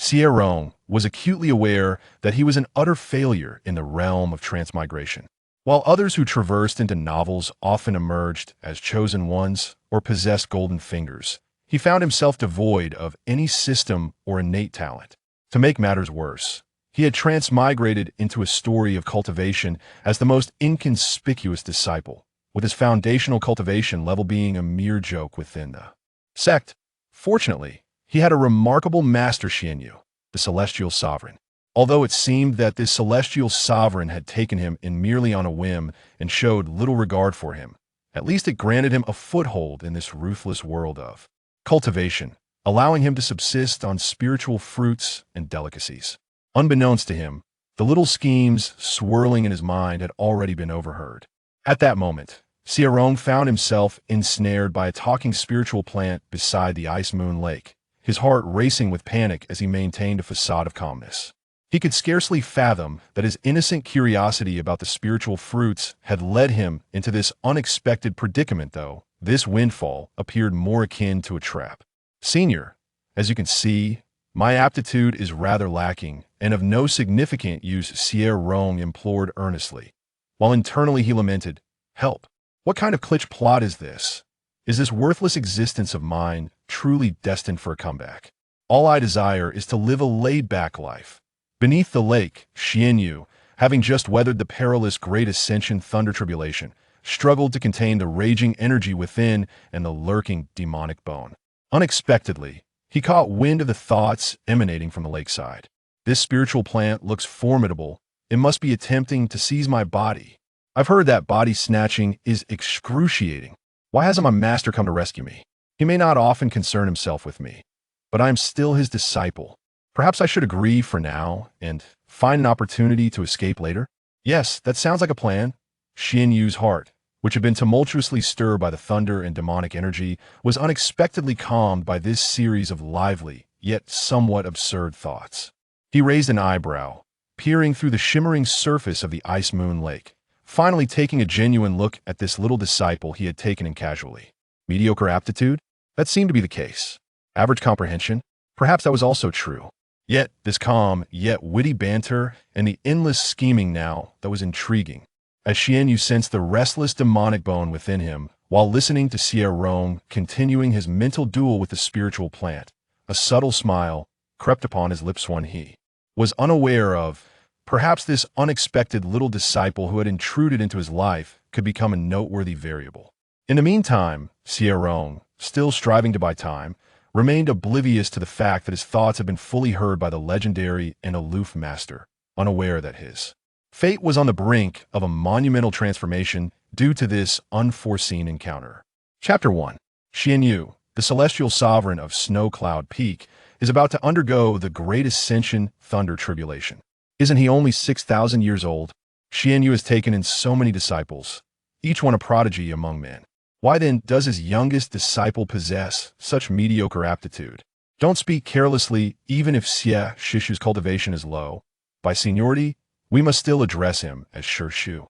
Xie Rong was acutely aware that he was an utter failure in the realm of transmigration. While others who traversed into novels often emerged as chosen ones or possessed golden fingers, he found himself devoid of any system or innate talent. To make matters worse, he had transmigrated into a story of cultivation as the most inconspicuous disciple, with his foundational cultivation level being a mere joke within the sect. Fortunately, he had a remarkable master Xuanyue, the celestial sovereign. Although it seemed that this celestial sovereign had taken him in merely on a whim and showed little regard for him, at least it granted him a foothold in this ruthless world of cultivation, allowing him to subsist on spiritual fruits and delicacies. Unbeknownst to him, the little schemes swirling in his mind had already been overheard. At that moment, Xie Rong found himself ensnared by a talking spiritual plant beside the ice moon lake, his heart racing with panic as he maintained a facade of calmness. He could scarcely fathom that his innocent curiosity about the spiritual fruits had led him into this unexpected predicament, though. This windfall appeared more akin to a trap. Senior, as you can see, my aptitude is rather lacking and of no significant use, Xie Rong implored earnestly, while internally he lamented, "Help! What kind of glitch plot is this? Is this worthless existence of mine truly destined for a comeback? All I desire is to live a laid-back life." Beneath the lake, Xuanyue, having just weathered the perilous Great Ascension thunder tribulation, struggled to contain the raging energy within and the lurking demonic bone. Unexpectedly, he caught wind of the thoughts emanating from the lakeside. "This spiritual plant looks formidable. It must be attempting to seize my body. I've heard that body snatching is excruciating. Why hasn't my master come to rescue me? He may not often concern himself with me, but I am still his disciple. Perhaps I should agree for now and find an opportunity to escape later." Yes, that sounds like a plan. Xuanyue's heart, which had been tumultuously stirred by the thunder and demonic energy, was unexpectedly calmed by this series of lively, yet somewhat absurd thoughts. He raised an eyebrow, peering through the shimmering surface of the ice moon lake, finally taking a genuine look at this little disciple he had taken in casually. Mediocre aptitude? That seemed to be the case. Average comprehension? Perhaps that was also true. Yet this calm, yet witty banter, and the endless scheming now that was intriguing. As Xuanyue sensed the restless demonic bone within him, while listening to Xie Rong continuing his mental duel with the spiritual plant, a subtle smile crept upon his lips when he was unaware of. Perhaps this unexpected little disciple who had intruded into his life could become a noteworthy variable. In the meantime, Xie Rong, still striving to buy time, remained oblivious to the fact that his thoughts had been fully heard by the legendary and aloof master, unaware that his fate was on the brink of a monumental transformation due to this unforeseen encounter. Chapter 1. Xuanyue, the celestial sovereign of Snow Cloud Peak, is about to undergo the Great Ascension thunder tribulation. Isn't he only 6,000 years old? Xuanyue has taken in so many disciples, each one a prodigy among men. Why then does his youngest disciple possess such mediocre aptitude? Don't speak carelessly, even if Xie Shishu's cultivation is low. By seniority, we must still address him as Sure Shu.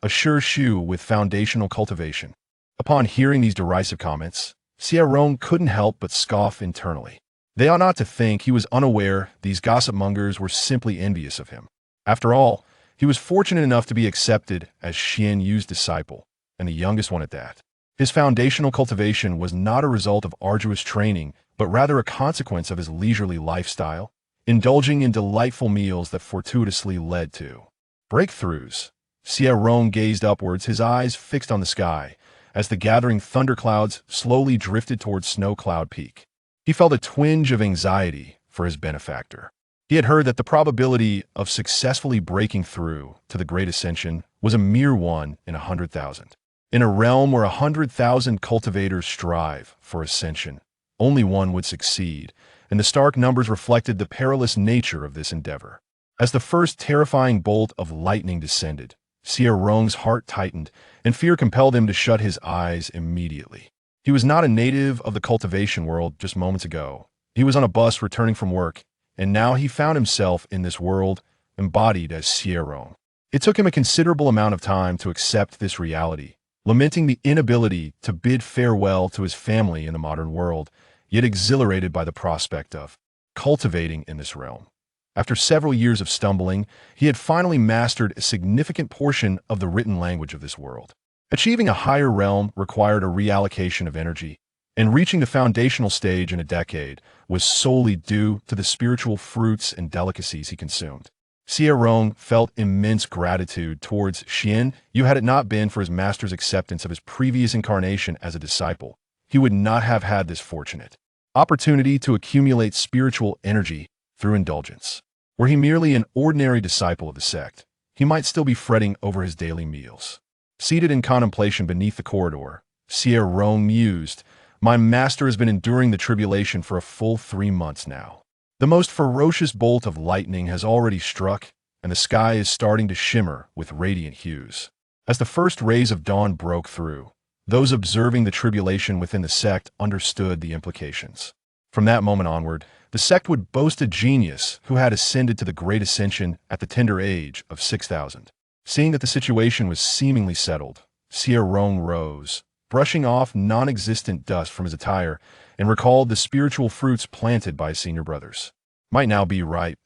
A Sure Shu with foundational cultivation. Upon hearing these derisive comments, Xie Rong couldn't help but scoff internally. They ought not to think he was unaware these gossip-mongers were simply envious of him. After all, he was fortunate enough to be accepted as Xuanyue's disciple, and the youngest one at that. His foundational cultivation was not a result of arduous training, but rather a consequence of his leisurely lifestyle, indulging in delightful meals that fortuitously led to breakthroughs. Xie Rong gazed upwards, his eyes fixed on the sky, as the gathering thunderclouds slowly drifted towards Snow Cloud Peak. He felt a twinge of anxiety for his benefactor. He had heard that the probability of successfully breaking through to the Great Ascension was a mere 1 in 100,000. In a realm where 100,000 cultivators strive for ascension, only one would succeed, and the stark numbers reflected the perilous nature of this endeavor. As the first terrifying bolt of lightning descended, Xie Rong's heart tightened, and fear compelled him to shut his eyes immediately. He was not a native of the cultivation world just moments ago. He was on a bus returning from work, and now he found himself in this world, embodied as Xie Rong. It took him a considerable amount of time to accept this reality, lamenting the inability to bid farewell to his family in the modern world, yet exhilarated by the prospect of cultivating in this realm. After several years of stumbling, he had finally mastered a significant portion of the written language of this world. Achieving a higher realm required a reallocation of energy, and reaching the foundational stage in a decade was solely due to the spiritual fruits and delicacies he consumed. Xie Rong felt immense gratitude towards Xuanyue. Had it not been for his master's acceptance of his previous incarnation as a disciple, he would not have had this fortunate opportunity to accumulate spiritual energy through indulgence. Were he merely an ordinary disciple of the sect, he might still be fretting over his daily meals. Seated in contemplation beneath the corridor, Xie Rong mused, "My master has been enduring the tribulation for a full 3 months now. The most ferocious bolt of lightning has already struck, and the sky is starting to shimmer with radiant hues." As the first rays of dawn broke through, those observing the tribulation within the sect understood the implications. From that moment onward, the sect would boast a genius who had ascended to the great ascension at the tender age of 6,000. Seeing that the situation was seemingly settled, Xie Rong rose, brushing off non-existent dust from his attire, and recalled the spiritual fruits planted by his senior brothers. Might now be ripe.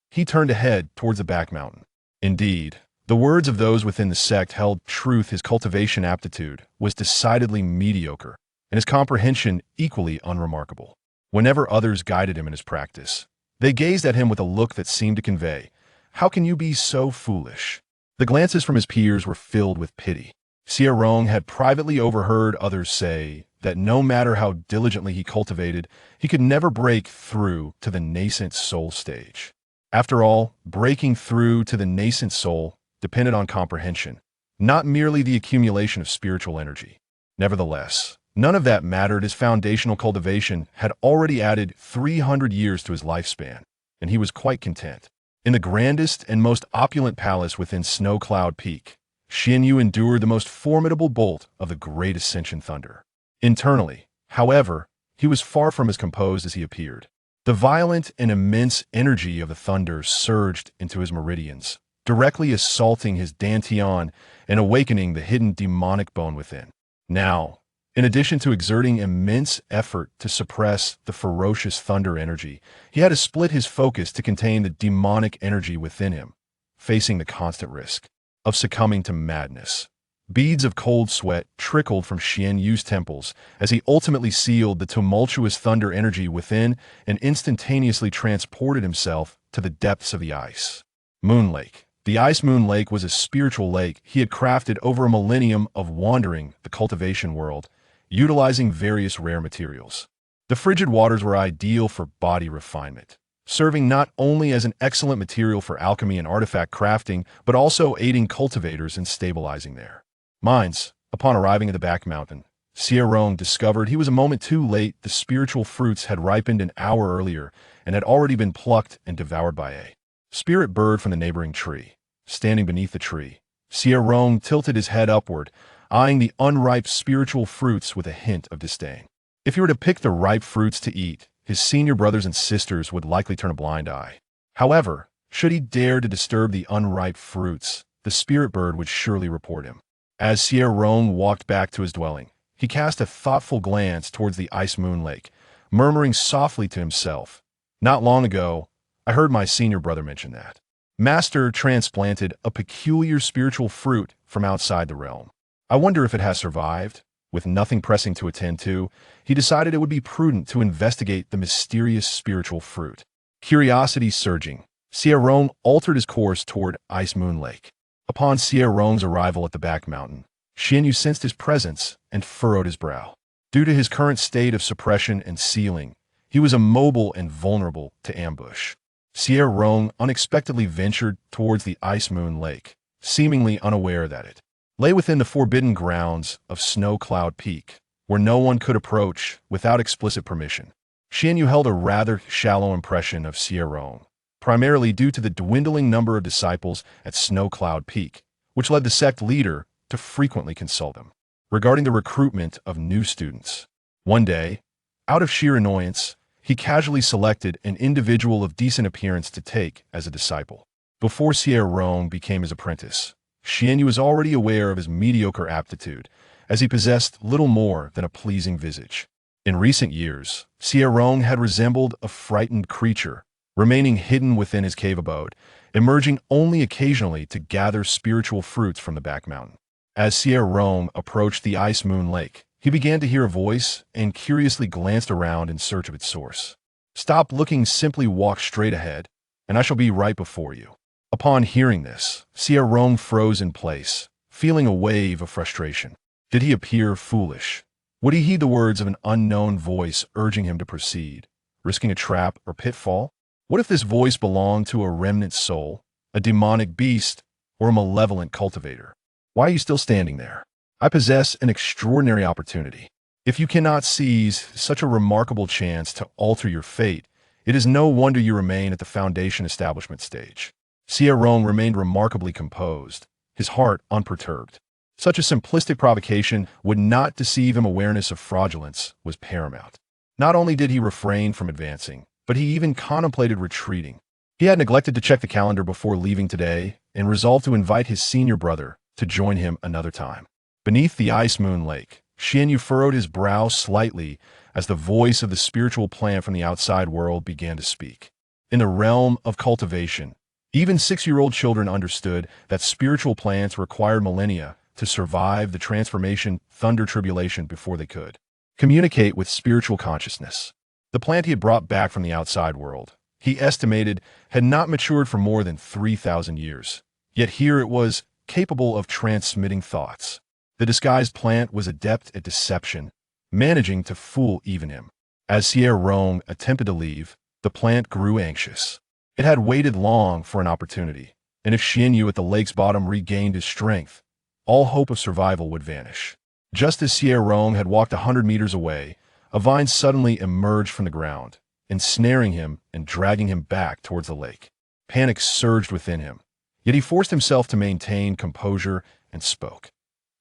He turned ahead towards the back mountain. Indeed, the words of those within the sect held truth. His cultivation aptitude was decidedly mediocre, and his comprehension equally unremarkable. Whenever others guided him in his practice, they gazed at him with a look that seemed to convey, "How can you be so foolish?" The glances from his peers were filled with pity. Xie Rong had privately overheard others say that no matter how diligently he cultivated, he could never break through to the nascent soul stage. After all, breaking through to the nascent soul depended on comprehension, not merely the accumulation of spiritual energy. Nevertheless, none of that mattered. His foundational cultivation had already added 300 years to his lifespan, and he was quite content. In the grandest and most opulent palace within Snow Cloud Peak, Xuanyue endured the most formidable bolt of the great ascension thunder. Internally, however, he was far from as composed as he appeared. The violent and immense energy of the thunder surged into his meridians, directly assaulting his dantian and awakening the hidden demonic bone within. Now, in addition to exerting immense effort to suppress the ferocious thunder energy, he had to split his focus to contain the demonic energy within him, facing the constant risk of succumbing to madness. Beads of cold sweat trickled from Xuanyue's temples as he ultimately sealed the tumultuous thunder energy within and instantaneously transported himself to the depths of the ice moon lake. The ice moon lake was a spiritual lake he had crafted over a millennium of wandering the cultivation world, utilizing various rare materials. The frigid waters were ideal for body refinement, serving not only as an excellent material for alchemy and artifact crafting, but also aiding cultivators in stabilizing their minds. Upon arriving at the back mountain, Xie Rong discovered he was a moment too late. The spiritual fruits had ripened an hour earlier and had already been plucked and devoured by a spirit bird from the neighboring tree. Standing beneath the tree, Xie Rong tilted his head upward, eyeing the unripe spiritual fruits with a hint of disdain. If he were to pick the ripe fruits to eat, his senior brothers and sisters would likely turn a blind eye. However, should he dare to disturb the unripe fruits, the spirit bird would surely report him. As Xie Rong walked back to his dwelling, he cast a thoughtful glance towards the ice moon lake, murmuring softly to himself, "Not long ago, I heard my senior brother mention that Master transplanted a peculiar spiritual fruit from outside the realm. I wonder if it has survived." With nothing pressing to attend to, he decided it would be prudent to investigate the mysterious spiritual fruit. Curiosity surging, Xie Rong altered his course toward Ice Moon Lake. Upon Xie Rong's arrival at the back mountain, Xuanyue sensed his presence and furrowed his brow. Due to his current state of suppression and sealing, he was immobile and vulnerable to ambush. Xie Rong unexpectedly ventured towards the Ice Moon Lake, seemingly unaware that it lay within the forbidden grounds of Snow Cloud Peak, where no one could approach without explicit permission. Xuanyue held a rather shallow impression of Xie Rong, primarily due to the dwindling number of disciples at Snow Cloud Peak, which led the sect leader to frequently consult him regarding the recruitment of new students. One day, out of sheer annoyance, he casually selected an individual of decent appearance to take as a disciple. Before Xie Rong became his apprentice, Xuanyue was already aware of his mediocre aptitude, as he possessed little more than a pleasing visage. In recent years, Xie Rong had resembled a frightened creature, remaining hidden within his cave abode, emerging only occasionally to gather spiritual fruits from the back mountain. As Xie Rong approached the Ice Moon Lake, he began to hear a voice and curiously glanced around in search of its source. "Stop looking, simply walk straight ahead, and I shall be right before you." Upon hearing this, Xie Rong froze in place, feeling a wave of frustration. Did he appear foolish? Would he heed the words of an unknown voice urging him to proceed, risking a trap or pitfall? What if this voice belonged to a remnant soul, a demonic beast, or a malevolent cultivator? Why are you still standing there? I possess an extraordinary opportunity. If you cannot seize such a remarkable chance to alter your fate, it is no wonder you remain at the foundation establishment stage. Xie Rong remained remarkably composed, his heart unperturbed. Such a simplistic provocation would not deceive him. Awareness of fraudulence was paramount. Not only did he refrain from advancing, but he even contemplated retreating. He had neglected to check the calendar before leaving today and resolved to invite his senior brother to join him another time. Beneath the Ice Moon Lake, Xuanyue furrowed his brow slightly as the voice of the spiritual plant from the outside world began to speak. In the realm of cultivation, even 6-year-old children understood that spiritual plants required millennia to survive the transformation thunder tribulation before they could communicate with spiritual consciousness. The plant he had brought back from the outside world, he estimated, had not matured for more than 3,000 years. Yet here it was, capable of transmitting thoughts. The disguised plant was adept at deception, managing to fool even him. As Xie Rong attempted to leave, the plant grew anxious. It had waited long for an opportunity, and if Xuanyue at the lake's bottom regained his strength, all hope of survival would vanish. Just as Xie Rong had walked 100 meters away, a vine suddenly emerged from the ground, ensnaring him and dragging him back towards the lake. Panic surged within him, yet he forced himself to maintain composure and spoke.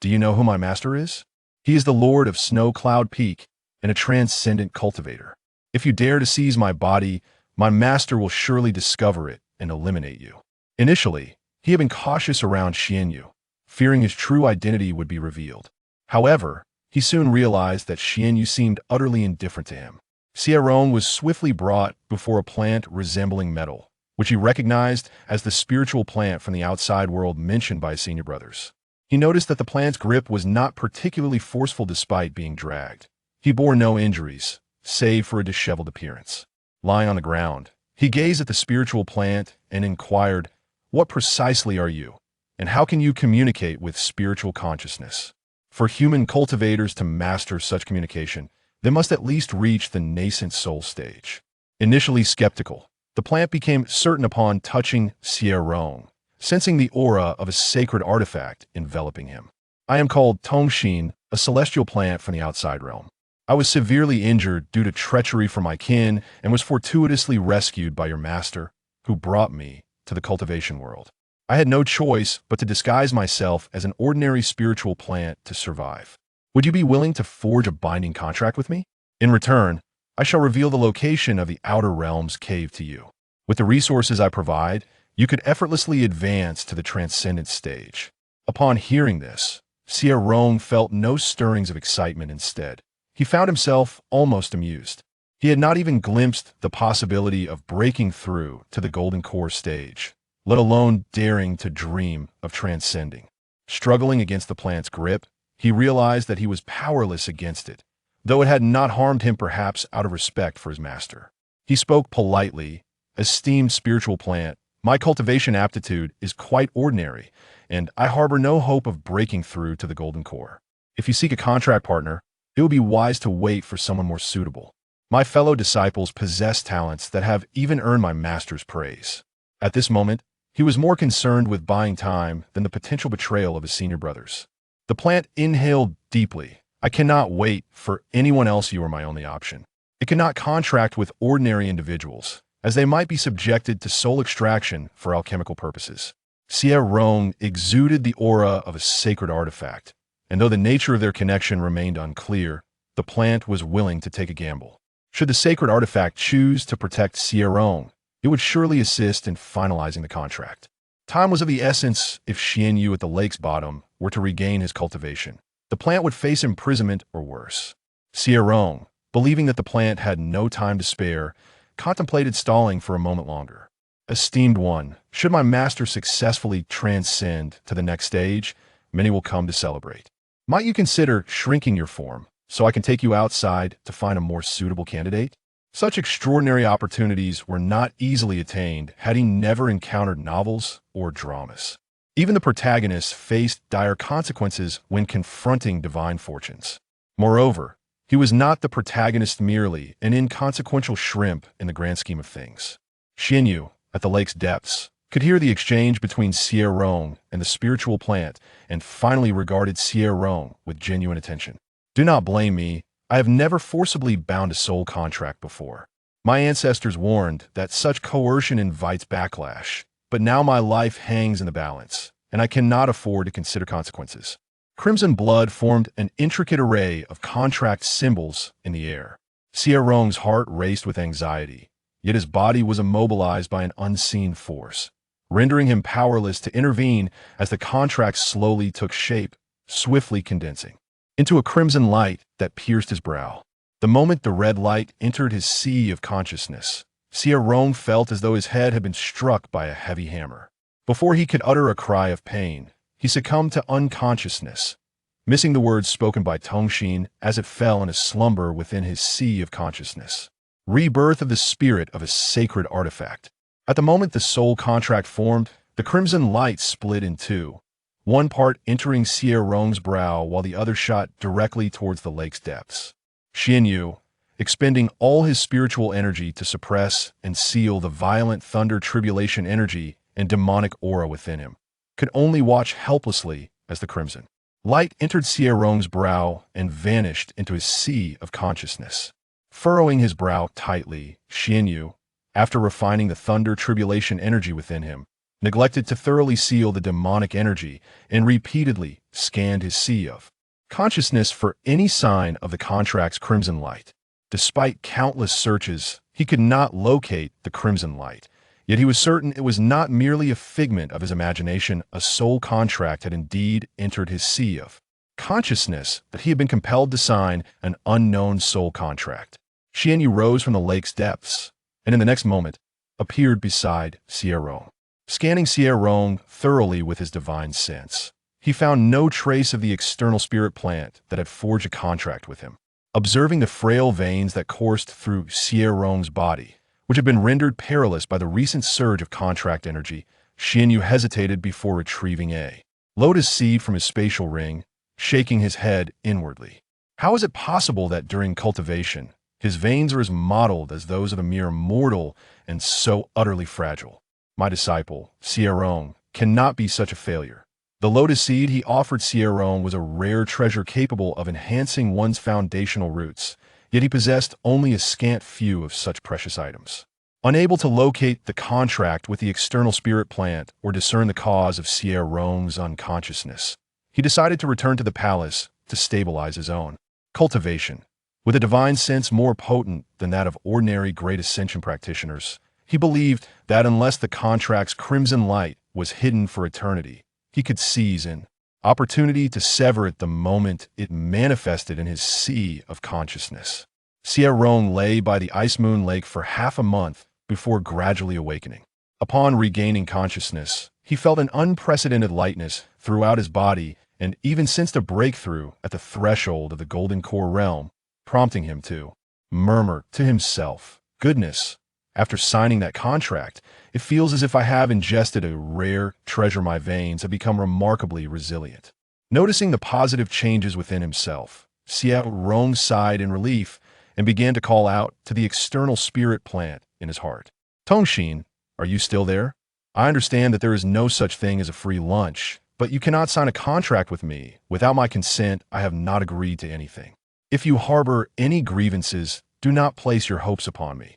"Do you know who my master is? He is the Lord of Snow Cloud Peak and a transcendent cultivator. If you dare to seize my body, my master will surely discover it and eliminate you." Initially, he had been cautious around Xuanyue, fearing his true identity would be revealed. However, he soon realized that Xuanyue seemed utterly indifferent to him. Xie Rong was swiftly brought before a plant resembling metal, which he recognized as the spiritual plant from the outside world mentioned by his senior brothers. He noticed that the plant's grip was not particularly forceful despite being dragged. He bore no injuries, save for a disheveled appearance. Lying on the ground, he gazed at the spiritual plant and inquired, "What precisely are you, and how can you communicate with spiritual consciousness?" For human cultivators to master such communication, they must at least reach the nascent soul stage. Initially skeptical, the plant became certain upon touching Xie Rong, sensing the aura of a sacred artifact enveloping him. "I am called Tongxin, a celestial plant from the outside realm. I was severely injured due to treachery from my kin and was fortuitously rescued by your master, who brought me to the cultivation world. I had no choice but to disguise myself as an ordinary spiritual plant to survive. Would you be willing to forge a binding contract with me? In return, I shall reveal the location of the Outer Realms cave to you. With the resources I provide, you could effortlessly advance to the transcendent stage." Upon hearing this, Xie Rong felt no stirrings of excitement. Instead, he found himself almost amused. He had not even glimpsed the possibility of breaking through to the golden core stage, let alone daring to dream of transcending. Struggling against the plant's grip, he realized that he was powerless against it, though it had not harmed him, perhaps out of respect for his master. He spoke politely, "Esteemed spiritual plant, my cultivation aptitude is quite ordinary, and I harbor no hope of breaking through to the golden core. If you seek a contract partner, it would be wise to wait for someone more suitable. My fellow disciples possess talents that have even earned my master's praise." At this moment, he was more concerned with buying time than the potential betrayal of his senior brothers. The plant inhaled deeply. "I cannot wait for anyone else. You are my only option. It cannot contract with ordinary individuals, as they might be subjected to soul extraction for alchemical purposes." Xie Rong exuded the aura of a sacred artifact, and though the nature of their connection remained unclear, the plant was willing to take a gamble. Should the sacred artifact choose to protect Xie Rong, it would surely assist in finalizing the contract. Time was of the essence if Xuanyue at the lake's bottom were to regain his cultivation. The plant would face imprisonment or worse. Xie Rong, believing that the plant had no time to spare, contemplated stalling for a moment longer. Esteemed one, should my master successfully transcend to the next stage, many will come to celebrate. Might you consider shrinking your form so I can take you outside to find a more suitable candidate? Such extraordinary opportunities were not easily attained had he never encountered novels or dramas. Even the protagonist faced dire consequences when confronting divine fortunes. Moreover, he was not the protagonist merely an inconsequential shrimp in the grand scheme of things. Xuanyue, at the lake's depths, could hear the exchange between Xie Rong and the spiritual plant and finally regarded Xie Rong with genuine attention. Do not blame me. I have never forcibly bound a soul contract before. My ancestors warned that such coercion invites backlash, but now my life hangs in the balance, and I cannot afford to consider consequences. Crimson blood formed an intricate array of contract symbols in the air. Xie Rong's heart raced with anxiety, yet his body was immobilized by an unseen force, rendering him powerless to intervene as the contract slowly took shape, swiftly condensing into a crimson light that pierced his brow. The moment the red light entered his sea of consciousness, Xie Rong felt as though his head had been struck by a heavy hammer. Before he could utter a cry of pain, he succumbed to unconsciousness, missing the words spoken by Tongxin as it fell in a slumber within his sea of consciousness. Rebirth of the spirit of a sacred artifact. At the moment the soul contract formed, the crimson light split in two, one part entering Xie Rong's brow while the other shot directly towards the lake's depths. Xuanyue, expending all his spiritual energy to suppress and seal the violent thunder tribulation energy and demonic aura within him, could only watch helplessly as the crimson light entered Xie Rong's brow and vanished into his sea of consciousness. Furrowing his brow tightly, Xuanyue, after refining the thunder tribulation energy within him, neglected to thoroughly seal the demonic energy and repeatedly scanned his sea of consciousness for any sign of the contract's crimson light. Despite countless searches, he could not locate the crimson light, yet he was certain it was not merely a figment of his imagination. A soul contract had indeed entered his sea of consciousness, that he had been compelled to sign an unknown soul contract. Xuanyue rose from the lake's depths, and in the next moment, appeared beside Xie Rong. Scanning Xie Rong thoroughly with his divine sense, he found no trace of the external spirit plant that had forged a contract with him. Observing the frail veins that coursed through Xie Rong's body, which had been rendered perilous by the recent surge of contract energy, Xuanyue hesitated before retrieving a lotus seed from his spatial ring, shaking his head inwardly. How is it possible that during cultivation, his veins are as mottled as those of a mere mortal and so utterly fragile? My disciple, Xie Rong, cannot be such a failure. The lotus seed he offered Xie Rong was a rare treasure capable of enhancing one's foundational roots, yet he possessed only a scant few of such precious items. Unable to locate the contract with the external spirit plant or discern the cause of Xie Rong's unconsciousness, he decided to return to the palace to stabilize his own cultivation. With a divine sense more potent than that of ordinary great ascension practitioners, he believed that unless the contract's crimson light was hidden for eternity, he could seize an opportunity to sever it the moment it manifested in his sea of consciousness. Xie Rong lay by the ice moon lake for half a month before gradually awakening. Upon regaining consciousness, he felt an unprecedented lightness throughout his body and even sensed a breakthrough at the threshold of the golden core realm, prompting him to murmur to himself, "Goodness, after signing that contract, it feels as if I have ingested a rare treasure. My veins have become remarkably resilient." Noticing the positive changes within himself, Xie Rong sighed in relief and began to call out to the external spirit plant in his heart. "Tongxin, are you still there? I understand that there is no such thing as a free lunch, but you cannot sign a contract with me. Without my consent, I have not agreed to anything. If you harbor any grievances, do not place your hopes upon me."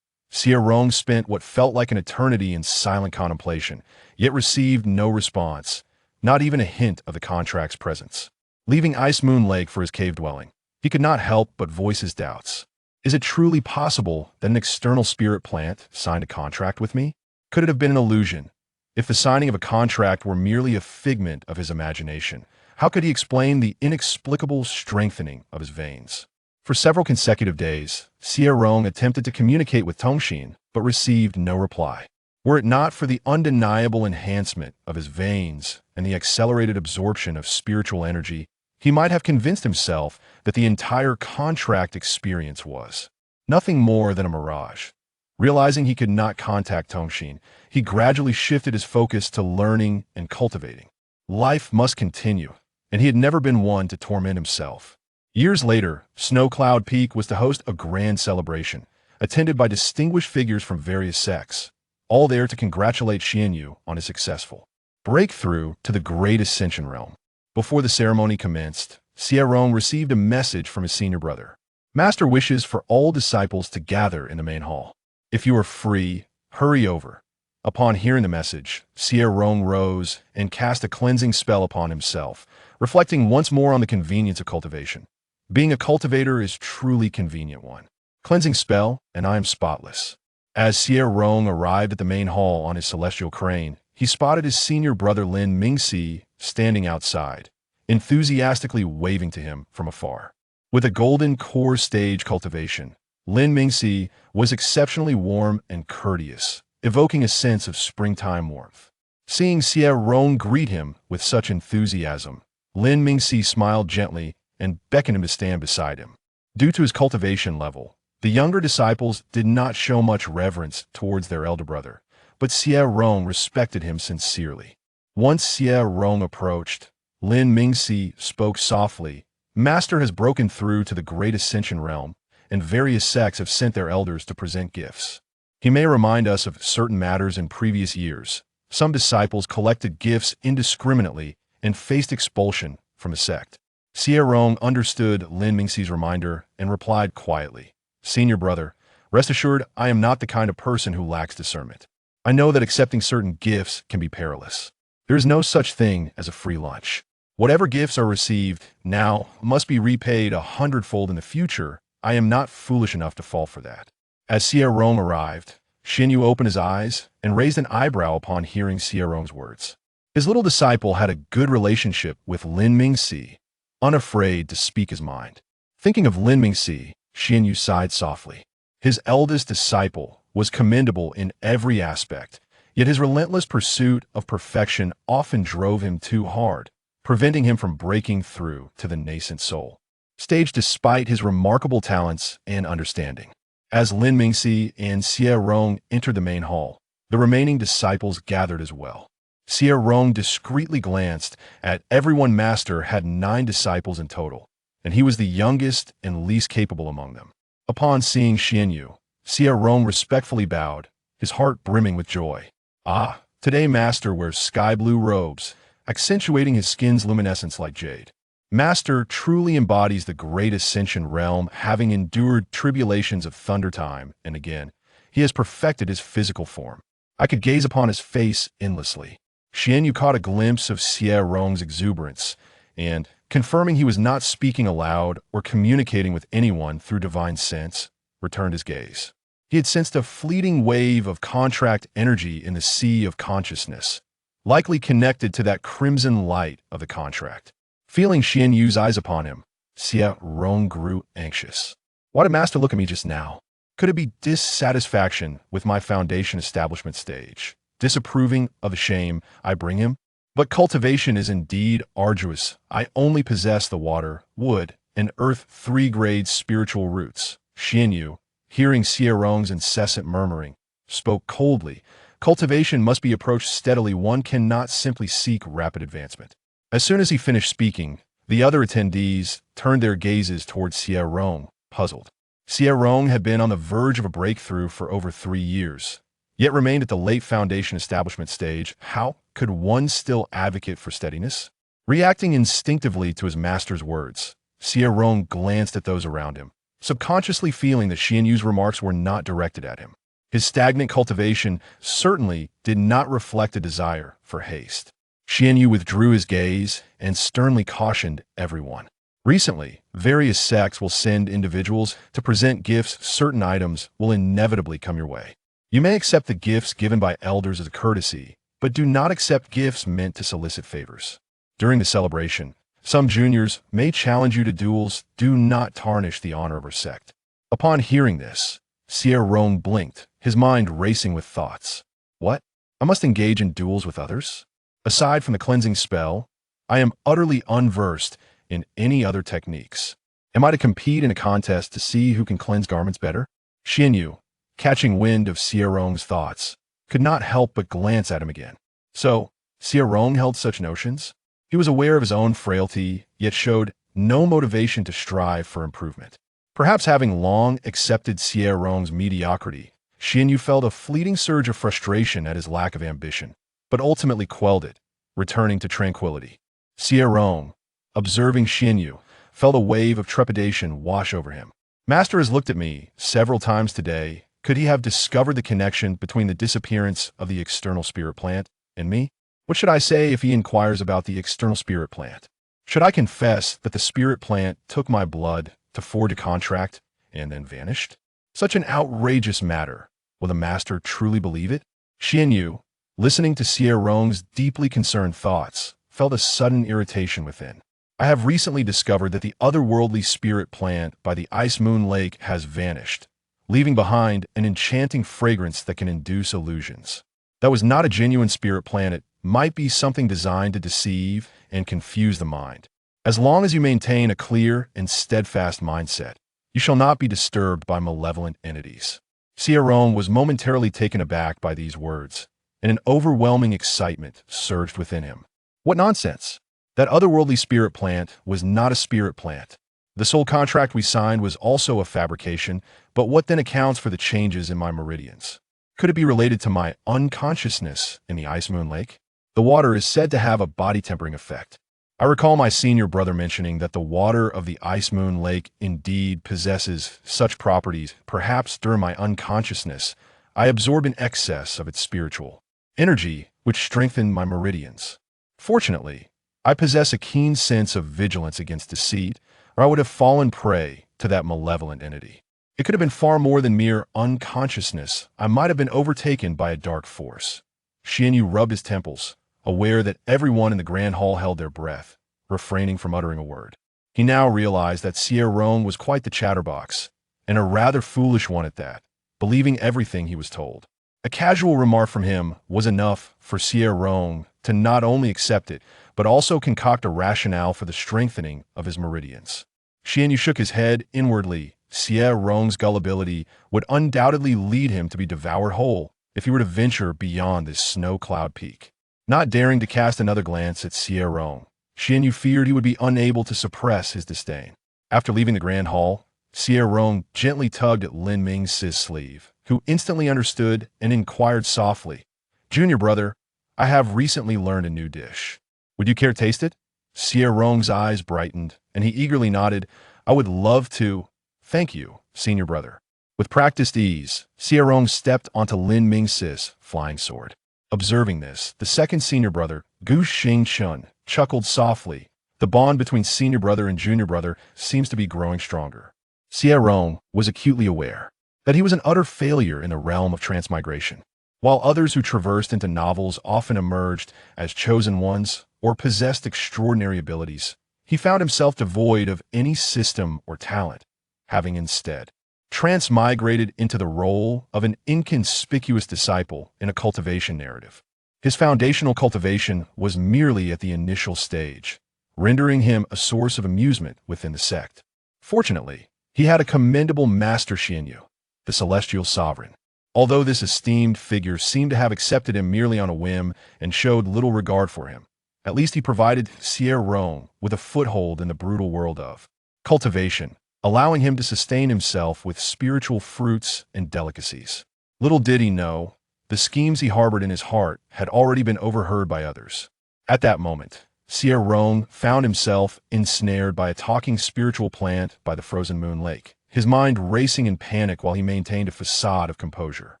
Xie Rong spent what felt like an eternity in silent contemplation, yet received no response, not even a hint of the contract's presence. Leaving Ice Moon Lake for his cave dwelling, he could not help but voice his doubts. Is it truly possible that an external spirit plant signed a contract with me? Could it have been an illusion? If the signing of a contract were merely a figment of his imagination, how could he explain the inexplicable strengthening of his veins? For several consecutive days, Xie Rong attempted to communicate with Tongxin, but received no reply. Were it not for the undeniable enhancement of his veins and the accelerated absorption of spiritual energy, he might have convinced himself that the entire contract experience was nothing more than a mirage. Realizing he could not contact Tongxin, he gradually shifted his focus to learning and cultivating. Life must continue, and he had never been one to torment himself. Years later, Snow Cloud Peak was to host a grand celebration, attended by distinguished figures from various sects, all there to congratulate Xuanyue on his successful breakthrough to the Great Ascension realm. Before the ceremony commenced, Xie Rong received a message from his senior brother. Master wishes for all disciples to gather in the main hall. If you are free, hurry over. Upon hearing the message, Xie Rong rose and cast a cleansing spell upon himself, reflecting once more on the convenience of cultivation. Being a cultivator is truly convenient one. Cleansing spell, and I am spotless. As Xie Rong arrived at the main hall on his celestial crane, he spotted his senior brother Lin Mingxi standing outside, enthusiastically waving to him from afar. With a golden core stage cultivation, Lin Mingxi was exceptionally warm and courteous, evoking a sense of springtime warmth. Seeing Xie Rong greet him with such enthusiasm, Lin Mingxi smiled gently and beckoned him to stand beside him. Due to his cultivation level, the younger disciples did not show much reverence towards their elder brother, but Xie Rong respected him sincerely. Once Xie Rong approached, Lin Mingxi spoke softly. Master has broken through to the Great Ascension realm, and various sects have sent their elders to present gifts. He may remind us of certain matters in previous years. Some disciples collected gifts indiscriminately and faced expulsion from a sect. Xie Rong understood Lin Mingxi's reminder and replied quietly, "Senior brother, rest assured I am not the kind of person who lacks discernment. I know that accepting certain gifts can be perilous. There is no such thing as a free lunch. Whatever gifts are received now must be repaid 100-fold in the future. I am not foolish enough to fall for that." As Xie Rong arrived, Xuanyue opened his eyes and raised an eyebrow upon hearing Xie Rong's words. His little disciple had a good relationship with Lin Mingxi, unafraid to speak his mind. Thinking of Lin Mingxi, Xuanyue sighed softly. His eldest disciple was commendable in every aspect, yet his relentless pursuit of perfection often drove him too hard, preventing him from breaking through to the nascent soul stage despite his remarkable talents and understanding. As Lin Mingxi and Xie Rong entered the main hall, the remaining disciples gathered as well. Xie Rong discreetly glanced at everyone. Master had 9 disciples in total, and he was the youngest and least capable among them. Upon seeing Xuanyue, Xie Rong respectfully bowed, his heart brimming with joy. "Ah, today Master wears sky-blue robes, accentuating his skin's luminescence like jade. Master truly embodies the Great Ascension realm, having endured tribulations of thunder time and again. He has perfected his physical form. I could gaze upon his face endlessly." Xuanyue caught a glimpse of Xie Rong's exuberance, and, confirming he was not speaking aloud or communicating with anyone through divine sense, returned his gaze. He had sensed a fleeting wave of contract energy in the sea of consciousness, likely connected to that crimson light of the contract. Feeling Xuanyue's eyes upon him, Xie Rong grew anxious. Why did Master look at me just now? Could it be dissatisfaction with my foundation establishment stage, disapproving of the shame I bring him? But cultivation is indeed arduous. I only possess the water, wood, and earth 3-grade spiritual roots. Xuanyue, hearing Xie Rong's incessant murmuring, spoke coldly. Cultivation must be approached steadily. One cannot simply seek rapid advancement. As soon as he finished speaking, the other attendees turned their gazes towards Xie Rong, puzzled. Xie Rong had been on the verge of a breakthrough for over 3 years, yet remained at the late foundation establishment stage. How could one still advocate for steadiness? Reacting instinctively to his master's words, Xie Rong glanced at those around him, subconsciously feeling that Xuanyue's remarks were not directed at him. His stagnant cultivation certainly did not reflect a desire for haste. Xuanyue withdrew his gaze and sternly cautioned everyone. Recently, various sects will send individuals to present gifts. Certain items will inevitably come your way. You may accept the gifts given by elders as a courtesy, but do not accept gifts meant to solicit favors. During the celebration, Some juniors may challenge you to duels. Do not tarnish the honor of our sect. Upon hearing this, Xie Rong blinked, his mind racing with thoughts. What? I must engage in duels with others? Aside from the cleansing spell, I am utterly unversed in any other techniques. Am I to compete in a contest to see who can cleanse garments better? Xuanyue, catching wind of Xie Rong's thoughts, could not help but glance at him again. So, Xie Rong held such notions? He was aware of his own frailty, yet showed no motivation to strive for improvement. Perhaps having long accepted Xie Rong's mediocrity, Xuanyue felt a fleeting surge of frustration at his lack of ambition, but ultimately quelled it, returning to tranquility. Xie Rong, observing Xuanyue, felt a wave of trepidation wash over him. Master has looked at me several times today. Could he have discovered the connection between the disappearance of the external spirit plant and me? What should I say if he inquires about the external spirit plant? Should I confess that the spirit plant took my blood to forge a contract and then vanished? Such an outrageous matter. Will the master truly believe it? Xuanyue, listening to Xie Rong's deeply concerned thoughts, felt a sudden irritation within. I have recently discovered that the otherworldly spirit plant by the Ice Moon Lake has vanished, leaving behind an enchanting fragrance that can induce illusions. That was not a genuine spirit plant. It might be something designed to deceive and confuse the mind. As long as you maintain a clear and steadfast mindset, you shall not be disturbed by malevolent entities. Xie Rong was momentarily taken aback by these words, and an overwhelming excitement surged within him. What nonsense! That otherworldly spirit plant was not a spirit plant. The soul contract we signed was also a fabrication, but what then accounts for the changes in my meridians? Could it be related to my unconsciousness in the Ice Moon Lake? The water is said to have a body-tempering effect. I recall my senior brother mentioning that the water of the Ice Moon Lake indeed possesses such properties. Perhaps during my unconsciousness, I absorbed an excess of its spiritual energy, which strengthened my meridians. Fortunately, I possess a keen sense of vigilance against deceit, or I would have fallen prey to that malevolent entity. It could have been far more than mere unconsciousness. I might have been overtaken by a dark force. Xuanyue rubbed his temples, aware that everyone in the grand hall held their breath, refraining from uttering a word. He now realized that Xie Rong was quite the chatterbox, and a rather foolish one at that, believing everything he was told. A casual remark from him was enough for Xie Rong to not only accept it, but also concoct a rationale for the strengthening of his meridians. Xuanyue shook his head inwardly. Xie Rong's gullibility would undoubtedly lead him to be devoured whole if he were to venture beyond this snow cloud peak. Not daring to cast another glance at Xie Rong, Xuanyue feared he would be unable to suppress his disdain. After leaving the grand hall, Xie Rong gently tugged at Lin Ming's sleeve, who instantly understood and inquired softly, "Junior brother, I have recently learned a new dish. Would you care to taste it?" Xie Rong's eyes brightened, and he eagerly nodded, "I would love to." "Thank you, senior brother." With practiced ease, Xie Rong stepped onto Lin Ming's flying sword. Observing this, the second senior brother, Gu Xingchun, chuckled softly. The bond between senior brother and junior brother seems to be growing stronger. Xie Rong was acutely aware that he was an utter failure in the realm of transmigration. While others who traversed into novels often emerged as chosen ones or possessed extraordinary abilities, he found himself devoid of any system or talent, having instead transmigrated into the role of an inconspicuous disciple in a cultivation narrative. His foundational cultivation was merely at the initial stage, rendering him a source of amusement within the sect. Fortunately, he had a commendable master, Xuanyue, the celestial sovereign. Although this esteemed figure seemed to have accepted him merely on a whim and showed little regard for him, at least he provided Xie Rong with a foothold in the brutal world of cultivation, allowing him to sustain himself with spiritual fruits and delicacies. Little did he know, the schemes he harbored in his heart had already been overheard by others. At that moment, Xie Rong found himself ensnared by a talking spiritual plant by the frozen moon lake, his mind racing in panic while he maintained a facade of composure.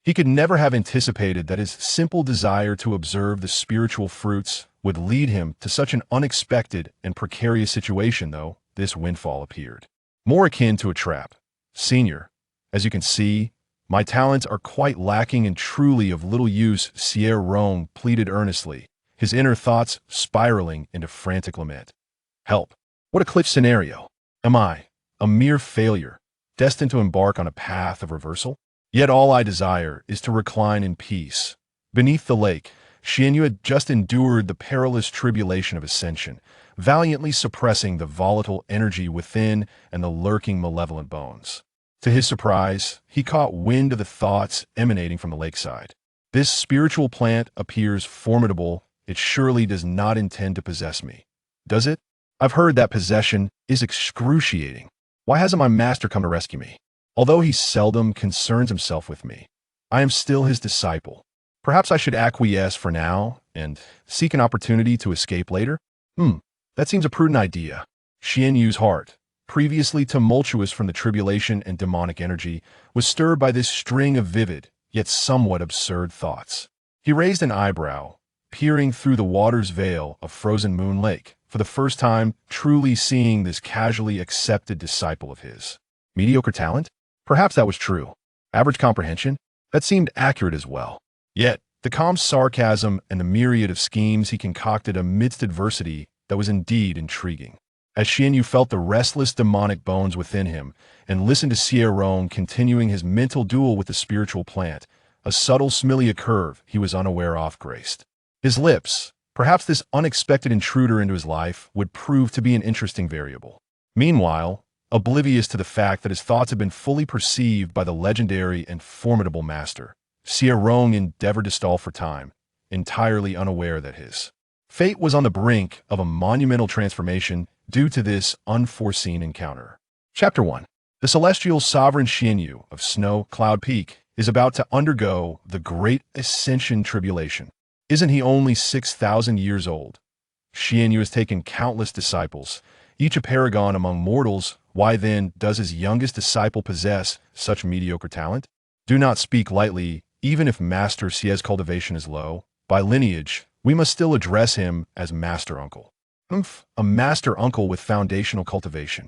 He could never have anticipated that his simple desire to observe the spiritual fruits would lead him to such an unexpected and precarious situation, though this windfall appeared more akin to a trap. "Senior, as you can see, my talents are quite lacking and truly of little use," Xie Rong pleaded earnestly, his inner thoughts spiraling into frantic lament. Help. What a cliff scenario. Am I, a mere failure, destined to embark on a path of reversal? Yet all I desire is to recline in peace. Beneath the lake, Xuanyue had just endured the perilous tribulation of ascension, valiantly suppressing the volatile energy within and the lurking malevolent bones. To his surprise, he caught wind of the thoughts emanating from the lakeside. This spiritual plant appears formidable. It surely does not intend to possess me. Does it? I've heard that possession is excruciating. Why hasn't my master come to rescue me? Although he seldom concerns himself with me, I am still his disciple. Perhaps I should acquiesce for now and seek an opportunity to escape later? That seems a prudent idea. Xuanyue's heart, previously tumultuous from the tribulation and demonic energy, was stirred by this string of vivid, yet somewhat absurd thoughts. He raised an eyebrow, peering through the water's veil of frozen Moon Lake, for the first time truly seeing this casually accepted disciple of his. Mediocre talent? Perhaps that was true. Average comprehension? That seemed accurate as well. Yet, the calm sarcasm and the myriad of schemes he concocted amidst adversity that was indeed intriguing. As Xuanyue felt the restless demonic bones within him and listened to Xie Rong continuing his mental duel with the spiritual plant, a subtle similia curve he was unaware of graced his lips. Perhaps this unexpected intruder into his life would prove to be an interesting variable. Meanwhile, oblivious to the fact that his thoughts had been fully perceived by the legendary and formidable master, Xie Rong endeavored to stall for time, entirely unaware that his fate was on the brink of a monumental transformation due to this unforeseen encounter. Chapter 1. The celestial sovereign Xuanyue of Snow Cloud Peak is about to undergo the Great Ascension Tribulation. Isn't he only 6,000 years old? Xuanyue has taken countless disciples, each a paragon among mortals. Why then does his youngest disciple possess such mediocre talent? Do not speak lightly, even if Master Xie's cultivation is low. By lineage, we must still address him as Master Uncle. A Master Uncle with foundational cultivation.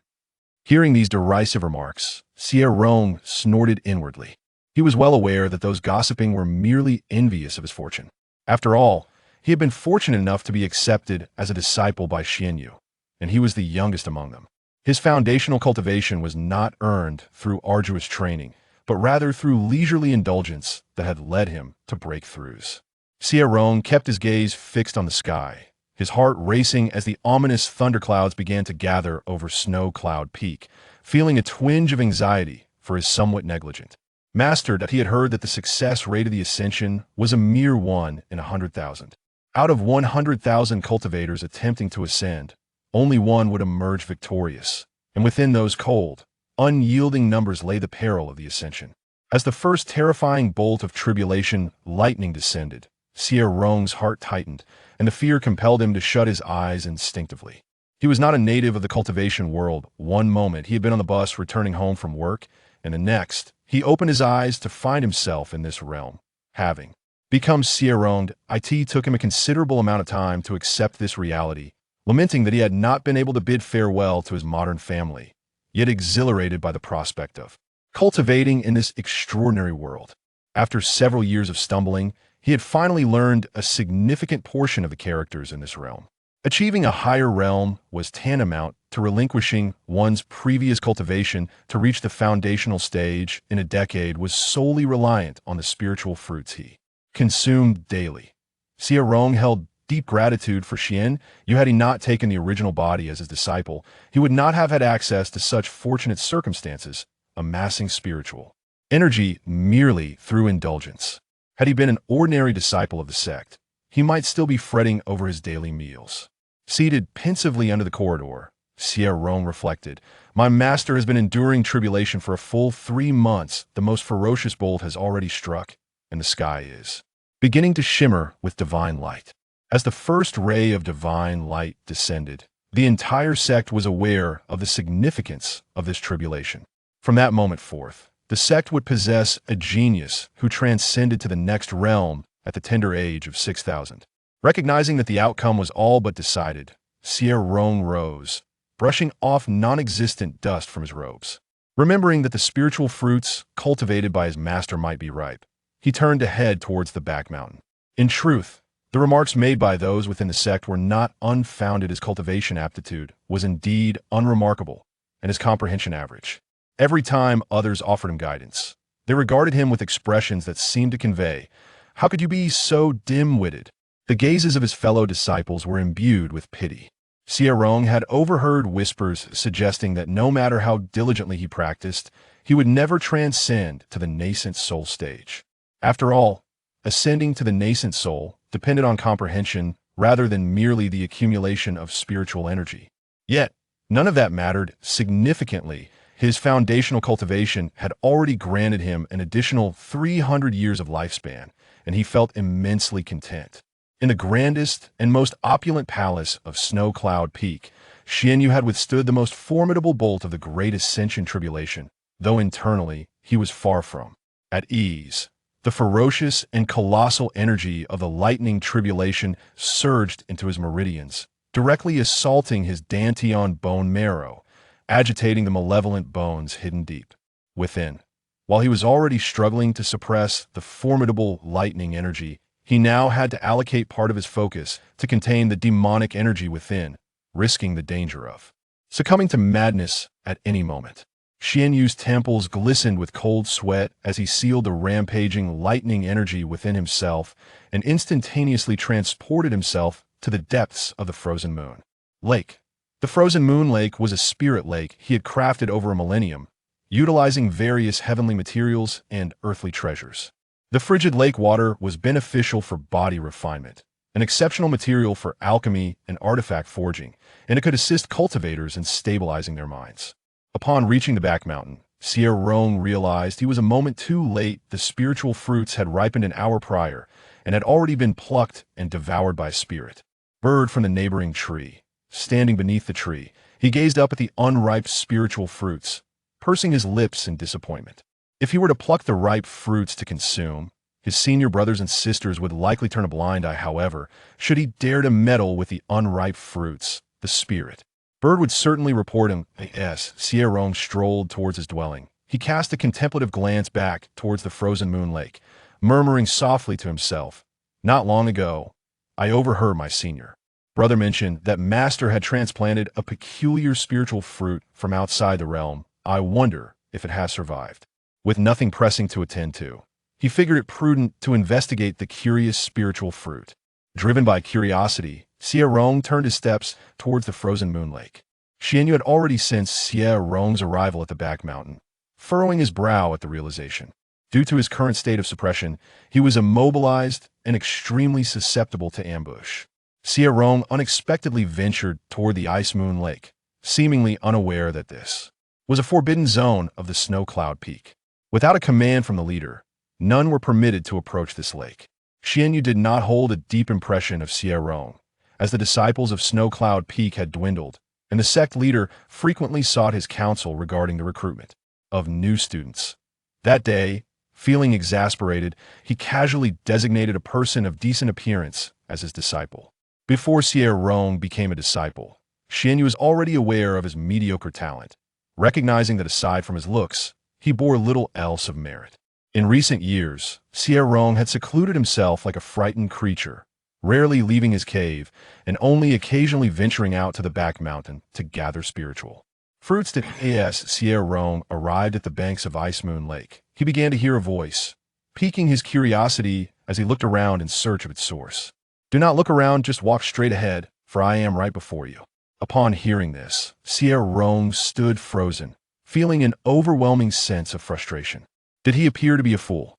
Hearing these derisive remarks, Xie Rong snorted inwardly. He was well aware that those gossiping were merely envious of his fortune. After all, he had been fortunate enough to be accepted as a disciple by Xuanyue, and he was the youngest among them. His foundational cultivation was not earned through arduous training, but rather through leisurely indulgence that had led him to breakthroughs. Xie Rong kept his gaze fixed on the sky, his heart racing as the ominous thunderclouds began to gather over Snow Cloud Peak, feeling a twinge of anxiety for his somewhat negligent master that he had heard that the success rate of the ascension was a mere 1 in 100,000. Out of 100,000 cultivators attempting to ascend, only one would emerge victorious, and within those cold, unyielding numbers lay the peril of the ascension. As the first terrifying bolt of tribulation lightning descended, Xie Rong's heart tightened, and the fear compelled him to shut his eyes instinctively. He was not a native of the cultivation world. One moment he had been on the bus returning home from work, and the next, he opened his eyes to find himself in this realm. Having become Xie Rong, it took him a considerable amount of time to accept this reality, lamenting that he had not been able to bid farewell to his modern family, yet exhilarated by the prospect of cultivating in this extraordinary world. After several years of stumbling, he had finally learned a significant portion of the characters in this realm. Achieving a higher realm was tantamount to relinquishing one's previous cultivation. To reach the foundational stage in a decade was solely reliant on the spiritual fruits he consumed daily. Xie Rong held deep gratitude for Xuanyue. Had he not taken the original body as his disciple, he would not have had access to such fortunate circumstances, amassing spiritual energy merely through indulgence. Had he been an ordinary disciple of the sect, he might still be fretting over his daily meals. Seated pensively under the corridor, Xie Rong reflected, "My master has been enduring tribulation for a full 3 months. The most ferocious bolt has already struck, and the sky is beginning to shimmer with divine light." As the first ray of divine light descended, the entire sect was aware of the significance of this tribulation. From that moment forth, the sect would possess a genius who transcended to the next realm at the tender age of 6,000. Recognizing that the outcome was all but decided, Xie Rong rose, brushing off non-existent dust from his robes. Remembering that the spiritual fruits cultivated by his master might be ripe, he turned to head towards the back mountain. In truth, The remarks made by those within the sect were not unfounded. His cultivation aptitude was indeed unremarkable, and his comprehension average. Every time others offered him guidance, they regarded him with expressions that seemed to convey, "How could you be so dim-witted?" The gazes of his fellow disciples were imbued with pity. Xie Rong had overheard whispers suggesting that no matter how diligently he practiced, he would never transcend to the nascent soul stage. After all, ascending to the nascent soul depended on comprehension rather than merely the accumulation of spiritual energy. Yet, none of that mattered significantly. His foundational cultivation had already granted him an additional 300 years of lifespan, and he felt immensely content. In the grandest and most opulent palace of Snow Cloud Peak, Xuanyue had withstood the most formidable bolt of the great ascension tribulation, though internally he was far from at ease. The ferocious and colossal energy of the lightning tribulation surged into his meridians, directly assaulting his dantian bone marrow, agitating the malevolent bones hidden deep within. While he was already struggling to suppress the formidable lightning energy, he now had to allocate part of his focus to contain the demonic energy within, risking the danger of succumbing to madness at any moment. Xuanyue's temples glistened with cold sweat as he sealed the rampaging lightning energy within himself and instantaneously transported himself to the depths of the frozen moon lake. The frozen moon lake was a spirit lake he had crafted over a millennium, utilizing various heavenly materials and earthly treasures. The frigid lake water was beneficial for body refinement, an exceptional material for alchemy and artifact forging, and it could assist cultivators in stabilizing their minds. Upon reaching the back mountain, Xie Rong realized he was a moment too late. The spiritual fruits had ripened an hour prior and had already been plucked and devoured by a spirit bird from the neighboring tree. Standing beneath the tree, he gazed up at the unripe spiritual fruits, pursing his lips in disappointment. If he were to pluck the ripe fruits to consume, his senior brothers and sisters would likely turn a blind eye. However, should he dare to meddle with the unripe fruits, the spirit bird would certainly report him. As Xie Rong strolled towards his dwelling, he cast a contemplative glance back towards the frozen moon lake, murmuring softly to himself, "Not long ago, I overheard my senior brother mention that Master had transplanted a peculiar spiritual fruit from outside the realm. I wonder if it has survived." With nothing pressing to attend to, he figured it prudent to investigate the curious spiritual fruit. Driven by curiosity, Xie Rong turned his steps towards the frozen moon lake. Xuanyue had already sensed Xie Rong's arrival at the back mountain, furrowing his brow at the realization. Due to his current state of suppression, he was immobilized and extremely susceptible to ambush. Xie Rong unexpectedly ventured toward the ice moon lake, seemingly unaware that this was a forbidden zone of the Snow Cloud Peak. Without a command from the leader, none were permitted to approach this lake. Xuanyue did not hold a deep impression of Xie Rong, as the disciples of Snow Cloud Peak had dwindled, and the sect leader frequently sought his counsel regarding the recruitment of new students. That day, feeling exasperated, he casually designated a person of decent appearance as his disciple. Before Xie Rong became a disciple, Xuanyue was already aware of his mediocre talent, recognizing that aside from his looks, he bore little else of merit. In recent years, Xie Rong had secluded himself like a frightened creature, rarely leaving his cave and only occasionally venturing out to the back mountain to gather spiritual fruits. As Xie Rong arrived at the banks of Ice Moon Lake, he began to hear a voice, piquing his curiosity as he looked around in search of its source. "Do not look around, just walk straight ahead, for I am right before you." Upon hearing this, Xie Rong stood frozen, feeling an overwhelming sense of frustration. Did he appear to be a fool?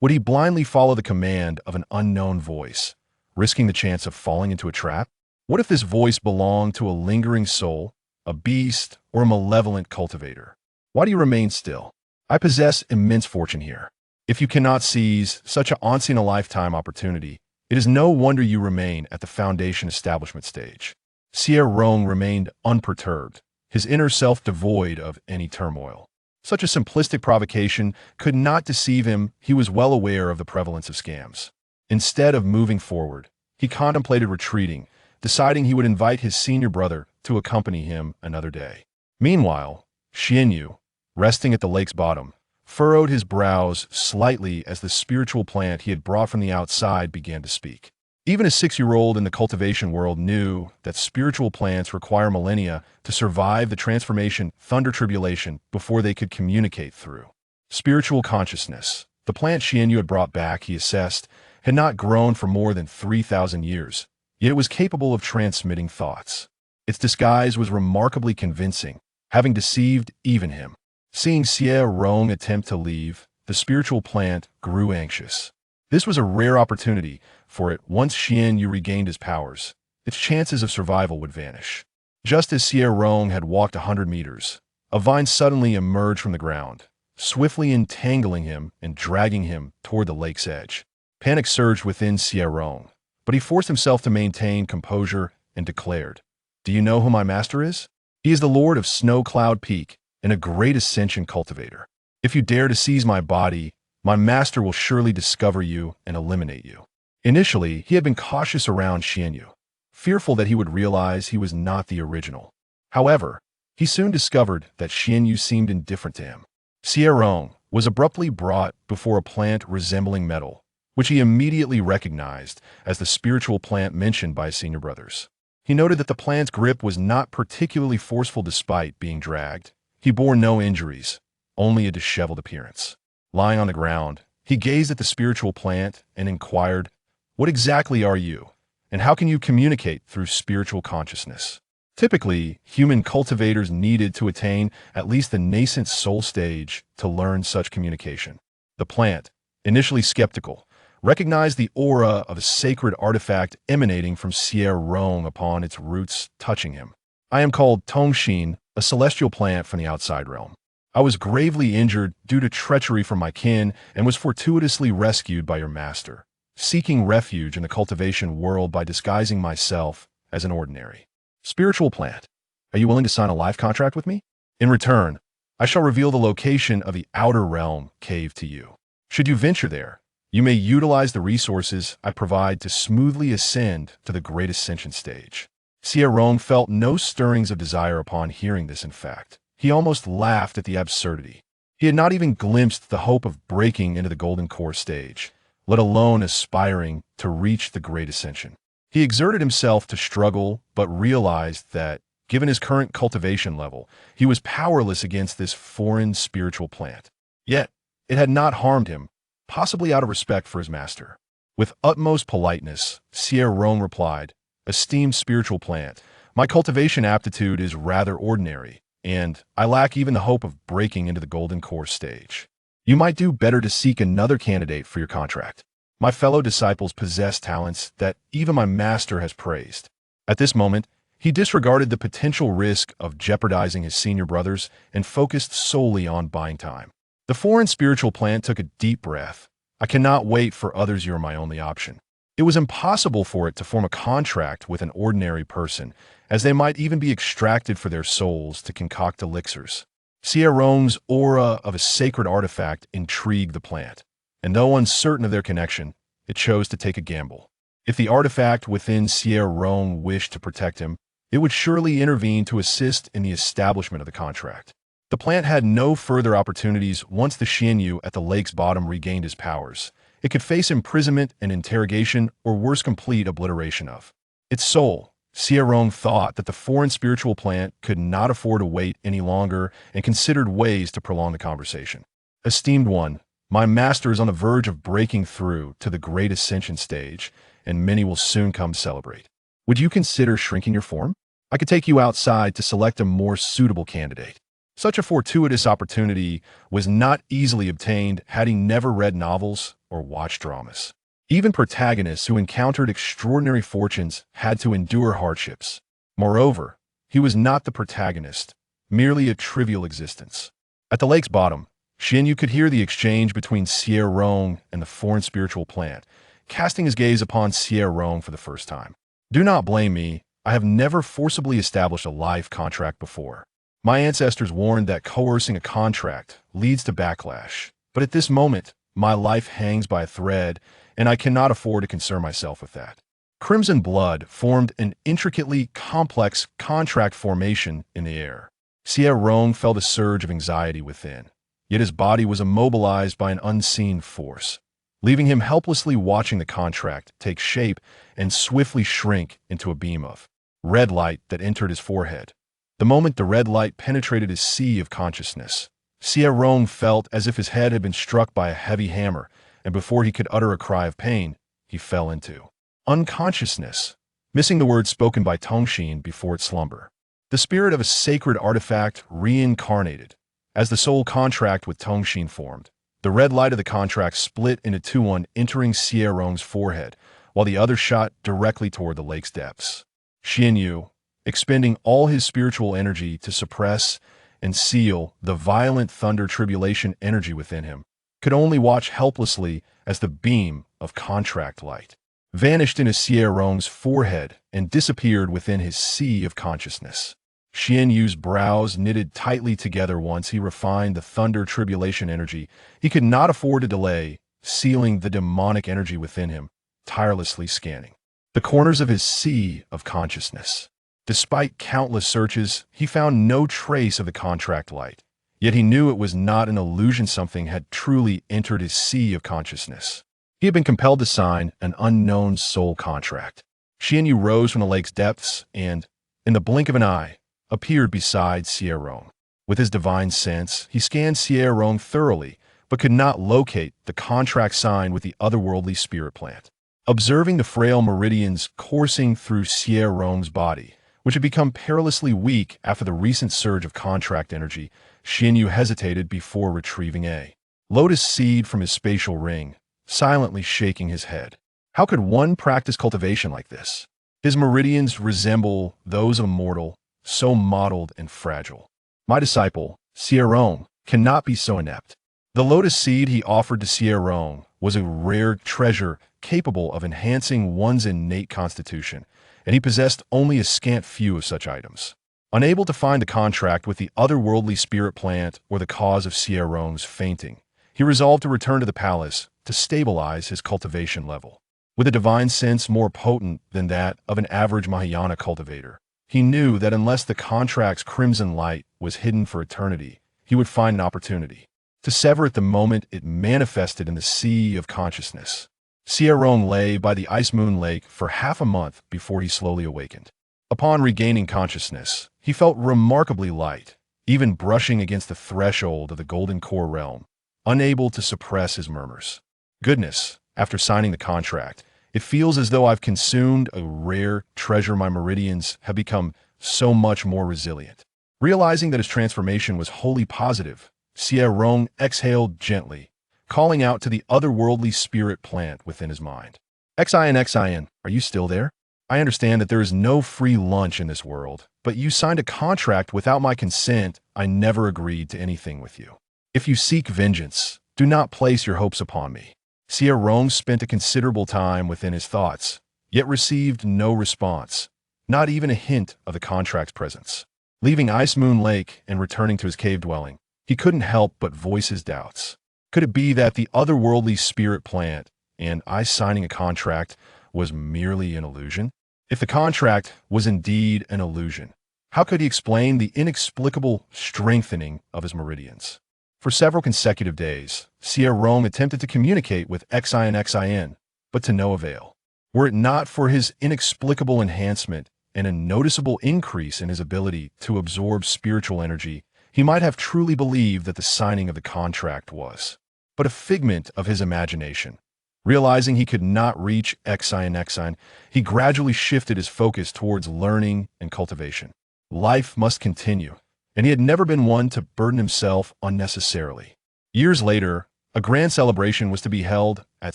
Would he blindly follow the command of an unknown voice, risking the chance of falling into a trap? What if this voice belonged to a lingering soul, a beast, or a malevolent cultivator? Why do you remain still? I possess immense fortune here. If you cannot seize such a once-in-a-lifetime opportunity, it is no wonder you remain at the foundation establishment stage. Xie Rong remained unperturbed, his inner self devoid of any turmoil. Such a simplistic provocation could not deceive him. He was well aware of the prevalence of scams. Instead of moving forward, he contemplated retreating, deciding he would invite his senior brother to accompany him another day. Meanwhile, Xuanyue, resting at the lake's bottom, furrowed his brows slightly as the spiritual plant he had brought from the outside began to speak. Even a 6-year-old in the cultivation world knew that spiritual plants require millennia to survive the transformation thunder tribulation before they could communicate through. Spiritual consciousness. The plant Xuanyue had brought back, he assessed, had not grown for more than 3,000 years, yet it was capable of transmitting thoughts. Its disguise was remarkably convincing, having deceived even him. Seeing Xie Rong attempt to leave, the spiritual plant grew anxious. This was a rare opportunity, for it once Xuanyue regained his powers, its chances of survival would vanish. Just as Xie Rong had walked 100 meters, a vine suddenly emerged from the ground, swiftly entangling him and dragging him toward the lake's edge. Panic surged within Xie Rong, but he forced himself to maintain composure and declared, "Do you know who my master is? He is the Lord of Snow Cloud Peak and a great ascension cultivator. If you dare to seize my body, my master will surely discover you and eliminate you." Initially, he had been cautious around Xuanyue, fearful that he would realize he was not the original. However, he soon discovered that Xuanyue seemed indifferent to him. Xie Rong was abruptly brought before a plant resembling metal, which he immediately recognized as the spiritual plant mentioned by his senior brothers. He noted that the plant's grip was not particularly forceful despite being dragged. He bore no injuries, only a disheveled appearance. Lying on the ground, he gazed at the spiritual plant and inquired, "What exactly are you, and how can you communicate through spiritual consciousness?" Typically, human cultivators needed to attain at least the nascent soul stage to learn such communication. The plant, initially skeptical, recognized the aura of a sacred artifact emanating from Xie Rong upon its roots touching him. "I am called Tongxin, a celestial plant from the outside realm. I was gravely injured due to treachery from my kin and was fortuitously rescued by your master, seeking refuge in the cultivation world by disguising myself as an ordinary spiritual plant. Are you willing to sign a life contract with me? In return, I shall reveal the location of the outer realm cave to you. Should you venture there, you may utilize the resources I provide to smoothly ascend to the great ascension stage." Xie Rong felt no stirrings of desire upon hearing this. In fact, he almost laughed at the absurdity. He had not even glimpsed the hope of breaking into the golden core stage, let alone aspiring to reach the great ascension. He exerted himself to struggle, but realized that, given his current cultivation level, he was powerless against this foreign spiritual plant. Yet, it had not harmed him, possibly out of respect for his master. With utmost politeness, Xie Rong replied, "Esteemed spiritual plant, my cultivation aptitude is rather ordinary, and I lack even the hope of breaking into the golden core stage. You might do better to seek another candidate for your contract. My fellow disciples possess talents that even my master has praised." At this moment, he disregarded the potential risk of jeopardizing his senior brothers and focused solely on buying time. The foreign spiritual plant took a deep breath. "I cannot wait for others. You are my only option." It was impossible for it to form a contract with an ordinary person, as they might even be extracted for their souls to concoct elixirs. Xie Rong's aura of a sacred artifact intrigued the plant, and though uncertain of their connection, it chose to take a gamble. If the artifact within Xie Rong wished to protect him, it would surely intervene to assist in the establishment of the contract. The plant had no further opportunities once the Xuanyue at the lake's bottom regained his powers. It could face imprisonment and interrogation, or worse, complete obliteration of its soul. Xie Rong thought that the foreign spiritual plant could not afford to wait any longer and considered ways to prolong the conversation. "Esteemed one, my master is on the verge of breaking through to the great ascension stage, and many will soon come to celebrate. Would you consider shrinking your form? I could take you outside to select a more suitable candidate." Such a fortuitous opportunity was not easily obtained had he never read novels or watched dramas. Even protagonists who encountered extraordinary fortunes had to endure hardships. Moreover, he was not the protagonist, merely a trivial existence. At the lake's bottom, Xuanyue could hear the exchange between Xie Rong and the foreign spiritual plant, casting his gaze upon Xie Rong for the first time. "Do not blame me. I have never forcibly established a life contract before. My ancestors warned that coercing a contract leads to backlash, but at this moment, my life hangs by a thread, and I cannot afford to concern myself with that." Crimson blood formed an intricately complex contract formation in the air. Xie Rong felt a surge of anxiety within, yet his body was immobilized by an unseen force. leaving him helplessly watching the contract take shape and swiftly shrink into a beam of red light that entered his forehead. The moment the red light penetrated his sea of consciousness, Xie Rong felt as if his head had been struck by a heavy hammer, and before he could utter a cry of pain, he fell into unconsciousness, missing the words spoken by Tongxin before its slumber. The spirit of a sacred artifact reincarnated. As the soul contract with Tongxin formed, the red light of the contract split into two, one entering Xie Rong's forehead, while the other shot directly toward the lake's depths. Xuanyue, expending all his spiritual energy to suppress and seal the violent thunder tribulation energy within him, could only watch helplessly as the beam of contract light vanished into Xie Rong's forehead and disappeared within his sea of consciousness. Xuanyue's brows knitted tightly together once he refined the thunder tribulation energy. He could not afford to delay, sealing the demonic energy within him, tirelessly scanning the corners of his sea of consciousness. Despite countless searches, he found no trace of the contract light, yet he knew it was not an illusion. Something had truly entered his sea of consciousness. He had been compelled to sign an unknown soul contract. Xuanyue rose from the lake's depths and, in the blink of an eye, appeared beside Xie Rong. With his divine sense, he scanned Xie Rong thoroughly, but could not locate the contract signed with the otherworldly spirit plant. Observing the frail meridians coursing through Xie Rong's body, which had become perilously weak after the recent surge of contract energy, Xuanyue hesitated before retrieving a lotus seed from his spatial ring, silently shaking his head. How could one practice cultivation like this? His meridians resemble those of a mortal, so mottled and fragile. My disciple, Xie Rong, cannot be so inept. The lotus seed he offered to Xie Rong was a rare treasure capable of enhancing one's innate constitution, and he possessed only a scant few of such items. Unable to find the contract with the otherworldly spirit plant or the cause of Xie Rong's fainting, he resolved to return to the palace to stabilize his cultivation level. With a divine sense more potent than that of an average Mahayana cultivator, he knew that unless the contract's crimson light was hidden for eternity, he would find an opportunity to sever it the moment it manifested in the sea of consciousness. Xie Rong lay by the ice moon lake for half a month before he slowly awakened. Upon regaining consciousness, he felt remarkably light, even brushing against the threshold of the golden core realm, unable to suppress his murmurs. Goodness, after signing the contract, it feels as though I've consumed a rare treasure. My meridians have become so much more resilient. Realizing that his transformation was wholly positive, Xie Rong exhaled gently, calling out to the otherworldly spirit plant within his mind. Xin, are you still there? I understand that there is no free lunch in this world, but you signed a contract without my consent. I never agreed to anything with you. If you seek vengeance, do not place your hopes upon me. Xie Rong spent a considerable time within his thoughts, yet received no response, not even a hint of the contract's presence. Leaving Ice Moon Lake and returning to his cave dwelling, he couldn't help but voice his doubts. Could it be that the otherworldly spirit plant and I signing a contract was merely an illusion? If the contract was indeed an illusion, how could he explain the inexplicable strengthening of his meridians? For several consecutive days, Xie Rong attempted to communicate with Xin, but to no avail. Were it not for his inexplicable enhancement and a noticeable increase in his ability to absorb spiritual energy, he might have truly believed that the signing of the contract was but a figment of his imagination. Realizing he could not reach Xin, he gradually shifted his focus towards learning and cultivation. Life must continue, and he had never been one to burden himself unnecessarily. Years later, a grand celebration was to be held at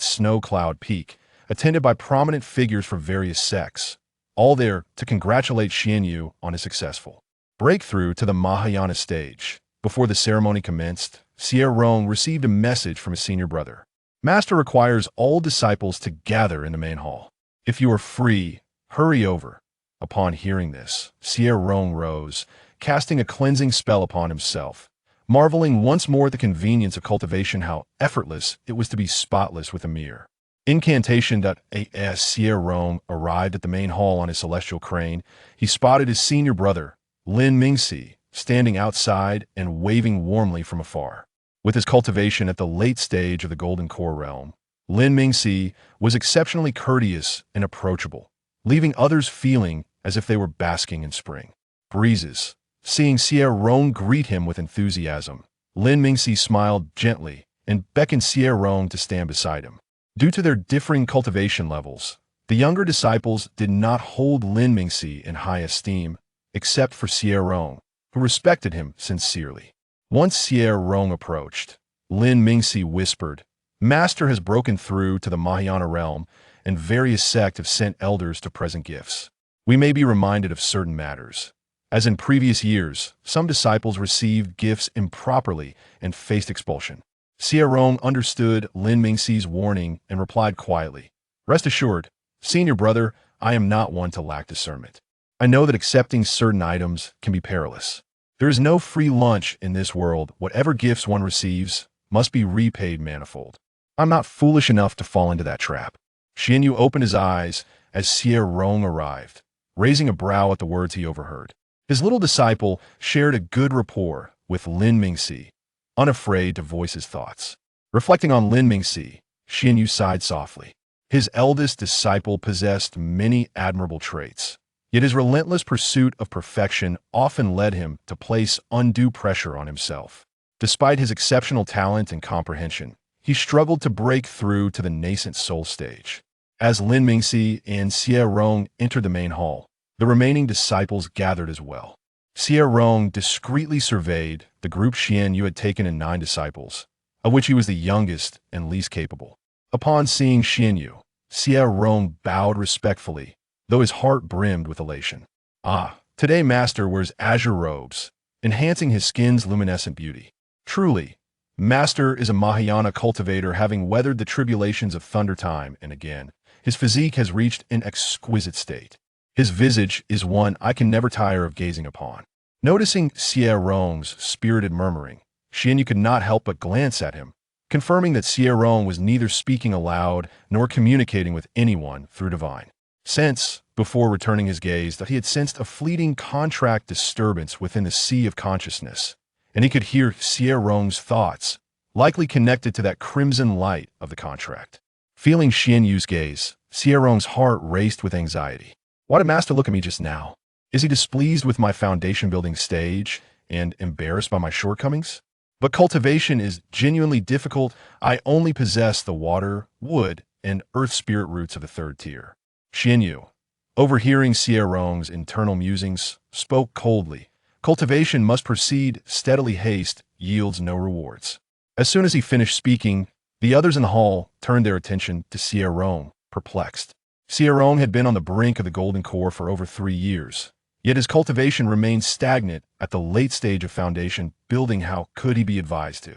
Snow Cloud Peak, attended by prominent figures from various sects, all there to congratulate Xuanyue on his successful breakthrough to the Mahayana stage. Before the ceremony commenced, Xie Rong received a message from his senior brother. Master requires all disciples to gather in the main hall. If you are free, hurry over. Upon hearing this, Xie Rong rose, casting a cleansing spell upon himself, marveling once more at the convenience of cultivation, how effortless it was to be spotless with a mere incantation. As Xie Rong arrived at the main hall on his celestial crane, he spotted his senior brother, Lin Mingxi, standing outside and waving warmly from afar. With his cultivation at the late stage of the Golden Core realm, Lin Mingxi was exceptionally courteous and approachable, leaving others feeling as if they were basking in spring breezes. Seeing Xie Rong greet him with enthusiasm, Lin Mingxi smiled gently and beckoned Xie Rong to stand beside him. Due to their differing cultivation levels, the younger disciples did not hold Lin Mingxi in high esteem, except for Xie Rong, who respected him sincerely. Once Xie Rong approached, Lin Mingxi whispered, "Master has broken through to the Mahayana realm, and various sects have sent elders to present gifts. We may be reminded of certain matters. As in previous years, some disciples received gifts improperly and faced expulsion." Xie Rong understood Lin Mingxi's warning and replied quietly, "Rest assured, senior brother, I am not one to lack discernment. I know that accepting certain items can be perilous. There is no free lunch in this world. Whatever gifts one receives must be repaid manifold. I'm not foolish enough to fall into that trap." Xuanyue opened his eyes as Xie Rong arrived, raising a brow at the words he overheard. His little disciple shared a good rapport with Lin Mingxi, unafraid to voice his thoughts. Reflecting on Lin Mingxi, Xuanyue sighed softly. His eldest disciple possessed many admirable traits, yet his relentless pursuit of perfection often led him to place undue pressure on himself. Despite his exceptional talent and comprehension, he struggled to break through to the nascent soul stage. As Lin Mingxi and Xie Rong entered the main hall, the remaining disciples gathered as well. Xie Rong discreetly surveyed the group Xuanyue had taken in 9 disciples, of which he was the youngest and least capable. Upon seeing Xuanyue, Xie Rong bowed respectfully, though his heart brimmed with elation. "Ah, today Master wears azure robes, enhancing his skin's luminescent beauty. Truly, Master is a Mahayana cultivator having weathered the tribulations of thunder time and again. His physique has reached an exquisite state. His visage is one I can never tire of gazing upon." Noticing Xie Rong's spirited murmuring, Xuanyue could not help but glance at him, confirming that Xie Rong was neither speaking aloud nor communicating with anyone through divine sense. Before returning his gaze, that he had sensed a fleeting contract disturbance within the sea of consciousness, and he could hear Xie Rong's thoughts, likely connected to that crimson light of the contract. Feeling Xuanyue's gaze, Xie Rong's heart raced with anxiety. Why did Master look at me just now? Is he displeased with my foundation-building stage and embarrassed by my shortcomings? But cultivation is genuinely difficult. I only possess the water, wood, and earth spirit roots of the 3rd tier. Xuanyue, overhearing Xie Rong's internal musings, spoke coldly. Cultivation must proceed steadily. Haste yields no rewards. As soon as he finished speaking, the others in the hall turned their attention to Xie Rong, perplexed. Xie Rong had been on the brink of the golden core for over 3 years, yet his cultivation remained stagnant at the late stage of foundation building. How could he be advised to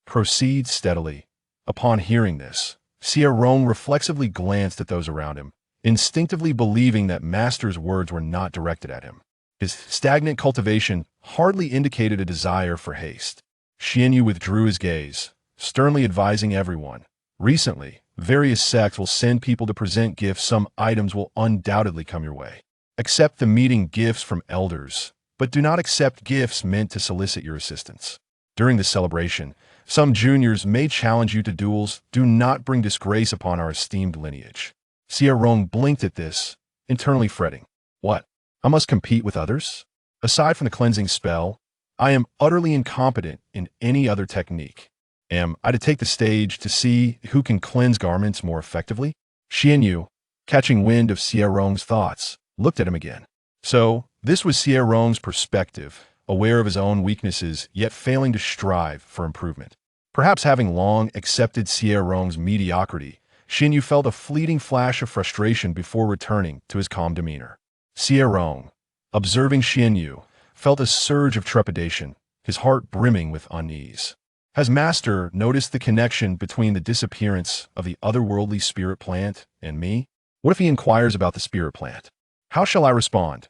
proceed steadily? Upon hearing this, Xie Rong reflexively glanced at those around him, instinctively believing that Master's words were not directed at him. His stagnant cultivation hardly indicated a desire for haste. Xuanyue withdrew his gaze, sternly advising everyone, "Recently, various sects will send people to present gifts. Some items will undoubtedly come your way. Accept the meeting gifts from elders, but do not accept gifts meant to solicit your assistance. During the celebration, some juniors may challenge you to duels. Do not bring disgrace upon our esteemed lineage." Xie Rong blinked at this, internally fretting. What? I must compete with others? Aside from the cleansing spell, I am utterly incompetent in any other technique. Am I to take the stage to see who can cleanse garments more effectively? Xuanyue, catching wind of Xie Rong's thoughts, looked at him again. So, this was Xie Rong's perspective, aware of his own weaknesses, yet failing to strive for improvement. Perhaps having long accepted Xie Rong's mediocrity, Xuanyue felt a fleeting flash of frustration before returning to his calm demeanor. Xie Rong, observing Xuanyue, felt a surge of trepidation, his heart brimming with unease. Has Master noticed the connection between the disappearance of the otherworldly spirit plant and me? What if he inquires about the spirit plant? How shall I respond?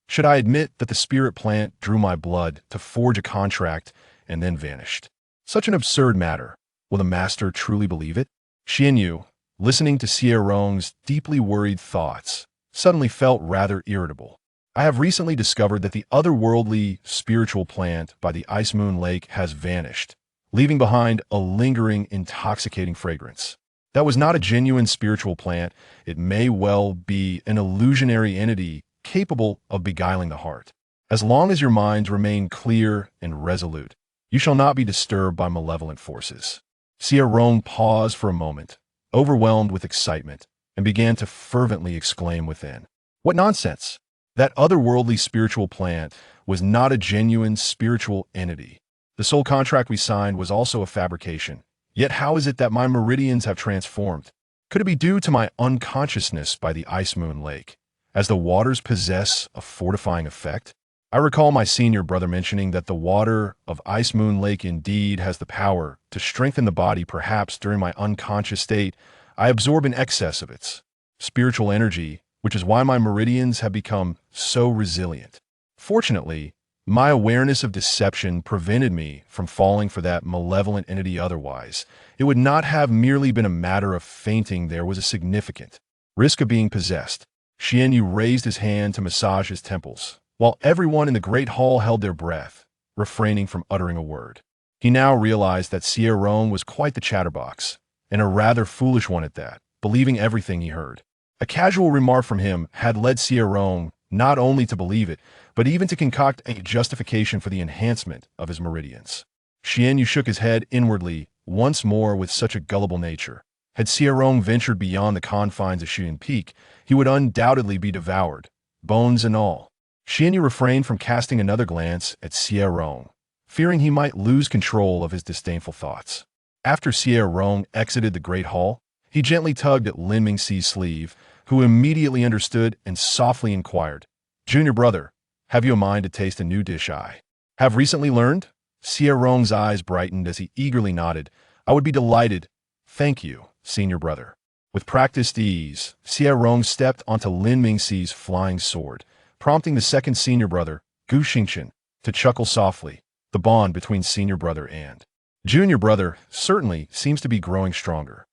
Should I admit that the spirit plant drew my blood to forge a contract and then vanished? Such an absurd matter. Will the Master truly believe it? Xuanyue, listening to Xie Rong's deeply worried thoughts, suddenly felt rather irritable. I have recently discovered that the otherworldly spiritual plant by the Ice Moon Lake has vanished, leaving behind a lingering, intoxicating fragrance. That was not a genuine spiritual plant. It may well be an illusionary entity capable of beguiling the heart. As long as your minds remain clear and resolute, you shall not be disturbed by malevolent forces. Xie Rong paused for a moment, overwhelmed with excitement, and began to fervently exclaim within. What nonsense! That otherworldly spiritual plant was not a genuine spiritual entity. The soul contract we signed was also a fabrication. Yet how is it that my meridians have transformed? Could it be due to my unconsciousness by the ice moon lake, as the waters possess a fortifying effect? I recall my senior brother mentioning that the water of Ice Moon Lake indeed has the power to strengthen the body. Perhaps during my unconscious state, I absorb in excess of its spiritual energy, which is why my meridians have become so resilient. Fortunately, my awareness of deception prevented me from falling for that malevolent entity. Otherwise, it would not have merely been a matter of fainting. There was a significant risk of being possessed. Xuanyue raised his hand to massage his temples, while everyone in the great hall held their breath, refraining from uttering a word. He now realized that Xie Rong was quite the chatterbox, and a rather foolish one at that, believing everything he heard. A casual remark from him had led Xie Rong not only to believe it, but even to concoct a justification for the enhancement of his meridians. Xuanyue shook his head inwardly once more with such a gullible nature. Had Xie Rong ventured beyond the confines of Xuanyue Peak, he would undoubtedly be devoured, bones and all. Xuanyue refrained from casting another glance at Xie Rong, fearing he might lose control of his disdainful thoughts. After Xie Rong exited the great hall, he gently tugged at Lin Mingxi's sleeve, who immediately understood and softly inquired, "Junior brother, have you a mind to taste a new dish I have recently learned?" Xie Rong's eyes brightened as he eagerly nodded. "I would be delighted. Thank you, senior brother." With practiced ease, Xie Rong stepped onto Lin Mingxi's flying sword, prompting the second senior brother, Gu Xingchen, to chuckle softly. The bond between senior brother and junior brother certainly seems to be growing stronger.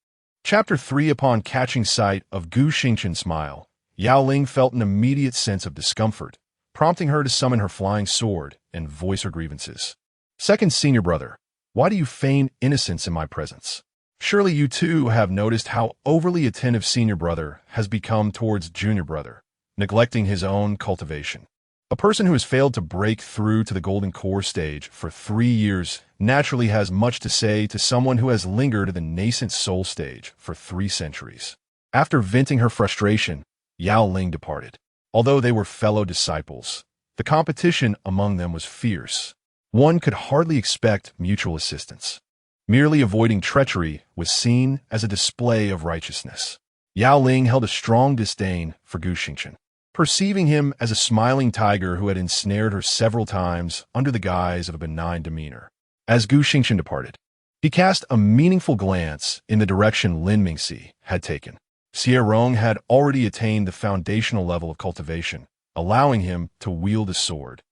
Chapter 3. Upon catching sight of Gu Xingchen's smile, Yao Ling felt an immediate sense of discomfort, prompting her to summon her flying sword and voice her grievances. "Second senior brother, why do you feign innocence in my presence? Surely you too have noticed how overly attentive senior brother has become towards junior brother, neglecting his own cultivation. A person who has failed to break through to the golden core stage for 3 years naturally has much to say to someone who has lingered at the nascent soul stage for 3 centuries. After venting her frustration, Yao Ling departed. Although they were fellow disciples, the competition among them was fierce. One could hardly expect mutual assistance. Merely avoiding treachery was seen as a display of righteousness. Yao Ling held a strong disdain for Gu Xingchen, perceiving him as a smiling tiger who had ensnared her several times under the guise of a benign demeanor. As Gu Xingchen departed, he cast a meaningful glance in the direction Lin Mingxi had taken. Xie Rong had already attained the foundational level of cultivation, allowing him to wield a sword.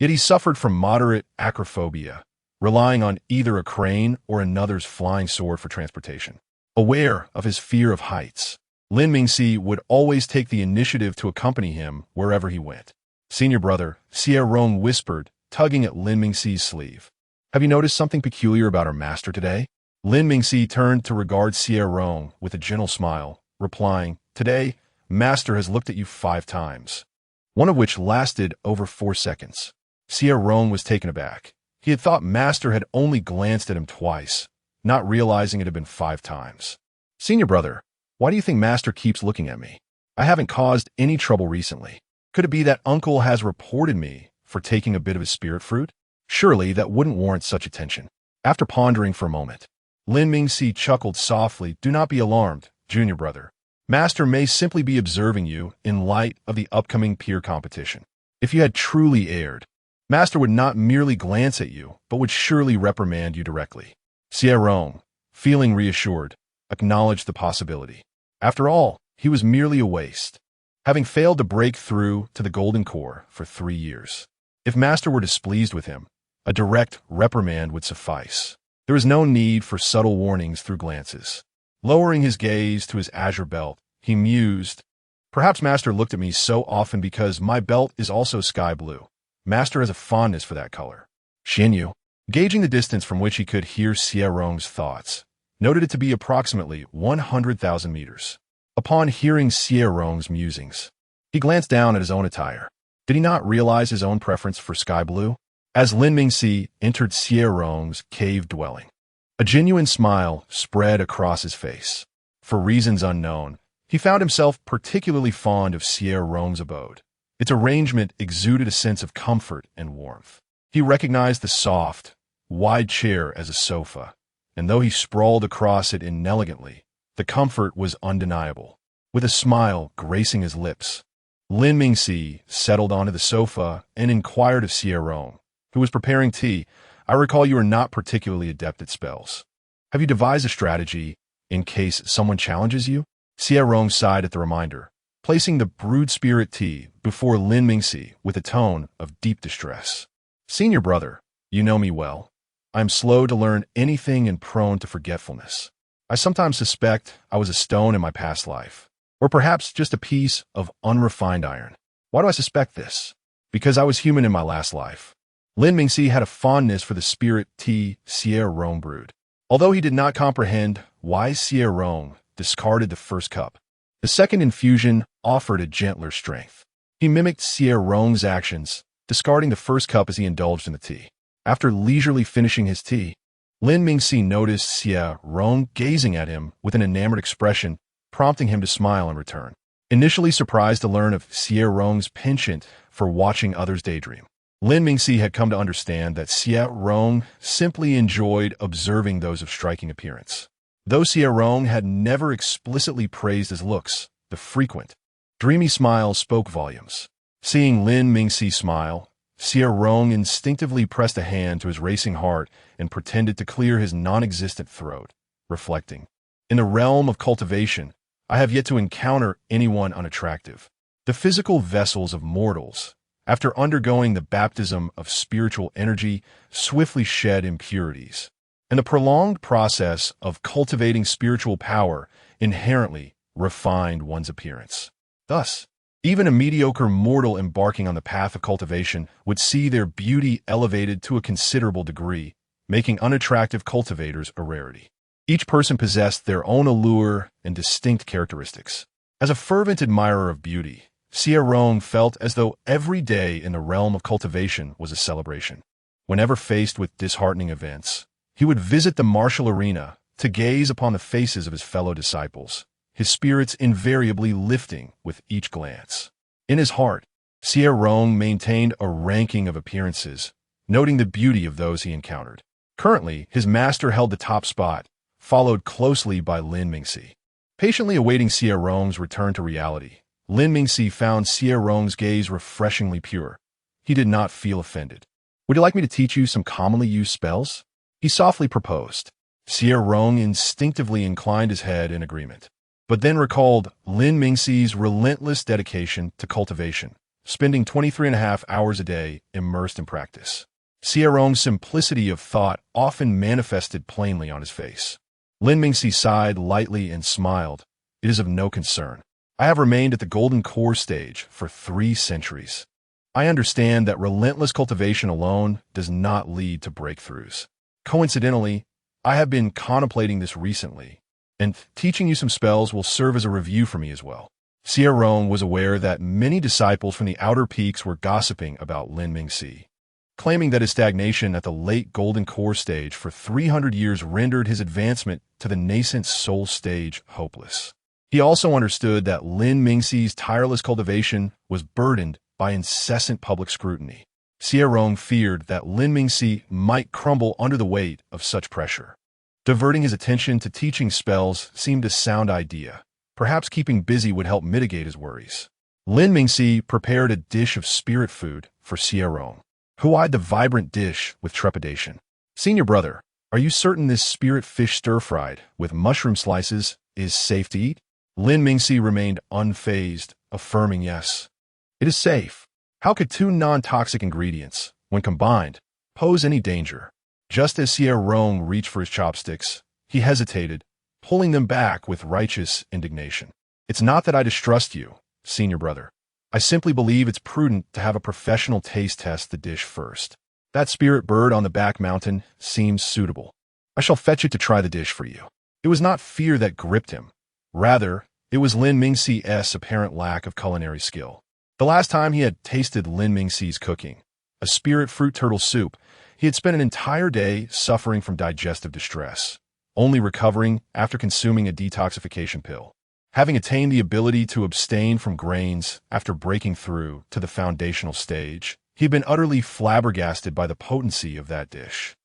Yet he suffered from moderate acrophobia, relying on either a crane or another's flying sword for transportation. Aware of his fear of heights, Lin Mingxi would always take the initiative to accompany him wherever he went. "Senior brother," Xie Rong whispered, tugging at Lin Mingxi's sleeve. "Have you noticed something peculiar about our master today?" Lin Mingxi turned to regard Xie Rong with a gentle smile, replying, "Today, master has looked at you 5 times, one of which lasted over 4 seconds. Xie Rong was taken aback. He had thought master had only glanced at him twice, not realizing it had been 5 times. "Senior brother, why do you think master keeps looking at me? I haven't caused any trouble recently. Could it be that uncle has reported me for taking a bit of his spirit fruit? Surely that wouldn't warrant such attention." After pondering for a moment, Lin Mingxi chuckled softly. "Do not be alarmed, junior brother. Master may simply be observing you in light of the upcoming peer competition. If you had truly erred, master would not merely glance at you, but would surely reprimand you directly." Xie Rong, feeling reassured, acknowledged the possibility. After all, he was merely a waste, having failed to break through to the golden core for 3 years. If master were displeased with him, a direct reprimand would suffice. There was no need for subtle warnings through glances. Lowering his gaze to his azure belt, he mused, "Perhaps master looked at me so often because my belt is also sky blue. Master has a fondness for that color." Xuanyue, gauging the distance from which he could hear Xie Rong's thoughts, noted it to be approximately 100,000 meters. Upon hearing Xie Rong's musings, he glanced down at his own attire. Did he not realize his own preference for sky blue? As Lin Mingxi entered Xie Rong's cave dwelling, a genuine smile spread across his face. For reasons unknown, he found himself particularly fond of Xie Rong's abode. Its arrangement exuded a sense of comfort and warmth. He recognized the soft, wide chair as a sofa, and though he sprawled across it inelegantly, the comfort was undeniable. With a smile gracing his lips, Lin Mingxi settled onto the sofa and inquired of Xie Rong, who was preparing tea. I recall you are not particularly adept at spells. Have you devised a strategy in case someone challenges you? Xie Rong sighed at the reminder, placing the brewed spirit tea before Lin Mingxi with a tone of deep distress. Senior brother, you know me well. I am slow to learn anything and prone to forgetfulness. I sometimes suspect I was a stone in my past life, or perhaps just a piece of unrefined iron. Why do I suspect this? Because I was human in my last life. Lin Mingxi had a fondness for the spirit tea Xie Rong brewed. Although he did not comprehend why Xie Rong discarded the first cup, the second infusion offered a gentler strength. He mimicked Xie Rong's actions, discarding the first cup as he indulged in the tea. After leisurely finishing his tea, Lin Mingxi noticed Xie Rong gazing at him with an enamored expression, prompting him to smile in return. Initially surprised to learn of Xie Rong's penchant for watching others daydream, Lin Mingxi had come to understand that Xie Rong simply enjoyed observing those of striking appearance. Though Xie Rong had never explicitly praised his looks, the frequent, dreamy smile spoke volumes. Seeing Lin Mingxi smile, Xie Rong instinctively pressed a hand to his racing heart and pretended to clear his non-existent throat, reflecting, "In the realm of cultivation, I have yet to encounter anyone unattractive. The physical vessels of mortals, after undergoing the baptism of spiritual energy, swiftly shed impurities, and the prolonged process of cultivating spiritual power inherently refined one's appearance. Thus, even a mediocre mortal embarking on the path of cultivation would see their beauty elevated to a considerable degree, making unattractive cultivators a rarity. Each person possessed their own allure and distinct characteristics. As a fervent admirer of beauty, Xie Rong felt as though every day in the realm of cultivation was a celebration. Whenever faced with disheartening events, he would visit the martial arena to gaze upon the faces of his fellow disciples, his spirits invariably lifting with each glance. In his heart, Xie Rong maintained a ranking of appearances, noting the beauty of those he encountered. Currently, his master held the top spot, followed closely by Lin Mingxi. Patiently awaiting Xie Rong's return to reality, Lin Mingxi found Xie Rong's gaze refreshingly pure. He did not feel offended. "Would you like me to teach you some commonly used spells?" he softly proposed. Xie Rong instinctively inclined his head in agreement, but then recalled Lin Mingxi's relentless dedication to cultivation, spending 23.5 hours a day immersed in practice. Xie Rong's simplicity of thought often manifested plainly on his face. Lin Mingxi sighed lightly and smiled. "It is of no concern. I have remained at the golden core stage for 3 centuries. I understand that relentless cultivation alone does not lead to breakthroughs. Coincidentally, I have been contemplating this recently, and teaching you some spells will serve as a review for me as well." Xie Rong was aware that many disciples from the outer peaks were gossiping about Lin Mingxi, claiming that his stagnation at the late golden core stage for 300 years rendered his advancement to the nascent soul stage hopeless. He also understood that Lin Mingxi's tireless cultivation was burdened by incessant public scrutiny. Xie Rong feared that Lin Mingxi might crumble under the weight of such pressure. Diverting his attention to teaching spells seemed a sound idea. Perhaps keeping busy would help mitigate his worries. Lin Mingxi prepared a dish of spirit food for Xie Rong, who eyed the vibrant dish with trepidation. "Senior brother, are you certain this spirit fish stir-fried with mushroom slices is safe to eat?" Lin Mingxi remained unfazed, affirming yes. "It is safe. How could 2 non-toxic ingredients, when combined, pose any danger?" Just as Xie Rong reached for his chopsticks, he hesitated, pulling them back with righteous indignation. "It's not that I distrust you, senior brother. I simply believe it's prudent to have a professional taste test the dish first. That spirit bird on the back mountain seems suitable. I shall fetch it to try the dish for you." It was not fear that gripped him. Rather, it was Lin Mingxi's apparent lack of culinary skill. The last time he had tasted Lin Mingxi's cooking, a spirit fruit turtle soup, he had spent an entire day suffering from digestive distress, only recovering after consuming a detoxification pill. Having attained the ability to abstain from grains after breaking through to the foundational stage, he had been utterly flabbergasted by the potency of that dish.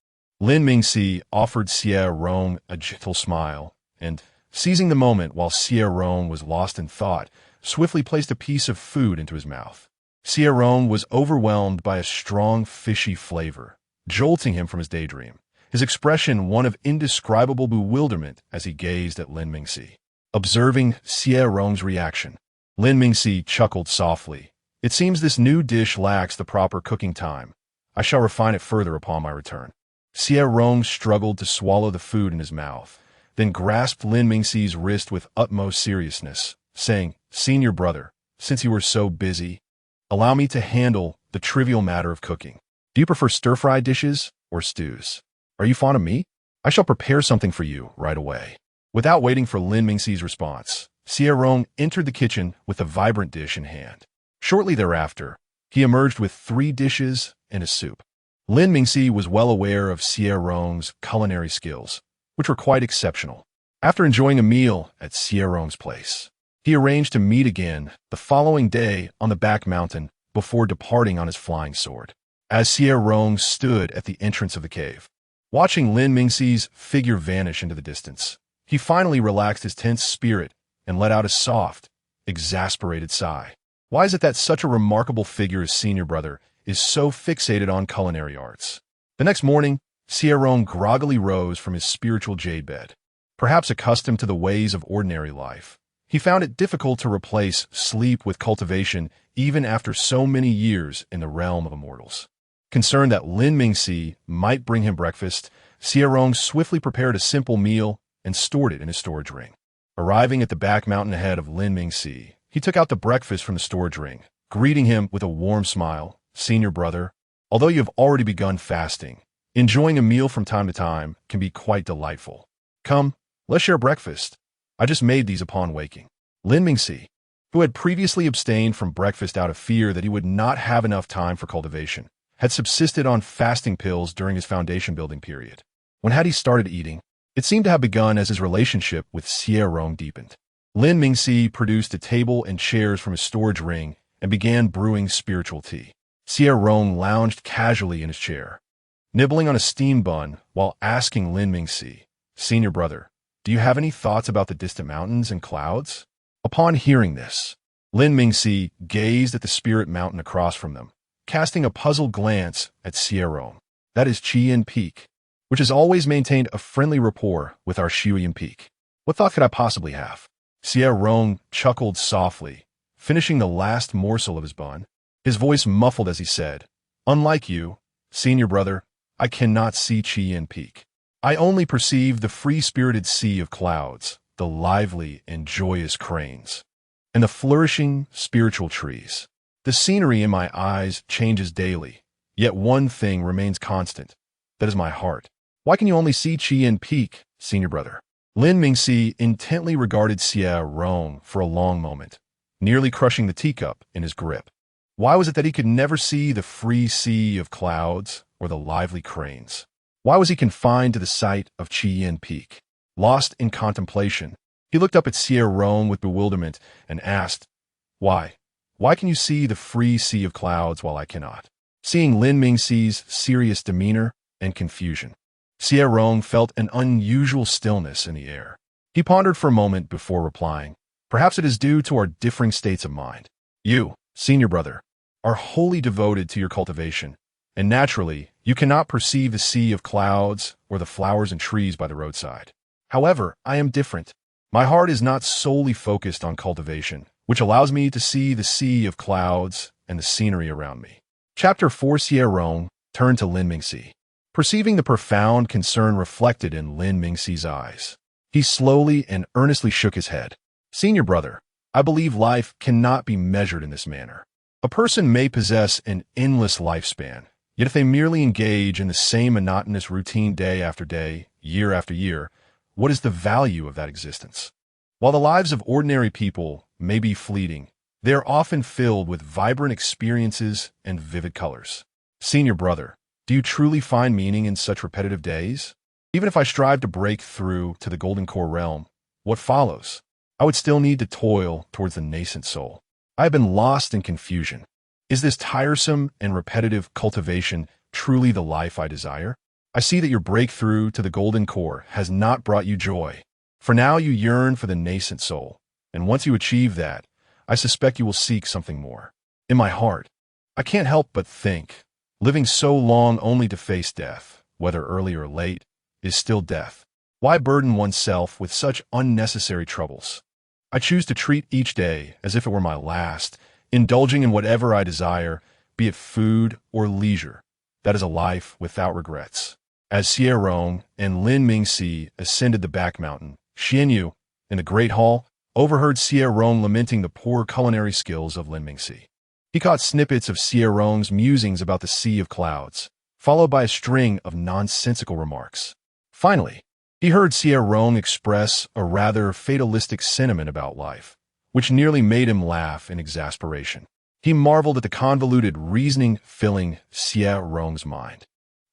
Lin Mingxi offered Xie Rong a gentle smile, and, seizing the moment while Xie Rong was lost in thought, swiftly placed a piece of food into his mouth. Xie Rong was overwhelmed by a strong, fishy flavor, jolting him from his daydream, his expression one of indescribable bewilderment as he gazed at Lin Mingxi. Observing Xie Rong's reaction, Lin Mingxi chuckled softly. It seems this new dish lacks the proper cooking time. I shall refine it further upon my return. Xie Rong struggled to swallow the food in his mouth, then grasped Lin Mingxi's wrist with utmost seriousness, saying, "Senior brother, since you were so busy, allow me to handle the trivial matter of cooking. Do you prefer stir-fry dishes or stews? Are you fond of meat? I shall prepare something for you right away." Without waiting for Lin Mingxi's response, Xie Rong entered the kitchen with a vibrant dish in hand. Shortly thereafter, he emerged with 3 dishes and a soup. Lin Mingxi was well aware of Xie Rong's culinary skills, which were quite exceptional. After enjoying a meal at Xie Rong's place, he arranged to meet again the following day on the back mountain before departing on his flying sword. As Xie Rong stood at the entrance of the cave, watching Lin Mingxi's figure vanish into the distance, he finally relaxed his tense spirit and let out a soft, exasperated sigh. Why is it that such a remarkable figure as Senior Brother is so fixated on culinary arts? The next morning, Xie Rong groggily rose from his spiritual jade bed. Perhaps accustomed to the ways of ordinary life, he found it difficult to replace sleep with cultivation even after so many years in the realm of immortals. Concerned that Lin Mingxi might bring him breakfast, Xie Rong swiftly prepared a simple meal and stored it in his storage ring. Arriving at the back mountain ahead of Lin Mingxi, he took out the breakfast from the storage ring, greeting him with a warm smile. "Senior brother, although you have already begun fasting, enjoying a meal from time to time can be quite delightful. Come, let's share breakfast. I just made these upon waking." Lin Mingxi, who had previously abstained from breakfast out of fear that he would not have enough time for cultivation, had subsisted on fasting pills during his foundation building period. When had he started eating? It seemed to have begun as his relationship with Xie Rong deepened. Lin Mingxi produced a table and chairs from his storage ring and began brewing spiritual tea. Xie Rong lounged casually in his chair, nibbling on a steam bun while asking Lin Mingxi, "Senior brother, do you have any thoughts about the distant mountains and clouds?" Upon hearing this, Lin Mingxi gazed at the spirit mountain across from them, casting a puzzled glance at Xie Rong. "That is Qian Peak, which has always maintained a friendly rapport with our Shuyan Peak. What thought could I possibly have?" Xie Rong chuckled softly, finishing the last morsel of his bun, his voice muffled as he said, "Unlike you, Senior brother, I cannot see Qian Peak. I only perceive the free-spirited sea of clouds, the lively and joyous cranes, and the flourishing spiritual trees. The scenery in my eyes changes daily, yet one thing remains constant. That is my heart. Why can you only see Qian Peak, Senior brother?" Lin Mingxi intently regarded Xie Rong for a long moment, nearly crushing the teacup in his grip. Why was it that he could never see the free sea of clouds or the lively cranes? Why was he confined to the sight of Qian Peak? Lost in contemplation, he looked up at Xie Rong with bewilderment and asked, "Why? Why can you see the free sea of clouds while I cannot?" Seeing Lin Mingxi's serious demeanor and confusion, Xie Rong felt an unusual stillness in the air. He pondered for a moment before replying, "Perhaps it is due to our differing states of mind. You, Senior brother, are wholly devoted to your cultivation, and naturally, you cannot perceive the sea of clouds or the flowers and trees by the roadside. However, I am different. My heart is not solely focused on cultivation, which allows me to see the sea of clouds and the scenery around me." Chapter 4. Xie Rong turned to Lin Mingxi. Perceiving the profound concern reflected in Lin Mingxi's eyes, he slowly and earnestly shook his head. "Senior brother, I believe life cannot be measured in this manner. A person may possess an endless lifespan, yet if they merely engage in the same monotonous routine day after day, year after year, what is the value of that existence? While the lives of ordinary people may be fleeting, they are often filled with vibrant experiences and vivid colors. Senior brother, do you truly find meaning in such repetitive days? Even if I strive to break through to the golden core realm, what follows? I would still need to toil towards the nascent soul. I have been lost in confusion. Is this tiresome and repetitive cultivation truly the life I desire? I see that your breakthrough to the golden core has not brought you joy. For now you yearn for the nascent soul, and once you achieve that, I suspect you will seek something more. In my heart, I can't help but think, living so long only to face death, whether early or late, is still death. Why burden oneself with such unnecessary troubles? I choose to treat each day as if it were my last, indulging in whatever I desire, be it food or leisure. That is a life without regrets. As Xie Rong and Lin Mingxi ascended the back mountain, Xuanyue, in the Great Hall, overheard Xie Rong lamenting the poor culinary skills of Lin Mingxi. He caught snippets of Xie Rong's musings about the sea of clouds, followed by a string of nonsensical remarks. Finally, he heard Xie Rong express a rather fatalistic sentiment about life, which nearly made him laugh in exasperation. He marveled at the convoluted reasoning filling Xie Rong's mind.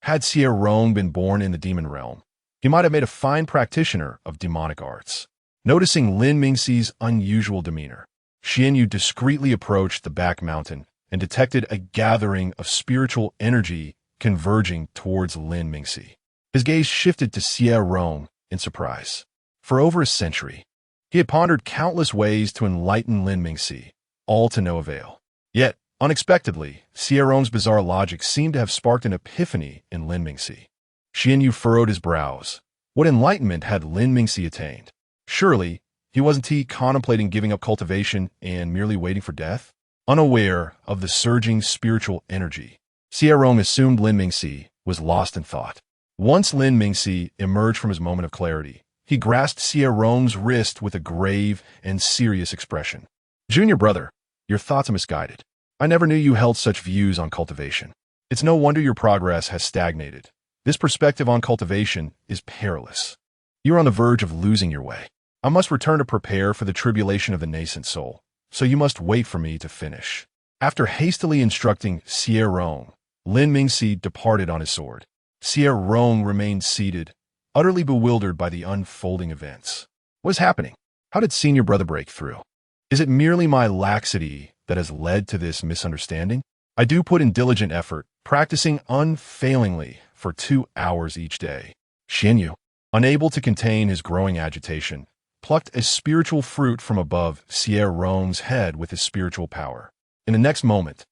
Had Xie Rong been born in the demon realm, he might have made a fine practitioner of demonic arts. Noticing Lin Mingxi's unusual demeanor, Xuanyue discreetly approached the back mountain and detected a gathering of spiritual energy converging towards Lin Mingxi. His gaze shifted to Xie Rong in surprise. For over a century, he had pondered countless ways to enlighten Lin Mingxi, all to no avail. Yet, unexpectedly, Xie Rong's bizarre logic seemed to have sparked an epiphany in Lin Mingxi. Xuanyue furrowed his brows. What enlightenment had Lin Mingxi attained? Surely, wasn't he contemplating giving up cultivation and merely waiting for death? Unaware of the surging spiritual energy, Xie Rong assumed Lin Mingxi was lost in thought. Once Lin Mingxi emerged from his moment of clarity, he grasped Xie Rong's wrist with a grave and serious expression. Junior brother, your thoughts are misguided. I never knew you held such views on cultivation. It's no wonder your progress has stagnated. This perspective on cultivation is perilous. You are on the verge of losing your way. I must return to prepare for the tribulation of the nascent soul, so you must wait for me to finish. After hastily instructing Xie Rong, Lin Mingxi departed on his sword. Xie Rong remained seated, utterly bewildered by the unfolding events. What is happening? How did senior brother break through? Is it merely my laxity that has led to this misunderstanding? I do put in diligent effort, practicing unfailingly for 2 hours each day. Xuanyue, unable to contain his growing agitation, plucked a spiritual fruit from above Xie Rong's head with his spiritual power. In the next moment,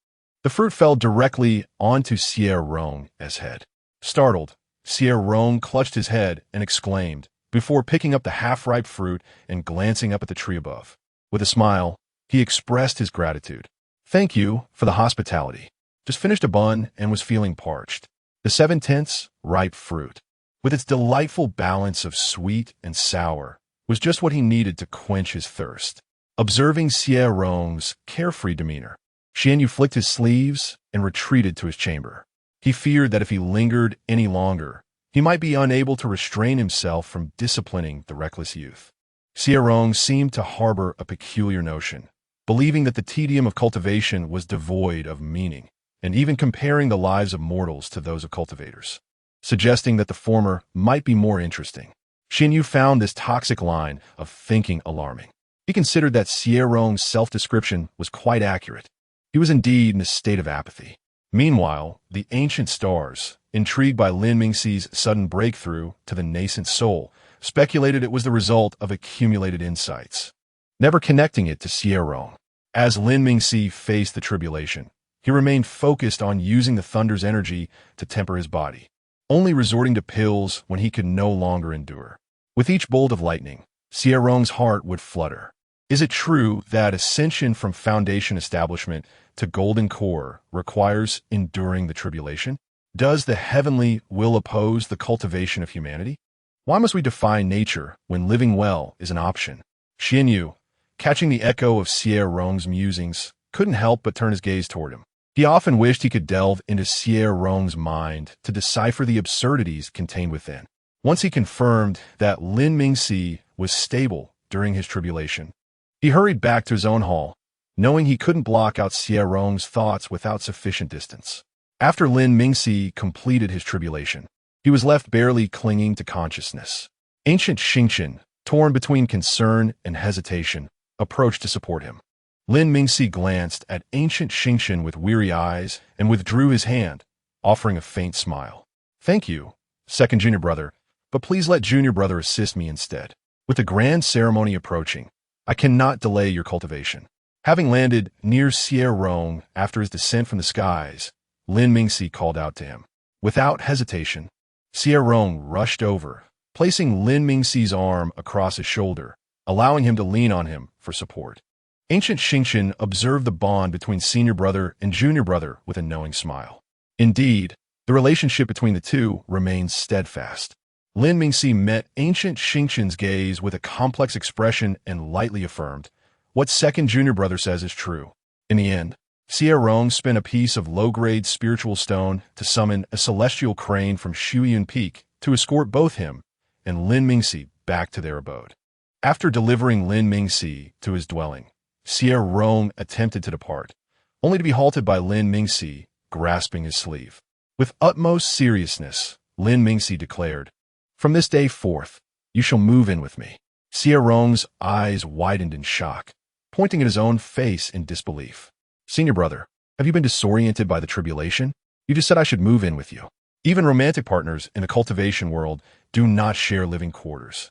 the fruit fell directly onto Xie Rong's head. Startled, Xie Rong clutched his head and exclaimed, before picking up the half-ripe fruit and glancing up at the tree above. With a smile, he expressed his gratitude. Thank you for the hospitality. Just finished a bun and was feeling parched. The 7/10 ripe fruit, with its delightful balance of sweet and sour, was just what he needed to quench his thirst. Observing Xie Rong's carefree demeanor, Xuanyue flicked his sleeves and retreated to his chamber. He feared that if he lingered any longer, he might be unable to restrain himself from disciplining the reckless youth. Xie Rong seemed to harbor a peculiar notion, believing that the tedium of cultivation was devoid of meaning, and even comparing the lives of mortals to those of cultivators, suggesting that the former might be more interesting. Xuanyue found this toxic line of thinking alarming. He considered that Xie Rong's self-description was quite accurate. He was indeed in a state of apathy. Meanwhile, the ancient stars, intrigued by Lin Mingxi's sudden breakthrough to the nascent soul, speculated it was the result of accumulated insights, never connecting it to Xie Rong. As Lin Mingxi faced the tribulation, he remained focused on using the thunder's energy to temper his body, only resorting to pills when he could no longer endure. With each bolt of lightning, Xie Rong's heart would flutter. Is it true that ascension from foundation establishment to golden core requires enduring the tribulation? Does the heavenly will oppose the cultivation of humanity? Why must we defy nature when living well is an option? Xuanyue, catching the echo of Xie Rong's musings, couldn't help but turn his gaze toward him. He often wished he could delve into Xie Rong's mind to decipher the absurdities contained within. Once he confirmed that Lin Mingxi was stable during his tribulation, he hurried back to his own hall, knowing he couldn't block out Xie Rong's thoughts without sufficient distance. After Lin Mingxi completed his tribulation, he was left barely clinging to consciousness. Ancient Xingqian, torn between concern and hesitation, approached to support him. Lin Mingxi glanced at Ancient Xingqian with weary eyes and withdrew his hand, offering a faint smile. "Thank you, second junior brother, but please let junior brother assist me instead. With the grand ceremony approaching, I cannot delay your cultivation." Having landed near Xie Rong after his descent from the skies, Lin Mingxi called out to him. Without hesitation, Xie Rong rushed over, placing Lin Mingxi's arm across his shoulder, allowing him to lean on him for support. Ancient Xingqian observed the bond between senior brother and junior brother with a knowing smile. Indeed, the relationship between the two remains steadfast. Lin Mingxi met Ancient Xingqian's gaze with a complex expression and lightly affirmed, "What second junior brother says is true." In the end, Xie Rong spent a piece of low-grade spiritual stone to summon a celestial crane from Shuyun Peak to escort both him and Lin Mingxi back to their abode. After delivering Lin Mingxi to his dwelling, Xie Rong attempted to depart, only to be halted by Lin Mingxi, grasping his sleeve. With utmost seriousness, Lin Mingxi declared, "From this day forth, you shall move in with me." Xie Rong's eyes widened in shock, pointing at his own face in disbelief. "Senior brother, have you been disoriented by the tribulation? You just said I should move in with you." Even romantic partners in the cultivation world do not share living quarters,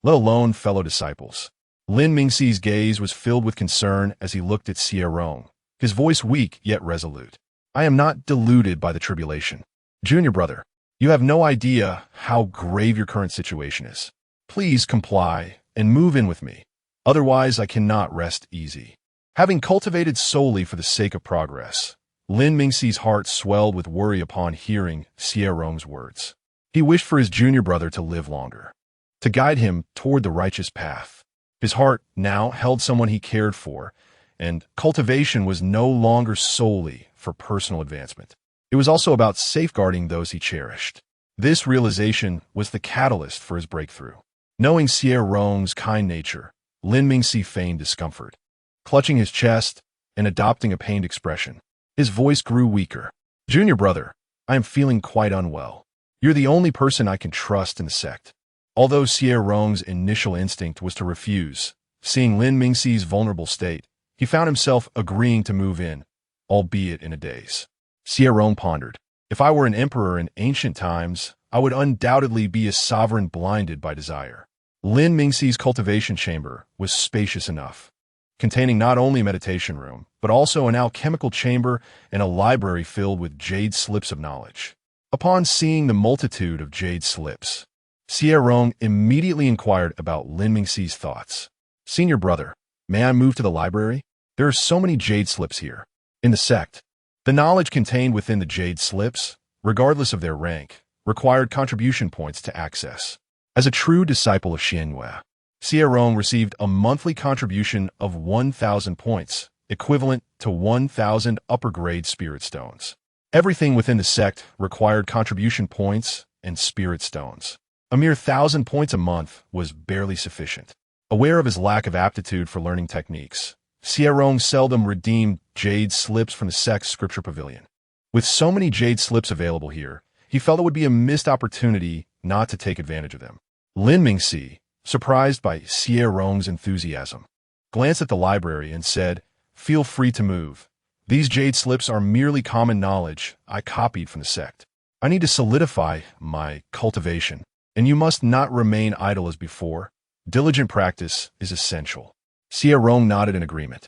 let alone fellow disciples. Lin Mingxi's gaze was filled with concern as he looked at Xie Rong, his voice weak yet resolute. "I am not deluded by the tribulation. Junior brother, you have no idea how grave your current situation is. Please comply and move in with me. Otherwise, I cannot rest easy." Having cultivated solely for the sake of progress, Lin Mingxi's heart swelled with worry upon hearing Xie Rong's words. He wished for his junior brother to live longer, to guide him toward the righteous path. His heart now held someone he cared for, and cultivation was no longer solely for personal advancement. It was also about safeguarding those he cherished. This realization was the catalyst for his breakthrough. Knowing Xie Rong's kind nature, Lin Mingxi feigned discomfort. Clutching his chest and adopting a pained expression, his voice grew weaker. "Junior brother, I am feeling quite unwell. You're the only person I can trust in the sect." Although Xie Rong's initial instinct was to refuse, seeing Lin Mingxi's vulnerable state, he found himself agreeing to move in, albeit in a daze. Xie Rong pondered, "If I were an emperor in ancient times, I would undoubtedly be a sovereign blinded by desire." Lin Mingxi's cultivation chamber was spacious enough, containing not only a meditation room, but also an alchemical chamber and a library filled with jade slips of knowledge. Upon seeing the multitude of jade slips, Xie Rong immediately inquired about Lin Mingxi's thoughts. "Senior brother, may I move to the library? There are so many jade slips here." In the sect, the knowledge contained within the jade slips, regardless of their rank, required contribution points to access. As a true disciple of Xuanyue, Xie Rong received a monthly contribution of 1,000 points, equivalent to 1,000 upper-grade spirit stones. Everything within the sect required contribution points and spirit stones. A mere 1,000 points a month was barely sufficient. Aware of his lack of aptitude for learning techniques, Xie Rong seldom redeemed jade slips from the sect's scripture pavilion. With so many jade slips available here, he felt it would be a missed opportunity not to take advantage of them. Lin Mingxi, surprised by Xie Rong's enthusiasm, glanced at the library and said, "Feel free to move. These jade slips are merely common knowledge I copied from the sect. I need to solidify my cultivation, and you must not remain idle as before. Diligent practice is essential." Xie Rong nodded in agreement.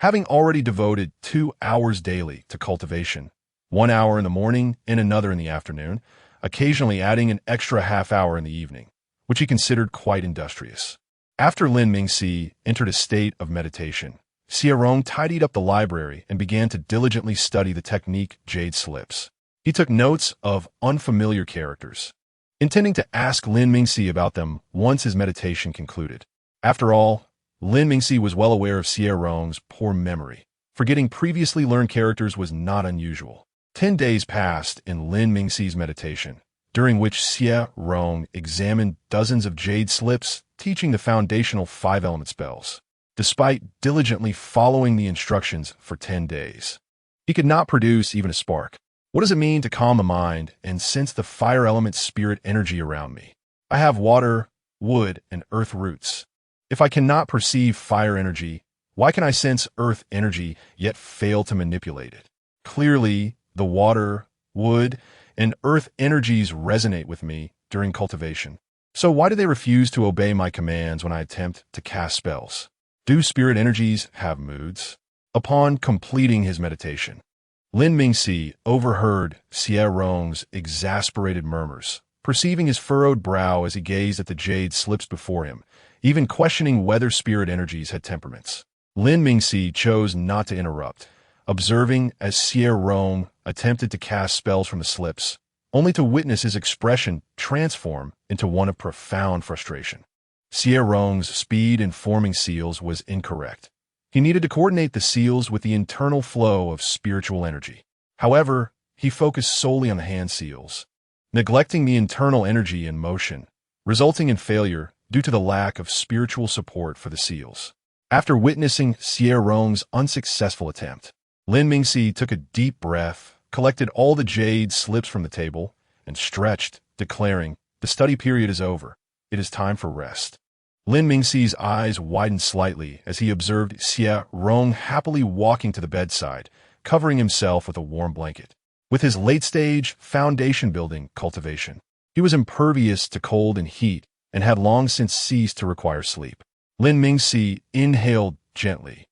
Having already devoted 2 hours daily to cultivation, 1 hour in the morning and another in the afternoon, occasionally adding an extra half-hour in the evening, which he considered quite industrious. After Lin Mingxi entered a state of meditation, Xie Rong tidied up the library and began to diligently study the technique jade slips. He took notes of unfamiliar characters, intending to ask Lin Mingxi about them once his meditation concluded. After all, Lin Mingxi was well aware of Xie Rong's poor memory. Forgetting previously learned characters was not unusual. 10 days passed in Lin Mingxi's meditation, during which Xie Rong examined dozens of jade slips, teaching the foundational 5-element spells. Despite diligently following the instructions for 10 days, he could not produce even a spark. What does it mean to calm the mind and sense the fire element spirit energy around me? I have water, wood, and earth roots. If I cannot perceive fire energy, why can I sense earth energy yet fail to manipulate it? Clearly, the water, wood, and earth energies resonate with me during cultivation. So why do they refuse to obey my commands when I attempt to cast spells? Do spirit energies have moods? Upon completing his meditation, Lin Mingxi overheard Xie Rong's exasperated murmurs, perceiving his furrowed brow as he gazed at the jade slips before him, even questioning whether spirit energies had temperaments. Lin Mingxi chose not to interrupt, observing as Xie Rong attempted to cast spells from the slips, only to witness his expression transform into one of profound frustration. Xie Rong's speed in forming seals was incorrect. He needed to coordinate the seals with the internal flow of spiritual energy. However, he focused solely on the hand seals, neglecting the internal energy and motion, resulting in failure due to the lack of spiritual support for the seals. After witnessing Xie Rong's unsuccessful attempt, Lin Mingxi took a deep breath, collected all the jade slips from the table, and stretched, declaring, "The study period is over. It is time for rest." Lin Mingxi's eyes widened slightly as he observed Xie Rong happily walking to the bedside, covering himself with a warm blanket. With his late-stage foundation-building cultivation, he was impervious to cold and heat and had long since ceased to require sleep. Lin Mingxi inhaled gently,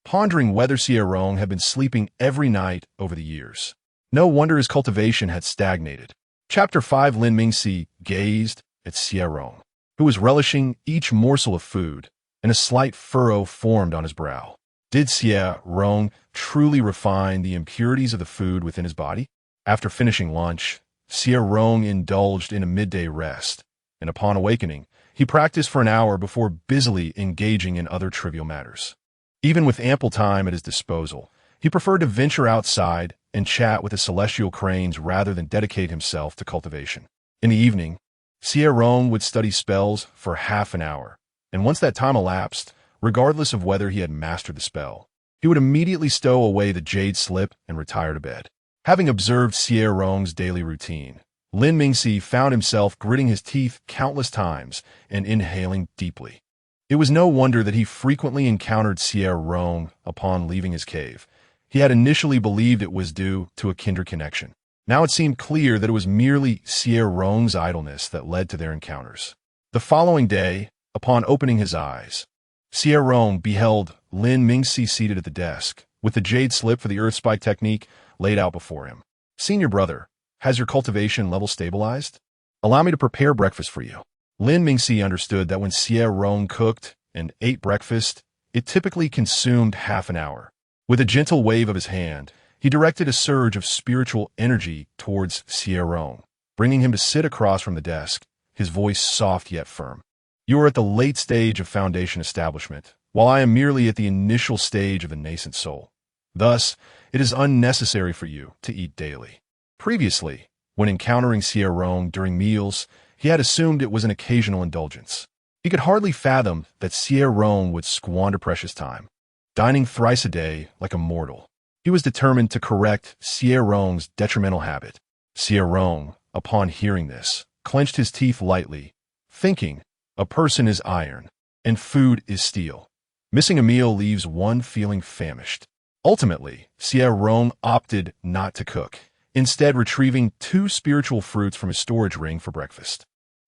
pondering whether Xie Rong had been sleeping every night over the years. No wonder his cultivation had stagnated. Chapter 5. Lin Mingxi gazed at Xie Rong, who was relishing each morsel of food, and a slight furrow formed on his brow. Did Xie Rong truly refine the impurities of the food within his body? After finishing lunch, Xie Rong indulged in a midday rest, and upon awakening, he practiced for an hour before busily engaging in other trivial matters. Even with ample time at his disposal, he preferred to venture outside and chat with the celestial cranes rather than dedicate himself to cultivation. In the evening, Xie Rong would study spells for half an hour, and once that time elapsed, regardless of whether he had mastered the spell, he would immediately stow away the jade slip and retire to bed. Having observed Xie Rong's daily routine, Lin Mingxi found himself gritting his teeth countless times and inhaling deeply. It was no wonder that he frequently encountered Xie Rong upon leaving his cave. He had initially believed it was due to a kindred connection. Now it seemed clear that it was merely Xie Rong's idleness that led to their encounters. The following day, upon opening his eyes, Xie Rong beheld Lin Mingxi seated at the desk, with the jade slip for the earth spike technique laid out before him. "Senior brother, has your cultivation level stabilized? Allow me to prepare breakfast for you." Lin Mingxi understood that when Xie Rong cooked and ate breakfast, it typically consumed half an hour. With a gentle wave of his hand, he directed a surge of spiritual energy towards Xie Rong, bringing him to sit across from the desk, his voice soft yet firm. "You are at the late stage of foundation establishment, while I am merely at the initial stage of the nascent soul. Thus, it is unnecessary for you to eat daily." Previously, when encountering Xie Rong during meals, he had assumed it was an occasional indulgence. He could hardly fathom that Xie Rong would squander precious time, dining thrice a day like a mortal. He was determined to correct Xie Rong's detrimental habit. Xie Rong, upon hearing this, clenched his teeth lightly, thinking, "A person is iron, and food is steel. Missing a meal leaves one feeling famished." Ultimately, Xie Rong opted not to cook, instead retrieving 2 spiritual fruits from his storage ring for breakfast.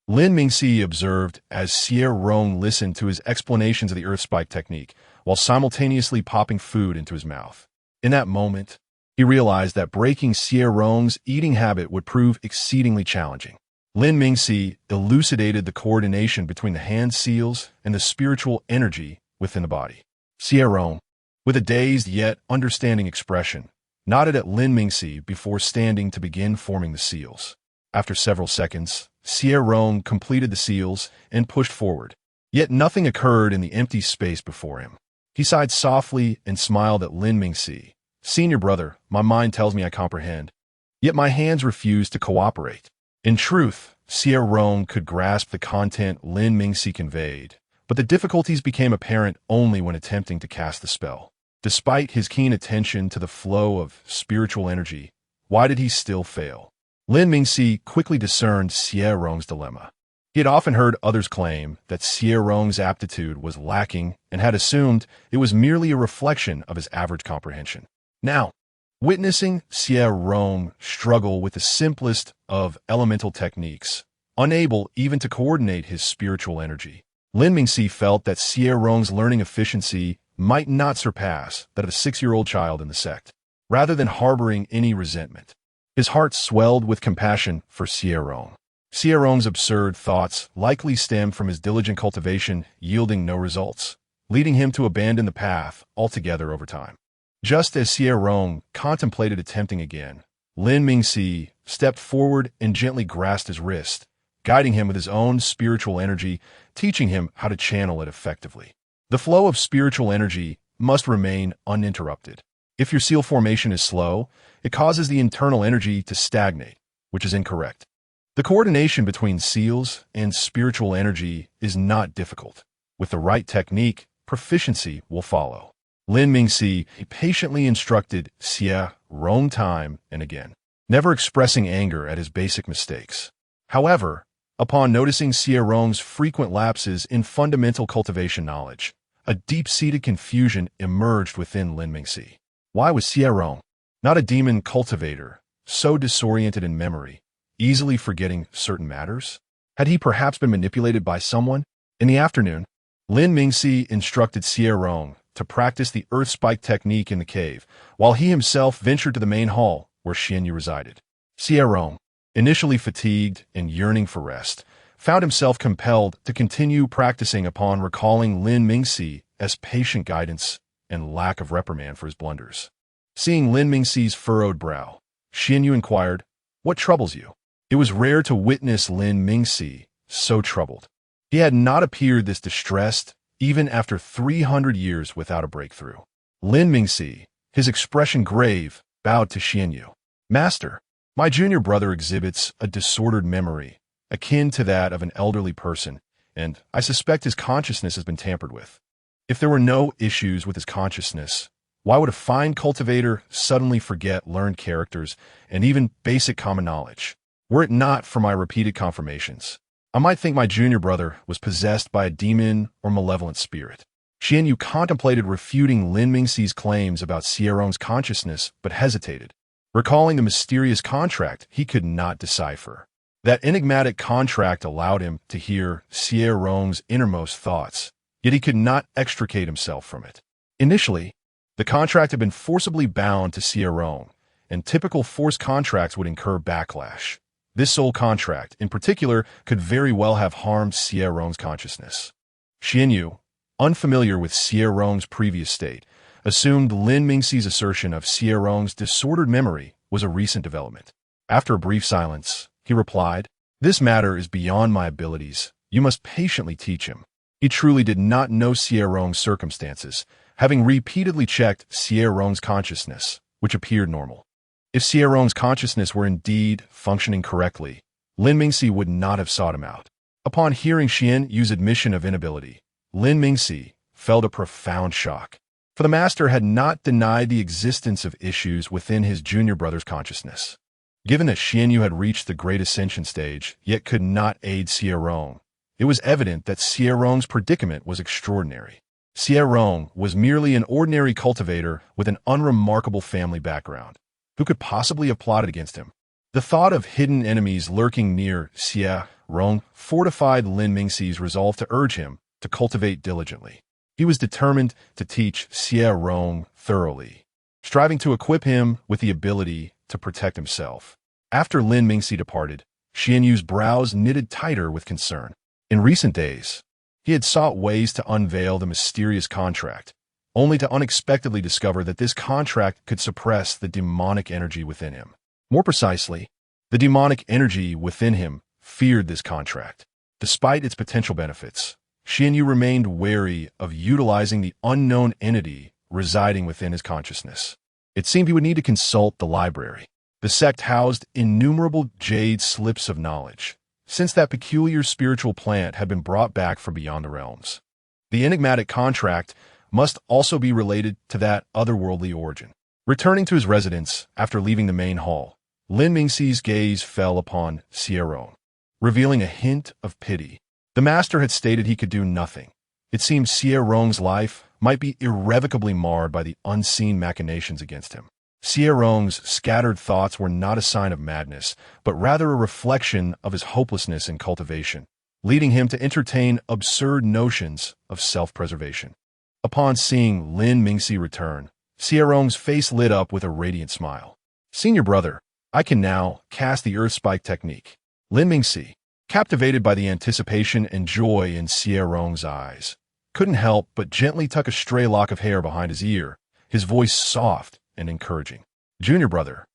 Lin Mingxi observed as Xie Rong listened to his explanations of the earth spike technique, while simultaneously popping food into his mouth. In that moment, he realized that breaking Xie Rong's eating habit would prove exceedingly challenging. Lin Mingxi elucidated the coordination between the hand seals and the spiritual energy within the body. Xie Rong, with a dazed yet understanding expression, nodded at Lin Mingxi before standing to begin forming the seals. After several seconds, Xie Rong completed the seals and pushed forward. Yet nothing occurred in the empty space before him. He sighed softly and smiled at Lin Mingxi. "Senior brother, my mind tells me I comprehend, yet my hands refuse to cooperate." In truth, Xie Rong could grasp the content Lin Mingxi conveyed, but the difficulties became apparent only when attempting to cast the spell. Despite his keen attention to the flow of spiritual energy, why did he still fail? Lin Mingxi quickly discerned Xie Rong's dilemma. He had often heard others claim that Xie Rong's aptitude was lacking and had assumed it was merely a reflection of his average comprehension. Now, witnessing Xie Rong struggle with the simplest of elemental techniques, unable even to coordinate his spiritual energy, Lin Mingxi felt that Xie Rong's learning efficiency might not surpass that of a 6-year-old child in the sect. Rather than harboring any resentment, his heart swelled with compassion for Xie Rong. Xie Rong's absurd thoughts likely stemmed from his diligent cultivation yielding no results, leading him to abandon the path altogether over time. Just as Xie Rong contemplated attempting again, Lin Mingxi stepped forward and gently grasped his wrist, guiding him with his own spiritual energy, teaching him how to channel it effectively. The flow of spiritual energy must remain uninterrupted. If your seal formation is slow, it causes the internal energy to stagnate, which is incorrect. The coordination between seals and spiritual energy is not difficult. With the right technique, proficiency will follow. Lin Mingxi patiently instructed Xie Rong time and again, never expressing anger at his basic mistakes. However, upon noticing Xie Rong's frequent lapses in fundamental cultivation knowledge, a deep-seated confusion emerged within Lin Mingxi. Why was Xie Rong, not a demon cultivator, so disoriented in memory, easily forgetting certain matters? Had he perhaps been manipulated by someone? In the afternoon, Lin Mingxi instructed Xie Rong to practice the earth spike technique in the cave, while he himself ventured to the main hall where Xuanyue resided. Xie Rong, initially fatigued and yearning for rest, found himself compelled to continue practicing upon recalling Lin Mingxi as patient guidance and lack of reprimand for his blunders. Seeing Lin Mingxi's furrowed brow, Xuanyue inquired, "What troubles you?" It was rare to witness Lin Mingxi so troubled. He had not appeared this distressed even after 300 years without a breakthrough. Lin Mingxi, his expression grave, bowed to Xuanyue. "Master, my junior brother exhibits a disordered memory, akin to that of an elderly person, and I suspect his consciousness has been tampered with. If there were no issues with his consciousness, why would a fine cultivator suddenly forget learned characters and even basic common knowledge? Were it not for my repeated confirmations, I might think my junior brother was possessed by a demon or malevolent spirit." Xuanyue contemplated refuting Lin Mingxi's claims about Xie Rong's consciousness, but hesitated. Recalling the mysterious contract he could not decipher. That enigmatic contract allowed him to hear Xie Rong's innermost thoughts, yet he could not extricate himself from it. Initially, the contract had been forcibly bound to Xie Rong, and typical forced contracts would incur backlash. This soul contract, in particular, could very well have harmed Xie Rong's consciousness. Xuanyue, unfamiliar with Xie Rong's previous state, assumed Lin Mingxi's assertion of Xie Rong's disordered memory was a recent development. After a brief silence, he replied, "This matter is beyond my abilities. You must patiently teach him." He truly did not know Xie Rong's circumstances, having repeatedly checked Xie Rong's consciousness, which appeared normal. If Xie Rong's consciousness were indeed functioning correctly, Lin Mingxi would not have sought him out. Upon hearing Xuanyue's admission of inability, Lin Mingxi felt a profound shock. For the master had not denied the existence of issues within his junior brother's consciousness. Given that Xuanyue had reached the great ascension stage, yet could not aid Xie Rong, it was evident that Xie Rong's predicament was extraordinary. Xie Rong was merely an ordinary cultivator with an unremarkable family background. Who could possibly have plotted against him? The thought of hidden enemies lurking near Xie Rong fortified Lin Mingxi's resolve to urge him to cultivate diligently. He was determined to teach Xie Rong thoroughly, striving to equip him with the ability to protect himself. After Lin Mingxi departed, Xuanyue's brows knitted tighter with concern. In recent days, he had sought ways to unveil the mysterious contract, only to unexpectedly discover that this contract could suppress the demonic energy within him. More precisely, the demonic energy within him feared this contract. Despite its potential benefits, Xuanyue remained wary of utilizing the unknown entity residing within his consciousness. It seemed he would need to consult the library. The sect housed innumerable jade slips of knowledge, since that peculiar spiritual plant had been brought back from beyond the realms. The enigmatic contract must also be related to that otherworldly origin. Returning to his residence after leaving the main hall, Lin Mingxi's gaze fell upon Xie Rong, revealing a hint of pity. The master had stated he could do nothing. It seemed Xie Rong's life might be irrevocably marred by the unseen machinations against him. Xie Rong's scattered thoughts were not a sign of madness, but rather a reflection of his hopelessness in cultivation, leading him to entertain absurd notions of self-preservation. Upon seeing Lin Mingxi return, Xie Rong's face lit up with a radiant smile. "Senior brother, I can now cast the Earth Spike technique." Lin Mingxi, captivated by the anticipation and joy in Xie Rong's eyes, couldn't help but gently tuck a stray lock of hair behind his ear, his voice soft and encouraging. "Junior brother,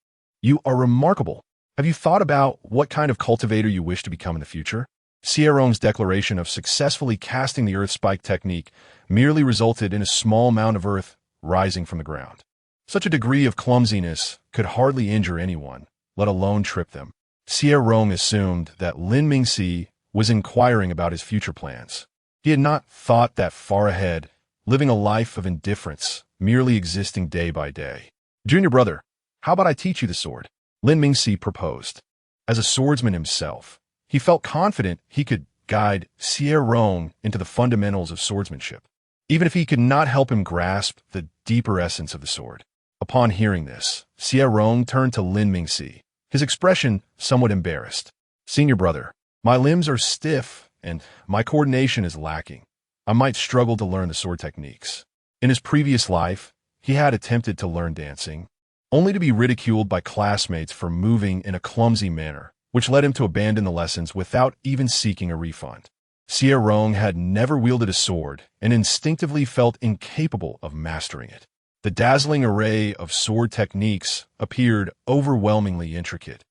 you are remarkable. Have you thought about what kind of cultivator you wish to become in the future?" Xie Rong's declaration of successfully casting the Earth Spike technique merely resulted in a small mound of earth rising from the ground. Such a degree of clumsiness could hardly injure anyone, let alone trip them. Xie Rong assumed that Lin Mingxi was inquiring about his future plans. He had not thought that far ahead, living a life of indifference, merely existing day by day. "Junior brother, how about I teach you the sword?" Lin Mingxi proposed. As a swordsman himself, he felt confident he could guide Xie Rong into the fundamentals of swordsmanship, even if he could not help him grasp the deeper essence of the sword. Upon hearing this, Xie Rong turned to Lin Mingxi, his expression somewhat embarrassed. "Senior brother, my limbs are stiff and my coordination is lacking. I might struggle to learn the sword techniques." In his previous life, he had attempted to learn dancing, only to be ridiculed by classmates for moving in a clumsy manner, which led him to abandon the lessons without even seeking a refund. Xie Rong had never wielded a sword and instinctively felt incapable of mastering it. The dazzling array of sword techniques appeared overwhelmingly intricate,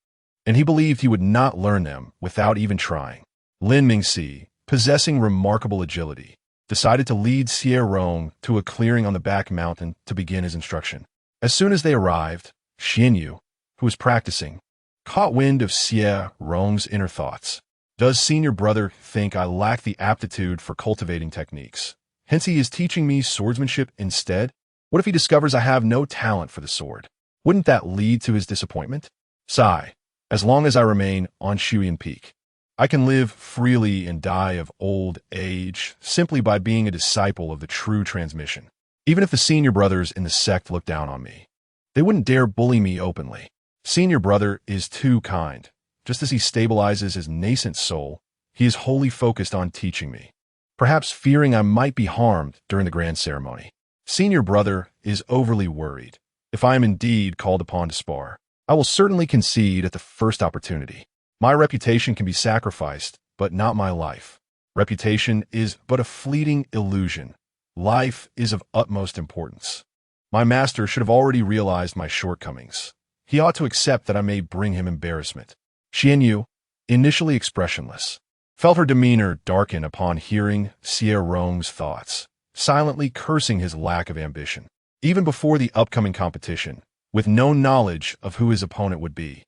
and he believed he would not learn them without even trying. Lin Mingxi, possessing remarkable agility, decided to lead Xie Rong to a clearing on the back mountain to begin his instruction. As soon as they arrived, Xuanyue, who was practicing, caught wind of Xie Rong's inner thoughts. "Does senior brother think I lack the aptitude for cultivating techniques? Hence he is teaching me swordsmanship instead? What if he discovers I have no talent for the sword? Wouldn't that lead to his disappointment? Sigh, as long as I remain on Shuyan Peak, I can live freely and die of old age simply by being a disciple of the true transmission. Even if the senior brothers in the sect look down on me, they wouldn't dare bully me openly. Senior brother is too kind. Just as he stabilizes his nascent soul, he is wholly focused on teaching me, perhaps fearing I might be harmed during the grand ceremony. Senior brother is overly worried. If I am indeed called upon to spar, I will certainly concede at the first opportunity. My reputation can be sacrificed, but not my life. Reputation is but a fleeting illusion. Life is of utmost importance. My master should have already realized my shortcomings. He ought to accept that I may bring him embarrassment." Xuanyue, initially expressionless, felt her demeanor darken upon hearing Xie Rong's thoughts, silently cursing his lack of ambition. Even before the upcoming competition, with no knowledge of who his opponent would be,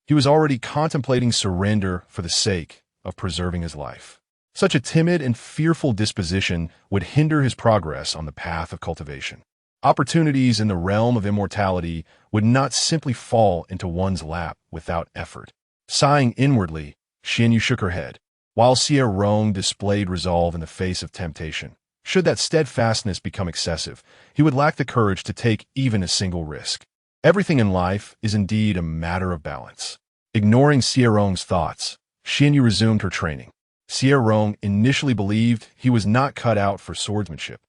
he was already contemplating surrender for the sake of preserving his life. Such a timid and fearful disposition would hinder his progress on the path of cultivation. Opportunities in the realm of immortality would not simply fall into one's lap without effort. Sighing inwardly, Xuanyue shook her head, while Xie Rong displayed resolve in the face of temptation. Should that steadfastness become excessive, he would lack the courage to take even a single risk. Everything in life is indeed a matter of balance. Ignoring Xie Rong's thoughts, Xuanyue resumed her training. Xie Rong initially believed he was not cut out for swordsmanship,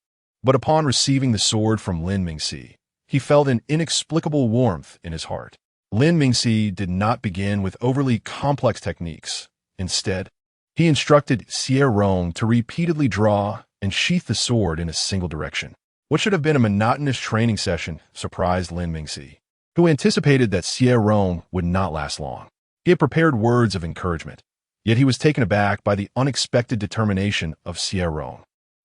but upon receiving the sword from Lin Mingxi, he felt an inexplicable warmth in his heart. Lin Mingxi did not begin with overly complex techniques. Instead, he instructed Xie Rong to repeatedly draw and sheath the sword in a single direction. What should have been a monotonous training session surprised Lin Mingxi, who anticipated that Xie Rong would not last long. He had prepared words of encouragement, yet he was taken aback by the unexpected determination of Xie Rong.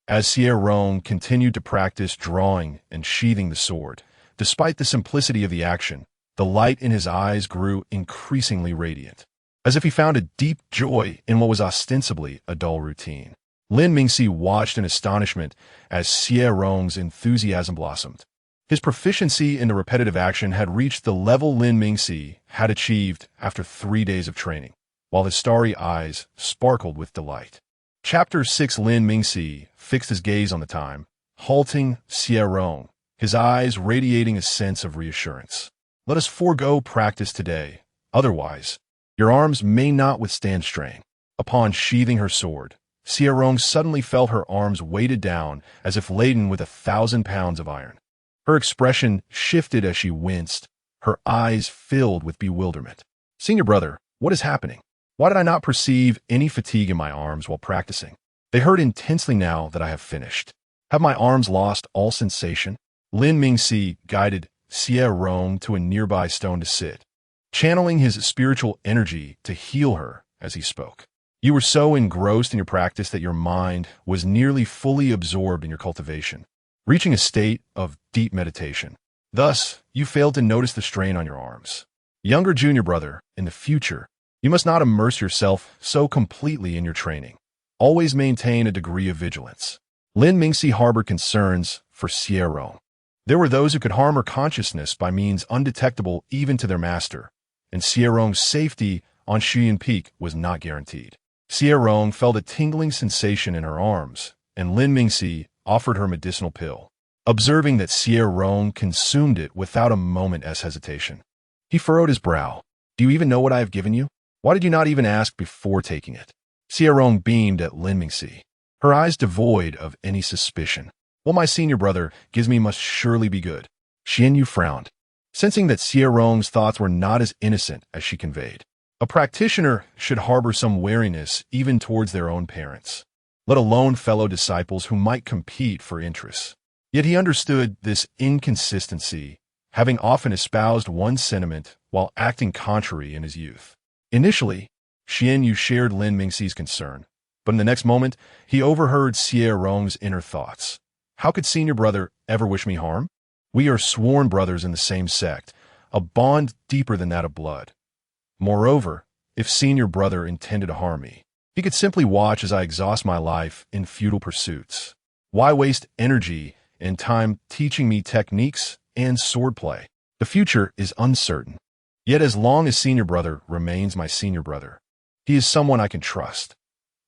As Xie Rong continued to practice drawing and sheathing the sword, despite the simplicity of the action, The light in his eyes grew increasingly radiant, as if he found a deep joy in what was ostensibly a dull routine. Lin Mingxi watched in astonishment as Xie Rong's enthusiasm blossomed. His proficiency in the repetitive action had reached the level Lin Mingxi had achieved after 3 days of training, while his starry eyes sparkled with delight. Chapter 6. Lin Mingxi fixed his gaze on the time, halting Xie Rong, his eyes radiating a sense of reassurance. Let us forego practice today, otherwise, your arms may not withstand strain. Upon sheathing her sword, Xie Rong suddenly felt her arms weighted down as if laden with 1,000 pounds of iron. Her expression shifted as she winced, her eyes filled with bewilderment. Senior brother, what is happening? Why did I not perceive any fatigue in my arms while practicing? They hurt intensely now that I have finished. Have my arms lost all sensation? Lin Mingxi guided Xie Rong to a nearby stone to sit, channeling his spiritual energy to heal her as he spoke. You were so engrossed in your practice that your mind was nearly fully absorbed in your cultivation, reaching a state of deep meditation. Thus, you failed to notice the strain on your arms. Younger junior brother, in the future, you must not immerse yourself so completely in your training. Always maintain a degree of vigilance. Lin Mingxi harbored concerns for Xie Rong. There were those who could harm her consciousness by means undetectable even to their master, and Xie Rong's safety on Shuyuan Peak was not guaranteed. Xie Rong felt a tingling sensation in her arms, and Lin Mingxi offered her medicinal pill. Observing that Xie Rong consumed it without a moment's hesitation, he furrowed his brow. Do you even know what I have given you? Why did you not even ask before taking it? Xie Rong beamed at Lin Mingxi, her eyes devoid of any suspicion. What my senior brother gives me must surely be good. Xuanyue frowned, sensing that Xie Rong's thoughts were not as innocent as she conveyed. A practitioner should harbor some wariness even towards their own parents, let alone fellow disciples who might compete for interests. Yet he understood this inconsistency, having often espoused one sentiment while acting contrary in his youth. Initially, Xuanyue shared Lin Mingxi's concern, but in the next moment, he overheard Xie Rong's inner thoughts. How could senior brother ever wish me harm? We are sworn brothers in the same sect, a bond deeper than that of blood. Moreover, if senior brother intended to harm me, he could simply watch as I exhaust my life in futile pursuits. Why waste energy and time teaching me techniques and swordplay? The future is uncertain. Yet as long as senior brother remains my senior brother, he is someone I can trust.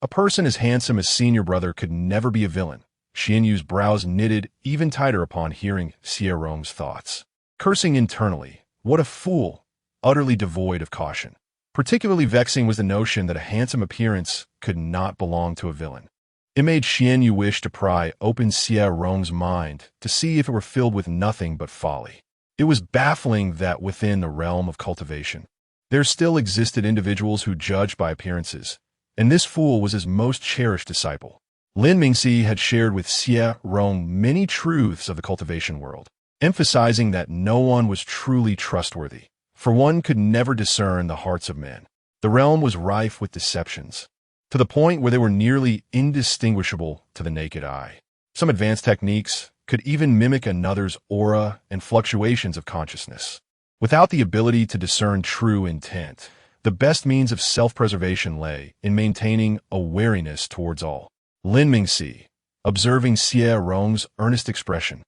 A person as handsome as senior brother could never be a villain. Xuanyue's brows knitted even tighter upon hearing Xie Rong's thoughts. Cursing internally, what a fool, utterly devoid of caution. Particularly vexing was the notion that a handsome appearance could not belong to a villain. It made Xuanyue wish to pry open Xie Rong's mind to see if it were filled with nothing but folly. It was baffling that within the realm of cultivation, there still existed individuals who judged by appearances, and this fool was his most cherished disciple. Lin Mingxi had shared with Xie Rong many truths of the cultivation world, emphasizing that no one was truly trustworthy, for one could never discern the hearts of men. The realm was rife with deceptions, to the point where they were nearly indistinguishable to the naked eye. Some advanced techniques could even mimic another's aura and fluctuations of consciousness. Without the ability to discern true intent, the best means of self-preservation lay in maintaining a wariness towards all. Lin Mingxi, observing Xie Rong's earnest expression,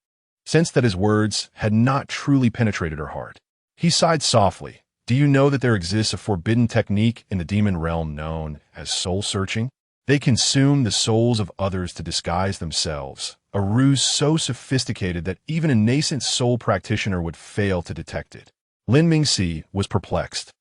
sensed that his words had not truly penetrated her heart. He sighed softly. Do you know that there exists a forbidden technique in the demon realm known as soul-searching? They consume the souls of others to disguise themselves, a ruse so sophisticated that even a nascent soul practitioner would fail to detect it. Lin Mingxi was perplexed,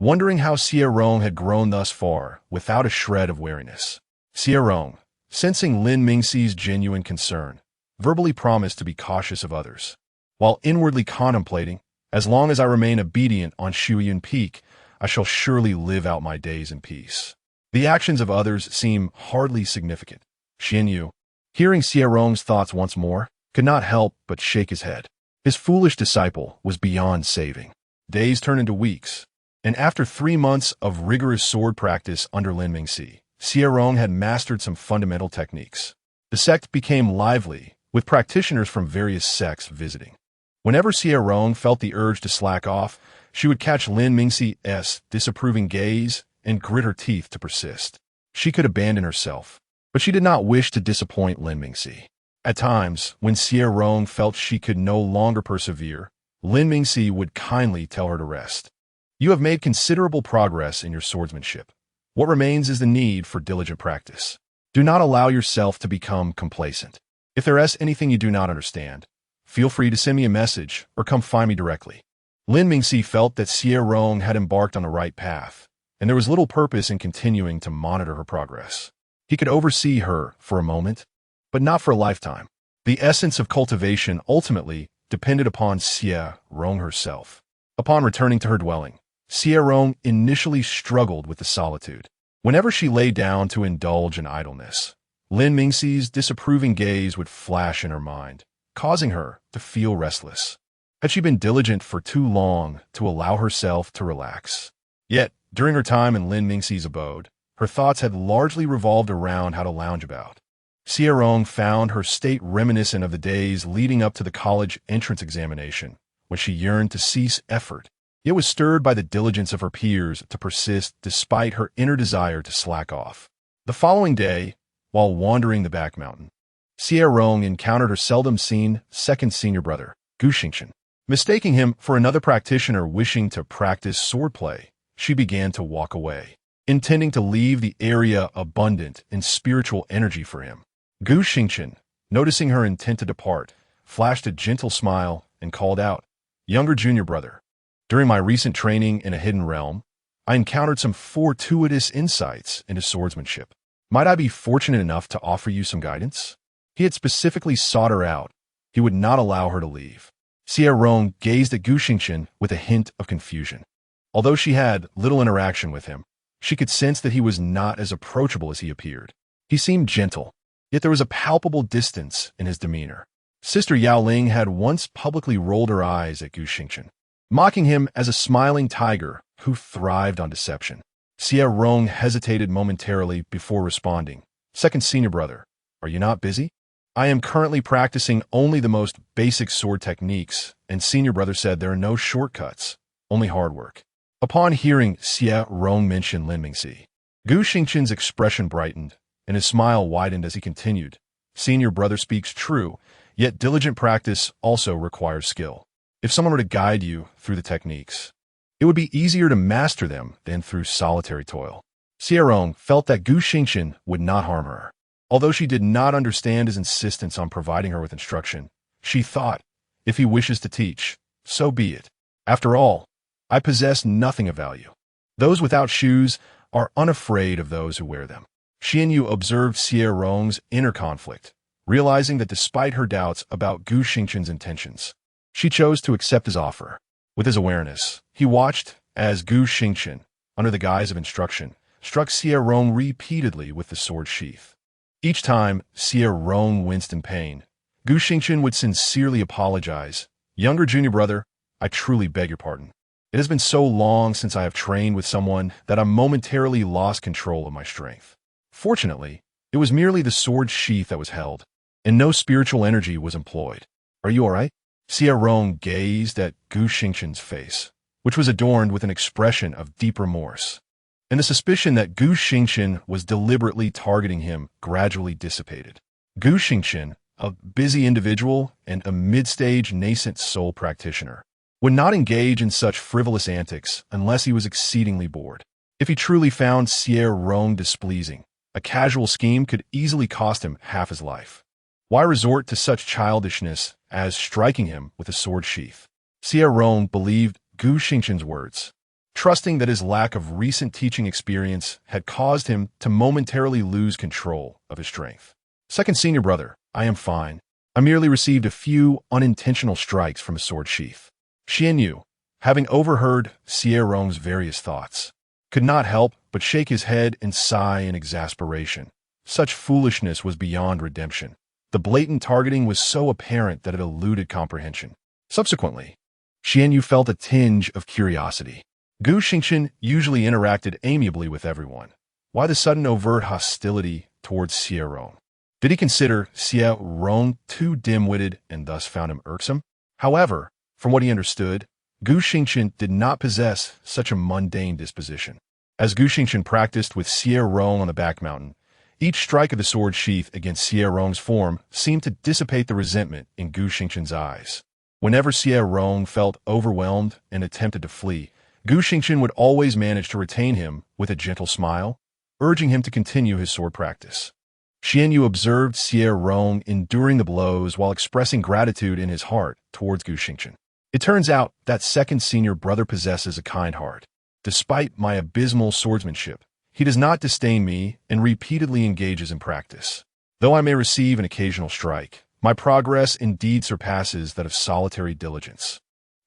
wondering how Xie Rong had grown thus far without a shred of wariness. Xie Rong, sensing Lin Mingxi's genuine concern, verbally promised to be cautious of others, while inwardly contemplating, as long as I remain obedient on Shuyuan Peak, I shall surely live out my days in peace. The actions of others seem hardly significant. Xuanyue, hearing Xie Rong's thoughts once more, could not help but shake his head. His foolish disciple was beyond saving. Days turned into weeks, and after 3 months of rigorous sword practice under Lin Mingxi, Xie Rong had mastered some fundamental techniques. The sect became lively, with practitioners from various sects visiting. Whenever Xie Rong felt the urge to slack off, she would catch Lin Mingxi's disapproving gaze and grit her teeth to persist. She could abandon herself, but she did not wish to disappoint Lin Mingxi. At times, when Xie Rong felt she could no longer persevere, Lin Mingxi would kindly tell her to rest. You have made considerable progress in your swordsmanship. What remains is the need for diligent practice. Do not allow yourself to become complacent. If there is anything you do not understand, feel free to send me a message or come find me directly. Lin Mingxi felt that Xie Rong had embarked on the right path, and there was little purpose in continuing to monitor her progress. He could oversee her for a moment, but not for a lifetime. The essence of cultivation ultimately depended upon Xie Rong herself. Upon returning to her dwelling, Xie Rong initially struggled with the solitude. Whenever she lay down to indulge in idleness, Lin Mingxi's disapproving gaze would flash in her mind, causing her to feel restless. Had she been diligent for too long to allow herself to relax? Yet, during her time in Lin Mingxi's abode, her thoughts had largely revolved around how to lounge about. Xie Rong found her state reminiscent of the days leading up to the college entrance examination, when she yearned to cease effort, yet was stirred by the diligence of her peers to persist despite her inner desire to slack off. The following day, while wandering the back mountain, Xie Rong encountered her seldom-seen second senior brother, Gu Xingchen. Mistaking him for another practitioner wishing to practice swordplay, she began to walk away, intending to leave the area abundant in spiritual energy for him. Gu Xingchen, noticing her intent to depart, flashed a gentle smile and called out, "Younger junior brother, during my recent training in a hidden realm, I encountered some fortuitous insights into swordsmanship. Might I be fortunate enough to offer you some guidance?" He had specifically sought her out. He would not allow her to leave. Xie Rong gazed at Gu Xingchen with a hint of confusion. Although she had little interaction with him, she could sense that he was not as approachable as he appeared. He seemed gentle, yet there was a palpable distance in his demeanor. Sister Yao Ling had once publicly rolled her eyes at Gu Xingchen, mocking him as a smiling tiger who thrived on deception. Xie Rong hesitated momentarily before responding. "Second senior brother, are you not busy? I am currently practicing only the most basic sword techniques, and senior brother said there are no shortcuts, only hard work." Upon hearing Xie Rong mention Lin Mingxi, Gu Xingchen's expression brightened, and his smile widened as he continued. "Senior brother speaks true, yet diligent practice also requires skill. If someone were to guide you through the techniques, it would be easier to master them than through solitary toil." Xie Rong felt that Gu Xingchen would not harm her. Although she did not understand his insistence on providing her with instruction, she thought, if he wishes to teach, so be it. After all, I possess nothing of value. Those without shoes are unafraid of those who wear them. Xuanyue observed Xie Rong's inner conflict, realizing that despite her doubts about Gu Xingchen's intentions, she chose to accept his offer. With his awareness, he watched as Gu Xingchen, under the guise of instruction, struck Xie Rong repeatedly with the sword sheath. Each time Xie Rong winced in pain, Gu Xingchen would sincerely apologize. "Younger junior brother, I truly beg your pardon. It has been so long since I have trained with someone that I momentarily lost control of my strength. Fortunately, it was merely the sword sheath that was held, and no spiritual energy was employed. Are you all right?" Xie Rong gazed at Gu Xingchen's face, which was adorned with an expression of deep remorse, and the suspicion that Gu Xingchen was deliberately targeting him gradually dissipated. Gu Xingchen, a busy individual and a mid-stage nascent soul practitioner, would not engage in such frivolous antics unless he was exceedingly bored. If he truly found Xie Rong displeasing, a casual scheme could easily cost him half his life. Why resort to such childishness as striking him with a sword sheath? Xie Rong believed Gu Xingchen's words, trusting that his lack of recent teaching experience had caused him to momentarily lose control of his strength. "Second senior brother, I am fine. I merely received a few unintentional strikes from a sword sheath." Xuanyue, having overheard Xie Rong's various thoughts, could not help but shake his head and sigh in exasperation. Such foolishness was beyond redemption. The blatant targeting was so apparent that it eluded comprehension. Subsequently, Xuanyue felt a tinge of curiosity. Gu Xingchen usually interacted amiably with everyone. Why the sudden overt hostility towards Xie Rong? Did he consider Xie Rong too dim-witted and thus found him irksome? However, from what he understood, Gu Xingqian did not possess such a mundane disposition. As Gu Xingqian practiced with Xie Rong on the back mountain, each strike of the sword sheath against Xie Rong's form seemed to dissipate the resentment in Gu Xingqian's eyes. Whenever Xie Rong felt overwhelmed and attempted to flee, Gu Xingqian would always manage to retain him with a gentle smile, urging him to continue his sword practice. Xuanyue observed Xie Rong enduring the blows while expressing gratitude in his heart towards Gu Xingqian. It turns out that second senior brother possesses a kind heart. Despite my abysmal swordsmanship, he does not disdain me and repeatedly engages in practice. Though I may receive an occasional strike, my progress indeed surpasses that of solitary diligence.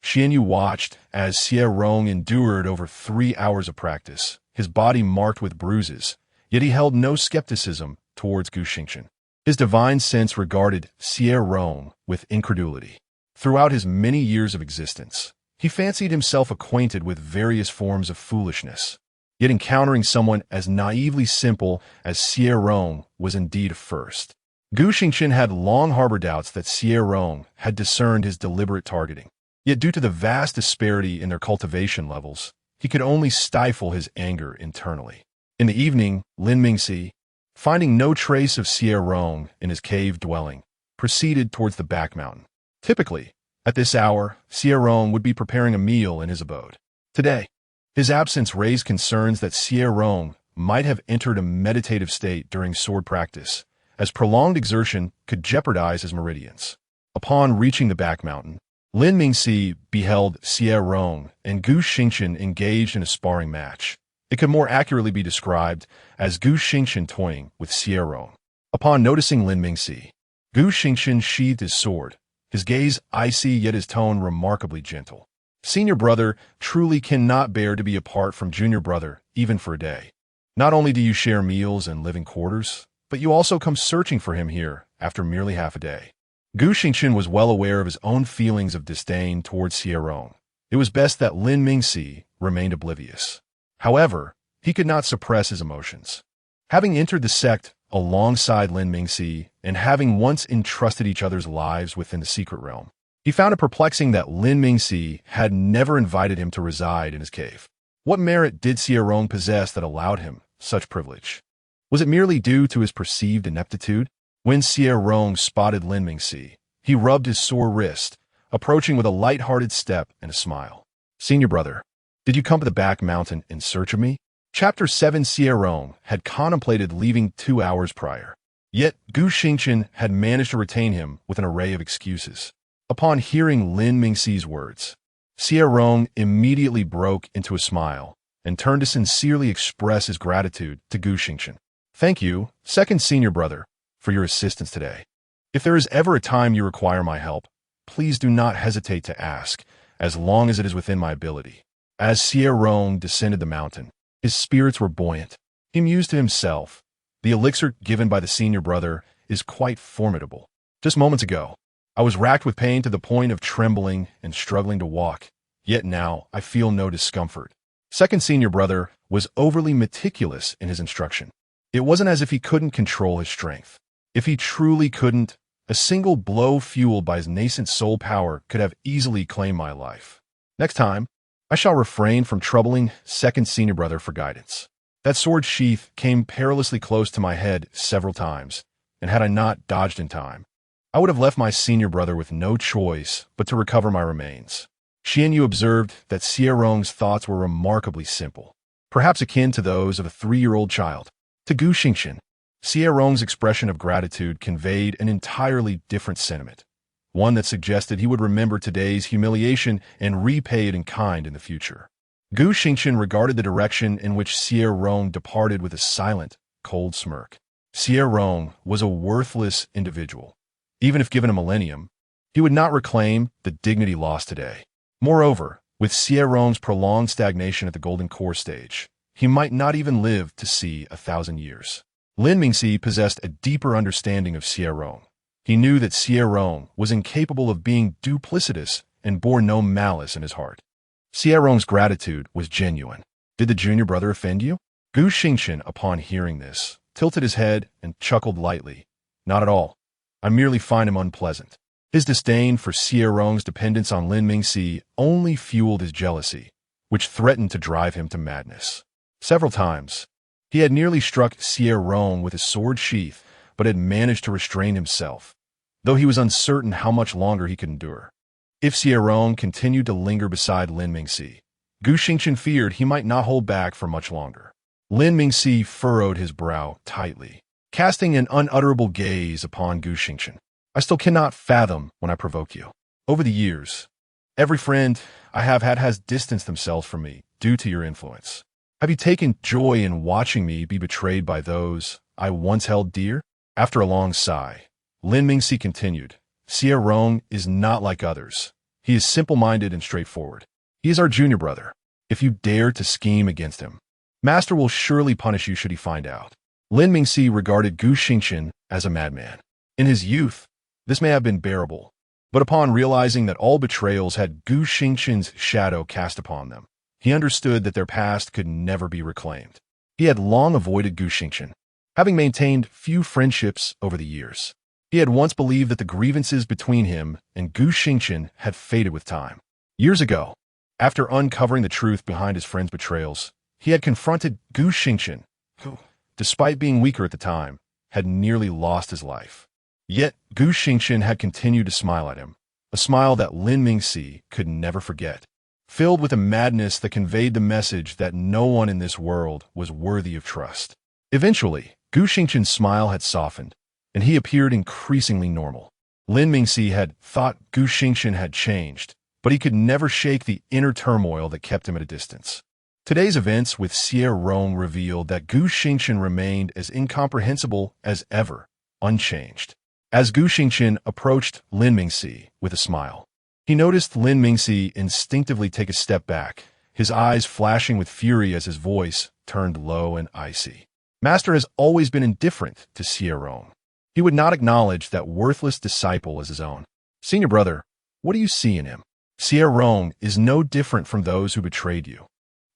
Xuanyue watched as Xie Rong endured over 3 hours of practice, his body marked with bruises, yet he held no skepticism towards Gu Xingqian. His divine sense regarded Xie Rong with incredulity. Throughout his many years of existence, he fancied himself acquainted with various forms of foolishness. Yet encountering someone as naively simple as Xie Rong was indeed a first. Gu Xingqian had long harbored doubts that Xie Rong had discerned his deliberate targeting. Yet due to the vast disparity in their cultivation levels, he could only stifle his anger internally. In the evening, Lin Mingxi, finding no trace of Xie Rong in his cave dwelling, proceeded towards the back mountain. Typically, at this hour, Xie Rong would be preparing a meal in his abode. Today, his absence raised concerns that Xie Rong might have entered a meditative state during sword practice, as prolonged exertion could jeopardize his meridians. Upon reaching the back mountain, Lin Mingxi beheld Xie Rong and Gu Xingqian engaged in a sparring match. It could more accurately be described as Gu Xingqian toying with Xie Rong. Upon noticing Lin Mingxi, Gu Xingqian sheathed his sword, his gaze icy yet his tone remarkably gentle. Senior brother truly cannot bear to be apart from junior brother, even for a day. Not only do you share meals and living quarters, but you also come searching for him here after merely half a day. Gu Xingqian was well aware of his own feelings of disdain towards Xie Rong. It was best that Lin Mingxi remained oblivious. However, he could not suppress his emotions. Having entered the sect alongside Lin Mingxi and having once entrusted each other's lives within the secret realm, he found it perplexing that Lin Mingxi had never invited him to reside in his cave. What merit did Xie Rong possess that allowed him such privilege? Was it merely due to his perceived ineptitude? When Xie Rong spotted Lin Mingxi, he rubbed his sore wrist, approaching with a light-hearted step and a smile. Senior brother, did you come to the back mountain in search of me? Chapter 7. Xie Rong had contemplated leaving 2 hours prior. Yet Gu Xingqian had managed to retain him with an array of excuses. Upon hearing Lin Mingxi's words, Xie Rong immediately broke into a smile and turned to sincerely express his gratitude to Gu Xingqian. Thank you, second senior brother, for your assistance today. If there is ever a time you require my help, please do not hesitate to ask, as long as it is within my ability. As Xie Rong descended the mountain, his spirits were buoyant. He mused to himself, the elixir given by the senior brother is quite formidable. Just moments ago, I was racked with pain to the point of trembling and struggling to walk, yet now I feel no discomfort. Second senior brother was overly meticulous in his instruction. It wasn't as if he couldn't control his strength. If he truly couldn't, a single blow fueled by his nascent soul power could have easily claimed my life. Next time, I shall refrain from troubling second senior brother for guidance. That sword sheath came perilously close to my head several times, and had I not dodged in time, I would have left my senior brother with no choice but to recover my remains. Xuanyue observed that Xie Rong's thoughts were remarkably simple, perhaps akin to those of a 3-year-old child. To Gu Xingqian, Xie Rong's expression of gratitude conveyed an entirely different sentiment, one that suggested he would remember today's humiliation and repay it in kind in the future. Gu Xingqian regarded the direction in which Xie Rong departed with a silent, cold smirk. Xie Rong was a worthless individual. Even if given a millennium, he would not reclaim the dignity lost today. Moreover, with Xie Rong's prolonged stagnation at the Golden Core stage, he might not even live to see 1,000 years. Lin Mingxi possessed a deeper understanding of Xie Rong. He knew that Xie Rong was incapable of being duplicitous and bore no malice in his heart. Xie Rong's gratitude was genuine. Did the junior brother offend you? Gu Xingqian, upon hearing this, tilted his head and chuckled lightly. Not at all. I merely find him unpleasant. His disdain for Xie Rong's dependence on Lin Mingxi only fueled his jealousy, which threatened to drive him to madness. Several times, he had nearly struck Xie Rong with his sword sheath, but had managed to restrain himself, though he was uncertain how much longer he could endure. If Xie Rong continued to linger beside Lin Mingxi, Gu Xingchen feared he might not hold back for much longer. Lin Mingxi furrowed his brow tightly, casting an unutterable gaze upon Gu Xingchen. I still cannot fathom when I provoke you. Over the years, every friend I have had has distanced themselves from me due to your influence. Have you taken joy in watching me be betrayed by those I once held dear? After a long sigh, Lin Mingxi continued, Xie Rong is not like others. He is simple-minded and straightforward. He is our junior brother. If you dare to scheme against him, Master will surely punish you should he find out. Lin Mingxi regarded Gu Xingchen as a madman. In his youth, this may have been bearable, but upon realizing that all betrayals had Gu Xingchen's shadow cast upon them, he understood that their past could never be reclaimed. He had long avoided Gu Xingchen, having maintained few friendships over the years. He had once believed that the grievances between him and Gu Xingchen had faded with time. Years ago, after uncovering the truth behind his friend's betrayals, he had confronted Gu Xingchen, who, despite being weaker at the time, had nearly lost his life. Yet Gu Xingchen had continued to smile at him, a smile that Lin Mingxi could never forget, filled with a madness that conveyed the message that no one in this world was worthy of trust. Eventually, Gu Xingchen's smile had softened, and he appeared increasingly normal. Lin Mingxi had thought Gu Xingchen had changed, but he could never shake the inner turmoil that kept him at a distance. Today's events with Xie Rong revealed that Gu Xingchen remained as incomprehensible as ever, unchanged. As Gu Xingchen approached Lin Mingxi with a smile, he noticed Lin Mingxi instinctively take a step back, his eyes flashing with fury as his voice turned low and icy. Master has always been indifferent to Xie Rong. He would not acknowledge that worthless disciple as his own. Senior brother, what do you see in him? Xie Rong is no different from those who betrayed you.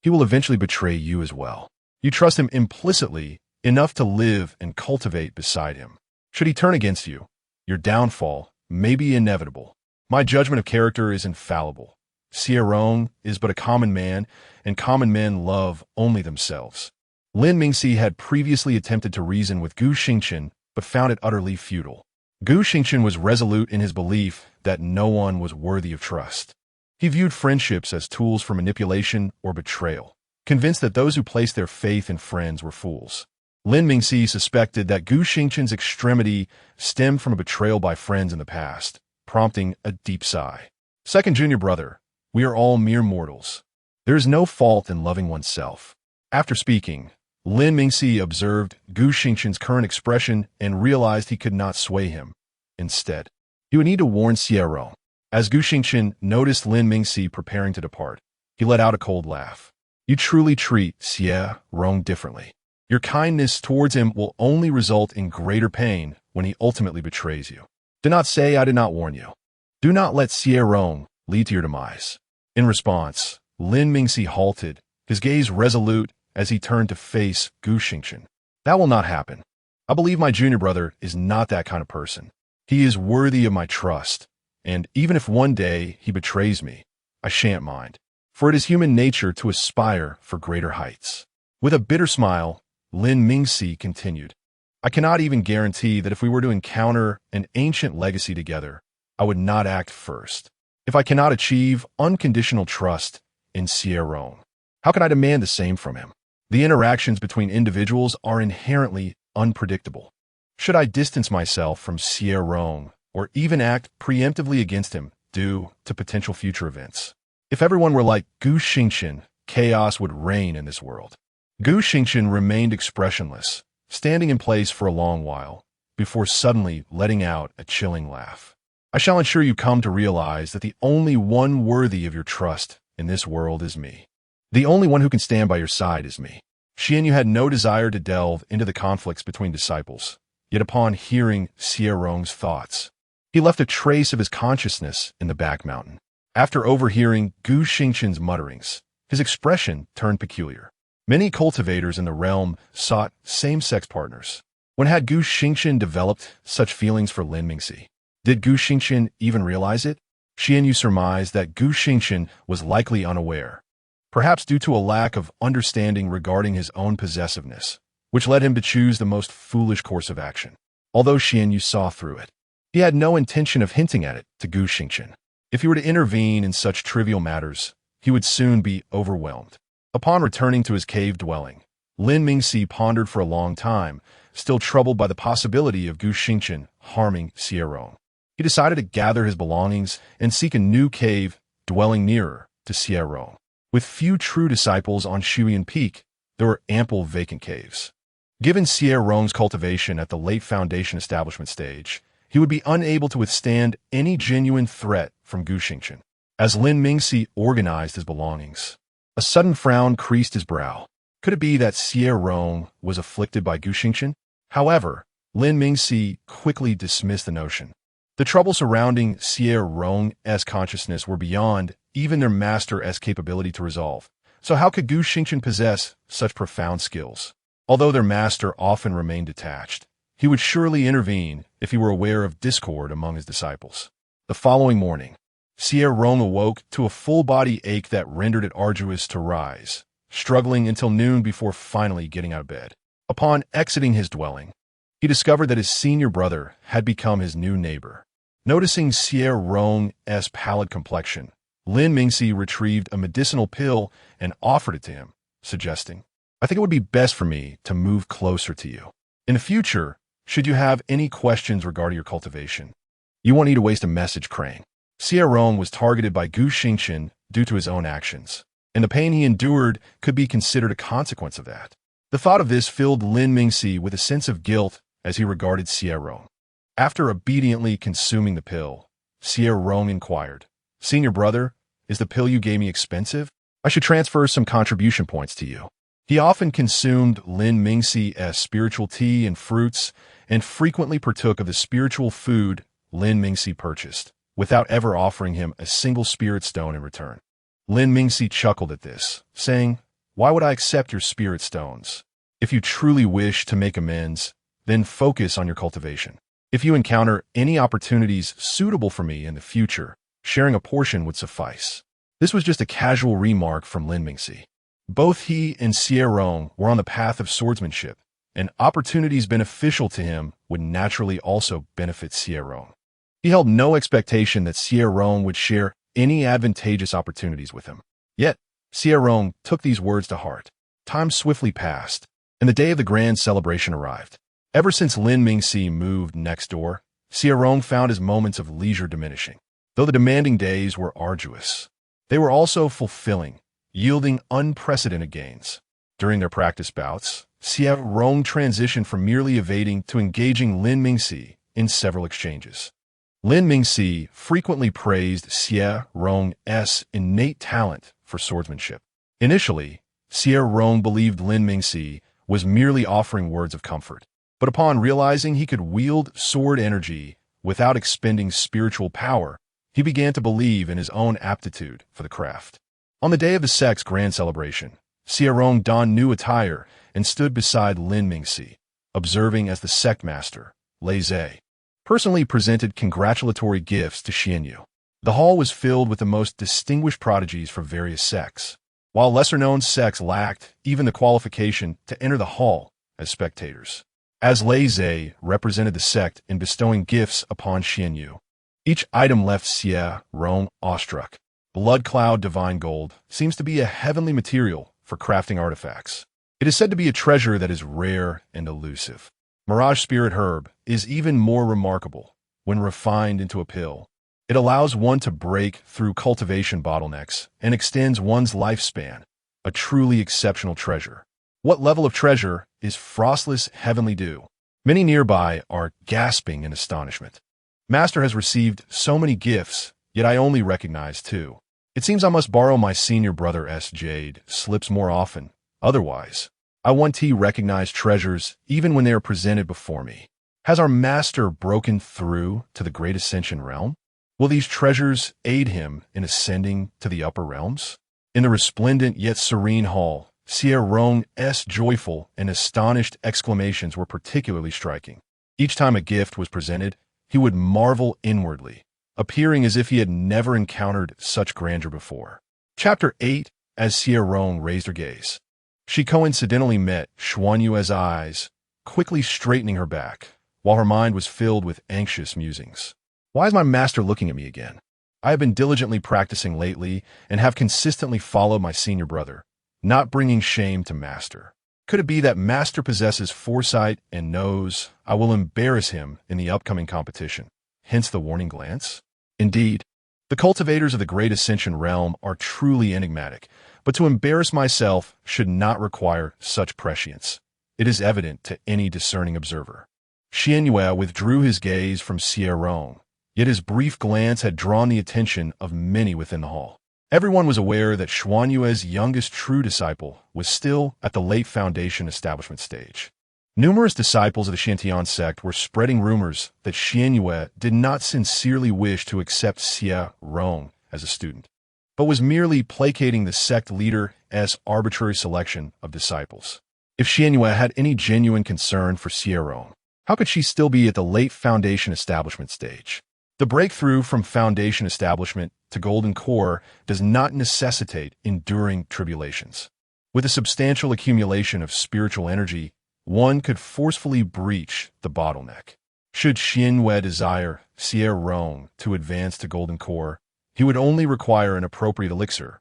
He will eventually betray you as well. You trust him implicitly enough to live and cultivate beside him. Should he turn against you, your downfall may be inevitable. My judgment of character is infallible. Xie Rong is but a common man, and common men love only themselves. Lin Mingxi had previously attempted to reason with Gu Xingchen, but found it utterly futile. Gu Xingchen was resolute in his belief that no one was worthy of trust. He viewed friendships as tools for manipulation or betrayal, convinced that those who placed their faith in friends were fools. Lin Mingxi suspected that Gu Xingchen's extremity stemmed from a betrayal by friends in the past, prompting a deep sigh. Second junior brother, we are all mere mortals. There is no fault in loving oneself. After speaking, Lin Mingxi observed Gu Xingchen's current expression and realized he could not sway him. Instead, he would need to warn Xie Rong. As Gu Xingchen noticed Lin Mingxi preparing to depart, he let out a cold laugh. You truly treat Xie Rong differently. Your kindness towards him will only result in greater pain when he ultimately betrays you. Do not say I did not warn you. Do not let Xie Rong lead to your demise. In response, Lin Mingxi halted, his gaze resolute as he turned to face Gu Xingchen. That will not happen. I believe my junior brother is not that kind of person. He is worthy of my trust, and even if one day he betrays me, I shan't mind, for it is human nature to aspire for greater heights. With a bitter smile, Lin Mingxi continued, I cannot even guarantee that if we were to encounter an ancient legacy together, I would not act first. If I cannot achieve unconditional trust in Xie Rong, how can I demand the same from him? The interactions between individuals are inherently unpredictable. Should I distance myself from Xie Rong or even act preemptively against him due to potential future events? If everyone were like Gu Xingchen, chaos would reign in this world. Gu Xingchen remained expressionless, standing in place for a long while, before suddenly letting out a chilling laugh. I shall ensure you come to realize that the only one worthy of your trust in this world is me. The only one who can stand by your side is me. Xuanyue had no desire to delve into the conflicts between disciples, yet upon hearing Xie Rong's thoughts, he left a trace of his consciousness in the back mountain. After overhearing Gu Xingchen's mutterings, his expression turned peculiar. Many cultivators in the realm sought same-sex partners. When had Gu Xingchen developed such feelings for Lin Mingxi? Did Gu Xingqian even realize it? Xuanyue surmised that Gu Xingqian was likely unaware, perhaps due to a lack of understanding regarding his own possessiveness, which led him to choose the most foolish course of action. Although Xuanyue saw through it, he had no intention of hinting at it to Gu Xingqian. If he were to intervene in such trivial matters, he would soon be overwhelmed. Upon returning to his cave dwelling, Lin Mingxi pondered for a long time, still troubled by the possibility of Gu Xingqian harming Xie Rong. He decided to gather his belongings and seek a new cave dwelling nearer to Xie Rong. With few true disciples on Shuyan Peak, there were ample vacant caves. Given Xie Rong's cultivation at the late Foundation establishment stage, he would be unable to withstand any genuine threat from Gu Xingqian. As Lin Mingxi organized his belongings, a sudden frown creased his brow. Could it be that Xie Rong was afflicted by Gu Xingqian? However, Lin Mingxi quickly dismissed the notion. The troubles surrounding Xie Rong's consciousness were beyond even their master's capability to resolve. So how could Gu Xingqian possess such profound skills? Although their master often remained detached, he would surely intervene if he were aware of discord among his disciples. The following morning, Xie Rong awoke to a full-body ache that rendered it arduous to rise, struggling until noon before finally getting out of bed. Upon exiting his dwelling, he discovered that his senior brother had become his new neighbor. Noticing Xie Rong's pallid complexion, Lin Mingxi retrieved a medicinal pill and offered it to him, suggesting, "I think it would be best for me to move closer to you. In the future, should you have any questions regarding your cultivation, you won't need to waste a message crane." Xie Rong was targeted by Gu Xingqian due to his own actions, and the pain he endured could be considered a consequence of that. The thought of this filled Lin Mingxi with a sense of guilt as he regarded Xie Rong. After obediently consuming the pill, Xie Rong inquired, "Senior brother, is the pill you gave me expensive? I should transfer some contribution points to you." He often consumed Lin Mingxi's spiritual tea and fruits, and frequently partook of the spiritual food Lin Mingxi purchased, without ever offering him a single spirit stone in return. Lin Mingxi chuckled at this, saying, "Why would I accept your spirit stones? If you truly wish to make amends, then focus on your cultivation. If you encounter any opportunities suitable for me in the future, sharing a portion would suffice." This was just a casual remark from Lin Mingxi. Both he and Xie Rong were on the path of swordsmanship, and opportunities beneficial to him would naturally also benefit Xie Rong. He held no expectation that Xie Rong would share any advantageous opportunities with him. Yet, Xie Rong took these words to heart. Time swiftly passed, and the day of the grand celebration arrived. Ever since Lin Mingxi moved next door, Xie Rong found his moments of leisure diminishing. Though the demanding days were arduous, they were also fulfilling, yielding unprecedented gains. During their practice bouts, Xie Rong transitioned from merely evading to engaging Lin Mingxi in several exchanges. Lin Mingxi frequently praised Xie Rong's innate talent for swordsmanship. Initially, Xie Rong believed Lin Mingxi was merely offering words of comfort, but upon realizing he could wield sword energy without expending spiritual power, he began to believe in his own aptitude for the craft. On the day of the sect's grand celebration, Xie Rong donned new attire and stood beside Lin Mingxi, observing as the sect master, Lei Zhe, personally presented congratulatory gifts to Xuanyue. The hall was filled with the most distinguished prodigies from various sects, while lesser-known sects lacked even the qualification to enter the hall as spectators. As Lei Zhe represented the sect in bestowing gifts upon Xuanyue, each item left Xie Rong awestruck. Blood Cloud Divine Gold seems to be a heavenly material for crafting artifacts. It is said to be a treasure that is rare and elusive. Mirage Spirit Herb is even more remarkable when refined into a pill. It allows one to break through cultivation bottlenecks and extends one's lifespan, a truly exceptional treasure. What level of treasure is Frostless Heavenly Dew? Many nearby are gasping in astonishment. Master has received so many gifts, yet I only recognize two. It seems I must borrow my senior brother's jade slips more often. Otherwise, I want he recognize treasures even when they are presented before me. Has our master broken through to the Great Ascension realm? Will these treasures aid him in ascending to the upper realms? In the resplendent yet serene hall, Xie Rong's joyful and astonished exclamations were particularly striking. Each time a gift was presented, he would marvel inwardly, appearing as if he had never encountered such grandeur before. Chapter 8. As Xie Rong raised her gaze, she coincidentally met Xuanyue's eyes, quickly straightening her back, while her mind was filled with anxious musings. Why is my master looking at me again? I have been diligently practicing lately and have consistently followed my senior brother, not bringing shame to master. Could it be that master possesses foresight and knows I will embarrass him in the upcoming competition, hence the warning glance? Indeed, the cultivators of the Great Ascension realm are truly enigmatic, but to embarrass myself should not require such prescience. It is evident to any discerning observer. Xuanyue withdrew his gaze from Xie Rong, yet his brief glance had drawn the attention of many within the hall. Everyone was aware that Xuanyue's youngest true disciple was still at the late foundation establishment stage. Numerous disciples of the Shantian sect were spreading rumors that Xuanyue did not sincerely wish to accept Xie Rong as a student, but was merely placating the sect leader as arbitrary selection of disciples. If Xuanyue had any genuine concern for Xie Rong, how could she still be at the late foundation establishment stage? The breakthrough from foundation establishment to golden core does not necessitate enduring tribulations. With a substantial accumulation of spiritual energy, one could forcefully breach the bottleneck. Should Xuanyue desire Xie Rong to advance to golden core, he would only require an appropriate elixir,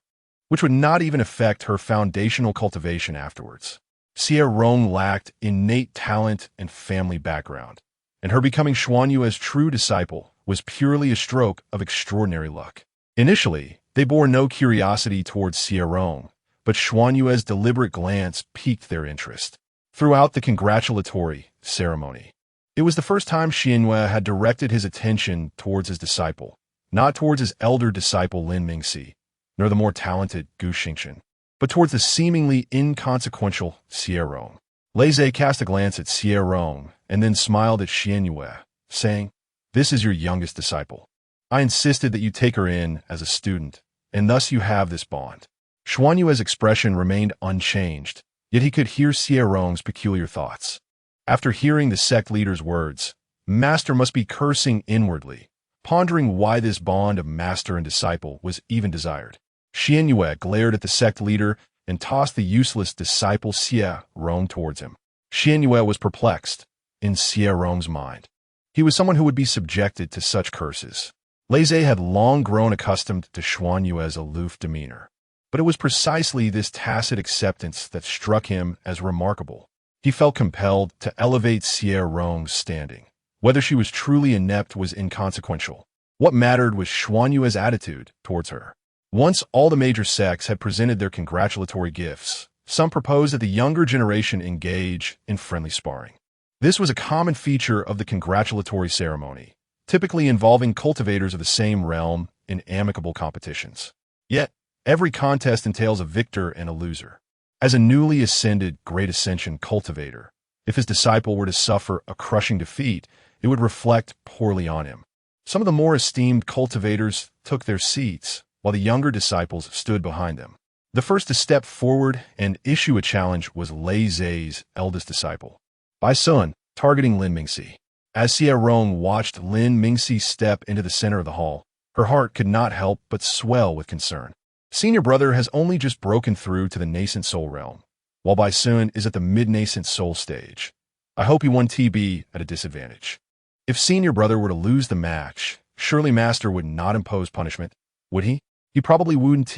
which would not even affect her foundational cultivation afterwards. Xie Rong lacked innate talent and family background, and her becoming Xuanyue's true disciple was purely a stroke of extraordinary luck. Initially, they bore no curiosity towards Xie Rong, but Xuanyue's deliberate glance piqued their interest. Throughout the congratulatory ceremony, it was the first time Xuanyue had directed his attention towards his disciple, not towards his elder disciple Lin Mingxi, nor the more talented Gu Xingchen, but towards the seemingly inconsequential Xie Rong. Xie cast a glance at Xie Rong and then smiled at Xuanyue, saying, "This is your youngest disciple. I insisted that you take her in as a student, and thus you have this bond." Xuanyue's expression remained unchanged, yet he could hear Xie Rong's peculiar thoughts. After hearing the sect leader's words, master must be cursing inwardly, pondering why this bond of master and disciple was even desired. Xuanyue glared at the sect leader and tossed the useless disciple Xie Rong towards him. Xuanyue was perplexed in Xie Rong's mind. He was someone who would be subjected to such curses. Xie had long grown accustomed to Xuanyue's aloof demeanor, but it was precisely this tacit acceptance that struck him as remarkable. He felt compelled to elevate Xie Rong's standing. Whether she was truly inept was inconsequential. What mattered was Xuanyue's attitude towards her. Once all the major sects had presented their congratulatory gifts, some proposed that the younger generation engage in friendly sparring. This was a common feature of the congratulatory ceremony, typically involving cultivators of the same realm in amicable competitions. Yet, every contest entails a victor and a loser. As a newly ascended Great Ascension cultivator, if his disciple were to suffer a crushing defeat, it would reflect poorly on him. Some of the more esteemed cultivators took their seats, while the younger disciples stood behind them. The first to step forward and issue a challenge was Xie's eldest disciple, Bai Sun, targeting Lin Mingxi. As Xie Rong watched Lin Mingxi step into the center of the hall, her heart could not help but swell with concern. Senior brother has only just broken through to the nascent soul realm, while Bai Sun is at the mid-nascent soul stage. I hope he won TB at a disadvantage. If senior brother were to lose the match, surely master would not impose punishment, would he? He probably wouldn't.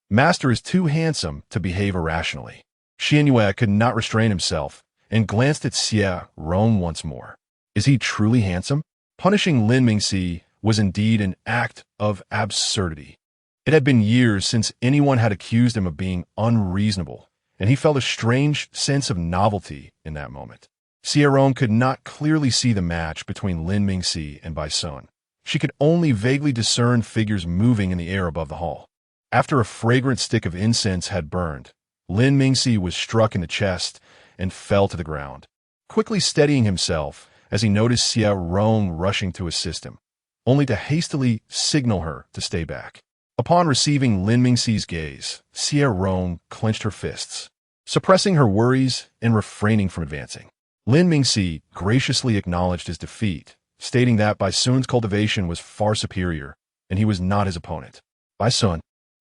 Master is too handsome to behave irrationally. Xuanyue could not restrain himself and glanced at Xie Rong once more. Is he truly handsome? Punishing Lin Mingxi was indeed an act of absurdity. It had been years since anyone had accused him of being unreasonable, and he felt a strange sense of novelty in that moment. Xie Rong could not clearly see the match between Lin Mingxi and Bai Sun. She could only vaguely discern figures moving in the air above the hall. After a fragrant stick of incense had burned, Lin Mingxi was struck in the chest and fell to the ground. Quickly steadying himself as he noticed Xie Rong rushing to assist him, only to hastily signal her to stay back. Upon receiving Lin Mingxi's gaze, Xie Rong clenched her fists, suppressing her worries and refraining from advancing. Lin Mingxi graciously acknowledged his defeat, stating that Bai Sun's cultivation was far superior, and he was not his opponent. Bai Sun,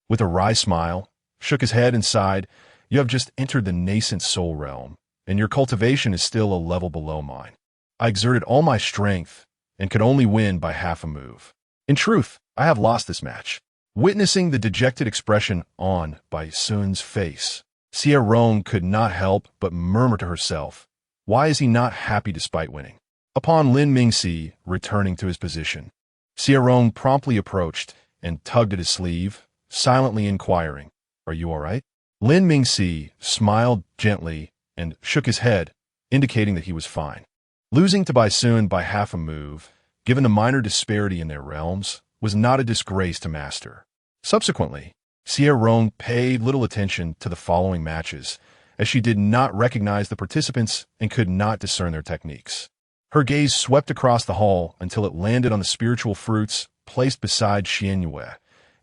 with a wry smile, shook his head and sighed, "You have just entered the nascent soul realm, and your cultivation is still a level below mine. I exerted all my strength and could only win by half a move. In truth, I have lost this match." Witnessing the dejected expression on Bai Sun's face, Xie Rong could not help but murmur to herself, "Why is he not happy despite winning?" Upon Lin Mingxi returning to his position, Xie Rong promptly approached and tugged at his sleeve, silently inquiring, "Are you all right?" Lin Mingxi smiled gently and shook his head, indicating that he was fine. Losing to Bai Sun by half a move, given the minor disparity in their realms, was not a disgrace to master. Subsequently, Xie Rong paid little attention to the following matches, as she did not recognize the participants and could not discern their techniques. Her gaze swept across the hall until it landed on the spiritual fruits placed beside Xuanyue,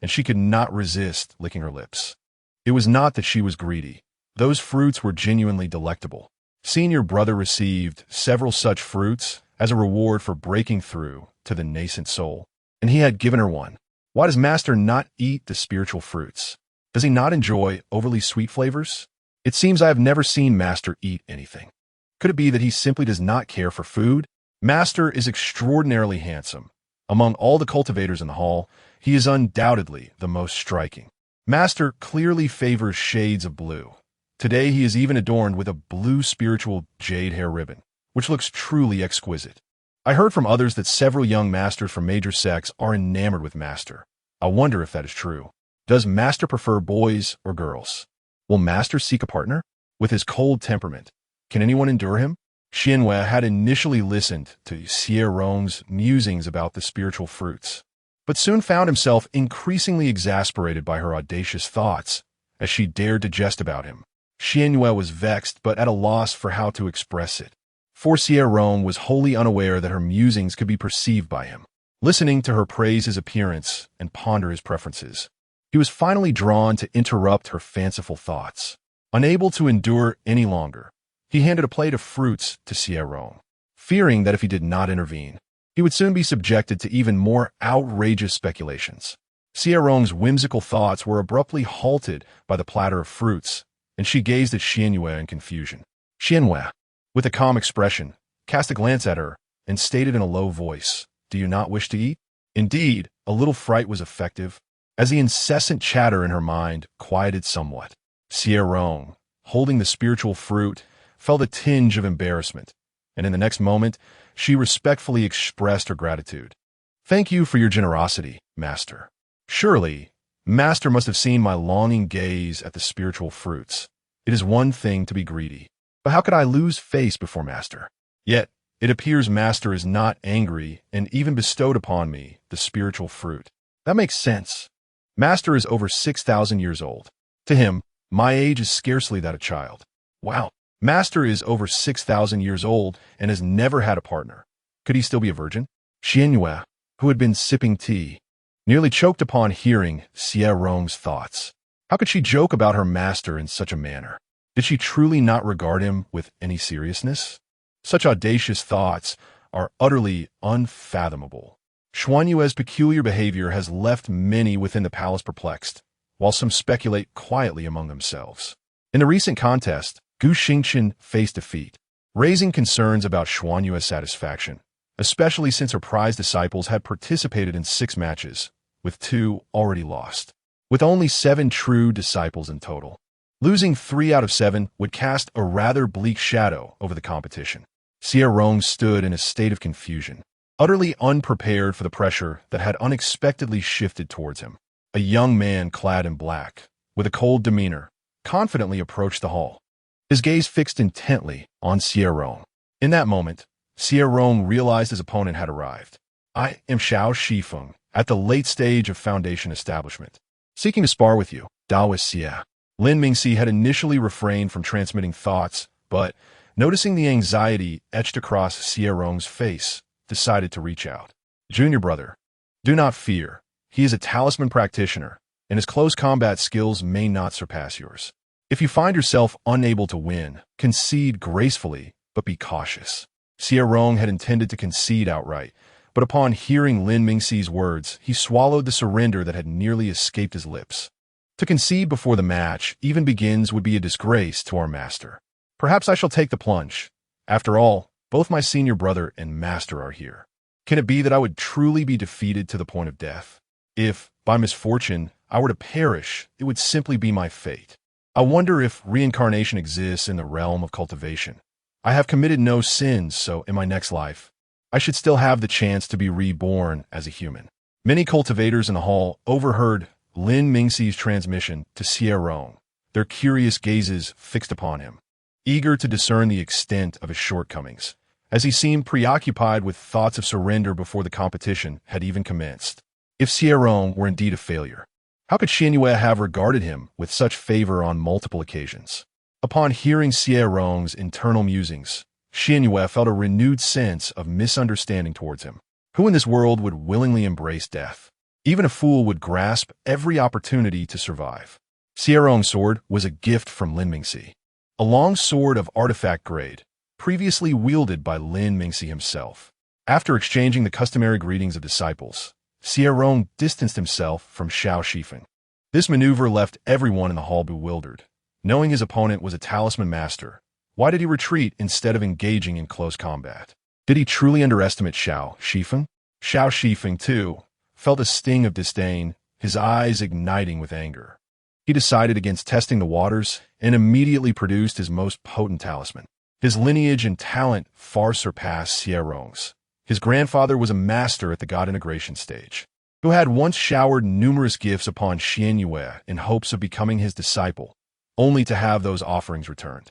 and she could not resist licking her lips. It was not that she was greedy. Those fruits were genuinely delectable. Seeing your brother received several such fruits as a reward for breaking through to the nascent soul, and he had given her one. Why does Master not eat the spiritual fruits? Does he not enjoy overly sweet flavors? It seems I have never seen Master eat anything. Could it be that he simply does not care for food? Master is extraordinarily handsome. Among all the cultivators in the hall, he is undoubtedly the most striking. Master clearly favors shades of blue. Today he is even adorned with a blue spiritual jade hair ribbon, which looks truly exquisite. I heard from others that several young masters from major sects are enamored with Master. I wonder if that is true. Does Master prefer boys or girls? Will Master seek a partner? With his cold temperament, can anyone endure him? Xuanyue had initially listened to Xie Rong's musings about the spiritual fruits, but soon found himself increasingly exasperated by her audacious thoughts as she dared to jest about him. Xuanyue was vexed but at a loss for how to express it, for Xie Rong was wholly unaware that her musings could be perceived by him. Listening to her praise his appearance and ponder his preferences, he was finally drawn to interrupt her fanciful thoughts. Unable to endure any longer, he handed a plate of fruits to Xie Rong, fearing that if he did not intervene, he would soon be subjected to even more outrageous speculations. Xie Rong's whimsical thoughts were abruptly halted by the platter of fruits, and she gazed at Xuanyue in confusion. Xuanyue, with a calm expression, cast a glance at her and stated in a low voice, "Do you not wish to eat?" Indeed, a little fright was effective, as the incessant chatter in her mind quieted somewhat. Xie Rong, holding the spiritual fruit, felt a tinge of embarrassment, and in the next moment, she respectfully expressed her gratitude. "Thank you for your generosity, Master. Surely, Master must have seen my longing gaze at the spiritual fruits. It is one thing to be greedy, but how could I lose face before Master? Yet, it appears Master is not angry and even bestowed upon me the spiritual fruit. That makes sense. Master is over 6,000 years old. To him, my age is scarcely that of a child. Wow, Master is over 6,000 years old and has never had a partner. Could he still be a virgin?" Xuanyue, who had been sipping tea, nearly choked upon hearing Xie Rong's thoughts. How could she joke about her master in such a manner? Did she truly not regard him with any seriousness? Such audacious thoughts are utterly unfathomable. Xuanyue's peculiar behavior has left many within the palace perplexed, while some speculate quietly among themselves. In the recent contest, Gu Xingqian faced defeat, raising concerns about Xuanyue's satisfaction, especially since her prized disciples had participated in 6 matches, with 2 already lost. With only 7 true disciples in total, losing 3 out of 7 would cast a rather bleak shadow over the competition. Xie Rong stood in a state of confusion, utterly unprepared for the pressure that had unexpectedly shifted towards him. A young man clad in black, with a cold demeanor, confidently approached the hall, his gaze fixed intently on Xie Rong. In that moment, Xie Rong realized his opponent had arrived. "I am Xiao Shifeng, at the late stage of Foundation establishment, seeking to spar with you, Taoist Xie." Lin Mingxi had initially refrained from transmitting thoughts, but, noticing the anxiety etched across Xie Rong's face, decided to reach out. "Junior brother, do not fear. He is a talisman practitioner, and his close combat skills may not surpass yours. If you find yourself unable to win, concede gracefully, but be cautious. Xie Rong had intended to concede outright, but upon hearing Lin Mingxi's words, he swallowed the surrender that had nearly escaped his lips. To concede before the match even begins would be a disgrace to our master. Perhaps I shall take the plunge. After all, both my senior brother and master are here. Can it be that I would truly be defeated to the point of death? If, by misfortune, I were to perish, it would simply be my fate. I wonder if reincarnation exists in the realm of cultivation. I have committed no sins, so in my next life, I should still have the chance to be reborn as a human. Many cultivators in the hall overheard Lin Mingxi's transmission to Xie Rong, their curious gazes fixed upon him, eager to discern the extent of his shortcomings, as he seemed preoccupied with thoughts of surrender before the competition had even commenced. If Xie Rong were indeed a failure, how could Xuanyue have regarded him with such favor on multiple occasions? Upon hearing Xie Rong's internal musings, Xuanyue felt a renewed sense of misunderstanding towards him. Who in this world would willingly embrace death? Even a fool would grasp every opportunity to survive. Xie Rong's sword was a gift from Lin Mingxi, a long sword of artifact grade, previously wielded by Lin Mingxi himself. After exchanging the customary greetings of disciples, Xie Rong distanced himself from Xiao Shifeng. This maneuver left everyone in the hall bewildered. Knowing his opponent was a talisman master, why did he retreat instead of engaging in close combat? Did he truly underestimate Xiao Shifeng? Xiao Shifeng, too, felt a sting of disdain, his eyes igniting with anger. He decided against testing the waters and immediately produced his most potent talisman. His lineage and talent far surpassed Xie Rong's. His grandfather was a master at the god integration stage, who had once showered numerous gifts upon Xuanyue in hopes of becoming his disciple, only to have those offerings returned.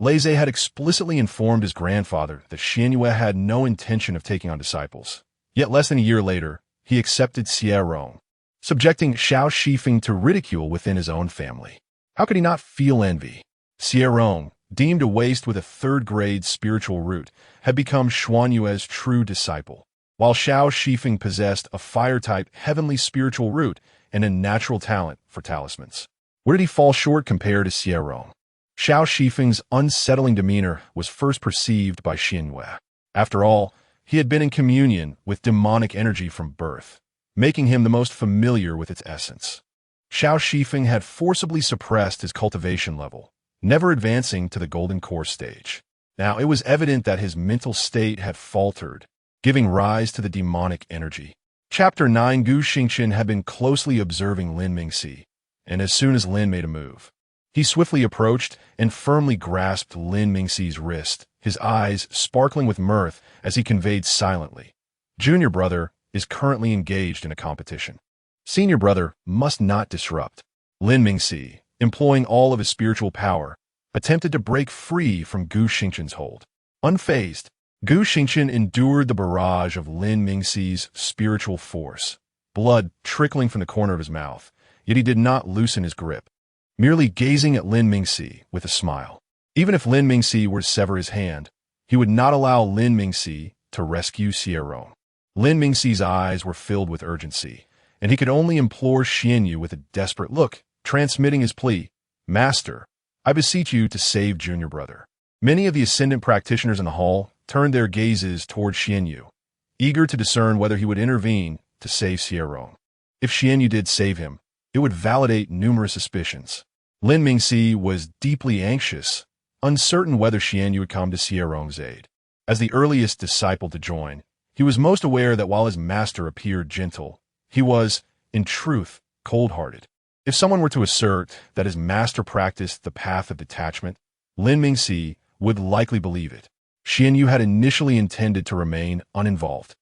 Leze had explicitly informed his grandfather that Xuanyue had no intention of taking on disciples. Yet less than a year later, he accepted Xie Rong, subjecting Xiao Shifeng to ridicule within his own family. How could he not feel envy? Xie Rong, deemed a waste with a third-grade spiritual root, had become Xuanyue's true disciple, while Xiao Shifeng possessed a fire-type heavenly spiritual root and a natural talent for talismans. Where did he fall short compared to Xie Rong? Xiao Shifeng's unsettling demeanor was first perceived by Xuanyue. After all, he had been in communion with demonic energy from birth, making him the most familiar with its essence. Xiao Shifeng had forcibly suppressed his cultivation level, never advancing to the golden core stage. Now it was evident that his mental state had faltered, giving rise to the demonic energy. Chapter 9. Gu Xingqian had been closely observing Lin Mingxi, and as soon as Lin made a move, he swiftly approached and firmly grasped Lin Mingxi's wrist, his eyes sparkling with mirth as he conveyed silently, "Junior brother is currently engaged in a competition. Senior brother must not disrupt." Lin Mingxi, employing all of his spiritual power, attempted to break free from Gu Xingqian's hold. Unfazed, Gu Xingqian endured the barrage of Lin Mingxi's spiritual force, blood trickling from the corner of his mouth, yet he did not loosen his grip, merely gazing at Lin Mingxi with a smile. Even if Lin Mingxi were to sever his hand, he would not allow Lin Mingxi to rescue Xie Rong. Lin Mingxi's eyes were filled with urgency, and he could only implore Xuanyue with a desperate look, transmitting his plea, "Master, I beseech you to save junior brother." Many of the ascendant practitioners in the hall turned their gazes toward Xuanyue, eager to discern whether he would intervene to save Xie Rong. If Xuanyue did save him, it would validate numerous suspicions. Lin Mingxi was deeply anxious, uncertain whether Xuanyue would come to Xie Rong's aid. As the earliest disciple to join, he was most aware that while his master appeared gentle, he was, in truth, cold-hearted. If someone were to assert that his master practiced the path of detachment, Lin Mingxi would likely believe it. Xuanyue had initially intended to remain uninvolved,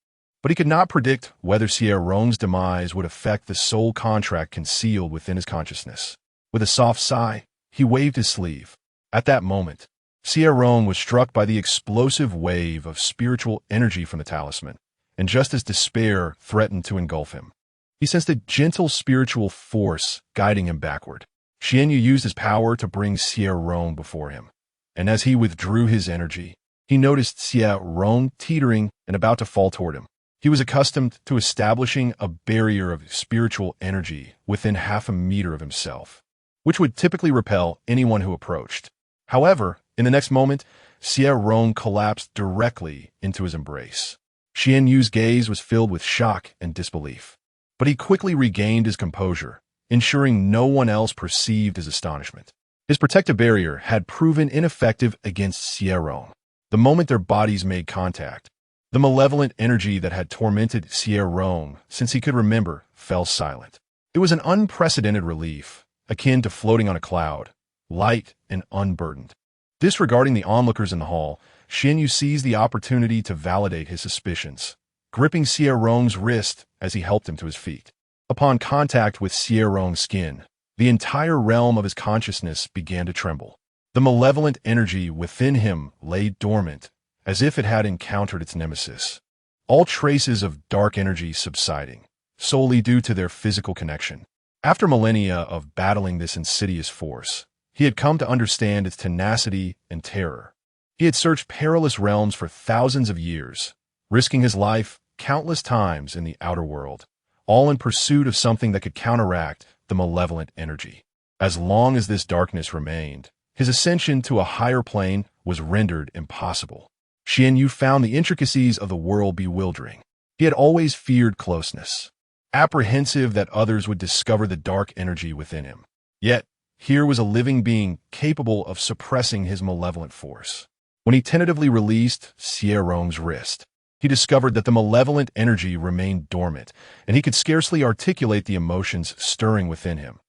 but he could not predict whether Xie Rong's demise would affect the soul contract concealed within his consciousness. With a soft sigh, he waved his sleeve. At that moment, Xie Rong was struck by the explosive wave of spiritual energy from the talisman, and just as despair threatened to engulf him, he sensed a gentle spiritual force guiding him backward. Xuanyue used his power to bring Xie Rong before him, and as he withdrew his energy, he noticed Xie Rong teetering and about to fall toward him. He was accustomed to establishing a barrier of spiritual energy within half a meter of himself, which would typically repel anyone who approached. However, in the next moment, Xie Rong collapsed directly into his embrace. Xuanyue's gaze was filled with shock and disbelief. But he quickly regained his composure, ensuring no one else perceived his astonishment. His protective barrier had proven ineffective against Xie Rong. The moment their bodies made contact, the malevolent energy that had tormented Xie Rong since he could remember fell silent. It was an unprecedented relief, akin to floating on a cloud, light and unburdened. Disregarding the onlookers in the hall, Xuanyue seized the opportunity to validate his suspicions, gripping Xie Rong's wrist as he helped him to his feet. Upon contact with Xie Rong's skin, the entire realm of his consciousness began to tremble. The malevolent energy within him lay dormant, as if it had encountered its nemesis. All traces of dark energy subsiding, solely due to their physical connection. After millennia of battling this insidious force, he had come to understand its tenacity and terror. He had searched perilous realms for thousands of years, risking his life countless times in the outer world, all in pursuit of something that could counteract the malevolent energy. As long as this darkness remained, his ascension to a higher plane was rendered impossible. Xuanyue found the intricacies of the world bewildering. He had always feared closeness, apprehensive that others would discover the dark energy within him. Yet, here was a living being capable of suppressing his malevolent force. When he tentatively released Xie Rong's wrist, he discovered that the malevolent energy remained dormant, and he could scarcely articulate the emotions stirring within him.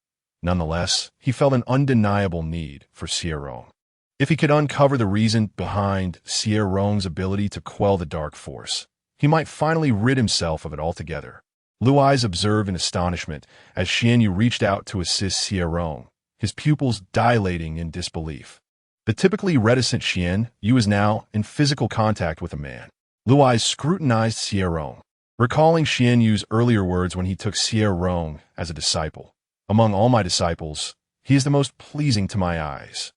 Nonetheless, he felt an undeniable need for Xie Rong. If he could uncover the reason behind Xie Rong's ability to quell the dark force, he might finally rid himself of it altogether. Blue eyes observed in astonishment as Xuanyue reached out to assist Xie Rong, his pupils dilating in disbelief. The typically reticent Xuanyue was now in physical contact with a man. Blue eyes scrutinized Xie Rong, recalling Xuanyue's earlier words when he took Xie Rong as a disciple. Among all my disciples, he is the most pleasing to my eyes.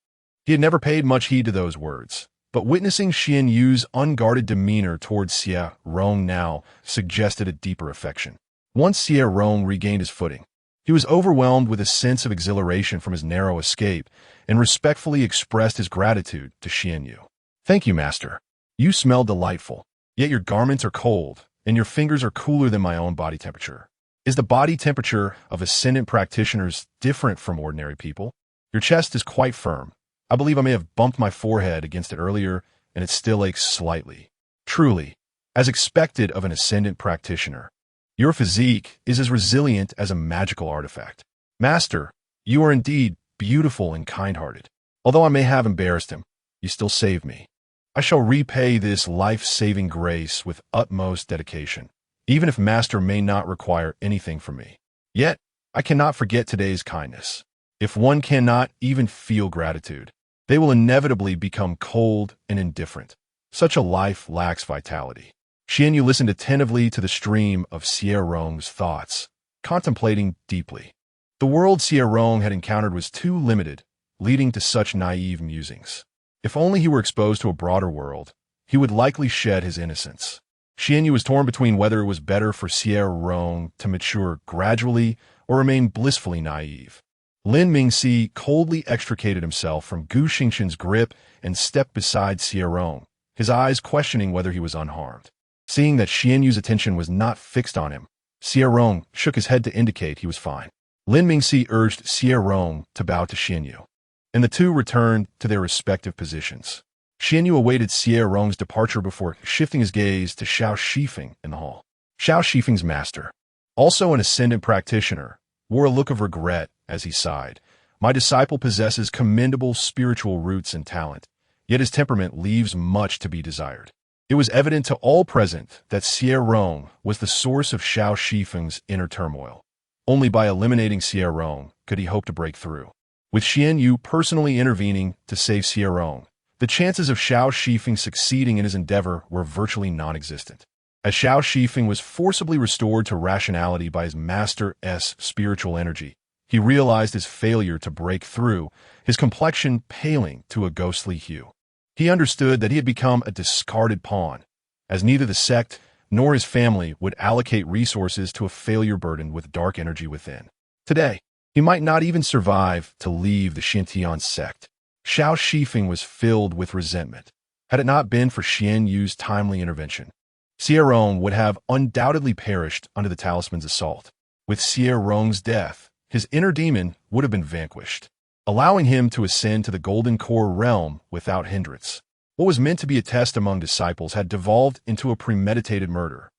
He had never paid much heed to those words, but witnessing Xuanyue's unguarded demeanor towards Xie Rong now suggested a deeper affection. Once Xie Rong regained his footing, he was overwhelmed with a sense of exhilaration from his narrow escape and respectfully expressed his gratitude to Xuanyue. "Thank you, Master. You smell delightful, yet your garments are cold, and your fingers are cooler than my own body temperature. Is the body temperature of ascendant practitioners different from ordinary people? Your chest is quite firm. I believe I may have bumped my forehead against it earlier, and it still aches slightly. Truly, as expected of an ascendant practitioner, your physique is as resilient as a magical artifact. Master, you are indeed beautiful and kind-hearted. Although I may have embarrassed him, you still saved me. I shall repay this life-saving grace with utmost dedication, even if Master may not require anything from me. Yet, I cannot forget today's kindness. If one cannot even feel gratitude, they will inevitably become cold and indifferent. Such a life lacks vitality." Xuanyue listened attentively to the stream of Xie Rong's thoughts, contemplating deeply. The world Xie Rong had encountered was too limited, leading to such naive musings. If only he were exposed to a broader world, he would likely shed his innocence. Xuanyue was torn between whether it was better for Xie Rong to mature gradually or remain blissfully naive. Lin Mingxi coldly extricated himself from Gu Xingxin's grip and stepped beside Xie Rong, his eyes questioning whether he was unharmed. Seeing that Xuanyue's attention was not fixed on him, Xie Rong shook his head to indicate he was fine. Lin Mingxi urged Xie Rong to bow to Xuanyue, and the two returned to their respective positions. Xuanyue awaited Xie Rong's departure before shifting his gaze to Xiao Shifeng in the hall. Xiao Shifeng's master, also an ascendant practitioner, wore a look of regret as he sighed. "My disciple possesses commendable spiritual roots and talent, yet his temperament leaves much to be desired." It was evident to all present that Xie Rong was the source of Xiao Shifeng's inner turmoil. Only by eliminating Xie Rong could he hope to break through. With Xuanyue personally intervening to save Xie Rong, the chances of Xiao Shifeng succeeding in his endeavor were virtually non-existent. As Xiao Shifeng was forcibly restored to rationality by his master's spiritual energy, he realized his failure to break through, his complexion paling to a ghostly hue. He understood that he had become a discarded pawn, as neither the sect nor his family would allocate resources to a failure burdened with dark energy within. Today, he might not even survive to leave the Xintian sect. Xiao Shifeng was filled with resentment. Had it not been for Xuanyue's timely intervention, Xie Rong would have undoubtedly perished under the talisman's assault. With Xie Rong's death, his inner demon would have been vanquished, allowing him to ascend to the Golden Core realm without hindrance. What was meant to be a test among disciples had devolved into a premeditated murder.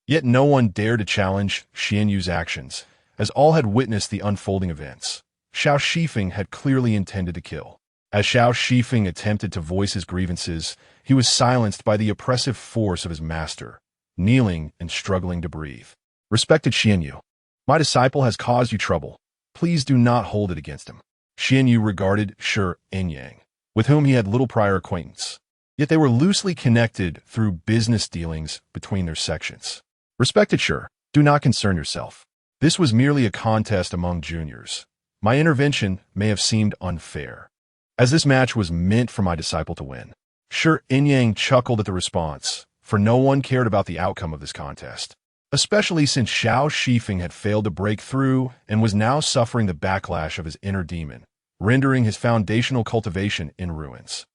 Yet no one dared to challenge Xuanyue's actions, as all had witnessed the unfolding events. Xiao Shifeng had clearly intended to kill. As Xiao Shifeng attempted to voice his grievances, he was silenced by the oppressive force of his master, kneeling and struggling to breathe. Respected Xuanyue, my disciple has caused you trouble. Please do not hold it against him. Xuanyue regarded Xie Rong, with whom he had little prior acquaintance. Yet they were loosely connected through business dealings between their sections. Respected Xie, do not concern yourself. This was merely a contest among juniors. My intervention may have seemed unfair, as this match was meant for my disciple to win. Xie Rong chuckled at the response, for no one cared about the outcome of this contest, especially since Xiao Shifeng had failed to break through and was now suffering the backlash of his inner demon, rendering his foundational cultivation in ruins.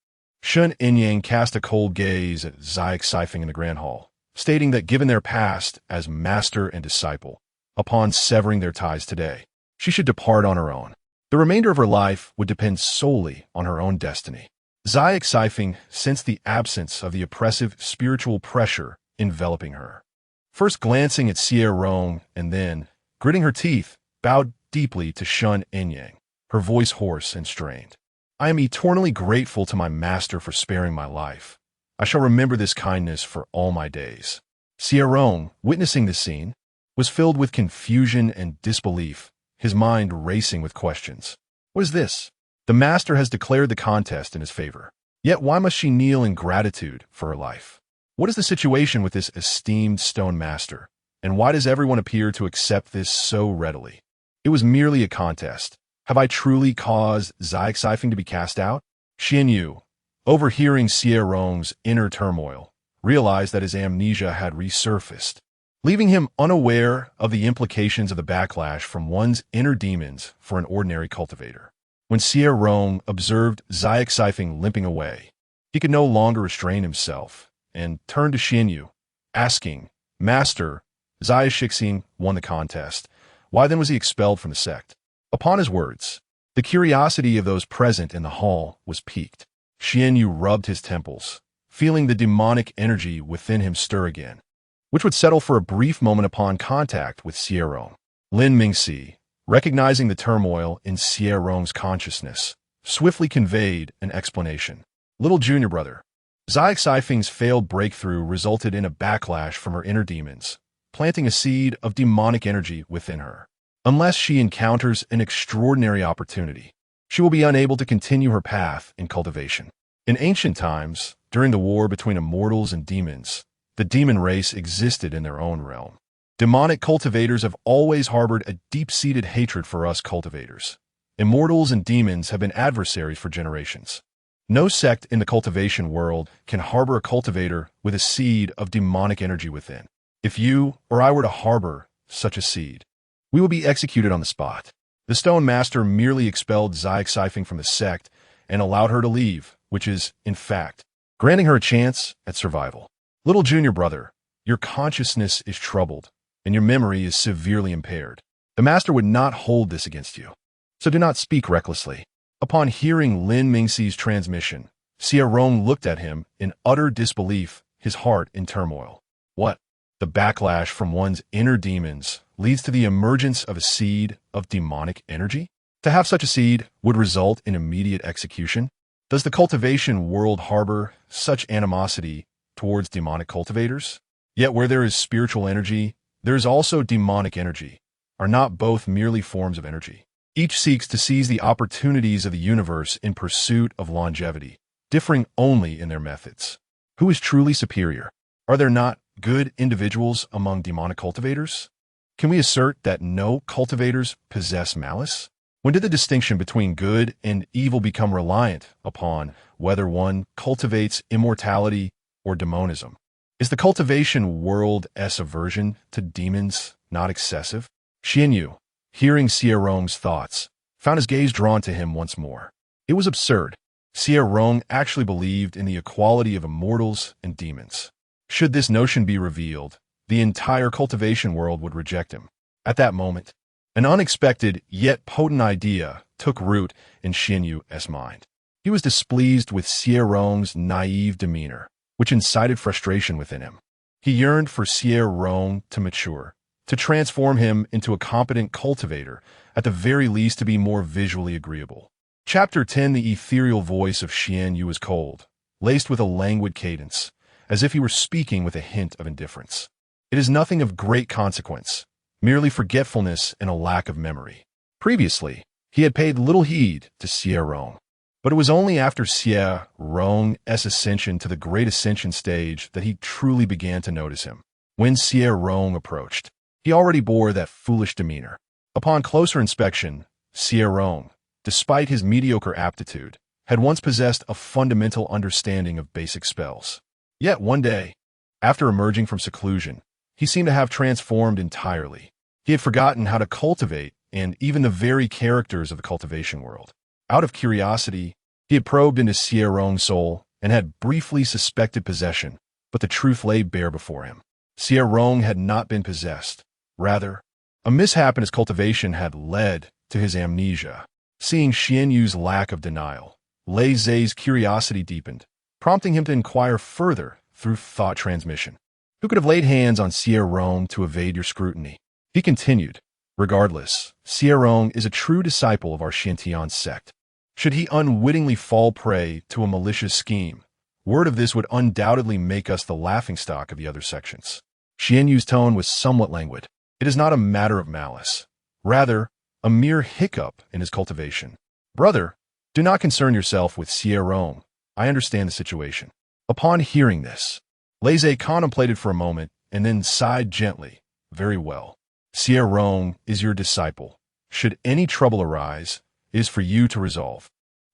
Xie Rong cast a cold gaze at Xie Rong in the Grand Hall, stating that given their past as master and disciple, upon severing their ties today, she should depart on her own. The remainder of her life would depend solely on her own destiny. Xie Rong sensed the absence of the oppressive spiritual pressure enveloping her. First glancing at Xie Rong and then, gritting her teeth, bowed deeply to Xie Rong, her voice hoarse and strained. I am eternally grateful to my master for sparing my life. I shall remember this kindness for all my days. Xie Rong, witnessing this scene, was filled with confusion and disbelief, his mind racing with questions. What is this? The master has declared the contest in his favor. Yet why must she kneel in gratitude for her life? What is the situation with this esteemed stone master, and why does everyone appear to accept this so readily? It was merely a contest. Have I truly caused Xie Rong to be cast out? Xuanyue, overhearing Xie Rong's inner turmoil, realized that his amnesia had resurfaced, leaving him unaware of the implications of the backlash from one's inner demons for an ordinary cultivator. When Xie Rong observed Xie Rong limping away, he could no longer restrain himself and turned to Xuanyue, asking, Master, Xie Rong won the contest. Why then was he expelled from the sect? Upon his words, the curiosity of those present in the hall was piqued. Xuanyue rubbed his temples, feeling the demonic energy within him stir again, which would settle for a brief moment upon contact with Xie Rong. Lin Mingxi, recognizing the turmoil in Xie Rong's consciousness, swiftly conveyed an explanation. Little junior brother, Xie Rong's failed breakthrough resulted in a backlash from her inner demons, planting a seed of demonic energy within her. Unless she encounters an extraordinary opportunity, she will be unable to continue her path in cultivation. In ancient times, during the war between immortals and demons, the demon race existed in their own realm. Demonic cultivators have always harbored a deep-seated hatred for us cultivators. Immortals and demons have been adversaries for generations. No sect in the cultivation world can harbor a cultivator with a seed of demonic energy within. If you or I were to harbor such a seed, we will be executed on the spot. The Stone Master merely expelled Xie Rong from the sect and allowed her to leave, which is, in fact, granting her a chance at survival. Little junior brother, your consciousness is troubled, and your memory is severely impaired. The Master would not hold this against you, so do not speak recklessly. Upon hearing Lin Mingxi's transmission, Xie Rong looked at him in utter disbelief, his heart in turmoil. What? The backlash from one's inner demons leads to the emergence of a seed of demonic energy? To have such a seed would result in immediate execution? Does the cultivation world harbor such animosity towards demonic cultivators? Yet where there is spiritual energy, there is also demonic energy. Are not both merely forms of energy? Each seeks to seize the opportunities of the universe in pursuit of longevity, differing only in their methods. Who is truly superior? Are there not good individuals among demonic cultivators? Can we assert that no cultivators possess malice? When did the distinction between good and evil become reliant upon whether one cultivates immortality or demonism? Is the cultivation world's aversion to demons not excessive? Xuanyue, hearing Xie Rong's thoughts, found his gaze drawn to him once more. It was absurd. Xie Rong actually believed in the equality of immortals and demons. Should this notion be revealed, the entire cultivation world would reject him. At that moment, an unexpected yet potent idea took root in Xuanyue's mind. He was displeased with Xie Rong's naive demeanor, which incited frustration within him. He yearned for Xie Rong to mature, to transform him into a competent cultivator, at the very least to be more visually agreeable. Chapter 10. The ethereal voice of Xuanyue was cold, laced with a languid cadence, as if he were speaking with a hint of indifference. It is nothing of great consequence, merely forgetfulness and a lack of memory. Previously, he had paid little heed to Xie Rong, but it was only after Xie Rong's ascension to the great ascension stage that he truly began to notice him. When Xie Rong approached, he already bore that foolish demeanor. Upon closer inspection, Xie Rong, despite his mediocre aptitude, had once possessed a fundamental understanding of basic spells. Yet one day, after emerging from seclusion, he seemed to have transformed entirely. He had forgotten how to cultivate and even the very characters of the cultivation world. Out of curiosity, he had probed into Xie Rong's soul and had briefly suspected possession, but the truth lay bare before him. Xie Rong had not been possessed. Rather, a mishap in his cultivation had led to his amnesia. Seeing Xuanyue's lack of denial, Lei Zhe's curiosity deepened, prompting him to inquire further through thought transmission. Who could have laid hands on Xie Rong to evade your scrutiny? He continued, regardless, Xie Rong is a true disciple of our Xiantian sect. Should he unwittingly fall prey to a malicious scheme, word of this would undoubtedly make us the laughingstock of the other sections. Xuanyue's tone was somewhat languid. It is not a matter of malice. Rather, a mere hiccup in his cultivation. Brother, do not concern yourself with Xie Rong. I understand the situation. Upon hearing this, Lei Zhe contemplated for a moment and then sighed gently. Very well. Xie Rong is your disciple. Should any trouble arise, it is for you to resolve.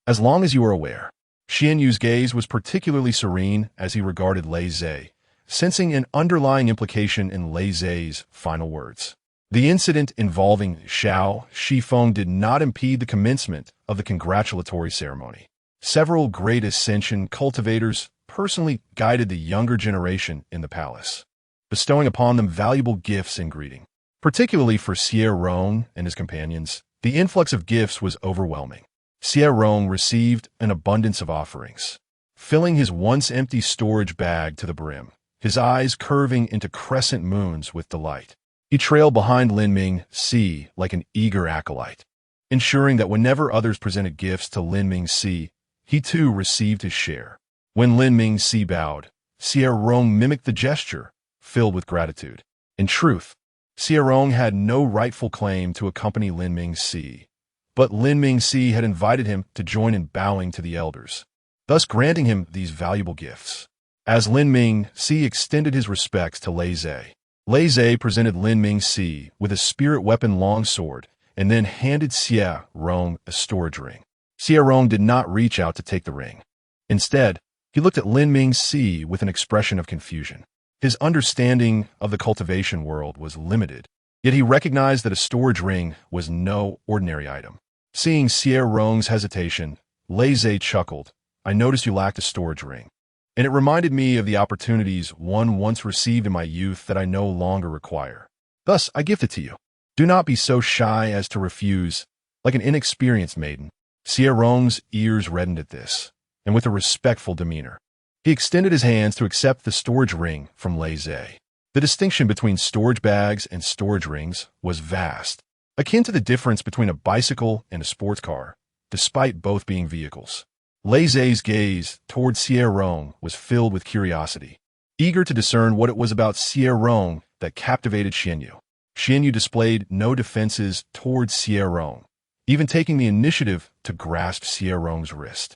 As long as you are aware. Xuanyue's gaze was particularly serene as he regarded Lei Zhe, sensing an underlying implication in Lei Zhe's final words. The incident involving Xiao Shifeng did not impede the commencement of the congratulatory ceremony. Several great ascension cultivators personally guided the younger generation in the palace, bestowing upon them valuable gifts and greeting. Particularly for Xie Rong and his companions, the influx of gifts was overwhelming. Xie Rong received an abundance of offerings, filling his once empty storage bag to the brim, his eyes curving into crescent moons with delight. He trailed behind Linming Si like an eager acolyte, ensuring that whenever others presented gifts to Linming Si, he too received his share. When Linming Si bowed, Xie Rong mimicked the gesture, filled with gratitude. In truth, Xie Rong had no rightful claim to accompany Linming Si, but Linming Si had invited him to join in bowing to the elders, thus granting him these valuable gifts. As Linming Si extended his respects to Lei Zhe, Lei Zhe presented Linming Si with a spirit weapon longsword and then handed Xie Rong a storage ring. Xie Rong did not reach out to take the ring. Instead, he looked at Linming Si with an expression of confusion. His understanding of the cultivation world was limited, yet he recognized that a storage ring was no ordinary item. Seeing Xie Rong's hesitation, Lei Zhe chuckled. I noticed you lacked a storage ring, and it reminded me of the opportunities one once received in my youth that I no longer require. Thus, I gift it to you. Do not be so shy as to refuse, like an inexperienced maiden. Xie Rong's ears reddened at this, and with a respectful demeanor, he extended his hands to accept the storage ring from Lei Zhe. The distinction between storage bags and storage rings was vast, akin to the difference between a bicycle and a sports car, despite both being vehicles. Lei Zhe's gaze toward Xie Rong was filled with curiosity, eager to discern what it was about Xie Rong that captivated Xuanyue. Xuanyue displayed no defenses towards Xie Rong, even taking the initiative to grasp Xie Rong's wrist.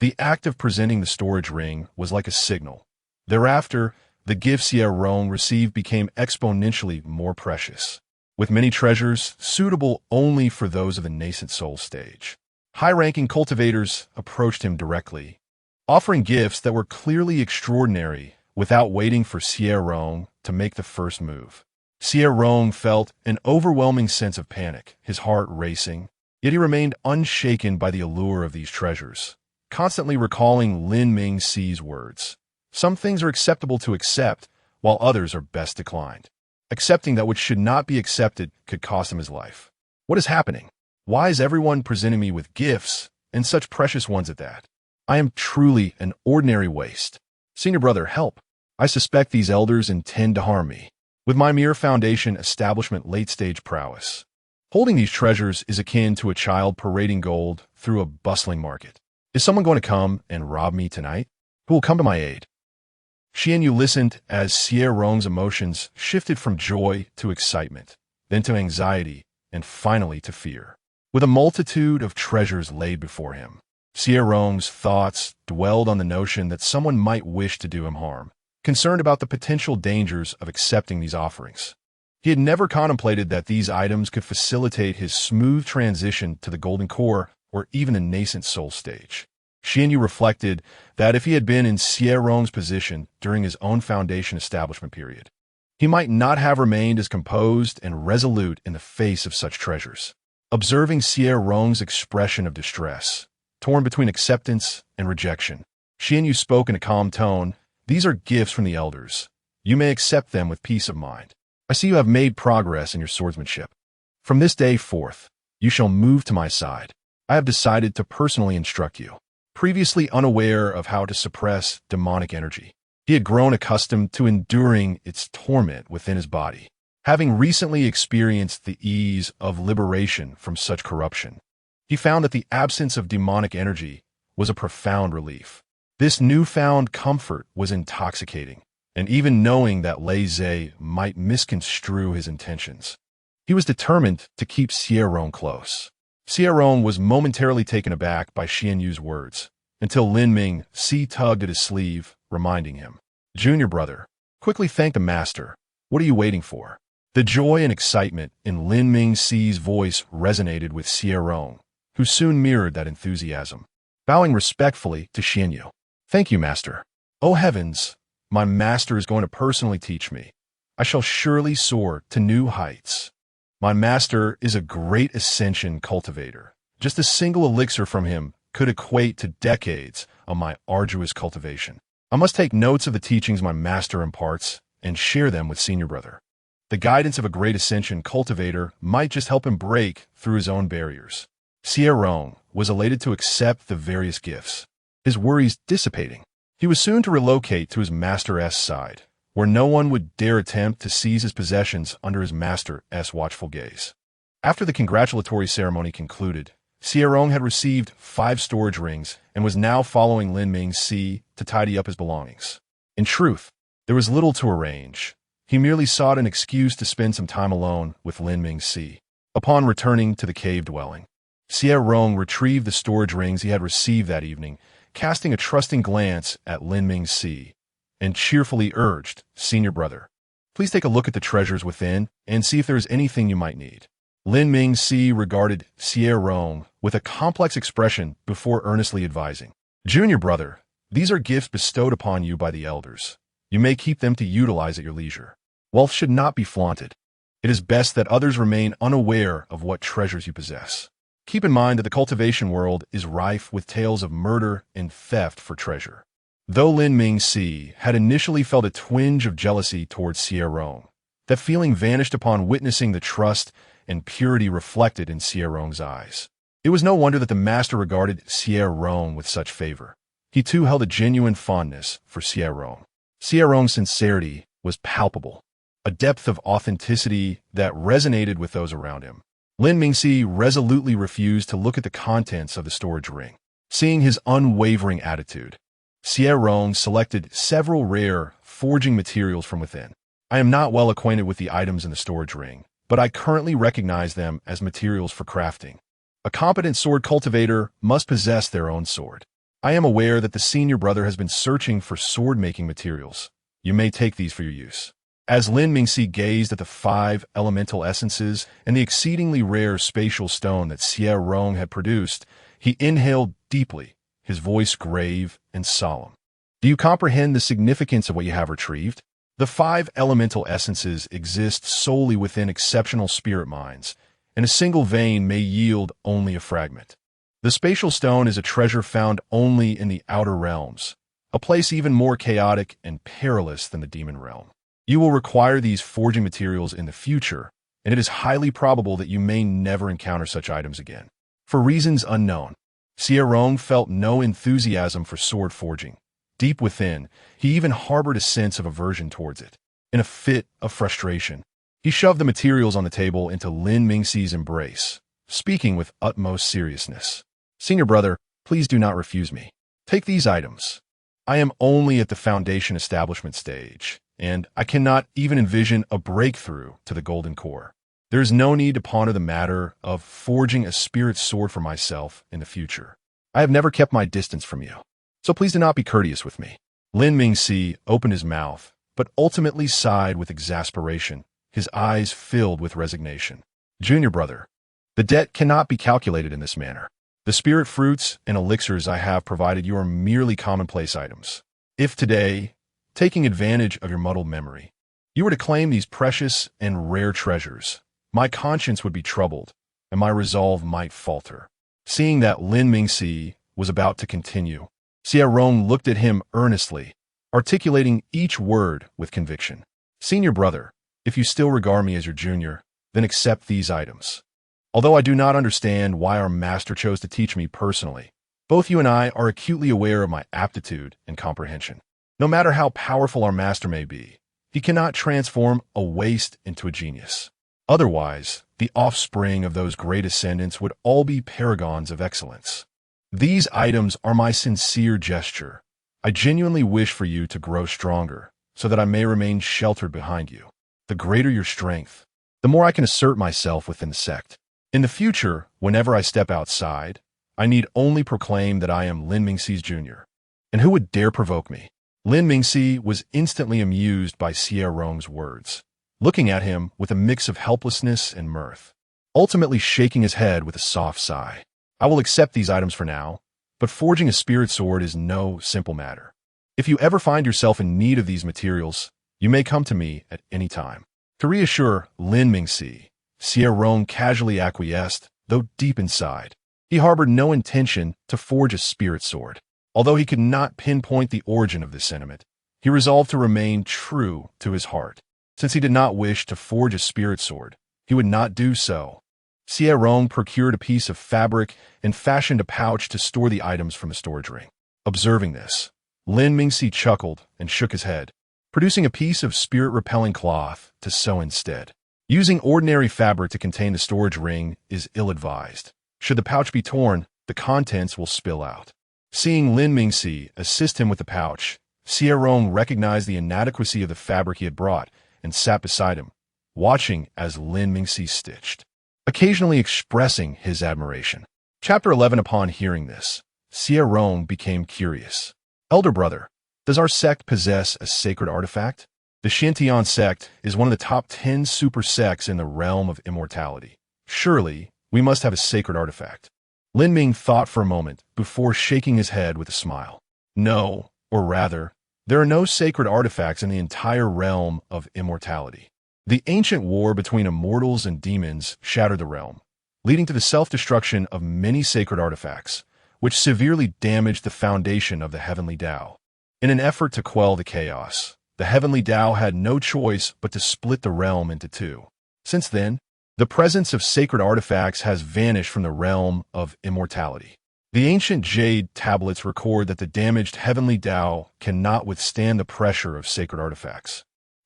The act of presenting the storage ring was like a signal. Thereafter, the gifts Xie Rong received became exponentially more precious, with many treasures suitable only for those of the nascent soul stage. High-ranking cultivators approached him directly, offering gifts that were clearly extraordinary without waiting for Xie Rong to make the first move. Xie Rong felt an overwhelming sense of panic, his heart racing, yet he remained unshaken by the allure of these treasures. constantly recalling Lin Ming Xi's words. Some things are acceptable to accept, while others are best declined. Accepting that which should not be accepted could cost him his life. What is happening? Why is everyone presenting me with gifts, and such precious ones at that? I am truly an ordinary waste. Senior brother, help. I suspect these elders intend to harm me. With my mere foundation establishment late-stage prowess. Holding these treasures is akin to a child parading gold through a bustling market. Is someone going to come and rob me tonight? Who will come to my aid? Xuanyue listened as Xie Rong's emotions shifted from joy to excitement, then to anxiety, and finally to fear. With a multitude of treasures laid before him, Xie Rong's thoughts dwelled on the notion that someone might wish to do him harm, concerned about the potential dangers of accepting these offerings. He had never contemplated that these items could facilitate his smooth transition to the golden core or even a nascent soul stage. Xuanyue reflected that if he had been in Xie Rong's position during his own foundation establishment period, he might not have remained as composed and resolute in the face of such treasures. Observing Xie Rong's expression of distress, torn between acceptance and rejection, Xuanyue spoke in a calm tone. These are gifts from the elders. You may accept them with peace of mind. I see you have made progress in your swordsmanship. From this day forth, you shall move to my side. I have decided to personally instruct you. Previously unaware of how to suppress demonic energy, he had grown accustomed to enduring its torment within his body. Having recently experienced the ease of liberation from such corruption, he found that the absence of demonic energy was a profound relief. This newfound comfort was intoxicating, and even knowing that Lei Zhe might misconstrue his intentions, he was determined to keep Xie Rong close. Xie Rong was momentarily taken aback by Xuanyue's words, until Lin Ming Xi tugged at his sleeve, reminding him, Junior brother, quickly thank the master. What are you waiting for? The joy and excitement in Lin Ming Xi's voice resonated with Xie Rong, who soon mirrored that enthusiasm. Bowing respectfully to Xuanyue, Thank you, master. Oh heavens, my master is going to personally teach me. I shall surely soar to new heights. My master is a great ascension cultivator. Just a single elixir from him could equate to decades of my arduous cultivation. I must take notes of the teachings my master imparts and share them with senior brother. The guidance of a great ascension cultivator might just help him break through his own barriers. Xie Rong was elated to accept the various gifts, his worries dissipating. He was soon to relocate to his master's side, where no one would dare attempt to seize his possessions under his master's watchful gaze. After the congratulatory ceremony concluded, Xie Rong had received 5 storage rings and was now following Lin Ming Xi to tidy up his belongings. In truth, there was little to arrange. He merely sought an excuse to spend some time alone with Lin Ming Xi. Upon returning to the cave dwelling, Xie Rong retrieved the storage rings he had received that evening, casting a trusting glance at Lin Ming Xi, and cheerfully urged, Senior brother, please take a look at the treasures within and see if there is anything you might need. Lin Ming Xi regarded Xie Rong with a complex expression before earnestly advising, Junior brother, these are gifts bestowed upon you by the elders. You may keep them to utilize at your leisure. Wealth should not be flaunted. It is best that others remain unaware of what treasures you possess. Keep in mind that the cultivation world is rife with tales of murder and theft for treasure. Though Lin Ming Xi had initially felt a twinge of jealousy towards Xie Rong, that feeling vanished upon witnessing the trust and purity reflected in Xie Rong's eyes. It was no wonder that the master regarded Xie Rong with such favor. He too held a genuine fondness for Xie Rong. Xie Rong's sincerity was palpable, a depth of authenticity that resonated with those around him. Lin Mingxi resolutely refused to look at the contents of the storage ring. Seeing his unwavering attitude, Xie Rong selected several rare forging materials from within. I am not well acquainted with the items in the storage ring, but I currently recognize them as materials for crafting. A competent sword cultivator must possess their own sword. I am aware that the senior brother has been searching for sword-making materials. You may take these for your use. As Lin Mingxi gazed at the 5 elemental essences and the exceedingly rare spatial stone that Xie Rong had produced, he inhaled deeply, his voice grave and solemn. Do you comprehend the significance of what you have retrieved? The 5 elemental essences exist solely within exceptional spirit minds, and a single vein may yield only a fragment. The spatial stone is a treasure found only in the outer realms, a place even more chaotic and perilous than the demon realm. You will require these forging materials in the future, and it is highly probable that you may never encounter such items again. For reasons unknown, Xie Rong felt no enthusiasm for sword forging. Deep within, he even harbored a sense of aversion towards it. In a fit of frustration, he shoved the materials on the table into Lin Mingxi's embrace, speaking with utmost seriousness. "Senior brother, please do not refuse me. Take these items. I am only at the foundation establishment stage, and I cannot even envision a breakthrough to the golden core. There is no need to ponder the matter of forging a spirit sword for myself in the future. I have never kept my distance from you, so please do not be courteous with me." Lin Mingxi opened his mouth, but ultimately sighed with exasperation, his eyes filled with resignation. "Junior brother, the debt cannot be calculated in this manner. The spirit fruits and elixirs I have provided you are merely commonplace items. If today, taking advantage of your muddled memory, you were to claim these precious and rare treasures, my conscience would be troubled, and my resolve might falter." Seeing that Lin Mingxi was about to continue, Xie Rong looked at him earnestly, articulating each word with conviction. "Senior brother, if you still regard me as your junior, then accept these items. Although I do not understand why our master chose to teach me personally, both you and I are acutely aware of my aptitude and comprehension. No matter how powerful our master may be, he cannot transform a waste into a genius. Otherwise, the offspring of those great ascendants would all be paragons of excellence. These items are my sincere gesture. I genuinely wish for you to grow stronger, so that I may remain sheltered behind you. The greater your strength, the more I can assert myself within the sect. In the future, whenever I step outside, I need only proclaim that I am Lin Mingxi's junior. And who would dare provoke me?" Lin Mingxi was instantly amused by Xie Rong's words, looking at him with a mix of helplessness and mirth, ultimately shaking his head with a soft sigh. "I will accept these items for now, but forging a spirit sword is no simple matter. If you ever find yourself in need of these materials, you may come to me at any time." To reassure Lin Mingxi, Xie Rong casually acquiesced, though deep inside, he harbored no intention to forge a spirit sword. Although he could not pinpoint the origin of this sentiment, he resolved to remain true to his heart. Since he did not wish to forge a spirit sword, he would not do so. Xie Rong procured a piece of fabric and fashioned a pouch to store the items from the storage ring. Observing this, Lin Mingxi chuckled and shook his head, producing a piece of spirit-repelling cloth to sew instead. Using ordinary fabric to contain the storage ring is ill-advised. Should the pouch be torn, the contents will spill out. Seeing Lin Mingxi assist him with the pouch, Xie Rong recognized the inadequacy of the fabric he had brought and sat beside him, watching as Lin Mingxi stitched, occasionally expressing his admiration. Chapter 11. Upon hearing this, Xie Rong became curious. "Elder brother, does our sect possess a sacred artifact?" The Xintian sect is one of the top 10 super sects in the realm of immortality. Surely, we must have a sacred artifact. Lin Ming thought for a moment before shaking his head with a smile. "No, or rather, there are no sacred artifacts in the entire realm of immortality. The ancient war between immortals and demons shattered the realm, leading to the self-destruction of many sacred artifacts, which severely damaged the foundation of the heavenly Tao. In an effort to quell the chaos, the heavenly Tao had no choice but to split the realm into two. Since then, the presence of sacred artifacts has vanished from the realm of immortality. The ancient jade tablets record that the damaged heavenly Tao cannot withstand the pressure of sacred artifacts.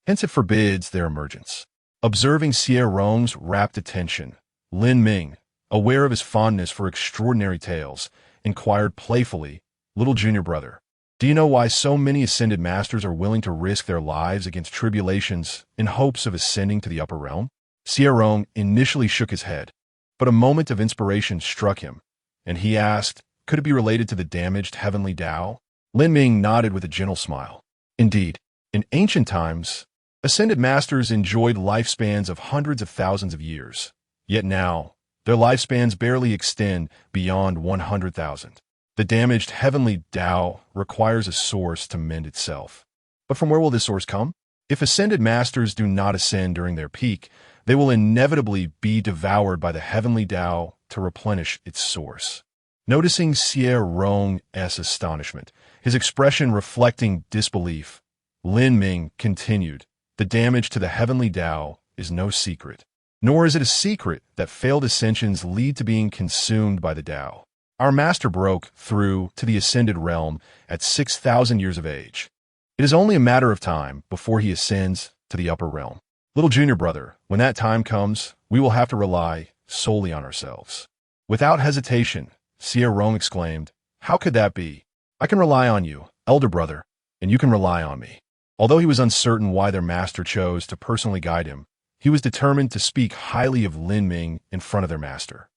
Hence it forbids their emergence." Observing Xie Rong's rapt attention, Lin Ming, aware of his fondness for extraordinary tales, inquired playfully, "Little junior brother, do you know why so many ascended masters are willing to risk their lives against tribulations in hopes of ascending to the upper realm?" Xie Rong initially shook his head, but a moment of inspiration struck him, and he asked, could it be related to the damaged heavenly Tao? Lin Ming nodded with a gentle smile. Indeed, in ancient times, ascended masters enjoyed lifespans of hundreds of thousands of years, yet now, their lifespans barely extend beyond 100,000. The damaged heavenly Tao requires a source to mend itself. But from where will this source come? If ascended masters do not ascend during their peak, they will inevitably be devoured by the heavenly Tao to replenish its source. Noticing Xie Rong's astonishment, his expression reflecting disbelief, Lin Ming continued, "The damage to the heavenly Tao is no secret. Nor is it a secret that failed ascensions lead to being consumed by the Tao. Our master broke through to the ascended realm at 6,000 years of age. It is only a matter of time before he ascends to the upper realm. Little junior brother, when that time comes, we will have to rely solely on ourselves." Without hesitation, Xie Rong exclaimed, "How could that be? I can rely on you, elder brother, and you can rely on me." Although he was uncertain why their master chose to personally guide him, he was determined to speak highly of Lin Ming in front of their master.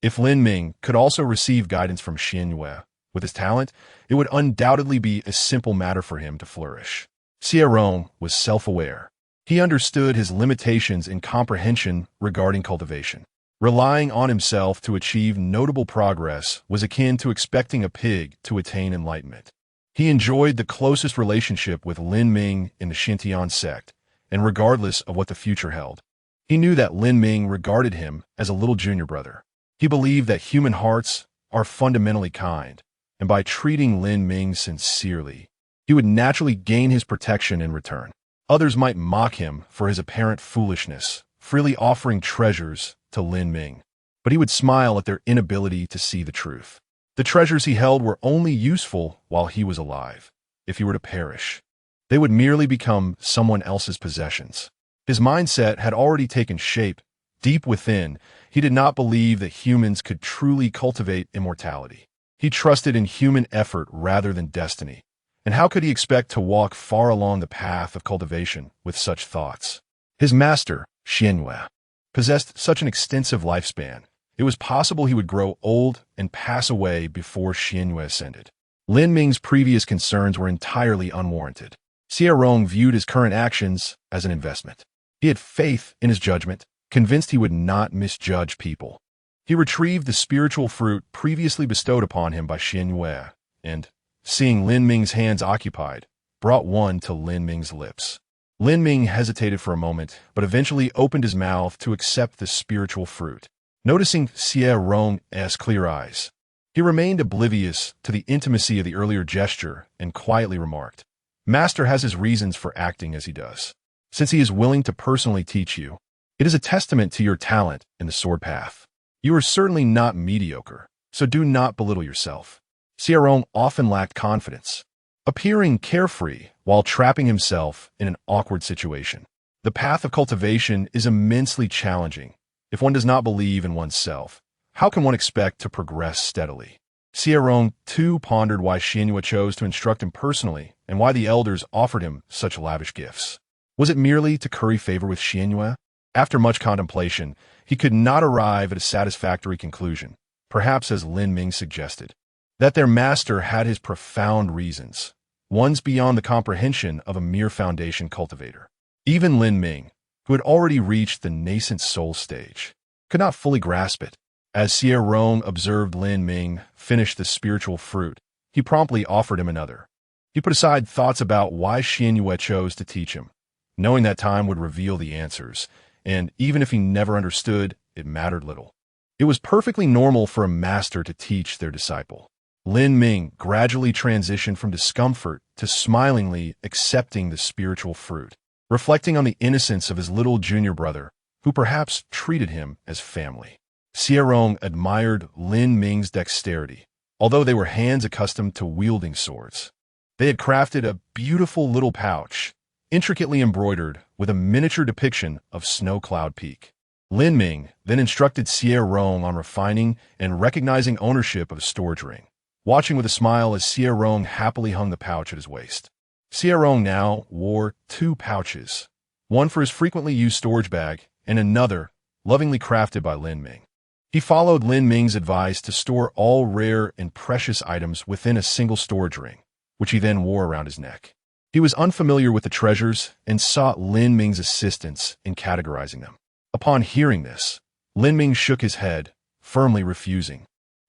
If Lin Ming could also receive guidance from Xuanyue, with his talent, it would undoubtedly be a simple matter for him to flourish. Xie Rong was self-aware. He understood his limitations in comprehension regarding cultivation. Relying on himself to achieve notable progress was akin to expecting a pig to attain enlightenment. He enjoyed the closest relationship with Lin Ming in the Xintian sect, and regardless of what the future held, he knew that Lin Ming regarded him as a little junior brother. He believed that human hearts are fundamentally kind, and by treating Lin Ming sincerely, he would naturally gain his protection in return. Others might mock him for his apparent foolishness, freely offering treasures to Lin Ming, but he would smile at their inability to see the truth. The treasures he held were only useful while he was alive. If he were to perish, they would merely become someone else's possessions. His mindset had already taken shape. Deep within, he did not believe that humans could truly cultivate immortality. He trusted in human effort rather than destiny. And how could he expect to walk far along the path of cultivation with such thoughts? His master, Xuanyue, possessed such an extensive lifespan. It was possible he would grow old and pass away before Xuanyue ascended. Lin Ming's previous concerns were entirely unwarranted. Xie Rong viewed his current actions as an investment. He had faith in his judgment, convinced he would not misjudge people. He retrieved the spiritual fruit previously bestowed upon him by Xuanyue, and, seeing Lin Ming's hands occupied, brought one to Lin Ming's lips. Lin Ming hesitated for a moment, but eventually opened his mouth to accept the spiritual fruit. Noticing Xie Rong's clear eyes, he remained oblivious to the intimacy of the earlier gesture and quietly remarked, "Master has his reasons for acting as he does. Since he is willing to personally teach you, it is a testament to your talent in the sword path. You are certainly not mediocre, so do not belittle yourself." Xie Rong often lacked confidence, appearing carefree while trapping himself in an awkward situation. The path of cultivation is immensely challenging. If one does not believe in oneself, how can one expect to progress steadily? Xie Rong, too, pondered why Xuanyue chose to instruct him personally and why the elders offered him such lavish gifts. Was it merely to curry favor with Xuanyue? After much contemplation, he could not arrive at a satisfactory conclusion, perhaps as Lin Ming suggested, that their master had his profound reasons, ones beyond the comprehension of a mere foundation cultivator. Even Lin Ming, who had already reached the nascent soul stage, could not fully grasp it. As Xie Rong observed Lin Ming finish the spiritual fruit, he promptly offered him another. He put aside thoughts about why Xuanyue chose to teach him, knowing that time would reveal the answers, and even if he never understood, it mattered little. It was perfectly normal for a master to teach their disciple. Lin Ming gradually transitioned from discomfort to smilingly accepting the spiritual fruit, reflecting on the innocence of his little junior brother, who perhaps treated him as family. Xie Rong admired Lin Ming's dexterity. Although they were hands accustomed to wielding swords, they had crafted a beautiful little pouch, intricately embroidered with a miniature depiction of Snow Cloud Peak. Lin Ming then instructed Xie Rong on refining and recognizing ownership of a storage ring, watching with a smile as Xie Rong happily hung the pouch at his waist. Xie Rong now wore two pouches, one for his frequently used storage bag and another lovingly crafted by Lin Ming. He followed Lin Ming's advice to store all rare and precious items within a single storage ring, which he then wore around his neck. He was unfamiliar with the treasures and sought Lin Ming's assistance in categorizing them. Upon hearing this, Lin Ming shook his head, firmly refusing,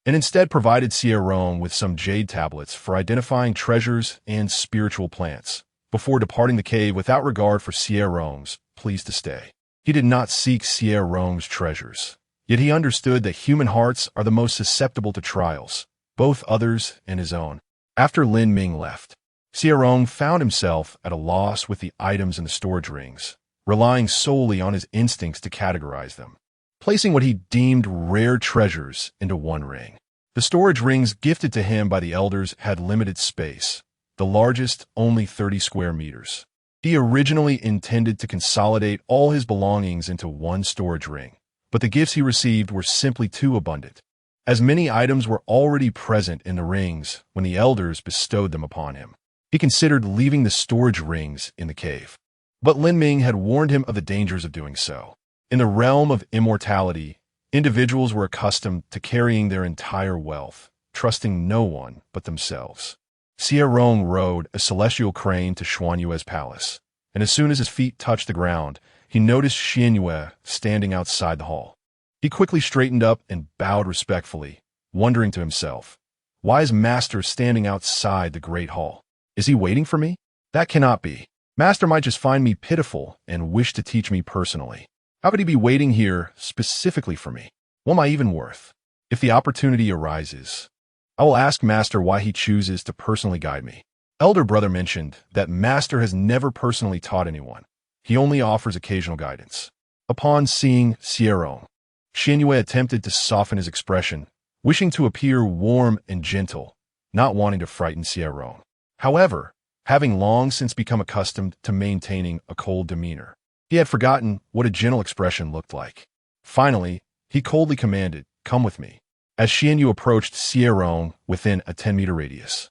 and instead provided Xie Rong with some jade tablets for identifying treasures and spiritual plants, before departing the cave without regard for Xie Rong's pleas to stay. He did not seek Xie Rong's treasures, yet he understood that human hearts are the most susceptible to trials, both others and his own. After Lin Ming left, Xie Rong found himself at a loss with the items in the storage rings, relying solely on his instincts to categorize them, placing what he deemed rare treasures into one ring. The storage rings gifted to him by the elders had limited space, the largest only 30 square meters. He originally intended to consolidate all his belongings into one storage ring, but the gifts he received were simply too abundant. As many items were already present in the rings when the elders bestowed them upon him, he considered leaving the storage rings in the cave. But Lin Ming had warned him of the dangers of doing so. In the realm of immortality, individuals were accustomed to carrying their entire wealth, trusting no one but themselves. Xie Rong rode a celestial crane to Xuanyue's palace, and as soon as his feet touched the ground, he noticed Xuanyue standing outside the hall. He quickly straightened up and bowed respectfully, wondering to himself, why is Master standing outside the great hall? Is he waiting for me? That cannot be. Master might just find me pitiful and wish to teach me personally. How could he be waiting here specifically for me? What am I even worth? If the opportunity arises, I will ask Master why he chooses to personally guide me. Elder brother mentioned that Master has never personally taught anyone. He only offers occasional guidance. Upon seeing Xie Rong, Xuanyue attempted to soften his expression, wishing to appear warm and gentle, not wanting to frighten Xie Rong. However, having long since become accustomed to maintaining a cold demeanor, he had forgotten what a gentle expression looked like. Finally, he coldly commanded, "Come with me." As Xuanyue approached Xie Rong within a 10-meter radius,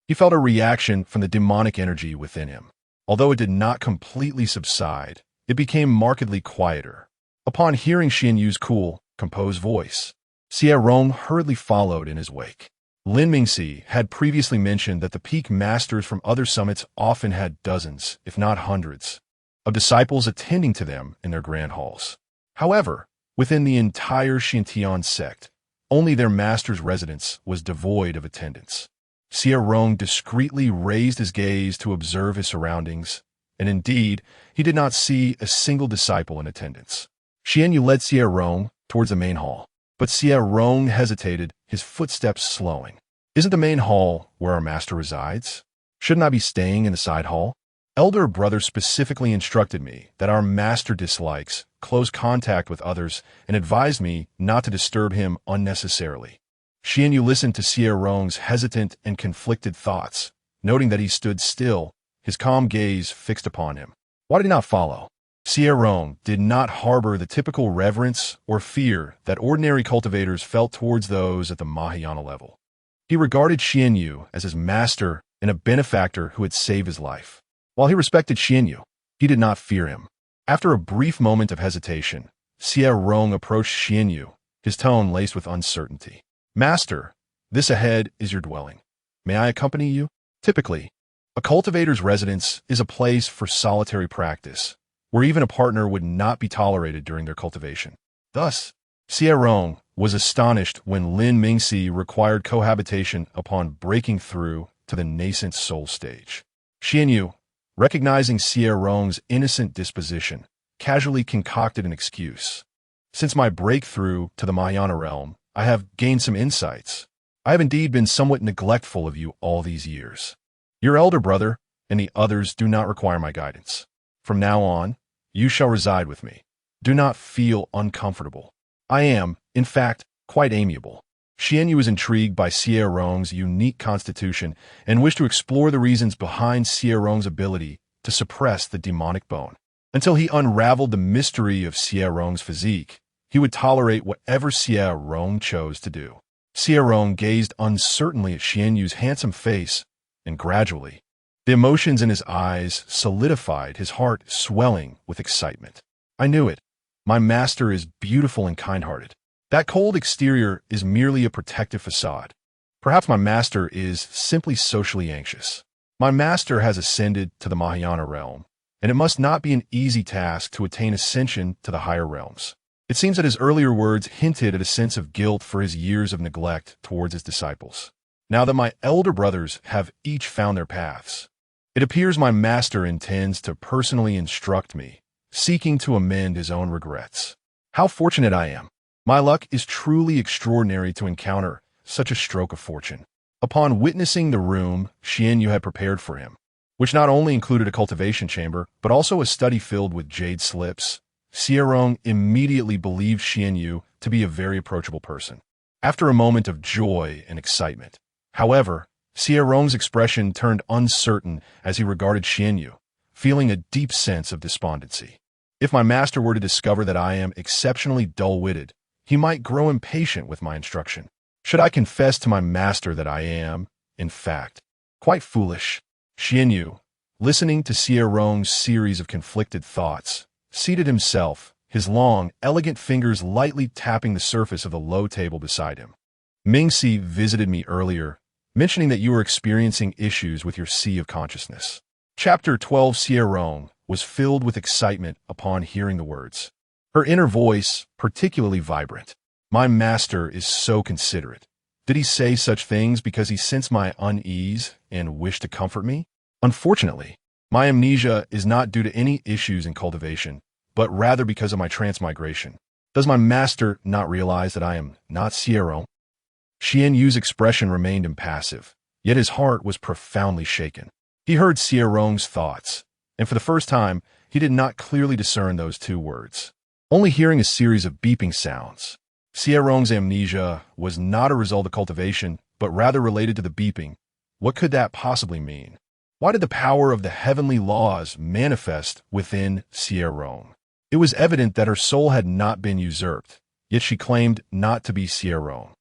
he felt a reaction from the demonic energy within him. Although it did not completely subside, it became markedly quieter. Upon hearing Xuanyue's cool, composed voice, Xie Rong hurriedly followed in his wake. Lin Mingxi had previously mentioned that the peak masters from other summits often had dozens, if not hundreds, of disciples attending to them in their grand halls. However, within the entire Xintian sect, only their master's residence was devoid of attendance. Xie Rong discreetly raised his gaze to observe his surroundings, and indeed, he did not see a single disciple in attendance. Xuanyue led Xie Rong towards the main hall, but Xie Rong hesitated, his footsteps slowing. Isn't the main hall where our master resides? Shouldn't I be staying in the side hall? Elder brother specifically instructed me that our master dislikes close contact with others and advised me not to disturb him unnecessarily. Xuanyue listened to Xie Rong's hesitant and conflicted thoughts, noting that he stood still, his calm gaze fixed upon him. Why did he not follow? Xie Rong did not harbor the typical reverence or fear that ordinary cultivators felt towards those at the Mahayana level. He regarded Xuanyue as his master and a benefactor who had saved his life. While he respected Xuanyue, he did not fear him. After a brief moment of hesitation, Xie Rong approached Xuanyue, his tone laced with uncertainty. Master, this ahead is your dwelling. May I accompany you? Typically, a cultivator's residence is a place for solitary practice, where even a partner would not be tolerated during their cultivation. Thus, Xie Rong was astonished when Lin Mingxi required cohabitation upon breaking through to the nascent soul stage. Xuanyue, recognizing Xie Rong's innocent disposition, casually concocted an excuse. Since my breakthrough to the Mahayana realm, I have gained some insights. I have indeed been somewhat neglectful of you all these years. Your elder brother and the others do not require my guidance. From now on, you shall reside with me. Do not feel uncomfortable. I am, in fact, quite amiable. Xuanyue was intrigued by Xie Rong's unique constitution and wished to explore the reasons behind Xie Rong's ability to suppress the demonic bone. Until he unraveled the mystery of Xie Rong's physique, he would tolerate whatever Xie Rong chose to do. Xie Rong gazed uncertainly at Xuanyue's handsome face, and gradually, the emotions in his eyes solidified, his heart swelling with excitement. I knew it. My master is beautiful and kind-hearted. That cold exterior is merely a protective facade. Perhaps my master is simply socially anxious. My master has ascended to the Mahayana realm, and it must not be an easy task to attain ascension to the higher realms. It seems that his earlier words hinted at a sense of guilt for his years of neglect towards his disciples. Now that my elder brothers have each found their paths, it appears my master intends to personally instruct me, seeking to amend his own regrets. How fortunate I am! My luck is truly extraordinary to encounter such a stroke of fortune. Upon witnessing the room Xuanyue had prepared for him, which not only included a cultivation chamber, but also a study filled with jade slips, Xie Rong immediately believed Xuanyue to be a very approachable person. After a moment of joy and excitement, however, Xie Rong's expression turned uncertain as he regarded Xuanyue, feeling a deep sense of despondency. If my master were to discover that I am exceptionally dull-witted, he might grow impatient with my instruction. Should I confess to my master that I am, in fact, quite foolish? Xuanyue, listening to Xie Rong's series of conflicted thoughts, seated himself, his long, elegant fingers lightly tapping the surface of the low table beside him. Mingxi visited me earlier, mentioning that you were experiencing issues with your sea of consciousness. Chapter 12. Xie Rong was filled with excitement upon hearing the words. Her inner voice, particularly vibrant. My master is so considerate. Did he say such things because he sensed my unease and wished to comfort me? Unfortunately, my amnesia is not due to any issues in cultivation, but rather because of my transmigration. Does my master not realize that I am not Xie Rong? Xuanyue's expression remained impassive, yet his heart was profoundly shaken. He heard Xie Rong's thoughts, and for the first time, he did not clearly discern those two words. Only hearing a series of beeping sounds. Xie Rong's amnesia was not a result of cultivation, but rather related to the beeping. What could that possibly mean? Why did the power of the heavenly laws manifest within Xie Rong? It was evident that her soul had not been usurped, yet she claimed not to be Xie Rong.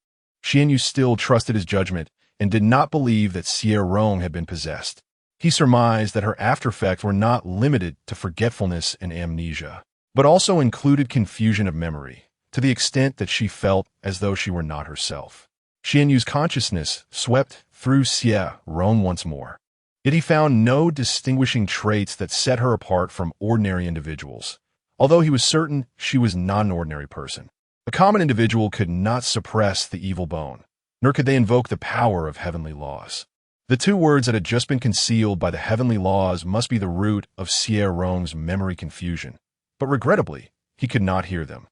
Xuanyue still trusted his judgment and did not believe that Xie Rong had been possessed. He surmised that her aftereffects were not limited to forgetfulness and amnesia, but also included confusion of memory, to the extent that she felt as though she were not herself. Xuanyue's consciousness swept through Xie Rong once more. Yet he found no distinguishing traits that set her apart from ordinary individuals, although he was certain she was not an ordinary person. A common individual could not suppress the evil bone, nor could they invoke the power of heavenly laws. The two words that had just been concealed by the heavenly laws must be the root of Xie Rong's memory confusion, but regrettably, he could not hear them.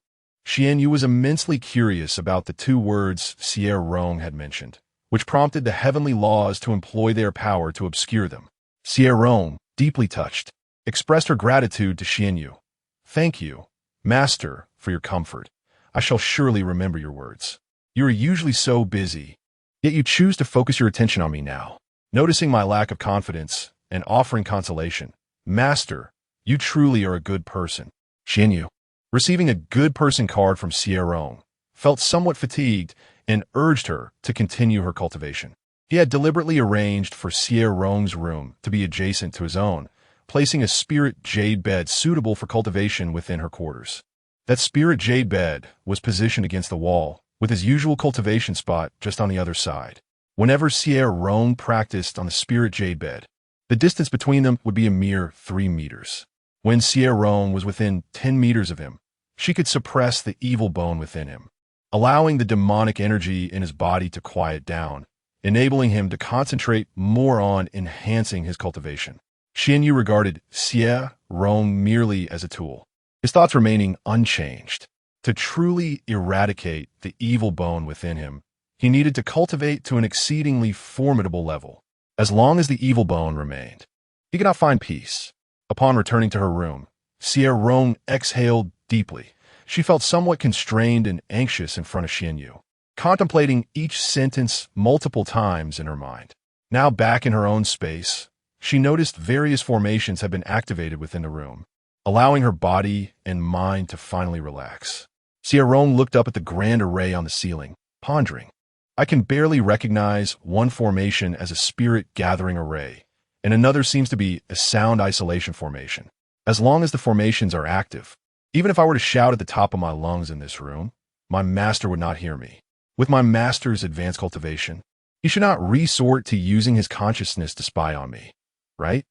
Xuanyue was immensely curious about the two words Xie Rong had mentioned, which prompted the heavenly laws to employ their power to obscure them. Xie Rong, deeply touched, expressed her gratitude to Xuanyue. Thank you, Master, for your comfort. I shall surely remember your words. You are usually so busy, yet you choose to focus your attention on me now. Noticing my lack of confidence and offering consolation, Master, you truly are a good person. Xuanyue, receiving a good person card from Xie Rong, felt somewhat fatigued and urged her to continue her cultivation. He had deliberately arranged for Xie Rong's room to be adjacent to his own, placing a spirit jade bed suitable for cultivation within her quarters. That spirit jade bed was positioned against the wall, with his usual cultivation spot just on the other side. Whenever Xie Rong practiced on the spirit jade bed, the distance between them would be a mere 3 meters. When Xie Rong was within 10 meters of him, she could suppress the evil bone within him, allowing the demonic energy in his body to quiet down, enabling him to concentrate more on enhancing his cultivation. Xuanyue regarded Xie Rong merely as a tool, his thoughts remaining unchanged. To truly eradicate the evil bone within him, he needed to cultivate to an exceedingly formidable level. As long as the evil bone remained, he could not find peace. Upon returning to her room, Xie Rong exhaled deeply. She felt somewhat constrained and anxious in front of Xuanyue, contemplating each sentence multiple times in her mind. Now back in her own space, she noticed various formations had been activated within the room, allowing her body and mind to finally relax. Xie Rong looked up at the grand array on the ceiling, pondering. I can barely recognize one formation as a spirit gathering array, and another seems to be a sound isolation formation. As long as the formations are active, even if I were to shout at the top of my lungs in this room, my master would not hear me. With my master's advanced cultivation, he should not resort to using his consciousness to spy on me, right?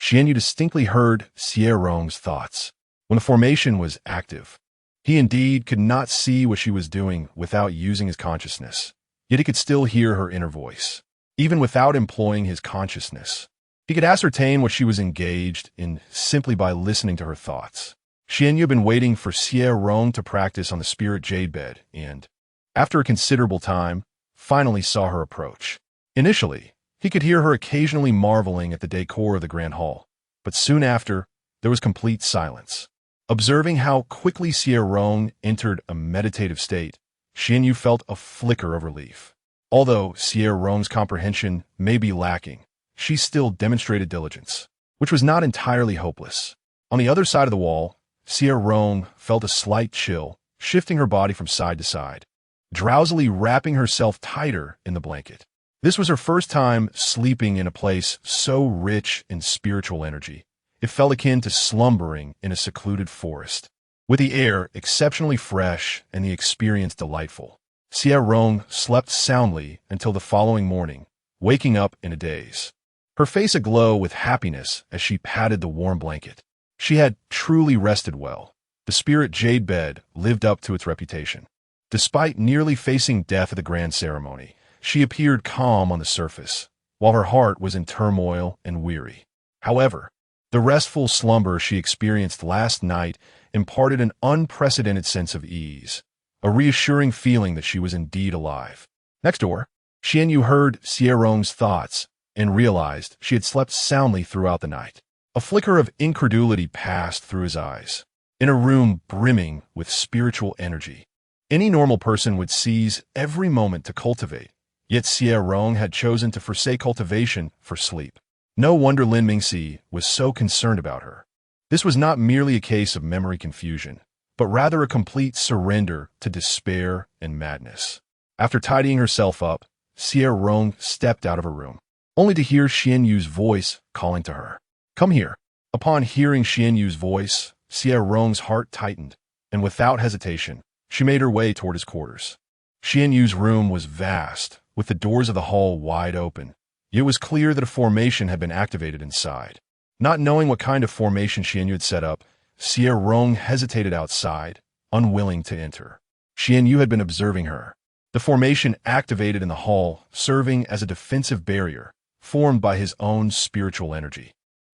Xuanyue distinctly heard Xie Rong's thoughts. When the formation was active, he indeed could not see what she was doing without using his consciousness, yet he could still hear her inner voice. Even without employing his consciousness, he could ascertain what she was engaged in simply by listening to her thoughts. Xuanyue had been waiting for Xie Rong to practice on the spirit jade bed, and, after a considerable time, finally saw her approach. Initially, he could hear her occasionally marveling at the decor of the grand hall, but soon after, there was complete silence. Observing how quickly Xie Rong entered a meditative state, Xuanyue felt a flicker of relief. Although Xie Rong's comprehension may be lacking, she still demonstrated diligence, which was not entirely hopeless. On the other side of the wall, Xie Rong felt a slight chill, shifting her body from side to side, drowsily wrapping herself tighter in the blanket. This was her first time sleeping in a place so rich in spiritual energy. It felt akin to slumbering in a secluded forest, with the air exceptionally fresh and the experience delightful. Xie Rong slept soundly until the following morning, waking up in a daze, her face aglow with happiness as she patted the warm blanket. She had truly rested well. The spirit jade bed lived up to its reputation. Despite nearly facing death at the grand ceremony, she appeared calm on the surface, while her heart was in turmoil and weary. However, the restful slumber she experienced last night imparted an unprecedented sense of ease, a reassuring feeling that she was indeed alive. Next door, Xuanyue heard Xie Rong's thoughts and realized she had slept soundly throughout the night. A flicker of incredulity passed through his eyes. In a room brimming with spiritual energy, any normal person would seize every moment to cultivate, yet Xie Rong had chosen to forsake cultivation for sleep. No wonder Lin Mingxi was so concerned about her. This was not merely a case of memory confusion, but rather a complete surrender to despair and madness. After tidying herself up, Xie Rong stepped out of her room, only to hear Xuanyue's voice calling to her. "Come here." Upon hearing Xuanyue's voice, Xie Rong's heart tightened, and without hesitation, she made her way toward his quarters. Xuanyue's room was vast, with the doors of the hall wide open. It was clear that a formation had been activated inside. Not knowing what kind of formation Xuanyue had set up, Xie Rong hesitated outside, unwilling to enter. Xuanyue had been observing her. The formation activated in the hall, serving as a defensive barrier, formed by his own spiritual energy.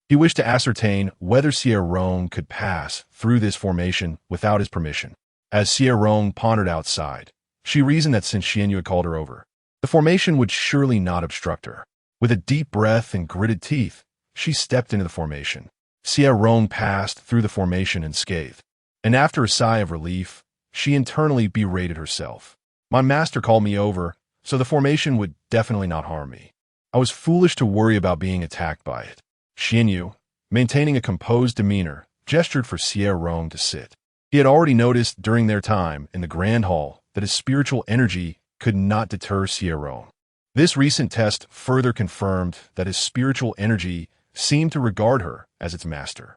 He wished to ascertain whether Xie Rong could pass through this formation without his permission. As Xie Rong pondered outside, she reasoned that since Xuanyue had called her over, the formation would surely not obstruct her. With a deep breath and gritted teeth, she stepped into the formation. Xie Rong passed through the formation unscathed, and after a sigh of relief, she internally berated herself. "My master called me over, so the formation would definitely not harm me. I was foolish to worry about being attacked by it." Xuanyue, maintaining a composed demeanor, gestured for Xie Rong to sit. He had already noticed during their time in the grand hall that his spiritual energy could not deter Xie Rong. This recent test further confirmed that his spiritual energy seemed to regard her as its master.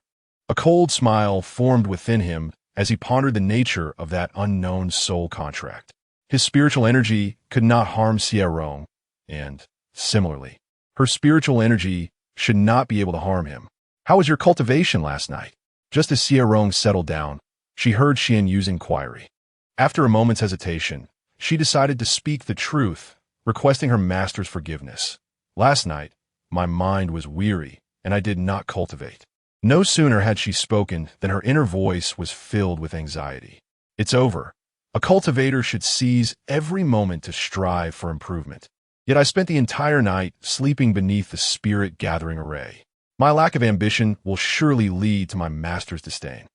A cold smile formed within him as he pondered the nature of that unknown soul contract. His spiritual energy could not harm Xie Rong, and, similarly, her spiritual energy should not be able to harm him. "How was your cultivation last night?" Just as Xie Rong settled down, she heard Xuanyue's inquiry. After a moment's hesitation, she decided to speak the truth, requesting her master's forgiveness. "Last night, my mind was weary, and I did not cultivate." No sooner had she spoken than her inner voice was filled with anxiety. "It's over. A cultivator should seize every moment to strive for improvement. Yet I spent the entire night sleeping beneath the spirit-gathering array. My lack of ambition will surely lead to my master's disdain.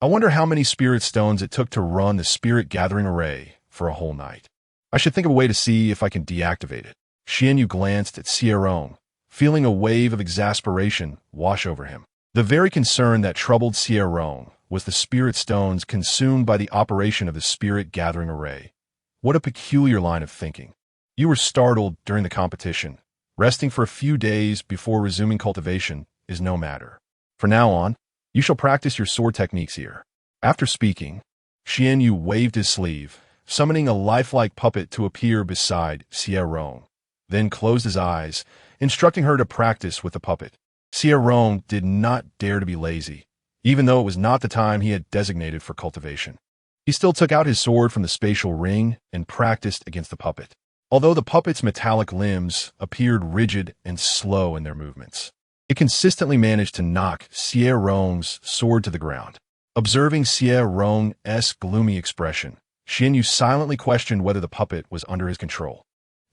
I wonder how many spirit stones it took to run the spirit-gathering array for a whole night. I should think of a way to see if I can deactivate it." Xuanyue glanced at Xie Rong, feeling a wave of exasperation wash over him. The very concern that troubled Xie Rong was the spirit stones consumed by the operation of the spirit-gathering array. What a peculiar line of thinking. You were startled during the competition. Resting for a few days before resuming cultivation is no matter. From now on, you shall practice your sword techniques here. After speaking, Xuanyue waved his sleeve, summoning a lifelike puppet to appear beside Xie Rong, then closed his eyes, instructing her to practice with the puppet. Xie Rong did not dare to be lazy, even though it was not the time he had designated for cultivation. He still took out his sword from the spatial ring and practiced against the puppet, although the puppet's metallic limbs appeared rigid and slow in their movements. It consistently managed to knock Xie Rong's sword to the ground. Observing Xie Rong's gloomy expression, Xuanyue silently questioned whether the puppet was under his control.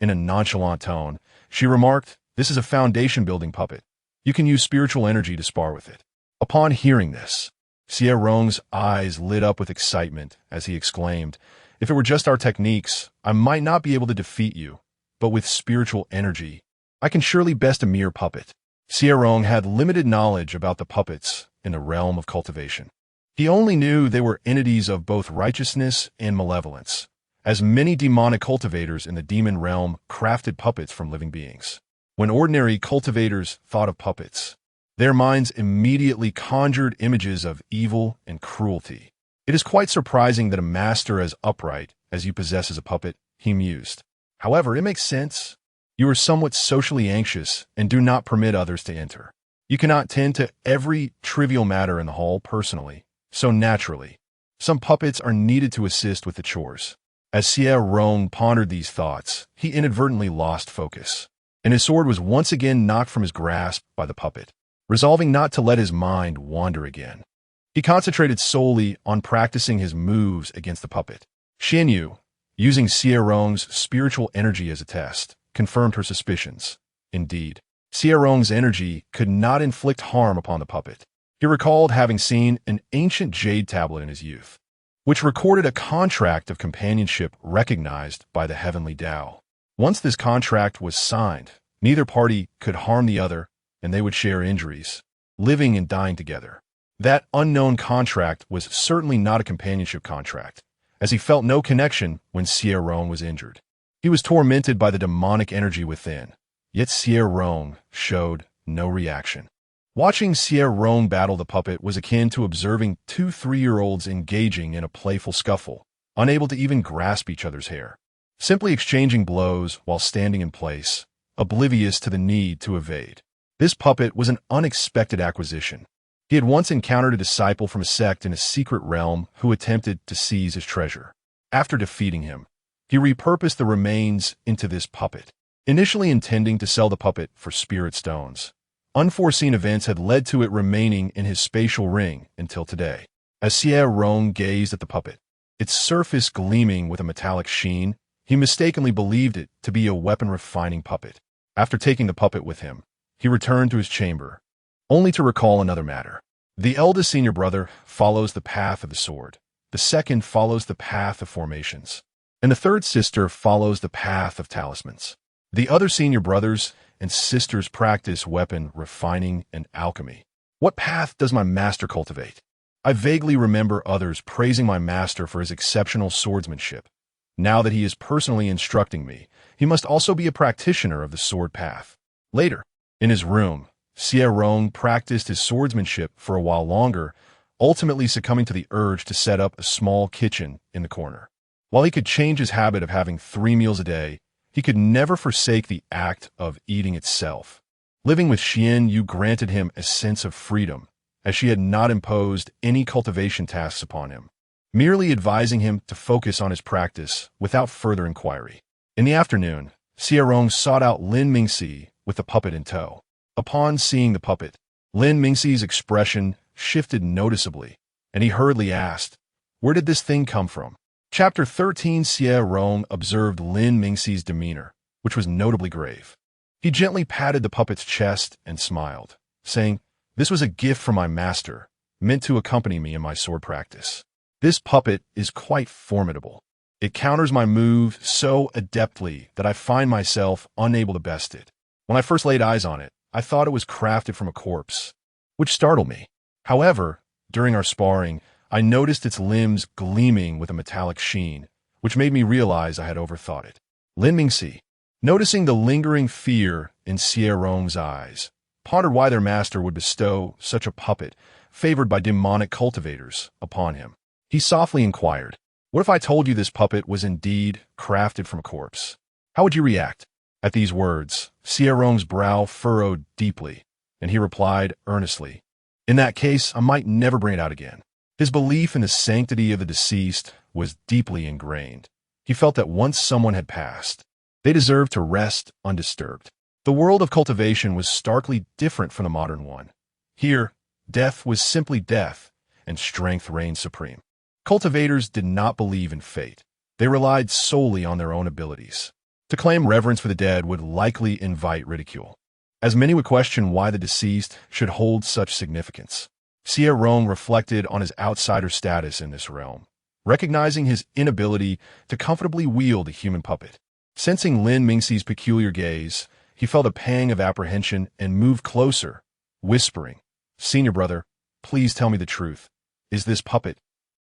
In a nonchalant tone, she remarked, "This is a foundation-building puppet. You can use spiritual energy to spar with it." Upon hearing this, Xie Rong's eyes lit up with excitement as he exclaimed, "If it were just our techniques, I might not be able to defeat you, but with spiritual energy, I can surely best a mere puppet." Xie Rong had limited knowledge about the puppets in the realm of cultivation. He only knew they were entities of both righteousness and malevolence, as many demonic cultivators in the demon realm crafted puppets from living beings. When ordinary cultivators thought of puppets, their minds immediately conjured images of evil and cruelty. "It is quite surprising that a master as upright as you possess as a puppet," he mused. "However, it makes sense. You are somewhat socially anxious and do not permit others to enter. You cannot tend to every trivial matter in the hall personally, so naturally, some puppets are needed to assist with the chores." As Xie Rong pondered these thoughts, he inadvertently lost focus, and his sword was once again knocked from his grasp by the puppet. Resolving not to let his mind wander again, he concentrated solely on practicing his moves against the puppet. Xuanyue, using Xie Rong's spiritual energy as a test, confirmed her suspicions. Indeed, Xie Rong's energy could not inflict harm upon the puppet. He recalled having seen an ancient jade tablet in his youth, which recorded a contract of companionship recognized by the heavenly Tao. Once this contract was signed, neither party could harm the other, and they would share injuries, living and dying together. That unknown contract was certainly not a companionship contract, as he felt no connection when Xie Rong was injured. He was tormented by the demonic energy within, yet Xie Rong showed no reaction. Watching Xie Rong battle the puppet was akin to observing two 3-year-olds engaging in a playful scuffle, unable to even grasp each other's hair, simply exchanging blows while standing in place, oblivious to the need to evade. This puppet was an unexpected acquisition. He had once encountered a disciple from a sect in a secret realm who attempted to seize his treasure. After defeating him, he repurposed the remains into this puppet, initially intending to sell the puppet for spirit stones. Unforeseen events had led to it remaining in his spatial ring until today. As Xie Rong gazed at the puppet, its surface gleaming with a metallic sheen, he mistakenly believed it to be a weapon-refining puppet. After taking the puppet with him, he returned to his chamber, only to recall another matter. The eldest senior brother follows the path of the sword, the second follows the path of formations, and the third sister follows the path of talismans. The other senior brothers and sisters practice weapon refining and alchemy. What path does my master cultivate? I vaguely remember others praising my master for his exceptional swordsmanship. Now that he is personally instructing me, he must also be a practitioner of the sword path. Later, in his room, Xie Rong practiced his swordsmanship for a while longer, ultimately succumbing to the urge to set up a small kitchen in the corner. While he could change his habit of having 3 meals a day, he could never forsake the act of eating itself. Living with Xuanyue granted him a sense of freedom, as she had not imposed any cultivation tasks upon him, merely advising him to focus on his practice without further inquiry. In the afternoon, Xie Rong sought out Lin Mingxi with the puppet in tow. Upon seeing the puppet, Lin Mingxi's expression shifted noticeably, and he hurriedly asked, "Where did this thing come from?" Chapter 13. Xie Rong observed Lin Mingxi's demeanor, which was notably grave. He gently patted the puppet's chest and smiled, saying, "This was a gift from my master, meant to accompany me in my sword practice. This puppet is quite formidable. It counters my move so adeptly that I find myself unable to best it. When I first laid eyes on it, I thought it was crafted from a corpse, which startled me. However, during our sparring, I noticed its limbs gleaming with a metallic sheen, which made me realize I had overthought it." Lin Mingxi, noticing the lingering fear in Xie Rong's eyes, pondered why their master would bestow such a puppet, favored by demonic cultivators, upon him. He softly inquired, "What if I told you this puppet was indeed crafted from a corpse? How would you react?" At these words, Xie Rong's brow furrowed deeply, and he replied earnestly, "In that case, I might never bring it out again." His belief in the sanctity of the deceased was deeply ingrained. He felt that once someone had passed, they deserved to rest undisturbed. The world of cultivation was starkly different from the modern one. Here, death was simply death, and strength reigned supreme. Cultivators did not believe in fate. They relied solely on their own abilities. To claim reverence for the dead would likely invite ridicule, as many would question why the deceased should hold such significance. Xie Rong reflected on his outsider status in this realm, recognizing his inability to comfortably wield a human puppet. Sensing Lin Mingxi's peculiar gaze, he felt a pang of apprehension and moved closer, whispering, "Senior brother, please tell me the truth. Is this puppet?"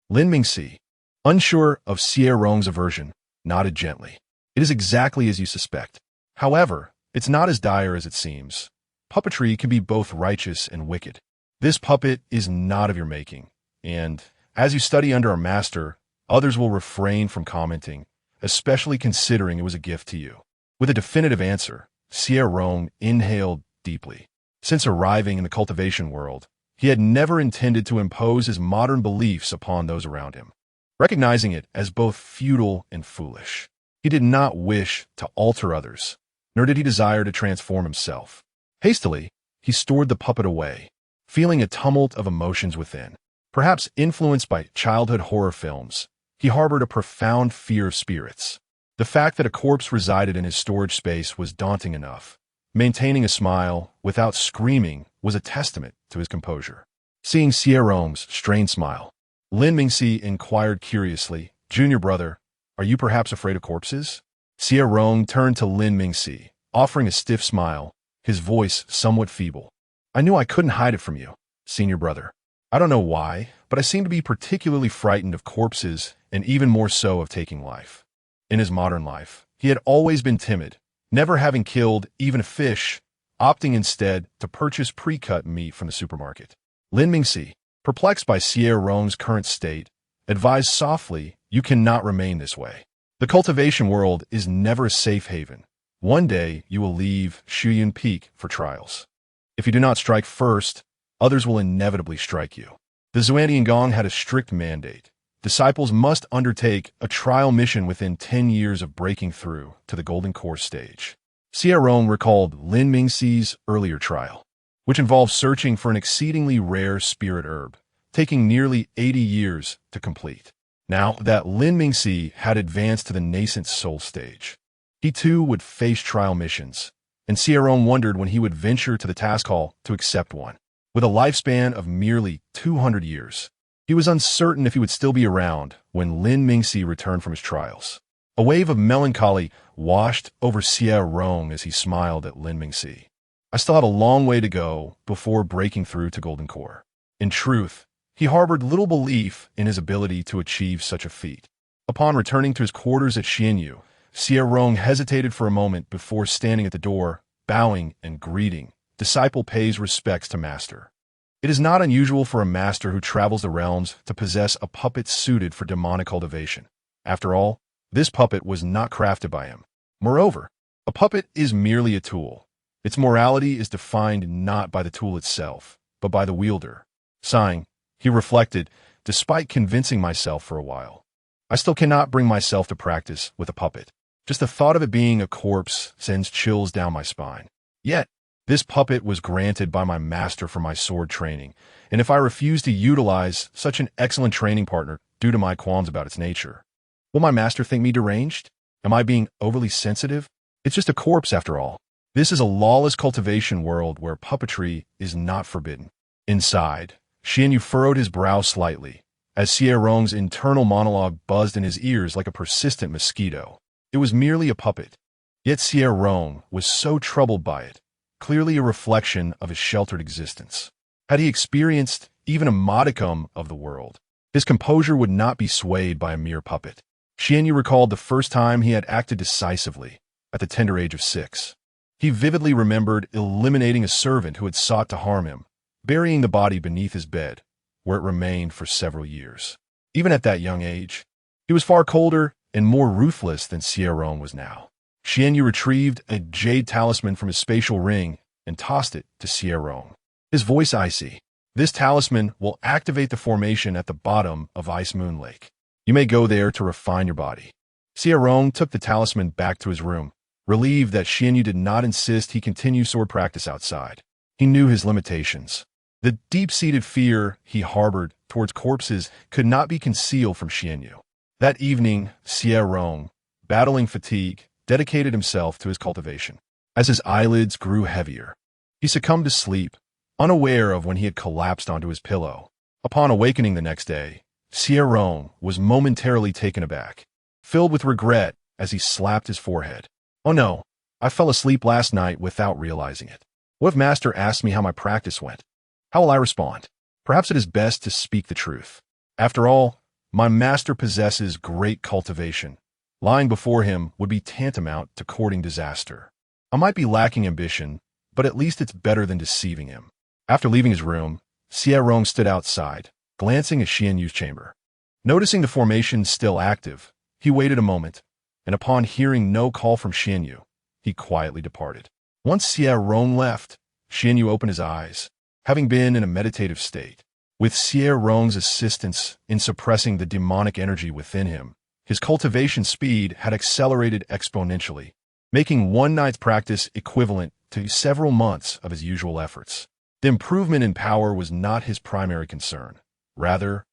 Lin Mingxi, unsure of Xie Rong's aversion, nodded gently. "It is exactly as you suspect. However, it's not as dire as it seems. Puppetry can be both righteous and wicked. This puppet is not of your making, and as you study under a master, others will refrain from commenting, especially considering it was a gift to you." With a definitive answer, Xie Rong inhaled deeply. Since arriving in the cultivation world, he had never intended to impose his modern beliefs upon those around him, recognizing it as both futile and foolish. He did not wish to alter others, nor did he desire to transform himself. Hastily, he stored the puppet away, feeling a tumult of emotions within. Perhaps influenced by childhood horror films, he harbored a profound fear of spirits. The fact that a corpse resided in his storage space was daunting enough. Maintaining a smile without screaming was a testament to his composure. Seeing Xie Rong's strained smile, Lin Mingxi inquired curiously, "Junior brother, are you perhaps afraid of corpses?" Xie Rong turned to Lin Mingxi, offering a stiff smile, his voice somewhat feeble. "I knew I couldn't hide it from you, senior brother. I don't know why, but I seem to be particularly frightened of corpses and even more so of taking life." In his modern life, he had always been timid, never having killed even a fish, opting instead to purchase pre-cut meat from the supermarket. Lin Mingxi, perplexed by Xie Rong's current state, advised softly, "You cannot remain this way. The cultivation world is never a safe haven. One day you will leave Shuyun Peak for trials. If you do not strike first, others will inevitably strike you." The Xuanyue Gong had a strict mandate. Disciples must undertake a trial mission within 10 years of breaking through to the Golden Course stage. Xie Rong recalled Lin Mingxi's earlier trial, which involved searching for an exceedingly rare spirit herb, taking nearly 80 years to complete. Now that Lin Mingxi had advanced to the nascent soul stage, he too would face trial missions, and Xie Rong wondered when he would venture to the task hall to accept one. With a lifespan of merely 200 years, he was uncertain if he would still be around when Lin Mingxi returned from his trials. A wave of melancholy washed over Xie Rong as he smiled at Lin Mingxi. "I still have a long way to go before breaking through to Golden Core." In truth, he harbored little belief in his ability to achieve such a feat. Upon returning to his quarters at Xuanyue, Xie Rong hesitated for a moment before standing at the door, bowing and greeting. Disciple pays respects to master. It is not unusual for a master who travels the realms to possess a puppet suited for demonic cultivation. After all, this puppet was not crafted by him. Moreover, a puppet is merely a tool. Its morality is defined not by the tool itself, but by the wielder. Sighing, he reflected, "Despite convincing myself for a while, I still cannot bring myself to practice with a puppet. Just the thought of it being a corpse sends chills down my spine. Yet, this puppet was granted by my master for my sword training, and if I refuse to utilize such an excellent training partner due to my qualms about its nature, will my master think me deranged? Am I being overly sensitive? It's just a corpse after all. This is a lawless cultivation world where puppetry is not forbidden." Inside, Xuanyue furrowed his brow slightly, as Xie Rong's internal monologue buzzed in his ears like a persistent mosquito. It was merely a puppet, yet Xie Rong was so troubled by it, clearly a reflection of his sheltered existence. Had he experienced even a modicum of the world, his composure would not be swayed by a mere puppet. Xuanyue recalled the first time he had acted decisively, at the tender age of 6. He vividly remembered eliminating a servant who had sought to harm him, burying the body beneath his bed, where it remained for several years. Even at that young age, he was far colder and more ruthless than Xie Rong was now. Xuanyue retrieved a jade talisman from his spatial ring and tossed it to Xie Rong, his voice icy. "This talisman will activate the formation at the bottom of Ice Moon Lake. You may go there to refine your body." Xie Rong took the talisman back to his room, relieved that Xuanyue did not insist he continue sword practice outside. He knew his limitations. The deep-seated fear he harbored towards corpses could not be concealed from Xuanyue. That evening, Xie Rong, battling fatigue, dedicated himself to his cultivation. As his eyelids grew heavier, he succumbed to sleep, unaware of when he had collapsed onto his pillow. Upon awakening the next day, Xie Rong was momentarily taken aback, filled with regret as he slapped his forehead. "Oh no, I fell asleep last night without realizing it. What if Master asks me how my practice went? How will I respond? Perhaps it is best to speak the truth. After all, my master possesses great cultivation. Lying before him would be tantamount to courting disaster. I might be lacking ambition, but at least it's better than deceiving him." After leaving his room, Xie Rong stood outside, glancing at Xuanyue's chamber. Noticing the formation still active, he waited a moment, and upon hearing no call from Xuanyue, he quietly departed. Once Xie Rong left, Xuanyue opened his eyes, having been in a meditative state. With Xie Rong's assistance in suppressing the demonic energy within him, his cultivation speed had accelerated exponentially, making one night's practice equivalent to several months of his usual efforts. The improvement in power was not his primary concern. Rather,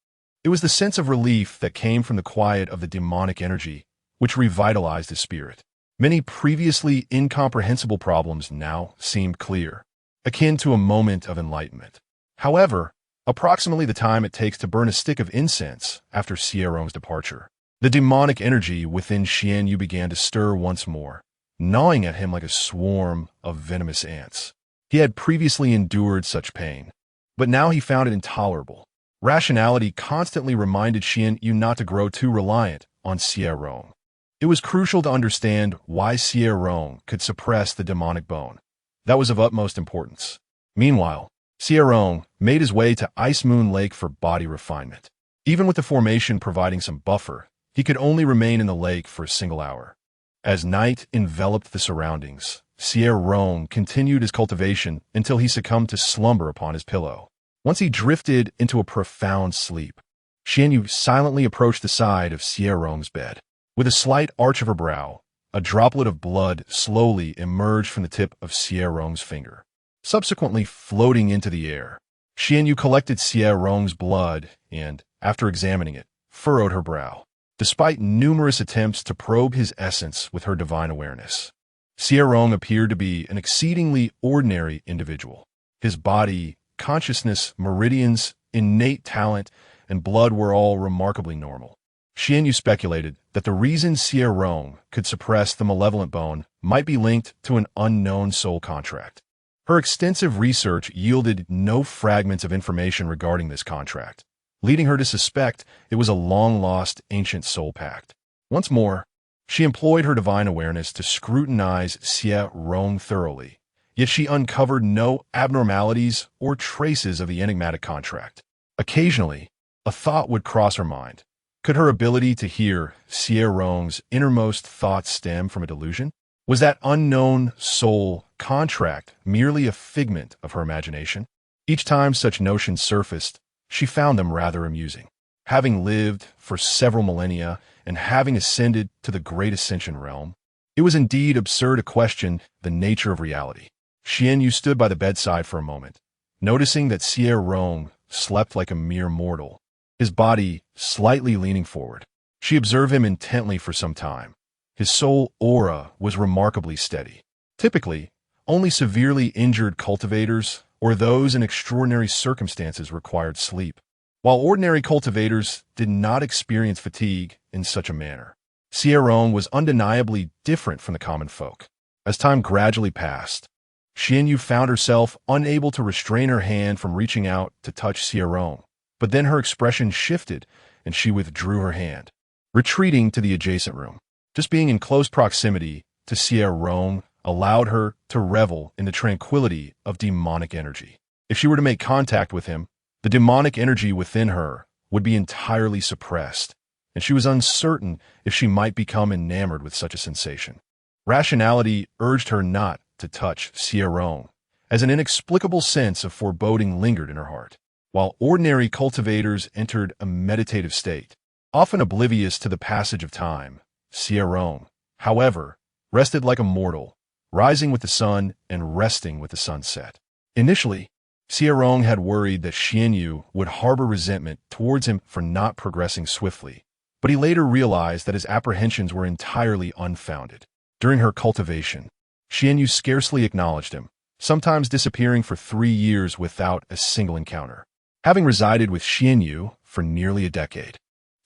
it was the sense of relief that came from the quiet of the demonic energy, which revitalized his spirit. Many previously incomprehensible problems now seemed clear, akin to a moment of enlightenment. However, approximately the time it takes to burn a stick of incense after Xie Rong's departure, the demonic energy within Xuanyue began to stir once more, gnawing at him like a swarm of venomous ants. He had previously endured such pain, but now he found it intolerable. Rationality constantly reminded Xuanyue not to grow too reliant on Xie Rong. It was crucial to understand why Xie Rong could suppress the demonic bone. That was of utmost importance. Meanwhile, Xie Rong made his way to Ice Moon Lake for body refinement. Even with the formation providing some buffer, he could only remain in the lake for a single hour. As night enveloped the surroundings, Xie Rong continued his cultivation until he succumbed to slumber upon his pillow. Once he drifted into a profound sleep, Xuanyue silently approached the side of Xie Rong's bed. With a slight arch of her brow, a droplet of blood slowly emerged from the tip of Xie Rong's finger, subsequently floating into the air. Xuanyue collected Xie Rong's blood and, after examining it, furrowed her brow. Despite numerous attempts to probe his essence with her divine awareness, Xie Rong appeared to be an exceedingly ordinary individual. His body, consciousness, meridians, innate talent, and blood were all remarkably normal. Xuanyue speculated that the reason Xie Rong could suppress the malevolent bone might be linked to an unknown soul contract. Her extensive research yielded no fragments of information regarding this contract, leading her to suspect it was a long-lost ancient soul pact. Once more, she employed her divine awareness to scrutinize Xie Rong thoroughly, yet she uncovered no abnormalities or traces of the enigmatic contract. Occasionally, a thought would cross her mind. Could her ability to hear Xie Rong's innermost thoughts stem from a delusion? Was that unknown soul contract merely a figment of her imagination? Each time such notions surfaced, she found them rather amusing. Having lived for several millennia and having ascended to the great ascension realm, it was indeed absurd to question the nature of reality. Xuanyue stood by the bedside for a moment, noticing that Xie Rong slept like a mere mortal, his body slightly leaning forward. She observed him intently for some time. His soul aura was remarkably steady. Typically, only severely injured cultivators or those in extraordinary circumstances required sleep, while ordinary cultivators did not experience fatigue in such a manner. Xie Rong was undeniably different from the common folk. As time gradually passed, Xuanyue found herself unable to restrain her hand from reaching out to touch Xie Rong, but then her expression shifted and she withdrew her hand, retreating to the adjacent room. Just being in close proximity to Xie Rong allowed her to revel in the tranquility of demonic energy. If she were to make contact with him, the demonic energy within her would be entirely suppressed, and she was uncertain if she might become enamored with such a sensation. Rationality urged her not to touch Xie Rong, as an inexplicable sense of foreboding lingered in her heart. While ordinary cultivators entered a meditative state, often oblivious to the passage of time, Xie Rong, however, rested like a mortal, rising with the sun and resting with the sunset. Initially, Xie Rong had worried that Xuanyue would harbor resentment towards him for not progressing swiftly, but he later realized that his apprehensions were entirely unfounded. During her cultivation, Xuanyue scarcely acknowledged him, sometimes disappearing for 3 years without a single encounter. Having resided with Xuanyue for nearly a decade,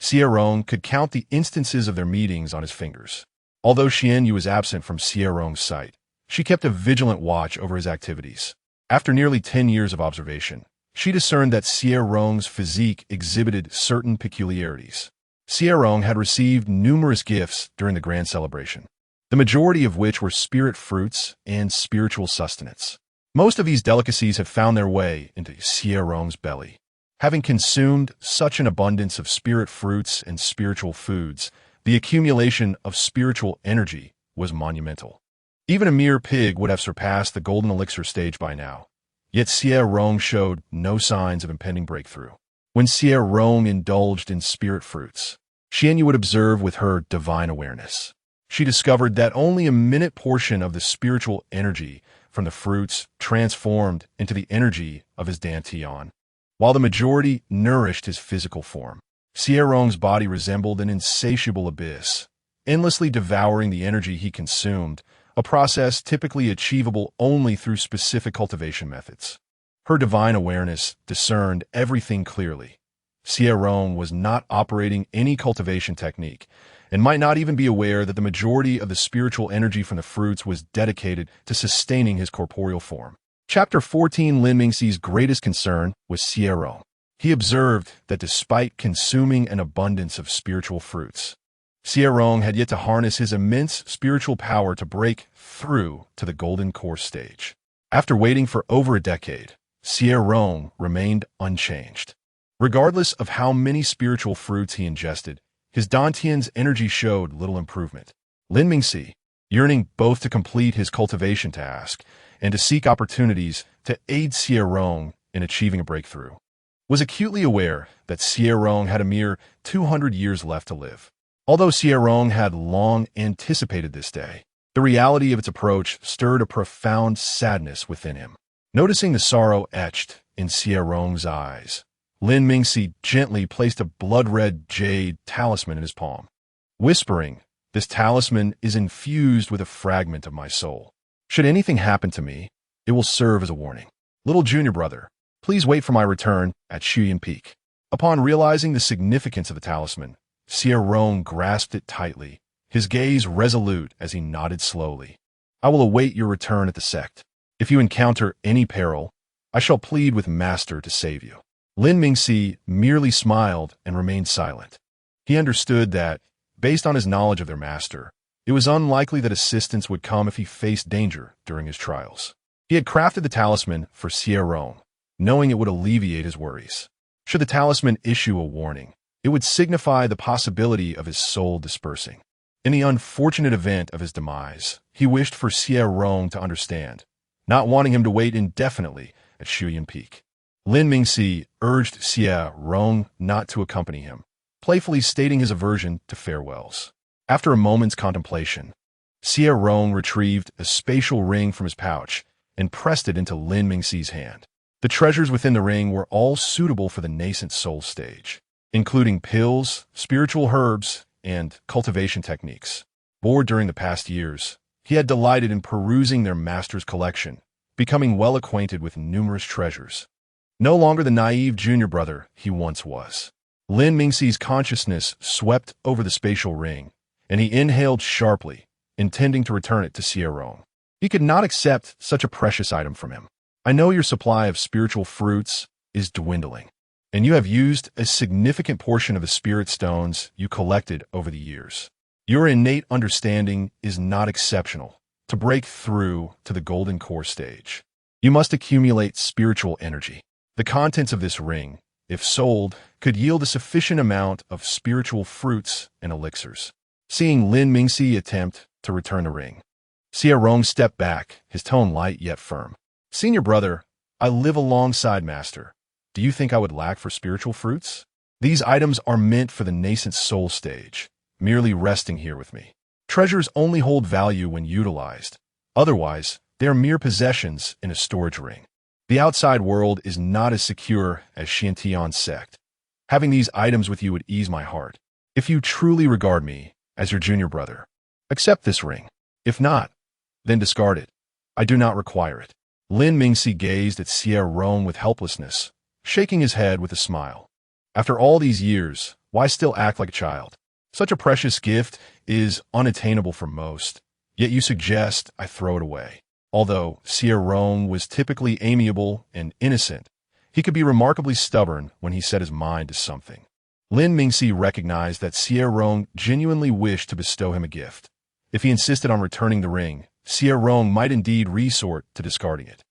Xie Rong could count the instances of their meetings on his fingers. Although Xuanyue was absent from Xie Rong's sight, she kept a vigilant watch over his activities. After nearly 10 years of observation, she discerned that Xie Rong's physique exhibited certain peculiarities. Xie Rong had received numerous gifts during the grand celebration, the majority of which were spirit fruits and spiritual sustenance. Most of these delicacies had found their way into Xie Rong's belly. Having consumed such an abundance of spirit fruits and spiritual foods, the accumulation of spiritual energy was monumental. Even a mere pig would have surpassed the golden elixir stage by now. Yet Xie Rong showed no signs of impending breakthrough. When Xie Rong indulged in spirit fruits, Xuanyue would observe with her divine awareness. She discovered that only a minute portion of the spiritual energy from the fruits transformed into the energy of his dantian, while the majority nourished his physical form. Xie Rong's body resembled an insatiable abyss, endlessly devouring the energy he consumed, a process typically achievable only through specific cultivation methods. Her divine awareness discerned everything clearly. Xie Rong was not operating any cultivation technique, and might not even be aware that the majority of the spiritual energy from the fruits was dedicated to sustaining his corporeal form. Chapter 14. Lin Mingxi's greatest concern was Xie Rong. He observed that despite consuming an abundance of spiritual fruits, Xie Rong had yet to harness his immense spiritual power to break through to the golden core stage. After waiting for over a decade, Xie Rong remained unchanged. Regardless of how many spiritual fruits he ingested, his dantian's energy showed little improvement. Lin Mingxi, yearning both to complete his cultivation task and to seek opportunities to aid Xie Rong in achieving a breakthrough, was acutely aware that Xie Rong had a mere 200 years left to live. Although Xie Rong had long anticipated this day, the reality of its approach stirred a profound sadness within him. Noticing the sorrow etched in Xie Rong's eyes, Lin Mingxi gently placed a blood-red jade talisman in his palm, whispering, "This talisman is infused with a fragment of my soul. Should anything happen to me, it will serve as a warning. Little junior brother, please wait for my return at Xuanyue Peak." Upon realizing the significance of the talisman, Xie Rong grasped it tightly, his gaze resolute as he nodded slowly. "I will await your return at the sect. If you encounter any peril, I shall plead with Master to save you." Lin Mingxi merely smiled and remained silent. He understood that, based on his knowledge of their master, it was unlikely that assistance would come if he faced danger during his trials. He had crafted the talisman for Xie Rong, knowing it would alleviate his worries. Should the talisman issue a warning, it would signify the possibility of his soul dispersing. In the unfortunate event of his demise, he wished for Xie Rong to understand, not wanting him to wait indefinitely at Xuanyue Peak. Lin Mingxi urged Xie Rong not to accompany him, playfully stating his aversion to farewells. After a moment's contemplation, Xie Rong retrieved a spatial ring from his pouch and pressed it into Lin Mingxi's hand. The treasures within the ring were all suitable for the nascent soul stage, including pills, spiritual herbs, and cultivation techniques. Bored during the past years, he had delighted in perusing their master's collection, becoming well acquainted with numerous treasures. No longer the naive junior brother he once was. Lin Mingxi's consciousness swept over the spatial ring, and he inhaled sharply, intending to return it to Xie Rong. He could not accept such a precious item from him. "I know your supply of spiritual fruits is dwindling, and you have used a significant portion of the spirit stones you collected over the years. Your innate understanding is not exceptional to break through to the golden core stage. You must accumulate spiritual energy. The contents of this ring, if sold, could yield a sufficient amount of spiritual fruits and elixirs." Seeing Lin Mingxi attempt to return the ring, Xie Rong stepped back, his tone light yet firm. "Senior brother, I live alongside Master. Do you think I would lack for spiritual fruits? These items are meant for the nascent soul stage, merely resting here with me. Treasures only hold value when utilized. Otherwise, they are mere possessions in a storage ring. The outside world is not as secure as Xiantian's sect. Having these items with you would ease my heart. If you truly regard me as your junior brother, accept this ring." If not, then discard it. I do not require it. Lin Mingxi gazed at Xie Rong with helplessness, shaking his head with a smile. After all these years, why still act like a child? Such a precious gift is unattainable for most, yet you suggest I throw it away. Although Xie Rong was typically amiable and innocent, he could be remarkably stubborn when he set his mind to something. Lin Mingxi recognized that Xie Rong genuinely wished to bestow him a gift. If he insisted on returning the ring, Xie Rong might indeed resort to discarding it.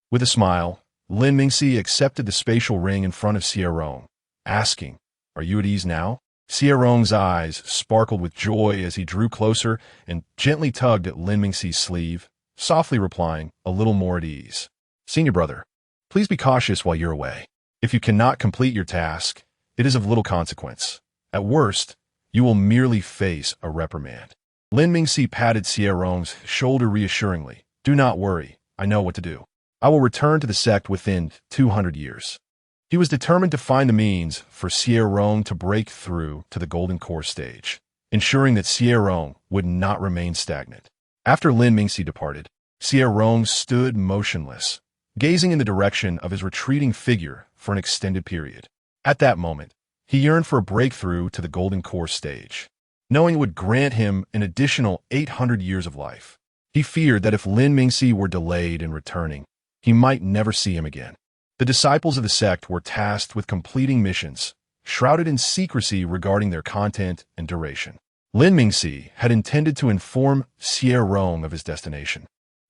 With a smile, Lin Mingxi accepted the spatial ring in front of Xie Rong, asking, "Are you at ease now?" Xie Rong's eyes sparkled with joy as he drew closer and gently tugged at Lin Mingxi's sleeve, softly replying, "A little more at ease. Senior brother, please be cautious while you're away. If you cannot complete your task, it is of little consequence. At worst, you will merely face a reprimand." Lin Mingxi patted Xie Rong's shoulder reassuringly. "Do not worry, I know what to do. I will return to the sect within 200 years. He was determined to find the means for Xie Rong to break through to the golden core stage, ensuring that Xie Rong would not remain stagnant. After Lin Mingxi departed, Xie Rong stood motionless, gazing in the direction of his retreating figure for an extended period. At that moment, he yearned for a breakthrough to the golden core stage, knowing it would grant him an additional 800 years of life. He feared that if Lin Mingxi were delayed in returning, he might never see him again. The disciples of the sect were tasked with completing missions, shrouded in secrecy regarding their content and duration. Lin Mingxi had intended to inform Xie Rong of his destination,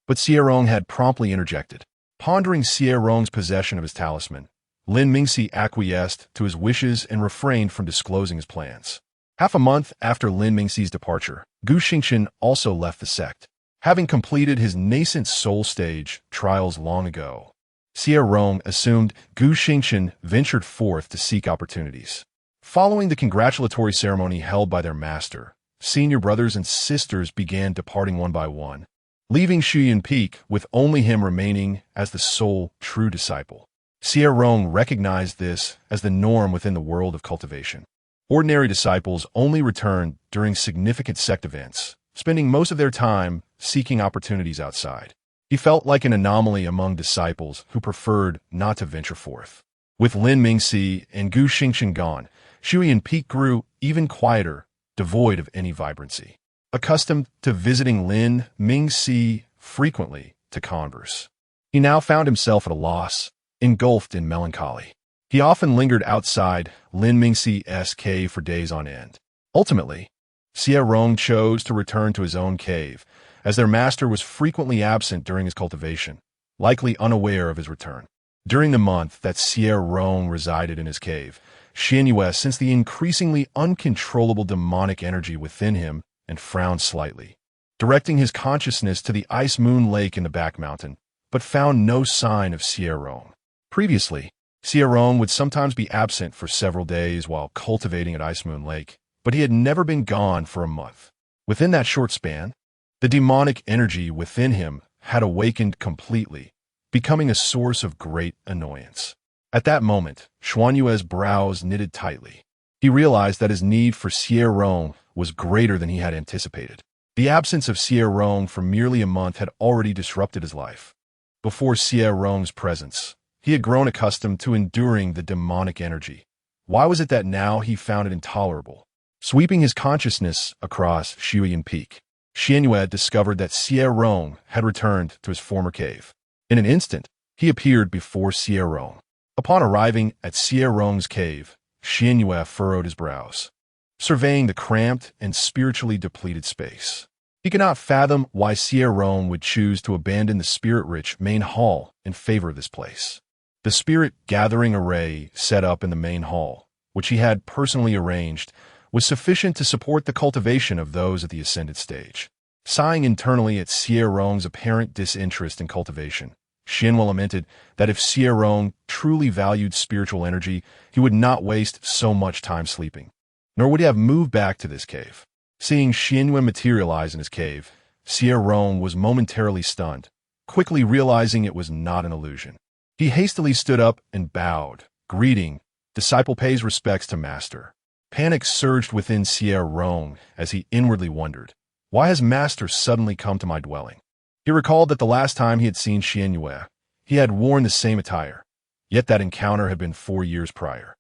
but Xie Rong had promptly interjected. Pondering Xie Rong's possession of his talisman, Lin Mingxi acquiesced to his wishes and refrained from disclosing his plans. Half a month after Lin Mingxi's departure, Gu Xingchen also left the sect, having completed his nascent soul stage trials long ago. Xie Rong assumed Gu Xingchen ventured forth to seek opportunities. Following the congratulatory ceremony held by their master, senior brothers and sisters began departing one by one, leaving Xuanyue Peak with only him remaining as the sole true disciple. Xie Rong recognized this as the norm within the world of cultivation. Ordinary disciples only returned during significant sect events, spending most of their time seeking opportunities outside. He felt like an anomaly among disciples who preferred not to venture forth. With Lin Mingxi and Gu Xingchen gone, Xuanyue Peak grew even quieter, devoid of any vibrancy. Accustomed to visiting Lin Mingxi frequently to converse, he now found himself at a loss, engulfed in melancholy. He often lingered outside Lin Mingxi's cave for days on end. Ultimately, Xie Rong chose to return to his own cave, as their master was frequently absent during his cultivation, likely unaware of his return. During the month that Xie Rong resided in his cave, Xuanyue sensed the increasingly uncontrollable demonic energy within him and frowned slightly, directing his consciousness to the Ice Moon Lake in the back mountain, but found no sign of Xie Rong. Previously, Xie Rong would sometimes be absent for several days while cultivating at Ice Moon Lake, but he had never been gone for a month. Within that short span, the demonic energy within him had awakened completely, becoming a source of great annoyance. At that moment, Xuanyue's brows knitted tightly. He realized that his need for Xie Rong was greater than he had anticipated. The absence of Xie Rong for merely a month had already disrupted his life. Before Xie Rong's presence, he had grown accustomed to enduring the demonic energy. Why was it that now he found it intolerable? Sweeping his consciousness across Xuanyue Peak, Xuanyue discovered that Xie Rong had returned to his former cave. In an instant, he appeared before Xie Rong. Upon arriving at Xie Rong's cave, Xuanyue furrowed his brows, surveying the cramped and spiritually depleted space. He could not fathom why Xie Rong would choose to abandon the spirit-rich main hall in favor of this place. The spirit gathering array set up in the main hall, which he had personally arranged, was sufficient to support the cultivation of those at the ascended stage. Sighing internally at Xie Rong's apparent disinterest in cultivation, Xuanyue lamented that if Xie Rong truly valued spiritual energy, he would not waste so much time sleeping, nor would he have moved back to this cave. Seeing Xuanyue materialize in his cave, Xie Rong was momentarily stunned, quickly realizing it was not an illusion. He hastily stood up and bowed, greeting, "Disciple pays respects to master." Panic surged within Xie Rong as he inwardly wondered, Why has Master suddenly come to my dwelling? He recalled that the last time he had seen Xuanyue, he had worn the same attire, yet that encounter had been 4 years prior.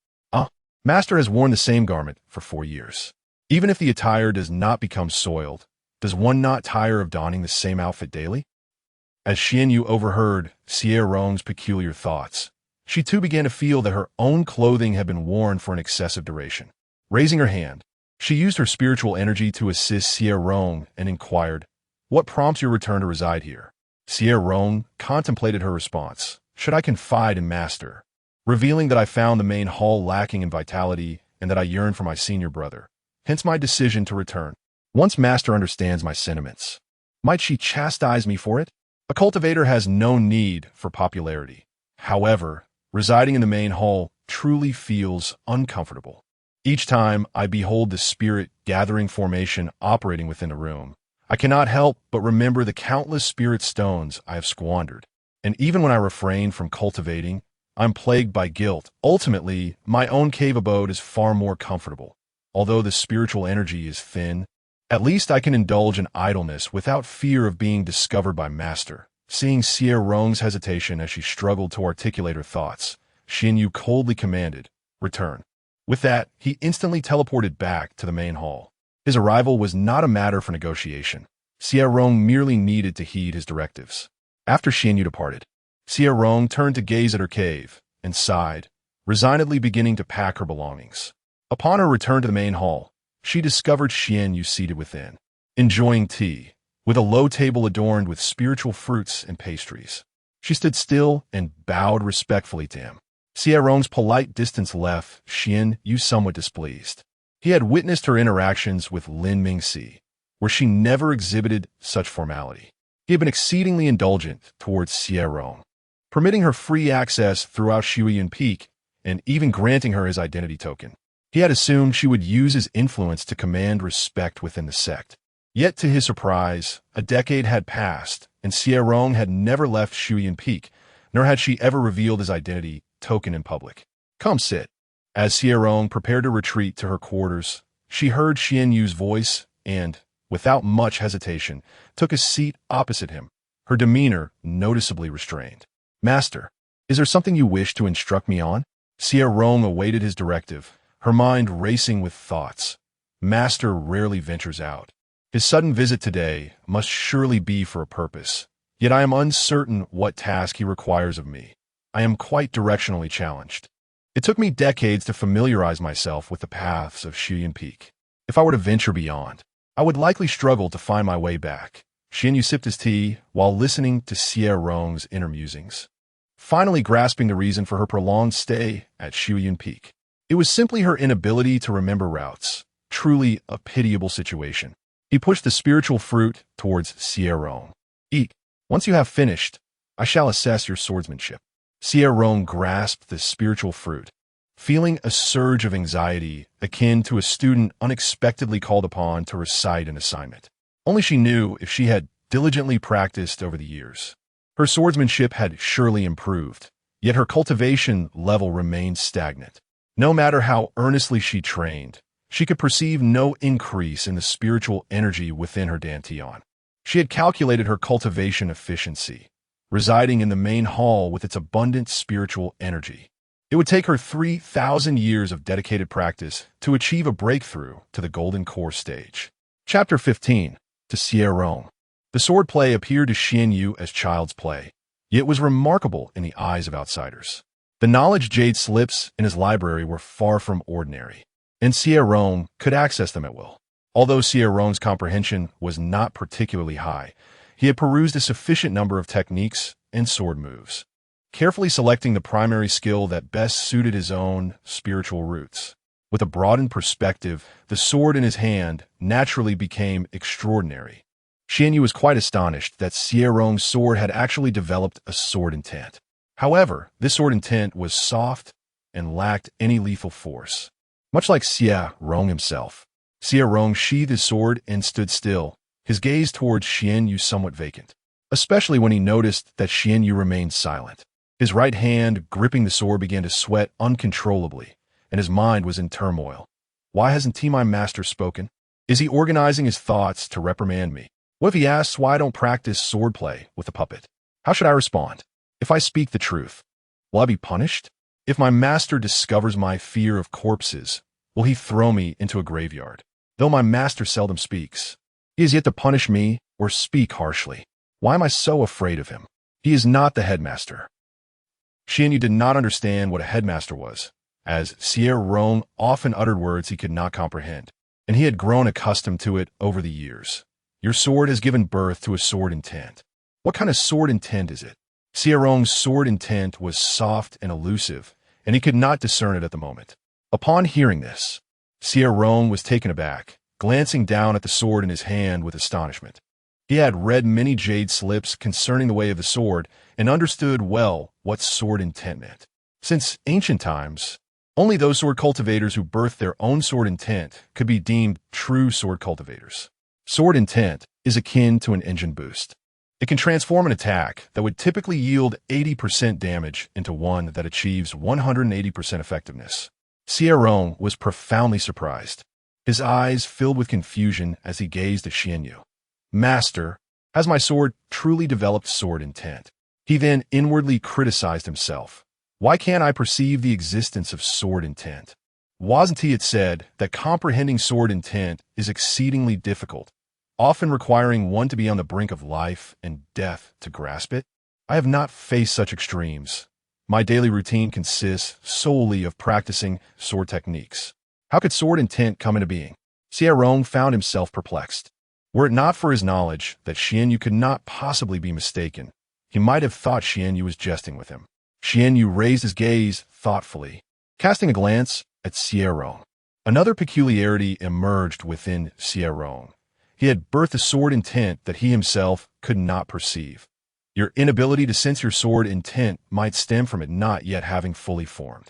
Master has worn the same garment for 4 years. Even if the attire does not become soiled, does one not tire of donning the same outfit daily? As Xuanyue overheard Xie Rong's peculiar thoughts, she too began to feel that her own clothing had been worn for an excessive duration. Raising her hand, she used her spiritual energy to assist Xie Rong and inquired, "What prompts your return to reside here?" Xie Rong contemplated her response. "Should I confide in Master?" Revealing that I found the main hall lacking in vitality and that I yearn for my senior brother. Hence my decision to return. Once Master understands my sentiments, might she chastise me for it? A cultivator has no need for popularity. However, residing in the main hall truly feels uncomfortable. Each time I behold the spirit-gathering formation operating within the room, I cannot help but remember the countless spirit stones I have squandered. And even when I refrain from cultivating, I'm plagued by guilt. Ultimately, my own cave abode is far more comfortable. Although the spiritual energy is thin, at least I can indulge in idleness without fear of being discovered by Master. Seeing Xie Rong's hesitation as she struggled to articulate her thoughts, Xuanyue coldly commanded, "Return." With that, he instantly teleported back to the main hall. His arrival was not a matter for negotiation. Xie Rong merely needed to heed his directives. After Xuanyue departed, Xie Rong turned to gaze at her cave and sighed, resignedly beginning to pack her belongings. Upon her return to the main hall, she discovered Xuanyue seated within, enjoying tea, with a low table adorned with spiritual fruits and pastries. She stood still and bowed respectfully to him. Xie Rong's polite distance left Xuanyue somewhat displeased. He had witnessed her interactions with Lin Mingxi, where she never exhibited such formality. He had been exceedingly indulgent towards Xie Rong, permitting her free access throughout Xuanyue Peak and even granting her his identity token. He had assumed she would use his influence to command respect within the sect. Yet to his surprise, a decade had passed, and Xie Rong had never left Xuanyue Peak, nor had she ever revealed his identity token in public. "Come sit." As Xie Rong prepared to retreat to her quarters, she heard Xuanyue's voice and, without much hesitation, took a seat opposite him, her demeanor noticeably restrained. "Master, is there something you wish to instruct me on?" Xie Rong awaited his directive, her mind racing with thoughts. Master rarely ventures out. His sudden visit today must surely be for a purpose, yet I am uncertain what task he requires of me. I am quite directionally challenged. It took me decades to familiarize myself with the paths of Xuanyue Peak. If I were to venture beyond, I would likely struggle to find my way back. Xuanyue sipped his tea while listening to Xie Rong's inner musings, finally grasping the reason for her prolonged stay at Xuanyue Peak. It was simply her inability to remember routes, truly a pitiable situation. He pushed the spiritual fruit towards Xie Rong. "Eat. Once you have finished, I shall assess your swordsmanship." Xie Rong grasped the spiritual fruit, feeling a surge of anxiety akin to a student unexpectedly called upon to recite an assignment. Only she knew if she had diligently practiced over the years. Her swordsmanship had surely improved, yet her cultivation level remained stagnant. No matter how earnestly she trained, she could perceive no increase in the spiritual energy within her dantian. She had calculated her cultivation efficiency, residing in the main hall with its abundant spiritual energy. It would take her 3,000 years of dedicated practice to achieve a breakthrough to the golden core stage. Chapter 15. To Xie Rong. The swordplay appeared to Xuanyue as child's play, yet was remarkable in the eyes of outsiders. The knowledge jade slips in his library were far from ordinary, and Xie Rong could access them at will. Although Xie Rong's comprehension was not particularly high, he had perused a sufficient number of techniques and sword moves, carefully selecting the primary skill that best suited his own spiritual roots. With a broadened perspective, the sword in his hand naturally became extraordinary. Xuanyue was quite astonished that Xie Rong's sword had actually developed a sword intent. However, this sword intent was soft and lacked any lethal force. Much like Xie Rong himself, Xie Rong sheathed his sword and stood still, his gaze towards Xuanyue somewhat vacant, especially when he noticed that Xuanyue remained silent. His right hand, gripping the sword, began to sweat uncontrollably, and his mind was in turmoil. Why hasn't my master spoken? Is he organizing his thoughts to reprimand me? What if he asks why I don't practice swordplay with a puppet? How should I respond? If I speak the truth, will I be punished? If my master discovers my fear of corpses, will he throw me into a graveyard? Though my master seldom speaks, he is yet to punish me or speak harshly. Why am I so afraid of him? He is not the headmaster. Xuanyue did not understand what a headmaster was, as Xie Rong often uttered words he could not comprehend, and he had grown accustomed to it over the years. Your sword has given birth to a sword intent. What kind of sword intent is it? Xie Rong's sword intent was soft and elusive, and he could not discern it at the moment. Upon hearing this, Xie Rong was taken aback, glancing down at the sword in his hand with astonishment. He had read many jade slips concerning the way of the sword and understood well what sword intent meant. Since ancient times, only those sword cultivators who birthed their own sword intent could be deemed true sword cultivators. Sword intent is akin to an engine boost. It can transform an attack that would typically yield 80% damage into one that achieves 180% effectiveness. Xie Rong was profoundly surprised. His eyes filled with confusion as he gazed at Xuanyue. Master, has my sword truly developed sword intent? He then inwardly criticized himself. Why can't I perceive the existence of sword intent? Wasn't it said that comprehending sword intent is exceedingly difficult, often requiring one to be on the brink of life and death to grasp it? I have not faced such extremes. My daily routine consists solely of practicing sword techniques. How could sword intent come into being? Xie Rong found himself perplexed. Were it not for his knowledge that Xuanyue could not possibly be mistaken, he might have thought Xuanyue was jesting with him. Xuanyue raised his gaze thoughtfully, casting a glance at Xie Rong. Another peculiarity emerged within Xie Rong. He had birthed a sword intent that he himself could not perceive. Your inability to sense your sword intent might stem from it not yet having fully formed.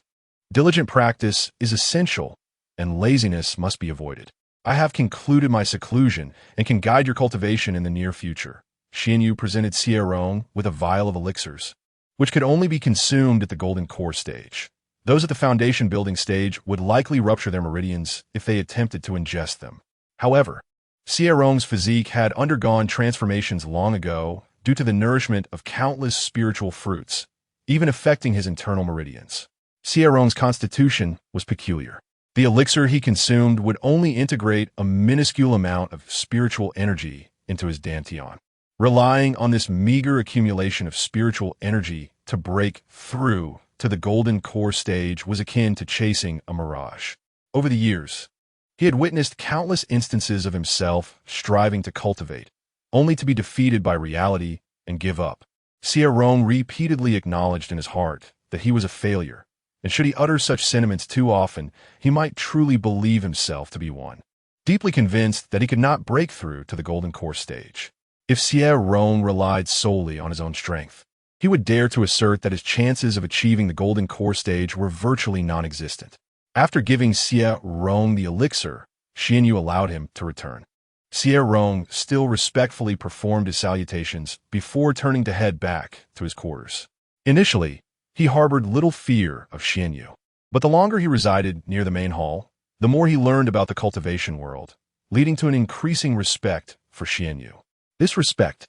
Diligent practice is essential, and laziness must be avoided. I have concluded my seclusion and can guide your cultivation in the near future. Xuanyue presented Xie Rong with a vial of elixirs, which could only be consumed at the golden core stage. Those at the foundation building stage would likely rupture their meridians if they attempted to ingest them. However, Xie Rong's physique had undergone transformations long ago due to the nourishment of countless spiritual fruits, even affecting his internal meridians. Xie Rong's constitution was peculiar. The elixir he consumed would only integrate a minuscule amount of spiritual energy into his dantian. Relying on this meager accumulation of spiritual energy to break through to the golden core stage was akin to chasing a mirage. Over the years, he had witnessed countless instances of himself striving to cultivate, only to be defeated by reality and give up. Xie Rong repeatedly acknowledged in his heart that he was a failure, and should he utter such sentiments too often, he might truly believe himself to be one. Deeply convinced that he could not break through to the golden core stage, if Xie Rong relied solely on his own strength, he would dare to assert that his chances of achieving the golden core stage were virtually non-existent. After giving Xie Rong the elixir, Xuanyue allowed him to return. Xie Rong still respectfully performed his salutations before turning to head back to his quarters. Initially, he harbored little fear of Xuanyue, but the longer he resided near the main hall, the more he learned about the cultivation world, leading to an increasing respect for Xuanyue. This respect,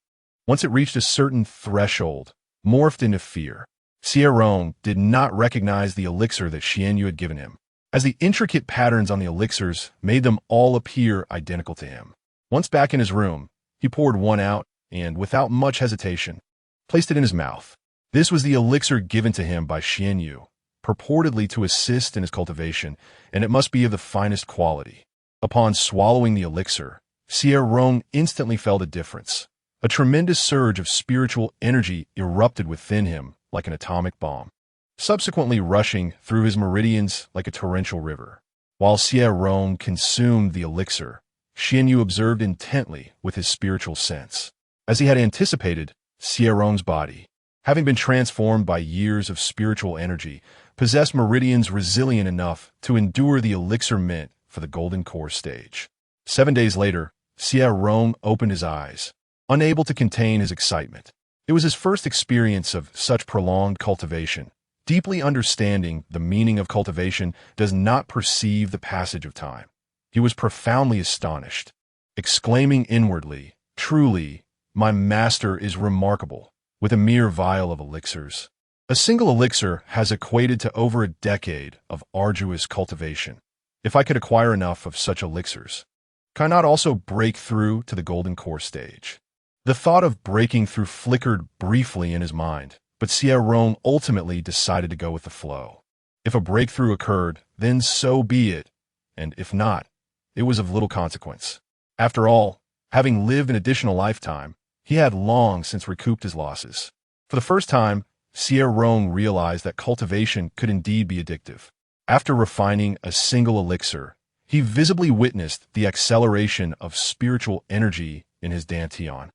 once it reached a certain threshold, morphed into fear. Xie Rong did not recognize the elixir that Xuanyue had given him, as the intricate patterns on the elixirs made them all appear identical to him. Once back in his room, he poured one out and, without much hesitation, placed it in his mouth. This was the elixir given to him by Xuanyue, purportedly to assist in his cultivation, and it must be of the finest quality. Upon swallowing the elixir, Xie Rong instantly felt a difference. A tremendous surge of spiritual energy erupted within him like an atomic bomb, subsequently rushing through his meridians like a torrential river. While Xie Rong consumed the elixir, Xuanyue observed intently with his spiritual sense. As he had anticipated, Xie Rong's body, having been transformed by years of spiritual energy, possessed meridians resilient enough to endure the elixir meant for the golden core stage. 7 days later, Xie Rong opened his eyes, unable to contain his excitement. It was his first experience of such prolonged cultivation. Deeply understanding the meaning of cultivation does not perceive the passage of time. he was profoundly astonished, exclaiming inwardly, "Truly, my master is remarkable, with a mere vial of elixirs." A single elixir has equated to over a decade of arduous cultivation. If I could acquire enough of such elixirs, can I not also break through to the golden core stage? The thought of breaking through flickered briefly in his mind, but Xie Rong ultimately decided to go with the flow. If a breakthrough occurred, then so be it, and if not, it was of little consequence. After all, having lived an additional lifetime, he had long since recouped his losses. For the first time, Xie Rong realized that cultivation could indeed be addictive. After refining a single elixir, he visibly witnessed the acceleration of spiritual energy in his dantian,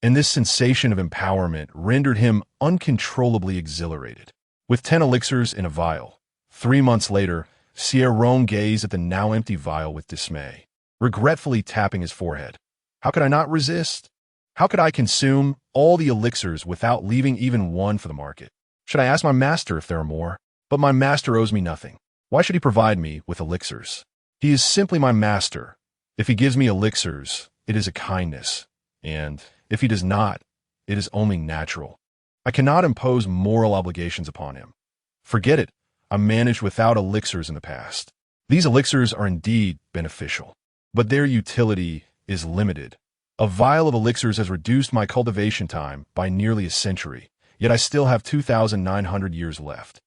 and this sensation of empowerment rendered him uncontrollably exhilarated. With 10 elixirs in a vial, 3 months later, Xie Rong gazed at the now empty vial with dismay, regretfully tapping his forehead. How could I not resist? How could I consume all the elixirs without leaving even one for the market? Should I ask my master if there are more? But my master owes me nothing. Why should he provide me with elixirs? He is simply my master. If he gives me elixirs, it is a kindness, and if he does not, it is only natural. I cannot impose moral obligations upon him. Forget it. I managed without elixirs in the past. These elixirs are indeed beneficial, but their utility is limited. A vial of elixirs has reduced my cultivation time by nearly a century, yet I still have 2,900 years left.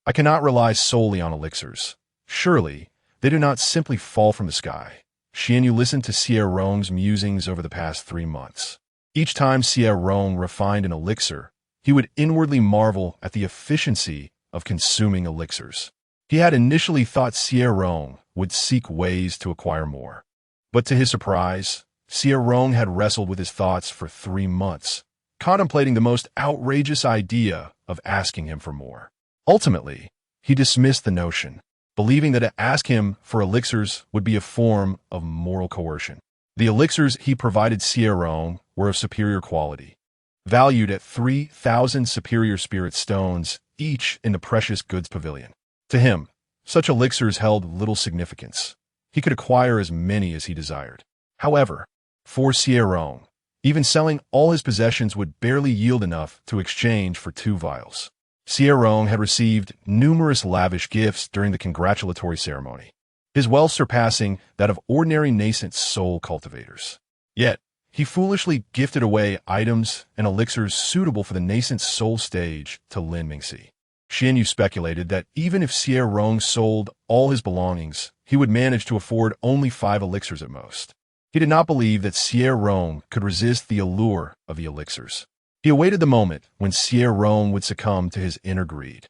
I cannot rely solely on elixirs. Surely, they do not simply fall from the sky. Xuanyue listened to Xie Rong's musings over the past 3 months. Each time Xie Rong refined an elixir, he would inwardly marvel at the efficiency of consuming elixirs. He had initially thought Xie Rong would seek ways to acquire more. But to his surprise, Xie Rong had wrestled with his thoughts for 3 months, contemplating the most outrageous idea of asking him for more. Ultimately, he dismissed the notion, believing that to ask him for elixirs would be a form of moral coercion. The elixirs he provided Xie Rong were of superior quality, valued at 3,000 superior spirit stones each in the precious goods pavilion. To him, such elixirs held little significance. He could acquire as many as he desired. However, for Xie Rong, even selling all his possessions would barely yield enough to exchange for 2 vials. Xie Rong had received numerous lavish gifts during the congratulatory ceremony, his wealth surpassing that of ordinary nascent soul cultivators. Yet, he foolishly gifted away items and elixirs suitable for the nascent soul stage to Lin Mingxi. Xuanyue speculated that even if Xie Rong sold all his belongings, he would manage to afford only 5 elixirs at most. He did not believe that Xie Rong could resist the allure of the elixirs. He awaited the moment when Xie Rong would succumb to his inner greed.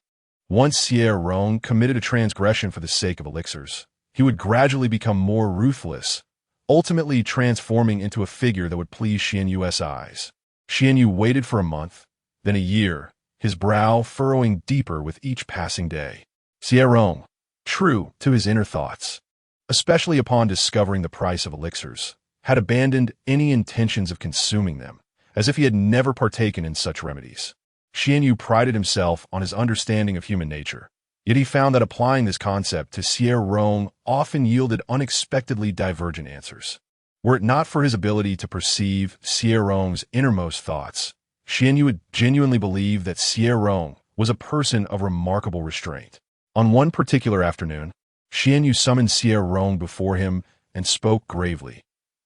Once Xie Rong committed a transgression for the sake of elixirs, he would gradually become more ruthless, ultimately transforming into a figure that would please Xuanyue's eyes. Xuanyue waited for a month, then a year, his brow furrowing deeper with each passing day. Xie Rong, true to his inner thoughts, especially upon discovering the price of elixirs, had abandoned any intentions of consuming them, as if he had never partaken in such remedies. Xuanyue prided himself on his understanding of human nature, yet he found that applying this concept to Xie Rong often yielded unexpectedly divergent answers. Were it not for his ability to perceive Xie Rong's innermost thoughts, Xuanyue would genuinely believe that Xie Rong was a person of remarkable restraint. On one particular afternoon, Xuanyue summoned Xie Rong before him and spoke gravely.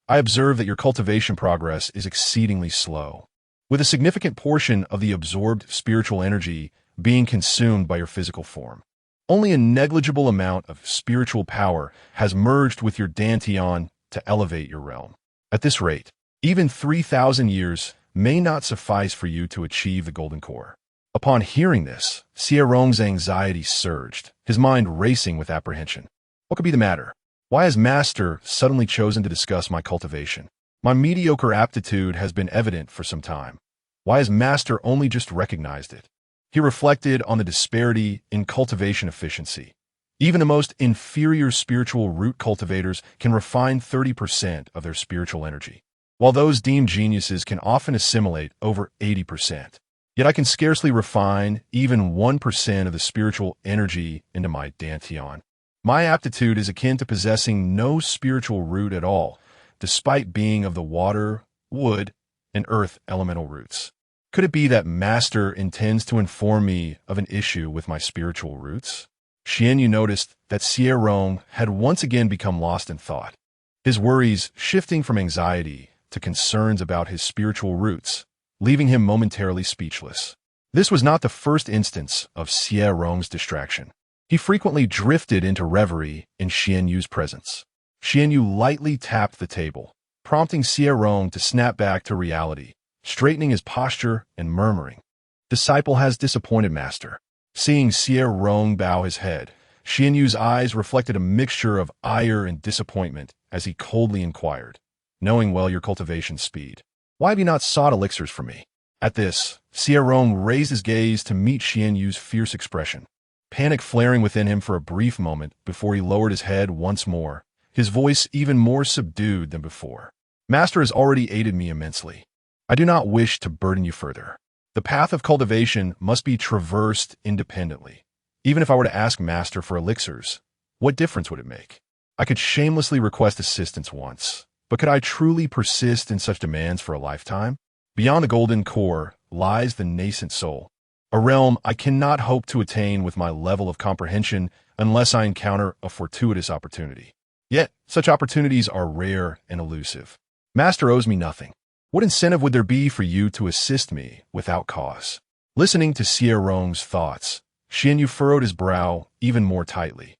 I observe that your cultivation progress is exceedingly slow, with a significant portion of the absorbed spiritual energy being consumed by your physical form. Only a negligible amount of spiritual power has merged with your dantian to elevate your realm. At this rate, even 3,000 years may not suffice for you to achieve the golden core. Upon hearing this, Xie Rong's anxiety surged, his mind racing with apprehension. What could be the matter? Why has Master suddenly chosen to discuss my cultivation? My mediocre aptitude has been evident for some time. Why has Master only just recognized it? He reflected on the disparity in cultivation efficiency. Even the most inferior spiritual root cultivators can refine 30% of their spiritual energy, while those deemed geniuses can often assimilate over 80%. Yet I can scarcely refine even 1% of the spiritual energy into my dantian. My aptitude is akin to possessing no spiritual root at all, despite being of the water, wood, and earth elemental roots. Could it be that Master intends to inform me of an issue with my spiritual roots? Xuanyue noticed that Xie Rong had once again become lost in thought, his worries shifting from anxiety to concerns about his spiritual roots, leaving him momentarily speechless. This was not the first instance of Xie Rong's distraction. He frequently drifted into reverie in Xuanyue's presence. Xuanyue lightly tapped the table, prompting Xie Rong to snap back to reality, straightening his posture and murmuring, "Disciple has disappointed Master." Seeing Xie Rong bow his head, Xuanyue's eyes reflected a mixture of ire and disappointment as he coldly inquired, "Knowing well your cultivation speed, why have you not sought elixirs from me?" At this, Xie Rong raised his gaze to meet Xuanyue's fierce expression, panic flaring within him for a brief moment before he lowered his head once more, his voice even more subdued than before. "Master has already aided me immensely. I do not wish to burden you further. The path of cultivation must be traversed independently. Even if I were to ask Master for elixirs, what difference would it make? I could shamelessly request assistance once, but could I truly persist in such demands for a lifetime? Beyond the golden core lies the nascent soul, a realm I cannot hope to attain with my level of comprehension unless I encounter a fortuitous opportunity. Yet, such opportunities are rare and elusive. Master owes me nothing. What incentive would there be for you to assist me without cause?" Listening to Xie Rong's thoughts, Xuanyue furrowed his brow even more tightly,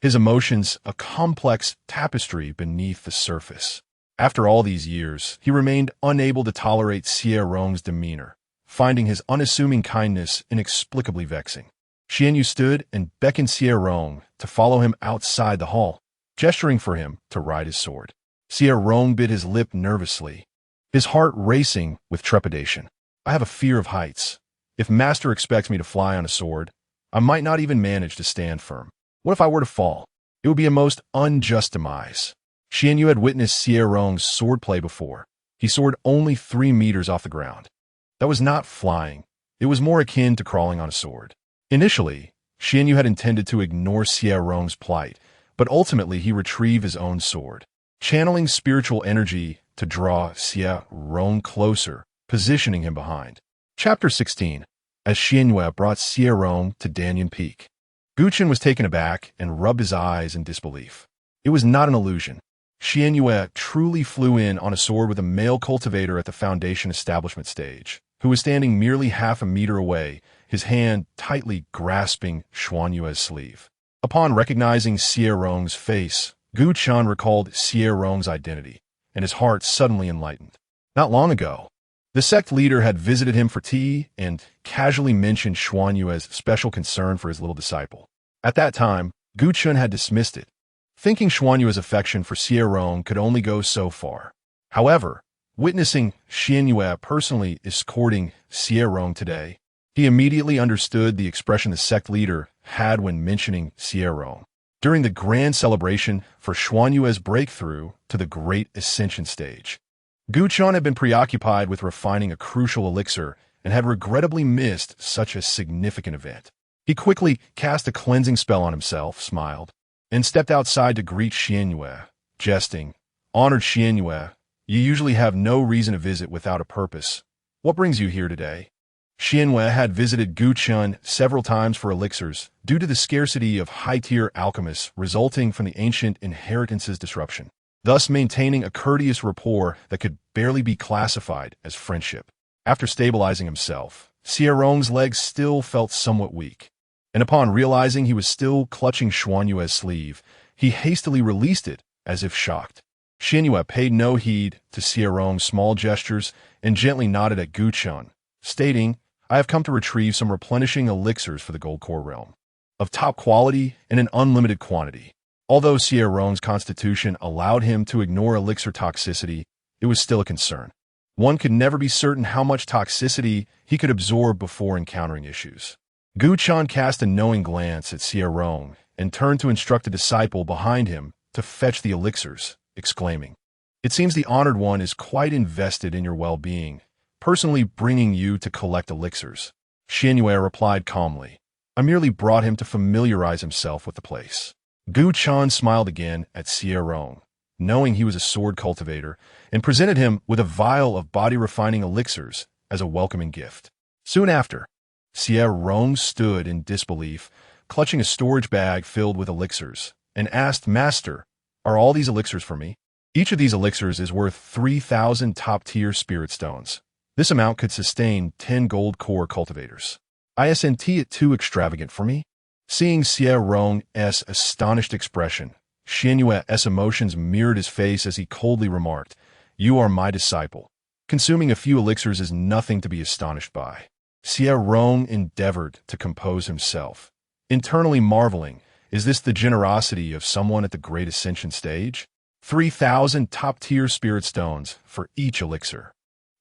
his emotions a complex tapestry beneath the surface. After all these years, he remained unable to tolerate Xie Rong's demeanor, finding his unassuming kindness inexplicably vexing. Xuanyue stood and beckoned Xie Rong to follow him outside the hall, gesturing for him to ride his sword. Xie Rong bit his lip nervously, his heart racing with trepidation. "I have a fear of heights. If Master expects me to fly on a sword, I might not even manage to stand firm. What if I were to fall? It would be a most unjust demise." Xuanyue had witnessed Xie Rong's swordplay before. He soared only 3 meters off the ground. That was not flying. It was more akin to crawling on a sword. Initially, Xuanyue had intended to ignore Xie Rong's plight, but ultimately he retrieved his own sword, channeling spiritual energy to draw Xie Rong closer, positioning him behind. Chapter 16. As Xuanyue brought Xie Rong to Danyan Peak, Guchen was taken aback and rubbed his eyes in disbelief. It was not an illusion. Xuanyue truly flew in on a sword with a male cultivator at the Foundation establishment stage, who was standing merely half a meter away, his hand tightly grasping Xuanyue's sleeve. Upon recognizing Xie Rong's face, Guchen recalled Xie Rong's identity, and his heart suddenly enlightened. Not long ago, the sect leader had visited him for tea and casually mentioned Xuanyue's special concern for his little disciple. At that time, Guchen had dismissed it, thinking Xuanyue's affection for Xie Rong could only go so far. However, witnessing Xuanyue personally escorting Xie Rong today, he immediately understood the expression the sect leader had when mentioning Xie Rong. During the grand celebration for Xuanyue's breakthrough to the Great Ascension stage, Guchen had been preoccupied with refining a crucial elixir and had regrettably missed such a significant event. He quickly cast a cleansing spell on himself, smiled, and stepped outside to greet Xuanyue, jesting, "Honored Xuanyue, you usually have no reason to visit without a purpose. What brings you here today?" Xuanyue had visited Guchen several times for elixirs due to the scarcity of high-tier alchemists resulting from the ancient inheritance's disruption, thus maintaining a courteous rapport that could barely be classified as friendship. After stabilizing himself, Xie Rong's legs still felt somewhat weak, and upon realizing he was still clutching Xuanyue's sleeve, he hastily released it as if shocked. Xuanyue paid no heed to Xie Rong's small gestures and gently nodded at Guchen, stating, "I have come to retrieve some replenishing elixirs for the Gold Core realm, of top quality and an unlimited quantity." Although Xie Rong's constitution allowed him to ignore elixir toxicity, it was still a concern. One could never be certain how much toxicity he could absorb before encountering issues. Guchen cast a knowing glance at Xie Rong and turned to instruct a disciple behind him to fetch the elixirs, exclaiming, "It seems the Honored One is quite invested in your well-being, personally bringing you to collect elixirs." Xuanyue replied calmly, "I merely brought him to familiarize himself with the place." Gu Chan smiled again at Xie Rong, knowing he was a sword cultivator, and presented him with a vial of body-refining elixirs as a welcoming gift. Soon after, Xie Rong stood in disbelief, clutching a storage bag filled with elixirs, and asked, "Master, are all these elixirs for me?" Each of these elixirs is worth 3,000 top-tier spirit stones. This amount could sustain 10 gold core cultivators. Isn't it too extravagant for me? Seeing Xie Rong's astonished expression, Xuanyue's emotions mirrored his face as he coldly remarked, "You are my disciple. Consuming a few elixirs is nothing to be astonished by." Xie Rong endeavored to compose himself, internally marveling, is this the generosity of someone at the great ascension stage? 3,000 top-tier spirit stones for each elixir,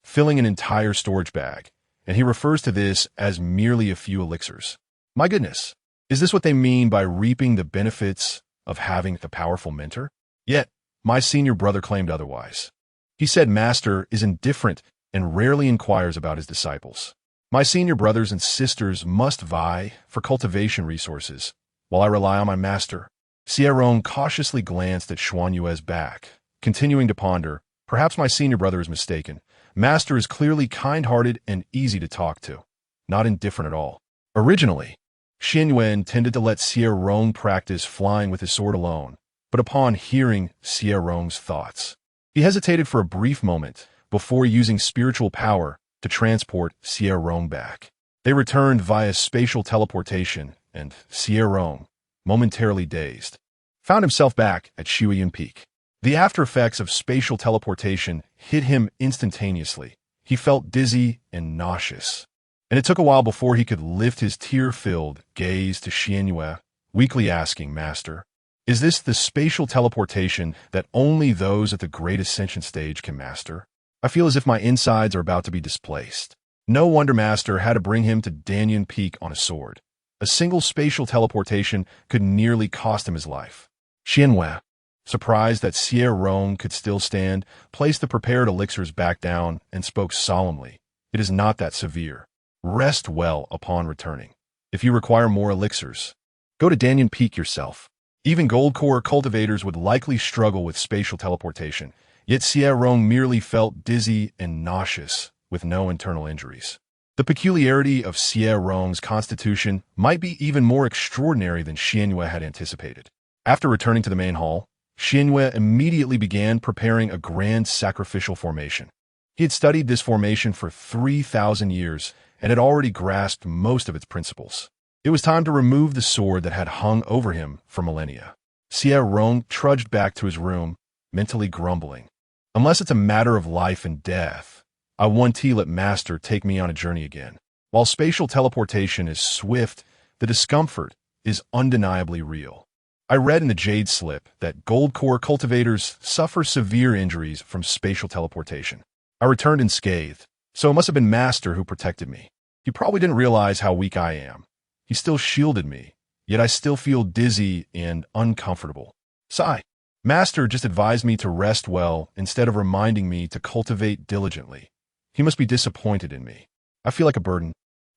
filling an entire storage bag, and he refers to this as merely a few elixirs. My goodness, is this what they mean by reaping the benefits of having a powerful mentor? Yet, my senior brother claimed otherwise. He said Master is indifferent and rarely inquires about his disciples. My senior brothers and sisters must vie for cultivation resources, while I rely on my master. Xie Rong cautiously glanced at Xuanyue's back, continuing to ponder, perhaps my senior brother is mistaken. Master is clearly kind-hearted and easy to talk to, not indifferent at all. Originally, Xuanyue intended to let Xie Rong practice flying with his sword alone, but upon hearing Xie Rong's thoughts, he hesitated for a brief moment before using spiritual power to transport Xie Rong back. They returned via spatial teleportation, and Xie Rong, momentarily dazed, found himself back at Shuyan Peak. The after effects of spatial teleportation hit him instantaneously. He felt dizzy and nauseous, and it took a while before he could lift his tear-filled gaze to Xuanyue, weakly asking, "Master, is this the spatial teleportation that only those at the great ascension stage can master? I feel as if my insides are about to be displaced." No wonder Master had to bring him to Danyan Peak on a sword. A single spatial teleportation could nearly cost him his life. Xuanyue, surprised that Xie Rong could still stand, placed the prepared elixirs back down and spoke solemnly. "It is not that severe. Rest well upon returning. If you require more elixirs, go to Danyan Peak yourself." Even gold core cultivators would likely struggle with spatial teleportation, yet Xie Rong merely felt dizzy and nauseous with no internal injuries. The peculiarity of Xie Rong's constitution might be even more extraordinary than Xuanyue had anticipated. After returning to the main hall, Xuanyue immediately began preparing a grand sacrificial formation. He had studied this formation for 3,000 years and had already grasped most of its principles. It was time to remove the sword that had hung over him for millennia. Xie Rong trudged back to his room, mentally grumbling. Unless it's a matter of life and death, I want to let Master take me on a journey again. While spatial teleportation is swift, the discomfort is undeniably real. I read in the Jade Slip that gold core cultivators suffer severe injuries from spatial teleportation. I returned unscathed, so it must have been Master who protected me. He probably didn't realize how weak I am. He still shielded me, yet I still feel dizzy and uncomfortable. Sigh. Master just advised me to rest well instead of reminding me to cultivate diligently. He must be disappointed in me. I feel like a burden.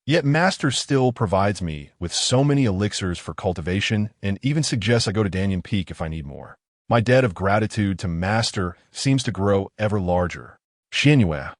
Yet Master still provides me with so many elixirs for cultivation and even suggests I go to Danyan Peak if I need more. My debt of gratitude to Master seems to grow ever larger. Xuanyue,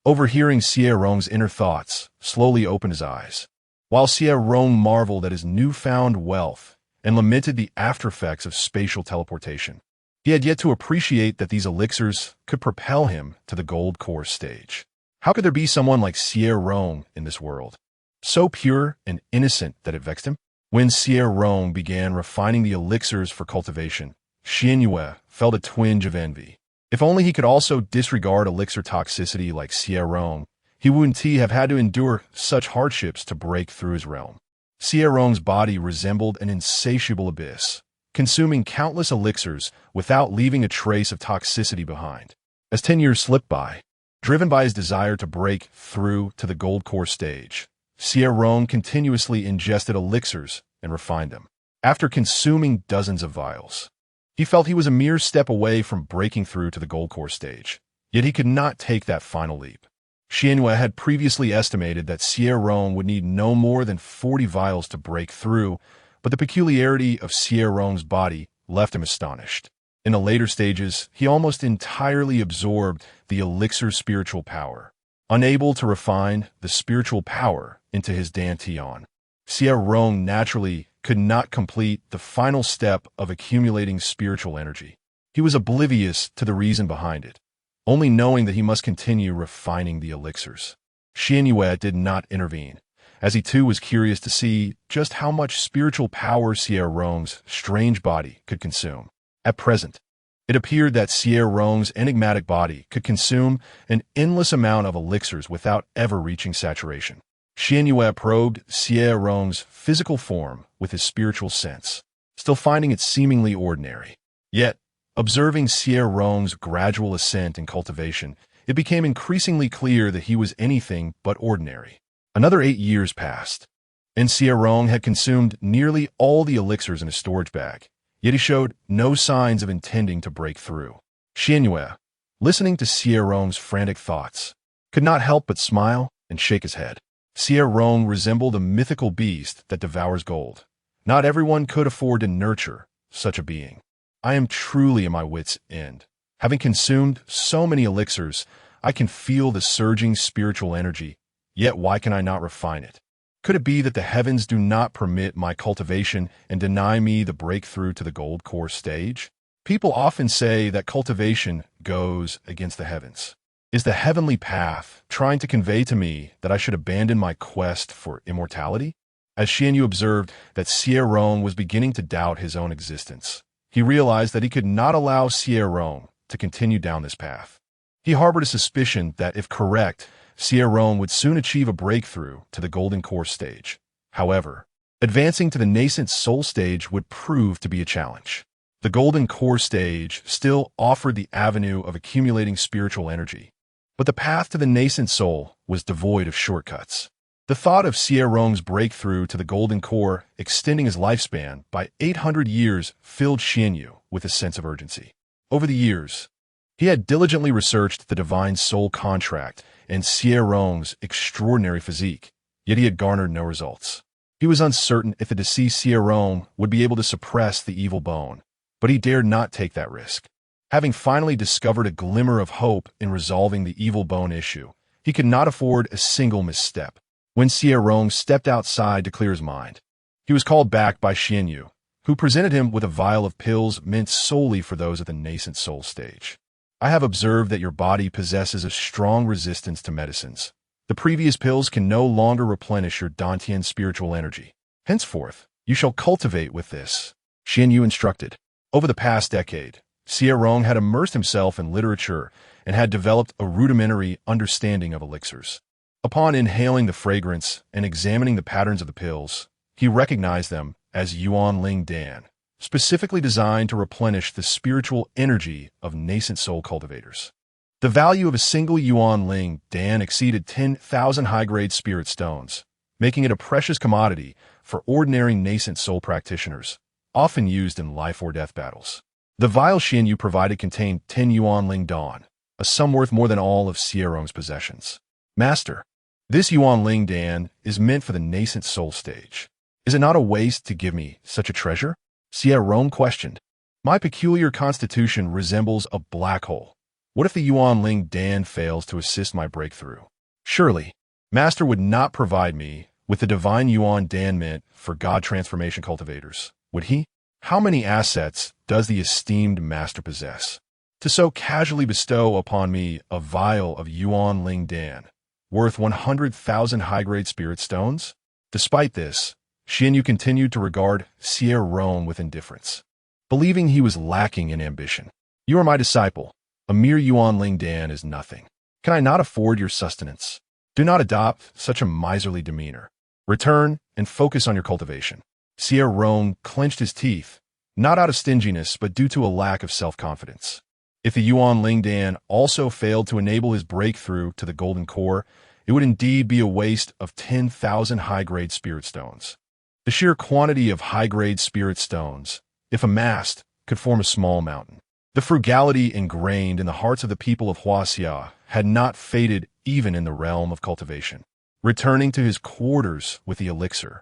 overhearing Xie Rong's inner thoughts, slowly opened his eyes. While Xie Rong marveled at his newfound wealth and lamented the aftereffects of spatial teleportation, he had yet to appreciate that these elixirs could propel him to the gold core stage. How could there be someone like Xie Rong in this world, so pure and innocent that it vexed him? When Xie Rong began refining the elixirs for cultivation, Xuanyue felt a twinge of envy. If only he could also disregard elixir toxicity like Xie Rong, he wouldn't have had to endure such hardships to break through his realm. Xie Rong's body resembled an insatiable abyss, consuming countless elixirs without leaving a trace of toxicity behind. As 10 years slipped by, driven by his desire to break through to the gold core stage, Xie Rong continuously ingested elixirs and refined them. After consuming dozens of vials, he felt he was a mere step away from breaking through to the gold core stage, yet he could not take that final leap. Xuanyue had previously estimated that Xie Rong would need no more than 40 vials to break through, but the peculiarity of Xie Rong's body left him astonished. In the later stages, he almost entirely absorbed the elixir's spiritual power, unable to refine the spiritual power into his dantian. Xie Rong naturally could not complete the final step of accumulating spiritual energy. He was oblivious to the reason behind it, only knowing that he must continue refining the elixirs. Xuanyue did not intervene, as he too was curious to see just how much spiritual power Xie Rong's strange body could consume. At present, it appeared that Xie Rong's enigmatic body could consume an endless amount of elixirs without ever reaching saturation. Xuanyue probed Xie Rong's physical form with his spiritual sense, still finding it seemingly ordinary. Yet, observing Xie Rong's gradual ascent in cultivation, it became increasingly clear that he was anything but ordinary. Another 8 years passed, and Xie Rong had consumed nearly all the elixirs in his storage bag, yet he showed no signs of intending to break through. Xuanyue, listening to Xie Rong's frantic thoughts, could not help but smile and shake his head. Xie Rong resembled a mythical beast that devours gold. Not everyone could afford to nurture such a being. I am truly at my wit's end. Having consumed so many elixirs, I can feel the surging spiritual energy, yet why can I not refine it? Could it be that the heavens do not permit my cultivation and deny me the breakthrough to the gold core stage? People often say that cultivation goes against the heavens. Is the heavenly path trying to convey to me that I should abandon my quest for immortality? As Xuanyue observed that Xie Rong was beginning to doubt his own existence, he realized that he could not allow Xie Rong to continue down this path. He harbored a suspicion that, if correct, Xie Rong would soon achieve a breakthrough to the golden core stage. However, advancing to the nascent soul stage would prove to be a challenge. The golden core stage still offered the avenue of accumulating spiritual energy, but the path to the nascent soul was devoid of shortcuts. The thought of Xie Rong's breakthrough to the golden core extending his lifespan by 800 years filled Xuanyue with a sense of urgency. Over the years, he had diligently researched the divine soul contract and Xie Rong's extraordinary physique, yet he had garnered no results. He was uncertain if the deceased Xie Rong would be able to suppress the evil bone, but he dared not take that risk. Having finally discovered a glimmer of hope in resolving the evil bone issue, he could not afford a single misstep. When Xie Rong stepped outside to clear his mind, he was called back by Xuanyue, who presented him with a vial of pills meant solely for those at the nascent soul stage. I have observed that your body possesses a strong resistance to medicines. The previous pills can no longer replenish your dantian spiritual energy. Henceforth, you shall cultivate with this, Xuanyue instructed. Over the past decade, Xie Rong had immersed himself in literature and had developed a rudimentary understanding of elixirs. Upon inhaling the fragrance and examining the patterns of the pills, he recognized them as Yuan Ling Dan, specifically designed to replenish the spiritual energy of nascent soul cultivators. The value of a single Yuan Ling Dan exceeded 10,000 high-grade spirit stones, making it a precious commodity for ordinary nascent soul practitioners, often used in life-or-death battles. The vial Xuanyue provided contained 10 Yuan Ling Dan, a sum worth more than all of Xie Rong's possessions. Master, this Yuan Ling Dan is meant for the nascent soul stage. Is it not a waste to give me such a treasure? Xie Rong questioned. My peculiar constitution resembles a black hole. What if the Yuan Ling Dan fails to assist my breakthrough? Surely, Master would not provide me with the divine Yuan Dan meant for God transformation cultivators, would he? How many assets does the esteemed Master possess to so casually bestow upon me a vial of Yuan Ling Dan, worth 100,000 high-grade spirit stones? Despite this, Xuanyue continued to regard Xie Rong with indifference, believing he was lacking in ambition. You are my disciple. A mere Yuan Ling Dan is nothing. Can I not afford your sustenance? Do not adopt such a miserly demeanor. Return and focus on your cultivation. Xie Rong clenched his teeth, not out of stinginess, but due to a lack of self-confidence. If the Yuan Ling Dan also failed to enable his breakthrough to the golden core, it would indeed be a waste of 10,000 high-grade spirit stones. The sheer quantity of high-grade spirit stones, if amassed, could form a small mountain. The frugality ingrained in the hearts of the people of Huaxia had not faded even in the realm of cultivation. Returning to his quarters with the elixir,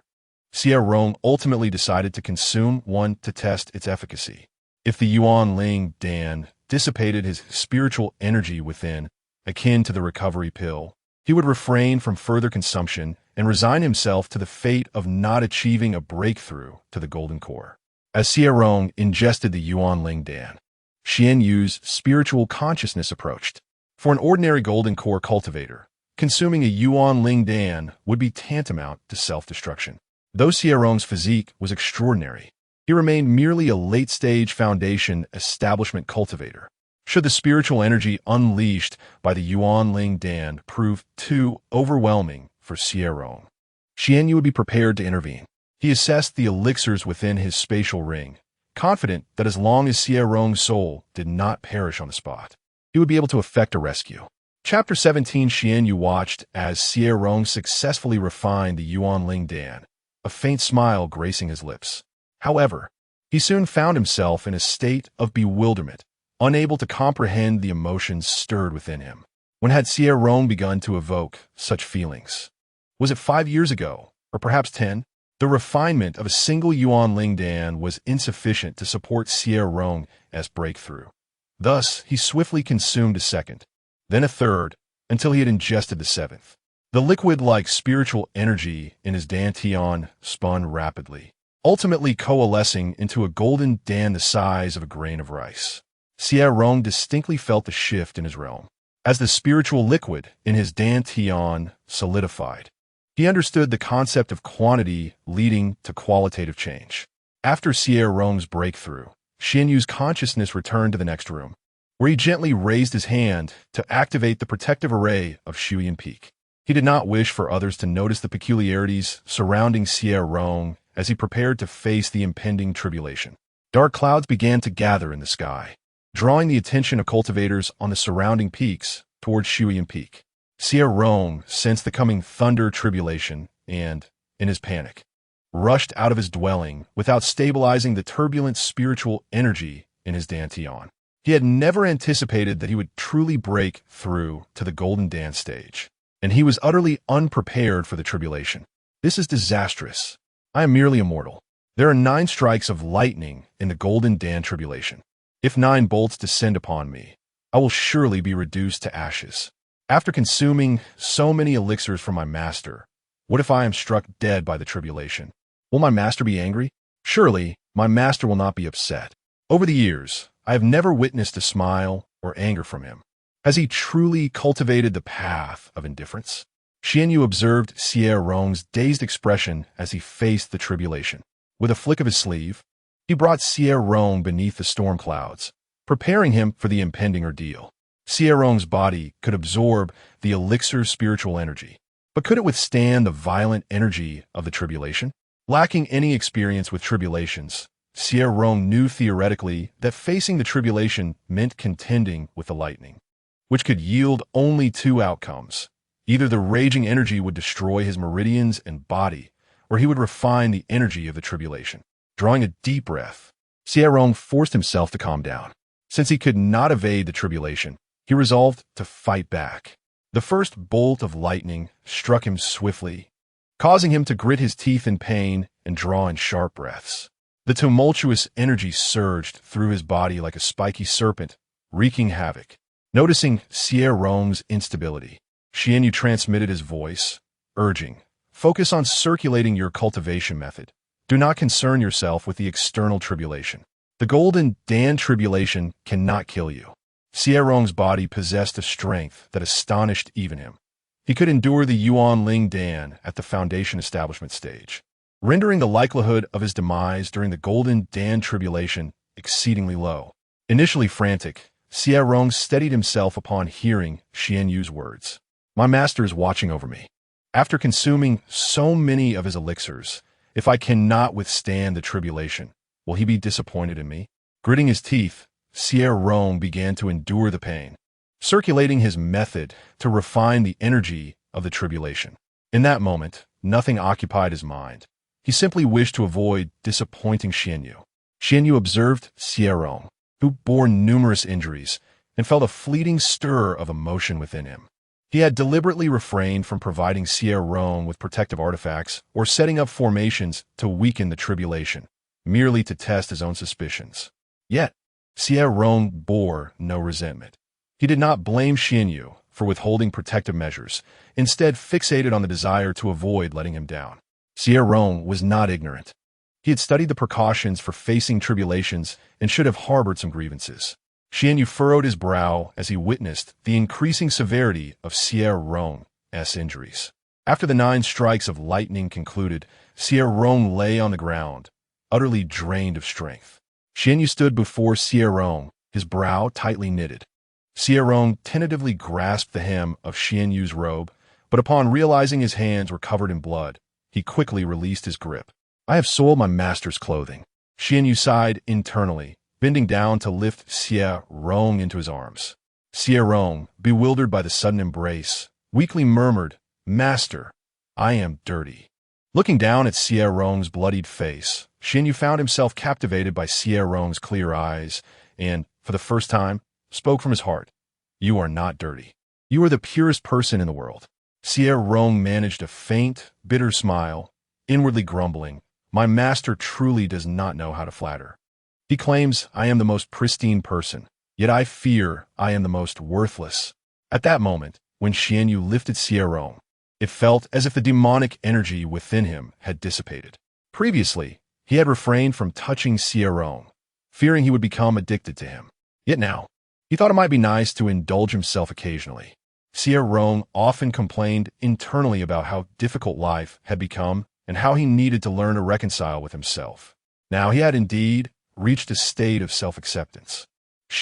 Xie Rong ultimately decided to consume one to test its efficacy. If the Yuan Ling Dan dissipated his spiritual energy within, akin to the recovery pill, he would refrain from further consumption and resign himself to the fate of not achieving a breakthrough to the golden core. As Xie Rong ingested the Yuan Ling Dan, Xuanyue's spiritual consciousness approached. For an ordinary golden core cultivator, consuming a Yuan Ling Dan would be tantamount to self-destruction. Though Xie Rong's physique was extraordinary, he remained merely a late-stage foundation establishment cultivator. Should the spiritual energy unleashed by the Yuan Ling Dan prove too overwhelming for Xie Rong, Xuanyue would be prepared to intervene. He assessed the elixirs within his spatial ring, confident that as long as Xie Rong's soul did not perish on the spot, he would be able to effect a rescue. Chapter 17. Xuanyue watched as Xie Rong successfully refined the Yuan Ling Dan, a faint smile gracing his lips. However, he soon found himself in a state of bewilderment, unable to comprehend the emotions stirred within him. When had Xie Rong begun to evoke such feelings? Was it 5 years ago, or perhaps 10? The refinement of a single Yuan Ling Dan was insufficient to support Xie Rong's breakthrough. Thus, he swiftly consumed a second, then a third, until he had ingested the seventh. The liquid-like spiritual energy in his dantian spun rapidly, ultimately coalescing into a golden Dan the size of a grain of rice. Xie Rong distinctly felt the shift in his realm. As the spiritual liquid in his dantian solidified, he understood the concept of quantity leading to qualitative change. After Xie Rong's breakthrough, Xuanyue's consciousness returned to the next room, where he gently raised his hand to activate the protective array of Shuyan Peak. He did not wish for others to notice the peculiarities surrounding Xie Rong as he prepared to face the impending tribulation. Dark clouds began to gather in the sky, drawing the attention of cultivators on the surrounding peaks towards Shuyan Peak. Xie Rong sensed the coming thunder tribulation and, in his panic, rushed out of his dwelling without stabilizing the turbulent spiritual energy in his dantian. He had never anticipated that he would truly break through to the Golden Dan stage, and he was utterly unprepared for the tribulation. This is disastrous. I am merely a mortal. There are 9 strikes of lightning in the Golden Dan tribulation. If 9 bolts descend upon me, I will surely be reduced to ashes. After consuming so many elixirs from my master, what if I am struck dead by the tribulation? Will my master be angry? Surely, my master will not be upset. Over the years, I have never witnessed a smile or anger from him. Has he truly cultivated the path of indifference? Xuanyue observed Xie Rong's dazed expression as he faced the tribulation. With a flick of his sleeve, he brought Xie Rong beneath the storm clouds, preparing him for the impending ordeal. Xie Rong's body could absorb the elixir's spiritual energy, but could it withstand the violent energy of the tribulation? Lacking any experience with tribulations, Xie Rong knew theoretically that facing the tribulation meant contending with the lightning, which could yield only 2 outcomes. Either the raging energy would destroy his meridians and body, or he would refine the energy of the tribulation. Drawing a deep breath, Xie Rong forced himself to calm down. Since he could not evade the tribulation, he resolved to fight back. The first bolt of lightning struck him swiftly, causing him to grit his teeth in pain and draw in sharp breaths. The tumultuous energy surged through his body like a spiky serpent, wreaking havoc. Noticing Xie Rong's instability, Xuanyue transmitted his voice, urging, "Focus on circulating your cultivation method. Do not concern yourself with the external tribulation. The Golden Dan tribulation cannot kill you." Xie Rong's body possessed a strength that astonished even him. He could endure the Yuan Ling Dan at the foundation establishment stage, rendering the likelihood of his demise during the Golden Dan tribulation exceedingly low. Initially frantic, Xie Rong steadied himself upon hearing Xuanyue's words. "My master is watching over me. After consuming so many of his elixirs, if I cannot withstand the tribulation, will he be disappointed in me?" Gritting his teeth, Xie Rong began to endure the pain, circulating his method to refine the energy of the tribulation. In that moment, nothing occupied his mind. He simply wished to avoid disappointing Xuanyue. Xuanyue observed Xie Rong, who bore numerous injuries, and felt a fleeting stir of emotion within him. He had deliberately refrained from providing Xie Rong with protective artifacts or setting up formations to weaken the tribulation, merely to test his own suspicions. Yet, Xie Rong bore no resentment. He did not blame Xuanyue for withholding protective measures, instead fixated on the desire to avoid letting him down. Xie Rong was not ignorant. He had studied the precautions for facing tribulations and should have harbored some grievances. Xuanyue furrowed his brow as he witnessed the increasing severity of Xie Rong's injuries. After the 9 strikes of lightning concluded, Xie Rong lay on the ground, utterly drained of strength. Xuanyue stood before Xie Rong, his brow tightly knitted. Xie Rong tentatively grasped the hem of Xuanyue's robe, but upon realizing his hands were covered in blood, he quickly released his grip. "I have soiled my master's clothing." Xuanyue sighed internally, bending down to lift Xie Rong into his arms. Xie Rong, bewildered by the sudden embrace, weakly murmured, "Master, I am dirty." Looking down at Xie Rong's bloodied face, Xuanyue found himself captivated by Xie Rong's clear eyes and, for the first time, spoke from his heart. "You are not dirty. You are the purest person in the world." Xie Rong managed a faint, bitter smile, inwardly grumbling, "My master truly does not know how to flatter. He claims I am the most pristine person, yet I fear I am the most worthless." At that moment, when Xuanyue lifted Xie Rong, it felt as if the demonic energy within him had dissipated. Previously, he had refrained from touching Xie Rong, fearing he would become addicted to him. Yet now, he thought it might be nice to indulge himself occasionally. Xie Rong often complained internally about how difficult life had become and how he needed to learn to reconcile with himself. Now he had indeed reached a state of self-acceptance.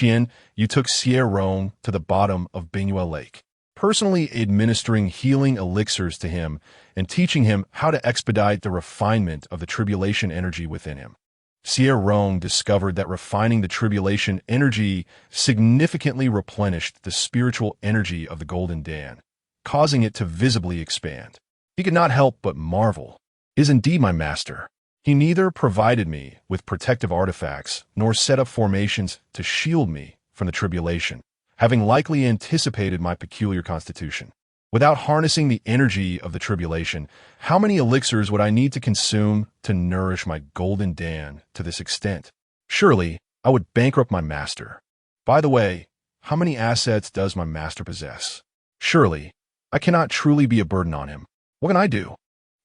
You took Xie Rong to the bottom of Bingyue Lake, personally administering healing elixirs to him and teaching him how to expedite the refinement of the tribulation energy within him. Xie Rong discovered that refining the tribulation energy significantly replenished the spiritual energy of the Golden Dan, causing it to visibly expand. He could not help but marvel. "Is indeed my master. He neither provided me with protective artifacts nor set up formations to shield me from the tribulation, having likely anticipated my peculiar constitution. Without harnessing the energy of the tribulation, how many elixirs would I need to consume to nourish my Golden Dan to this extent? Surely, I would bankrupt my master. By the way, how many assets does my master possess? Surely, I cannot truly be a burden on him. What can I do?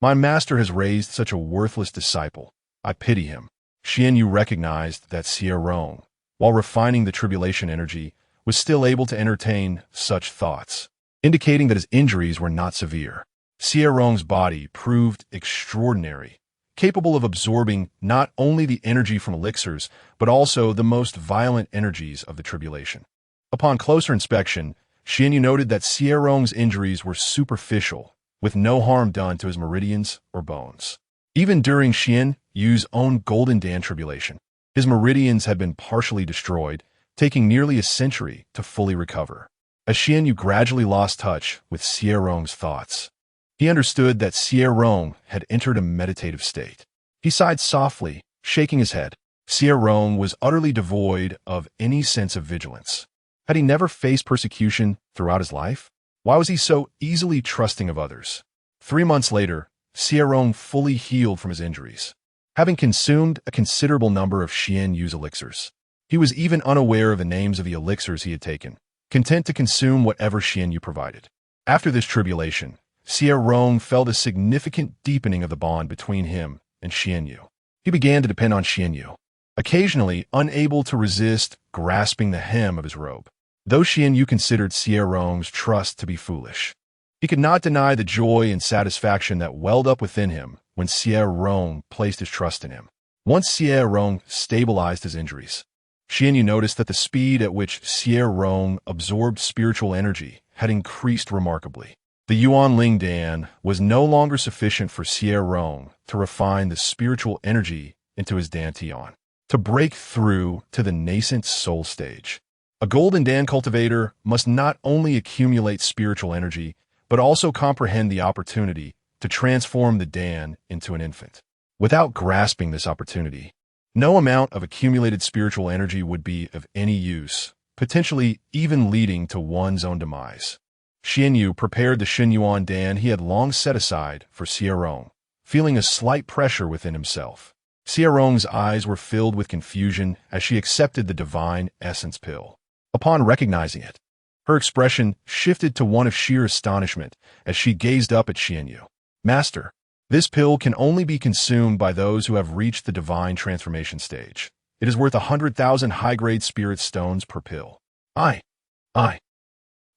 My master has raised such a worthless disciple. I pity him." Xuanyue recognized that Xie Rong, while refining the tribulation energy, was still able to entertain such thoughts, indicating that his injuries were not severe. Xie Rong's body proved extraordinary, capable of absorbing not only the energy from elixirs, but also the most violent energies of the tribulation. Upon closer inspection, Xuanyue noted that Xie Rong's injuries were superficial, with no harm done to his meridians or bones. Even during Xuanyue's own Golden Dan tribulation, his meridians had been partially destroyed, taking nearly a century to fully recover. As Xuanyue gradually lost touch with Xie Rong's thoughts, he understood that Xie Rong had entered a meditative state. He sighed softly, shaking his head. Xie Rong was utterly devoid of any sense of vigilance. Had he never faced persecution throughout his life? Why was he so easily trusting of others? 3 months later, Xie Rong fully healed from his injuries, having consumed a considerable number of Xuanyue's elixirs. He was even unaware of the names of the elixirs he had taken, content to consume whatever Xuanyue provided. After this tribulation, Xie Rong felt a significant deepening of the bond between him and Xuanyue. He began to depend on Xuanyue, occasionally unable to resist grasping the hem of his robe. Though Xuanyue considered Xie Rong's trust to be foolish, he could not deny the joy and satisfaction that welled up within him when Xie Rong placed his trust in him. Once Xie Rong stabilized his injuries, Xuanyue noticed that the speed at which Xie Rong absorbed spiritual energy had increased remarkably. The Yuan Ling Dan was no longer sufficient for Xie Rong to refine the spiritual energy into his dantian, to break through to the nascent soul stage. A Golden Dan cultivator must not only accumulate spiritual energy, but also comprehend the opportunity to transform the Dan into an infant. Without grasping this opportunity, no amount of accumulated spiritual energy would be of any use, potentially even leading to one's own demise. Xuanyue prepared the Xinyuan Dan he had long set aside for Xie Rong, feeling a slight pressure within himself. Xie Rong's eyes were filled with confusion as she accepted the divine essence pill. Upon recognizing it, her expression shifted to one of sheer astonishment as she gazed up at Xuanyue. Master, this pill can only be consumed by those who have reached the divine transformation stage. It is worth 100,000 high-grade spirit stones per pill. I.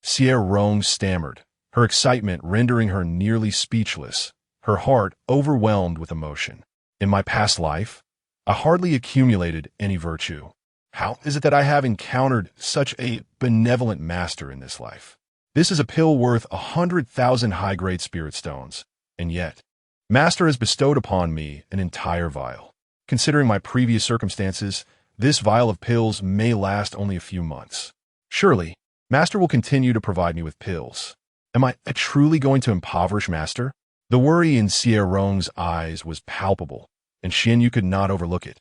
Xie Rong stammered, her excitement rendering her nearly speechless, her heart overwhelmed with emotion. In my past life, I hardly accumulated any virtue. How is it that I have encountered such a benevolent master in this life? This is a pill worth 100,000 high-grade spirit stones, and yet, Master has bestowed upon me an entire vial. Considering my previous circumstances, this vial of pills may last only a few months. Surely, Master will continue to provide me with pills. Am I truly going to impoverish Master? The worry in Xie Rong's eyes was palpable, and Xuanyue could not overlook it.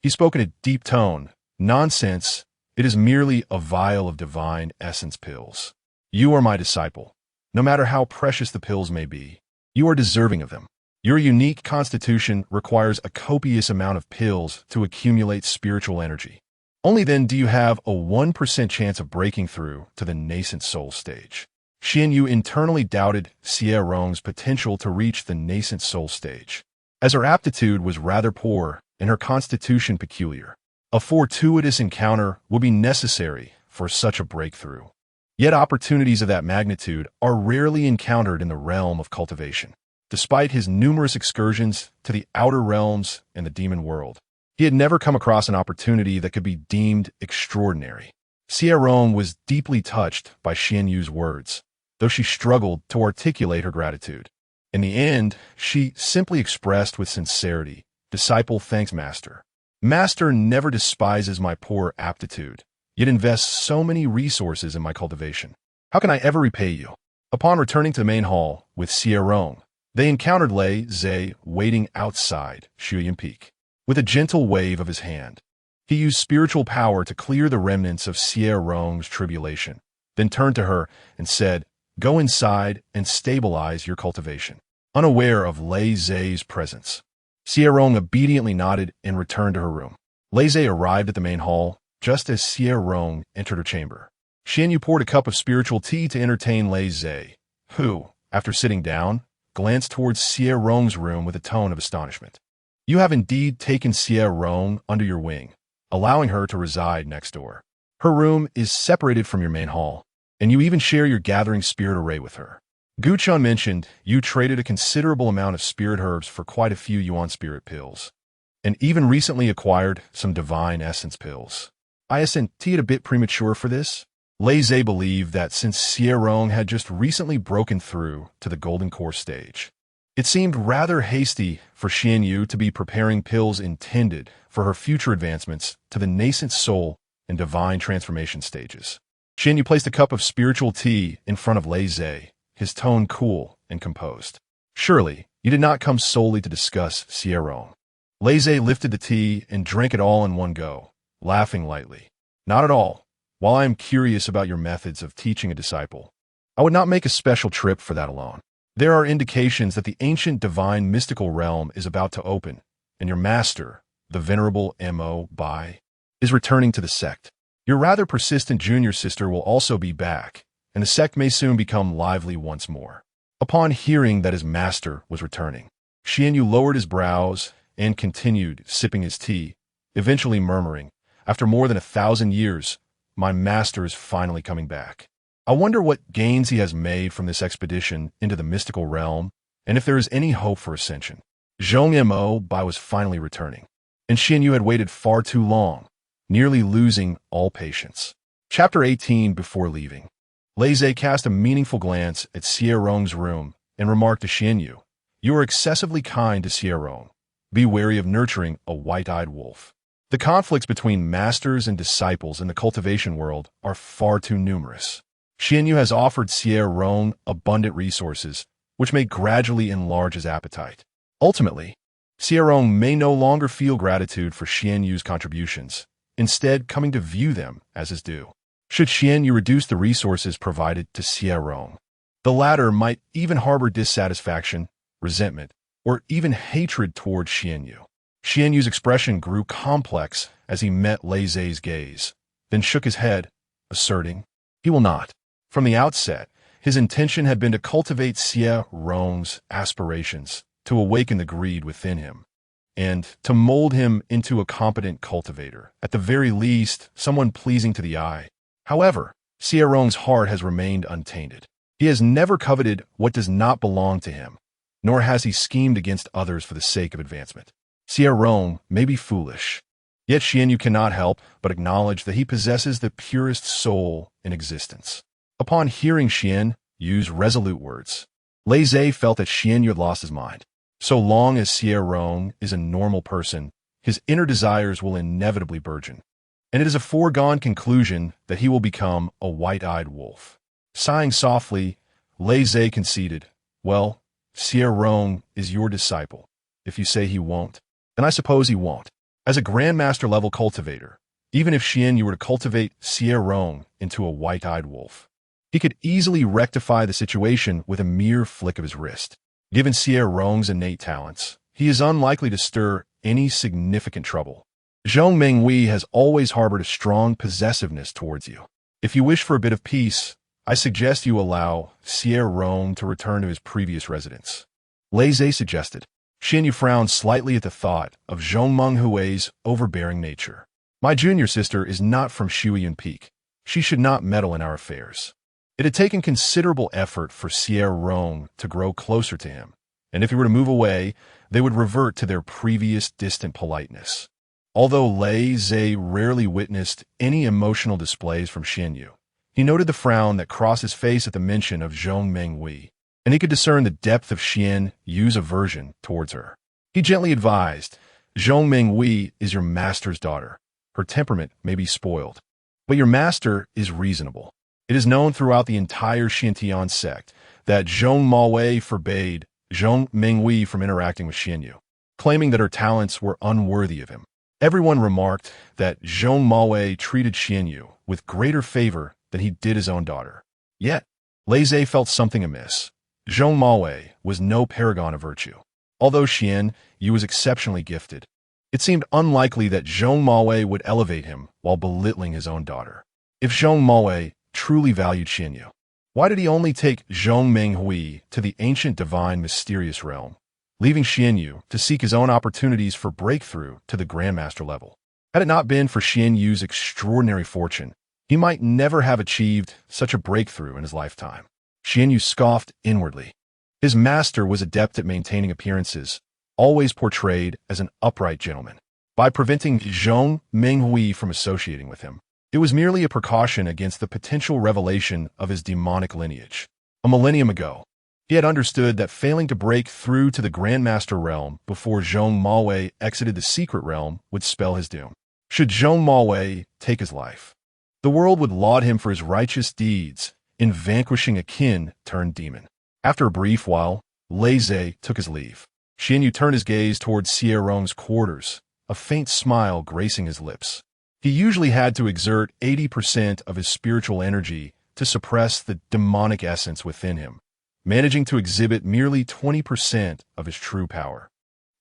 He spoke in a deep tone. Nonsense. It is merely a vial of divine essence pills. You are my disciple. No matter how precious the pills may be, you are deserving of them. Your unique constitution requires a copious amount of pills to accumulate spiritual energy. Only then do you have a 1% chance of breaking through to the nascent soul stage. Xuanyue internally doubted Xie Rong's potential to reach the nascent soul stage, as her aptitude was rather poor and her constitution peculiar. A fortuitous encounter would be necessary for such a breakthrough. Yet opportunities of that magnitude are rarely encountered in the realm of cultivation. Despite his numerous excursions to the outer realms and the demon world, he had never come across an opportunity that could be deemed extraordinary. Xie Rong was deeply touched by Xuanyue's words, though she struggled to articulate her gratitude. In the end, she simply expressed with sincerity, "Disciple thanks Master. Master never despises my poor aptitude, yet invests so many resources in my cultivation. How can I ever repay you?" Upon returning to the main hall with Xie Rong, they encountered Lei Zhe waiting outside Shuyan Peak. With a gentle wave of his hand, he used spiritual power to clear the remnants of Xie Rong's tribulation, then turned to her and said, "Go inside and stabilize your cultivation." Unaware of Lei Zhe's presence, Xie Rong obediently nodded and returned to her room. Lei Zhe arrived at the main hall just as Xie Rong entered her chamber. Xuanyue poured a cup of spiritual tea to entertain Lei Zhe, who, after sitting down, glanced towards Xie Rong's room with a tone of astonishment. "You have indeed taken Xie Rong under your wing, allowing her to reside next door. Her room is separated from your main hall, and you even share your gathering spirit array with her. Guchun mentioned you traded a considerable amount of spirit herbs for quite a few yuan spirit pills, and even recently acquired some divine essence pills. Isn't it a bit premature for this?" Lei Zhe believed that since Xie Rong had just recently broken through to the golden core stage, it seemed rather hasty for Xuanyue to be preparing pills intended for her future advancements to the nascent soul and divine transformation stages. Xuanyue placed a cup of spiritual tea in front of Lei Zhe, his tone cool and composed. "Surely, you did not come solely to discuss Xie Rong." Lei Zhe lifted the tea and drank it all in one go, laughing lightly. "Not at all. While I am curious about your methods of teaching a disciple, I would not make a special trip for that alone. There are indications that the ancient divine mystical realm is about to open, and your master, the venerable Mo Bai, is returning to the sect. Your rather persistent junior sister will also be back, and the sect may soon become lively once more." Upon hearing that his master was returning, Xuanyue lowered his brows and continued sipping his tea, eventually murmuring, "After more than 1,000 years, my master is finally coming back. I wonder what gains he has made from this expedition into the mystical realm, and if there is any hope for ascension." Zhong Mo Bai was finally returning, and Xuanyue had waited far too long, nearly losing all patience. Chapter 18. Before leaving, Lei Zhe cast a meaningful glance at Xie Rong's room and remarked to Xuanyue, "You are excessively kind to Xie Rong. Be wary of nurturing a white-eyed wolf." The conflicts between masters and disciples in the cultivation world are far too numerous. Xuanyue has offered Xie Rong abundant resources, which may gradually enlarge his appetite. Ultimately, Xie Rong may no longer feel gratitude for Xuanyue's contributions, instead coming to view them as his due. Should Xuanyue reduce the resources provided to Xie Rong, The latter might even harbor dissatisfaction, resentment, or even hatred toward Xuanyue. Xuanyue's expression grew complex as he met Lei Zhe's gaze, then shook his head, asserting, "He will not." From the outset, his intention had been to cultivate Xie Rong's aspirations, to awaken the greed within him, and to mold him into a competent cultivator, at the very least, someone pleasing to the eye. However, Xie Rong's heart has remained untainted. He has never coveted what does not belong to him, nor has he schemed against others for the sake of advancement. Xie Rong may be foolish, yet Xuanyue cannot help but acknowledge that he possesses the purest soul in existence. Upon hearing Xuanyue's resolute words, Lei Zhe felt that Xuanyue had lost his mind. So long as Xie Rong is a normal person, his inner desires will inevitably burgeon, and it is a foregone conclusion that he will become a white-eyed wolf. Sighing softly, Lei Zhe conceded, "Well, Xie Rong is your disciple. If you say he won't, then I suppose he won't." As a grandmaster-level cultivator, even if Xuanyue were to cultivate Xie Rong into a white-eyed wolf, he could easily rectify the situation with a mere flick of his wrist. Given Xie Rong's innate talents, he is unlikely to stir any significant trouble. Zhong Menghui has always harbored a strong possessiveness towards you. If you wish for a bit of peace, I suggest you allow Xie Rong to return to his previous residence. Lei Zhe suggested. Xuanyue frowned slightly at the thought of Zhong Menghui's overbearing nature. "My junior sister is not from Shuiyun Peak. She should not meddle in our affairs." It had taken considerable effort for Xie Rong to grow closer to him, and if he were to move away, they would revert to their previous distant politeness. Although Lei Zhe rarely witnessed any emotional displays from Xuanyue, he noted the frown that crossed his face at the mention of Zhong Menghui, and he could discern the depth of Xuanyue's aversion towards her. He gently advised, "Zhong Menghui is your master's daughter. Her temperament may be spoiled, but your master is reasonable. It is known throughout the entire Xintian sect that Zhong Maowei forbade Zhong Menghui from interacting with Xuanyue, claiming that her talents were unworthy of him. Everyone remarked that Zhong Maowei treated Xuanyue with greater favor than he did his own daughter. Yet, Lei Zhe felt something amiss. Zhong Maowei was no paragon of virtue. Although Xuanyue was exceptionally gifted, it seemed unlikely that Zhong Maowei would elevate him while belittling his own daughter. If Zhong Maowei truly valued Xuanyue, why did he only take Zhong Menghui to the ancient divine mysterious realm, leaving Xuanyue to seek his own opportunities for breakthrough to the grandmaster level? Had it not been for Xuanyue's extraordinary fortune, he might never have achieved such a breakthrough in his lifetime. Xuanyue scoffed inwardly. His master was adept at maintaining appearances, always portrayed as an upright gentleman. By preventing Zhong Menghui from associating with him, it was merely a precaution against the potential revelation of his demonic lineage. A millennium ago, he had understood that failing to break through to the Grandmaster realm before Zhong Maowei exited the secret realm would spell his doom. Should Zhong Maowei take his life, the world would laud him for his righteous deeds in vanquishing a kin-turned-demon. After a brief while, Lei Zhe took his leave. Xuanyue turned his gaze towards Xie Rong's quarters, a faint smile gracing his lips. He usually had to exert 80% of his spiritual energy to suppress the demonic essence within him, managing to exhibit merely 20% of his true power.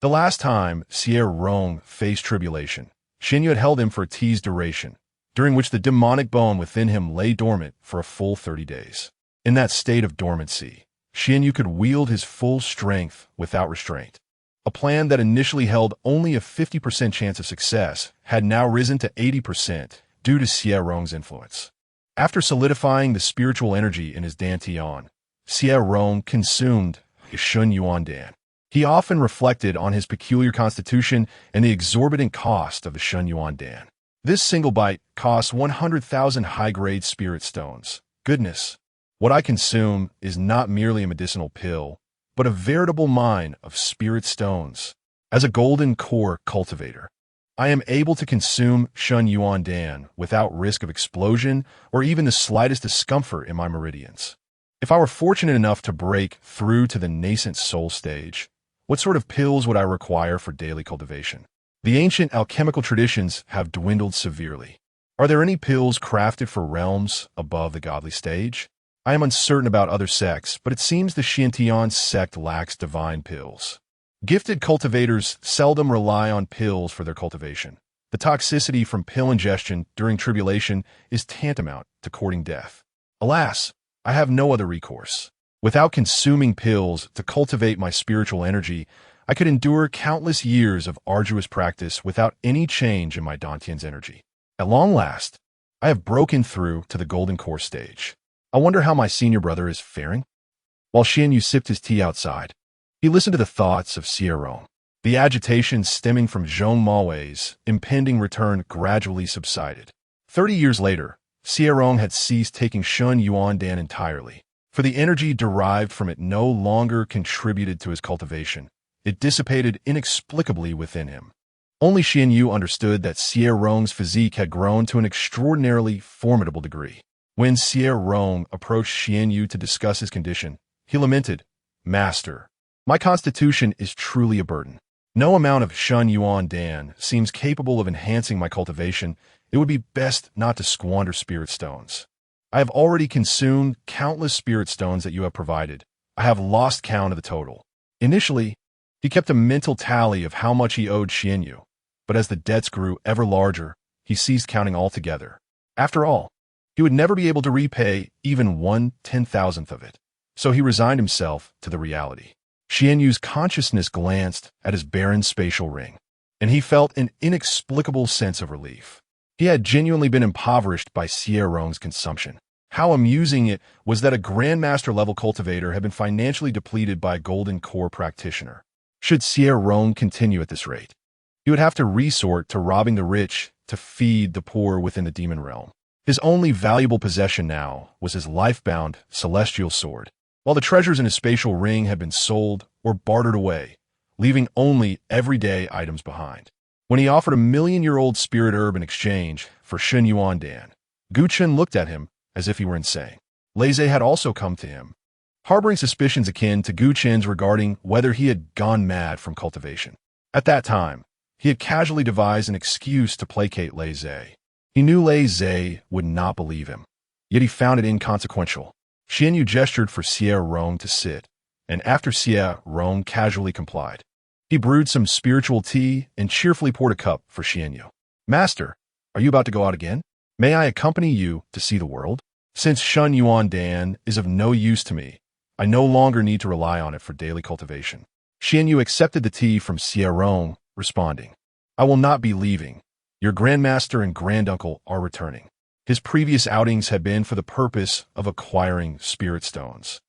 The last time Xie Rong faced tribulation, Xuanyue had held him for a teased duration, during which the demonic bone within him lay dormant for a full 30 days. In that state of dormancy, Xuanyue could wield his full strength without restraint. A plan that initially held only a 50% chance of success had now risen to 80% due to Xie Rong's influence. After solidifying the spiritual energy in his dantian, Xie Rong consumed his Shun Yuan Dan. He often reflected on his peculiar constitution and the exorbitant cost of the Shun Yuan Dan. This single bite costs 100,000 high-grade spirit stones. Goodness, what I consume is not merely a medicinal pill, but a veritable mine of spirit stones. As a golden core cultivator, I am able to consume Shun Yuan Dan without risk of explosion or even the slightest discomfort in my meridians. If I were fortunate enough to break through to the nascent soul stage, what sort of pills would I require for daily cultivation? The ancient alchemical traditions have dwindled severely. Are there any pills crafted for realms above the godly stage? I am uncertain about other sects, but it seems the Xiantian sect lacks divine pills. Gifted cultivators seldom rely on pills for their cultivation. The toxicity from pill ingestion during tribulation is tantamount to courting death. Alas, I have no other recourse. Without consuming pills to cultivate my spiritual energy, I could endure countless years of arduous practice without any change in my Dantian's energy. At long last, I have broken through to the golden core stage. I wonder how my senior brother is faring? While Xuanyue sipped his tea outside, he listened to the thoughts of Xie Rong. The agitation stemming from Zhong Mawei's impending return gradually subsided. 30 years later, Xie Rong had ceased taking Shun Yuan Dan entirely, for the energy derived from it no longer contributed to his cultivation. It dissipated inexplicably within him. Only Xuanyue understood that Xie Rong's physique had grown to an extraordinarily formidable degree. When Xie Rong approached Xuanyue to discuss his condition, he lamented, "Master, my constitution is truly a burden. No amount of Shun Yuan Dan seems capable of enhancing my cultivation. It would be best not to squander spirit stones. I have already consumed countless spirit stones that you have provided. I have lost count of the total." Initially, he kept a mental tally of how much he owed Xuanyue, but as the debts grew ever larger, he ceased counting altogether. After all, he would never be able to repay even 1/10,000th of it, so he resigned himself to the reality. Xuanyue's consciousness glanced at his barren spatial ring, and he felt an inexplicable sense of relief. He had genuinely been impoverished by Xie Rong's consumption. How amusing it was that a Grandmaster-level cultivator had been financially depleted by a Golden Core practitioner. Should Xie Rong continue at this rate, he would have to resort to robbing the rich to feed the poor within the demon realm. His only valuable possession now was his life-bound celestial sword, while the treasures in his spatial ring had been sold or bartered away, leaving only everyday items behind. When he offered a million-year-old spirit herb in exchange for Shun Yuan Dan, Gu Chen looked at him as if he were insane. Lei Ze had also come to him, harboring suspicions akin to Gu Chen's regarding whether he had gone mad from cultivation. At that time, he had casually devised an excuse to placate Lei Ze. He knew Lei Ze would not believe him, yet he found it inconsequential. Xuanyue gestured for Xie Rong to sit, and after Xie Rong casually complied, he brewed some spiritual tea and cheerfully poured a cup for Xuanyue. "Master, are you about to go out again? May I accompany you to see the world? Since Shun Yuan Dan is of no use to me, I no longer need to rely on it for daily cultivation." Xuanyue accepted the tea from Xie Rong, responding, "I will not be leaving. Your grandmaster and granduncle are returning." His previous outings had been for the purpose of acquiring spirit stones.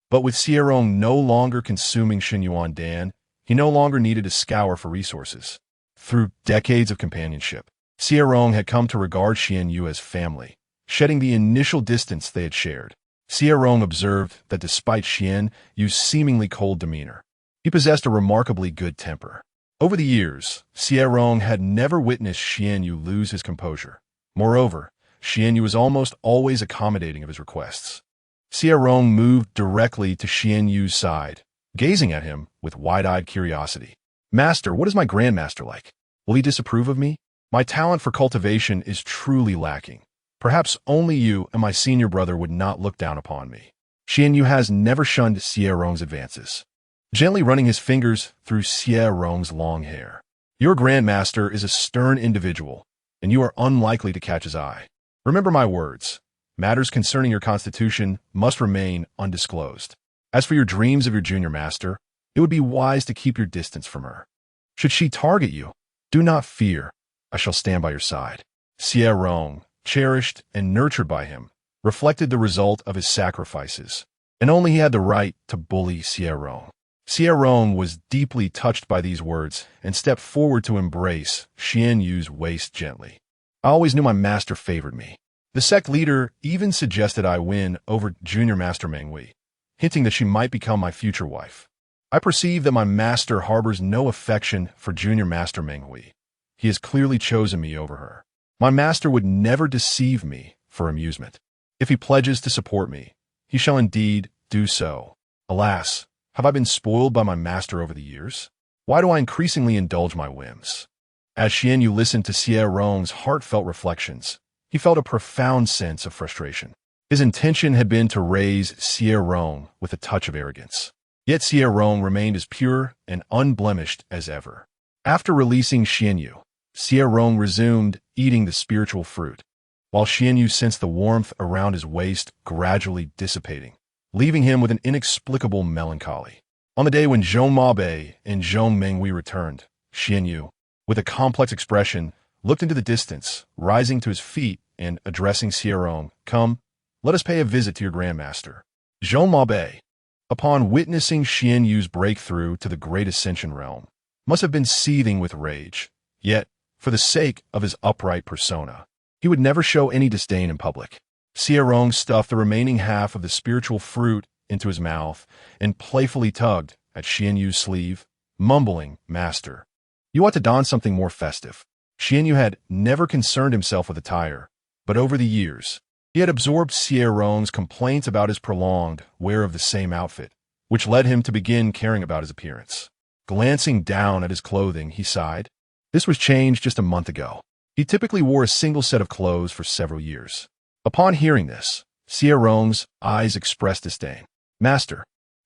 But with Xie Rong no longer consuming Shun Yuan Dan, he no longer needed to scour for resources. Through decades of companionship, Xie Rong had come to regard Xuanyue as family, shedding the initial distance they had shared. Xie Rong observed that despite Xuanyue's seemingly cold demeanor, he possessed a remarkably good temper. Over the years, Xie Rong had never witnessed Xuanyue lose his composure. Moreover, Xuanyue was almost always accommodating of his requests. Xie Rong moved directly to Xuanyue's side, gazing at him with wide-eyed curiosity. "Master, what is my grandmaster like? Will he disapprove of me? My talent for cultivation is truly lacking. Perhaps only you and my senior brother would not look down upon me." Xuanyue has never shunned Xie Rong's advances, gently running his fingers through Xie Rong's long hair. "Your grandmaster is a stern individual, and you are unlikely to catch his eye. Remember my words. Matters concerning your constitution must remain undisclosed. As for your dreams of your junior master, it would be wise to keep your distance from her. Should she target you, do not fear. I shall stand by your side." Xie Rong, cherished and nurtured by him, reflected the result of his sacrifices, and only he had the right to bully Xie Rong. Xie Rong was deeply touched by these words and stepped forward to embrace Xuanyue's waist gently. "I always knew my master favored me." The sect leader even suggested I win over Junior Master Menghui, hinting that she might become my future wife. "I perceive that my master harbors no affection for Junior Master Menghui. He has clearly chosen me over her. My master would never deceive me for amusement. If he pledges to support me, he shall indeed do so. Alas, have I been spoiled by my master over the years? Why do I increasingly indulge my whims?" As Xuanyue listened to Xie Rong's heartfelt reflections, he felt a profound sense of frustration. His intention had been to raise Xie Rong with a touch of arrogance. Yet Xie Rong remained as pure and unblemished as ever. After releasing Xuanyue, Xie Rong resumed eating the spiritual fruit, while Xuanyue sensed the warmth around his waist gradually dissipating, leaving him with an inexplicable melancholy. On the day when Zhong Mabe and Zhong Menghui returned, Xuanyue, with a complex expression, looked into the distance, rising to his feet and addressing Xie Rong, "Come, let us pay a visit to your grandmaster." Zhong Mabe, upon witnessing Xuanyue's breakthrough to the Great Ascension realm, must have been seething with rage. Yet, for the sake of his upright persona, he would never show any disdain in public. Xie Rong stuffed the remaining half of the spiritual fruit into his mouth and playfully tugged at Xuanyue's sleeve, mumbling, "Master, you ought to don something more festive." Xuanyue had never concerned himself with attire, but over the years, he had absorbed Xie Rong's complaints about his prolonged wear of the same outfit, which led him to begin caring about his appearance. Glancing down at his clothing, he sighed. This was changed just a month ago. He typically wore a single set of clothes for several years. Upon hearing this, Xie Rong's eyes expressed disdain. "Master,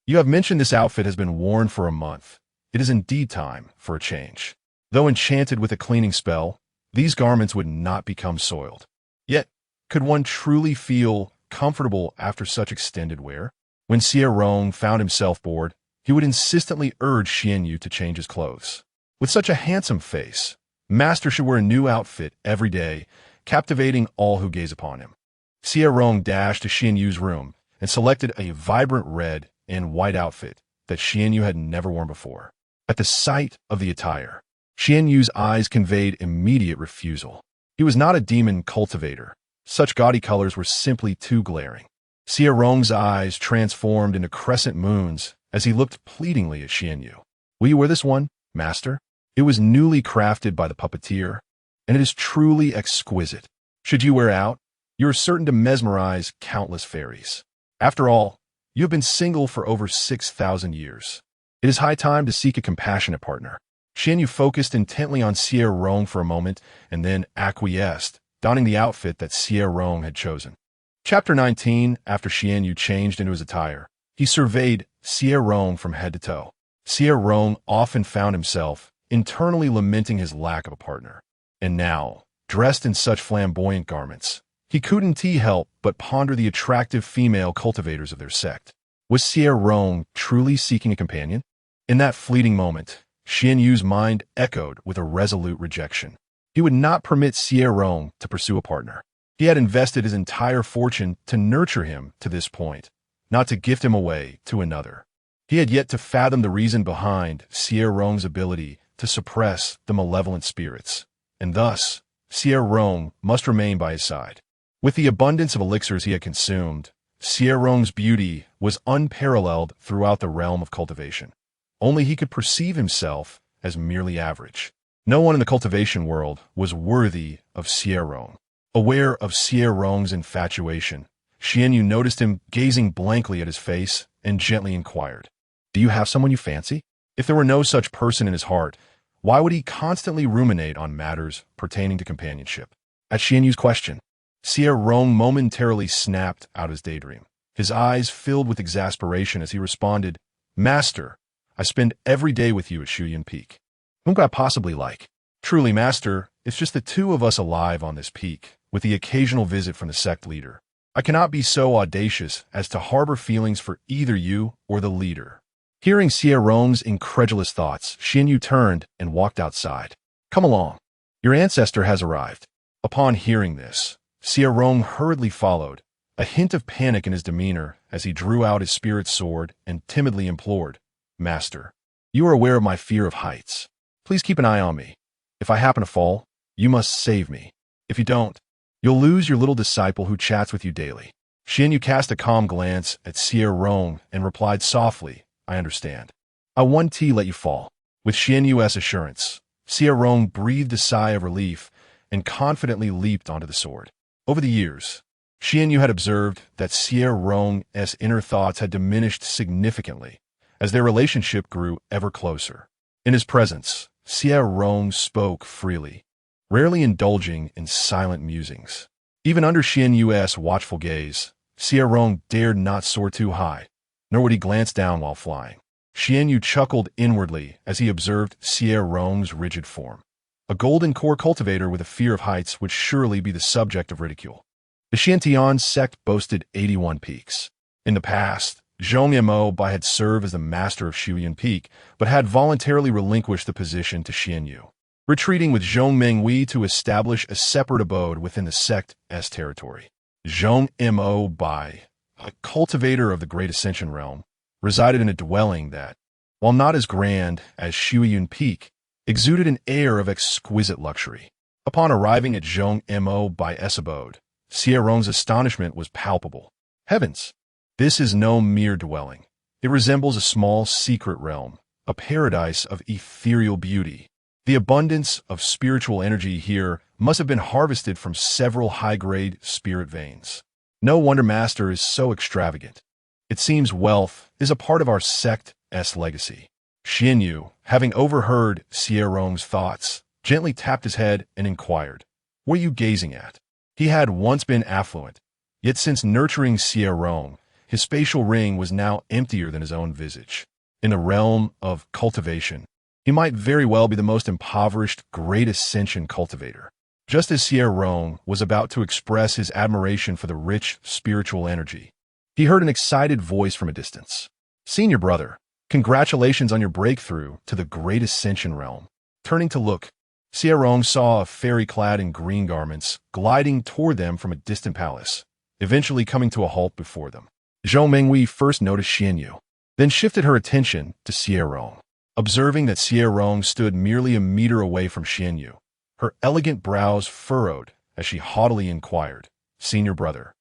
you have mentioned this outfit has been worn for a month. It is indeed time for a change." Though enchanted with a cleaning spell, these garments would not become soiled. Yet, could one truly feel comfortable after such extended wear? When Xie Rong found himself bored, he would insistently urge Xuanyue to change his clothes. With such a handsome face, Master should wear a new outfit every day, captivating all who gaze upon him. Xie Rong dashed to Xuanyue's room and selected a vibrant red and white outfit that Xuanyue had never worn before. At the sight of the attire, Xuanyue's eyes conveyed immediate refusal. He was not a demon cultivator. Such gaudy colors were simply too glaring. Xie Rong's eyes transformed into crescent moons as he looked pleadingly at Xuanyue. "Will you wear this one, Master? It was newly crafted by the puppeteer, and it is truly exquisite. Should you wear out, you are certain to mesmerize countless fairies. After all, you have been single for over 6,000 years. It is high time to seek a compassionate partner." Xuanyue focused intently on Xie Rong for a moment and then acquiesced, donning the outfit that Xie Rong had chosen. Chapter 19. After Xuanyue changed into his attire, he surveyed Xie Rong from head to toe. Xie Rong often found himself internally lamenting his lack of a partner. And now, dressed in such flamboyant garments, he couldn't help but ponder the attractive female cultivators of their sect. Was Xie Rong truly seeking a companion? In that fleeting moment, Xuanyue's mind echoed with a resolute rejection. He would not permit Xie Rong to pursue a partner. He had invested his entire fortune to nurture him to this point, not to gift him away to another. He had yet to fathom the reason behind Xie Rong's ability to suppress the malevolent spirits, and thus, Xie Rong must remain by his side. With the abundance of elixirs he had consumed, Xie Rong's beauty was unparalleled throughout the realm of cultivation. Only he could perceive himself as merely average. No one in the cultivation world was worthy of Xie Rong. Aware of Xie Rong's infatuation, Xuanyue noticed him gazing blankly at his face and gently inquired, "Do you have someone you fancy?" If there were no such person in his heart, why would he constantly ruminate on matters pertaining to companionship? At Xuanyue's question, Xie Rong momentarily snapped out his daydream. His eyes filled with exasperation as he responded, "Master, I spend every day with you at Shuyan Peak. Whom could I possibly like? Truly, Master, it's just the two of us alive on this peak, with the occasional visit from the sect leader. I cannot be so audacious as to harbor feelings for either you or the leader." Hearing Xie Rong's incredulous thoughts, Xuanyue turned and walked outside. "Come along. Your ancestor has arrived." Upon hearing this, Xie Rong hurriedly followed, a hint of panic in his demeanor as he drew out his spirit sword and timidly implored, "Master, you are aware of my fear of heights. Please keep an eye on me. If I happen to fall, you must save me. If you don't, you'll lose your little disciple who chats with you daily." Xuanyue cast a calm glance at Xie Rong and replied softly, "I understand. I won't let you fall." With Xuanyue's assurance, Xie Rong breathed a sigh of relief and confidently leaped onto the sword. Over the years, Xuanyue had observed that Xie Rong's inner thoughts had diminished significantly as their relationship grew ever closer. In his presence, Xie Rong spoke freely, rarely indulging in silent musings. Even under Xuanyue's watchful gaze, Xie Rong dared not soar too high, nor would he glance down while flying. Xuanyue chuckled inwardly as he observed Xie Rong's rigid form. A golden core cultivator with a fear of heights would surely be the subject of ridicule. The Xiantian sect boasted 81 peaks. In the past, Zhong Mo Bai had served as the master of Shuyuan Peak, but had voluntarily relinquished the position to Xuanyue, retreating with Zhong Menghui to establish a separate abode within the sect's territory. Zhong Mo Bai, a cultivator of the Great Ascension realm, resided in a dwelling that, while not as grand as Shuyuan Peak, exuded an air of exquisite luxury. Upon arriving at Zhong Mo Bai's abode, Xie Rong's astonishment was palpable. Heavens! This is no mere dwelling. It resembles a small secret realm, a paradise of ethereal beauty. The abundance of spiritual energy here must have been harvested from several high-grade spirit veins. No wonder Master is so extravagant. It seems wealth is a part of our sect's legacy. Xuanyue, having overheard Xie Rong's thoughts, gently tapped his head and inquired, "What are you gazing at?" He had once been affluent, yet since nurturing Xie Rong, his spatial ring was now emptier than his own visage. In the realm of cultivation, he might very well be the most impoverished Great Ascension cultivator. Just as Xie Rong was about to express his admiration for the rich spiritual energy, he heard an excited voice from a distance. "Senior brother, congratulations on your breakthrough to the Great Ascension realm." Turning to look, Xie Rong saw a fairy clad in green garments gliding toward them from a distant palace, eventually coming to a halt before them. Zhong Menghui first noticed Xuanyue, then shifted her attention to Xie Rong. Observing that Xie Rong stood merely a meter away from Xuanyue, her elegant brows furrowed as she haughtily inquired, "Senior brother,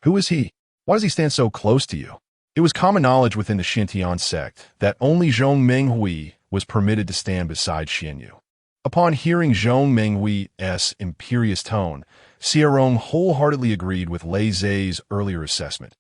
who is he? Why does he stand so close to you?" It was common knowledge within the Xiantian sect that only Zhong Menghui was permitted to stand beside Xuanyue. Upon hearing Zhong Menghui's imperious tone, Xie Rong wholeheartedly agreed with Lei Zhe's earlier assessment.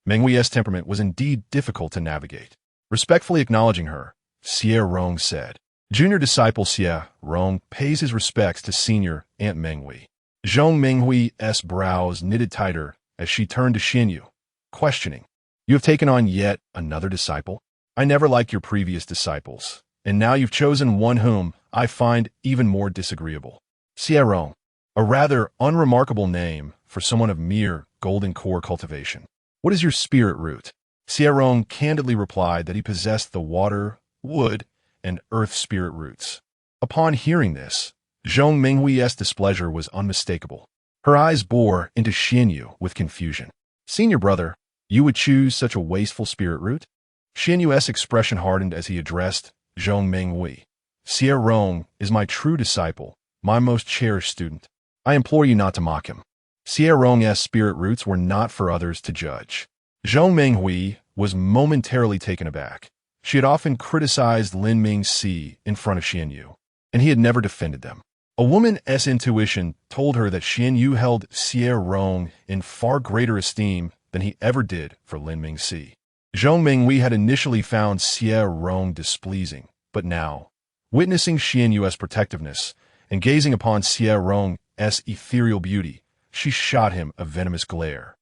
Menghui's temperament was indeed difficult to navigate. Respectfully acknowledging her, Xie Rong said, "Junior disciple Xie Rong pays his respects to senior Aunt Menghui." Zhong Menghui's brows knitted tighter as she turned to Xuanyue, questioning, "You have taken on yet another disciple? I never liked your previous disciples, and now you've chosen one whom I find even more disagreeable." Xie Rong, a rather unremarkable name for someone of mere golden core cultivation. "What is your spirit root?" Xie Rong candidly replied that he possessed the water, wood, and earth spirit roots. Upon hearing this, Zhong Menghui's displeasure was unmistakable. Her eyes bore into Xuanyue with confusion. "Senior brother, you would choose such a wasteful spirit root?" Xuanyue's expression hardened as he addressed Zhong Menghui. "Xie Rong is my true disciple, my most cherished student. I implore you not to mock him." Xie Rong's spirit roots were not for others to judge. Zhong Menghui was momentarily taken aback. She had often criticized Lin Mingxi in front of Xuanyue, and he had never defended them. A woman's intuition told her that Xuanyue held Xie Rong in far greater esteem than he ever did for Lin Mingxi. Zhong Menghui had initially found Xie Rong displeasing, but now, witnessing Xuanyue's protectiveness and gazing upon Xie Rong's ethereal beauty, she shot him a venomous glare.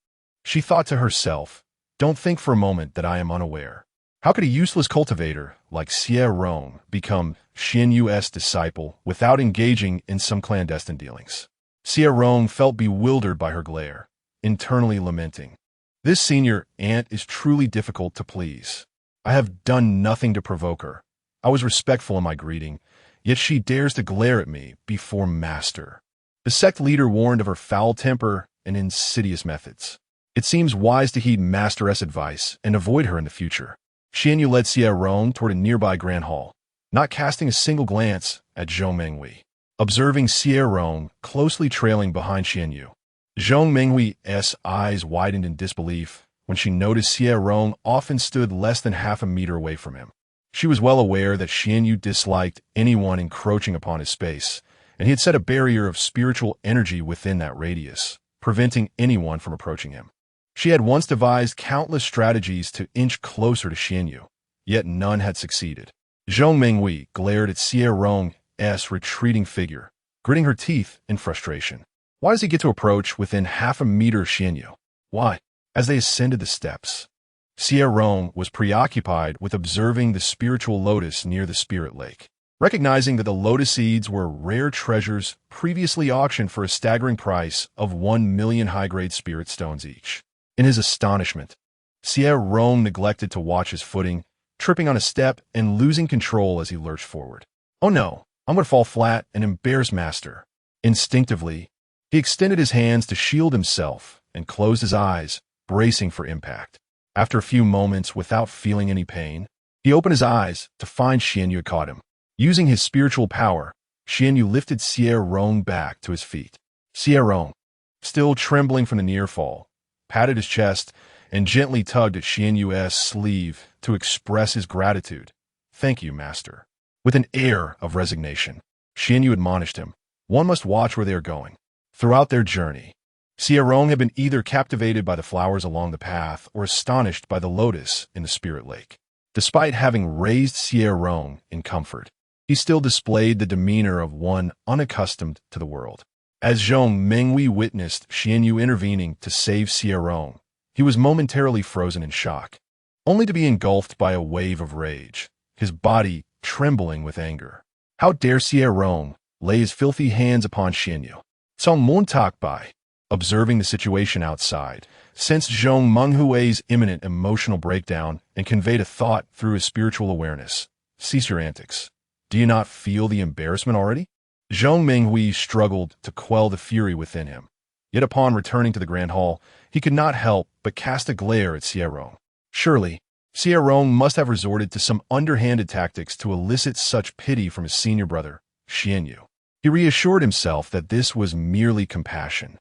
She thought to herself, "Don't think for a moment that I am unaware. How could a useless cultivator like Xie Rong become Xuanyue's disciple without engaging in some clandestine dealings?" Xie Rong felt bewildered by her glare, internally lamenting, "This senior aunt is truly difficult to please. I have done nothing to provoke her. I was respectful in my greeting, yet she dares to glare at me before Master." The sect leader warned of her foul temper and insidious methods. It seems wise to heed Master's advice and avoid her in the future. Xuanyue led Xie Rong toward a nearby grand hall, not casting a single glance at Zhong Menghui. Observing Xie Rong closely trailing behind Xuanyue, Zhong Menghui's eyes widened in disbelief when she noticed Xie Rong often stood less than half a meter away from him. She was well aware that Xuanyue disliked anyone encroaching upon his space, and he had set a barrier of spiritual energy within that radius, preventing anyone from approaching him. She had once devised countless strategies to inch closer to Xuanyue, yet none had succeeded. Zhong Menghui glared at Xie Rong's retreating figure, gritting her teeth in frustration. Why does he get to approach within half a meter of Xuanyue? Why? As they ascended the steps, Xie Rong was preoccupied with observing the spiritual lotus near the spirit lake. Recognizing that the lotus seeds were rare treasures previously auctioned for a staggering price of 1 million high-grade spirit stones each. In his astonishment, Xie Rong neglected to watch his footing, tripping on a step and losing control as he lurched forward. "Oh no, I'm going to fall flat and embarrass Master." Instinctively, he extended his hands to shield himself and closed his eyes, bracing for impact. After a few moments without feeling any pain, he opened his eyes to find Xuanyue had caught him. Using his spiritual power, Xuanyue lifted Xie Rong back to his feet. Xie Rong, still trembling from the near fall, patted his chest and gently tugged at Xuanyue's sleeve to express his gratitude. "Thank you, Master." With an air of resignation, Xuanyue admonished him. One must watch where they are going. Throughout their journey, Xie Rong had been either captivated by the flowers along the path or astonished by the lotus in the spirit lake. Despite having raised Xie Rong in comfort, he still displayed the demeanor of one unaccustomed to the world. As Zhong Menghui witnessed Xuanyue intervening to save Xie Rong, he was momentarily frozen in shock, only to be engulfed by a wave of rage, his body trembling with anger. How dare Xie Rong lay his filthy hands upon Xuanyue? Song Montak Bai, observing the situation outside, sensed Zhong Menghui's imminent emotional breakdown and conveyed a thought through his spiritual awareness. "Cease your antics. Do you not feel the embarrassment already?" Zhong Menghui struggled to quell the fury within him. Yet upon returning to the Grand Hall, he could not help but cast a glare at Xie Rong. Surely, Xie Rong must have resorted to some underhanded tactics to elicit such pity from his senior brother, Xuanyue. He reassured himself that this was merely compassion,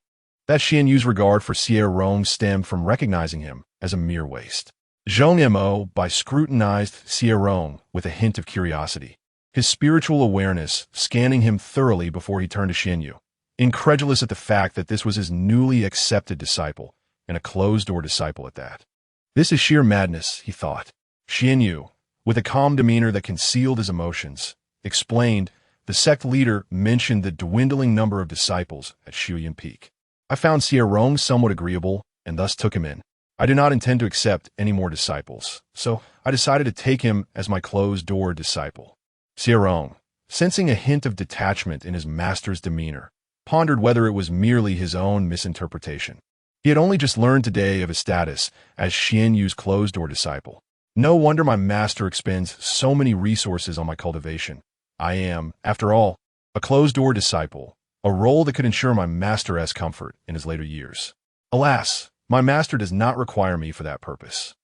that Xuanyue's regard for Xie Rong stemmed from recognizing him as a mere waste. Zhong Mo scrutinized Xie Rong with a hint of curiosity, his spiritual awareness scanning him thoroughly before he turned to Xuanyue, incredulous at the fact that this was his newly accepted disciple, and a closed-door disciple at that. This is sheer madness, he thought. Xuanyue, with a calm demeanor that concealed his emotions, explained, "The sect leader mentioned the dwindling number of disciples at Shuyan Peak. I found Xie Rong somewhat agreeable and thus took him in. I do not intend to accept any more disciples, so I decided to take him as my closed-door disciple." Xie Rong, sensing a hint of detachment in his master's demeanor, pondered whether it was merely his own misinterpretation. He had only just learned today of his status as Xuanyue's closed-door disciple. "No wonder my master expends so many resources on my cultivation. I am, after all, a closed-door disciple, a role that could ensure my master's comfort in his later years. Alas, my master does not require me for that purpose.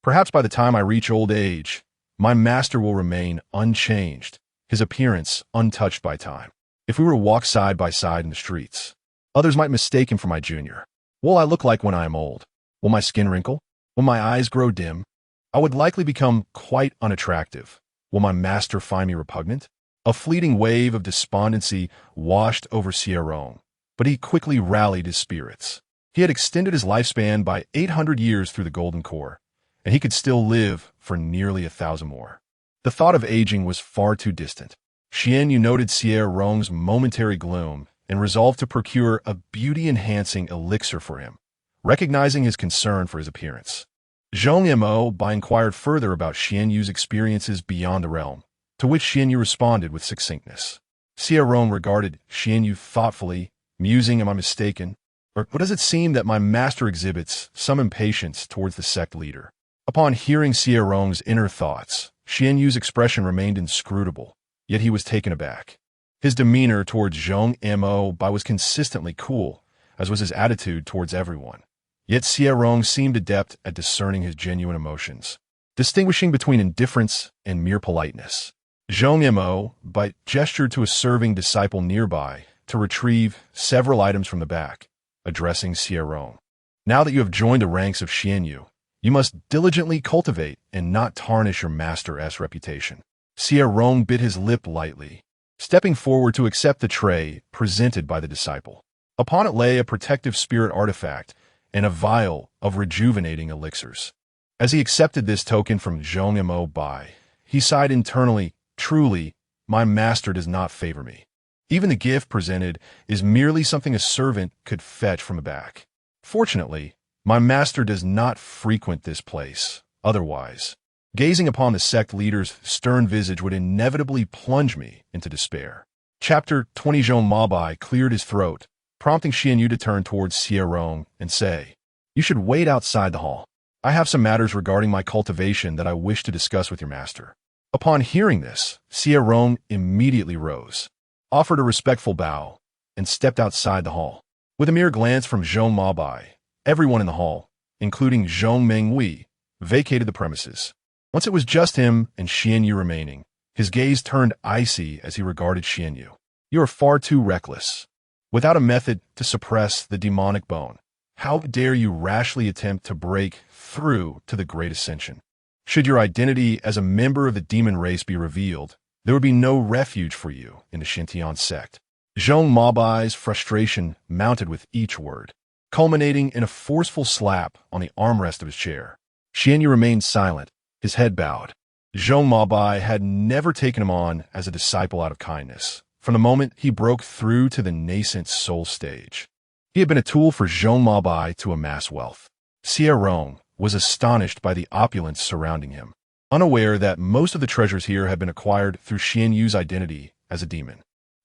Perhaps by the time I reach old age, my master will remain unchanged, his appearance untouched by time. If we were to walk side by side in the streets, others might mistake him for my junior. What will I look like when I am old? Will my skin wrinkle? Will my eyes grow dim? I would likely become quite unattractive. Will my master find me repugnant?" A fleeting wave of despondency washed over Xie Rong, but he quickly rallied his spirits. He had extended his lifespan by 800 years through the Golden Core, and he could still live for nearly 1,000 more. The thought of aging was far too distant. Xuanyue noted Xie Rong's momentary gloom and resolved to procure a beauty-enhancing elixir for him, recognizing his concern for his appearance. Zhong Mo inquired further about Xuanyue's experiences beyond the realm, to which Xuanyue responded with succinctness. Xie Rong regarded Xuanyue thoughtfully, musing, "Am I mistaken? Or does it seem that my master exhibits some impatience towards the sect leader?" Upon hearing Xie Rong's inner thoughts, Xuanyue's expression remained inscrutable, yet he was taken aback. His demeanor towards Zhong Mo was consistently cool, as was his attitude towards everyone. Yet Xie Rong seemed adept at discerning his genuine emotions, distinguishing between indifference and mere politeness. Zhong Mo gestured to a serving disciple nearby to retrieve several items from the back, addressing Xie Rong. "Now that you have joined the ranks of Xuanyue, you must diligently cultivate and not tarnish your master's reputation." Xie Rong bit his lip lightly, stepping forward to accept the tray presented by the disciple. Upon it lay a protective spirit artifact and a vial of rejuvenating elixirs. As he accepted this token from Zhong Mo he sighed internally, "Truly, my master does not favor me. Even the gift presented is merely something a servant could fetch from the back." Fortunately, My master does not frequent this place. Otherwise, gazing upon the sect leader's stern visage would inevitably plunge me into despair. Chapter 20. Zhong Mabai cleared his throat, prompting Xuanyue to turn towards Xie Rong and say, "You should wait outside the hall. I have some matters regarding my cultivation that I wish to discuss with your master." Upon hearing this, Xie Rong immediately rose, offered a respectful bow, and stepped outside the hall. With a mere glance from Zhong Mabai, everyone in the hall, including Zhong Menghui, vacated the premises. Once it was just him and Xuanyue remaining, his gaze turned icy as he regarded Xuanyue. "You are far too reckless. Without a method to suppress the demonic bone, how dare you rashly attempt to break through to the Great Ascension? Should your identity as a member of the demon race be revealed, there would be no refuge for you in the Xintian sect." Zhong Mabai's frustration mounted with each word, culminating in a forceful slap on the armrest of his chair. Xuanyue remained silent, his head bowed. Zhong Mabai had never taken him on as a disciple out of kindness, from the moment he broke through to the nascent soul stage. He had been a tool for Zhong Mabai to amass wealth. Xie Rong was astonished by the opulence surrounding him, unaware that most of the treasures here had been acquired through Xuanyue's identity as a demon.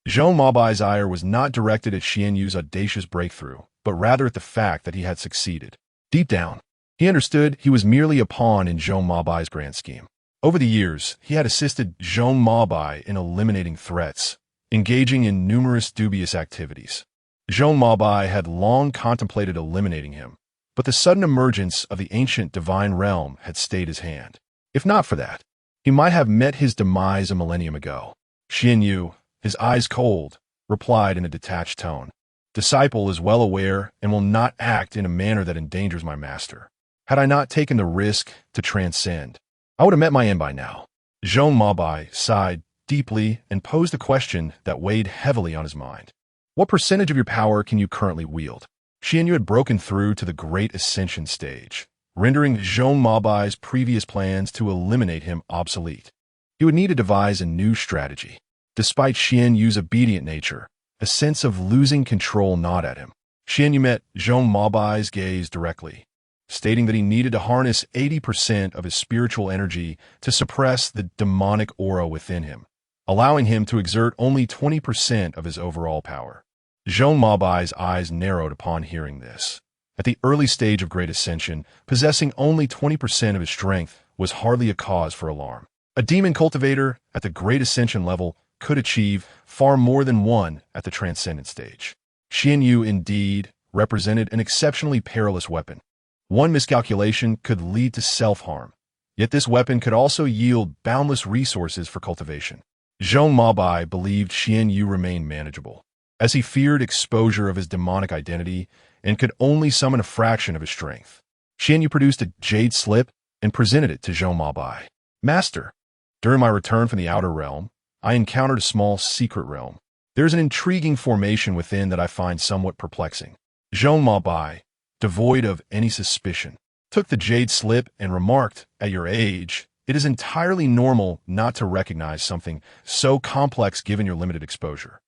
Zhong Mabai's ire was not directed at Xuanyue's audacious breakthrough, but rather at the fact that he had succeeded. Deep down, he understood he was merely a pawn in Zhong Mabai's grand scheme. Over the years, he had assisted Zhong Mabai in eliminating threats, engaging in numerous dubious activities. Zhong Mabai had long contemplated eliminating him, but the sudden emergence of the ancient divine realm had stayed his hand. If not for that, he might have met his demise a millennium ago. Xuanyue, his eyes cold, replied in a detached tone, "Disciple is well aware and will not act in a manner that endangers my master. Had I not taken the risk to transcend, I would have met my end by now." Zhong Mabai sighed deeply and posed a question that weighed heavily on his mind. "What percentage of your power can you currently wield?" Xuanyue had broken through to the Great Ascension stage, rendering Zhong Mabai's previous plans to eliminate him obsolete. He would need to devise a new strategy. Despite Xuanyue's obedient nature, a sense of losing control gnawed at him. Xuanyue met Zhong Mabai's gaze directly, stating that he needed to harness 80% of his spiritual energy to suppress the demonic aura within him, allowing him to exert only 20% of his overall power. Zhong Mabai's eyes narrowed upon hearing this. At the early stage of Great Ascension, possessing only 20% of his strength was hardly a cause for alarm. A demon cultivator at the Great Ascension level could achieve far more than one at the Transcendent stage. Xuanyue, indeed, represented an exceptionally perilous weapon. One miscalculation could lead to self-harm, yet this weapon could also yield boundless resources for cultivation. Zhong Mabai believed Xuanyue remained manageable, as he feared exposure of his demonic identity and could only summon a fraction of his strength. Xuanyue produced a jade slip and presented it to Zhong Mabai. "Master, during my return from the outer realm, I encountered a small secret realm. There is an intriguing formation within that I find somewhat perplexing." Zhong Mabai, devoid of any suspicion, took the jade slip and remarked, "At your age, it is entirely normal not to recognize something so complex given your limited exposure."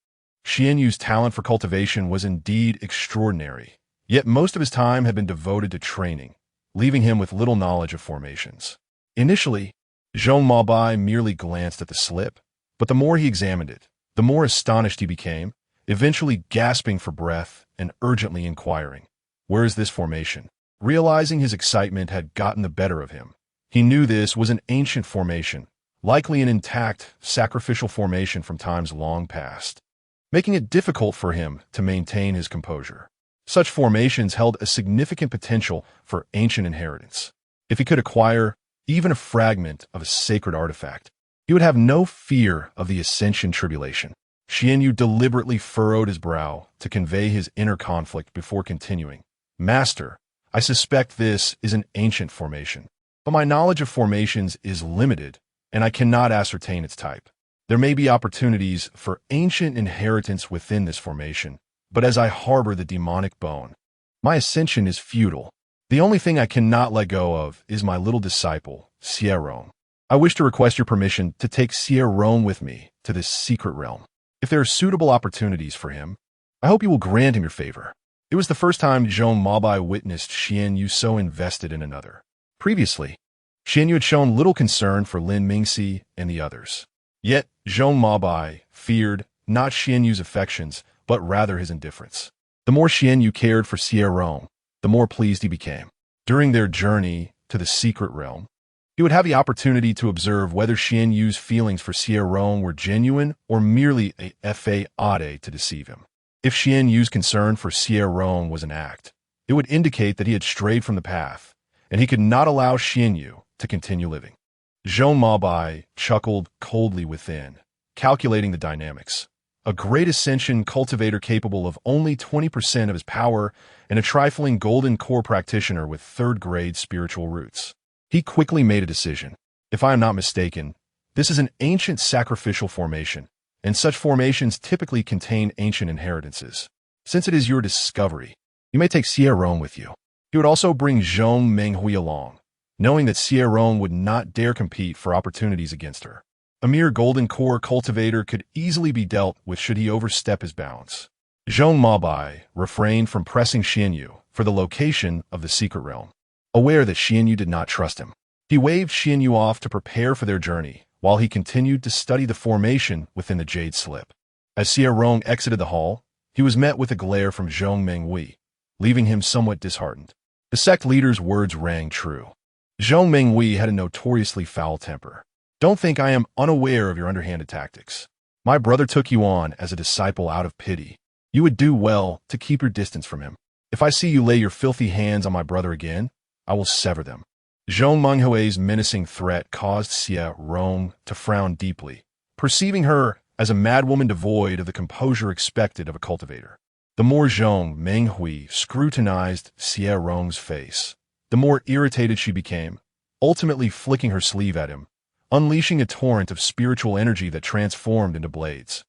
Xuanyue's talent for cultivation was indeed extraordinary, yet most of his time had been devoted to training, leaving him with little knowledge of formations. Initially, Zhong Mabai merely glanced at the slip, but the more he examined it, the more astonished he became, eventually gasping for breath and urgently inquiring, "Where is this formation?" Realizing his excitement had gotten the better of him, he knew this was an ancient formation, likely an intact, sacrificial formation from times long past, making it difficult for him to maintain his composure. Such formations held a significant potential for ancient inheritance. If he could acquire even a fragment of a sacred artifact, he would have no fear of the ascension tribulation. Xuanyue deliberately furrowed his brow to convey his inner conflict before continuing, "Master, I suspect this is an ancient formation, but my knowledge of formations is limited, and I cannot ascertain its type. There may be opportunities for ancient inheritance within this formation, but as I harbor the demonic bone, my ascension is futile. The only thing I cannot let go of is my little disciple, Xie Rong. I wish to request your permission to take Xie Rong with me to this secret realm. If there are suitable opportunities for him, I hope you will grant him your favor." It was the first time Zhong Mabai witnessed Xuanyue so invested in another. Previously, Xuanyue had shown little concern for Lin Mingxi and the others. Yet, Zhong Mabai feared not Xuanyue's affections, but rather his indifference. The more Xuanyue cared for Xie Rong, the more pleased he became. During their journey to the secret realm, he would have the opportunity to observe whether Xuanyue's feelings for Xie Rong were genuine or merely a fade to deceive him. If Xuanyue's concern for Xie Rong was an act, it would indicate that he had strayed from the path, and he could not allow Xuanyue to continue living. Zhong Mabai chuckled coldly within, calculating the dynamics. A great ascension cultivator capable of only 20% of his power and a trifling golden core practitioner with third-grade spiritual roots. He quickly made a decision. If I am not mistaken, this is an ancient sacrificial formation, and such formations typically contain ancient inheritances. Since it is your discovery, you may take Xie Rong with you. He would also bring Zhong Menghui along, knowing that Xie Rong would not dare compete for opportunities against her. A mere golden core cultivator could easily be dealt with should he overstep his bounds. Zhong Mabai refrained from pressing Xuanyue for the location of the secret realm, aware that Xuanyue did not trust him. He waved Xuanyue off to prepare for their journey, while he continued to study the formation within the jade slip. As Xie Rong exited the hall, he was met with a glare from Zhong Menghui, leaving him somewhat disheartened. The sect leader's words rang true. Zhong Menghui had a notoriously foul temper. Don't think I am unaware of your underhanded tactics. My brother took you on as a disciple out of pity. You would do well to keep your distance from him. If I see you lay your filthy hands on my brother again, I will sever them. Zhong Menghui's menacing threat caused Xie Rong to frown deeply, perceiving her as a madwoman devoid of the composure expected of a cultivator. The more Zhong Menghui scrutinized Xie Rong's face, the more irritated she became, ultimately flicking her sleeve at him, unleashing a torrent of spiritual energy that transformed into blades.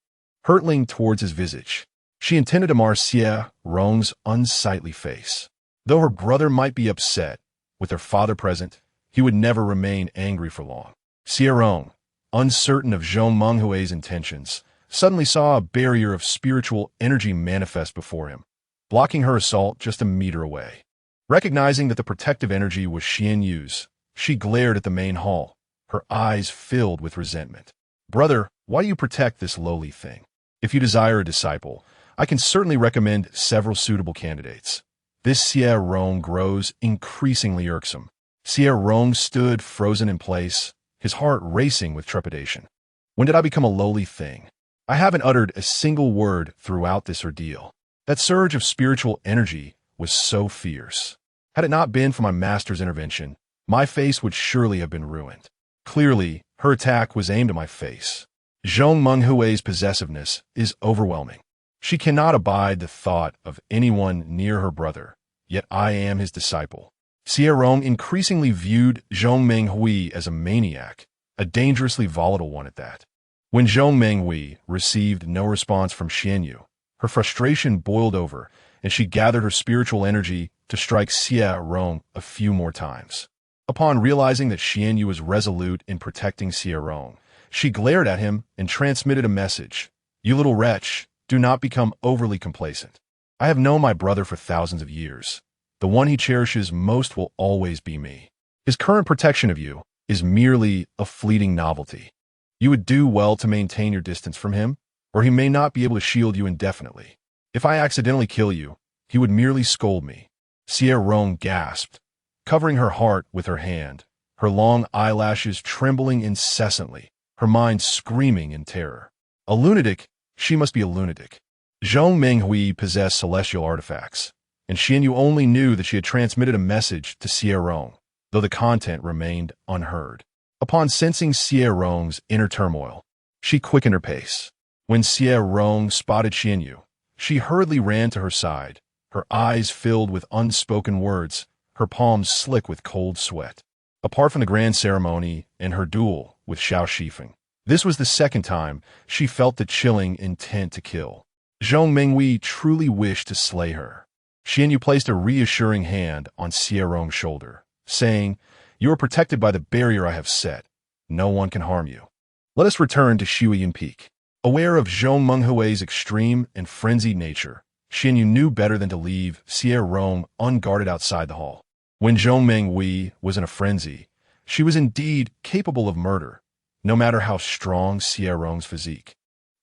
Hurtling towards his visage, she intended to mar Xie Rong's unsightly face. Though her brother might be upset, with their father present, he would never remain angry for long. Xie Rong, uncertain of Zhong Menghui's intentions, suddenly saw a barrier of spiritual energy manifest before him, blocking her assault just a meter away. Recognizing that the protective energy was Xuanyue's, she glared at the main hall, her eyes filled with resentment. Brother, why do you protect this lowly thing? If you desire a disciple, I can certainly recommend several suitable candidates. This Xie Rong grows increasingly irksome. Xie Rong stood frozen in place, his heart racing with trepidation. When did I become a lowly thing? I haven't uttered a single word throughout this ordeal. That surge of spiritual energy was so fierce. Had it not been for my master's intervention, my face would surely have been ruined. Clearly, her attack was aimed at my face. Zhong Menghui's possessiveness is overwhelming. She cannot abide the thought of anyone near her brother, yet I am his disciple. Xie Rong increasingly viewed Zhong Menghui as a maniac, a dangerously volatile one at that. When Zhong Menghui received no response from Xuanyue, her frustration boiled over, and she gathered her spiritual energy to strike Xie Rong a few more times. Upon realizing that Xuanyue was resolute in protecting Xie Rong, she glared at him and transmitted a message. You little wretch, do not become overly complacent. I have known my brother for thousands of years. The one he cherishes most will always be me. His current protection of you is merely a fleeting novelty. You would do well to maintain your distance from him, or he may not be able to shield you indefinitely. If I accidentally kill you, he would merely scold me. Xie Rong gasped, covering her heart with her hand, her long eyelashes trembling incessantly, her mind screaming in terror. A lunatic, she must be a lunatic. Zhong Menghui possessed celestial artifacts, and Xuanyue only knew that she had transmitted a message to Xie Rong, though the content remained unheard. Upon sensing Xie Rong's inner turmoil, she quickened her pace. When Xie Rong spotted Xuanyue, she hurriedly ran to her side, her eyes filled with unspoken words, her palms slick with cold sweat. Apart from the grand ceremony and her duel with Xiao Shifeng, this was the second time she felt the chilling intent to kill. Zhong Menghui truly wished to slay her. Xuanyue placed a reassuring hand on Xie Rong's shoulder, saying, You are protected by the barrier I have set. No one can harm you. Let us return to Shuiyin Peak. Aware of Zhong Menghui's extreme and frenzied nature, Xuanyue knew better than to leave Xie Rong unguarded outside the hall. When Zhong Menghui was in a frenzy, she was indeed capable of murder, no matter how strong Xie Rong's physique.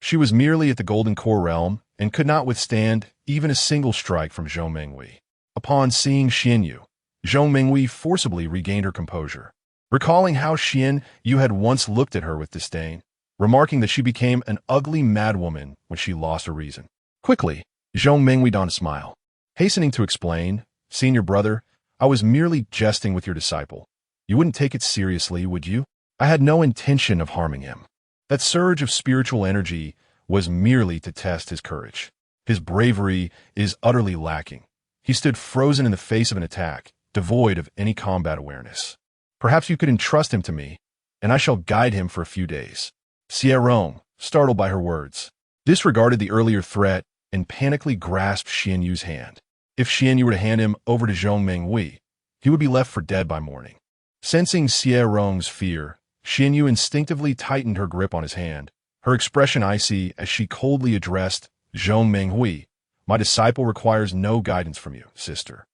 She was merely at the Golden Core realm and could not withstand even a single strike from Zhong Menghui. Upon seeing Xuanyue, Zhong Menghui forcibly regained her composure, recalling how Xuanyue had once looked at her with disdain, remarking that she became an ugly madwoman when she lost her reason. Quickly, Zhong Menghui donned a smile, hastening to explain, "Senior brother, I was merely jesting with your disciple. You wouldn't take it seriously, would you? I had no intention of harming him." That surge of spiritual energy was merely to test his courage. His bravery is utterly lacking. He stood frozen in the face of an attack, devoid of any combat awareness. "Perhaps you could entrust him to me, and I shall guide him for a few days." Xie Rong, startled by her words, disregarded the earlier threat and panically grasped Xuanyue's hand. If Xuanyue were to hand him over to Zhong Menghui, he would be left for dead by morning. Sensing Xie Rong's fear, Xuanyue instinctively tightened her grip on his hand, her expression icy as she coldly addressed Zhong Menghui. "My disciple requires no guidance from you, sister.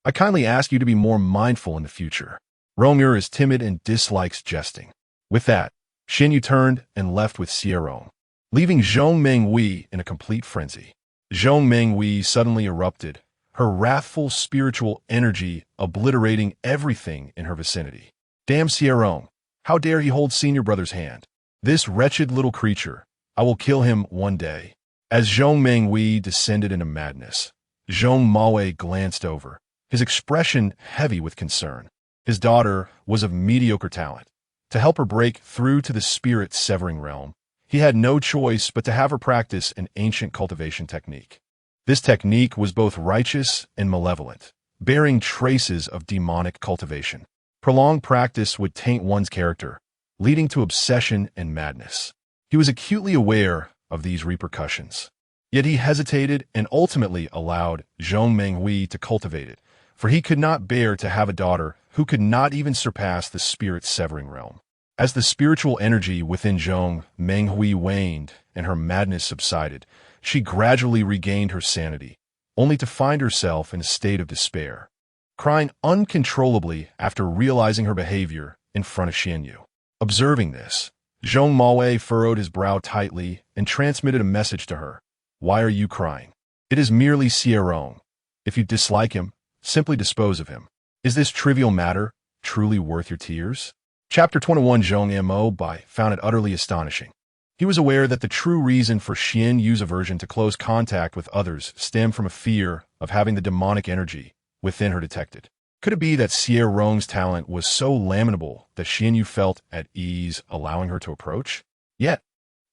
I kindly ask you to be more mindful in the future. Rong'er is timid and dislikes jesting." With that, Xuanyue turned and left with Xie Rong, leaving Zhong Menghui in a complete frenzy. Zhong Menghui suddenly erupted, her wrathful spiritual energy obliterating everything in her vicinity. "Damn Xie Rong! How dare he hold senior brother's hand? This wretched little creature! I will kill him one day." As Zhong Menghui descended into madness, Zhong Maowei glanced over, his expression heavy with concern. His daughter was of mediocre talent. To help her break through to the spirit-severing realm, he had no choice but to have her practice an ancient cultivation technique. This technique was both righteous and malevolent, bearing traces of demonic cultivation. Prolonged practice would taint one's character, leading to obsession and madness. He was acutely aware of these repercussions. Yet he hesitated and ultimately allowed Zhong Menghui to cultivate it, for he could not bear to have a daughter who could not even surpass the spirit-severing realm. As the spiritual energy within Zhong Menghui waned and her madness subsided, she gradually regained her sanity, only to find herself in a state of despair, crying uncontrollably after realizing her behavior in front of Xuanyue. Observing this, Zhong Maowei furrowed his brow tightly and transmitted a message to her. "Why are you crying? It is merely Xie Rong. If you dislike him, simply dispose of him. Is this trivial matter truly worth your tears?" Chapter 21 Zhong Mo found it utterly astonishing. He was aware that the true reason for Xuanyue's aversion to close contact with others stemmed from a fear of having the demonic energy within her detected. Could it be that Xie Rong's talent was so lamentable that Xuanyue felt at ease allowing her to approach? Yet,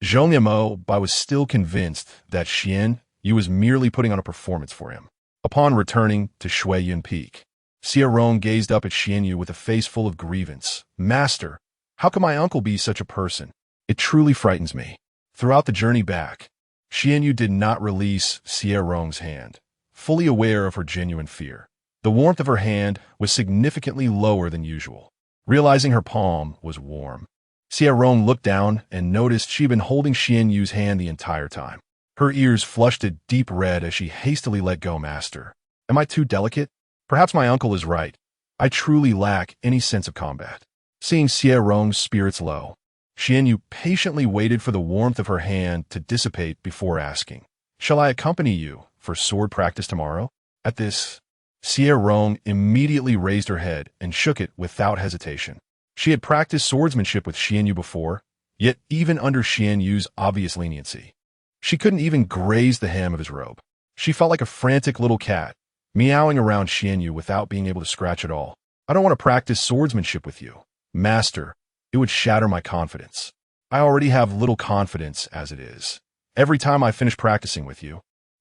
Zhong Mo was still convinced that Xuanyue was merely putting on a performance for him. Upon returning to Shuiyun Peak, Xie Rong gazed up at Xuanyue with a face full of grievance. "Master, how can my uncle be such a person? It truly frightens me." Throughout the journey back, Xuanyue did not release Xie Rong's hand, fully aware of her genuine fear. The warmth of her hand was significantly lower than usual, realizing her palm was warm. Xie Rong looked down and noticed she'd been holding Xuanyue's hand the entire time. Her ears flushed a deep red as she hastily let go. "Master, am I too delicate? Perhaps my uncle is right. I truly lack any sense of combat." Seeing Xie Rong's spirits low, Xuanyue patiently waited for the warmth of her hand to dissipate before asking, "Shall I accompany you for sword practice tomorrow?" At this, Xie Rong immediately raised her head and shook it without hesitation. She had practiced swordsmanship with Xuanyue before, yet even under Xuanyue's obvious leniency, she couldn't even graze the hem of his robe. She felt like a frantic little cat, meowing around Xuanyue without being able to scratch at all. "I don't want to practice swordsmanship with you, Master. It would shatter my confidence. I already have little confidence as it is. Every time I finish practicing with you,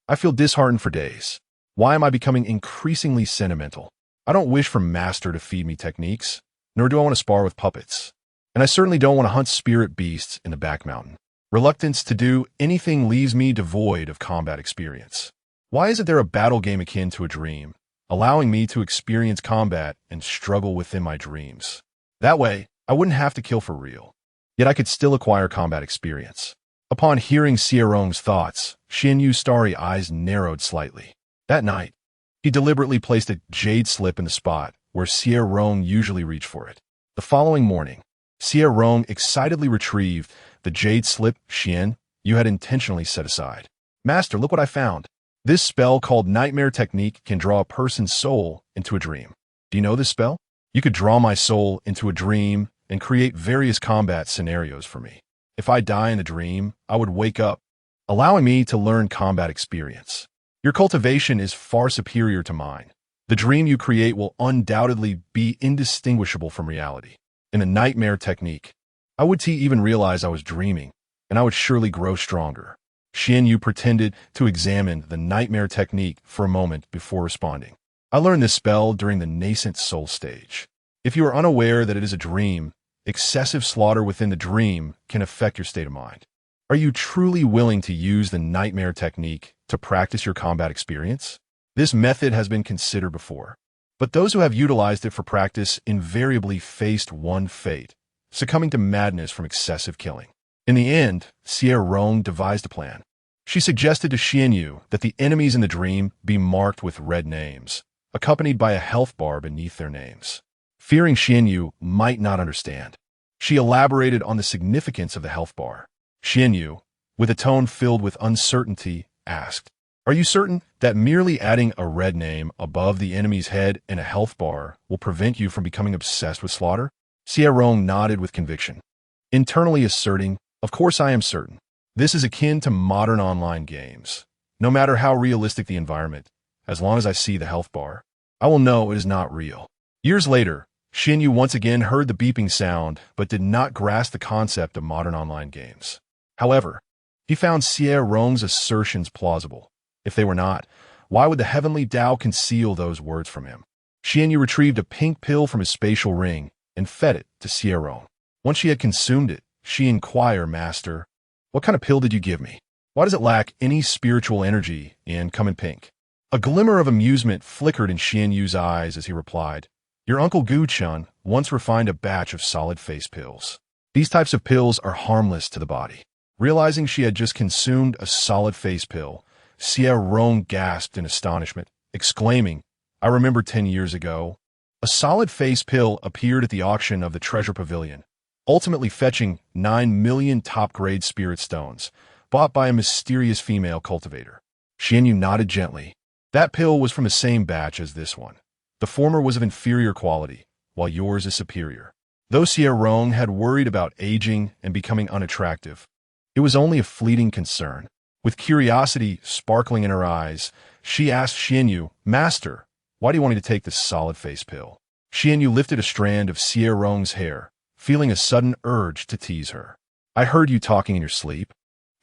I feel disheartened for days. Why am I becoming increasingly sentimental? I don't wish for Master to feed me techniques, nor do I want to spar with puppets. And I certainly don't want to hunt spirit beasts in the back mountain. Reluctance to do anything leaves me devoid of combat experience. Why isn't there a battle game akin to a dream, allowing me to experience combat and struggle within my dreams? That way, I wouldn't have to kill for real. Yet I could still acquire combat experience." Upon hearing Xie Rong's thoughts, Xuanyue's starry eyes narrowed slightly. That night, he deliberately placed a jade slip in the spot where Xie Rong usually reached for it. The following morning, Xie Rong excitedly retrieved the jade slip Xuanyue had intentionally set aside. Master, look what I found. This spell called Nightmare Technique can draw a person's soul into a dream. Do you know this spell? You could draw my soul into a dream and create various combat scenarios for me. If I die in a dream, I would wake up, allowing me to learn combat experience. Your cultivation is far superior to mine. The dream you create will undoubtedly be indistinguishable from reality. In the Nightmare Technique, I would even realize I was dreaming, and I would surely grow stronger. Xuanyue pretended to examine the Nightmare Technique for a moment before responding. I learned this spell during the nascent soul stage. If you are unaware that it is a dream, excessive slaughter within the dream can affect your state of mind. Are you truly willing to use the Nightmare Technique to practice your combat experience? This method has been considered before, but those who have utilized it for practice invariably faced one fate: succumbing to madness from excessive killing. In the end, Xie Rong devised a plan. She suggested to Xuanyue that the enemies in the dream be marked with red names, accompanied by a health bar beneath their names. Fearing Xuanyue might not understand, she elaborated on the significance of the health bar. Xuanyue, with a tone filled with uncertainty, asked, "Are you certain that merely adding a red name above the enemy's head in a health bar will prevent you from becoming obsessed with slaughter?" Xie Rong nodded with conviction, internally asserting, "Of course I am certain. This is akin to modern online games. No matter how realistic the environment, as long as I see the health bar, I will know it is not real." Years later, Xuanyue once again heard the beeping sound but did not grasp the concept of modern online games. However, he found Xie Rong's assertions plausible. If they were not, why would the heavenly Tao conceal those words from him? Xuanyue retrieved a pink pill from his spatial ring and fed it to Xie Rong. Once she had consumed it, she inquired, "Master, what kind of pill did you give me? Why does it lack any spiritual energy and come in pink?" A glimmer of amusement flickered in Xuanyue's eyes as he replied, "Your uncle Gu-chun once refined a batch of solid face pills. These types of pills are harmless to the body." Realizing she had just consumed a solid face pill, Xie Rong gasped in astonishment, exclaiming, "I remember 10 years ago. A solid face pill appeared at the auction of the Treasure Pavilion, ultimately fetching 9 million top-grade spirit stones, bought by a mysterious female cultivator." Xuanyue nodded gently. "That pill was from the same batch as this one. The former was of inferior quality, while yours is superior." Though Xie Rong had worried about aging and becoming unattractive, it was only a fleeting concern. With curiosity sparkling in her eyes, she asked Xuanyue, "Master, why do you want me to take this solid face pill?" Xuanyue lifted a strand of Xie Rong's hair, feeling a sudden urge to tease her. "I heard you talking in your sleep,"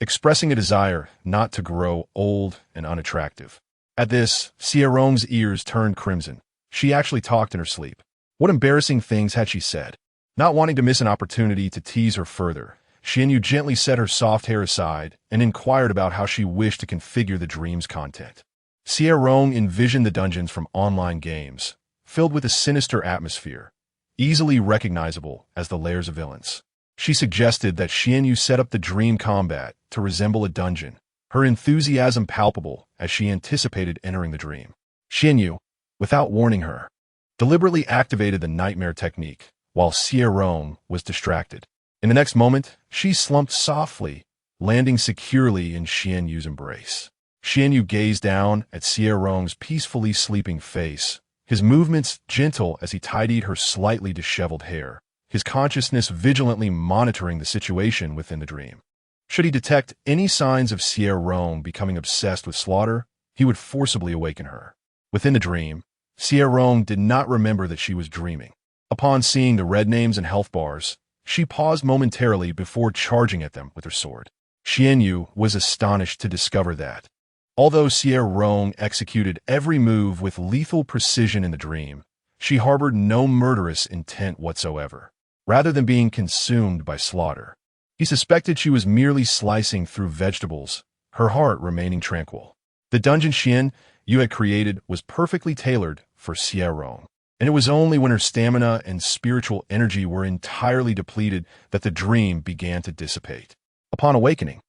expressing a desire not to grow old and unattractive. At this, Xie Rong's ears turned crimson. She actually talked in her sleep. What embarrassing things had she said? Not wanting to miss an opportunity to tease her further, Xuanyue gently set her soft hair aside and inquired about how she wished to configure the dream's content. Xie Rong envisioned the dungeons from online games, filled with a sinister atmosphere, easily recognizable as the lairs of villains. She suggested that Xuanyue set up the dream combat to resemble a dungeon, her enthusiasm palpable as she anticipated entering the dream. Xuanyue, without warning her, deliberately activated the Nightmare Technique, while Xie Rong was distracted. In the next moment, she slumped softly, landing securely in Xuanyue's embrace. Xuanyue gazed down at Xie Rong's peacefully sleeping face, his movements gentle as he tidied her slightly disheveled hair, his consciousness vigilantly monitoring the situation within the dream. Should he detect any signs of Xie Rong becoming obsessed with slaughter, he would forcibly awaken her. Within the dream, Xie Rong did not remember that she was dreaming. Upon seeing the red names and health bars, she paused momentarily before charging at them with her sword. Xuanyue was astonished to discover that, although Xie Rong executed every move with lethal precision in the dream, she harbored no murderous intent whatsoever. Rather than being consumed by slaughter, he suspected she was merely slicing through vegetables, her heart remaining tranquil. The dungeon Xuanyue had created was perfectly tailored for Xie Rong, and it was only when her stamina and spiritual energy were entirely depleted that the dream began to dissipate. Upon awakening,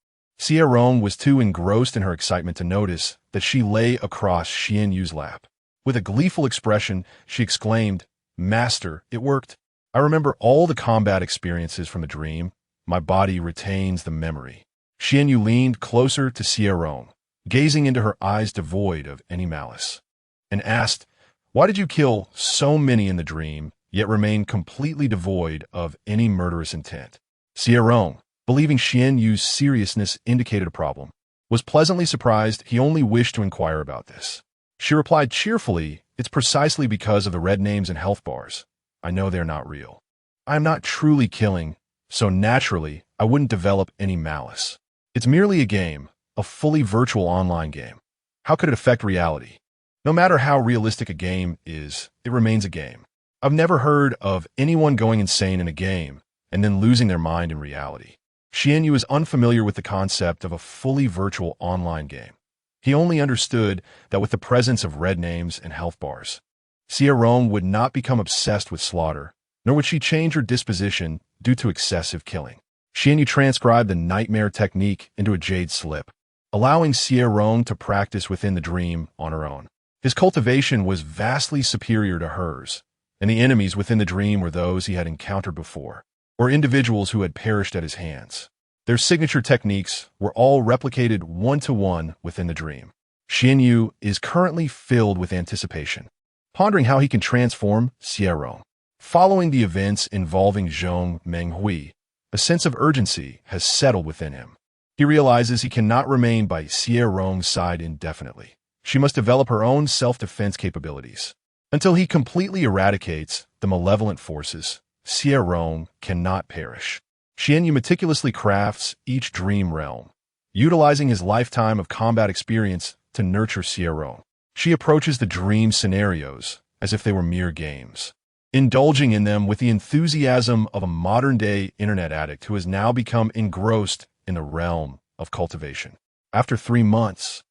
Xie Rong was too engrossed in her excitement to notice that she lay across Xuanyue's lap. With a gleeful expression, she exclaimed, "Master, it worked. I remember all the combat experiences from the dream. My body retains the memory." Xuanyue leaned closer to Xie Rong, gazing into her eyes devoid of any malice, and asked, "Why did you kill so many in the dream, yet remain completely devoid of any murderous intent?" Xie Rong, believing Xuanyue's seriousness indicated a problem, was pleasantly surprised he only wished to inquire about this. She replied cheerfully, "It's precisely because of the red names and health bars. I know they're not real. I am not truly killing, so naturally I wouldn't develop any malice. It's merely a game, a fully virtual online game. How could it affect reality? No matter how realistic a game is, it remains a game. I've never heard of anyone going insane in a game and then losing their mind in reality." Xuanyue is unfamiliar with the concept of a fully virtual online game. He only understood that with the presence of red names and health bars, Xie Rong would not become obsessed with slaughter, nor would she change her disposition due to excessive killing. Xuanyue transcribed the nightmare technique into a jade slip, allowing Xie Rong to practice within the dream on her own. His cultivation was vastly superior to hers, and the enemies within the dream were those he had encountered before, or individuals who had perished at his hands. Their signature techniques were all replicated one-to-one within the dream. Xuanyue is currently filled with anticipation, pondering how he can transform Xie Rong. Following the events involving Zhong Menghui, a sense of urgency has settled within him. He realizes he cannot remain by Xie Rong's side indefinitely. She must develop her own self-defense capabilities. Until he completely eradicates the malevolent forces, Xie Rong cannot perish. Xuanyue meticulously crafts each dream realm, utilizing his lifetime of combat experience to nurture Xie Rong. She approaches the dream scenarios as if they were mere games, indulging in them with the enthusiasm of a modern-day internet addict who has now become engrossed in the realm of cultivation. After 3 months,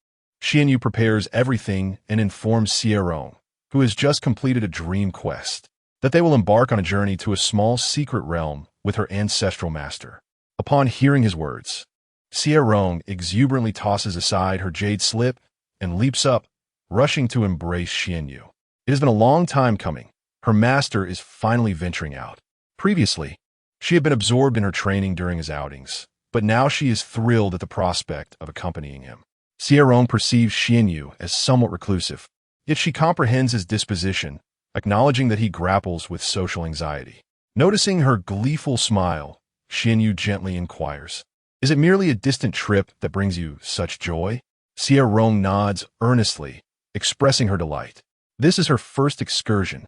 Xuanyue prepares everything and informs Xie Rong, who has just completed a dream quest, that they will embark on a journey to a small secret realm with her ancestral master. Upon hearing his words, Xie Rong exuberantly tosses aside her jade slip and leaps up, rushing to embrace Xuanyue. It has been a long time coming. Her master is finally venturing out. Previously, she had been absorbed in her training during his outings, but now she is thrilled at the prospect of accompanying him. Xie Rong perceives Xuanyue as somewhat reclusive, yet she comprehends his disposition, acknowledging that he grapples with social anxiety. Noticing her gleeful smile, Xuanyue gently inquires, "Is it merely a distant trip that brings you such joy?" Xie Rong nods earnestly, expressing her delight. This is her first excursion,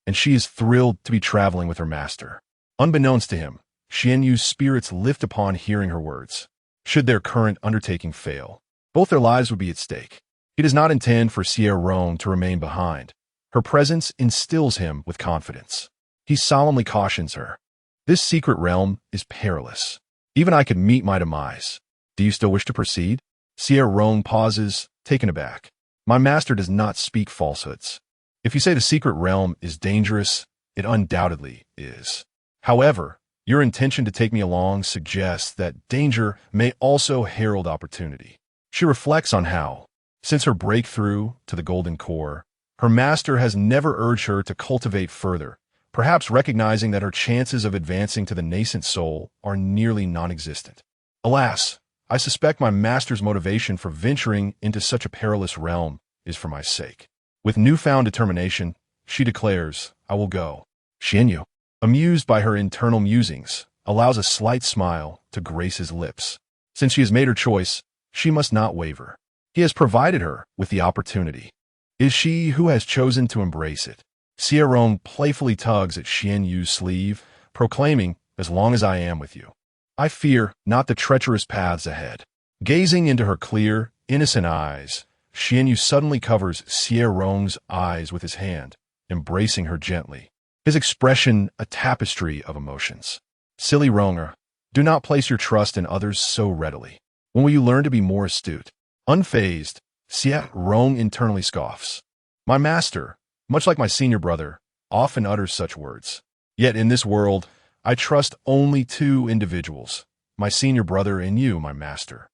and she is thrilled to be traveling with her master. Unbeknownst to him, Xuanyue's spirits lift upon hearing her words. Should their current undertaking fail, both their lives would be at stake. He does not intend for Xie Rong to remain behind. Her presence instills him with confidence. He solemnly cautions her. "This secret realm is perilous. Even I could meet my demise. Do you still wish to proceed?" Xie Rong pauses, taken aback. "My master does not speak falsehoods. If you say the secret realm is dangerous, it undoubtedly is. However, your intention to take me along suggests that danger may also herald opportunity." She reflects on how, since her breakthrough to the golden core, her master has never urged her to cultivate further, perhaps recognizing that her chances of advancing to the nascent soul are nearly non-existent. "Alas, I suspect my master's motivation for venturing into such a perilous realm is for my sake." With newfound determination, she declares, "I will go." Xuanyue, amused by her internal musings, allows a slight smile to grace his lips. Since she has made her choice, she must not waver. He has provided her with the opportunity. It is she who has chosen to embrace it. Xie Rong playfully tugs at Xuanyue's sleeve, proclaiming, "As long as I am with you, I fear not the treacherous paths ahead." Gazing into her clear, innocent eyes, Xuanyue suddenly covers Xie Rong's eyes with his hand, embracing her gently, his expression a tapestry of emotions. "Silly Ronger, do not place your trust in others so readily. When will you learn to be more astute?" Unfazed, Xie Rong internally scoffs. "My master, much like my senior brother, often utters such words. Yet in this world, I trust only 2 individuals, my senior brother and you, my master."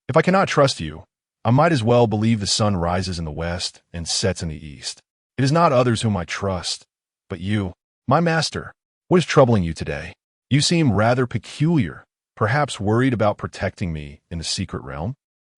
If I cannot trust you, I might as well believe the sun rises in the west and sets in the east. It is not others whom I trust, but you, my master. What is troubling you today? You seem rather peculiar, perhaps worried about protecting me in the secret realm.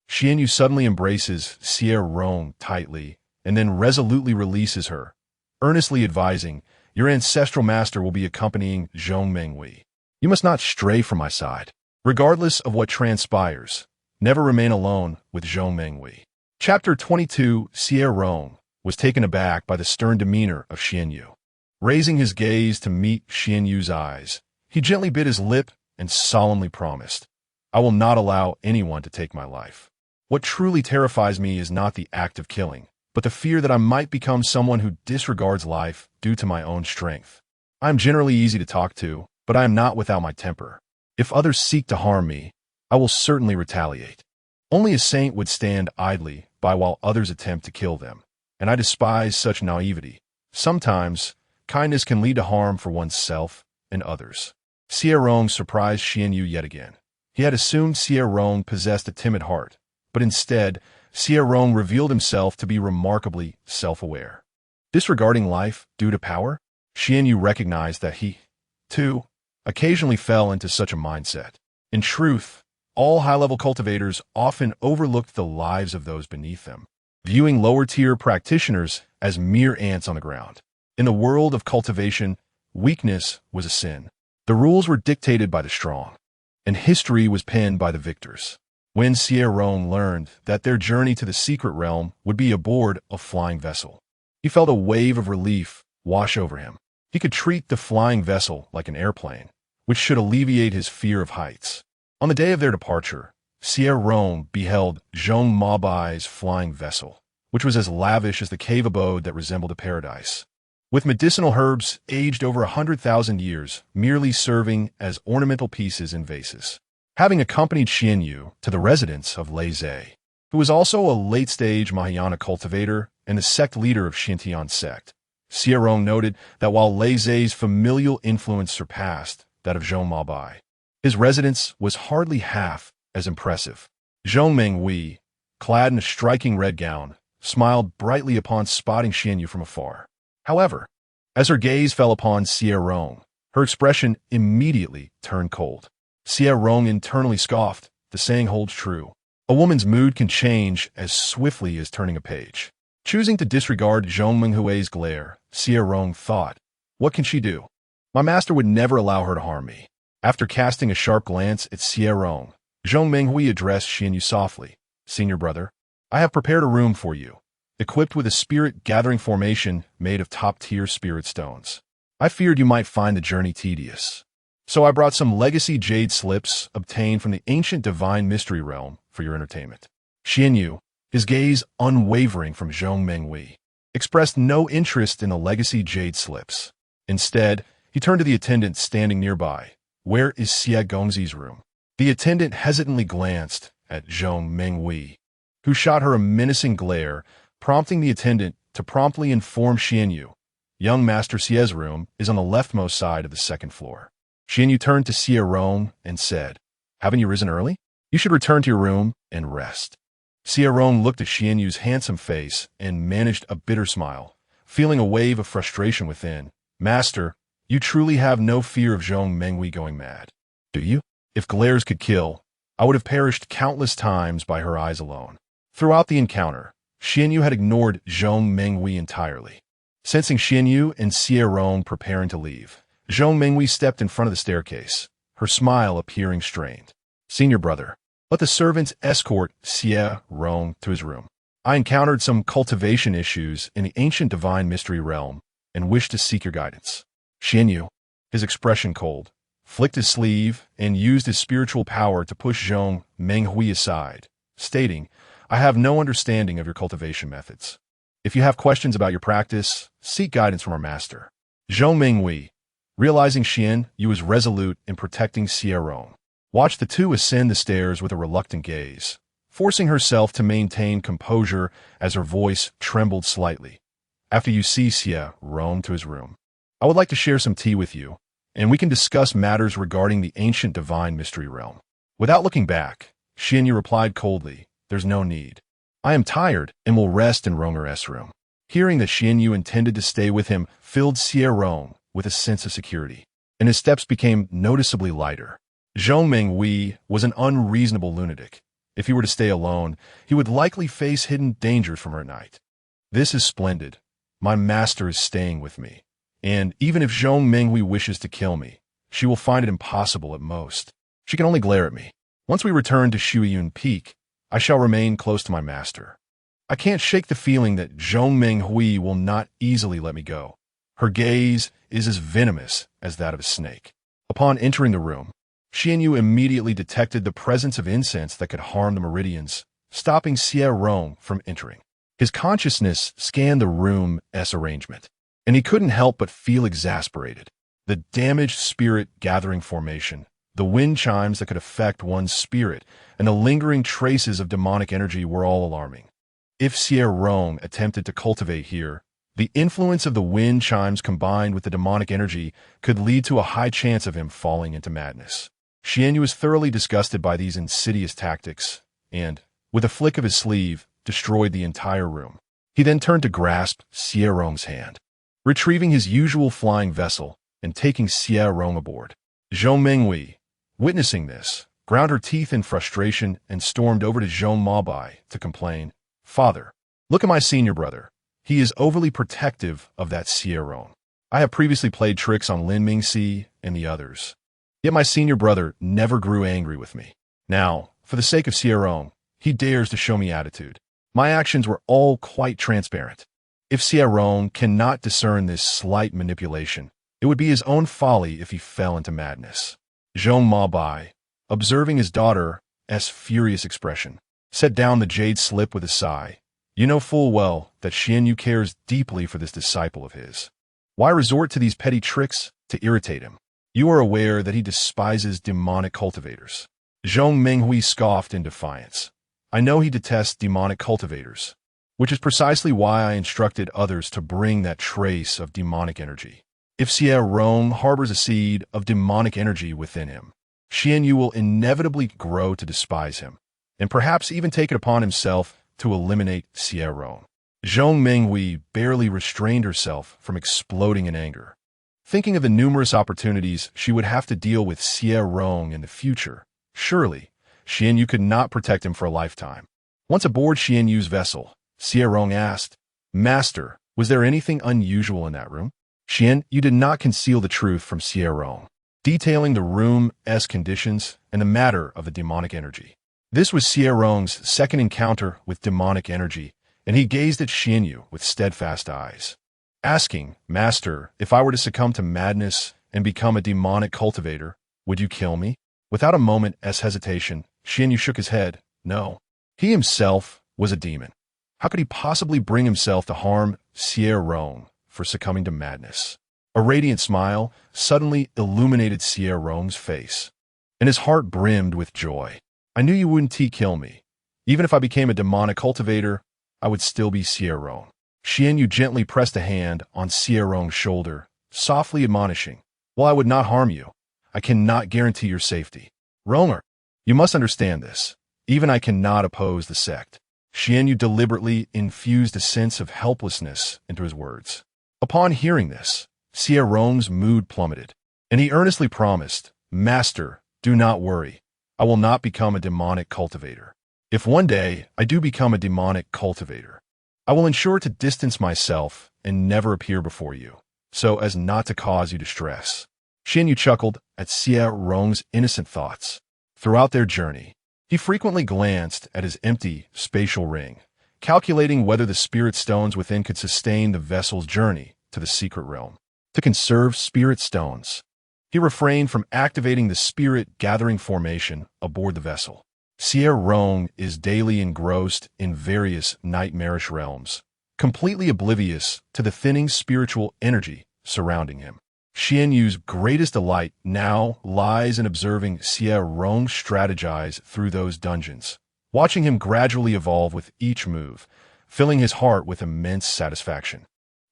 Xuanyue suddenly embraces Xie Rong tightly and then resolutely releases her, earnestly advising, your ancestral master will be accompanying Zhong Menghui. You must not stray from my side. Regardless of what transpires, never remain alone with Zhong Menghui. Chapter 22. Xie Rong was taken aback by the stern demeanor of Xuanyue. Raising his gaze to meet Xuanyue's eyes, he gently bit his lip and solemnly promised, I will not allow anyone to take my life. What truly terrifies me is not the act of killing, but the fear that I might become someone who disregards life due to my own strength. I am generally easy to talk to, but I am not without my temper. If others seek to harm me, I will certainly retaliate. Only a saint would stand idly by while others attempt to kill them, and I despise such naivety. Sometimes, kindness can lead to harm for oneself and others. Xie Rong surprised Xuanyue yet again. He had assumed Xie Rong possessed a timid heart, but instead, Xie Rong revealed himself to be remarkably self-aware. Disregarding life due to power, Xuanyue recognized that he, too, occasionally fell into such a mindset. In truth, all high-level cultivators often overlooked the lives of those beneath them, viewing lower-tier practitioners as mere ants on the ground. In the world of cultivation, weakness was a sin. The rules were dictated by the strong, and history was penned by the victors. When Xie Rong learned that their journey to the secret realm would be aboard a flying vessel, he felt a wave of relief wash over him. He could treat the flying vessel like an airplane, which should alleviate his fear of heights. On the day of their departure, Xie Rong beheld Zhong Mabai's flying vessel, which was as lavish as the cave abode that resembled a paradise, with medicinal herbs aged over 100,000 years merely serving as ornamental pieces in vases. Having accompanied Xuanyue to the residence of Xie, who was also a late-stage Mahayana cultivator and the sect leader of Xintian sect, Xie Rong noted that while Xie's familial influence surpassed that of Zhong Mabai, his residence was hardly half as impressive. Zhong Menghui, clad in a striking red gown, smiled brightly upon spotting Xuanyue from afar. However, as her gaze fell upon Xie Rong, her expression immediately turned cold. Xie Rong internally scoffed. The saying holds true. A woman's mood can change as swiftly as turning a page. Choosing to disregard Zhong Menghui's glare, Xie Rong thought, what can she do? My master would never allow her to harm me. After casting a sharp glance at Xie Rong, Zhong Menghui addressed Xuanyue softly. Senior brother, I have prepared a room for you, equipped with a spirit-gathering formation made of top-tier spirit stones. I feared you might find the journey tedious, so I brought some legacy jade slips obtained from the ancient divine mystery realm for your entertainment. Xuanyue, his gaze unwavering from Zhong Menghui, expressed no interest in the legacy jade slips. Instead, he turned to the attendant standing nearby. Where is Xie Gongzi's room? The attendant hesitantly glanced at Zhong Menghui, who shot her a menacing glare, prompting the attendant to promptly inform Xuanyue, young Master Xie's room is on the leftmost side of the second floor. Xuanyue turned to Xie Rong and said, haven't you risen early? You should return to your room and rest. Xie Rong looked at Xuanyue's handsome face and managed a bitter smile, feeling a wave of frustration within. Master, you truly have no fear of Zhong Menghui going mad, do you? If glares could kill, I would have perished countless times by her eyes alone. Throughout the encounter, Xuanyue had ignored Zhong Menghui entirely. Sensing Xuanyue and Xie Rong preparing to leave, Zhong Menghui stepped in front of the staircase, her smile appearing strained. Senior brother, let the servants escort Xie Rong to his room. I encountered some cultivation issues in the ancient divine mystery realm and wish to seek your guidance. Xuanyue, his expression cold, flicked his sleeve and used his spiritual power to push Zhong Menghui aside, stating, I have no understanding of your cultivation methods. If you have questions about your practice, seek guidance from our master. Zhong Menghui, realizing Xuanyue was resolute in protecting Xie Rong, watched the two ascend the stairs with a reluctant gaze, forcing herself to maintain composure as her voice trembled slightly. After you see Xie Rong to his room, I would like to share some tea with you, and we can discuss matters regarding the ancient divine mystery realm. Without looking back, Xuanyue replied coldly, "There's no need. I am tired and will rest in Ronger's room." Hearing that Xuanyue intended to stay with him filled Xie Rong with a sense of security, and his steps became noticeably lighter. Zhong Menghui was an unreasonable lunatic. If he were to stay alone, he would likely face hidden dangers from her at night. "This is splendid. My master is staying with me. And even if Zhong Menghui wishes to kill me, she will find it impossible at most. She can only glare at me. Once we return to Shuiyun Peak, I shall remain close to my master. I can't shake the feeling that Zhong Menghui will not easily let me go. Her gaze is as venomous as that of a snake." Upon entering the room, Xuanyue immediately detected the presence of incense that could harm the meridians, stopping Xie Rong from entering. His consciousness scanned the room's arrangement, and he couldn't help but feel exasperated. The damaged spirit gathering formation, the wind chimes that could affect one's spirit, and the lingering traces of demonic energy were all alarming. If Xie Rong attempted to cultivate here, the influence of the wind chimes combined with the demonic energy could lead to a high chance of him falling into madness. Xuanyue was thoroughly disgusted by these insidious tactics, and, with a flick of his sleeve, destroyed the entire room. He then turned to grasp Xie Rong's hand, retrieving his usual flying vessel and taking Xie Rong aboard. Zhong Menghui, witnessing this, ground her teeth in frustration and stormed over to Zhong Mabai to complain, "Father, look at my senior brother. He is overly protective of that Xie Rong. I have previously played tricks on Lin Mingxi and the others. Yet my senior brother never grew angry with me. Now, for the sake of Xie Rong, he dares to show me attitude. My actions were all quite transparent. If Xie Rong cannot discern this slight manipulation, it would be his own folly if he fell into madness." Zhong Mabai, observing his daughter's furious expression, set down the jade slip with a sigh. "You know full well that Xuanyue cares deeply for this disciple of his. Why resort to these petty tricks to irritate him? You are aware that he despises demonic cultivators." Zhong Menghui scoffed in defiance. "I know he detests demonic cultivators, which is precisely why I instructed others to bring that trace of demonic energy. If Xie Rong harbors a seed of demonic energy within him, Xuanyue will inevitably grow to despise him, and perhaps even take it upon himself to eliminate Xie Rong." Zhong Menghui barely restrained herself from exploding in anger. Thinking of the numerous opportunities she would have to deal with Xie Rong in the future, surely Xuanyue could not protect him for a lifetime. Once aboard Xuanyue's vessel, Xie Rong asked, "Master, was there anything unusual in that room?" Xuanyue did not conceal the truth from Xie Rong, detailing the room's conditions and the matter of the demonic energy. This was Xie Rong's second encounter with demonic energy, and he gazed at Xuanyue with steadfast eyes, asking, "Master, if I were to succumb to madness and become a demonic cultivator, would you kill me?" Without a moment's hesitation, Xuanyue shook his head. No. He himself was a demon. How could he possibly bring himself to harm Xie Rong for succumbing to madness? A radiant smile suddenly illuminated Xie Rong's face, and his heart brimmed with joy. "I knew you wouldn't kill me. Even if I became a demonic cultivator, I would still be Xie Rong." Xuanyue gently pressed a hand on Xie Rong's shoulder, softly admonishing, "While I would not harm you, I cannot guarantee your safety. Ronger, you must understand this. Even I cannot oppose the sect." Xuanyue deliberately infused a sense of helplessness into his words. Upon hearing this, Xie Rong's mood plummeted, and he earnestly promised, "Master, do not worry. I will not become a demonic cultivator. If one day I do become a demonic cultivator, I will ensure to distance myself and never appear before you, so as not to cause you distress." Xuanyue chuckled at Xie Rong's innocent thoughts. Throughout their journey, he frequently glanced at his empty spatial ring, calculating whether the spirit stones within could sustain the vessel's journey to the secret realm. To conserve spirit stones, he refrained from activating the spirit gathering formation aboard the vessel. Xie Rong is daily engrossed in various nightmarish realms, completely oblivious to the thinning spiritual energy surrounding him. Xuanyue's greatest delight now lies in observing Xie Rong strategize through those dungeons, watching him gradually evolve with each move, filling his heart with immense satisfaction.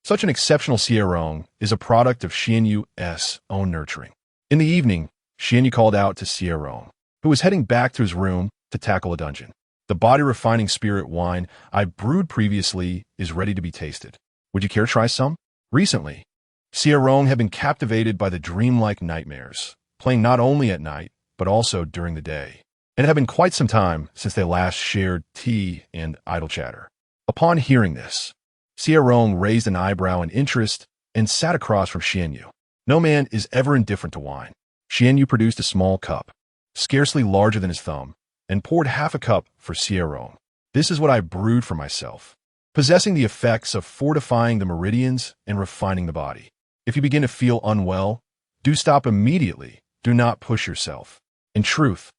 Such an exceptional Xie Rong is a product of Xuanyue's own nurturing. In the evening, Xuanyue called out to Xie Rong, who was heading back to his room to tackle a dungeon. The body-refining spirit wine I brewed previously is ready to be tasted. Would you care to try some? Recently, Xie Rong had been captivated by the dreamlike nightmares, playing not only at night, but also during the day. And it had been quite some time since they last shared tea and idle chatter. Upon hearing this, Xie Rong raised an eyebrow in interest and sat across from Xuanyue. No man is ever indifferent to wine. Xuanyue produced a small cup, scarcely larger than his thumb, and poured half a cup for Xie Rong. This is what I brewed for myself, possessing the effects of fortifying the meridians and refining the body. If you begin to feel unwell, do stop immediately. Do not push yourself. In truth,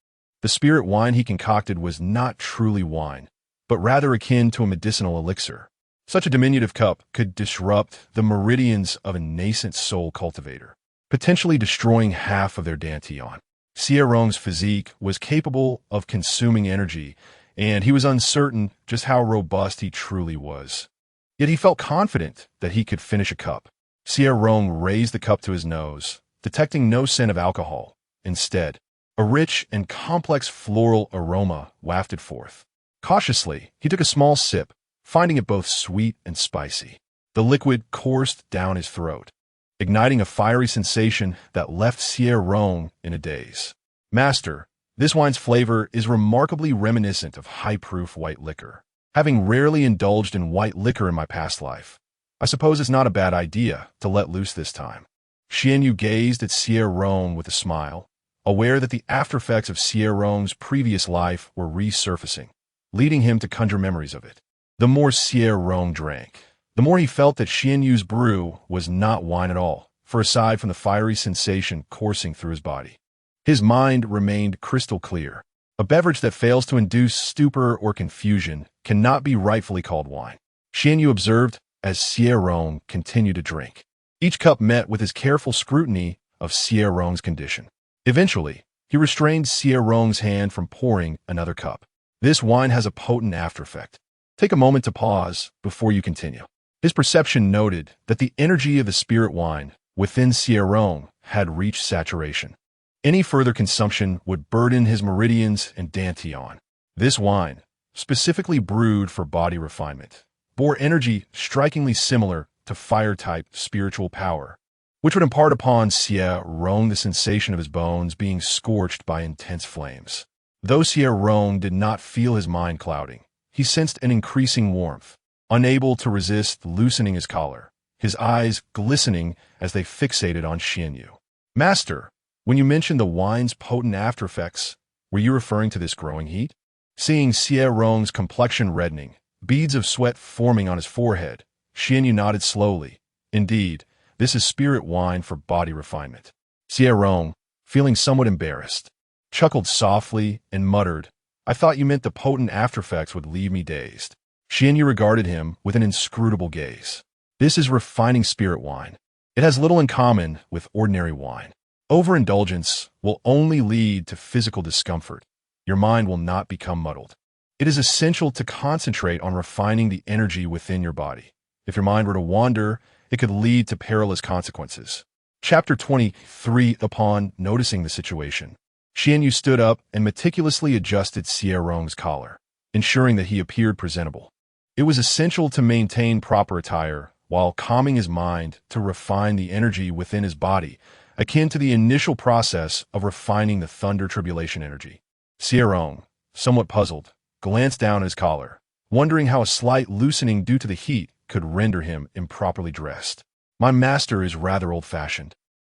the spirit wine he concocted was not truly wine, but rather akin to a medicinal elixir. Such a diminutive cup could disrupt the meridians of a nascent soul cultivator, potentially destroying half of their dantian. Xie Rong's physique was capable of consuming energy, and he was uncertain just how robust he truly was. Yet he felt confident that he could finish a cup. Xie Rong raised the cup to his nose, detecting no scent of alcohol. Instead, a rich and complex floral aroma wafted forth. Cautiously, he took a small sip, finding it both sweet and spicy. The liquid coursed down his throat, igniting a fiery sensation that left Xie Rong in a daze. Master, this wine's flavor is remarkably reminiscent of high-proof white liquor. Having rarely indulged in white liquor in my past life, I suppose it's not a bad idea to let loose this time. Xuanyue gazed at Xie Rong with a smile, aware that the aftereffects of Xie Rong's previous life were resurfacing, leading him to conjure memories of it. The more Xie Rong drank, the more he felt that Xuanyue's brew was not wine at all, for aside from the fiery sensation coursing through his body, his mind remained crystal clear. A beverage that fails to induce stupor or confusion cannot be rightfully called wine. Xuanyue observed as Xie Rong continued to drink. Each cup met with his careful scrutiny of Xie Rong's condition. Eventually, he restrained Xie Rong's hand from pouring another cup. This wine has a potent aftereffect. Take a moment to pause before you continue. His perception noted that the energy of the spirit wine within Xie Rong had reached saturation. Any further consumption would burden his meridians and dantian. This wine, specifically brewed for body refinement, bore energy strikingly similar to fire-type spiritual power, which would impart upon Xie Rong the sensation of his bones being scorched by intense flames. Though Xie Rong did not feel his mind clouding, he sensed an increasing warmth. Unable to resist loosening his collar, his eyes glistening as they fixated on Xuanyue. Master, when you mentioned the wine's potent aftereffects, were you referring to this growing heat? Seeing Xie Rong's complexion reddening, beads of sweat forming on his forehead, Xuanyue nodded slowly. Indeed, this is spirit wine for body refinement. Xie Rong, feeling somewhat embarrassed, chuckled softly and muttered, I thought you meant the potent aftereffects would leave me dazed. Xuanyue regarded him with an inscrutable gaze. This is refining spirit wine. It has little in common with ordinary wine. Overindulgence will only lead to physical discomfort. Your mind will not become muddled. It is essential to concentrate on refining the energy within your body. If your mind were to wander, it could lead to perilous consequences. Chapter 23. Upon noticing the situation, Xuanyue stood up and meticulously adjusted Xie Rong's collar, ensuring that he appeared presentable. It was essential to maintain proper attire while calming his mind to refine the energy within his body, akin to the initial process of refining the thunder tribulation energy. Xie Rong, somewhat puzzled, glanced down at his collar, wondering how a slight loosening due to the heat could render him improperly dressed. My master is rather old-fashioned.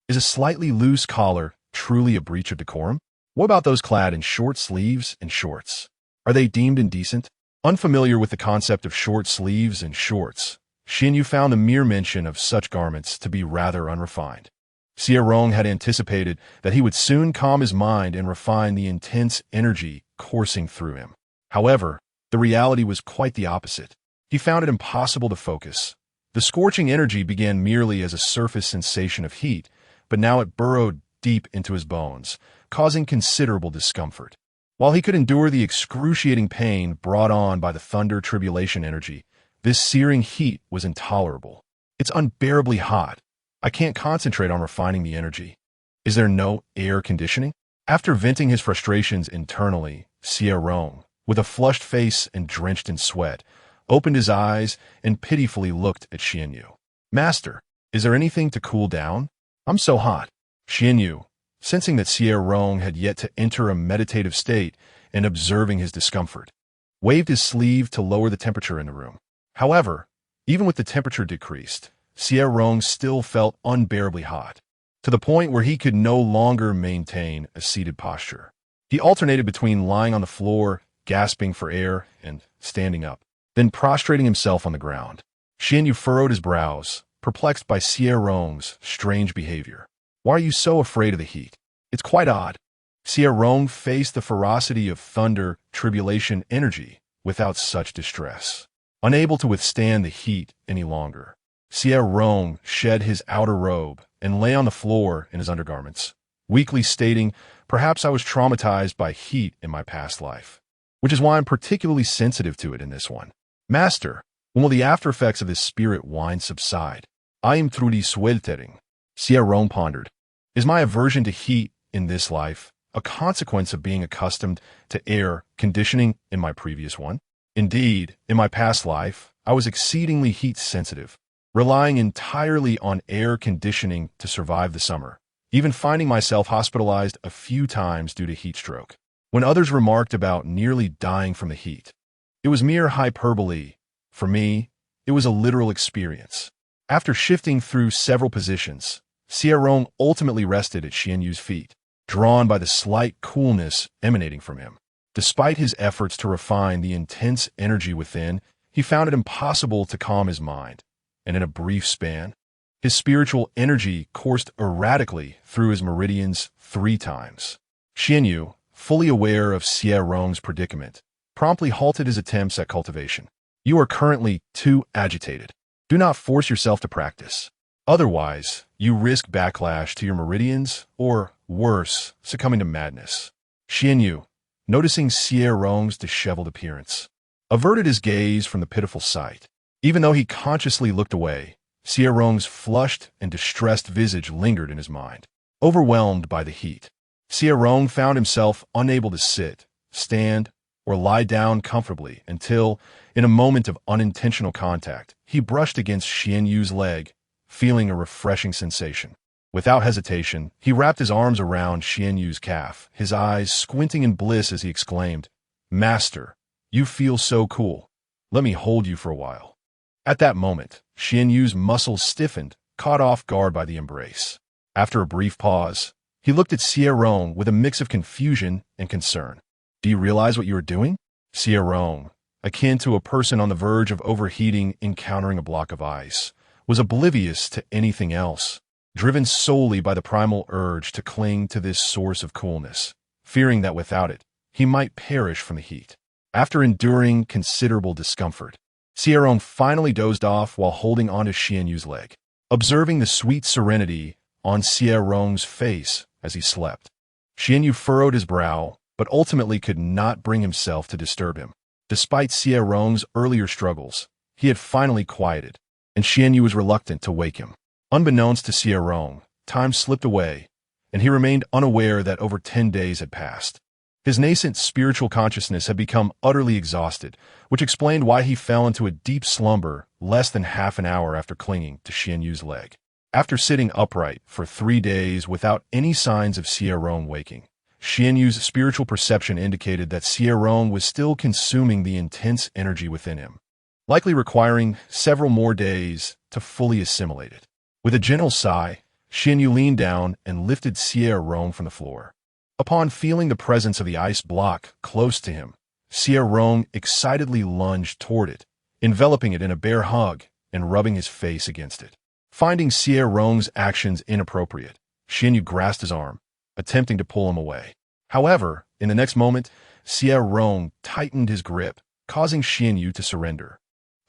Is a slightly loose collar truly a breach of decorum? What about those clad in short sleeves and shorts? Are they deemed indecent? Unfamiliar with the concept of short sleeves and shorts, Xuanyue found the mere mention of such garments to be rather unrefined. Xie Rong had anticipated that he would soon calm his mind and refine the intense energy coursing through him. However, the reality was quite the opposite. He found it impossible to focus. The scorching energy began merely as a surface sensation of heat, but now it burrowed deep into his bones, causing considerable discomfort. While he could endure the excruciating pain brought on by the thunder tribulation energy, this searing heat was intolerable. It's unbearably hot. I can't concentrate on refining the energy. Is there no air conditioning? After venting his frustrations internally, Xie Rong, with a flushed face and drenched in sweat, opened his eyes and pitifully looked at Xuanyue. "Master, is there anything to cool down? I'm so hot." Xuanyue, sensing that Xie Rong had yet to enter a meditative state and observing his discomfort, waved his sleeve to lower the temperature in the room. However, even with the temperature decreased, Xie Rong still felt unbearably hot, to the point where he could no longer maintain a seated posture. He alternated between lying on the floor, gasping for air, and standing up, then prostrating himself on the ground. Xuanyue furrowed his brows, perplexed by Xie Rong's strange behavior. "Why are you so afraid of the heat? It's quite odd." Xie Rong faced the ferocity of thunder, tribulation, energy without such distress. Unable to withstand the heat any longer, Xie Rong shed his outer robe and lay on the floor in his undergarments, weakly stating, "Perhaps I was traumatized by heat in my past life, which is why I'm particularly sensitive to it in this one. Master, when will the after effects of this spirit wine subside? I am through the sweltering." Xie Rong pondered. "Is my aversion to heat in this life a consequence of being accustomed to air conditioning in my previous one? Indeed, in my past life, I was exceedingly heat sensitive, relying entirely on air conditioning to survive the summer, even finding myself hospitalized a few times due to heat stroke. When others remarked about nearly dying from the heat, it was mere hyperbole. For me, it was a literal experience." After shifting through several positions, Xie Rong ultimately rested at Xuanyue's feet, drawn by the slight coolness emanating from him. Despite his efforts to refine the intense energy within, he found it impossible to calm his mind, and in a brief span, his spiritual energy coursed erratically through his meridians 3 times. Xuanyue, fully aware of Xie Rong's predicament, promptly halted his attempts at cultivation. "You are currently too agitated. Do not force yourself to practice. Otherwise, you risk backlash to your meridians, or, worse, succumbing to madness." Xuanyue, noticing Xie Rong's disheveled appearance, averted his gaze from the pitiful sight. Even though he consciously looked away, Xie Rong's flushed and distressed visage lingered in his mind. Overwhelmed by the heat, Xie Rong found himself unable to sit, stand, or lie down comfortably until, in a moment of unintentional contact, he brushed against Xuanyue's leg, feeling a refreshing sensation. Without hesitation, he wrapped his arms around Xuanyue's calf, his eyes squinting in bliss as he exclaimed, "Master, you feel so cool. Let me hold you for a while." At that moment, Xuanyue's muscles stiffened, caught off guard by the embrace. After a brief pause, he looked at Xie Rong with a mix of confusion and concern. "Do you realize what you are doing?" Xie Rong, akin to a person on the verge of overheating encountering a block of ice, was oblivious to anything else, driven solely by the primal urge to cling to this source of coolness, fearing that without it, he might perish from the heat. After enduring considerable discomfort, Xie Rong finally dozed off while holding onto Xuanyue's leg, observing the sweet serenity on Xie Rong's face as he slept. Xuanyue furrowed his brow, but ultimately could not bring himself to disturb him. Despite Xie Rong's earlier struggles, he had finally quieted, and Xuanyue was reluctant to wake him. Unbeknownst to Xie Rong, time slipped away, and he remained unaware that over 10 days had passed. His nascent spiritual consciousness had become utterly exhausted, which explained why he fell into a deep slumber less than half an hour after clinging to Xuanyue's leg. After sitting upright for 3 days without any signs of Xie Rong waking, Xuanyue's spiritual perception indicated that Xie Rong was still consuming the intense energy within him, likely requiring several more days to fully assimilate it. With a gentle sigh, Xuanyue leaned down and lifted Xie Rong from the floor. Upon feeling the presence of the ice block close to him, Xie Rong excitedly lunged toward it, enveloping it in a bear hug and rubbing his face against it. Finding Xie Rong's actions inappropriate, Xuanyue grasped his arm, attempting to pull him away. However, in the next moment, Xie Rong tightened his grip, causing Xuanyue to surrender,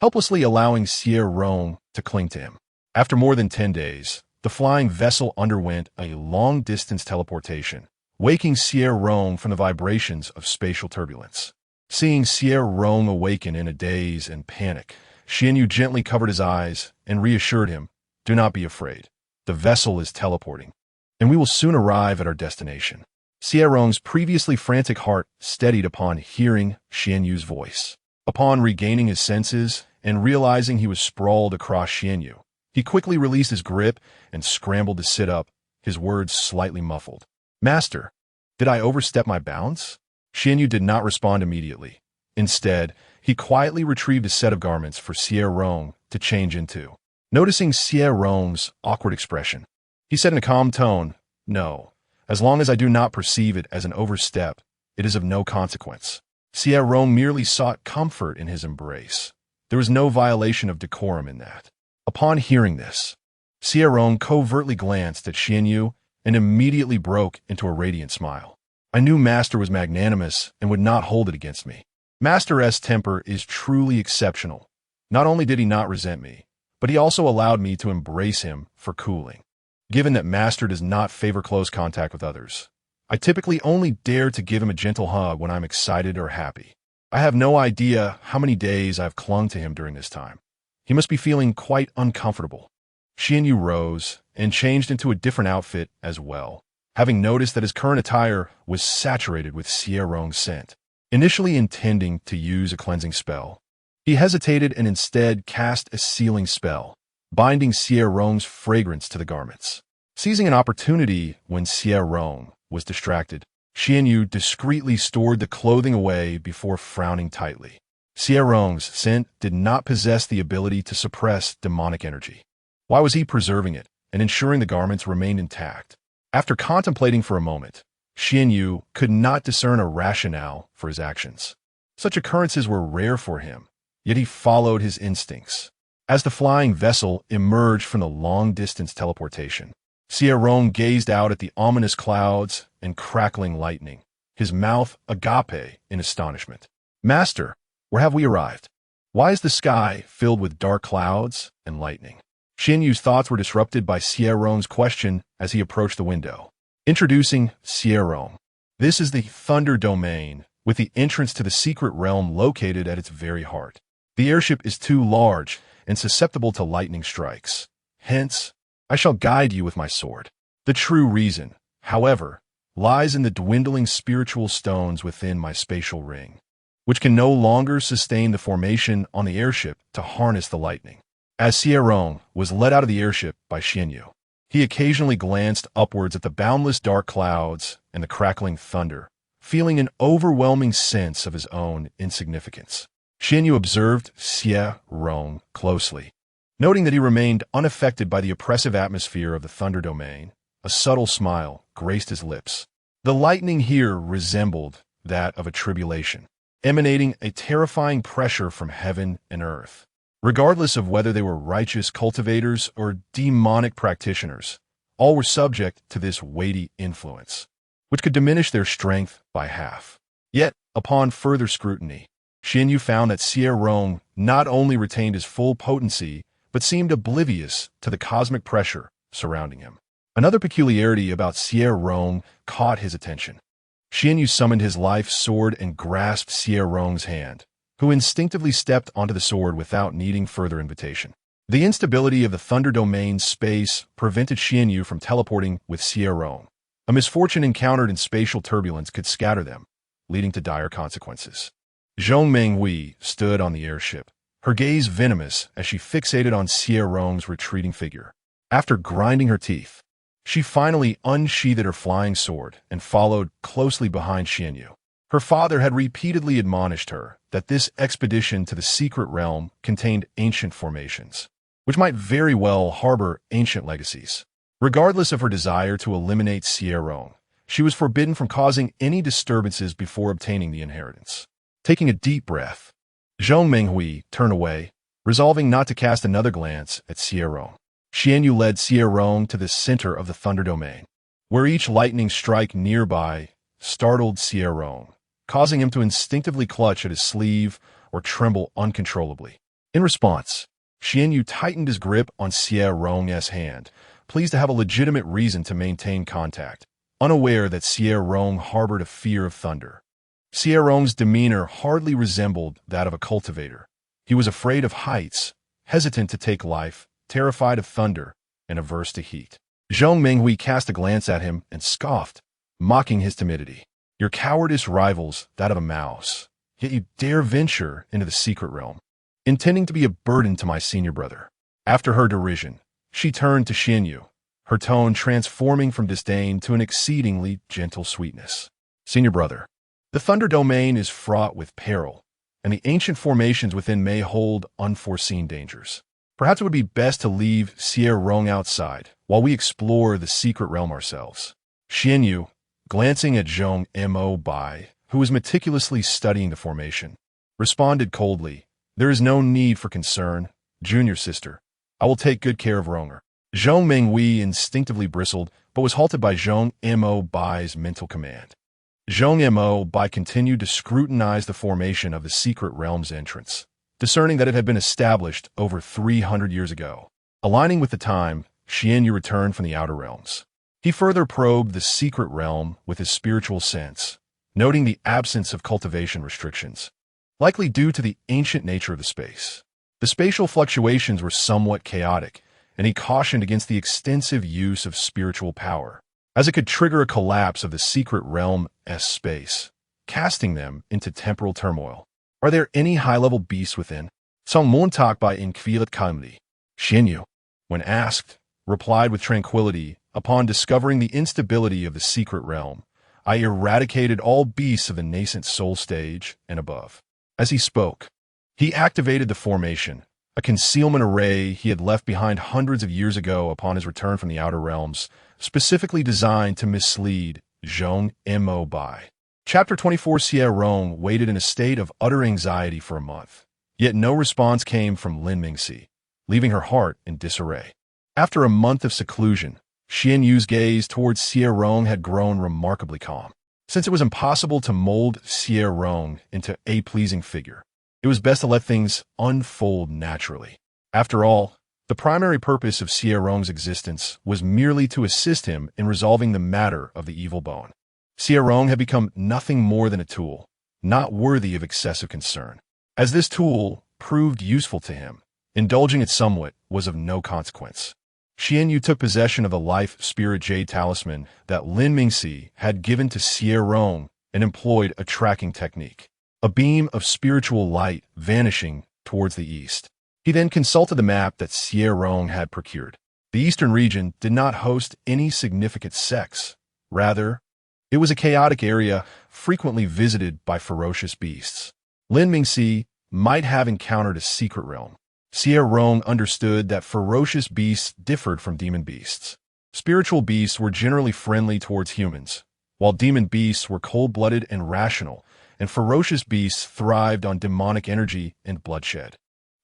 helplessly allowing Xie Rong to cling to him. After more than 10 days, the flying vessel underwent a long-distance teleportation, waking Xie Rong from the vibrations of spatial turbulence. Seeing Xie Rong awaken in a daze and panic, Xuanyue gently covered his eyes and reassured him, "Do not be afraid. The vessel is teleporting, and we will soon arrive at our destination." Xie Rong's previously frantic heart steadied upon hearing Xuanyue's voice. Upon regaining his senses and realizing he was sprawled across Xuanyue, he quickly released his grip and scrambled to sit up, his words slightly muffled. "Master, did I overstep my bounds?" Xuanyue did not respond immediately. Instead, he quietly retrieved a set of garments for Xie Rong to change into. Noticing Xie Rong's awkward expression, he said in a calm tone, "No, as long as I do not perceive it as an overstep, it is of no consequence." Xie Rong merely sought comfort in his embrace. There was no violation of decorum in that. Upon hearing this, Xie Rong covertly glanced at Xuanyue and immediately broke into a radiant smile. "I knew Master was magnanimous and would not hold it against me. Master's temper is truly exceptional. Not only did he not resent me, but he also allowed me to embrace him for cooling. Given that Master does not favor close contact with others, I typically only dare to give him a gentle hug when I'm excited or happy. I have no idea how many days I've clung to him during this time. He must be feeling quite uncomfortable." Xuanyue rose and changed into a different outfit as well, having noticed that his current attire was saturated with Xie Rong's scent. Initially intending to use a cleansing spell, he hesitated and instead cast a sealing spell, binding Xie Rong's fragrance to the garments. Seizing an opportunity when Xie Rong was distracted, Xuanyue discreetly stored the clothing away before frowning tightly. Xie Rong's scent did not possess the ability to suppress demonic energy. Why was he preserving it and ensuring the garments remained intact? After contemplating for a moment, Xuanyue could not discern a rationale for his actions. Such occurrences were rare for him, yet he followed his instincts. As the flying vessel emerged from the long-distance teleportation, Xie Rong gazed out at the ominous clouds and crackling lightning, his mouth agape in astonishment. "Master, where have we arrived? Why is the sky filled with dark clouds and lightning?" Xuanyue's thoughts were disrupted by Xie Rong's question as he approached the window. Introducing Xie Rong. This is the Thunder Domain, with the entrance to the secret realm located at its very heart. The airship is too large and susceptible to lightning strikes. Hence, I shall guide you with my sword. The true reason, however, lies in the dwindling spiritual stones within my spatial ring, which can no longer sustain the formation on the airship to harness the lightning. As Xie Rong was led out of the airship by Xuanyue, he occasionally glanced upwards at the boundless dark clouds and the crackling thunder, feeling an overwhelming sense of his own insignificance. Xuanyue observed Xie Rong closely. Noting that he remained unaffected by the oppressive atmosphere of the Thunder Domain, a subtle smile graced his lips. The lightning here resembled that of a tribulation, emanating a terrifying pressure from heaven and earth. Regardless of whether they were righteous cultivators or demonic practitioners, all were subject to this weighty influence, which could diminish their strength by half. Yet, upon further scrutiny, Xuanyue found that Xie Rong not only retained his full potency, but seemed oblivious to the cosmic pressure surrounding him. Another peculiarity about Xie Rong caught his attention. Xuanyue summoned his life sword and grasped Xie Rong's hand, who instinctively stepped onto the sword without needing further invitation. The instability of the Thunder Domain's space prevented Xuanyue from teleporting with Xie Rong. A misfortune encountered in spatial turbulence could scatter them, leading to dire consequences. Zhong Menghui stood on the airship, her gaze venomous as she fixated on Xie Rong's retreating figure. After grinding her teeth, she finally unsheathed her flying sword and followed closely behind Xuanyue. Her father had repeatedly admonished her that this expedition to the secret realm contained ancient formations, which might very well harbor ancient legacies. Regardless of her desire to eliminate Xie Rong, she was forbidden from causing any disturbances before obtaining the inheritance. Taking a deep breath, Zhong Menghui turned away, resolving not to cast another glance at Xie Rong. Xuanyue led Xie Rong to the center of the Thunder Domain, where each lightning strike nearby startled Xie Rong, causing him to instinctively clutch at his sleeve or tremble uncontrollably. In response, Xuanyue tightened his grip on Xie Rong's hand, pleased to have a legitimate reason to maintain contact, unaware that Xie Rong harbored a fear of thunder. Xie Rong's demeanor hardly resembled that of a cultivator. He was afraid of heights, hesitant to take life, terrified of thunder, and averse to heat. Zhong Menghui cast a glance at him and scoffed, mocking his timidity. Your cowardice rivals that of a mouse, yet you dare venture into the secret realm, intending to be a burden to my senior brother. After her derision, she turned to Xuanyue, her tone transforming from disdain to an exceedingly gentle sweetness. Senior brother, the Thunder Domain is fraught with peril, and the ancient formations within may hold unforeseen dangers. Perhaps it would be best to leave Xie Rong outside while we explore the secret realm ourselves. Xuanyue, glancing at Zhong Mo Bai, who was meticulously studying the formation, responded coldly, "There is no need for concern, junior sister. I will take good care of Ronger." Zhong Menghui instinctively bristled, but was halted by Zhong Mo Bai's mental command. Zhong Mo Bai continued to scrutinize the formation of the secret realm's entrance, discerning that it had been established over 300 years ago. Aligning with the time, Xuanyue returned from the outer realms. He further probed the secret realm with his spiritual sense, noting the absence of cultivation restrictions, likely due to the ancient nature of the space. The spatial fluctuations were somewhat chaotic, and he cautioned against the extensive use of spiritual power, as it could trigger a collapse of the secret realm's space, casting them into temporal turmoil. Are there any high-level beasts within? Some Montauk by Inquilet Kamli. Xuanyue, when asked, replied with tranquility, "Upon discovering the instability of the secret realm, I eradicated all beasts of the nascent soul stage and above." As he spoke, he activated the formation, a concealment array he had left behind hundreds of years ago upon his return from the outer realms, specifically designed to mislead Zhong Mo Bai. Chapter 24. Xie Rong waited in a state of utter anxiety for a month, yet no response came from Lin Mingxi, leaving her heart in disarray. After a month of seclusion, Xuanyue's gaze towards Xie Rong had grown remarkably calm. Since it was impossible to mold Xie Rong into a pleasing figure, it was best to let things unfold naturally. After all, the primary purpose of Xie Rong's existence was merely to assist him in resolving the matter of the evil bone. Xie Rong had become nothing more than a tool, not worthy of excessive concern. As this tool proved useful to him, indulging it somewhat was of no consequence. Xuanyue took possession of the life spirit jade talisman that Lin Mingxi had given to Xie Rong and employed a tracking technique, a beam of spiritual light vanishing towards the east. He then consulted the map that Xie Rong had procured. The eastern region did not host any significant sects. Rather, it was a chaotic area frequently visited by ferocious beasts. Lin Mingxi might have encountered a secret realm. Xie Rong understood that ferocious beasts differed from demon beasts. Spiritual beasts were generally friendly towards humans, while demon beasts were cold-blooded and rational, and ferocious beasts thrived on demonic energy and bloodshed.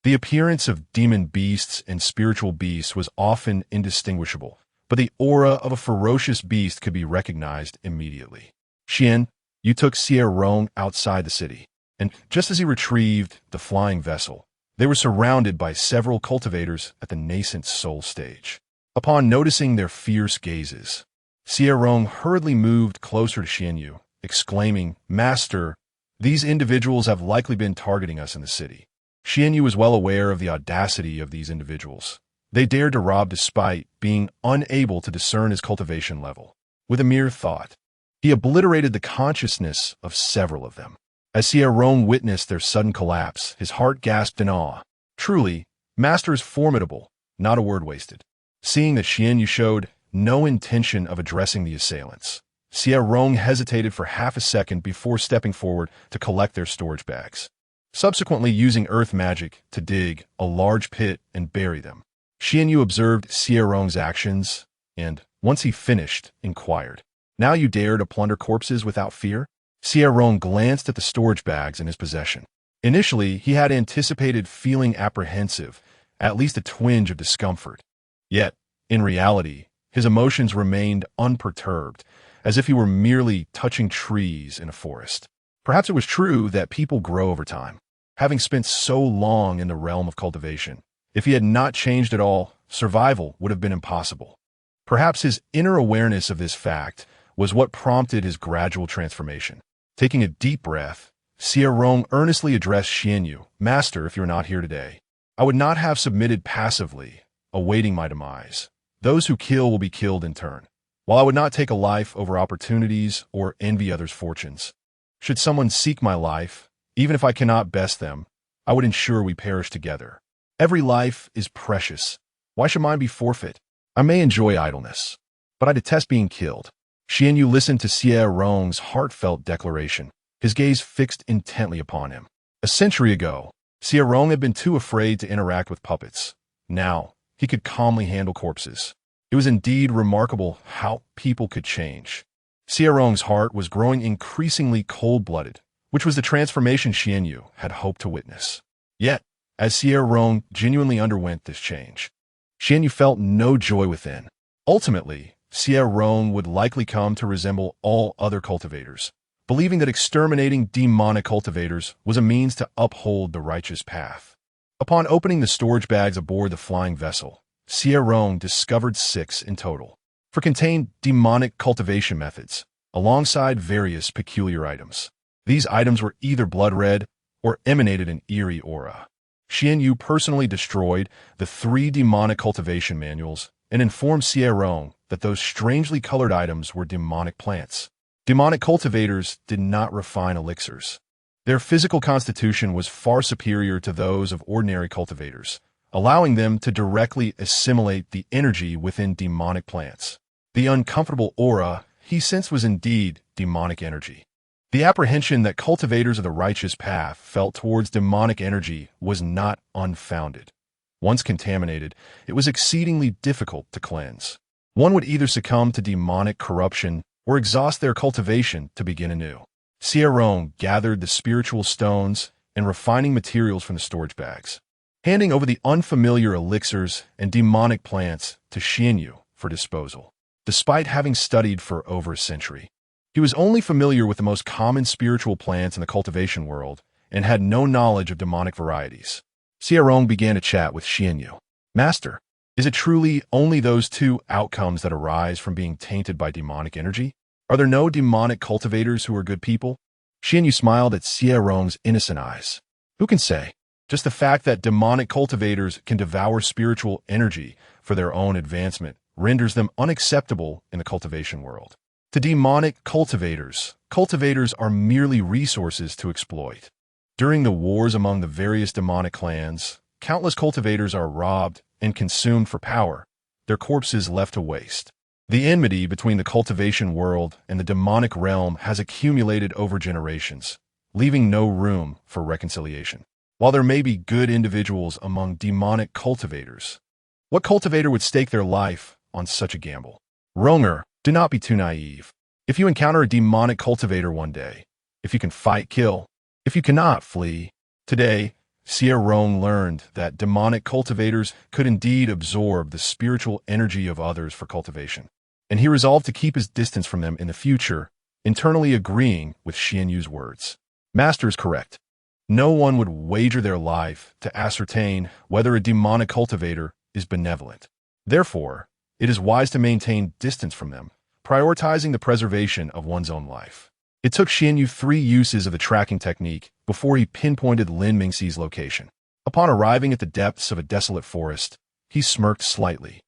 The appearance of demon beasts and spiritual beasts was often indistinguishable, but the aura of a ferocious beast could be recognized immediately. You took Xie Rong outside the city, and just as he retrieved the flying vessel, they were surrounded by several cultivators at the nascent soul stage. Upon noticing their fierce gazes, Xie Rong hurriedly moved closer to Xuanyue, exclaiming, "Master, these individuals have likely been targeting us in the city." Xuanyue was well aware of the audacity of these individuals. They dared to rob despite being unable to discern his cultivation level. With a mere thought, he obliterated the consciousness of several of them. As Xie Rong witnessed their sudden collapse, his heart gasped in awe. Truly, Master is formidable, not a word wasted. Seeing that Xuanyue showed no intention of addressing the assailants, Xie Rong hesitated for half a second before stepping forward to collect their storage bags, subsequently using earth magic to dig a large pit and bury them. Xuanyue observed Xie Rong's actions and, once he finished, inquired, "Now you dare to plunder corpses without fear?" Xie Rong glanced at the storage bags in his possession. Initially, he had anticipated feeling apprehensive, at least a twinge of discomfort. Yet, in reality, his emotions remained unperturbed, as if he were merely touching trees in a forest. Perhaps it was true that people grow over time. Having spent so long in the realm of cultivation, if he had not changed at all, survival would have been impossible. Perhaps his inner awareness of this fact was what prompted his gradual transformation. Taking a deep breath, Xie Rong earnestly addressed Xuanyue, "Master, if you are not here today, I would not have submitted passively, awaiting my demise. Those who kill will be killed in turn, While I would not take a life over opportunities or envy others' fortunes, should someone seek my life, even if I cannot best them, I would ensure we perish together. Every life is precious. Why should mine be forfeit? I may enjoy idleness, but I detest being killed. Xuanyue listened to Xie Rong's heartfelt declaration, his gaze fixed intently upon him. A century ago, Xie Rong had been too afraid to interact with puppets. Now, he could calmly handle corpses. It was indeed remarkable how people could change. Xie Rong's heart was growing increasingly cold-blooded, which was the transformation Xuanyue had hoped to witness. Yet, as Xie Rong genuinely underwent this change, Xuanyue felt no joy within. Ultimately, Xie Rong would likely come to resemble all other cultivators, believing that exterminating demonic cultivators was a means to uphold the righteous path. Upon opening the storage bags aboard the flying vessel, Xie Rong discovered 6 in total, for contained demonic cultivation methods, alongside various peculiar items. These items were either blood red or emanated an eerie aura. Xuanyue personally destroyed the 3 demonic cultivation manuals and informed Xie Rong that those strangely colored items were demonic plants. Demonic cultivators did not refine elixirs. Their physical constitution was far superior to those of ordinary cultivators, allowing them to directly assimilate the energy within demonic plants. The uncomfortable aura he sensed was indeed demonic energy. The apprehension that cultivators of the righteous path felt towards demonic energy was not unfounded. Once contaminated, it was exceedingly difficult to cleanse. One would either succumb to demonic corruption or exhaust their cultivation to begin anew. Xie Rong gathered the spiritual stones and refining materials from the storage bags, handing over the unfamiliar elixirs and demonic plants to Xuanyue for disposal. Despite having studied for over a century, he was only familiar with the most common spiritual plants in the cultivation world and had no knowledge of demonic varieties. Xie Rong began to chat with Xuanyue. Master, is it truly only those 2 outcomes that arise from being tainted by demonic energy? Are there no demonic cultivators who are good people? Xuanyue smiled at Xie Rong's innocent eyes. Who can say? Just the fact that demonic cultivators can devour spiritual energy for their own advancement renders them unacceptable in the cultivation world. To demonic cultivators, cultivators are merely resources to exploit. During the wars among the various demonic clans, countless cultivators are robbed and consumed for power, their corpses left to waste. The enmity between the cultivation world and the demonic realm has accumulated over generations, leaving no room for reconciliation. While there may be good individuals among demonic cultivators, what cultivator would stake their life on such a gamble? Ronger, do not be too naive. If you encounter a demonic cultivator one day, if you can fight, kill. If you cannot, flee. Today, Xie Rong learned that demonic cultivators could indeed absorb the spiritual energy of others for cultivation, and he resolved to keep his distance from them in the future, internally agreeing with Xuanyue's words. Master is correct. No one would wager their life to ascertain whether a demonic cultivator is benevolent. Therefore, it is wise to maintain distance from them, prioritizing the preservation of one's own life. It took Xuanyue 3 uses of the tracking technique before he pinpointed Lin Mingxi's location. Upon arriving at the depths of a desolate forest, he smirked slightly.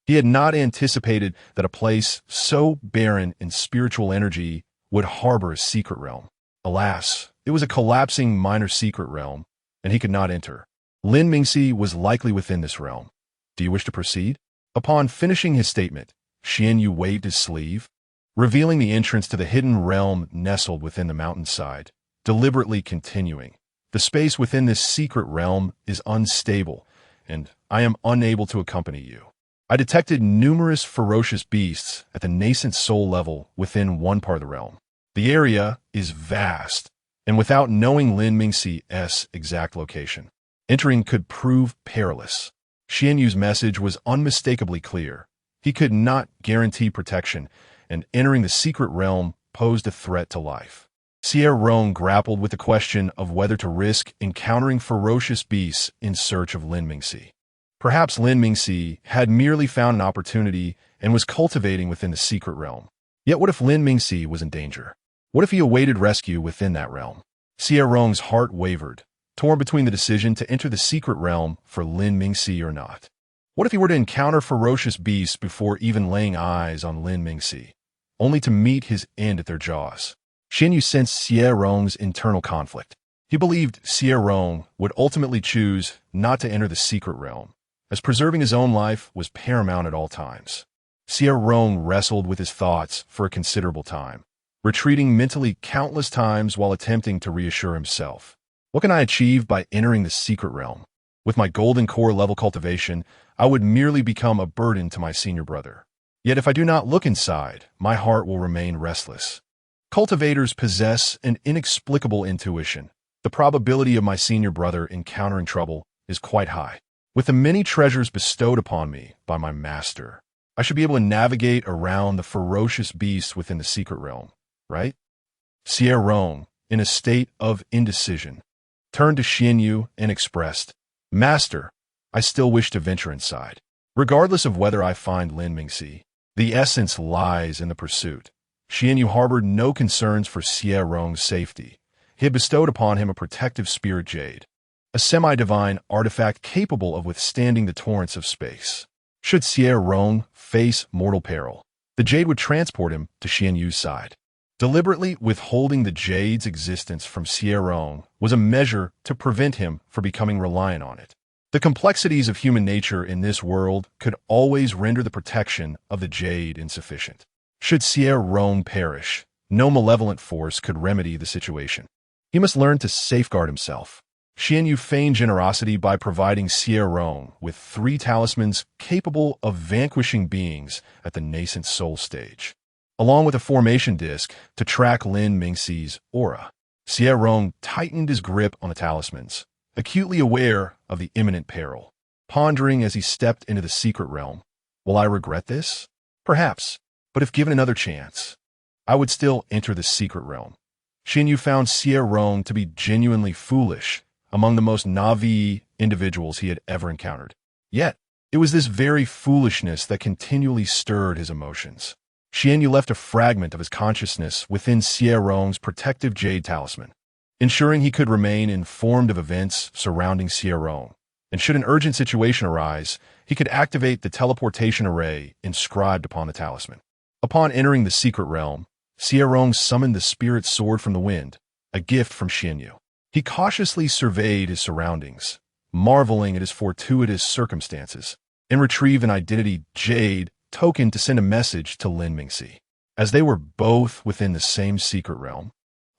He had not anticipated that a place so barren in spiritual energy would harbor a secret realm. Alas, it was a collapsing minor secret realm, and he could not enter. Lin Mingxi was likely within this realm. Do you wish to proceed? Upon finishing his statement, Xuanyue waved his sleeve, revealing the entrance to the hidden realm nestled within the mountainside, deliberately continuing. The space within this secret realm is unstable, and I am unable to accompany you. I detected numerous ferocious beasts at the nascent soul level within one part of the realm. The area is vast, and without knowing Lin Mingxi's exact location, entering could prove perilous. Xuanyue's message was unmistakably clear. He could not guarantee protection, and entering the secret realm posed a threat to life. Xie Rong grappled with the question of whether to risk encountering ferocious beasts in search of Lin Mingxi. Perhaps Lin Mingxi had merely found an opportunity and was cultivating within the secret realm. Yet what if Lin Mingxi was in danger? What if he awaited rescue within that realm? Xie Rong's heart wavered, torn between the decision to enter the secret realm for Lin Mingxi or not. What if he were to encounter ferocious beasts before even laying eyes on Lin Mingxi, only to meet his end at their jaws? Xuanyue sensed Xie Rong's internal conflict. He believed Xie Rong would ultimately choose not to enter the secret realm, as preserving his own life was paramount at all times. Xie Rong wrestled with his thoughts for a considerable time, retreating mentally countless times while attempting to reassure himself. What can I achieve by entering the secret realm? With my golden core level cultivation, I would merely become a burden to my senior brother. Yet if I do not look inside, my heart will remain restless. Cultivators possess an inexplicable intuition. The probability of my senior brother encountering trouble is quite high. With the many treasures bestowed upon me by my master, I should be able to navigate around the ferocious beasts within the secret realm, right? Xie Rong, in a state of indecision, turned to Xuanyue and expressed, "Master, I still wish to venture inside. Regardless of whether I find Lin Mingxi, the essence lies in the pursuit." Xuanyue harbored no concerns for Xie Rong's safety. He had bestowed upon him a protective spirit jade, a semi-divine artifact capable of withstanding the torrents of space. Should Xie Rong face mortal peril, the jade would transport him to Xuanyue's side. Deliberately withholding the jade's existence from Xie Rong was a measure to prevent him from becoming reliant on it. The complexities of human nature in this world could always render the protection of the jade insufficient. Should Xie Rong perish, no malevolent force could remedy the situation. He must learn to safeguard himself. Xuanyue feigned generosity by providing Xie Rong with 3 talismans capable of vanquishing beings at the nascent soul stage, along with a formation disc to track Lin Mingxi's aura. Xie Rong tightened his grip on the talismans, acutely aware of the imminent peril, pondering as he stepped into the secret realm. Will I regret this? Perhaps, but if given another chance, I would still enter the secret realm. Xuanyue found Xie Rong to be genuinely foolish, among the most naive individuals he had ever encountered. Yet, it was this very foolishness that continually stirred his emotions. Xuanyue left a fragment of his consciousness within Xie Rong's protective jade talisman, ensuring he could remain informed of events surrounding Xie Rong. And should an urgent situation arise, he could activate the teleportation array inscribed upon the talisman. Upon entering the secret realm, Xie Rong summoned the spirit sword from the wind, a gift from Xuanyue. He cautiously surveyed his surroundings, marveling at his fortuitous circumstances, and retrieved an identity jade token to send a message to Lin Mingxi. As they were both within the same secret realm,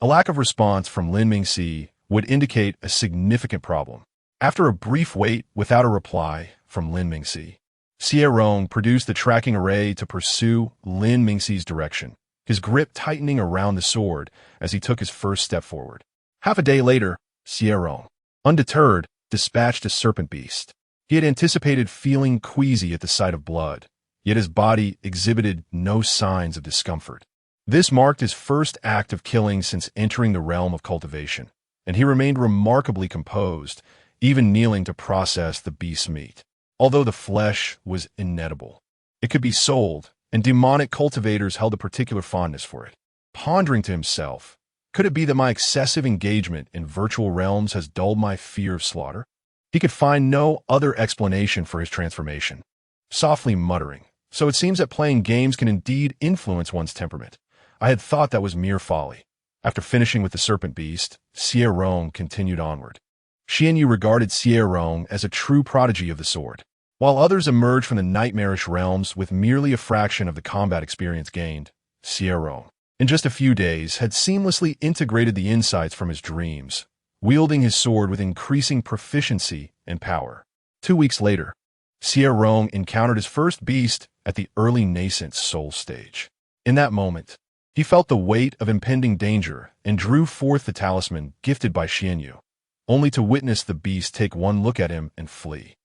a lack of response from Lin Mingxi would indicate a significant problem. After a brief wait without a reply from Lin Mingxi, Xie Rong produced the tracking array to pursue Lin Mingxi's direction, his grip tightening around the sword as he took his first step forward. Half a day later, Xie Rong, undeterred, dispatched a serpent beast. He had anticipated feeling queasy at the sight of blood, yet his body exhibited no signs of discomfort. This marked his first act of killing since entering the realm of cultivation, and he remained remarkably composed, even kneeling to process the beast's meat. Although the flesh was inedible, it could be sold, and demonic cultivators held a particular fondness for it. Pondering to himself, could it be that my excessive engagement in virtual realms has dulled my fear of slaughter? He could find no other explanation for his transformation. Softly muttering, "So it seems that playing games can indeed influence one's temperament. I had thought that was mere folly." After finishing with the serpent beast, Xie Rong continued onward. Xuanyue regarded Xie Rong as a true prodigy of the sword. While others emerged from the nightmarish realms with merely a fraction of the combat experience gained, Xie Rong, in just a few days, had seamlessly integrated the insights from his dreams, wielding his sword with increasing proficiency and power. 2 weeks later, Xie Rong encountered his first beast at the early nascent soul stage. In that moment, he felt the weight of impending danger and drew forth the talisman gifted by Xuanyue, only to witness the beast take one look at him and flee.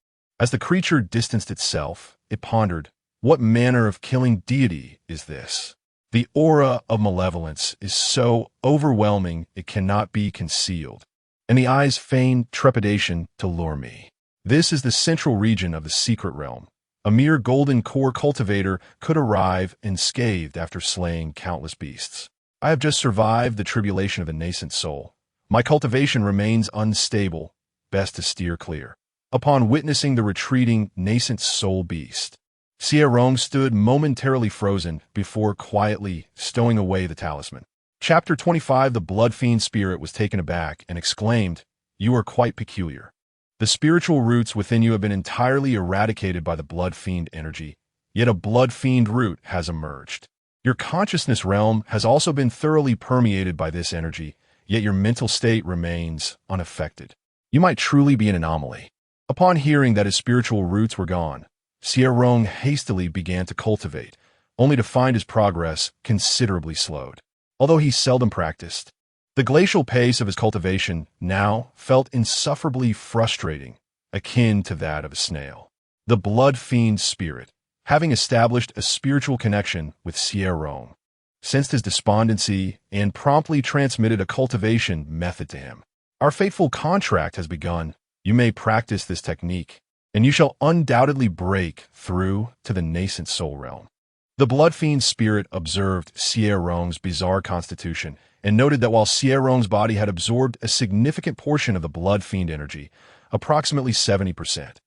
As the creature distanced itself, it pondered, "What manner of killing deity is this? The aura of malevolence is so overwhelming it cannot be concealed, and the eyes feign trepidation to lure me." This is the central region of the secret realm. A mere golden core cultivator could arrive unscathed after slaying countless beasts. I have just survived the tribulation of the nascent soul. My cultivation remains unstable. Best to steer clear. Upon witnessing the retreating, nascent soul beast, Xie Rong stood momentarily frozen before quietly stowing away the talisman. Chapter 25. The blood fiend spirit was taken aback and exclaimed, "You are quite peculiar. The spiritual roots within you have been entirely eradicated by the blood fiend energy, yet a blood fiend root has emerged. Your consciousness realm has also been thoroughly permeated by this energy, yet your mental state remains unaffected. You might truly be an anomaly." Upon hearing that his spiritual roots were gone, Xie Rong hastily began to cultivate, only to find his progress considerably slowed. Although he seldom practiced, the glacial pace of his cultivation now felt insufferably frustrating, akin to that of a snail. The blood fiend spirit, having established a spiritual connection with Xie Rong, sensed his despondency and promptly transmitted a cultivation method to him. "Our fateful contract has begun. You may practice this technique, and you shall undoubtedly break through to the nascent soul realm." The blood fiend spirit observed Xie Rong's bizarre constitution and noted that while Xie Rong's body had absorbed a significant portion of the blood fiend energy, approximately 70%,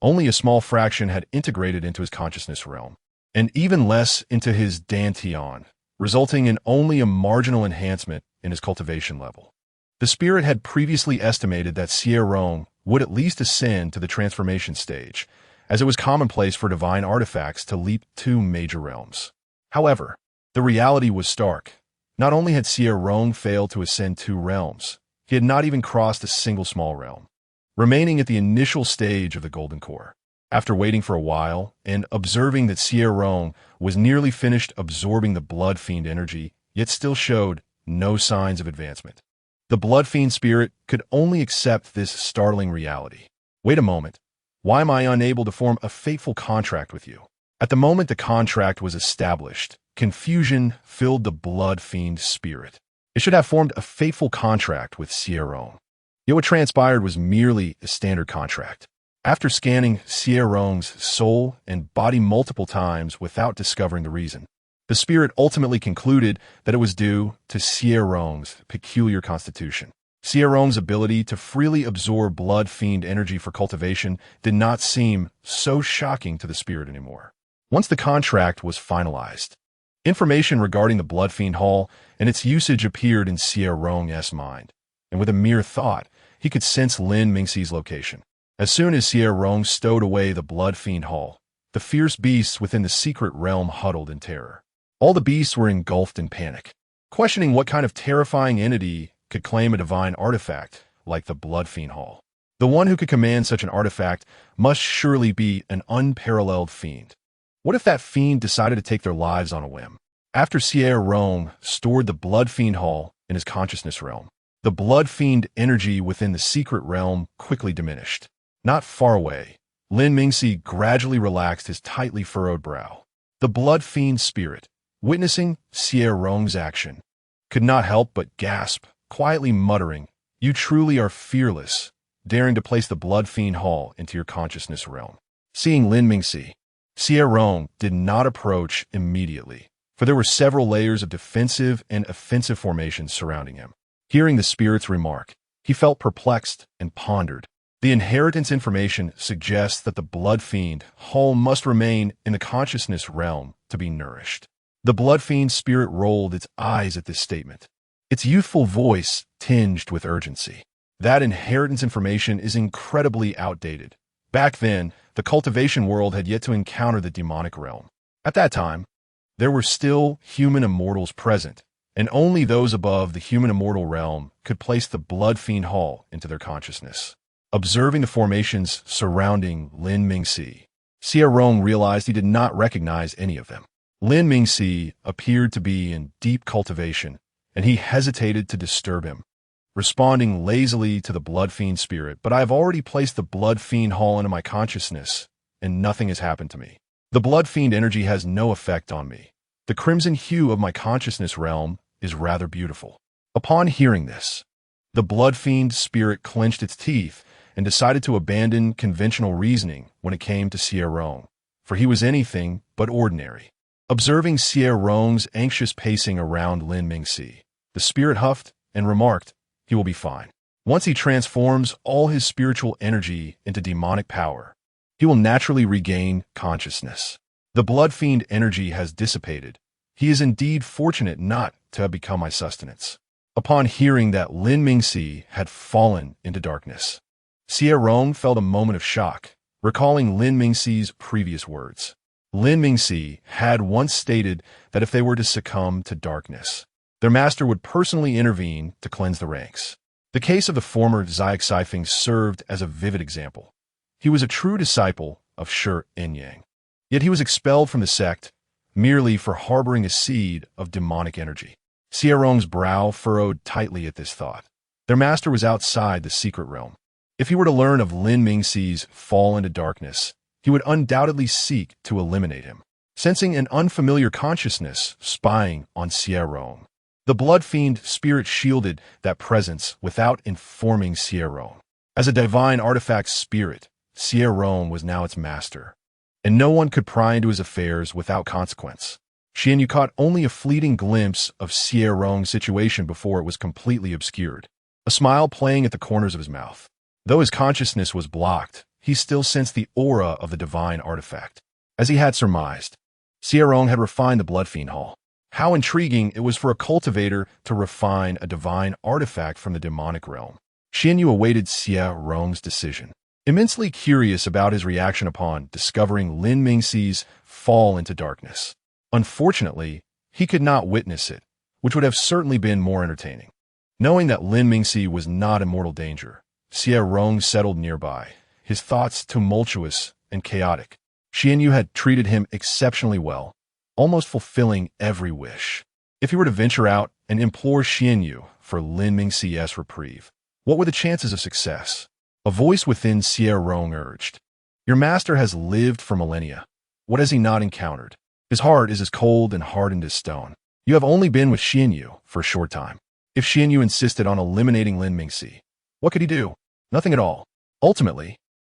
only a small fraction had integrated into his consciousness realm, and even less into his dantian, resulting in only a marginal enhancement in his cultivation level. The spirit had previously estimated that Xie Rong would at least ascend to the transformation stage, as it was commonplace for divine artifacts to leap 2 major realms. However, the reality was stark. Not only had Xie Rong failed to ascend 2 realms, he had not even crossed a single small realm, remaining at the initial stage of the Golden Core. After waiting for a while and observing that Xie Rong was nearly finished absorbing the blood fiend energy, yet still showed no signs of advancement, the blood fiend spirit could only accept this startling reality. "Wait a moment. Why am I unable to form a fateful contract with you?" At the moment the contract was established, confusion filled the blood fiend spirit. It should have formed a fateful contract with Xie Rong. Yet what transpired was merely a standard contract. After scanning Xie Rong's soul and body multiple times without discovering the reason, the spirit ultimately concluded that it was due to Xie Rong's peculiar constitution. Xie Rong's ability to freely absorb blood fiend energy for cultivation did not seem so shocking to the spirit anymore. Once the contract was finalized, information regarding the blood fiend hall and its usage appeared in Xie Rong's mind, and with a mere thought, he could sense Lin Mingxi's location. As soon as Xie Rong stowed away the blood fiend hall, the fierce beasts within the secret realm huddled in terror. All the beasts were engulfed in panic, questioning what kind of terrifying entity could claim a divine artifact like the blood fiend hall. The one who could command such an artifact must surely be an unparalleled fiend. What if that fiend decided to take their lives on a whim? After Xie Rong stored the blood fiend hall in his consciousness realm, the blood fiend energy within the secret realm quickly diminished. Not far away, Lin Mingxi gradually relaxed his tightly furrowed brow. The blood fiend spirit, witnessing Xie Rong's action, could not help but gasp, quietly muttering, "You truly are fearless, daring to place the blood fiend hall into your consciousness realm." Seeing Lin Mingxi, Xie Rong did not approach immediately, for there were several layers of defensive and offensive formations surrounding him. Hearing the spirit's remark, he felt perplexed and pondered. The inheritance information suggests that the blood fiend hall must remain in the consciousness realm to be nourished. The blood fiend spirit rolled its eyes at this statement, its youthful voice tinged with urgency. That inheritance information is incredibly outdated. Back then, the cultivation world had yet to encounter the demonic realm. At that time, there were still human immortals present, and only those above the human immortal realm could place the blood fiend hall into their consciousness. Observing the formations surrounding Lin Mingxi, Xie Rong realized he did not recognize any of them. Lin Mingxi appeared to be in deep cultivation, and he hesitated to disturb him, responding lazily to the blood fiend spirit. "But I have already placed the blood fiend hall into my consciousness, and nothing has happened to me. The blood fiend energy has no effect on me. The crimson hue of my consciousness realm is rather beautiful." Upon hearing this, the blood fiend spirit clenched its teeth and decided to abandon conventional reasoning when it came to Xie Rong, for he was anything but ordinary. Observing Xie Rong's anxious pacing around Lin Mingxi, the spirit huffed and remarked, "He will be fine. Once he transforms all his spiritual energy into demonic power, he will naturally regain consciousness. The blood fiend energy has dissipated. He is indeed fortunate not to have become my sustenance. Upon hearing that Lin Mingxi had fallen into darkness, Xie Rong felt a moment of shock, recalling Lin Mingxi's previous words. Lin Mingxi had once stated that if they were to succumb to darkness, their master would personally intervene to cleanse the ranks. The case of the former Xiaox Saifeng served as a vivid example. He was a true disciple of Shi Yang, yet he was expelled from the sect merely for harboring a seed of demonic energy. Xie Rong's brow furrowed tightly at this thought. Their master was outside the secret realm. If he were to learn of Lin Mingxi's fall into darkness, he would undoubtedly seek to eliminate him. Sensing an unfamiliar consciousness spying on Xie Rong, the blood fiend spirit shielded that presence without informing Xie Rong. As a divine artifact spirit, Xie Rong was now its master, and no one could pry into his affairs without consequence. Xuanyue caught only a fleeting glimpse of Xie Rong's situation before it was completely obscured, a smile playing at the corners of his mouth. Though his consciousness was blocked, he still sensed the aura of the divine artifact. As he had surmised, Xie Rong had refined the blood fiend hall. How intriguing it was for a cultivator to refine a divine artifact from the demonic realm. Xuanyue awaited Xie Rong's decision, immensely curious about his reaction upon discovering Lin Mingxi's fall into darkness. Unfortunately, he could not witness it, which would have certainly been more entertaining. Knowing that Lin Mingxi was not in mortal danger, Xie Rong settled nearby, his thoughts tumultuous and chaotic. Xuanyue had treated him exceptionally well, almost fulfilling every wish. If he were to venture out and implore Xuanyue for Lin Mingxi's reprieve, what were the chances of success? A voice within Xie Rong urged, "Your master has lived for millennia. What has he not encountered? His heart is as cold and hardened as stone. You have only been with Xuanyue for a short time." If Xuanyue insisted on eliminating Lin Mingxi, what could he do? Nothing at all. Ultimately,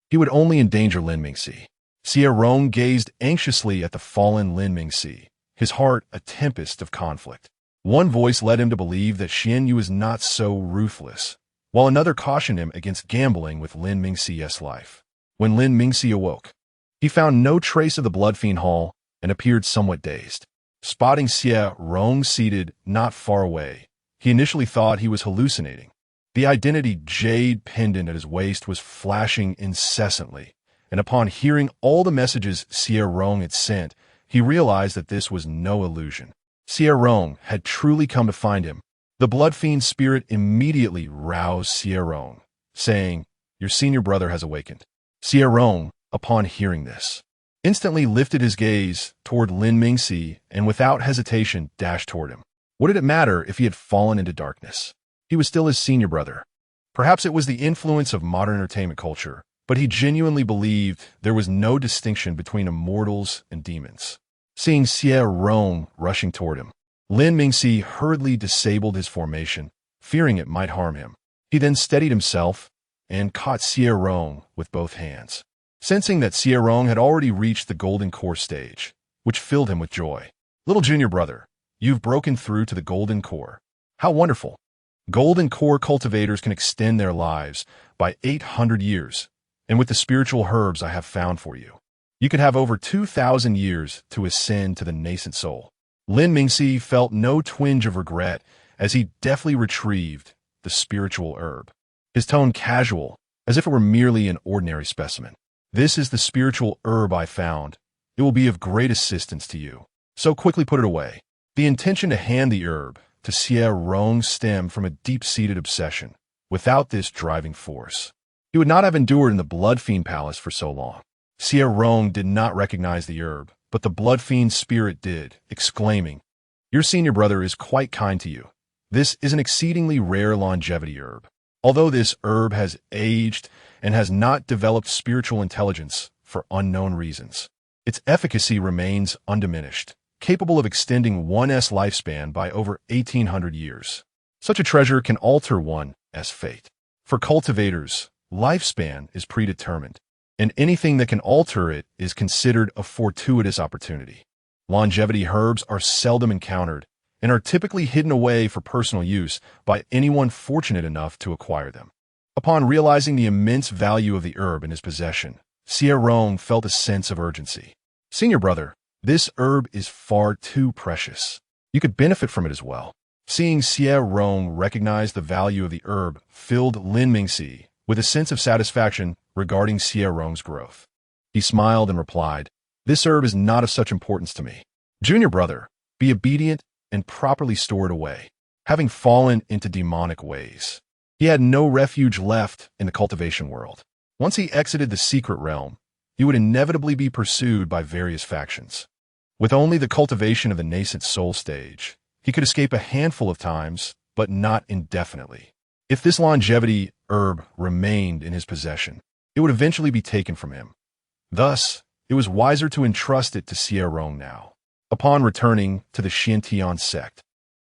he would only endanger Lin Mingxi. Xie Rong gazed anxiously at the fallen Lin Mingxi, his heart a tempest of conflict. One voice led him to believe that Xuanyue was not so ruthless, while another cautioned him against gambling with Lin Mingxi's life. When Lin Mingxi awoke, he found no trace of the blood fiend hall and appeared somewhat dazed. Spotting Xie Rong seated not far away, he initially thought he was hallucinating. The identity jade pendant at his waist was flashing incessantly, and upon hearing all the messages Xie Rong had sent, he realized that this was no illusion. Xie Rong had truly come to find him. The blood fiend spirit immediately roused Xie Rong, saying, "Your senior brother has awakened." Xie Rong, upon hearing this, instantly lifted his gaze toward Lin Mingxi and without hesitation dashed toward him. What did it matter if he had fallen into darkness? He was still his senior brother. Perhaps it was the influence of modern entertainment culture, but he genuinely believed there was no distinction between immortals and demons. Seeing Xie Rong rushing toward him, Lin Mingxi hurriedly disabled his formation, fearing it might harm him. He then steadied himself and caught Xie Rong with both hands. Sensing that Xie Rong had already reached the golden core stage, which filled him with joy. "Little junior brother, you've broken through to the golden core. How wonderful! Golden core cultivators can extend their lives by 800 years, and with the spiritual herbs I have found for you, you could have over 2,000 years to ascend to the nascent soul." Lin Mingxi felt no twinge of regret as he deftly retrieved the spiritual herb, his tone casual, as if it were merely an ordinary specimen. "This is the spiritual herb I found. It will be of great assistance to you, so quickly put it away." The intention to hand the herb to Xie Rong stemmed from a deep-seated obsession. Without this driving force, he would not have endured in the Blood Fiend Palace for so long. Xie Rong did not recognize the herb, but the Blood Fiend spirit did, exclaiming, "Your senior brother is quite kind to you. This is an exceedingly rare longevity herb. Although this herb has aged and has not developed spiritual intelligence for unknown reasons, its efficacy remains undiminished, capable of extending one's lifespan by over 1,800 years. Such a treasure can alter one's fate. For cultivators, lifespan is predetermined, and anything that can alter it is considered a fortuitous opportunity. Longevity herbs are seldom encountered and are typically hidden away for personal use by anyone fortunate enough to acquire them. Upon realizing the immense value of the herb in his possession, Xie Rong felt a sense of urgency. Senior brother, this herb is far too precious. You could benefit from it as well. Seeing Xie Rong recognize the value of the herb filled Lin Mingxi with a sense of satisfaction regarding Xie Rong's growth. He smiled and replied, "This herb is not of such importance to me. Junior brother, be obedient and properly store it away." Having fallen into demonic ways, he had no refuge left in the cultivation world. Once he exited the secret realm, he would inevitably be pursued by various factions. With only the cultivation of the nascent soul stage, he could escape a handful of times, but not indefinitely. If this longevity herb remained in his possession, it would eventually be taken from him. Thus, it was wiser to entrust it to Xie Rong now. Upon returning to the Xintian sect,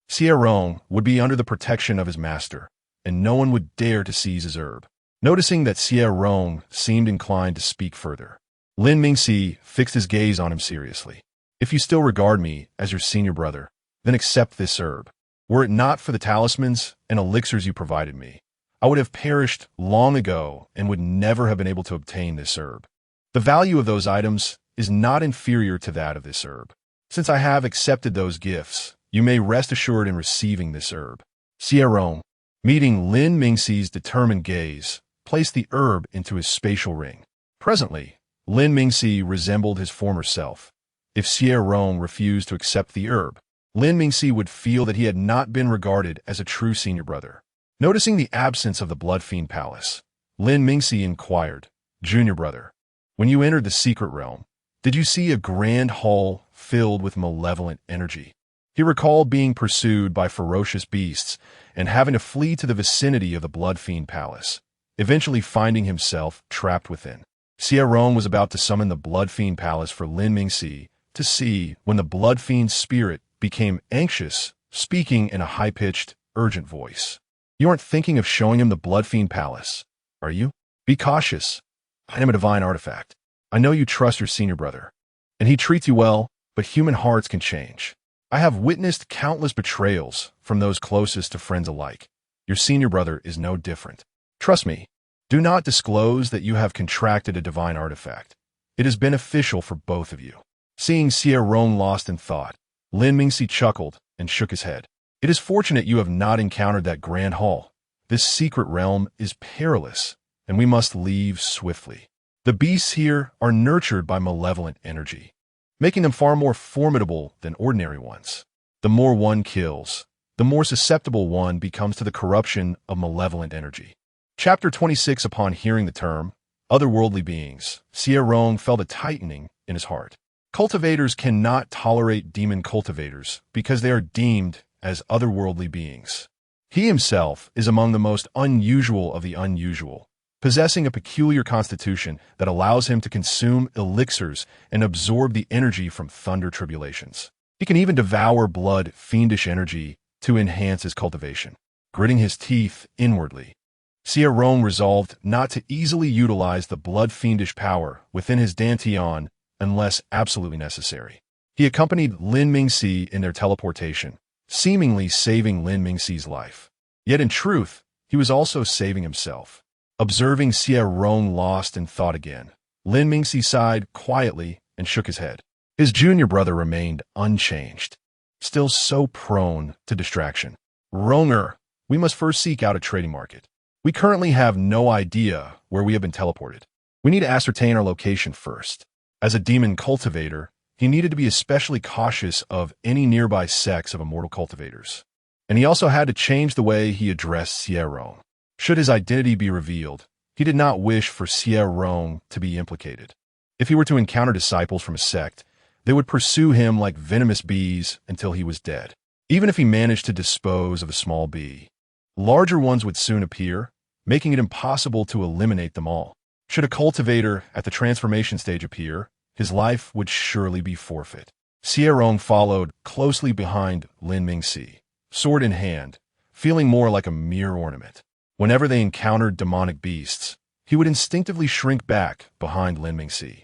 Xie Rong would be under the protection of his master, and no one would dare to seize his herb. Noticing that Xie Rong seemed inclined to speak further, Lin Mingxi fixed his gaze on him seriously. "If you still regard me as your senior brother, then accept this herb. Were it not for the talismans and elixirs you provided me, I would have perished long ago and would never have been able to obtain this herb. The value of those items is not inferior to that of this herb. Since I have accepted those gifts, you may rest assured in receiving this herb." Xie Rong, meeting Lin Mingxi's determined gaze, placed the herb into his spatial ring. Presently, Lin Mingxi resembled his former self. If Xie Rong refused to accept the herb, Lin Mingxi would feel that he had not been regarded as a true senior brother. Noticing the absence of the Blood Fiend Palace, Lin Mingxi inquired, "Junior brother, when you entered the secret realm, did you see a grand hall filled with malevolent energy?" He recalled being pursued by ferocious beasts and having to flee to the vicinity of the Blood Fiend Palace, eventually finding himself trapped within. Xie Rong was about to summon the Blood Fiend Palace for Lin Mingxi to see when the Blood Fiend's spirit became anxious, speaking in a high-pitched, urgent voice. "You aren't thinking of showing him the Blood Fiend Palace, are you? Be cautious. I am a divine artifact. I know you trust your senior brother, and he treats you well, but human hearts can change. I have witnessed countless betrayals from those closest to friends alike. Your senior brother is no different. Trust me, do not disclose that you have contracted a divine artifact. It is beneficial for both of you." Seeing Xie Rong lost in thought, Lin Mingxi chuckled and shook his head. "It is fortunate you have not encountered that grand hall. This secret realm is perilous, and we must leave swiftly. The beasts here are nurtured by malevolent energy, making them far more formidable than ordinary ones. The more one kills, the more susceptible one becomes to the corruption of malevolent energy." Chapter 26. Upon hearing the term, otherworldly beings, Xie Rong felt a tightening in his heart. Cultivators cannot tolerate demon cultivators because they are deemed as otherworldly beings. He himself is among the most unusual of the unusual, possessing a peculiar constitution that allows him to consume elixirs and absorb the energy from thunder tribulations. He can even devour blood fiendish energy to enhance his cultivation. Gritting his teeth inwardly, Xie Rong resolved not to easily utilize the blood fiendish power within his dantian unless absolutely necessary. He accompanied Lin Mingxi in their teleportation, seemingly saving Lin Mingxi's life. Yet in truth, he was also saving himself. Observing Xie Rong lost in thought again, Lin Mingxi sighed quietly and shook his head. His junior brother remained unchanged, still so prone to distraction. "Ronger, we must first seek out a trading market. We currently have no idea where we have been teleported. We need to ascertain our location first." As a demon cultivator, he needed to be especially cautious of any nearby sects of immortal cultivators. And he also had to change the way he addressed Xie Rong. Should his identity be revealed, he did not wish for Xie Rong to be implicated. If he were to encounter disciples from a sect, they would pursue him like venomous bees until he was dead. Even if he managed to dispose of a small bee, larger ones would soon appear, making it impossible to eliminate them all. Should a cultivator at the transformation stage appear, his life would surely be forfeit. Xie Rong followed closely behind Lin Mingxi, sword in hand, feeling more like a mere ornament. Whenever they encountered demonic beasts, he would instinctively shrink back behind Lin Mingxi,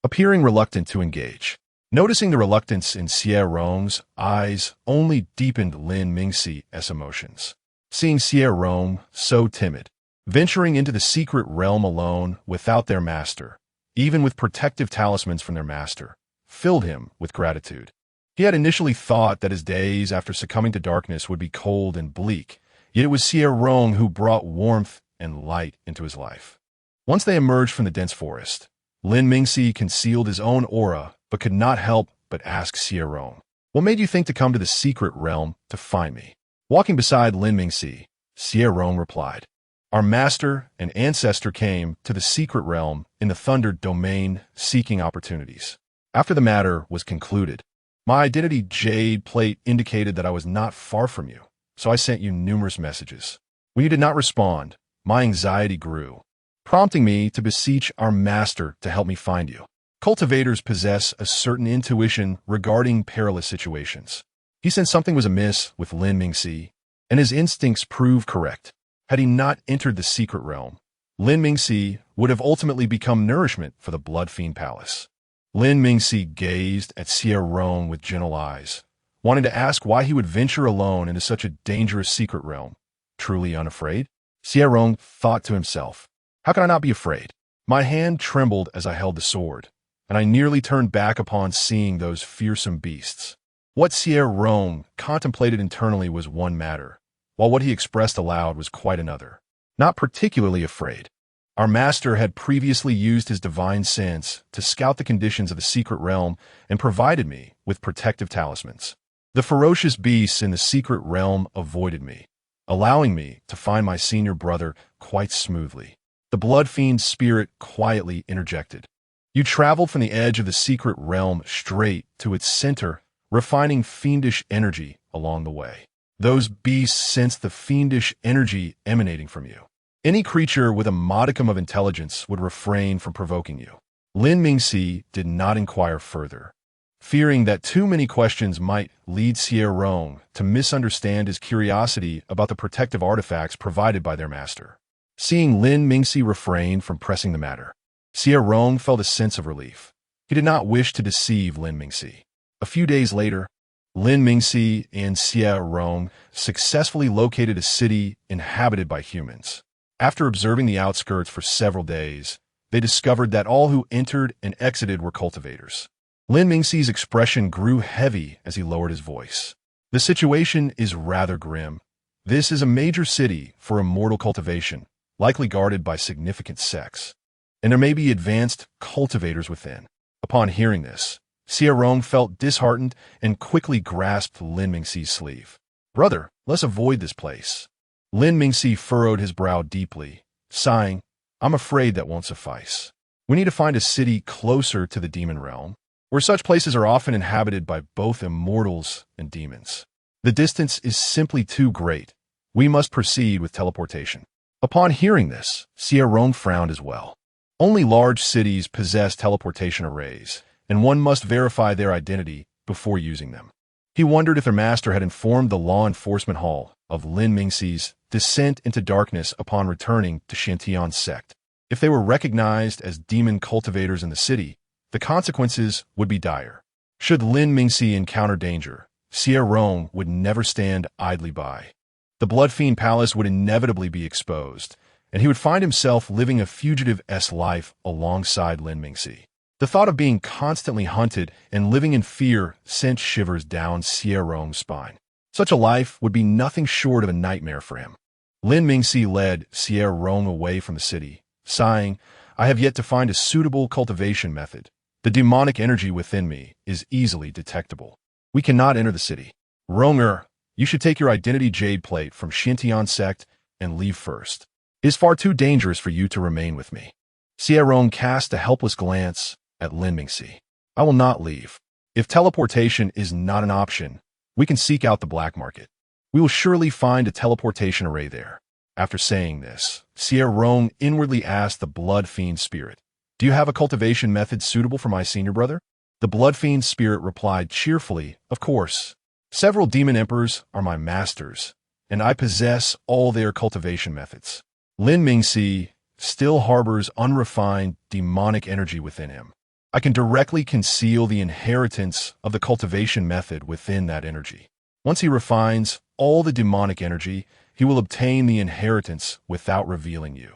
appearing reluctant to engage. Noticing the reluctance in Xie Rong's eyes only deepened Lin Mingxi's emotions. Seeing Xie Rong so timid, Venturing into the secret realm alone without their master, even with protective talismans from their master, filled him with gratitude. He had initially thought that his days after succumbing to darkness would be cold and bleak, yet it was Xie Rong who brought warmth and light into his life. Once they emerged from the dense forest, Lin Mingxi concealed his own aura but could not help but ask Xie Rong, "What made you think to come to the secret realm to find me?" Walking beside Lin Mingxi, Xie Rong replied, "Our master and ancestor came to the secret realm in the Thunder Domain seeking opportunities. After the matter was concluded, my identity jade plate indicated that I was not far from you, so I sent you numerous messages. When you did not respond, my anxiety grew, prompting me to beseech our master to help me find you. Cultivators possess a certain intuition regarding perilous situations. He sensed something was amiss with Lin Mingxi, and his instincts proved correct. Had he not entered the secret realm, Lin Mingxi would have ultimately become nourishment for the Blood Fiend Palace." Lin Mingxi gazed at Xie Rong with gentle eyes, wanting to ask why he would venture alone into such a dangerous secret realm. Truly unafraid? Xie Rong thought to himself, "How can I not be afraid?" My hand trembled as I held the sword, and I nearly turned back upon seeing those fearsome beasts. What Xie Rong contemplated internally was one matter, while what he expressed aloud was quite another. Not particularly afraid. Our master had previously used his divine sense to scout the conditions of the secret realm and provided me with protective talismans. The ferocious beasts in the secret realm avoided me, allowing me to find my senior brother quite smoothly. The Blood Fiend's spirit quietly interjected. You traveled from the edge of the secret realm straight to its center, refining fiendish energy along the way. Those beasts sensed the fiendish energy emanating from you. Any creature with a modicum of intelligence would refrain from provoking you. Lin Mingxi did not inquire further, fearing that too many questions might lead Xie Rong to misunderstand his curiosity about the protective artifacts provided by their master. Seeing Lin Mingxi refrain from pressing the matter, Xie Rong felt a sense of relief. He did not wish to deceive Lin Mingxi. A few days later, Lin Mingxi and Xie Rong successfully located a city inhabited by humans. After observing the outskirts for several days, they discovered that all who entered and exited were cultivators. Lin Mingxi's expression grew heavy as he lowered his voice. The situation is rather grim. This is a major city for immortal cultivation, likely guarded by significant sects, and there may be advanced cultivators within. Upon hearing this, Xie Rong felt disheartened and quickly grasped Lin Mingxi's sleeve. "Brother, let's avoid this place." Lin Mingxi furrowed his brow deeply, sighing, "I'm afraid that won't suffice. We need to find a city closer to the demon realm, where such places are often inhabited by both immortals and demons. The distance is simply too great. We must proceed with teleportation." Upon hearing this, Xie Rong frowned as well. Only large cities possess teleportation arrays, and one must verify their identity before using them. He wondered if their master had informed the law enforcement hall of Lin Mingxi's descent into darkness upon returning to Shantian's sect. If they were recognized as demon cultivators in the city, the consequences would be dire. Should Lin Mingxi encounter danger, Xie Rong would never stand idly by. The Blood Fiend Palace would inevitably be exposed, and he would find himself living a fugitive-esque life alongside Lin Mingxi. The thought of being constantly hunted and living in fear sent shivers down Xie Rong's spine. Such a life would be nothing short of a nightmare for him. Lin Mingxi led Xie Rong away from the city, sighing, "I have yet to find a suitable cultivation method. The demonic energy within me is easily detectable. We cannot enter the city. Ronger, you should take your identity jade plate from Shantian sect and leave first. It is far too dangerous for you to remain with me." Xie Rong cast a helpless glance at Lin Mingxi. "I will not leave. If teleportation is not an option, we can seek out the black market. We will surely find a teleportation array there." After saying this, Xie Rong inwardly asked the Blood Fiend spirit, "Do you have a cultivation method suitable for my senior brother?" The Blood Fiend spirit replied cheerfully, "Of course. Several demon emperors are my masters, and I possess all their cultivation methods." Lin Mingxi still harbors unrefined demonic energy within him. I can directly conceal the inheritance of the cultivation method within that energy. Once he refines all the demonic energy, he will obtain the inheritance without revealing you.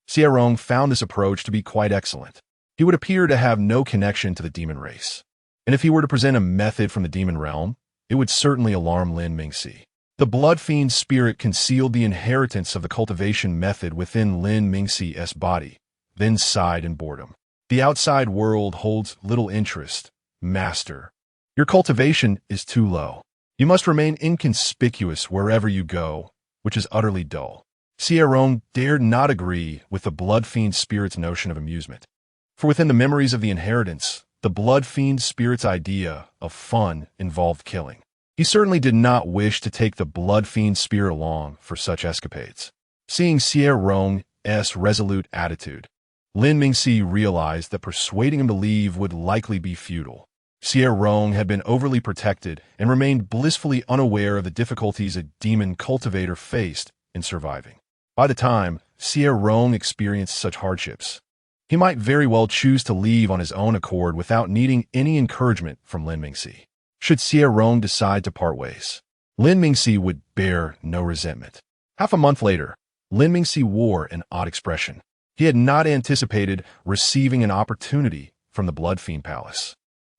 Xie Rong found this approach to be quite excellent. He would appear to have no connection to the demon race. And if he were to present a method from the demon realm, it would certainly alarm Lin Mingxi. The blood fiend spirit concealed the inheritance of the cultivation method within Lin Mingxi's body, then sighed in boredom. The outside world holds little interest, master. Your cultivation is too low. You must remain inconspicuous wherever you go, which is utterly dull. Xie Rong dared not agree with the blood fiend spirit's notion of amusement. For within the memories of the inheritance, the blood fiend spirit's idea of fun involved killing. He certainly did not wish to take the blood fiend spirit along for such escapades. Seeing Xie Rong's resolute attitude, Lin Mingxi realized that persuading him to leave would likely be futile. Xie Rong had been overly protected and remained blissfully unaware of the difficulties a demon cultivator faced in surviving. By the time Xie Rong experienced such hardships, he might very well choose to leave on his own accord without needing any encouragement from Lin Mingxi. Should Xie Rong decide to part ways, Lin Mingxi would bear no resentment. Half a month later, Lin Mingxi wore an odd expression. He had not anticipated receiving an opportunity from the Blood Fiend Palace.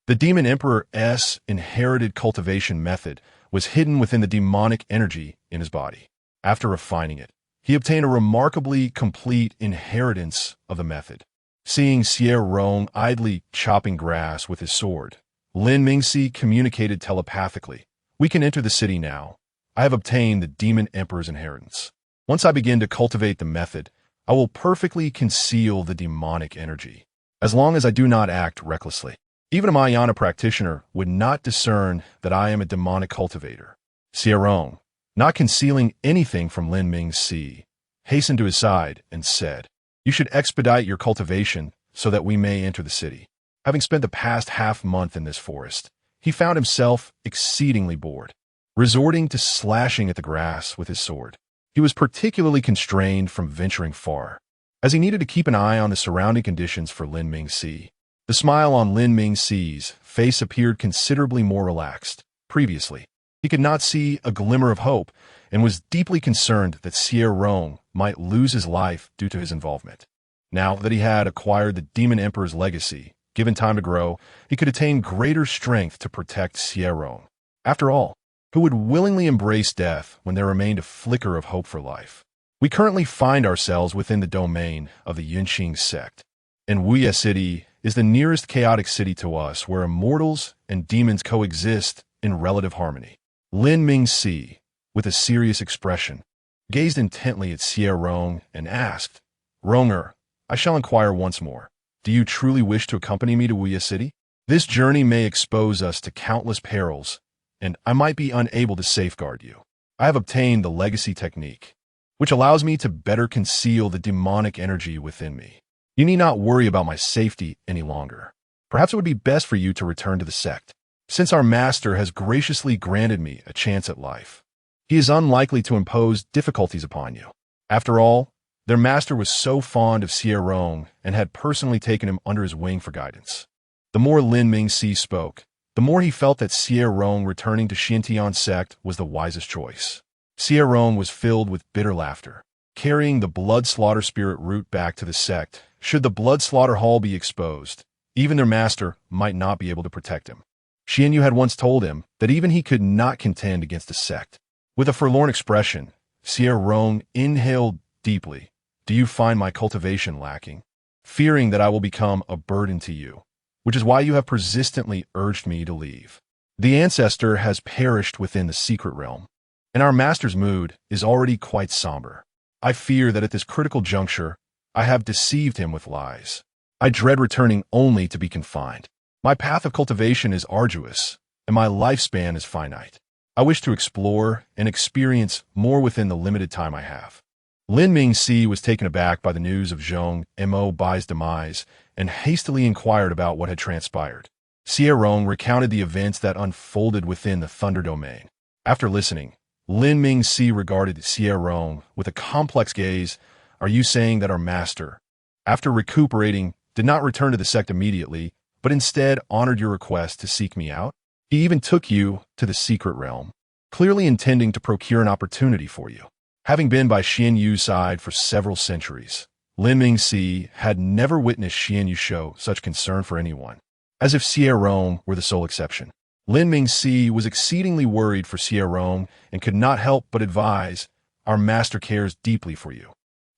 The Demon Emperor's inherited cultivation method was hidden within the demonic energy in his body. After refining it, he obtained a remarkably complete inheritance of the method. Seeing Xie Rong idly chopping grass with his sword, Lin Mingxi communicated telepathically. We can enter the city now. I have obtained the Demon Emperor's inheritance. Once I begin to cultivate the method, I will perfectly conceal the demonic energy, as long as I do not act recklessly. Even a Mahayana practitioner would not discern that I am a demonic cultivator. Xie Rong, not concealing anything from Lin Mingxi, hastened to his side and said, You should expedite your cultivation so that we may enter the city. Having spent the past half-month in this forest, he found himself exceedingly bored. Resorting to slashing at the grass with his sword, he was particularly constrained from venturing far, as he needed to keep an eye on the surrounding conditions for Lin Mingxi. The smile on Lin Mingxi's face appeared considerably more relaxed. Previously, he could not see a glimmer of hope and was deeply concerned that Xie Rong might lose his life due to his involvement. Now that he had acquired the Demon Emperor's legacy, given time to grow, he could attain greater strength to protect Xie Rong. After all, who would willingly embrace death when there remained a flicker of hope for life? We currently find ourselves within the domain of the Yunqing sect, and Wuye City is the nearest chaotic city to us where immortals and demons coexist in relative harmony. Lin Mingxi, with a serious expression, gazed intently at Xie Rong and asked, Ronger, I shall inquire once more. Do you truly wish to accompany me to Wuye City? This journey may expose us to countless perils, and I might be unable to safeguard you. I have obtained the legacy technique, which allows me to better conceal the demonic energy within me. You need not worry about my safety any longer. Perhaps it would be best for you to return to the sect, since our master has graciously granted me a chance at life. He is unlikely to impose difficulties upon you. After all, their master was so fond of Xie Rong and had personally taken him under his wing for guidance. The more Lin Mingxi spoke, the more he felt that Xie Rong returning to Xintian sect was the wisest choice. Xie Rong was filled with bitter laughter. Carrying the blood slaughter spirit root back to the sect, should the blood slaughter hall be exposed, even their master might not be able to protect him. Xuanyue had once told him that even he could not contend against the sect. With a forlorn expression, Xie Rong inhaled deeply. Do you find my cultivation lacking? Fearing that I will become a burden to you, which is why you have persistently urged me to leave. The ancestor has perished within the secret realm, and our master's mood is already quite somber. I fear that at this critical juncture, I have deceived him with lies. I dread returning only to be confined. My path of cultivation is arduous, and my lifespan is finite. I wish to explore and experience more within the limited time I have. Lin Mingxi was taken aback by the news of Zhong Mo Bai's demise and hastily inquired about what had transpired. Xie Rong recounted the events that unfolded within the Thunder Domain. After listening, Lin Mingxi regarded Xie Rong with a complex gaze. Are you saying that our master, after recuperating, did not return to the sect immediately, but instead honored your request to seek me out? He even took you to the secret realm, clearly intending to procure an opportunity for you. Having been by Xuanyue's side for several centuries, Lin Mingxi had never witnessed Xuanyue show such concern for anyone, as if Xie Rong were the sole exception. Lin Mingxi was exceedingly worried for Xie Rong and could not help but advise, "Our master cares deeply for you.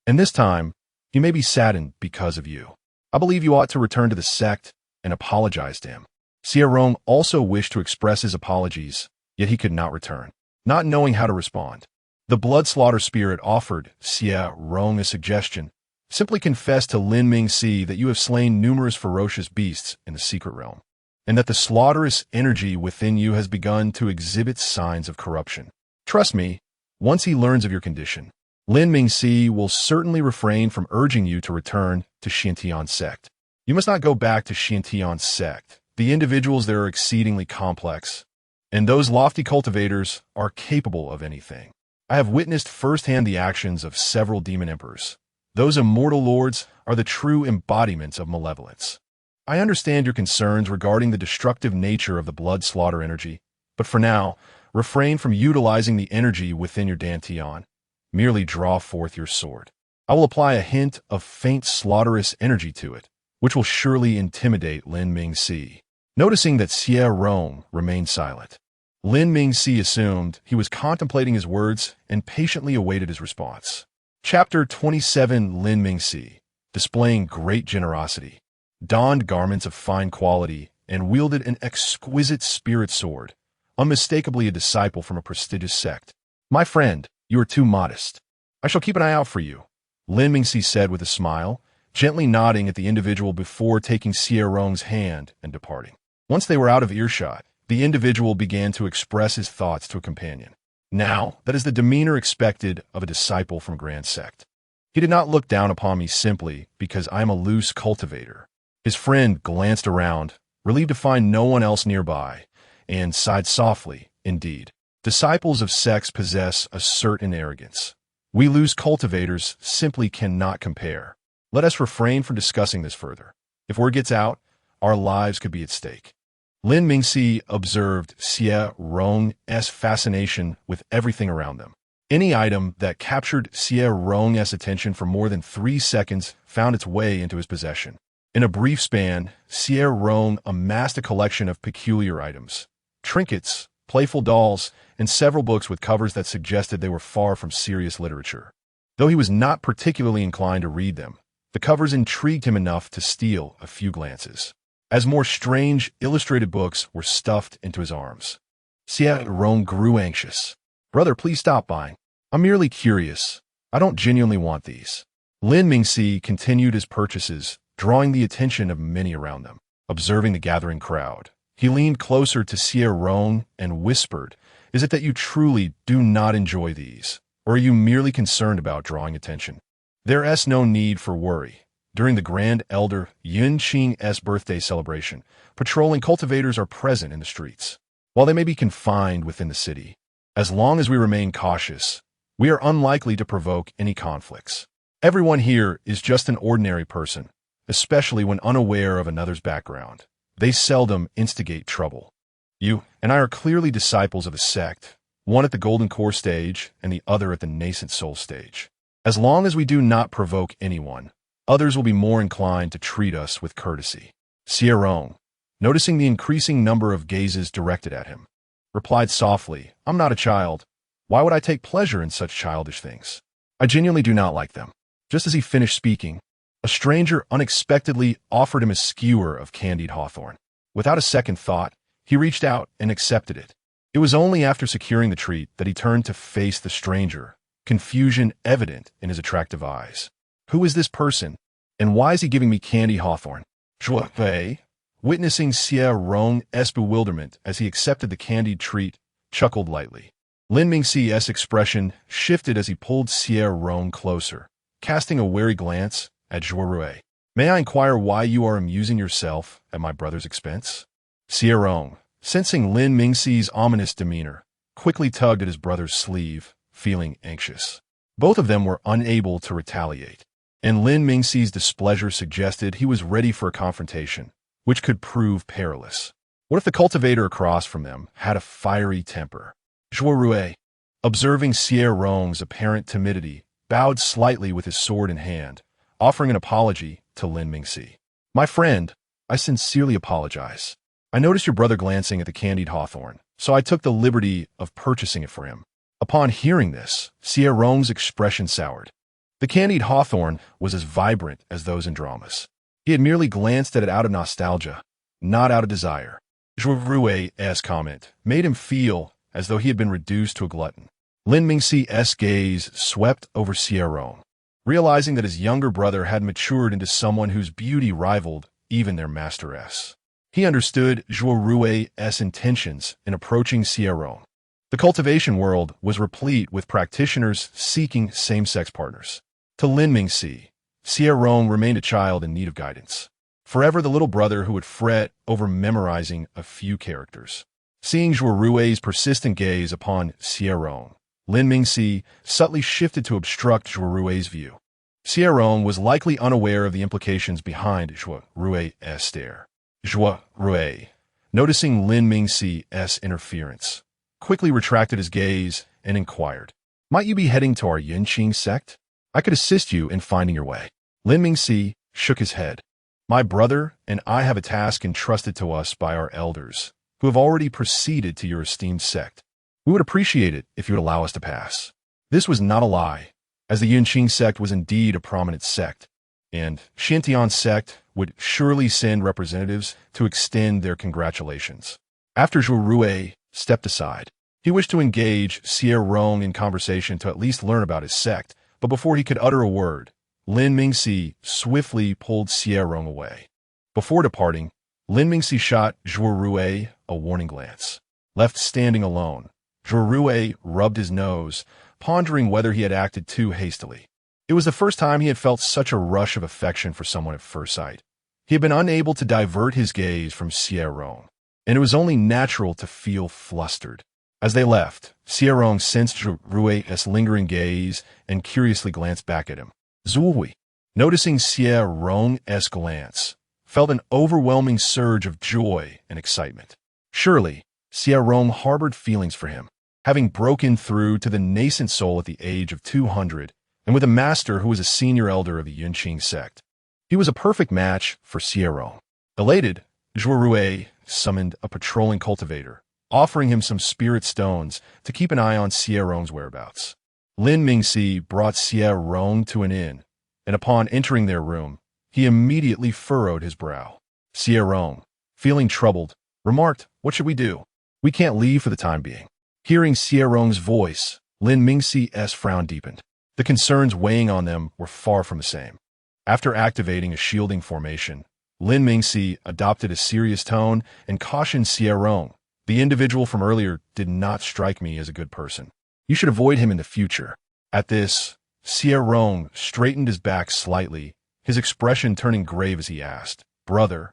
And this time, he may be saddened because of you. I believe you ought to return to the sect and apologize to him." Xie Rong also wished to express his apologies, yet he could not return, not knowing how to respond. The blood slaughter spirit offered Xie Rong a suggestion. Simply confess to Lin Mingxi that you have slain numerous ferocious beasts in the secret realm, and that the slaughterous energy within you has begun to exhibit signs of corruption. Trust me, once he learns of your condition, Lin Mingxi will certainly refrain from urging you to return to Xiantian's sect. You must not go back to Xiantian's sect. The individuals there are exceedingly complex, and those lofty cultivators are capable of anything. I have witnessed firsthand the actions of several demon emperors. Those immortal lords are the true embodiments of malevolence. I understand your concerns regarding the destructive nature of the blood slaughter energy, but for now, refrain from utilizing the energy within your dantian. Merely draw forth your sword. I will apply a hint of faint slaughterous energy to it, which will surely intimidate Lin Mingxi. Noticing that Xie Rong remained silent, Lin Mingxi assumed he was contemplating his words and patiently awaited his response. Chapter 27. Lin Mingxi, displaying great generosity, donned garments of fine quality and wielded an exquisite spirit sword, unmistakably a disciple from a prestigious sect. "My friend, you are too modest. I shall keep an eye out for you," Lin Mingxi said with a smile, gently nodding at the individual before taking Xie Rong's hand and departing. Once they were out of earshot, the individual began to express his thoughts to a companion. Now, that is the demeanor expected of a disciple from Grand Sect. He did not look down upon me simply because I am a loose cultivator. His friend glanced around, relieved to find no one else nearby, and sighed softly. Indeed, disciples of sects possess a certain arrogance. We loose cultivators simply cannot compare. Let us refrain from discussing this further. If word gets out, our lives could be at stake. Lin Mingxi observed Xie Rong's fascination with everything around them. Any item that captured Xie Rong's attention for more than 3 seconds found its way into his possession. In a brief span, Xie Rong amassed a collection of peculiar items, trinkets, playful dolls, and several books with covers that suggested they were far from serious literature. Though he was not particularly inclined to read them, the covers intrigued him enough to steal a few glances, as more strange, illustrated books were stuffed into his arms. Xie Rong grew anxious. "Brother, please stop buying. I'm merely curious. I don't genuinely want these." Lin Mingxi continued his purchases, drawing the attention of many around them. Observing the gathering crowd, he leaned closer to Xie Rong and whispered, "Is it that you truly do not enjoy these, or are you merely concerned about drawing attention? There is no need for worry. During the Grand Elder Yun Qing's birthday celebration, patrolling cultivators are present in the streets. While they may be confined within the city, as long as we remain cautious, we are unlikely to provoke any conflicts. Everyone here is just an ordinary person, especially when unaware of another's background. They seldom instigate trouble. You and I are clearly disciples of a sect, one at the Golden Core stage and the other at the Nascent Soul stage. As long as we do not provoke anyone, others will be more inclined to treat us with courtesy." Xie Rong, noticing the increasing number of gazes directed at him, replied softly, "I'm not a child. Why would I take pleasure in such childish things? I genuinely do not like them." Just as he finished speaking, a stranger unexpectedly offered him a skewer of candied hawthorn. Without a second thought, he reached out and accepted it. It was only after securing the treat that he turned to face the stranger, confusion evident in his attractive eyes. "Who is this person, and why is he giving me candy hawthorn?" Zhuo, witnessing Xie Rong's bewilderment as he accepted the candied treat, chuckled lightly. Lin Mingxi's expression shifted as he pulled Xie Rong closer, casting a wary glance at Zhuo. "May I inquire why you are amusing yourself at my brother's expense?" Xie Rong, sensing Lin Mingxi's ominous demeanor, quickly tugged at his brother's sleeve, feeling anxious. Both of them were unable to retaliate, and Lin Mingxi's displeasure suggested he was ready for a confrontation, which could prove perilous. What if the cultivator across from them had a fiery temper? Zhuo, Observing Xie Rong's apparent timidity, bowed slightly with his sword in hand, offering an apology to Lin Mingxi. My friend, I sincerely apologize. I noticed your brother glancing at the candied hawthorn, so I took the liberty of purchasing it for him. Upon hearing this, Xie Rong's expression soured. The candied hawthorn was as vibrant as those in dramas. He had merely glanced at it out of nostalgia, not out of desire. Zhuo Rui's comment made him feel as though he had been reduced to a glutton. Lin Mingxi's gaze swept over Xie Rong, realizing that his younger brother had matured into someone whose beauty rivaled even their masteress. He understood Zhuo Rui's intentions in approaching Xie Rong. The cultivation world was replete with practitioners seeking same-sex partners. To Lin Mingxi, Xie Rong remained a child in need of guidance. Forever the little brother who would fret over memorizing a few characters. Seeing Zhuo Rui's persistent gaze upon Xie Rong, Lin Mingxi subtly shifted to obstruct Zhuo Rui's view. Xie Rong was likely unaware of the implications behind Zhuo Rui's stare. Zhuo Rui, noticing Lin Mingxi's interference, quickly retracted his gaze and inquired, "Might you be heading to our Yunqing sect? I could assist you in finding your way." Lin Mingxi shook his head. "My brother and I have a task entrusted to us by our elders, who have already proceeded to your esteemed sect. We would appreciate it if you would allow us to pass." This was not a lie, as the Yunqing sect was indeed a prominent sect, and Xintian sect would surely send representatives to extend their congratulations. After Zhuo Rui stepped aside, he wished to engage Xie Rong in conversation to at least learn about his sect, but before he could utter a word, Lin Mingxi swiftly pulled Xie Rong away. Before departing, Lin Mingxi shot Zhuo Rui a warning glance. Left standing alone, Zhuo Rui rubbed his nose, pondering whether he had acted too hastily. It was the first time he had felt such a rush of affection for someone at first sight. He had been unable to divert his gaze from Xie Rong, and it was only natural to feel flustered. As they left, Xie Rong sensed Zhuo Rui's lingering gaze and curiously glanced back at him. Zui, noticing Xie Rong's glance, felt an overwhelming surge of joy and excitement. Surely, Xie Rong harbored feelings for him, having broken through to the nascent soul at the age of 200, and with a master who was a senior elder of the Yunqing sect. He was a perfect match for Xie Rong. Elated, Zhuo Rui summoned a patrolling cultivator, offering him some spirit stones to keep an eye on Xie Rong's whereabouts. Lin Mingxi brought Xie Rong to an inn, and upon entering their room, he immediately furrowed his brow. Xie Rong, feeling troubled, remarked, "What should we do? We can't leave for the time being." Hearing Xie Rong's voice, Lin Mingxi's frown deepened. The concerns weighing on them were far from the same. After activating a shielding formation, Lin Mingxi adopted a serious tone and cautioned Xie Rong, "The individual from earlier did not strike me as a good person. You should avoid him in the future." At this, Xie Rong straightened his back slightly, his expression turning grave as he asked, "Brother,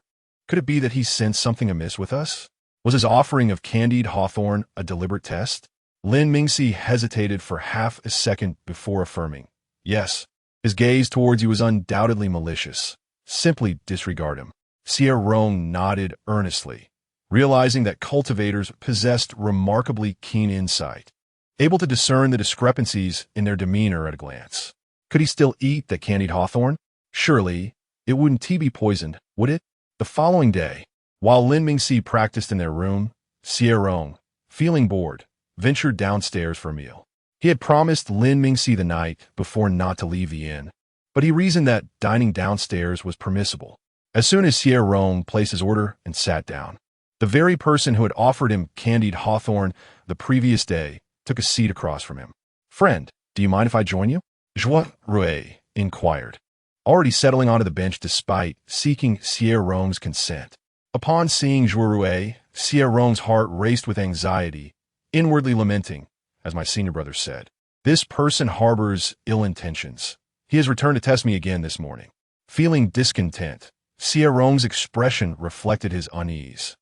could it be that he sensed something amiss with us? Was his offering of candied hawthorn a deliberate test?" Lin Mingxi hesitated for half a second before affirming, "Yes, his gaze towards you is undoubtedly malicious. Simply disregard him." Xie Rong nodded earnestly, realizing that cultivators possessed remarkably keen insight, able to discern the discrepancies in their demeanor at a glance. Could he still eat the candied hawthorn? Surely, it wouldn't be poisoned, would it? The following day, while Lin Mingxi practiced in their room, Xie Rong, feeling bored, ventured downstairs for a meal. He had promised Lin Mingxi the night before not to leave the inn, but he reasoned that dining downstairs was permissible. As soon as Xie Rong placed his order and sat down, the very person who had offered him candied hawthorn the previous day took a seat across from him. "Friend, do you mind if I join you?" Zhuo Rui inquired, already settling onto the bench despite seeking Xie Rong's consent. Upon seeing Zhuo Rui, Xie Rong's heart raced with anxiety, inwardly lamenting, as my senior brother said, "This person harbors ill intentions. He has returned to test me again this morning." Feeling discontent, Xie Rong's expression reflected his unease,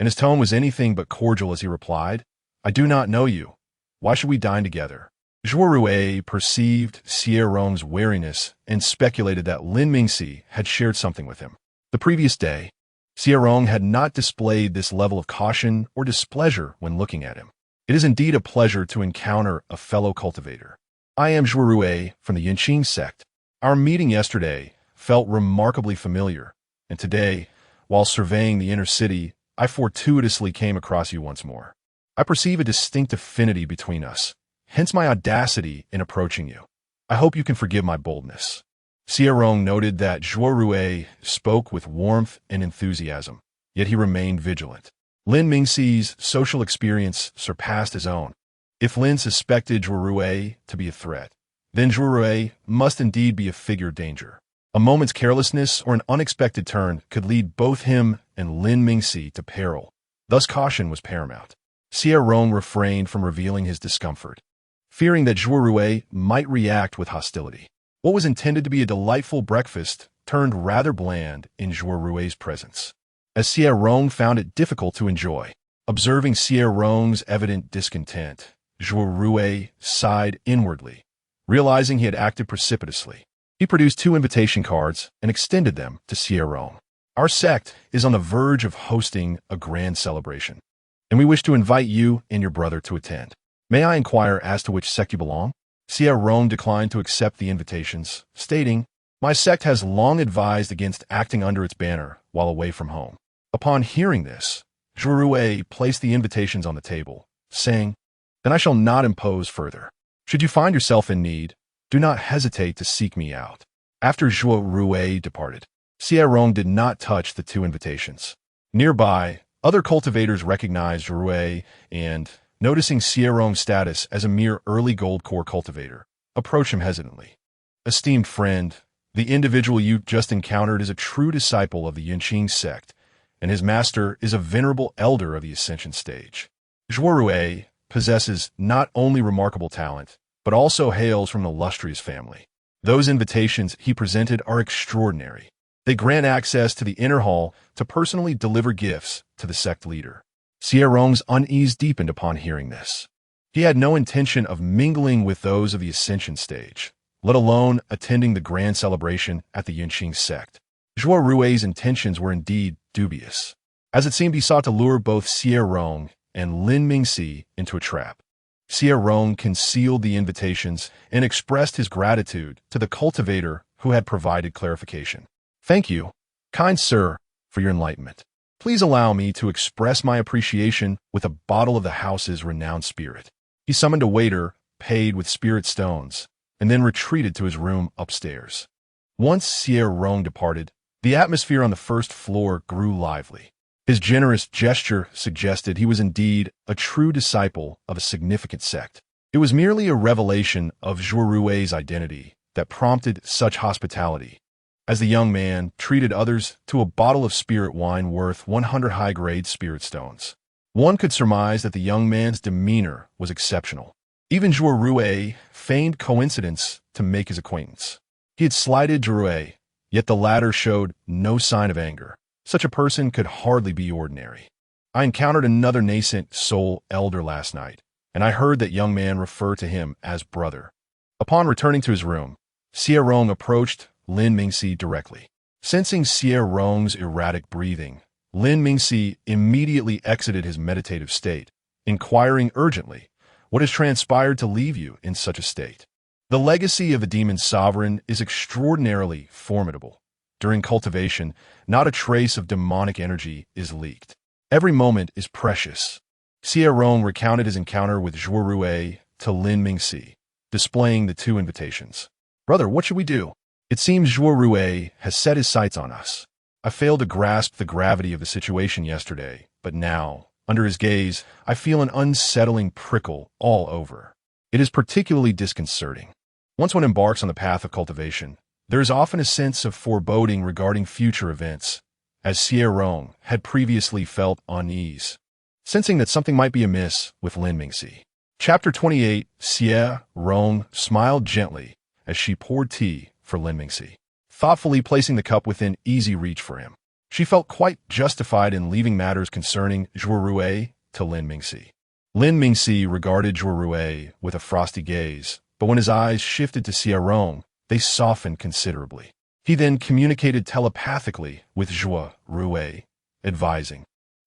and his tone was anything but cordial as he replied, "I do not know you. Why should we dine together?" Zhuo Rui perceived Xie Rong's wariness and speculated that Lin Mingxi had shared something with him. The previous day, Xie Rong had not displayed this level of caution or displeasure when looking at him. It is indeed a pleasure to encounter a fellow cultivator. I am Xie Rong from the Yunqing sect. Our meeting yesterday felt remarkably familiar, and today, while surveying the inner city, I fortuitously came across you once more. I perceive a distinct affinity between us, hence my audacity in approaching you. I hope you can forgive my boldness. Xie Rong noted that Xie Rong spoke with warmth and enthusiasm, yet he remained vigilant. Lin Mingxi's social experience surpassed his own. If Lin suspected Xie Rong to be a threat, then Xie Rong must indeed be a figure of danger. A moment's carelessness or an unexpected turn could lead both him and Lin Mingxi to peril. Thus caution was paramount. Xie Rong refrained from revealing his discomfort, fearing that Xie Rong might react with hostility. What was intended to be a delightful breakfast turned rather bland in Xie Rong's presence, as Xie Rong found it difficult to enjoy. Observing Xie Rong's evident discontent, Xie Rong sighed inwardly, realizing he had acted precipitously. He produced 2 invitation cards and extended them to Xie Rong. Our sect is on the verge of hosting a grand celebration, and we wish to invite you and your brother to attend. May I inquire as to which sect you belong? Xie Rong declined to accept the invitations, stating, "My sect has long advised against acting under its banner while away from home." Upon hearing this, Xie Rong placed the invitations on the table, saying, "Then I shall not impose further. Should you find yourself in need, do not hesitate to seek me out." After Xie Rong departed, Xie Rong did not touch the 2 invitations. Nearby, other cultivators recognized Xie Rong and, noticing Xie Rong's status as a mere early gold core cultivator, approached him hesitantly. "Esteemed friend, the individual you just encountered is a true disciple of the Yunqing sect, and his master is a venerable elder of the ascension stage. Xie Rong possesses not only remarkable talent, but also hails from an illustrious family. Those invitations he presented are extraordinary. They grant access to the inner hall to personally deliver gifts to the sect leader." Xie Rong's unease deepened upon hearing this. He had no intention of mingling with those of the ascension stage, let alone attending the grand celebration at the Yunqing sect. Xie Rong's intentions were indeed dubious, as it seemed he sought to lure both Xie Rong and Lin Mingxi into a trap. Xie Rong concealed the invitations and expressed his gratitude to the cultivator who had provided clarification. "Thank you, kind sir, for your enlightenment. Please allow me to express my appreciation with a bottle of the house's renowned spirit." He summoned a waiter, paid with spirit stones, and then retreated to his room upstairs. Once Xie Rong departed, the atmosphere on the first floor grew lively. His generous gesture suggested he was indeed a true disciple of a significant sect. It was merely a revelation of Xie Rong's identity that prompted such hospitality, as the young man treated others to a bottle of spirit wine worth 100 high-grade spirit stones. One could surmise that the young man's demeanor was exceptional. Even Xie Rong feigned coincidence to make his acquaintance. He had slighted Xie Rong, yet the latter showed no sign of anger. Such a person could hardly be ordinary. "I encountered another nascent soul elder last night, and I heard that young man refer to him as brother." Upon returning to his room, Xie Rong approached Lin Mingxi directly. Sensing Xie Rong's erratic breathing, Lin Mingxi immediately exited his meditative state, inquiring urgently, "What has transpired to leave you in such a state?" The legacy of the demon sovereign is extraordinarily formidable. During cultivation, not a trace of demonic energy is leaked. Every moment is precious. Xie Rong recounted his encounter with Xie Rong to Lin Mingxi, displaying the 2 invitations. "Brother, what should we do? It seems Xie Rong has set his sights on us. I failed to grasp the gravity of the situation yesterday, but now, under his gaze, I feel an unsettling prickle all over. It is particularly disconcerting. Once one embarks on the path of cultivation, there is often a sense of foreboding regarding future events, as Xie Rong had previously felt unease, sensing that something might be amiss with Lin Mingxi. Chapter 28. Xie Rong smiled gently as she poured tea for Lin Mingxi, thoughtfully placing the cup within easy reach for him. She felt quite justified in leaving matters concerning Xie Rong to Lin Mingxi. Lin Mingxi regarded Xie Rong with a frosty gaze, but when his eyes shifted to Xie Rong, they softened considerably. He then communicated telepathically with Xie Rong, advising,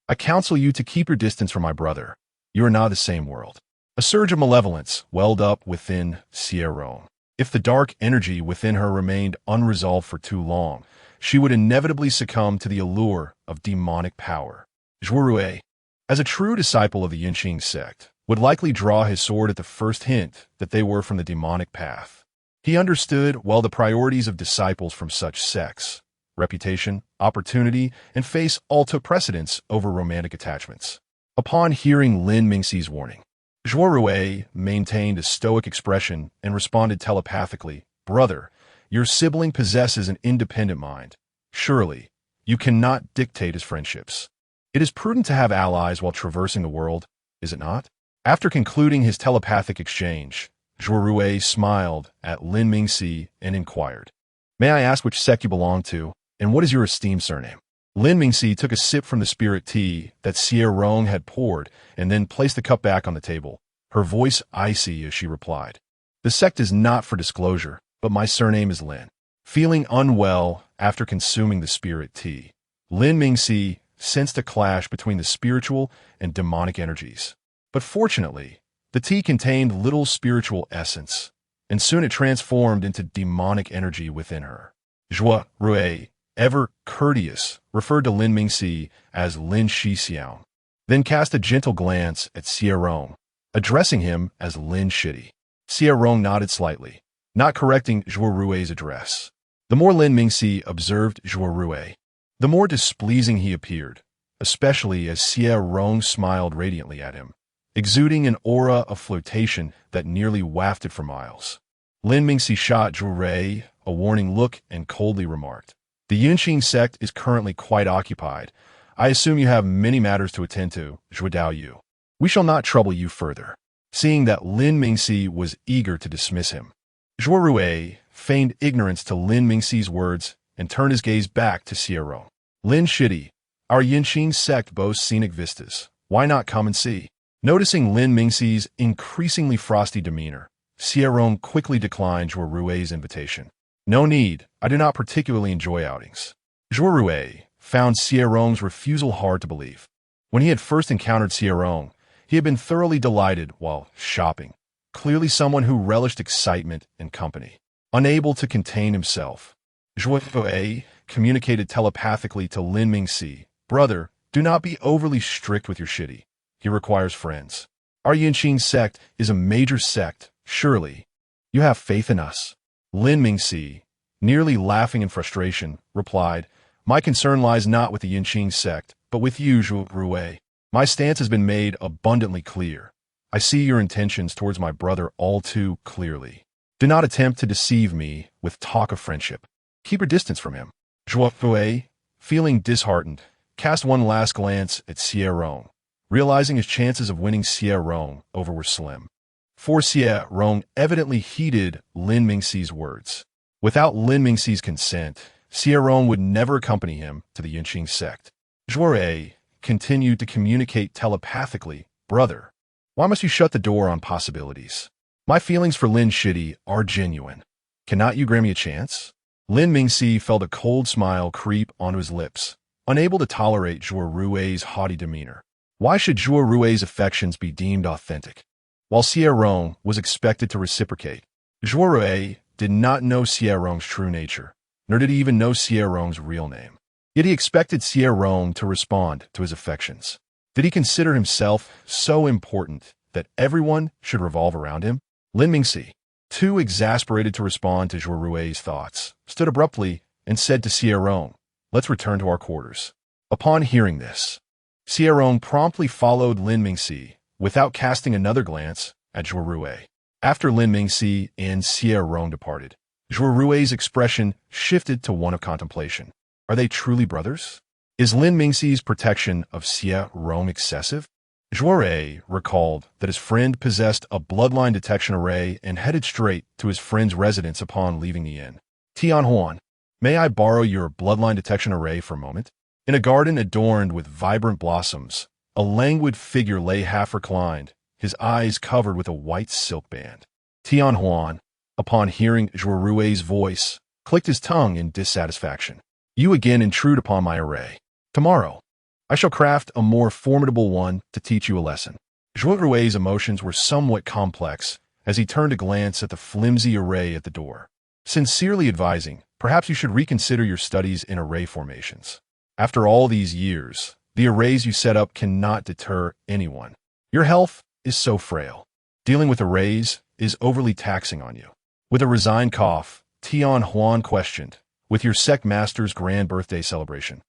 "I counsel you to keep your distance from my brother. You are not the same world. A surge of malevolence welled up within Xie Rong. If the dark energy within her remained unresolved for too long, she would inevitably succumb to the allure of demonic power. Xuanyue, as a true disciple of the Yinqing sect, would likely draw his sword at the first hint that they were from the demonic path. He understood well the priorities of disciples from such sects. Reputation, opportunity, and face all took precedence over romantic attachments. Upon hearing Lin Mingxi's warning, Xuanyue maintained a stoic expression and responded telepathically, "Brother, your sibling possesses an independent mind. Surely, you cannot dictate his friendships. It is prudent to have allies while traversing the world, is it not?" After concluding his telepathic exchange, Xuanyue smiled at Lin Mingxi and inquired, "May I ask which sect you belong to, and what is your esteemed surname?" Lin Mingxi took a sip from the spirit tea that Xie Rong had poured and then placed the cup back on the table, her voice icy as she replied, "The sect is not for disclosure, but my surname is Lin." Feeling unwell after consuming the spirit tea, Lin Mingxi sensed a clash between the spiritual and demonic energies. But fortunately, the tea contained little spiritual essence, and soon it transformed into demonic energy within her. Xuanyue, ever courteous, referred to Lin Mingxi as Lin Shixiang, then cast a gentle glance at Xie Rong, addressing him as Lin Shitty. Xie Rong nodded slightly, not correcting Xuanyue's address. The more Lin Mingxi observed Xuanyue, the more displeasing he appeared, especially as Xie Rong smiled radiantly at him, exuding an aura of flirtation that nearly wafted for miles. Lin Mingxi shot Xuanyue a warning look and coldly remarked, "The Yinqing sect is currently quite occupied. I assume you have many matters to attend to, Xuanyue. We shall not trouble you further." Seeing that Lin Mingxi was eager to dismiss him, Xuanyue feigned ignorance to Lin Mingxi's words and turned his gaze back to Xie Rong. "Lin Shitty, our Yinqing sect boasts scenic vistas. Why not come and see?" Noticing Lin Mingxi's increasingly frosty demeanor, Xie Rong quickly declined Xuanyue's invitation. "No need, I do not particularly enjoy outings." Xuanyue found Xie Rong's refusal hard to believe. When he had first encountered Xie Rong, he had been thoroughly delighted while shopping, clearly someone who relished excitement and company. Unable to contain himself, Xuanyue communicated telepathically to Lin Mingxi, "Brother, do not be overly strict with your shitty. He requires friends. Our Yinqing sect is a major sect, surely. You have faith in us." Lin Mingxi, nearly laughing in frustration, replied, "My concern lies not with the Yinqing sect, but with you, Xuanyue. My stance has been made abundantly clear. I see your intentions towards my brother all too clearly. Do not attempt to deceive me with talk of friendship. Keep your distance from him." Xuanyue, feeling disheartened, cast one last glance at Xie Rong, realizing his chances of winning Xie Rong over were slim. For Xie Rong evidently heeded Lin Mingxi's words. Without Lin Mingxi's consent, Xie Rong would never accompany him to the Yinqing sect. Xuanyue continued to communicate telepathically, "Brother, why must you shut the door on possibilities? My feelings for Lin Shitty are genuine. Cannot you grant me a chance?" Lin Mingxi felt a cold smile creep onto his lips, unable to tolerate Xuanyue's haughty demeanor. Why should Xuanyue's affections be deemed authentic? While Xie Rong was expected to reciprocate, Xuanyue did not know Xie Rong's true nature, nor did he even know Xie Rong's real name. Yet he expected Xie Rong to respond to his affections. Did he consider himself so important that everyone should revolve around him? Lin Mingxi, too exasperated to respond to Xuanyue's thoughts, stood abruptly and said to Xie Rong, "Let's return to our quarters." Upon hearing this, Xie Rong promptly followed Lin Mingxi without casting another glance at Xuanyue. After Lin Mingxi and Xie Rong departed, Xuanyue's expression shifted to one of contemplation. Are they truly brothers? Is Lin Mingxi's protection of Xie Rong excessive? Xuanyue recalled that his friend possessed a bloodline detection array and headed straight to his friend's residence upon leaving the inn. "Tianhuan, may I borrow your bloodline detection array for a moment?" In a garden adorned with vibrant blossoms, a languid figure lay half reclined, his eyes covered with a white silk band. Tianhuan, upon hearing Xuanyue's voice, clicked his tongue in dissatisfaction. "You again intrude upon my array. Tomorrow, I shall craft a more formidable one to teach you a lesson." Xuanyue's emotions were somewhat complex as he turned to glance at the flimsy array at the door, sincerely advising, perhaps you should reconsider your studies in array formations. After all these years, the arrays you set up cannot deter anyone. Your health is so frail. Dealing with arrays is overly taxing on you. With a resigned cough, Tian Huan questioned, with your sect master's grand birthday celebration,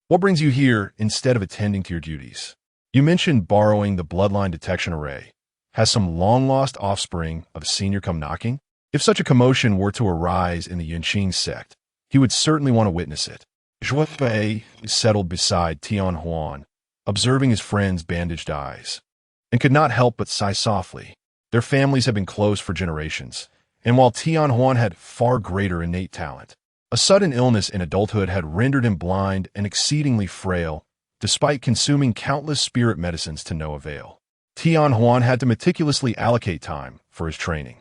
what brings you here instead of attending to your duties? You mentioned borrowing the bloodline detection array. Has some long-lost offspring of a senior come knocking? If such a commotion were to arise in the Yunqing sect, he would certainly want to witness it. Xuanyue settled beside Tian Huan, observing his friend's bandaged eyes, and could not help but sigh softly. Their families had been close for generations, and while Tian Huan had far greater innate talent, a sudden illness in adulthood had rendered him blind and exceedingly frail, despite consuming countless spirit medicines to no avail. Tian Huan had to meticulously allocate time for his training,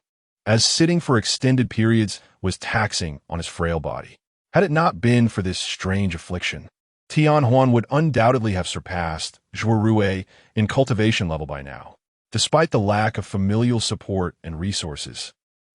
as sitting for extended periods was taxing on his frail body. Had it not been for this strange affliction, Tian Huan would undoubtedly have surpassed Xuanyue in cultivation level by now. Despite the lack of familial support and resources,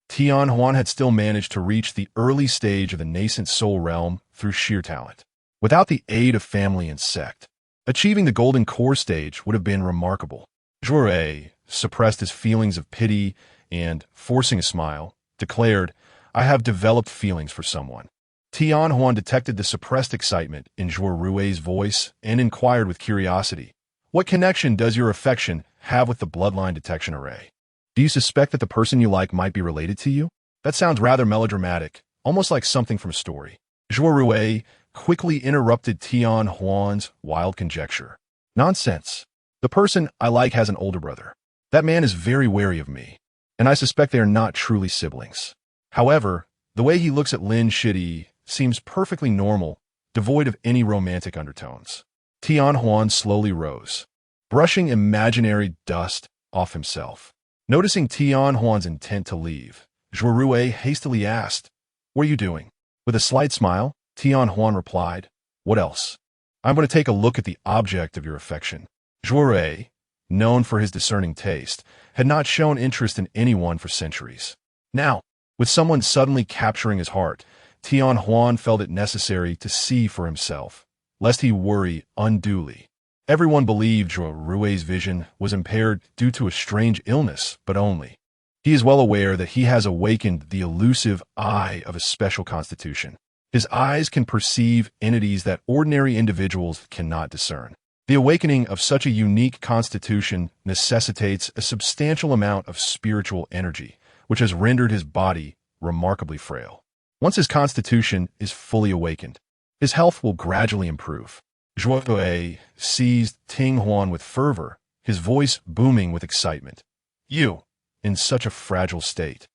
Tian Huan had still managed to reach the early stage of the nascent soul realm through sheer talent. Without the aid of family and sect, achieving the golden core stage would have been remarkable. Xuanyue suppressed his feelings of pity and, forcing a smile, declared, I have developed feelings for someone. Tian Huan detected the suppressed excitement in Xuanyue's voice and inquired with curiosity, what connection does your affection have with the bloodline detection array? Do you suspect that the person you like might be related to you? That sounds rather melodramatic, almost like something from a story. Xuanyue quickly interrupted Tian Huan's wild conjecture. Nonsense. The person I like has an older brother. That man is very wary of me, and I suspect they are not truly siblings. However, the way he looks at Lin Shidi seems perfectly normal, devoid of any romantic undertones. Tian Huan slowly rose, brushing imaginary dust off himself. Noticing Tian Huan's intent to leave, Xuanyue hastily asked, what are you doing? With a slight smile, Tian Huan replied, what else? I'm going to take a look at the object of your affection. Xuanyue, known for his discerning taste, had not shown interest in anyone for centuries. Now, with someone suddenly capturing his heart, Tian Huan felt it necessary to see for himself, lest he worry unduly. Everyone believed Xuanyue's vision was impaired due to a strange illness, but only. He is well aware that he has awakened the elusive eye of a special constitution. His eyes can perceive entities that ordinary individuals cannot discern. The awakening of such a unique constitution necessitates a substantial amount of spiritual energy, which has rendered his body remarkably frail. Once his constitution is fully awakened, his health will gradually improve. Xuanyue seized Ting Huan with fervor, his voice booming with excitement. You, in such a fragile state,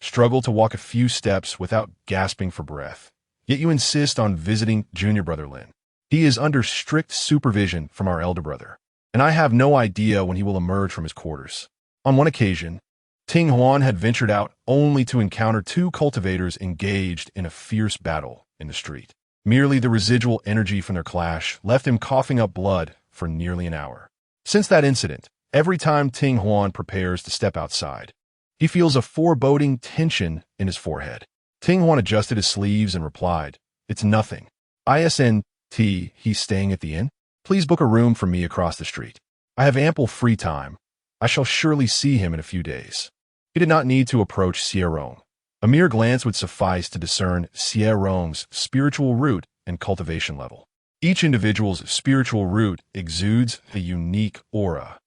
struggle to walk a few steps without gasping for breath. Yet you insist on visiting junior brother Lin. He is under strict supervision from our elder brother, and I have no idea when he will emerge from his quarters. On one occasion, Ting Huan had ventured out only to encounter two cultivators engaged in a fierce battle in the street. Merely the residual energy from their clash left him coughing up blood for nearly an hour. Since that incident, every time Ting Huan prepares to step outside, he feels a foreboding tension in his forehead. Ting Huan adjusted his sleeves and replied, it's nothing. ISNT, he's staying at the inn? Please book a room for me across the street. I have ample free time. I shall surely see him in a few days. He did not need to approach Xie Rong. A mere glance would suffice to discern Xie Rong's spiritual root and cultivation level. Each individual's spiritual root exudes a unique aura,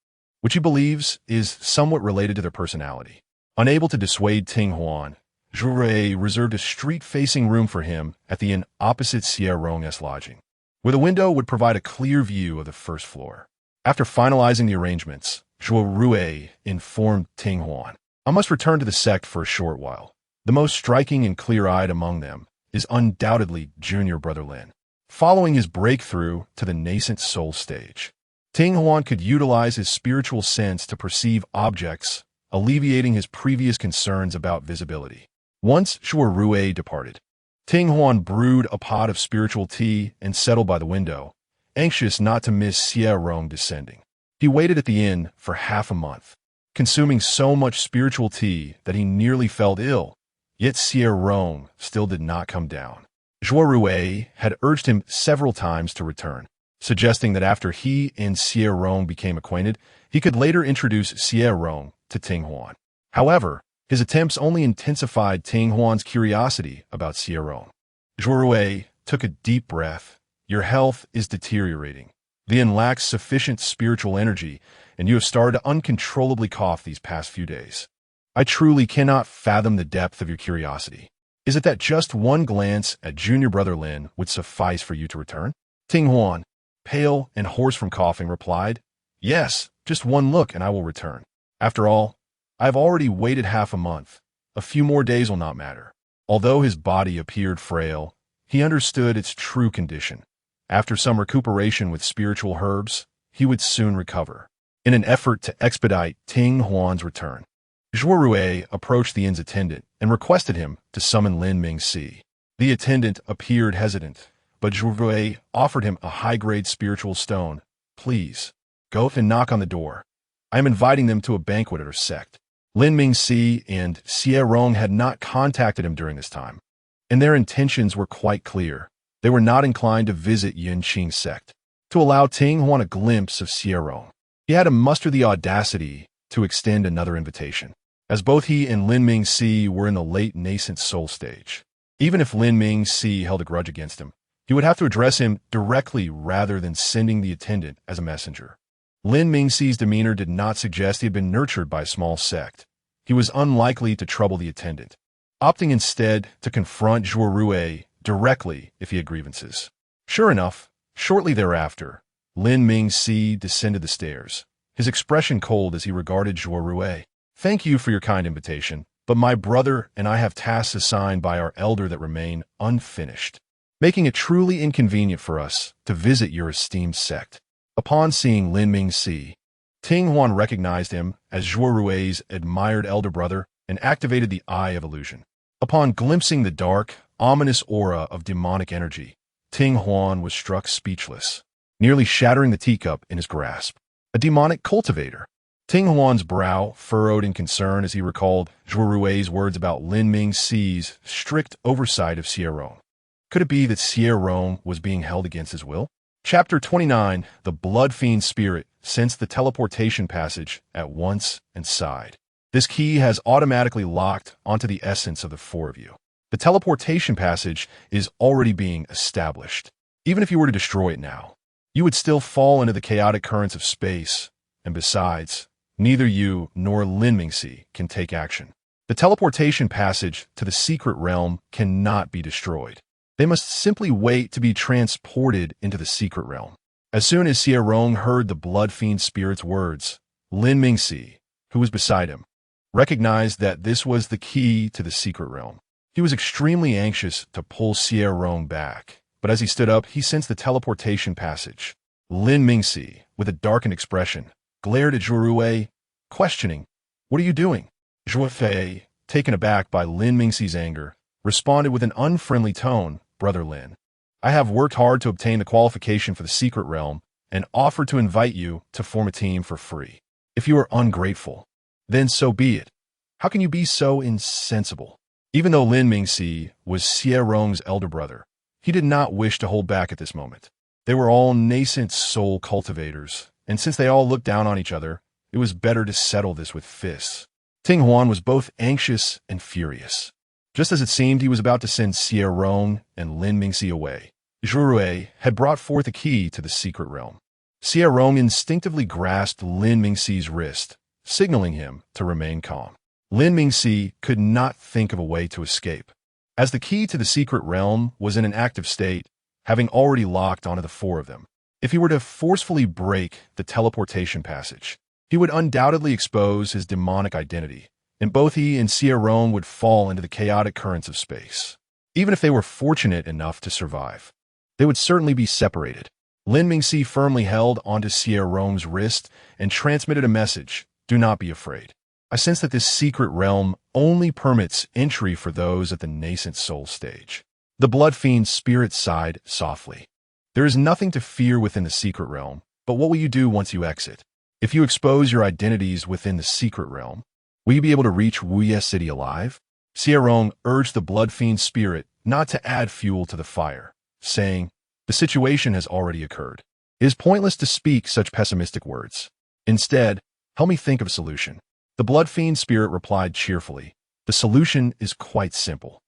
which he believes is somewhat related to their personality. Unable to dissuade Ting Huan, Xuanyue reserved a street-facing room for him at the inn opposite Xie Rong's lodging, where the window would provide a clear view of the first floor. After finalizing the arrangements, Xuanyue informed Ting Huan, I must return to the sect for a short while. The most striking and clear-eyed among them is undoubtedly junior brother Lin. Following his breakthrough to the nascent soul stage, Ting Huan could utilize his spiritual sense to perceive objects, alleviating his previous concerns about visibility. Once Xuanyue departed, Ting Huan brewed a pot of spiritual tea and settled by the window, anxious not to miss Xie Rong descending. He waited at the inn for half a month, consuming so much spiritual tea that he nearly fell ill, yet Xie Rong still did not come down. Xuanyue had urged him several times to return, suggesting that after he and Xie Rong became acquainted, he could later introduce Xie Rong to Ting Huan. However, his attempts only intensified Ting Huan's curiosity about Xie Rong. Xuanyue took a deep breath. Your health is deteriorating. The inn lacks sufficient spiritual energy, and you have started to uncontrollably cough these past few days. I truly cannot fathom the depth of your curiosity. Is it that just one glance at junior brother Lin would suffice for you to return? Ting Huan, pale and hoarse from coughing, replied, Yes, just one look and I will return. After all, I have already waited half a month. A few more days will not matter. Although his body appeared frail, he understood its true condition. After some recuperation with spiritual herbs, he would soon recover. In an effort to expedite Ting Huan's return, Xuanyue approached the inn's attendant and requested him to summon Lin Mingxi. The attendant appeared hesitant, but Xuanyue offered him a high-grade spiritual stone. Please, go and knock on the door. I am inviting them to a banquet at our sect. Lin Mingxi and Xie Rong had not contacted him during this time, and their intentions were quite clear. They were not inclined to visit Yinqing's sect. To allow Ting Huan a glimpse of Xie Rong, he had to muster the audacity to extend another invitation, as both he and Lin Mingxi were in the late nascent soul stage. Even if Lin Mingxi held a grudge against him, he would have to address him directly rather than sending the attendant as a messenger. Lin Mingxi's demeanor did not suggest he had been nurtured by a small sect. He was unlikely to trouble the attendant, opting instead to confront Xuanyue directly if he had grievances. Sure enough, shortly thereafter, Lin Mingxi descended the stairs, his expression cold as he regarded Xuanyue. Thank you for your kind invitation, but my brother and I have tasks assigned by our elder that remain unfinished, making it truly inconvenient for us to visit your esteemed sect. Upon seeing Lin Mingxi, Ting Huan recognized him as Xuanyue's admired elder brother and activated the Eye of Illusion. Upon glimpsing the dark, ominous aura of demonic energy, Ting Huan was struck speechless, nearly shattering the teacup in his grasp. A demonic cultivator. Ting Huan's brow furrowed in concern as he recalled Xuanyue's words about Lin Mingxi's strict oversight of Xie Rong. Could it be that Xie Rong was being held against his will? Chapter 29. The Blood Fiend Spirit sensed the teleportation passage at once and sighed. This key has automatically locked onto the essence of the four of you. The teleportation passage is already being established. Even if you were to destroy it now, you would still fall into the chaotic currents of space, and besides, neither you nor Lin Mingxi can take action. The teleportation passage to the secret realm cannot be destroyed. They must simply wait to be transported into the secret realm. As soon as Xie Rong heard the Blood Fiend Spirit's words, Lin Mingxi, who was beside him, recognized that this was the key to the secret realm. He was extremely anxious to pull Xie Rong back, but as he stood up, he sensed the teleportation passage. Lin Mingxi, with a darkened expression, glared at Xuanyue, questioning, "What are you doing?" Xuanyue, taken aback by Lin Mingxi's anger, responded with an unfriendly tone, "Brother Lin, I have worked hard to obtain the qualification for the secret realm and offered to invite you to form a team for free. If you are ungrateful, then so be it. How can you be so insensible?" Even though Lin Mingxi was Xie Rong's elder brother, he did not wish to hold back at this moment. They were all nascent soul cultivators, and since they all looked down on each other, it was better to settle this with fists. Ting Huan was both anxious and furious. Just as it seemed he was about to send Xie Rong and Lin Mingxi away, Xuanyue had brought forth a key to the secret realm. Xie Rong instinctively grasped Lin Mingxi's wrist, signaling him to remain calm. Lin Mingxi could not think of a way to escape, as the key to the secret realm was in an active state, having already locked onto the four of them. If he were to forcefully break the teleportation passage, he would undoubtedly expose his demonic identity, and both he and Xie Rong would fall into the chaotic currents of space. Even if they were fortunate enough to survive, they would certainly be separated. Lin Mingxi firmly held onto Xie Rong's wrist and transmitted a message, "Do not be afraid. I sense that this secret realm only permits entry for those at the nascent soul stage." The Blood Fiend's spirit sighed softly. "There is nothing to fear within the secret realm, but what will you do once you exit? If you expose your identities within the secret realm, will you be able to reach Wuye City alive? Xie Rong urged the blood fiend spirit not to add fuel to the fire, saying, "The situation has already occurred. It is pointless to speak such pessimistic words. Instead, help me think of a solution." The blood fiend spirit replied cheerfully, "The solution is quite simple.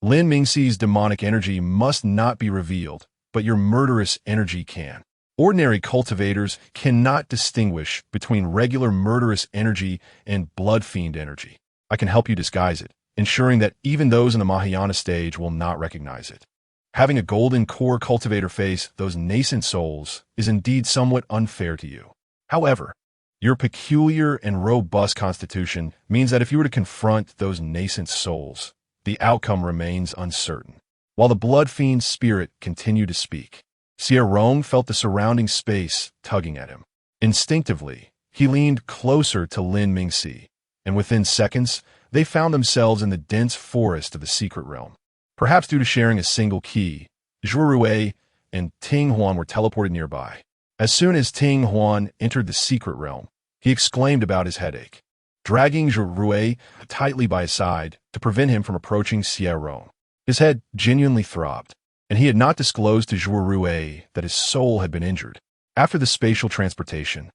Lin Mingxi's demonic energy must not be revealed, but your murderous energy can. Ordinary cultivators cannot distinguish between regular murderous energy and blood fiend energy. I can help you disguise it, ensuring that even those in the Mahayana stage will not recognize it. Having a golden core cultivator face those nascent souls is indeed somewhat unfair to you. However, your peculiar and robust constitution means that if you were to confront those nascent souls, the outcome remains uncertain." While the blood fiend's spirit continued to speak, Xie Rong felt the surrounding space tugging at him. Instinctively, he leaned closer to Lin Mingxi, and within seconds, they found themselves in the dense forest of the secret realm. Perhaps due to sharing a single key, Zhuorui and Ting Huan were teleported nearby. As soon as Ting Huan entered the secret realm, he exclaimed about his headache, dragging Zhuorui tightly by his side to prevent him from approaching Xie Rong. His head genuinely throbbed, and he had not disclosed to Zhuorui that his soul had been injured. After the spatial transportation,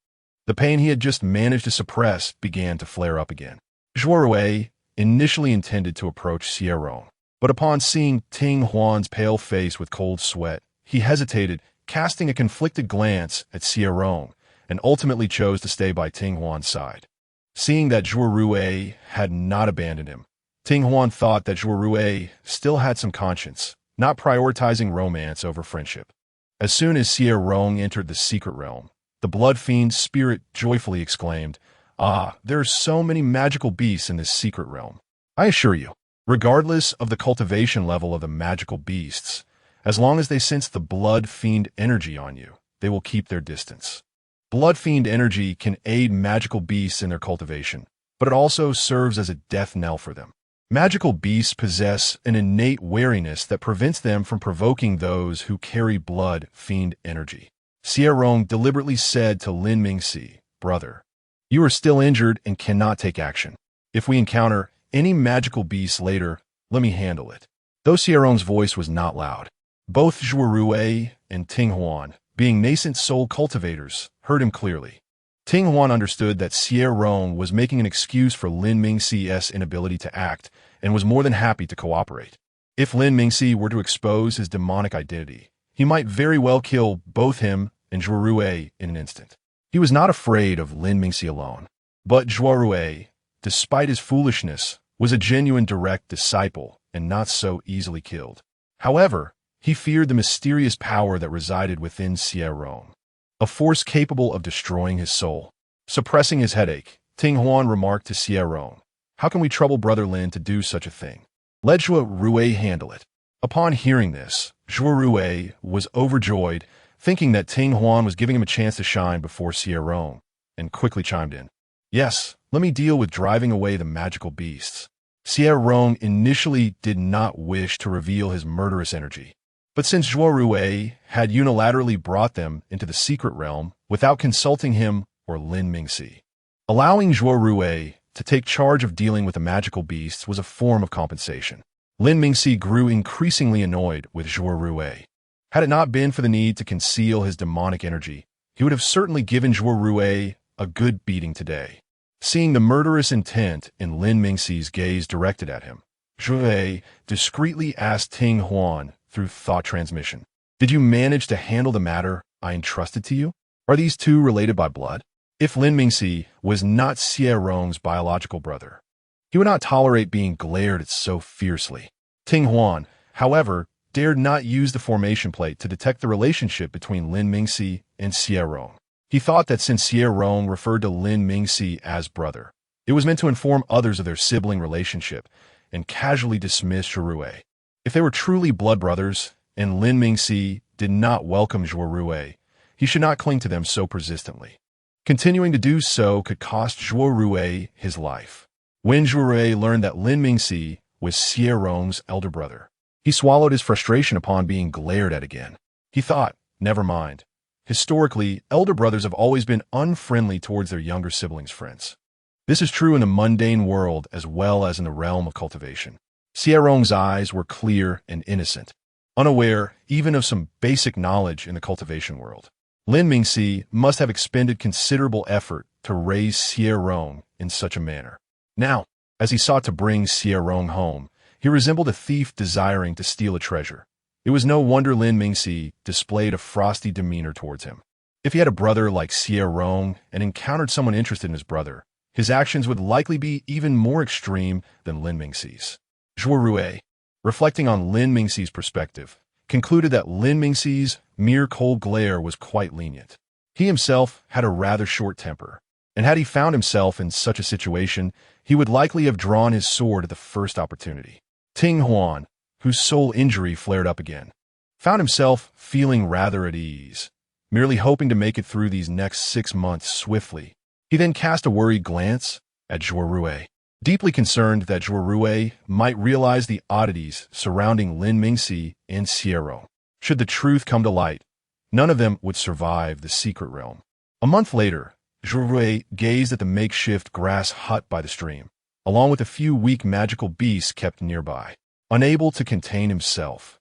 the pain he had just managed to suppress began to flare up again. Zhuorui initially intended to approach Xie Rong, but upon seeing Ting Huan's pale face with cold sweat, he hesitated, casting a conflicted glance at Xie Rong, and ultimately chose to stay by Ting Huan's side. Seeing that Zhuorui had not abandoned him, Ting Huan thought that Zhuorui still had some conscience, not prioritizing romance over friendship. As soon as Xie Rong entered the secret realm, the blood fiend's spirit joyfully exclaimed, "Ah, there are so many magical beasts in this secret realm. I assure you, regardless of the cultivation level of the magical beasts, as long as they sense the blood fiend energy on you, they will keep their distance. Blood fiend energy can aid magical beasts in their cultivation, but it also serves as a death knell for them. Magical beasts possess an innate wariness that prevents them from provoking those who carry blood fiend energy." Xie Rong deliberately said to Lin Mingxi, "Brother, you are still injured and cannot take action. If we encounter any magical beasts later, let me handle it." Though Xie Rong's voice was not loud, both Zhuorui and Ting Huan, being nascent soul cultivators, heard him clearly. Ting Huan understood that Xie Rong was making an excuse for Lin Mingxi's inability to act and was more than happy to cooperate. If Lin Mingxi were to expose his demonic identity, he might very well kill both him and Zhuorui in an instant. He was not afraid of Lin Mingxi alone, but Zhuorui, despite his foolishness, was a genuine direct disciple and not so easily killed. However, he feared the mysterious power that resided within Xie Rong, a force capable of destroying his soul. Suppressing his headache, Ting Huan remarked to Xie Rong, "How can we trouble Brother Lin to do such a thing? Let Zhuorui handle it." Upon hearing this, Zhuorui was overjoyed, thinking that Ting Huan was giving him a chance to shine before Xie Rong, and quickly chimed in, "Yes, let me deal with driving away the magical beasts." Xie Rong initially did not wish to reveal his murderous energy, but since Zhuorui had unilaterally brought them into the secret realm without consulting him or Lin Mingxi, allowing Zhuorui to take charge of dealing with the magical beasts was a form of compensation. Lin Mingxi grew increasingly annoyed with Zhuorui. Had it not been for the need to conceal his demonic energy, he would have certainly given Zhuorui a good beating today. Seeing the murderous intent in Lin Mingxi's gaze directed at him, Zhuorui discreetly asked Ting Huan through thought transmission, "Did you manage to handle the matter I entrusted to you? Are these two related by blood?" If Lin Mingxi was not Xie Rong's biological brother, he would not tolerate being glared at so fiercely. Ting Huan, however, dared not use the formation plate to detect the relationship between Lin Mingxi and Xie Rong. He thought that since Xie Rong referred to Lin Mingxi as brother, it was meant to inform others of their sibling relationship and casually dismiss Zhuorui. If they were truly blood brothers, and Lin Mingxi did not welcome Zhuorui, he should not cling to them so persistently. Continuing to do so could cost Zhuorui his life. When Zhuorui learned that Lin Mingxi was Xie Rong's elder brother, he swallowed his frustration upon being glared at again. He thought, never mind. Historically, elder brothers have always been unfriendly towards their younger siblings' friends. This is true in the mundane world as well as in the realm of cultivation. Xie Rong's eyes were clear and innocent, unaware even of some basic knowledge in the cultivation world. Lin Mingxi must have expended considerable effort to raise Xie Rong in such a manner. Now, as he sought to bring Xie Rong home, he resembled a thief desiring to steal a treasure. It was no wonder Lin Mingxi displayed a frosty demeanor towards him. If he had a brother like Xie Rong and encountered someone interested in his brother, his actions would likely be even more extreme than Lin Mingxi's. Zhuo Rui, reflecting on Lin Mingxi's perspective, concluded that Lin Mingxi's mere cold glare was quite lenient. He himself had a rather short temper, and had he found himself in such a situation, he would likely have drawn his sword at the first opportunity. Ting Huan, whose soul injury flared up again, found himself feeling rather at ease, merely hoping to make it through these next 6 months swiftly. He then cast a worried glance at Zhuo Rui, deeply concerned that Zhuo Rui might realize the oddities surrounding Lin Mingxi and Xie Rong. Should the truth come to light, none of them would survive the secret realm. A month later, Zhuo Rui gazed at the makeshift grass hut by the stream, along with a few weak magical beasts kept nearby. Unable to contain himself,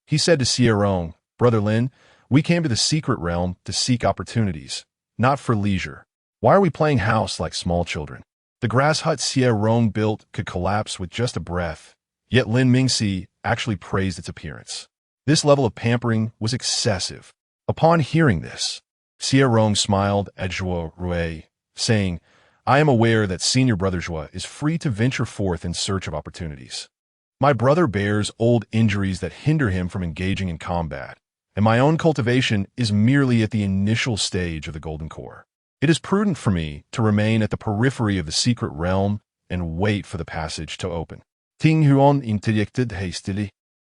he said to Xie Rong, "Brother Lin, we came to the secret realm to seek opportunities, not for leisure. Why are we playing house like small children?" The grass hut Xie Rong built could collapse with just a breath, yet Lin Mingxi actually praised its appearance. This level of pampering was excessive. Upon hearing this, Xie Rong smiled at Zhuo Rui, saying, "I am aware that senior brother Zhuo is free to venture forth in search of opportunities. My brother bears old injuries that hinder him from engaging in combat, and my own cultivation is merely at the initial stage of the Golden Core. It is prudent for me to remain at the periphery of the secret realm and wait for the passage to open." Ting Huan interjected hastily.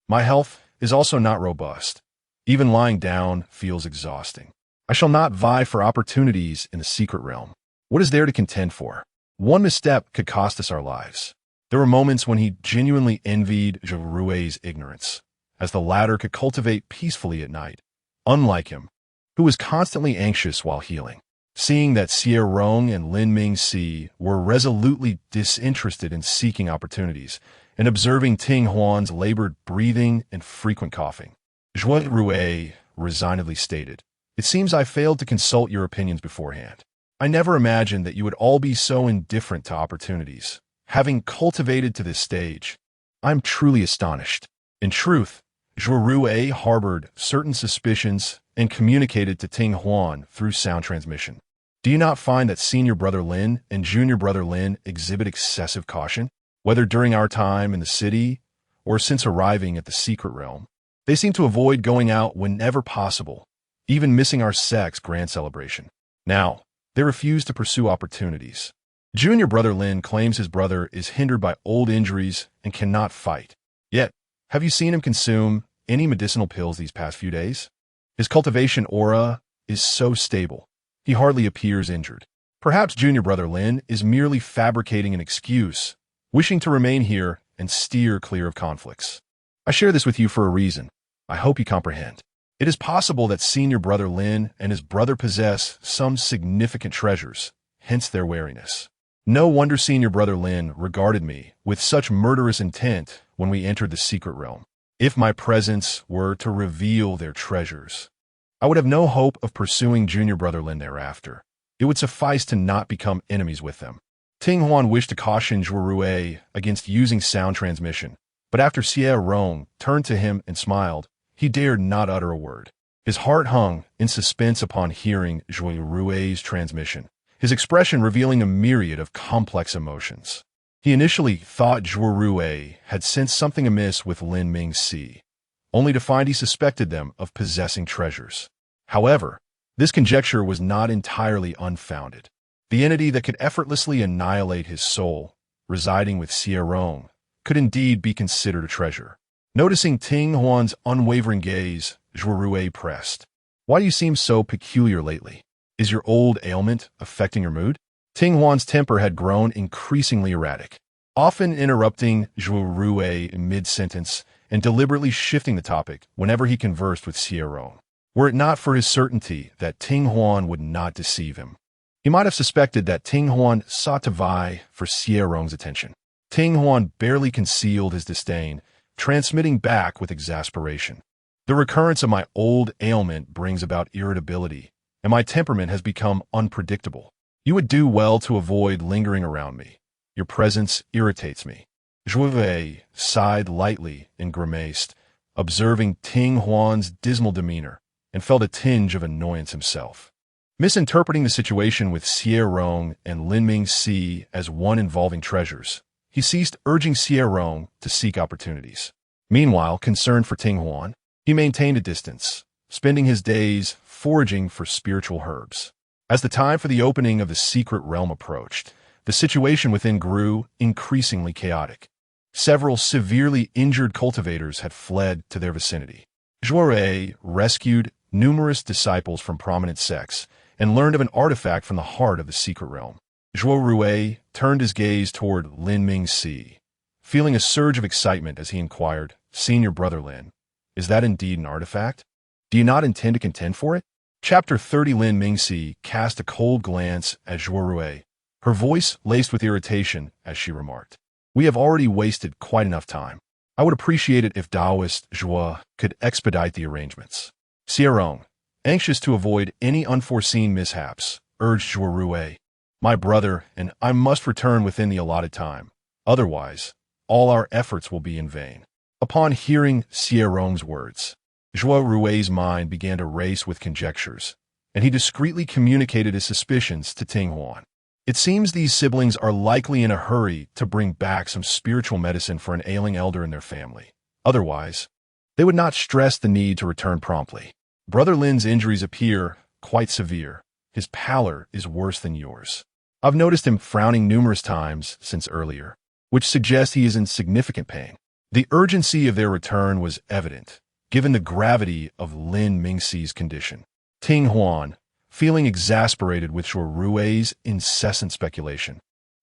"My health is also not robust. Even lying down feels exhausting. I shall not vie for opportunities in the secret realm. What is there to contend for? One misstep could cost us our lives." There were moments when he genuinely envied Zhuo Rui's ignorance, as the latter could cultivate peacefully at night, unlike him, who was constantly anxious while healing. Seeing that Xie Rong and Lin Mingxi were resolutely disinterested in seeking opportunities, and observing Ting Huan's labored breathing and frequent coughing, Zhuo Rui resignedly stated, "It seems I failed to consult your opinions beforehand. I never imagined that you would all be so indifferent to opportunities. Having cultivated to this stage, I am truly astonished." In truth, Zhuo Rui harbored certain suspicions and communicated to Ting Huan through sound transmission. "Do you not find that senior brother Lin and junior brother Lin exhibit excessive caution, whether during our time in the city or since arriving at the secret realm? They seem to avoid going out whenever possible, even missing our sect's grand celebration. Now, they refuse to pursue opportunities. Junior brother Lin claims his brother is hindered by old injuries and cannot fight. Yet, have you seen him consume any medicinal pills these past few days? His cultivation aura is so stable, he hardly appears injured. Perhaps junior brother Lin is merely fabricating an excuse, wishing to remain here and steer clear of conflicts. I share this with you for a reason. I hope you comprehend. It is possible that senior brother Lin and his brother possess some significant treasures, hence their wariness. No wonder senior brother Lin regarded me with such murderous intent when we entered the secret realm. If my presence were to reveal their treasures, I would have no hope of pursuing junior brother Lin thereafter. It would suffice to not become enemies with them." Ting Huan wished to caution Zhuo Rui against using sound transmission, but after Xie Rong turned to him and smiled, he dared not utter a word. His heart hung in suspense upon hearing Zhuo Rui's transmission, his expression revealing a myriad of complex emotions. He initially thought Zhuo Rui had sensed something amiss with Lin Mingxi, only to find he suspected them of possessing treasures. However, this conjecture was not entirely unfounded. The entity that could effortlessly annihilate his soul, residing with Xie Rong, could indeed be considered a treasure. Noticing Ting Huan's unwavering gaze, Zhuo Rui pressed, "Why do you seem so peculiar lately? Is your old ailment affecting your mood?" Ting Huan's temper had grown increasingly erratic, often interrupting Zhuo Rui in mid-sentence and deliberately shifting the topic whenever he conversed with Xie Rong. were it not for his certainty that Ting Huan would not deceive him. He might have suspected that Ting Huan sought to vie for Xie Rong's attention. Ting Huan barely concealed his disdain, transmitting back with exasperation. The recurrence of my old ailment brings about irritability, and my temperament has become unpredictable. You would do well to avoid lingering around me. Your presence irritates me. Xuanyue sighed lightly and grimaced, observing Ting Huan's dismal demeanor, and felt a tinge of annoyance himself. Misinterpreting the situation with Xie Rong and Lin Mingxi as one involving treasures, he ceased urging Xie Rong to seek opportunities. Meanwhile, concerned for Ting Huan, he maintained a distance, spending his days foraging for spiritual herbs. As the time for the opening of the secret realm approached, the situation within grew increasingly chaotic. Several severely injured cultivators had fled to their vicinity. Xuanyue rescued numerous disciples from prominent sects and learned of an artifact from the heart of the secret realm. Xuanyue turned his gaze toward Lin Mingxi, feeling a surge of excitement as he inquired, "Senior Brother Lin, is that indeed an artifact? Do you not intend to contend for it?" Chapter 30. Lin Mingxi cast a cold glance at Xuanyue, her voice laced with irritation as she remarked, "We have already wasted quite enough time. I would appreciate it if Taoist Zhua could expedite the arrangements." Xie Rong, anxious to avoid any unforeseen mishaps, urged Xuanyue, "My brother and I must return within the allotted time. Otherwise, all our efforts will be in vain." Upon hearing Xie Rong's words, Xuanyue's mind began to race with conjectures, and he discreetly communicated his suspicions to Ting Huan. It seems these siblings are likely in a hurry to bring back some spiritual medicine for an ailing elder in their family. Otherwise, they would not stress the need to return promptly. Brother Lin's injuries appear quite severe. His pallor is worse than yours. I've noticed him frowning numerous times since earlier, which suggests he is in significant pain. The urgency of their return was evident, given the gravity of Lin Mingxi's condition. Ting Huan, feeling exasperated with Xuanyue's incessant speculation,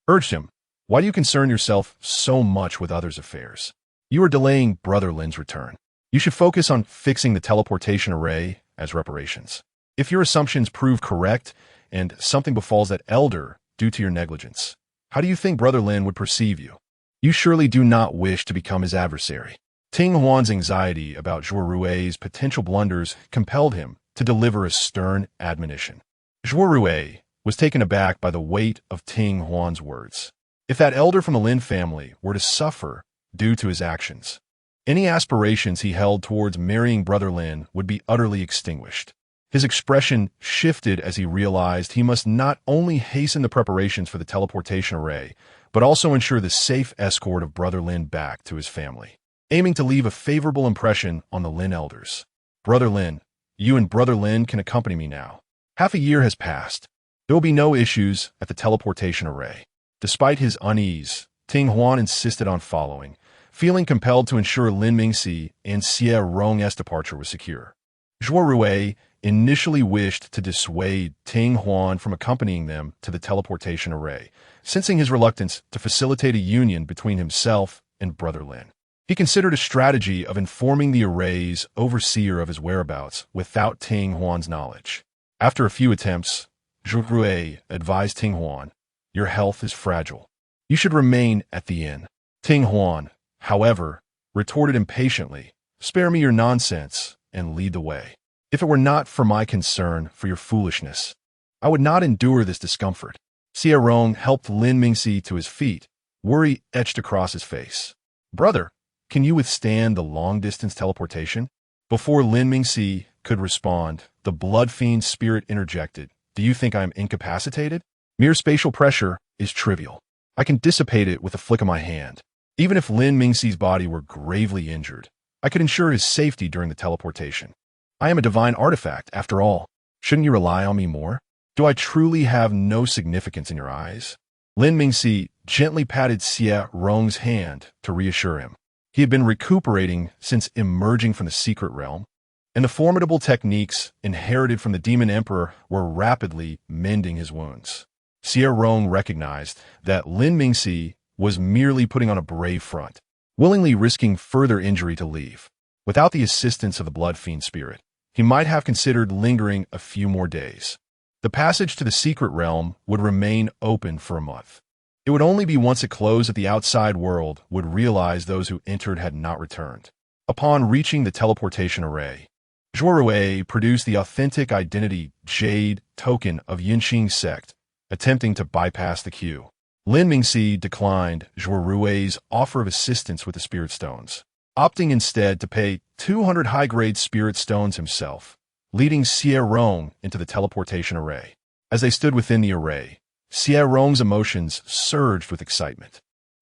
urged him, "Why do you concern yourself so much with others' affairs? You are delaying Brother Lin's return. You should focus on fixing the teleportation array as reparations. If your assumptions prove correct and something befalls that elder due to your negligence, how do you think Brother Lin would perceive you? You surely do not wish to become his adversary." Ting Huan's anxiety about Xuanyue's potential blunders compelled him to deliver a stern admonition. Xuanyue was taken aback by the weight of Ting Huan's words. If that elder from the Lin family were to suffer due to his actions, any aspirations he held towards marrying Brother Lin would be utterly extinguished. His expression shifted as he realized he must not only hasten the preparations for the teleportation array, but also ensure the safe escort of Brother Lin back to his family, aiming to leave a favorable impression on the Lin elders. "Brother Lin, you and Brother Lin can accompany me now. Half a year has passed. There will be no issues at the teleportation array." Despite his unease, Ting Huan insisted on following, feeling compelled to ensure Lin Mingxi and Xie Rong's departure was secure. Xuanyue initially wished to dissuade Ting Huan from accompanying them to the teleportation array, sensing his reluctance to facilitate a union between himself and Brother Lin. He considered a strategy of informing the array's overseer of his whereabouts without Ting Huan's knowledge. After a few attempts, Xuanyue advised Ting Huan, "Your health is fragile. You should remain at the inn." Ting Huan, however, retorted impatiently, "Spare me your nonsense and lead the way. If it were not for my concern for your foolishness, I would not endure this discomfort." Xie Rong helped Lin Mingxi to his feet, worry etched across his face. "Brother, can you withstand the long-distance teleportation?" Before Lin Mingxi could respond, the blood fiend spirit interjected, "Do you think I am incapacitated? Mere spatial pressure is trivial. I can dissipate it with a flick of my hand. Even if Lin Mingxi's body were gravely injured, I could ensure his safety during the teleportation. I am a divine artifact, after all. Shouldn't you rely on me more? Do I truly have no significance in your eyes?" Lin Mingxi gently patted Xie Rong's hand to reassure him. He had been recuperating since emerging from the secret realm, and the formidable techniques inherited from the Demon Emperor were rapidly mending his wounds. Xie Rong recognized that Lin Mingxi was merely putting on a brave front, willingly risking further injury to leave. Without the assistance of the blood fiend spirit, he might have considered lingering a few more days. The passage to the secret realm would remain open for a month. It would only be once it closed that the outside world would realize those who entered had not returned. Upon reaching the teleportation array, Xuanyue produced the authentic identity jade token of Yinxing's sect, attempting to bypass the queue. Lin Mingxi declined Xuanyue's offer of assistance with the spirit stones, opting instead to pay 200 high-grade spirit stones himself, leading Xie Rong into the teleportation array. As they stood within the array, Xie Rong's emotions surged with excitement.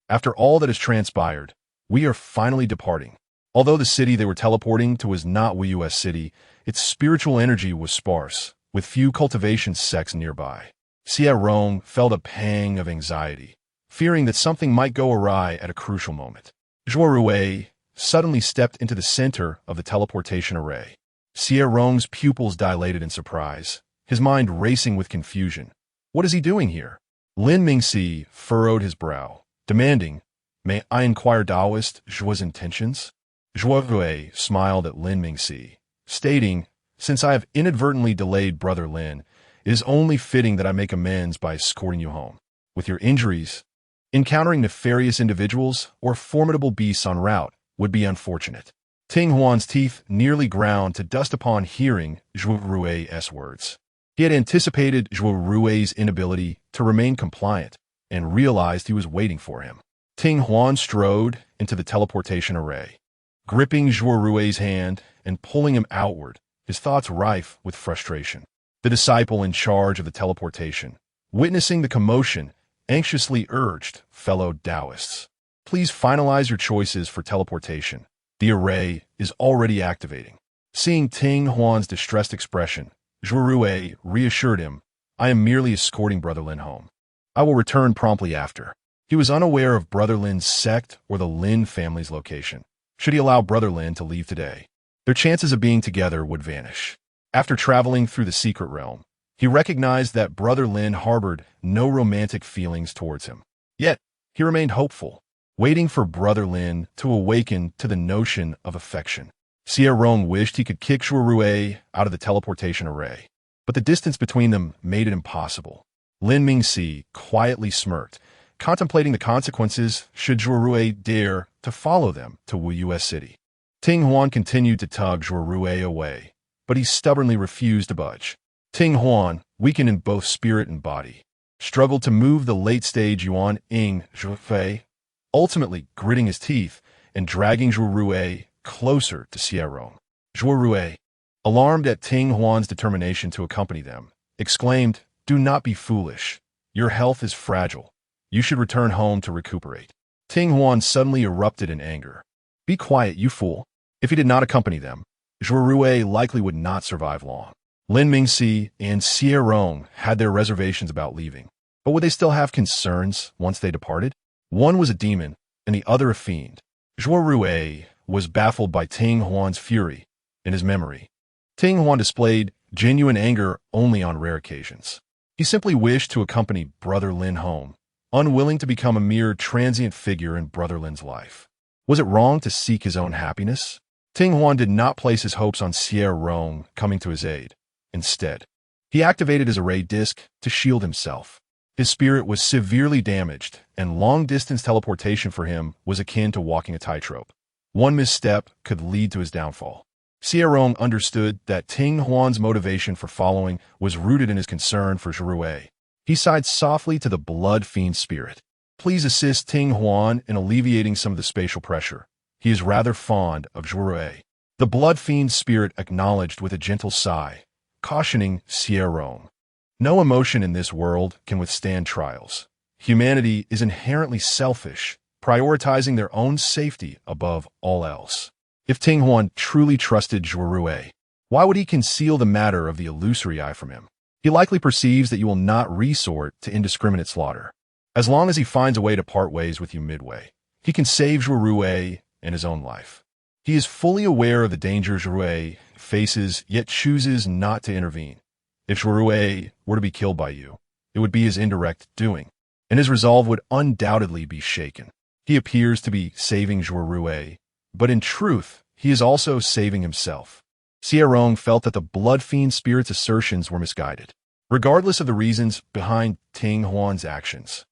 After all that has transpired, we are finally departing. Although the city they were teleporting to was not Wuyu's city, its spiritual energy was sparse, with few cultivation sects nearby. Xie Rong felt a pang of anxiety, fearing that something might go awry at a crucial moment. Xuanyue suddenly stepped into the center of the teleportation array. Xie Rong's pupils dilated in surprise, his mind racing with confusion. What is he doing here? Lin Mingxi furrowed his brow, demanding, "May I inquire Taoist Zhuo's intentions?" Xuanyue smiled at Lin Mingxi, stating, "Since I have inadvertently delayed Brother Lin, it is only fitting that I make amends by escorting you home. With your injuries, encountering nefarious individuals or formidable beasts en route would be unfortunate." Ting Huan's teeth nearly ground to dust upon hearing Xuanyue's words. He had anticipated Xuanyue's inability to remain compliant and realized he was waiting for him. Ting Huan strode into the teleportation array, gripping Xuanyue's hand and pulling him outward, his thoughts rife with frustration. The disciple in charge of the teleportation, witnessing the commotion, anxiously urged fellow Taoists, "Please finalize your choices for teleportation. The array is already activating." Seeing Ting Huan's distressed expression, Xuanyue reassured him, "I am merely escorting Brother Lin home. I will return promptly after." He was unaware of Brother Lin's sect or the Lin family's location. Should he allow Brother Lin to leave today, their chances of being together would vanish. After traveling through the secret realm, he recognized that Brother Lin harbored no romantic feelings towards him. Yet, he remained hopeful, waiting for Brother Lin to awaken to the notion of affection. Xie Rong wished he could kick Xuanyue out of the teleportation array, but the distance between them made it impossible. Lin Mingxi quietly smirked, contemplating the consequences should Xuanyue dare to follow them to Wuyu's city. Ting Huan continued to tug Xuanyue away, but he stubbornly refused to budge. Ting Huan, weakened in both spirit and body, struggled to move the late-stage Yuan Ying Zhufei, ultimately gritting his teeth and dragging Xuanyue closer to Xie Rong. Xuanyue, alarmed at Ting Huan's determination to accompany them, exclaimed, "Do not be foolish. Your health is fragile. You should return home to recuperate." Ting Huan suddenly erupted in anger. "Be quiet, you fool." If he did not accompany them, Xuanyue likely would not survive long. Lin Mingxi and Xie Rong had their reservations about leaving, but would they still have concerns once they departed? One was a demon, and the other a fiend. Xuanyue was baffled by Ting Huan's fury in his memory. Ting Huan displayed genuine anger only on rare occasions. He simply wished to accompany Brother Lin home, unwilling to become a mere transient figure in Brother Lin's life. Was it wrong to seek his own happiness? Ting Huan did not place his hopes on Xie Rong coming to his aid. Instead, he activated his array disc to shield himself. His spirit was severely damaged, and long-distance teleportation for him was akin to walking a tightrope. One misstep could lead to his downfall. Xie Rong understood that Ting Huan's motivation for following was rooted in his concern for Xuanyue. He sighed softly to the blood fiend spirit. "Please assist Ting Huan in alleviating some of the spatial pressure. He is rather fond of Xuanyue." The blood fiend spirit acknowledged with a gentle sigh, cautioning Xie Rong. No emotion in this world can withstand trials. Humanity is inherently selfish, prioritizing their own safety above all else. If Ting Huan truly trusted Xuanyue, why would he conceal the matter of the illusory eye from him? He likely perceives that you will not resort to indiscriminate slaughter. As long as he finds a way to part ways with you midway, he can save Xuanyue and his own life. He is fully aware of the danger Xuanyue faces, yet chooses not to intervene. If Xuanyue were to be killed by you, it would be his indirect doing, and his resolve would undoubtedly be shaken. He appears to be saving Xuanyue, but in truth, he is also saving himself. Xie Rong felt that the blood fiend spirit's assertions were misguided, regardless of the reasons behind Ting Huan's actions.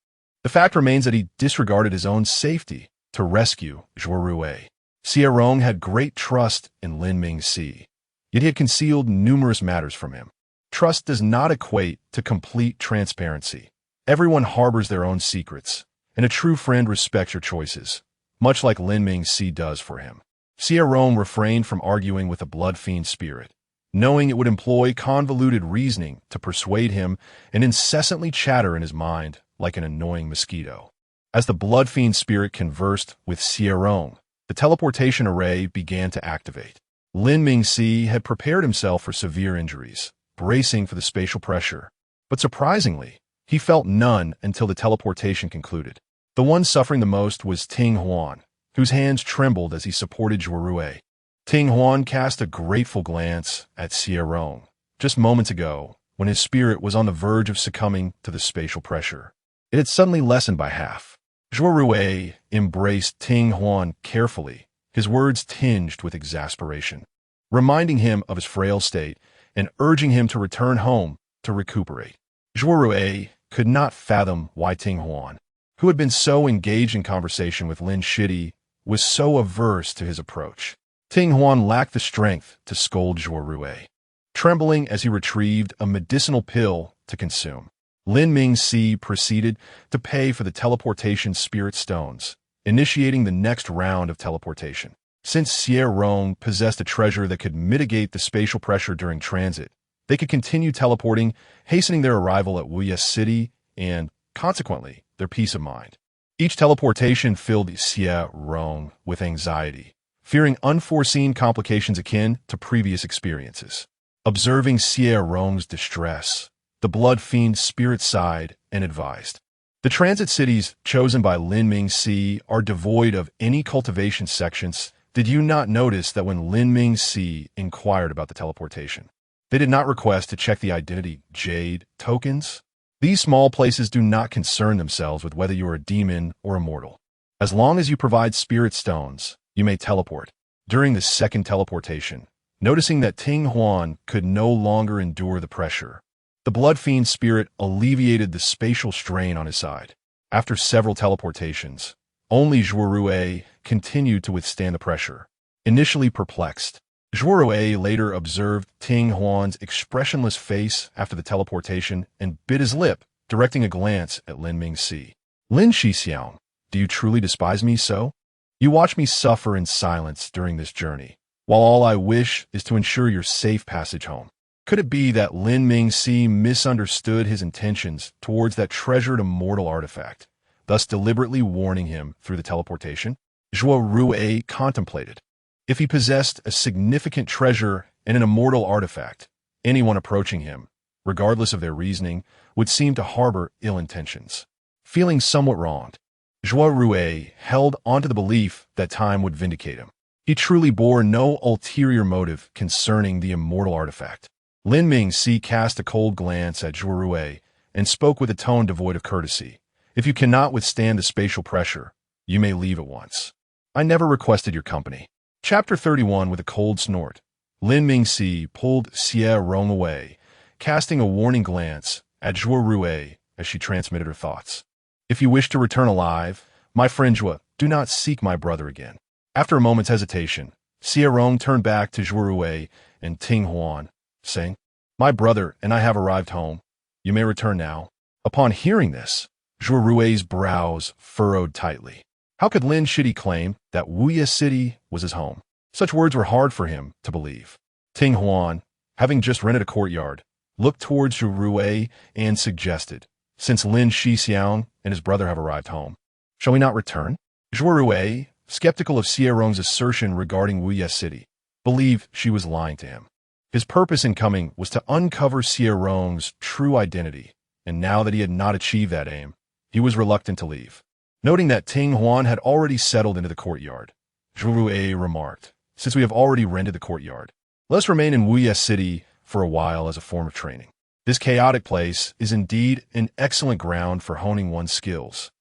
The fact remains that he disregarded his own safety to rescue Zhuo Rui. Xie Rong had great trust in Lin Mingxi, yet he had concealed numerous matters from him. Trust does not equate to complete transparency. Everyone harbors their own secrets, and a true friend respects your choices, much like Lin Mingxi does for him. Xie Rong refrained from arguing with the blood fiend spirit, knowing it would employ convoluted reasoning to persuade him and incessantly chatter in his mind like an annoying mosquito. As the blood fiend spirit conversed with Xie Rong, the teleportation array began to activate. Lin Mingxi had prepared himself for severe injuries, bracing for the spatial pressure. But surprisingly, he felt none until the teleportation concluded. The one suffering the most was Ting Huan, whose hands trembled as he supported Zhuo Rui. Ting Huan cast a grateful glance at Xie Rong, just moments ago, when his spirit was on the verge of succumbing to the spatial pressure. It had suddenly lessened by half. Zhuo Rui embraced Ting Huan carefully, his words tinged with exasperation, reminding him of his frail state and urging him to return home to recuperate. Zhuo Rui could not fathom why Ting Huan, who had been so engaged in conversation with Lin Shidi, was so averse to his approach. Ting Huan lacked the strength to scold Zhuo Rui, trembling as he retrieved a medicinal pill to consume. Lin Mingxi proceeded to pay for the teleportation spirit stones, initiating the next round of teleportation. Since Xie Rong possessed a treasure that could mitigate the spatial pressure during transit, they could continue teleporting, hastening their arrival at Wuye City and, consequently, their peace of mind. Each teleportation filled Xie Rong with anxiety, fearing unforeseen complications akin to previous experiences. Observing Xie Rong's distress, the blood fiend spirit sighed and advised. The transit cities chosen by Lin Mingxi are devoid of any cultivation sections. Did you not notice that when Lin Mingxi inquired about the teleportation, they did not request to check the identity jade tokens? These small places do not concern themselves with whether you are a demon or immortal. As long as you provide spirit stones, you may teleport. During the second teleportation, noticing that Ting Huan could no longer endure the pressure, the blood fiend spirit alleviated the spatial strain on his side. After several teleportations, only Zhuo Rui continued to withstand the pressure. Initially perplexed, Zhuo Rui later observed Ting Huan's expressionless face after the teleportation and bit his lip, directing a glance at Lin Mingxi. Lin Xixiang, do you truly despise me so? You watch me suffer in silence during this journey, while all I wish is to ensure your safe passage home. Could it be that Lin Mingxi misunderstood his intentions towards that treasured immortal artifact, thus deliberately warning him through the teleportation? Zhuo Rui contemplated. If he possessed a significant treasure and an immortal artifact, anyone approaching him, regardless of their reasoning, would seem to harbor ill intentions. Feeling somewhat wronged, Zhuo Rui held onto the belief that time would vindicate him. He truly bore no ulterior motive concerning the immortal artifact. Lin Mingxi cast a cold glance at Zhuo Rui and spoke with a tone devoid of courtesy. If you cannot withstand the spatial pressure, you may leave at once. I never requested your company. Chapter 31. With a cold snort, Lin Mingxi pulled Xie Rong away, casting a warning glance at Zhuo Rui as she transmitted her thoughts. If you wish to return alive, my friend Zhuo, do not seek my brother again. After a moment's hesitation, Xie Rong turned back to Zhuo Rui and Ting Huan, saying, My brother and I have arrived home. You may return now. Upon hearing this, Zhuo Rui's brows furrowed tightly. How could Lin Shidi claim that Wuye City was his home? Such words were hard for him to believe. Ting Huan, having just rented a courtyard, looked towards Zhuo Rui and suggested, Since Lin Xixiang and his brother have arrived home, shall we not return? Zhuo Rui, skeptical of Xie Rong's assertion regarding Wuye City, believed she was lying to him. His purpose in coming was to uncover Xie Rong's true identity, and now that he had not achieved that aim, he was reluctant to leave. Noting that Ting Huan had already settled into the courtyard, Zhuo Rui remarked, Since we have already rented the courtyard, let us remain in Wuye City for a while as a form of training. This chaotic place is indeed an excellent ground for honing one's skills,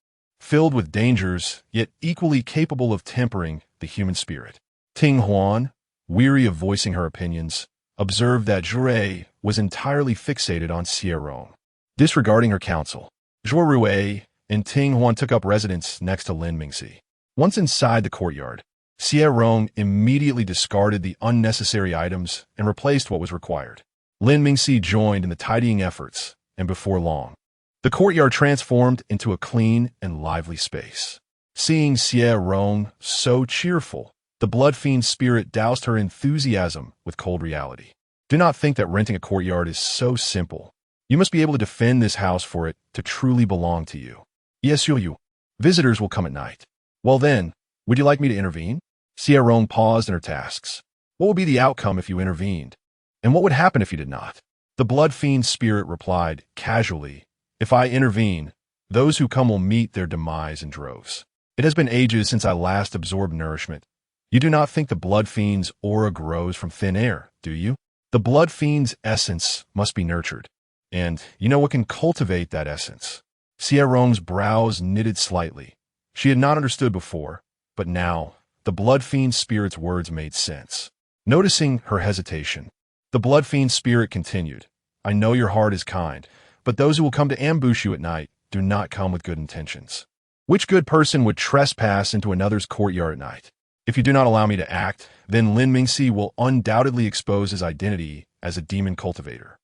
filled with dangers, yet equally capable of tempering the human spirit. Ting Huan, weary of voicing her opinions, observed that Jure was entirely fixated on Xie Rong. Disregarding her counsel, Zhuo Rui and Ting Huan took up residence next to Lin Mingxi. Once inside the courtyard, Xie Rong immediately discarded the unnecessary items and replaced what was required. Lin Mingxi joined in the tidying efforts, and before long, the courtyard transformed into a clean and lively space. Seeing Xie Rong so cheerful, the blood fiend's spirit doused her enthusiasm with cold reality. Do not think that renting a courtyard is so simple. You must be able to defend this house for it to truly belong to you. Yes, you. Visitors will come at night. Well then, would you like me to intervene? Xie Rong paused in her tasks. What would be the outcome if you intervened? And what would happen if you did not? The blood fiend's spirit replied, casually, if I intervene, those who come will meet their demise in droves. It has been ages since I last absorbed nourishment. You do not think the blood fiend's aura grows from thin air, do you? The blood fiend's essence must be nurtured. And you know what can cultivate that essence? Xie Rong's brows knitted slightly. She had not understood before, but now, the blood fiend's spirit's words made sense. Noticing her hesitation, the blood fiend's spirit continued, I know your heart is kind, but those who will come to ambush you at night do not come with good intentions. Which good person would trespass into another's courtyard at night? If you do not allow me to act, then Lin Mingxi will undoubtedly expose his identity as a demon cultivator.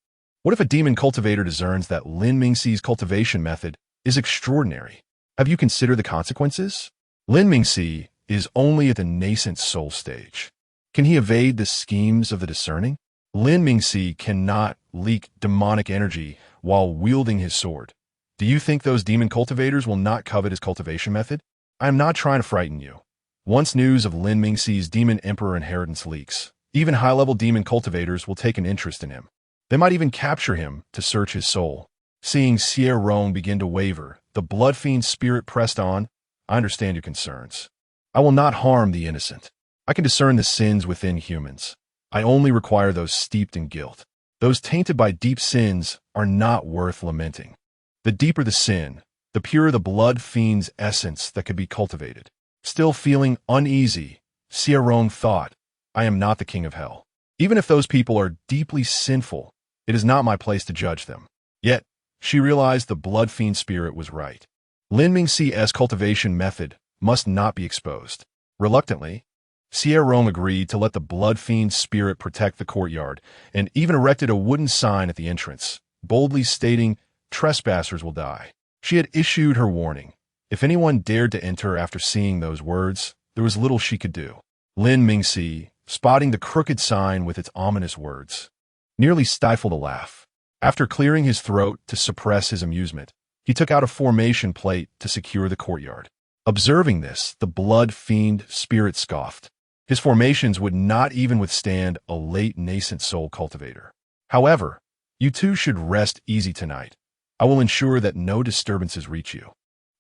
What if a demon cultivator discerns that Lin Mingxi's cultivation method is extraordinary? Have you considered the consequences? Lin Mingxi is only at the nascent soul stage. Can he evade the schemes of the discerning? Lin Mingxi cannot leak demonic energy while wielding his sword. Do you think those demon cultivators will not covet his cultivation method? I am not trying to frighten you. Once news of Lin Mingxi's demon emperor inheritance leaks, even high-level demon cultivators will take an interest in him. They might even capture him to search his soul. Seeing Xie Rong begin to waver, the blood fiend's spirit pressed on. I understand your concerns. I will not harm the innocent. I can discern the sins within humans. I only require those steeped in guilt. Those tainted by deep sins are not worth lamenting. The deeper the sin, the purer the blood fiend's essence that could be cultivated. Still feeling uneasy, Xie Rong thought, I am not the king of hell. Even if those people are deeply sinful, it is not my place to judge them. Yet, she realized the blood fiend spirit was right. Lin Mingxi's cultivation method must not be exposed. Reluctantly, Xie Rong agreed to let the blood fiend spirit protect the courtyard and even erected a wooden sign at the entrance, boldly stating, trespassers will die. She had issued her warning. If anyone dared to enter after seeing those words, there was little she could do. Lin Mingxi, spotting the crooked sign with its ominous words, nearly stifled a laugh. After clearing his throat to suppress his amusement, he took out a formation plate to secure the courtyard. Observing this, the blood fiend spirit scoffed. His formations would not even withstand a late nascent soul cultivator. However, you two should rest easy tonight. I will ensure that no disturbances reach you.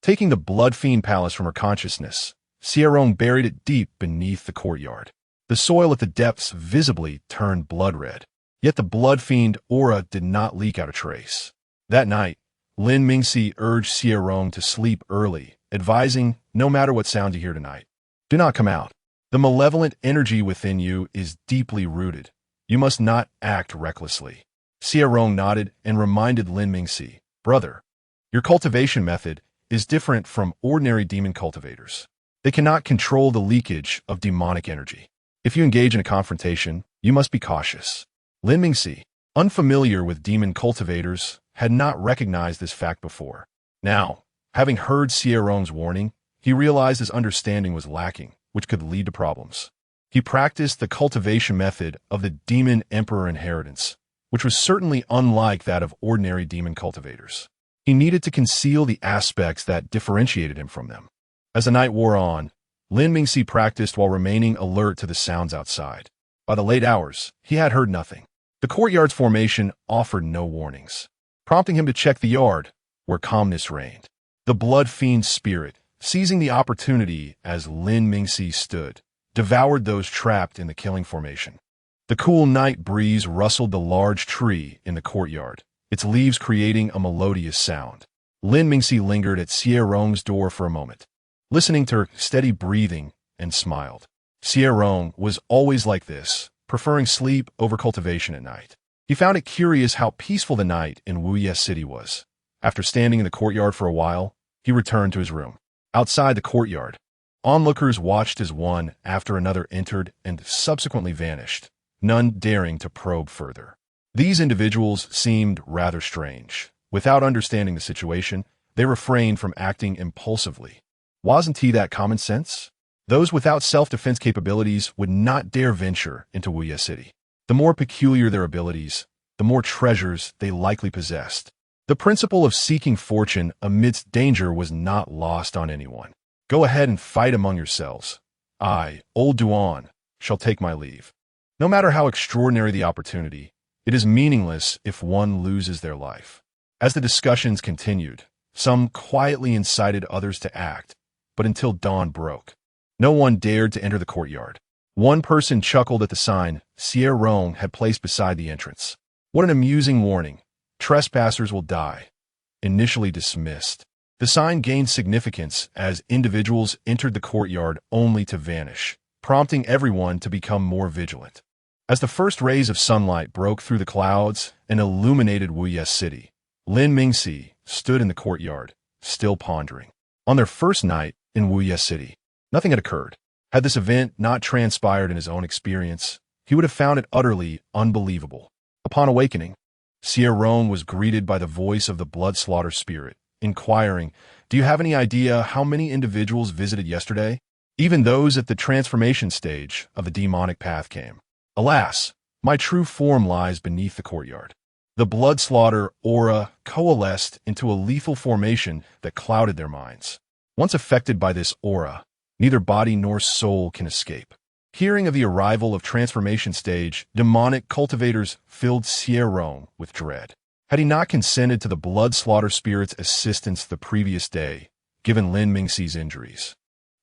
Taking the blood fiend palace from her consciousness, Xie Rong buried it deep beneath the courtyard. The soil at the depths visibly turned blood red, yet the blood fiend aura did not leak out a trace. That night, Lin Mingxi urged Xie Rong to sleep early, advising, no matter what sound you hear tonight, do not come out. The malevolent energy within you is deeply rooted. You must not act recklessly. Xie Rong nodded and reminded Lin Mingxi, brother, your cultivation method is different from ordinary demon cultivators. They cannot control the leakage of demonic energy. If you engage in a confrontation, you must be cautious. Lin Mingxi, unfamiliar with demon cultivators, had not recognized this fact before. Now, having heard Xie Rong's warning, he realized his understanding was lacking, which could lead to problems. He practiced the cultivation method of the demon emperor inheritance, which was certainly unlike that of ordinary demon cultivators. He needed to conceal the aspects that differentiated him from them. As the night wore on, Lin Mingxi practiced while remaining alert to the sounds outside. By the late hours, he had heard nothing. The courtyard's formation offered no warnings, prompting him to check the yard, where calmness reigned. The blood fiend spirit, seizing the opportunity as Lin Mingxi stood, devoured those trapped in the killing formation. The cool night breeze rustled the large tree in the courtyard, its leaves creating a melodious sound. Lin Mingxi lingered at Xie Rong's door for a moment, listening to her steady breathing, and smiled. Xie Rong was always like this, preferring sleep over cultivation at night. He found it curious how peaceful the night in Wuye City was. After standing in the courtyard for a while, he returned to his room. Outside the courtyard, onlookers watched as one after another entered and subsequently vanished, none daring to probe further. These individuals seemed rather strange. Without understanding the situation, they refrained from acting impulsively. Wasn't he that common sense? Those without self-defense capabilities would not dare venture into Wuye City. The more peculiar their abilities, the more treasures they likely possessed. The principle of seeking fortune amidst danger was not lost on anyone. Go ahead and fight among yourselves. I, old Duan, shall take my leave. No matter how extraordinary the opportunity, it is meaningless if one loses their life. As the discussions continued, some quietly incited others to act, but until dawn broke, no one dared to enter the courtyard. One person chuckled at the sign Xie Rong had placed beside the entrance. What an amusing warning. Trespassers will die. Initially dismissed, the sign gained significance as individuals entered the courtyard only to vanish, prompting everyone to become more vigilant. As the first rays of sunlight broke through the clouds and illuminated Wuye City, Lin Mingxi stood in the courtyard, still pondering. On their first night in Wuye City, nothing had occurred. Had this event not transpired in his own experience, he would have found it utterly unbelievable. Upon awakening, Xie Rong was greeted by the voice of the blood slaughter spirit, inquiring, "Do you have any idea how many individuals visited yesterday?" Even those at the transformation stage of the demonic path came. Alas, my true form lies beneath the courtyard. The blood slaughter aura coalesced into a lethal formation that clouded their minds. Once affected by this aura, neither body nor soul can escape. Hearing of the arrival of transformation stage, demonic cultivators filled Xie Rong with dread. Had he not consented to the blood slaughter spirit's assistance the previous day, given Lin Mingxi's injuries,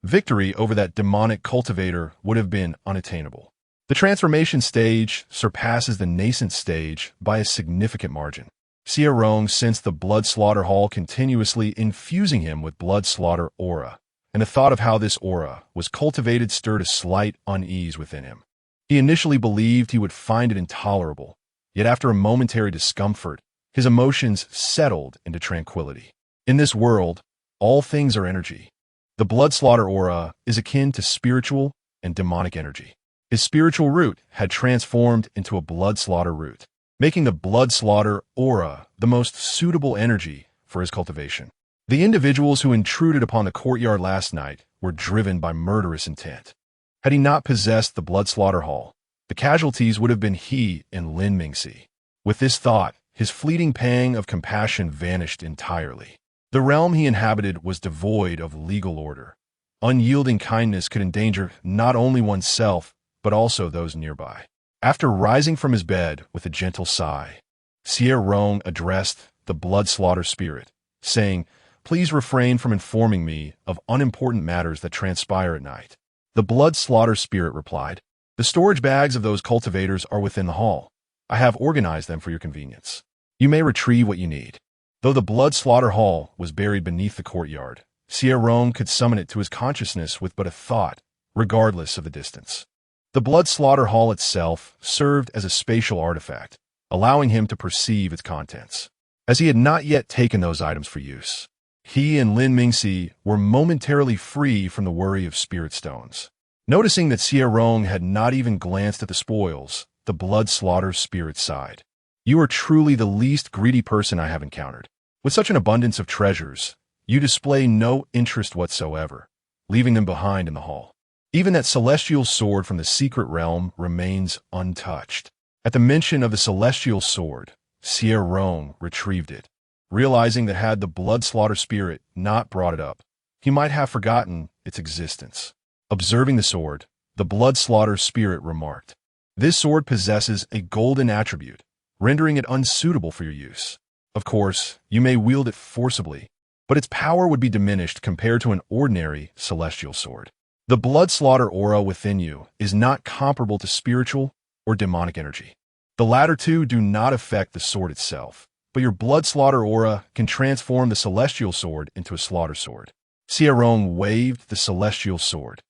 victory over that demonic cultivator would have been unattainable. The transformation stage surpasses the nascent stage by a significant margin. Xie Rong sensed the blood slaughter hall continuously infusing him with blood slaughter aura, and the thought of how this aura was cultivated stirred a slight unease within him. He initially believed he would find it intolerable, yet after a momentary discomfort, his emotions settled into tranquility. In this world, all things are energy. The blood slaughter aura is akin to spiritual and demonic energy. His spiritual root had transformed into a blood slaughter root, making the blood slaughter aura the most suitable energy for his cultivation. The individuals who intruded upon the courtyard last night were driven by murderous intent. Had he not possessed the blood slaughter hall, the casualties would have been he and Lin Mingxi. With this thought, his fleeting pang of compassion vanished entirely. The realm he inhabited was devoid of legal order. Unyielding kindness could endanger not only oneself, but also those nearby. After rising from his bed with a gentle sigh, Xie Rong addressed the blood slaughter spirit, saying, "Please refrain from informing me of unimportant matters that transpire at night." The blood slaughter spirit replied, "The storage bags of those cultivators are within the hall. I have organized them for your convenience. You may retrieve what you need." Though the blood slaughter hall was buried beneath the courtyard, Xie Rong could summon it to his consciousness with but a thought, regardless of the distance. The blood slaughter hall itself served as a spatial artifact, allowing him to perceive its contents. As he had not yet taken those items for use, he and Lin Mingxi were momentarily free from the worry of spirit stones. Noticing that Xie Rong had not even glanced at the spoils, the blood slaughter spirit sighed. "You are truly the least greedy person I have encountered. With such an abundance of treasures, you display no interest whatsoever, leaving them behind in the hall. Even that celestial sword from the secret realm remains untouched." At the mention of the celestial sword, Xie Rong retrieved it, realizing that had the blood slaughter spirit not brought it up, he might have forgotten its existence. Observing the sword, the blood slaughter spirit remarked, "This sword possesses a golden attribute, rendering it unsuitable for your use. Of course, you may wield it forcibly, but its power would be diminished compared to an ordinary celestial sword. The blood slaughter aura within you is not comparable to spiritual or demonic energy. The latter two do not affect the sword itself, but your blood slaughter aura can transform the celestial sword into a slaughter sword." Xie Rong waved the celestial sword.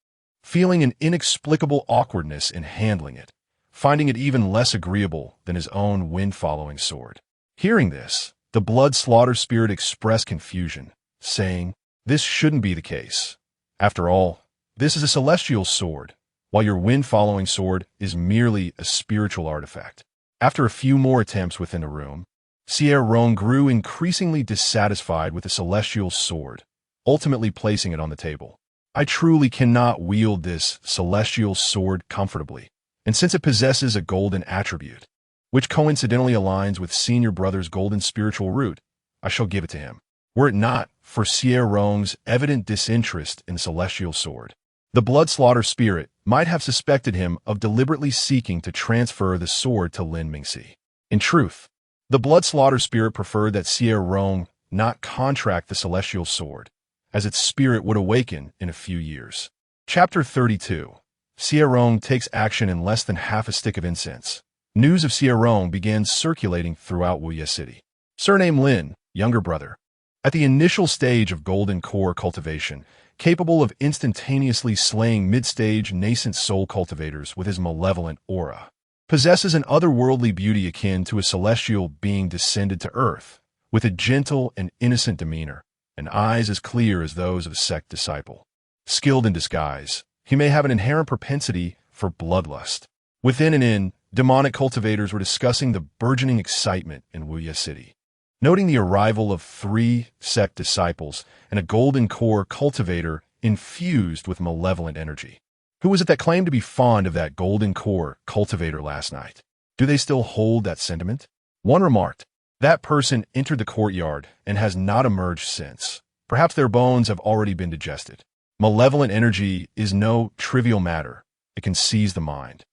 feeling an inexplicable awkwardness in handling it, finding it even less agreeable than his own wind-following sword. Hearing this, the blood-slaughter spirit expressed confusion, saying, "This shouldn't be the case. After all, this is a celestial sword, while your wind-following sword is merely a spiritual artifact." After a few more attempts within the room, Xie Rong grew increasingly dissatisfied with the celestial sword, ultimately placing it on the table. "I truly cannot wield this celestial sword comfortably, and since it possesses a golden attribute, which coincidentally aligns with senior brother's golden spiritual root, I shall give it to him." Were it not for Xie Rong's evident disinterest in the celestial sword, the blood-slaughter spirit might have suspected him of deliberately seeking to transfer the sword to Lin Mingxi. In truth, the blood-slaughter spirit preferred that Xie Rong not contract the celestial sword, as its spirit would awaken in a few years. Chapter 32. Xie Rong takes action in less than half a stick of incense. News of Xie Rong began circulating throughout Wuye City. Surname Lin, younger brother. At the initial stage of golden core cultivation, capable of instantaneously slaying mid-stage nascent soul cultivators with his malevolent aura. Possesses an otherworldly beauty akin to a celestial being descended to earth, with a gentle and innocent demeanor, and eyes as clear as those of a sect disciple. Skilled in disguise, he may have an inherent propensity for bloodlust. Within and in, demonic cultivators were discussing the burgeoning excitement in Wuye City. Noting the arrival of 3 sect disciples and a golden core cultivator infused with malevolent energy. Who was it that claimed to be fond of that golden core cultivator last night? Do they still hold that sentiment? One remarked, "That person entered the courtyard and has not emerged since. Perhaps their bones have already been digested." Malevolent energy is no trivial matter. It can seize the mind.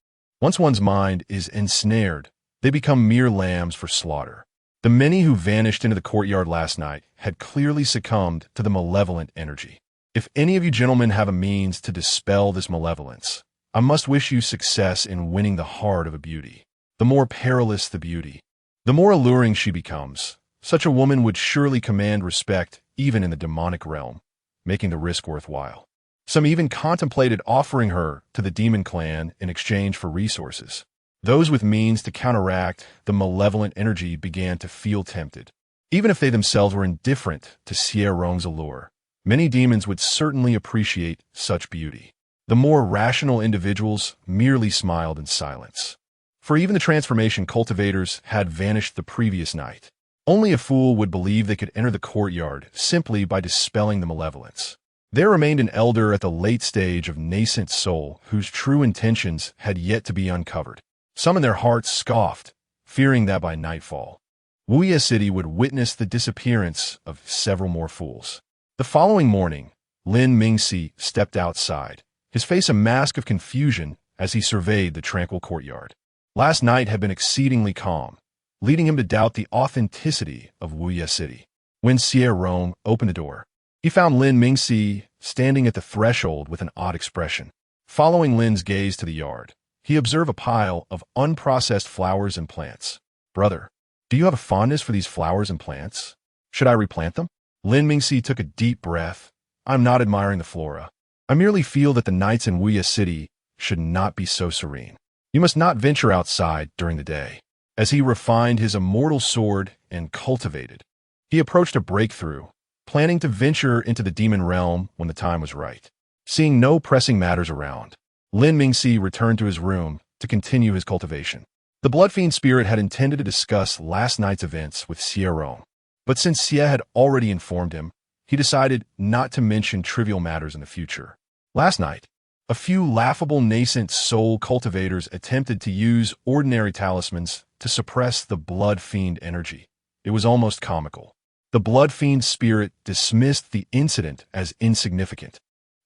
Once one's mind is ensnared, they become mere lambs for slaughter. The many who vanished into the courtyard last night had clearly succumbed to the malevolent energy. If any of you gentlemen have a means to dispel this malevolence, I must wish you success in winning the heart of a beauty. The more perilous the beauty, the more alluring she becomes. Such a woman would surely command respect even in the demonic realm, making the risk worthwhile. Some even contemplated offering her to the demon clan in exchange for resources. Those with means to counteract the malevolent energy began to feel tempted. Even if they themselves were indifferent to Xie Rong's allure, many demons would certainly appreciate such beauty. The more rational individuals merely smiled in silence. For even the transformation cultivators had vanished the previous night. Only a fool would believe they could enter the courtyard simply by dispelling the malevolence. There remained an elder at the late stage of nascent soul whose true intentions had yet to be uncovered. Some in their hearts scoffed, fearing that by nightfall, Wuye City would witness the disappearance of several more fools. The following morning, Lin Mingxi stepped outside, his face a mask of confusion as he surveyed the tranquil courtyard. Last night had been exceedingly calm, leading him to doubt the authenticity of Wuye City. When Xie Rong opened the door, he found Lin Mingxi standing at the threshold with an odd expression. Following Lin's gaze to the yard, he observed a pile of unprocessed flowers and plants. "Brother, do you have a fondness for these flowers and plants? Should I replant them?" Lin Mingxi took a deep breath. "I'm not admiring the flora. I merely feel that the nights in Wuye City should not be so serene. You must not venture outside during the day." As he refined his immortal sword and cultivated, he approached a breakthrough, planning to venture into the demon realm when the time was right. Seeing no pressing matters around, Lin Mingxi returned to his room to continue his cultivation. The Blood Fiend spirit had intended to discuss last night's events with Xie Rong, but since Xie had already informed him, he decided not to mention trivial matters in the future. Last night, a few laughable nascent soul cultivators attempted to use ordinary talismans to suppress the Blood Fiend energy. It was almost comical. The Blood Fiend spirit dismissed the incident as insignificant,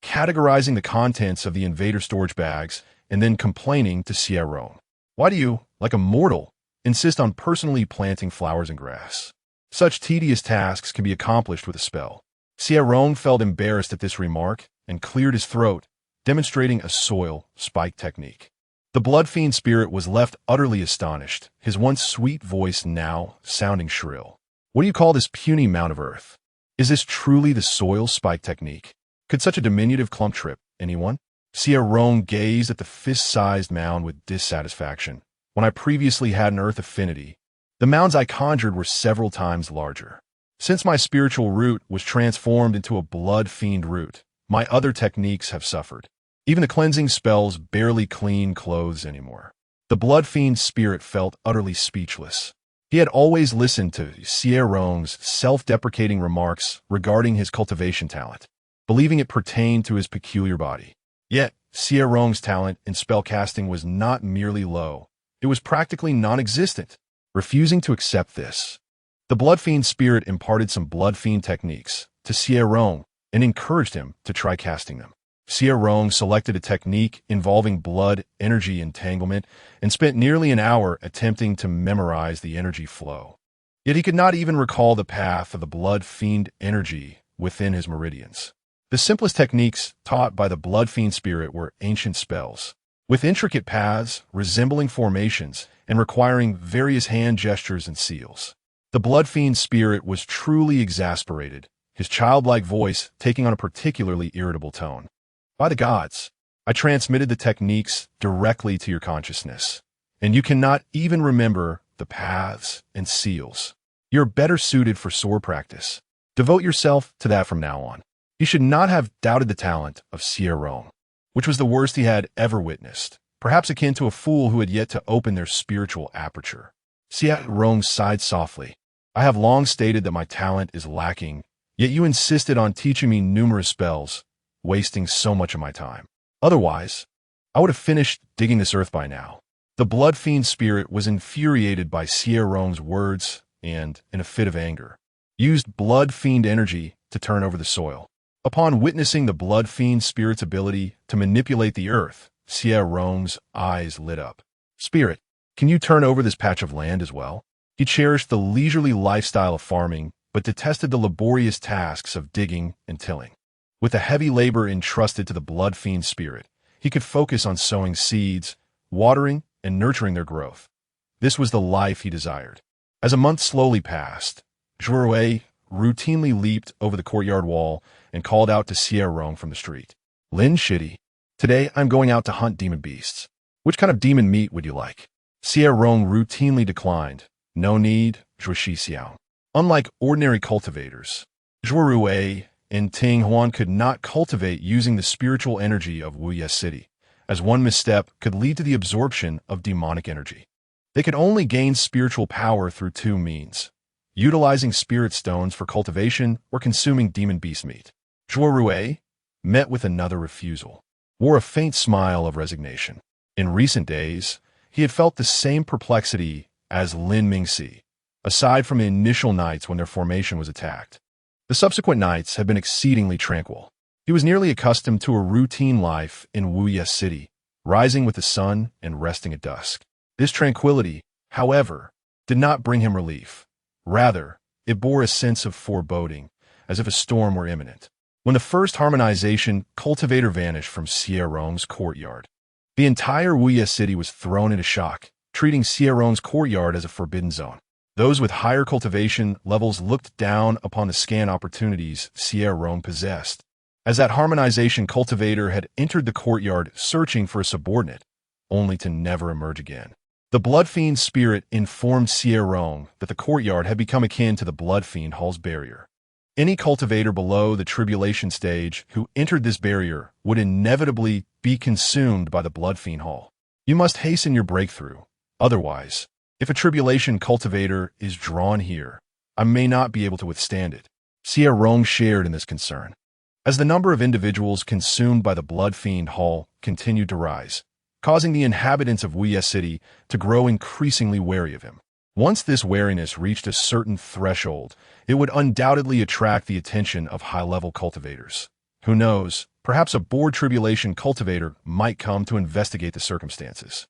categorizing the contents of the invader storage bags and then complaining to Xie Rong. "Why do you, like a mortal, insist on personally planting flowers and grass? Such tedious tasks can be accomplished with a spell." Xie Rong felt embarrassed at this remark and cleared his throat, demonstrating a soil spike technique. The Blood Fiend spirit was left utterly astonished, his once sweet voice now sounding shrill. "What do you call this puny mound of earth? Is this truly the soil spike technique? Could such a diminutive clump trip anyone?" Xie Rong gazed at the fist-sized mound with dissatisfaction. When I previously had an earth affinity, the mounds I conjured were several times larger. Since my spiritual root was transformed into a blood fiend root, my other techniques have suffered. Even the cleansing spells barely clean clothes anymore. The blood fiend spirit felt utterly speechless. He had always listened to Xie Rong's self-deprecating remarks regarding his cultivation talent, believing it pertained to his peculiar body. Yet, Xie Rong's talent in spellcasting was not merely low. It was practically non-existent. Refusing to accept this, the blood fiend spirit imparted some blood fiend techniques to Xie Rong and encouraged him to try casting them. Xie Rong selected a technique involving blood energy entanglement and spent nearly an hour attempting to memorize the energy flow. Yet he could not even recall the path of the blood fiend energy within his meridians. The simplest techniques taught by the blood fiend spirit were ancient spells, with intricate paths resembling formations and requiring various hand gestures and seals. The blood fiend spirit was truly exasperated, his childlike voice taking on a particularly irritable tone. By the gods, I transmitted the techniques directly to your consciousness, and you cannot even remember the paths and seals. You're better suited for sword practice. Devote yourself to that from now on. He should not have doubted the talent of Xie Rong, which was the worst he had ever witnessed, perhaps akin to a fool who had yet to open their spiritual aperture. Xie Rong sighed softly. I have long stated that my talent is lacking, yet you insisted on teaching me numerous spells, wasting so much of my time. Otherwise, I would have finished digging this earth by now. The blood fiend spirit was infuriated by Xie Rong's words and, in a fit of anger, used blood fiend energy to turn over the soil. Upon witnessing the blood fiend spirit's ability to manipulate the earth, Xie Rong's eyes lit up. Spirit, can you turn over this patch of land as well? He cherished the leisurely lifestyle of farming, but detested the laborious tasks of digging and tilling. With the heavy labor entrusted to the blood fiend spirit, he could focus on sowing seeds, watering, and nurturing their growth. This was the life he desired. As a month slowly passed, Xie routinely leaped over the courtyard wall and called out to Xie Rong from the street. Lin Shitty, today I'm going out to hunt demon beasts. Which kind of demon meat would you like? Xie Rong routinely declined. No need, Zhuoxi Xiao. Unlike ordinary cultivators, Zhuorui and Ting Huan could not cultivate using the spiritual energy of Wuye City, as one misstep could lead to the absorption of demonic energy. They could only gain spiritual power through two means: utilizing spirit stones for cultivation or consuming demon beast meat. Zhuorui met with another refusal, wore a faint smile of resignation. In recent days, he had felt the same perplexity as Lin Mingxi, aside from the initial nights when their formation was attacked. The subsequent nights had been exceedingly tranquil. He was nearly accustomed to a routine life in Wuye City, rising with the sun and resting at dusk. This tranquility, however, did not bring him relief. Rather, it bore a sense of foreboding, as if a storm were imminent. When the first harmonization cultivator vanished from Xie Rong's courtyard, the entire Wuye City was thrown into shock, treating Xie Rong's courtyard as a forbidden zone. Those with higher cultivation levels looked down upon the scant opportunities Xie Rong possessed, as that harmonization cultivator had entered the courtyard searching for a subordinate, only to never emerge again. The blood fiend spirit informed Xie Rong that the courtyard had become akin to the blood fiend hall's barrier. Any cultivator below the tribulation stage who entered this barrier would inevitably be consumed by the blood fiend hall. You must hasten your breakthrough. Otherwise, if a tribulation cultivator is drawn here, I may not be able to withstand it. Xie Rong shared in this concern. As the number of individuals consumed by the blood fiend hall continued to rise, causing the inhabitants of Wuye City to grow increasingly wary of him. Once this wariness reached a certain threshold, it would undoubtedly attract the attention of high-level cultivators. Who knows, perhaps a bored tribulation cultivator might come to investigate the circumstances.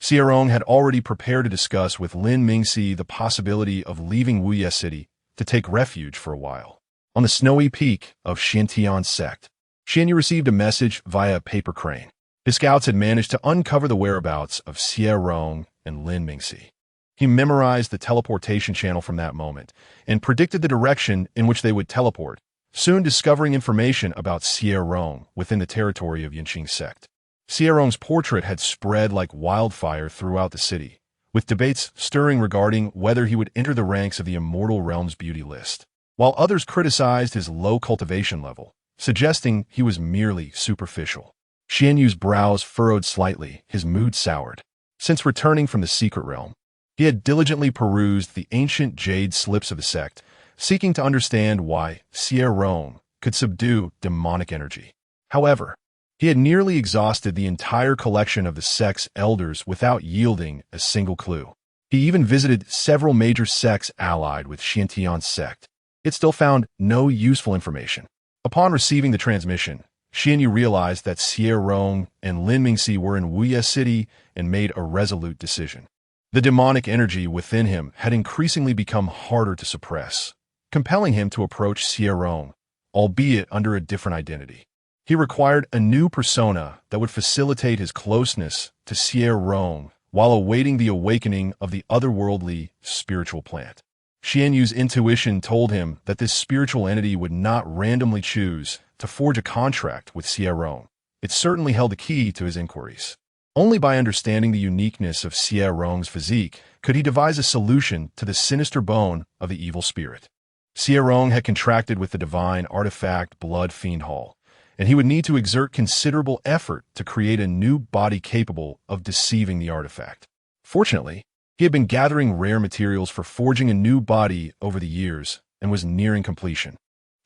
Xie Rong had already prepared to discuss with Lin Mingxi the possibility of leaving Wuye City to take refuge for a while. On the snowy peak of Xintian's sect, Xuanyue received a message via a paper crane. His scouts had managed to uncover the whereabouts of Xie Rong and Lin Mingxi. He memorized the teleportation channel from that moment and predicted the direction in which they would teleport, soon discovering information about Xie Rong within the territory of Yinqing sect. Xie Rong's portrait had spread like wildfire throughout the city, with debates stirring regarding whether he would enter the ranks of the Immortal Realm's beauty list, while others criticized his low cultivation level, suggesting he was merely superficial. Xuanyue's brows furrowed slightly, his mood soured. Since returning from the secret realm, he had diligently perused the ancient jade slips of the sect, seeking to understand why Xie Rong could subdue demonic energy. However, he had nearly exhausted the entire collection of the sect's elders without yielding a single clue. He even visited several major sects allied with Xiantian's sect. It still found no useful information. Upon receiving the transmission, Xuanyue realized that Xie Rong and Lin Mingxi were in Wuye City and made a resolute decision. The demonic energy within him had increasingly become harder to suppress, compelling him to approach Xie Rong, albeit under a different identity. He required a new persona that would facilitate his closeness to Xie Rong while awaiting the awakening of the otherworldly spiritual plant. Xuanyue's intuition told him that this spiritual entity would not randomly choose to forge a contract with Xie Rong. It certainly held the key to his inquiries. Only by understanding the uniqueness of Xie Rong's physique could he devise a solution to the sinister bone of the evil spirit. Xie Rong had contracted with the divine artifact Blood Fiend Hall, and he would need to exert considerable effort to create a new body capable of deceiving the artifact. Fortunately, he had been gathering rare materials for forging a new body over the years and was nearing completion.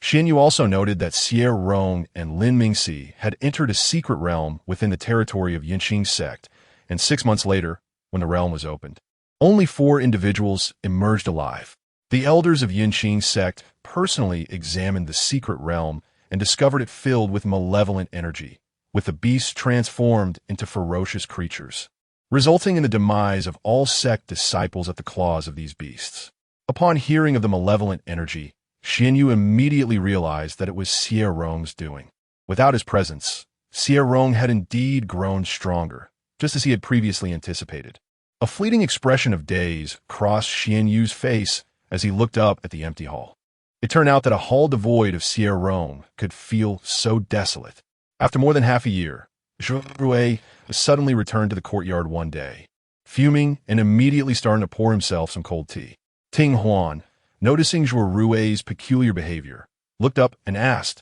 Xuanyue also noted that Xie Rong and Lin Mingxi had entered a secret realm within the territory of Yinqing sect, and 6 months later, when the realm was opened, only 4 individuals emerged alive. The elders of Yinqing sect personally examined the secret realm and discovered it filled with malevolent energy, with the beasts transformed into ferocious creatures, resulting in the demise of all sect disciples at the claws of these beasts. Upon hearing of the malevolent energy, Xuanyue immediately realized that it was Xie Rong's doing. Without his presence, Xie Rong had indeed grown stronger, just as he had previously anticipated. A fleeting expression of daze crossed Xuanyue's face as he looked up at the empty hall. It turned out that a hall devoid of Xie Rong could feel so desolate. After more than half a year, Zhuorui suddenly returned to the courtyard one day, fuming and immediately starting to pour himself some cold tea. Ting Huan, noticing Zhuorui's peculiar behavior, looked up and asked,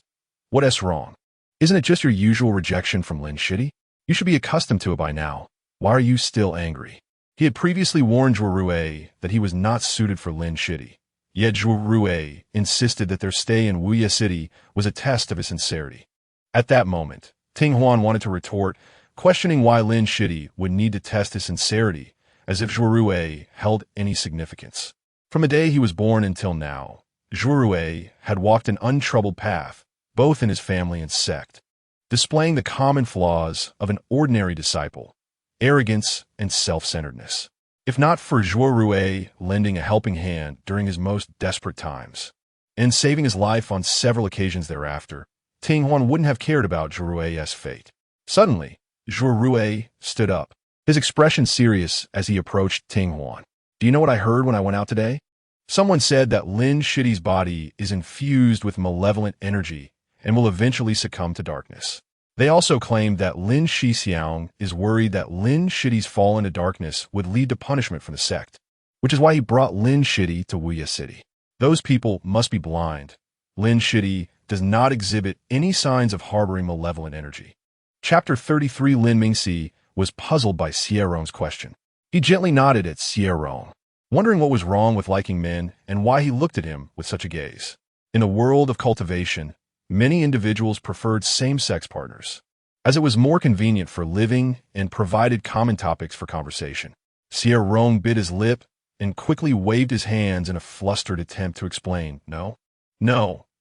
"What's wrong? Isn't it just your usual rejection from Lin Shidi? You should be accustomed to it by now. Why are you still angry?" He had previously warned Zhuorui that he was not suited for Lin Shidi, yet Zhuorui insisted that their stay in Wuye City was a test of his sincerity. At that moment, Ting Huan wanted to retort, questioning why Lin Shidi would need to test his sincerity, as if Zhuorui held any significance. From the day he was born until now, Zhuorui had walked an untroubled path, both in his family and sect, displaying the common flaws of an ordinary disciple: arrogance and self-centeredness. If not for Zhuorui lending a helping hand during his most desperate times, and saving his life on several occasions thereafter, Ting Huan wouldn't have cared about Zhuorui's fate. Suddenly, Zhuorui stood up, his expression serious as he approached Ting Huan. "Do you know what I heard when I went out today? Someone said that Lin Shidi's body is infused with malevolent energy and will eventually succumb to darkness. They also claimed that Lin Shixiang is worried that Lin Shidi's fall into darkness would lead to punishment from the sect, which is why he brought Lin Shidi to Wuye City. Those people must be blind. Lin Shidi does not exhibit any signs of harboring malevolent energy." Chapter 33. Lin Mingxi was puzzled by Xie Rong's question. He gently nodded at Xie Rong, wondering what was wrong with liking men and why he looked at him with such a gaze. In the world of cultivation, many individuals preferred same-sex partners, as it was more convenient for living and provided common topics for conversation. Xie Rong bit his lip and quickly waved his hands in a flustered attempt to explain, No,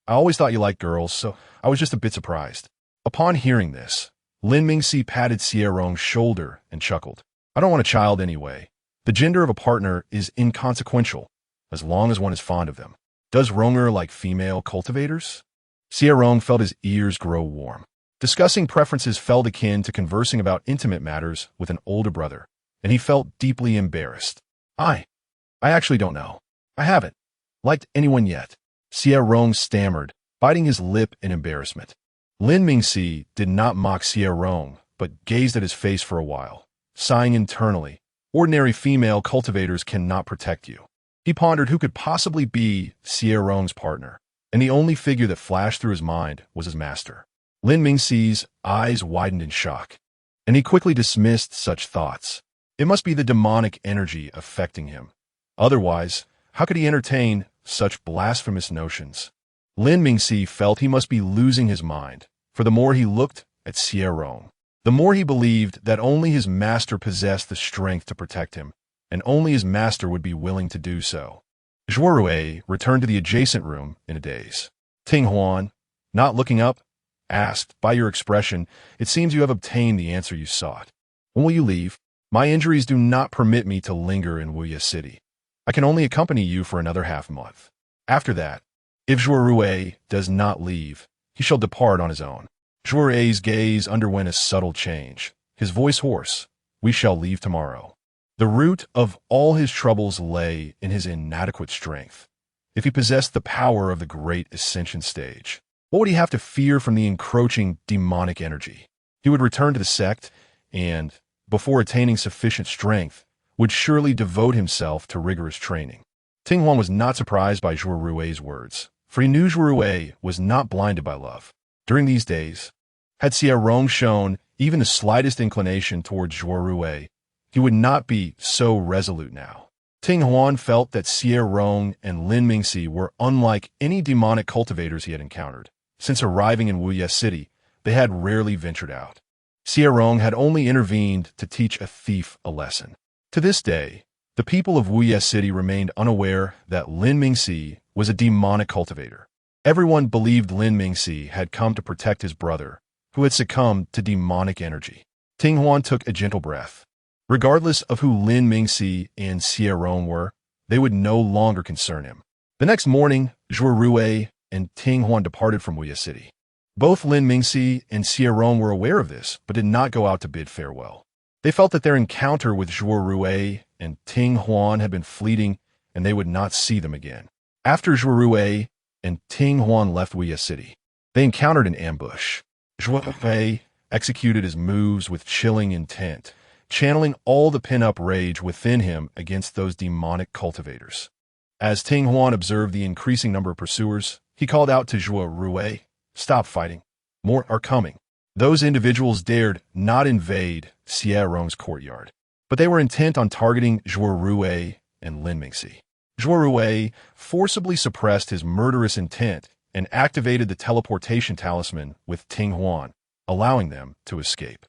I always thought you liked girls, so I was just a bit surprised." Upon hearing this, Lin Mingxi patted Xie Rong's shoulder and chuckled. "I don't want a child anyway. The gender of a partner is inconsequential, as long as one is fond of them. Does Ronger like female cultivators?" Xie Rong felt his ears grow warm. Discussing preferences felt akin to conversing about intimate matters with an older brother, and he felt deeply embarrassed. I actually don't know. I haven't liked anyone yet." Xie Rong stammered, biting his lip in embarrassment. Lin Mingxi did not mock Xie Rong, but gazed at his face for a while, sighing internally. Ordinary female cultivators cannot protect you. He pondered who could possibly be Xie Rong's partner, and the only figure that flashed through his mind was his master. Lin Mingxi's eyes widened in shock, and he quickly dismissed such thoughts. It must be the demonic energy affecting him. Otherwise, how could he entertain such blasphemous notions? Lin Mingxi felt he must be losing his mind, for the more he looked at Xie Rong, the more he believed that only his master possessed the strength to protect him, and only his master would be willing to do so. Xuanyue returned to the adjacent room in a daze. Ting Huan, not looking up, asked, "By your expression, it seems you have obtained the answer you sought. When will you leave? My injuries do not permit me to linger in Wuye City. I can only accompany you for another half-month. After that, if Xuanyue does not leave, he shall depart on his own." Xuanyue's gaze underwent a subtle change, his voice hoarse. "We shall leave tomorrow." The root of all his troubles lay in his inadequate strength. If he possessed the power of the great ascension stage, what would he have to fear from the encroaching demonic energy? He would return to the sect and, before attaining sufficient strength, would surely devote himself to rigorous training. Ting Huan was not surprised by Xuanyue's words, for he knew Xuanyue was not blinded by love. During these days, had Xie Rong shown even the slightest inclination towards Xuanyue, he would not be so resolute now. Ting Huan felt that Xie Rong and Lin Mingxi were unlike any demonic cultivators he had encountered. Since arriving in Wuye City, they had rarely ventured out. Xie Rong had only intervened to teach a thief a lesson. To this day, the people of Wuye City remained unaware that Lin Mingxi was a demonic cultivator. Everyone believed Lin Mingxi had come to protect his brother, who had succumbed to demonic energy. Ting Huan took a gentle breath. Regardless of who Lin Mingxi and Xie Rong were, they would no longer concern him. The next morning, Xuanyue and Ting Huan departed from Wuye City. Both Lin Mingxi and Xie Rong were aware of this, but did not go out to bid farewell. They felt that their encounter with Xuanyue and Ting Huan had been fleeting, and they would not see them again. After Xuanyue and Ting Huan left Wuye City, they encountered an ambush. Xuanyue executed his moves with chilling intent, channeling all the pin-up rage within him against those demonic cultivators. As Ting Huan observed the increasing number of pursuers, he called out to Xuanyue, "Stop fighting. More are coming." Those individuals dared not invade Xie Rong's courtyard, but they were intent on targeting Xuanyue and Lin Mingxi. Xuanyue forcibly suppressed his murderous intent and activated the teleportation talisman with Ting Huan, allowing them to escape.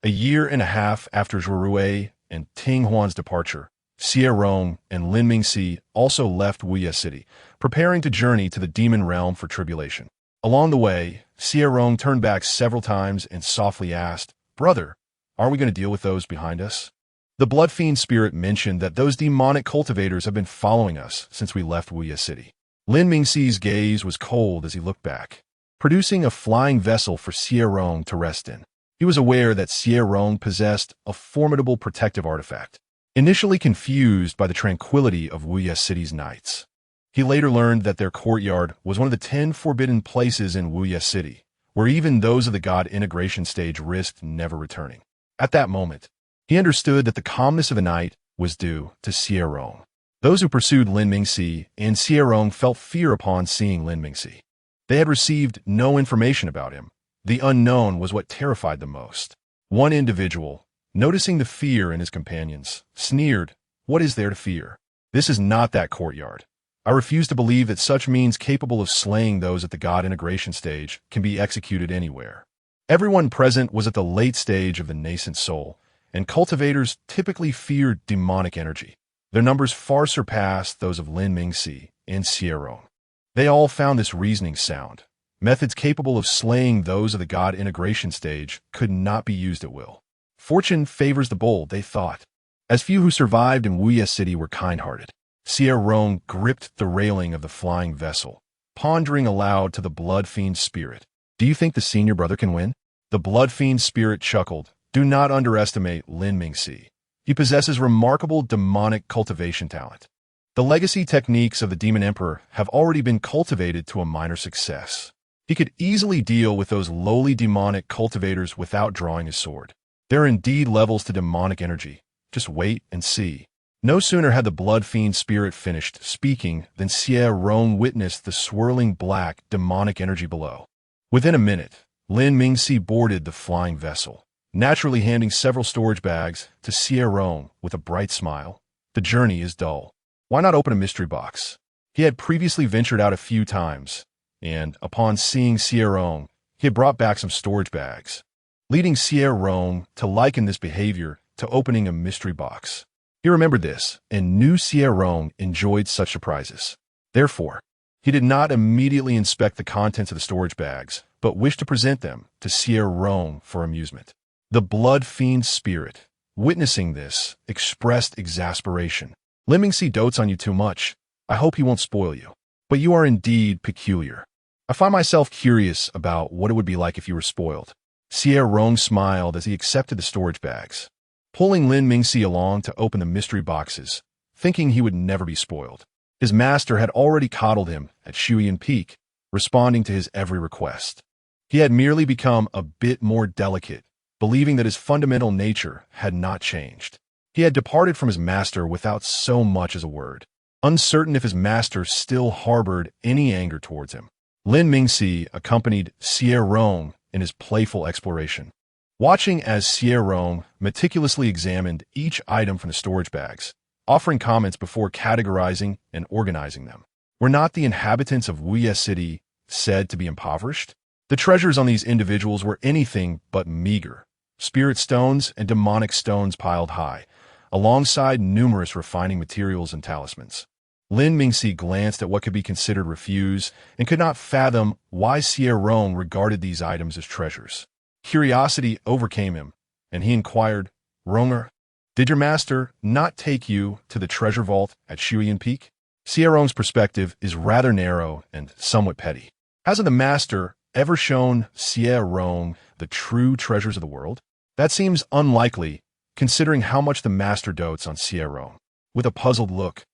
A year and a half after Xuanyue and Ting Huan's departure, Xie Rong and Lin Mingxi also left Wuye City, preparing to journey to the demon realm for tribulation. Along the way, Xie Rong turned back several times and softly asked, "Brother, aren't we going to deal with those behind us?" The blood fiend spirit mentioned that those demonic cultivators have been following us since we left Wuye City. Lin Mingxi's gaze was cold as he looked back, producing a flying vessel for Xie Rong to rest in. He was aware that Xie Rong possessed a formidable protective artifact. Initially confused by the tranquility of Wuye City's nights, he later learned that their courtyard was one of the 10 forbidden places in Wuye City, where even those of the god integration stage risked never returning. At that moment, he understood that the calmness of the night was due to Xie Rong. Those who pursued Lin Mingxi and Xie Rong felt fear upon seeing Lin Mingxi. They had received no information about him. The unknown was what terrified them most. One individual, noticing the fear in his companions, sneered, "What is there to fear? This is not that courtyard. I refuse to believe that such means capable of slaying those at the god integration stage can be executed anywhere." Everyone present was at the late stage of the nascent soul, and cultivators typically feared demonic energy. Their numbers far surpassed those of Lin Mingxi and Xie Rong. They all found this reasoning sound. Methods capable of slaying those of the god integration stage could not be used at will. Fortune favors the bold, they thought. As few who survived in Wuye City were kind-hearted, Xie Rong gripped the railing of the flying vessel, pondering aloud to the blood fiend spirit. "Do you think the senior brother can win?" The blood fiend spirit chuckled. "Do not underestimate Lin Mingxi. He possesses remarkable demonic cultivation talent. The legacy techniques of the Demon Emperor have already been cultivated to a minor success. He could easily deal with those lowly demonic cultivators without drawing his sword. There are indeed levels to demonic energy. Just wait and see. No sooner had the blood fiend spirit finished speaking than Xie Rong witnessed the swirling black demonic energy below. Within a minute, Lin Mingxi boarded the flying vessel, naturally handing several storage bags to Xie Rong with a bright smile. The journey is dull. Why not open a mystery box? He had previously ventured out a few times, and upon seeing Xie Rong, he had brought back some storage bags, leading Xie Rong to liken this behavior to opening a mystery box. He remembered this, and knew Xie Rong enjoyed such surprises. Therefore, he did not immediately inspect the contents of the storage bags, but wished to present them to Xie Rong for amusement. The blood fiend spirit, witnessing this, expressed exasperation. Lin Mingxi dotes on you too much. I hope he won't spoil you. But you are indeed peculiar. I find myself curious about what it would be like if you were spoiled. Xie Rong smiled as he accepted the storage bags, pulling Lin Mingxi along to open the mystery boxes, thinking he would never be spoiled. His master had already coddled him at Shuyan Peak, responding to his every request. He had merely become a bit more delicate, believing that his fundamental nature had not changed. He had departed from his master without so much as a word, uncertain if his master still harbored any anger towards him. Lin Mingxi accompanied Xie Rong in his playful exploration, watching as Xie Rong meticulously examined each item from the storage bags, offering comments before categorizing and organizing them. Were not the inhabitants of Wuye City said to be impoverished? The treasures on these individuals were anything but meager. Spirit stones and demonic stones piled high, alongside numerous refining materials and talismans. Lin Mingxi glanced at what could be considered refuse and could not fathom why Xie Rong regarded these items as treasures. Curiosity overcame him, and he inquired, "Ronger, did your master not take you to the treasure vault at Shuyan Peak?" Xie Rong's perspective is rather narrow and somewhat petty. Hasn't the master ever shown Xie Rong the true treasures of the world? That seems unlikely, considering how much the master dotes on Xie Rong. With a puzzled look,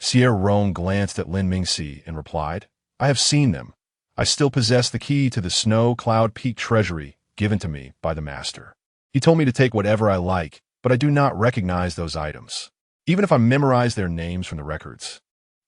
Xie Rong glanced at Lin Mingxi and replied, "I have seen them. I still possess the key to the Snow Cloud Peak treasury given to me by the master. He told me to take whatever I like, but I do not recognize those items, even if I memorize their names from the records.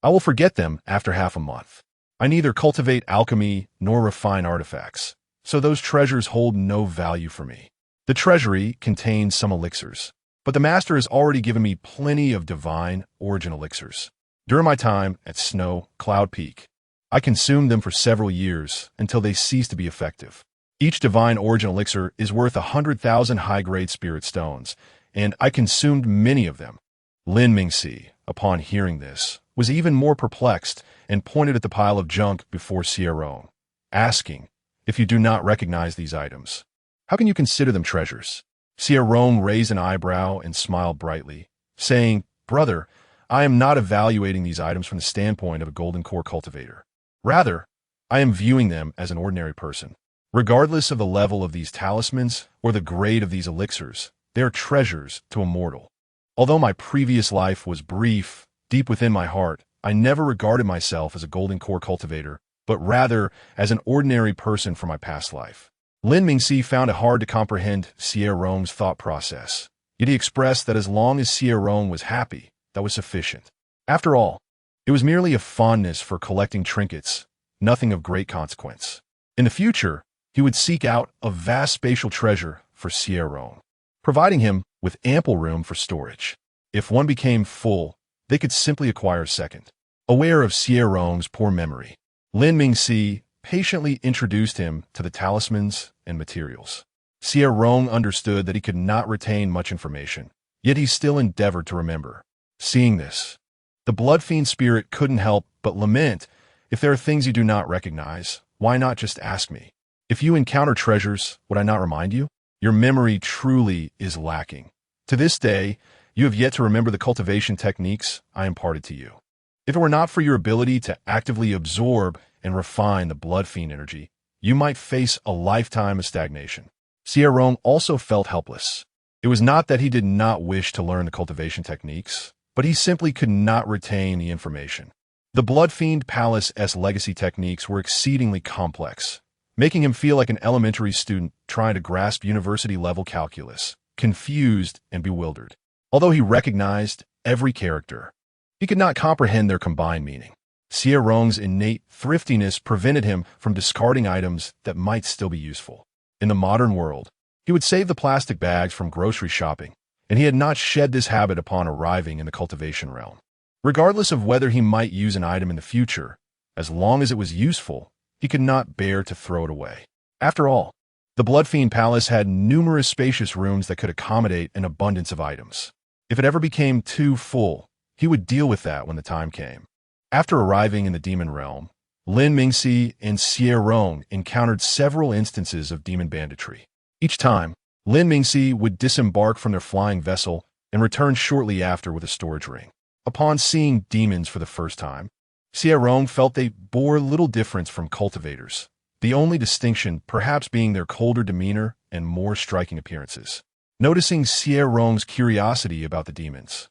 I will forget them after half a month. I neither cultivate alchemy nor refine artifacts, so those treasures hold no value for me. The treasury contains some elixirs, but the master has already given me plenty of divine origin elixirs. During my time at Snow Cloud Peak, I consumed them for several years until they ceased to be effective. Each divine origin elixir is worth 100,000 high-grade spirit stones, and I consumed many of them." Lin Mingxi, upon hearing this, was even more perplexed and pointed at the pile of junk before Xie Rong, asking, "If you do not recognize these items, how can you consider them treasures?" Xie Rong raised an eyebrow and smiled brightly, saying, "Brother, I am not evaluating these items from the standpoint of a golden core cultivator. Rather, I am viewing them as an ordinary person. Regardless of the level of these talismans or the grade of these elixirs, they are treasures to a mortal. Although my previous life was brief, deep within my heart, I never regarded myself as a golden core cultivator, but rather as an ordinary person from my past life." Lin Mingxi found it hard to comprehend Xie Rong's thought process, yet he expressed that as long as Xie Rong was happy, that was sufficient. After all, it was merely a fondness for collecting trinkets, nothing of great consequence. In the future, he would seek out a vast spatial treasure for Xie Rong, providing him with ample room for storage. If one became full, they could simply acquire a second. Aware of Xie Rong's poor memory, Lin Mingxi patiently introduced him to the talismans and materials. Xie Rong understood that he could not retain much information, yet he still endeavored to remember. Seeing this, the blood fiend spirit couldn't help but lament, "If there are things you do not recognize, why not just ask me? If you encounter treasures, would I not remind you? Your memory truly is lacking. To this day, you have yet to remember the cultivation techniques I imparted to you. If it were not for your ability to actively absorb and refine the blood fiend energy, you might face a lifetime of stagnation." Xie Rong also felt helpless. It was not that he did not wish to learn the cultivation techniques, but he simply could not retain the information. The Blood Fiend Palace's legacy techniques were exceedingly complex, making him feel like an elementary student trying to grasp university-level calculus, confused and bewildered. Although he recognized every character, he could not comprehend their combined meaning. Xie Rong's innate thriftiness prevented him from discarding items that might still be useful. In the modern world, he would save the plastic bags from grocery shopping, and he had not shed this habit upon arriving in the cultivation realm. Regardless of whether he might use an item in the future, as long as it was useful, he could not bear to throw it away. After all, the Bloodfiend Palace had numerous spacious rooms that could accommodate an abundance of items. If it ever became too full, he would deal with that when the time came. After arriving in the demon realm, Lin Mingxi and Xie Rong encountered several instances of demon banditry. Each time, Lin Mingxi would disembark from their flying vessel and return shortly after with a storage ring. Upon seeing demons for the first time, Xie Rong felt they bore little difference from cultivators, the only distinction perhaps being their colder demeanor and more striking appearances. Noticing Xie Rong's curiosity about the demons,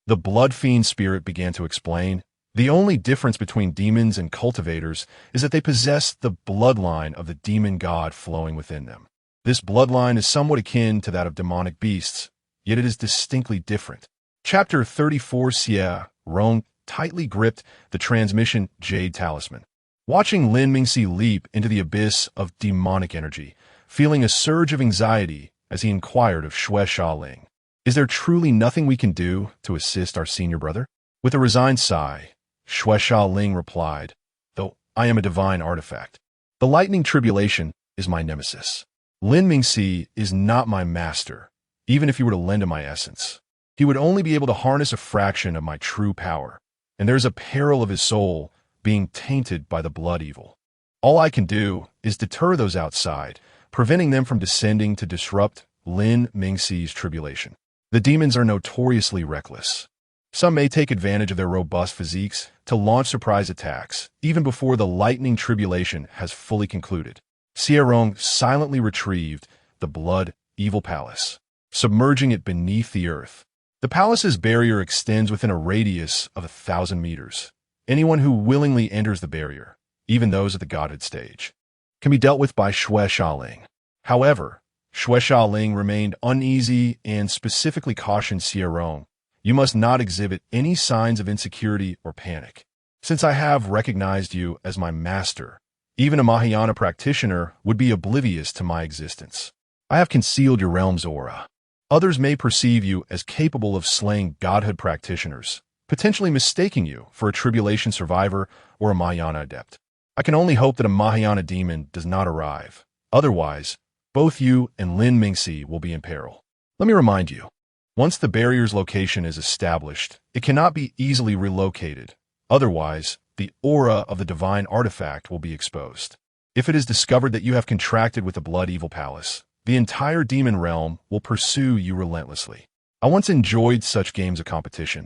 the blood fiend spirit began to explain, the only difference between demons and cultivators is that they possess the bloodline of the demon god flowing within them. This bloodline is somewhat akin to that of demonic beasts, yet it is distinctly different. Chapter 34. Xie Rong tightly gripped the transmission jade talisman, watching Lin Mingxi leap into the abyss of demonic energy, feeling a surge of anxiety as he inquired of Xue Xiaoling, "Is there truly nothing we can do to assist our senior brother?" With a resigned sigh, Xue Xiaoling replied, "Though I am a divine artifact, the lightning tribulation is my nemesis. Lin Mingxi is not my master, even if he were to lend him my essence. He would only be able to harness a fraction of my true power, and there is a peril of his soul being tainted by the blood evil. All I can do is deter those outside, preventing them from descending to disrupt Lin Mingxi's tribulation. The demons are notoriously reckless. Some may take advantage of their robust physiques to launch surprise attacks, even before the lightning tribulation has fully concluded." Xie Rong silently retrieved the blood evil palace, submerging it beneath the earth. The palace's barrier extends within a radius of 1,000 meters. Anyone who willingly enters the barrier, even those at the godhood stage, can be dealt with by Xue Xiaoling. However, Xue Xiaoling remained uneasy and specifically cautioned Xie Rong, "You must not exhibit any signs of insecurity or panic. Since I have recognized you as my master, even a Mahayana practitioner would be oblivious to my existence. I have concealed your realm's aura. Others may perceive you as capable of slaying godhood practitioners, potentially mistaking you for a tribulation survivor or a Mahayana adept. I can only hope that a Mahayana demon does not arrive. Otherwise, both you and Lin Mingxi will be in peril. Let me remind you, once the barrier's location is established, it cannot be easily relocated. Otherwise, the aura of the divine artifact will be exposed. If it is discovered that you have contracted with the Blood Evil Palace, the entire demon realm will pursue you relentlessly. I once enjoyed such games of competition,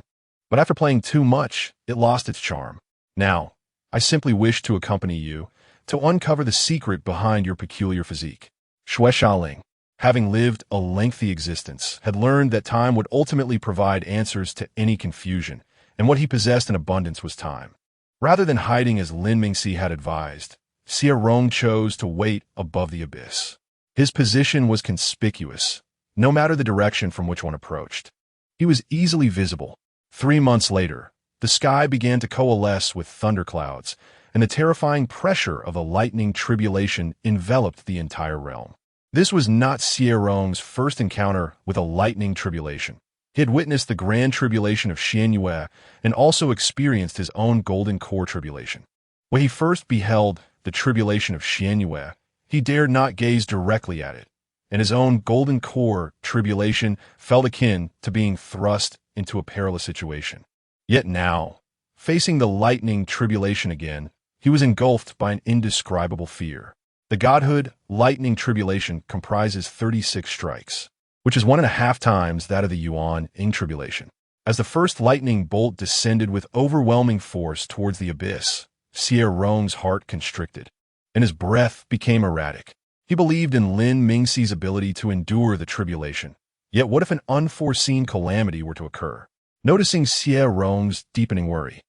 but after playing too much, it lost its charm. Now, I simply wish to accompany you to uncover the secret behind your peculiar physique." Xue Xiaoling, having lived a lengthy existence, had learned that time would ultimately provide answers to any confusion, and what he possessed in abundance was time. Rather than hiding as Lin Mingxi had advised, Xie Rong chose to wait above the abyss. His position was conspicuous, no matter the direction from which one approached. He was easily visible. 3 months later, the sky began to coalesce with thunderclouds, and the terrifying pressure of a lightning tribulation enveloped the entire realm. This was not Xie Rong's first encounter with a lightning tribulation. He had witnessed the grand tribulation of Xuanyue and also experienced his own golden core tribulation. When he first beheld the tribulation of Xuanyue, he dared not gaze directly at it, and his own golden core tribulation felt akin to being thrust into a perilous situation. Yet now, facing the lightning tribulation again, he was engulfed by an indescribable fear. The godhood lightning tribulation comprises 36 strikes, which is 1.5 times that of the Yuan Ing tribulation. As the first lightning bolt descended with overwhelming force towards the abyss, Xie Rong's heart constricted, and his breath became erratic. He believed in Lin Mingxi's ability to endure the tribulation. Yet what if an unforeseen calamity were to occur? Noticing Xie Rong's deepening worry,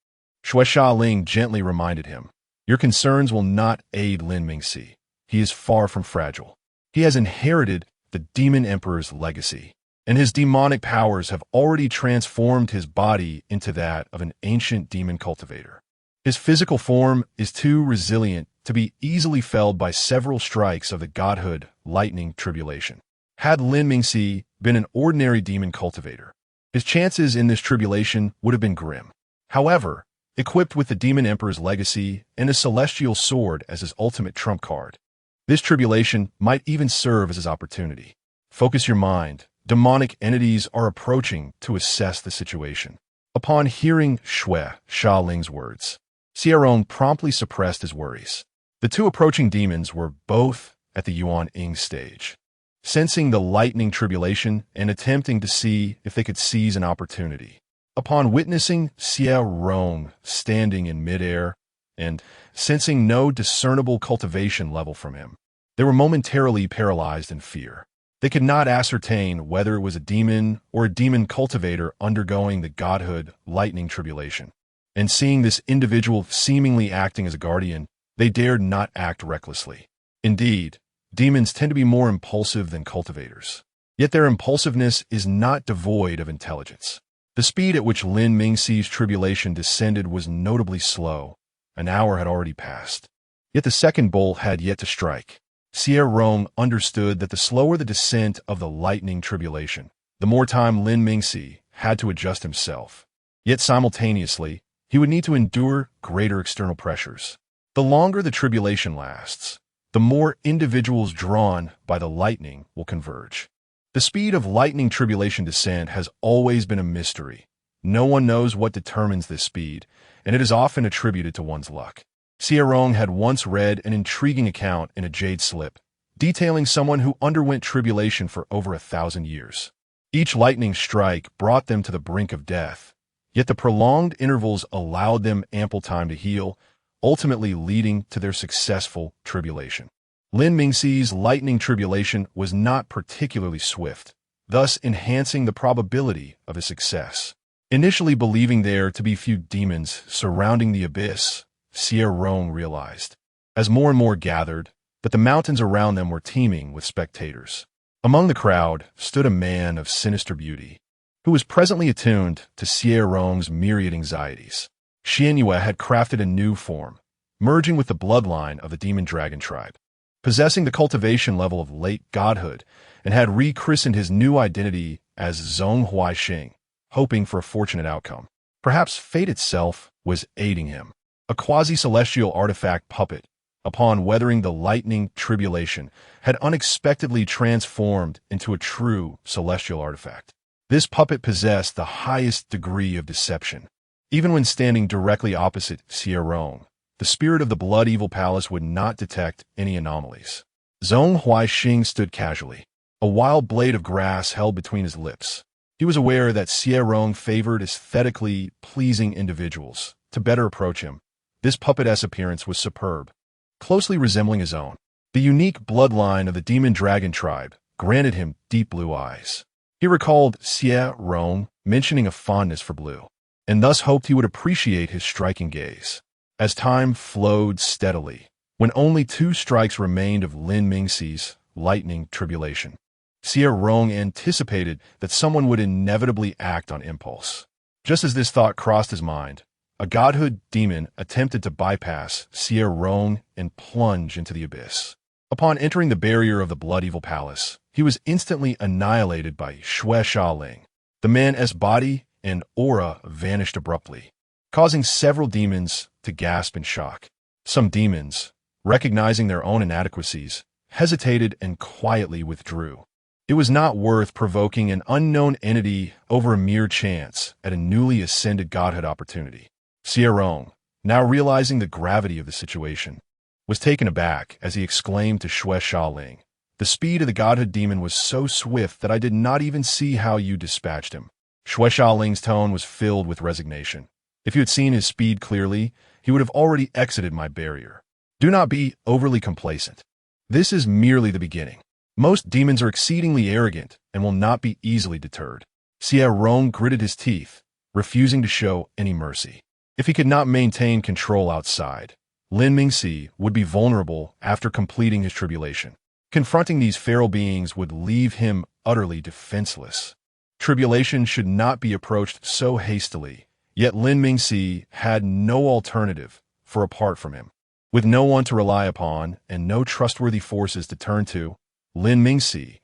Xue Xiaoling gently reminded him, "Your concerns will not aid Lin Mingxi. he is far from fragile. He has inherited the Demon Emperor's legacy, and his demonic powers have already transformed his body into that of an ancient demon cultivator. His physical form is too resilient to be easily felled by several strikes of the godhood lightning tribulation. Had Lin Mingxi been an ordinary demon cultivator, his chances in this tribulation would have been grim. However, equipped with the Demon Emperor's legacy and a celestial sword as his ultimate trump card, this tribulation might even serve as his opportunity. Focus your mind. Demonic entities are approaching to assess the situation. Upon hearing Xie Rong's words, Xie Rong promptly suppressed his worries. The two approaching demons were both at the Yuan Ying stage, sensing the lightning tribulation and attempting to see if they could seize an opportunity. Upon witnessing Xie Rong standing in midair and sensing no discernible cultivation level from him, they were momentarily paralyzed in fear. They could not ascertain whether it was a demon or a demon cultivator undergoing the godhood lightning tribulation. And seeing this individual seemingly acting as a guardian, they dared not act recklessly. Indeed, demons tend to be more impulsive than cultivators. Yet their impulsiveness is not devoid of intelligence. The speed at which Lin Mingxi's tribulation descended was notably slow. An hour had already passed. Yet the second bolt had yet to strike. Xie Rong understood that the slower the descent of the lightning tribulation, the more time Lin Mingxi had to adjust himself. Yet simultaneously, he would need to endure greater external pressures. The longer the tribulation lasts, the more individuals drawn by the lightning will converge. The speed of lightning tribulation descent has always been a mystery. No one knows what determines this speed, and it is often attributed to one's luck. Xie Rong had once read an intriguing account in a jade slip, detailing someone who underwent tribulation for over 1,000 years. Each lightning strike brought them to the brink of death, yet the prolonged intervals allowed them ample time to heal, ultimately leading to their successful tribulation. Lin Mingxi's lightning tribulation was not particularly swift, thus enhancing the probability of his success. Initially believing there to be few demons surrounding the abyss, Xie Rong realized, as more and more gathered, that the mountains around them were teeming with spectators. Among the crowd stood a man of sinister beauty, who was presently attuned to Xie Rong's myriad anxieties. Xuanyue had crafted a new form, merging with the bloodline of the demon dragon tribe, possessing the cultivation level of late godhood, and had rechristened his new identity as Zhong Huaixing, hoping for a fortunate outcome. Perhaps fate itself was aiding him. A quasi-celestial artifact puppet, upon weathering the lightning tribulation, had unexpectedly transformed into a true celestial artifact. This puppet possessed the highest degree of deception. Even when standing directly opposite Xie Rong, the spirit of the Blood Evil Palace would not detect any anomalies. Zhong Huaixing stood casually, a wild blade of grass held between his lips. He was aware that Xie Rong favored aesthetically pleasing individuals. To better approach him, this puppet's appearance was superb, closely resembling his own. The unique bloodline of the demon dragon tribe granted him deep blue eyes. He recalled Xie Rong mentioning a fondness for blue, and thus hoped he would appreciate his striking gaze. As time flowed steadily, when only 2 strikes remained of Lin Mingxi's lightning tribulation, Xie Rong anticipated that someone would inevitably act on impulse. Just as this thought crossed his mind, a godhood demon attempted to bypass Xie Rong and plunge into the abyss. Upon entering the barrier of the Blood Evil Palace, he was instantly annihilated by Xue Ling. The man's body and aura vanished abruptly, causing several demons to gasp in shock. Some demons, recognizing their own inadequacies, hesitated and quietly withdrew. It was not worth provoking an unknown entity over a mere chance at a newly ascended godhood opportunity. Xie Rong, now realizing the gravity of the situation, was taken aback as he exclaimed to Xue Ling, "The speed of the godhood demon was so swift that I did not even see how you dispatched him." Xue Ling's tone was filled with resignation. If you had seen his speed clearly, he would have already exited my barrier. Do not be overly complacent. This is merely the beginning. Most demons are exceedingly arrogant and will not be easily deterred. Xie Rong gritted his teeth, refusing to show any mercy. If he could not maintain control outside, Lin Mingxi would be vulnerable after completing his tribulation. Confronting these feral beings would leave him utterly defenseless. Tribulation should not be approached so hastily, yet Lin Mingxi had no alternative for apart from him. With no one to rely upon and no trustworthy forces to turn to, Lin Mingxi,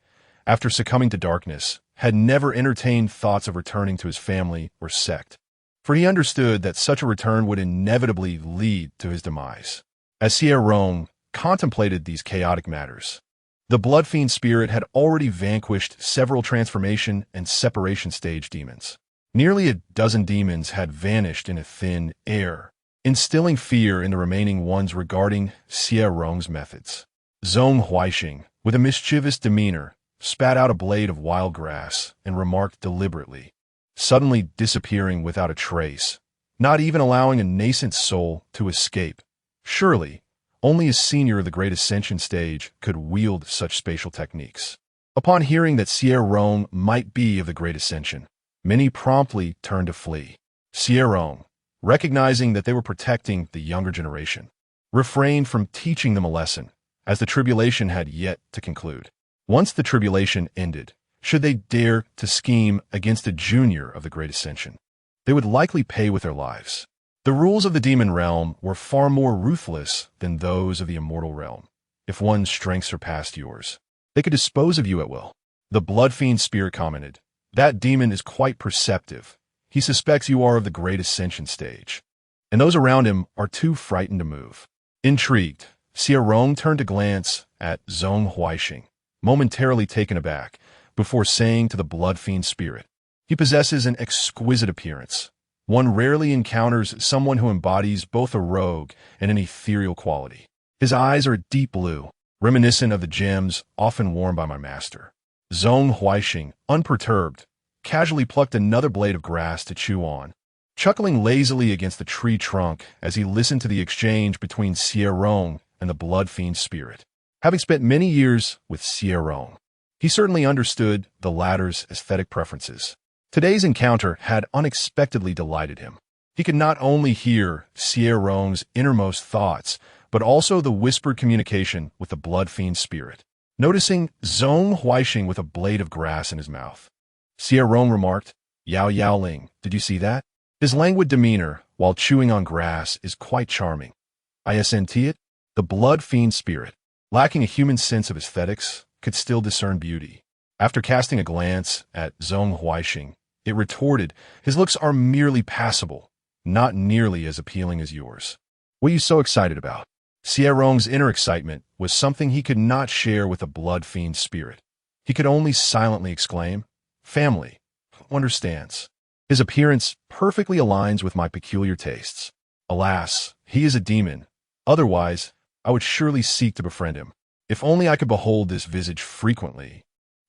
after succumbing to darkness, had never entertained thoughts of returning to his family or sect, for he understood that such a return would inevitably lead to his demise. As Xie Rong contemplated these chaotic matters, the blood fiend spirit had already vanquished several transformation and separation stage demons. Nearly a dozen demons had vanished in a thin air, instilling fear in the remaining ones regarding Xie Rong's methods. Zong Huaixing, with a mischievous demeanor, spat out a blade of wild grass and remarked deliberately, suddenly disappearing without a trace, not even allowing a nascent soul to escape. Surely, only a senior of the Great Ascension stage could wield such spatial techniques. Upon hearing that Xie Rong might be of the Great Ascension, many promptly turned to flee. Xie Rong, recognizing that they were protecting the younger generation, refrained from teaching them a lesson, as the tribulation had yet to conclude. Once the tribulation ended, should they dare to scheme against a junior of the Great Ascension, they would likely pay with their lives. The rules of the demon realm were far more ruthless than those of the immortal realm. If one's strength surpassed yours, they could dispose of you at will. The blood fiend spirit commented, "That demon is quite perceptive. He suspects you are of the Great Ascension stage, and those around him are too frightened to move." Intrigued, Xie Rong turned to glance at Zong Huaixing, momentarily taken aback, before saying to the blood fiend spirit, "He possesses an exquisite appearance. One rarely encounters someone who embodies both a rogue and an ethereal quality. His eyes are deep blue, reminiscent of the gems often worn by my master." Zong Huaixing, unperturbed, casually plucked another blade of grass to chew on, chuckling lazily against the tree trunk as he listened to the exchange between Xie Rong and the blood fiend spirit. Having spent many years with Xie Rong, he certainly understood the latter's aesthetic preferences. Today's encounter had unexpectedly delighted him. He could not only hear Xie Rong's innermost thoughts, but also the whispered communication with the blood fiend spirit. Noticing Zong Huaixing with a blade of grass in his mouth, Xie Rong remarked, "Yao Yao Ling, did you see that? His languid demeanor while chewing on grass is quite charming. Isn't it?" The blood fiend spirit, lacking a human sense of aesthetics, could still discern beauty. After casting a glance at Zong Huaixing, it retorted, "His looks are merely passable, not nearly as appealing as yours. What are you so excited about?" Xie Rong's inner excitement was something he could not share with the blood fiend spirit. He could only silently exclaim, "Family, who understands? His appearance perfectly aligns with my peculiar tastes. Alas, he is a demon. Otherwise, I would surely seek to befriend him. If only I could behold this visage frequently.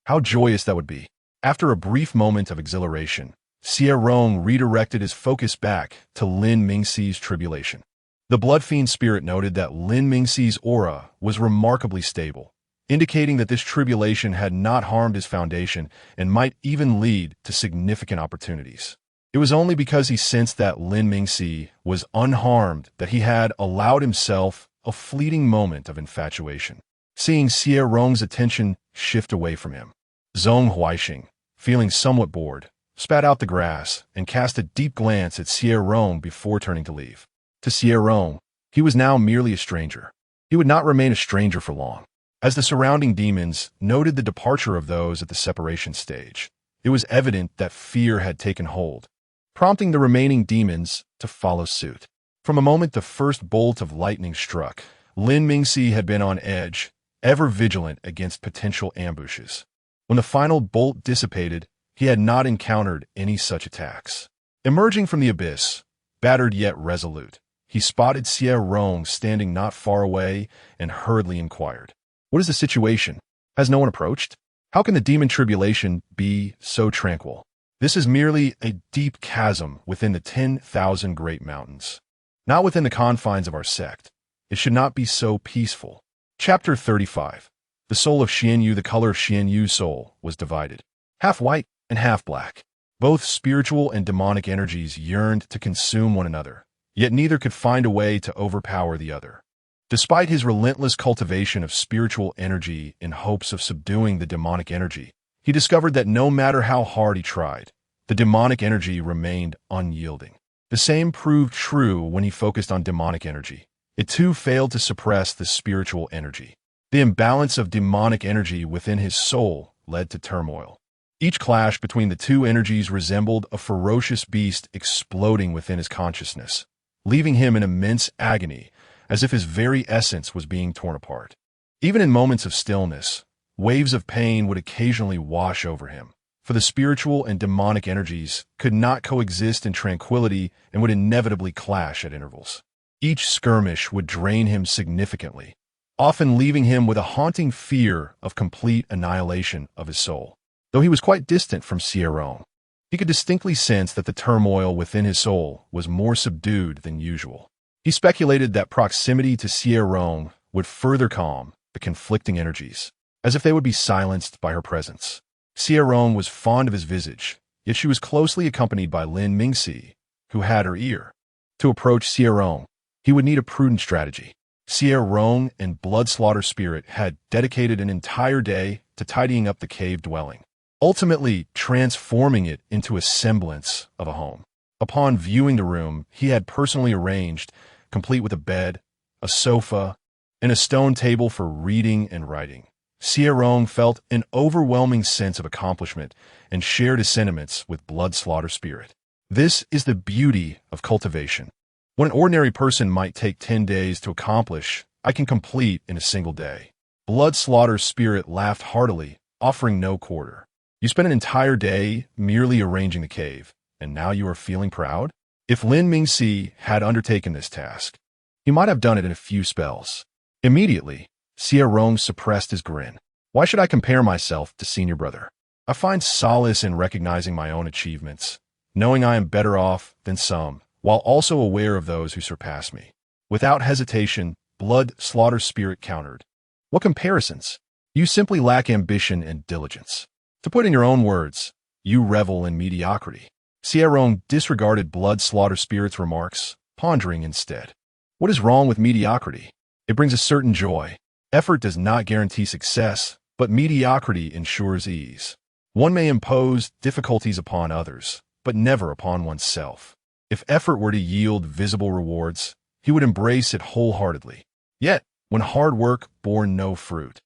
How joyous that would be." After a brief moment of exhilaration, Xie Rong redirected his focus back to Lin Mingxi's tribulation. The blood fiend spirit noted that Lin Mingxi's aura was remarkably stable, indicating that this tribulation had not harmed his foundation and might even lead to significant opportunities. It was only because he sensed that Lin Mingxi was unharmed that he had allowed himself a fleeting moment of infatuation. Seeing Xie Rong's attention shift away from him, Zong Huaixing, feeling somewhat bored, spat out the grass and cast a deep glance at Xie Rong before turning to leave. To Xie Rong, he was now merely a stranger. He would not remain a stranger for long. As the surrounding demons noted the departure of those at the separation stage, it was evident that fear had taken hold, prompting the remaining demons to follow suit. From the moment the first bolt of lightning struck, Lin Mingxi had been on edge, ever vigilant against potential ambushes. When the final bolt dissipated, he had not encountered any such attacks. Emerging from the abyss, battered yet resolute, he spotted Xie Rong standing not far away and hurriedly inquired, "What is the situation? Has no one approached? How can the demon tribulation be so tranquil? This is merely a deep chasm within the 10,000 great mountains. Not within the confines of our sect. It should not be so peaceful." Chapter 35. The soul of Xuanyue. The color of Xuanyue's soul was divided, half white and half black. Both spiritual and demonic energies yearned to consume one another, yet neither could find a way to overpower the other. Despite his relentless cultivation of spiritual energy in hopes of subduing the demonic energy, he discovered that no matter how hard he tried, the demonic energy remained unyielding. The same proved true when he focused on demonic energy. It too failed to suppress the spiritual energy. The imbalance of demonic energy within his soul led to turmoil. Each clash between the two energies resembled a ferocious beast exploding within his consciousness, leaving him in immense agony, as if his very essence was being torn apart. Even in moments of stillness, waves of pain would occasionally wash over him, for the spiritual and demonic energies could not coexist in tranquility and would inevitably clash at intervals. Each skirmish would drain him significantly, often leaving him with a haunting fear of complete annihilation of his soul. Though he was quite distant from Xie Rong, he could distinctly sense that the turmoil within his soul was more subdued than usual. He speculated that proximity to Xie Rong would further calm the conflicting energies, as if they would be silenced by her presence. Xie Rong was fond of his visage, yet she was closely accompanied by Lin Mingxi, who had her ear. To approach Xie Rong, he would need a prudent strategy. Xie Rong and Blood Slaughter Spirit had dedicated an entire day to tidying up the cave dwelling, ultimately transforming it into a semblance of a home. Upon viewing the room he had personally arranged, complete with a bed, a sofa, and a stone table for reading and writing, Xie Rong felt an overwhelming sense of accomplishment and shared his sentiments with Blood Slaughter Spirit. This is the beauty of cultivation. What an ordinary person might take 10 days to accomplish, I can complete in a single day. Blood Slaughter Spirit laughed heartily, offering no quarter. You spent an entire day merely arranging the cave, and now you are feeling proud? If Lin Mingxi had undertaken this task, he might have done it in a few spells. Immediately, Xie Rong suppressed his grin. Why should I compare myself to senior brother? I find solace in recognizing my own achievements, knowing I am better off than some, while also aware of those who surpass me. Without hesitation, Blood Slaughter Spirit countered. What comparisons? You simply lack ambition and diligence. To put in your own words, you revel in mediocrity. Xie Rong disregarded Blood Slaughter Spirit's remarks, pondering instead. What is wrong with mediocrity? It brings a certain joy. Effort does not guarantee success, but mediocrity ensures ease. One may impose difficulties upon others, but never upon oneself. If effort were to yield visible rewards, he would embrace it wholeheartedly. Yet, when hard work bore no fruit,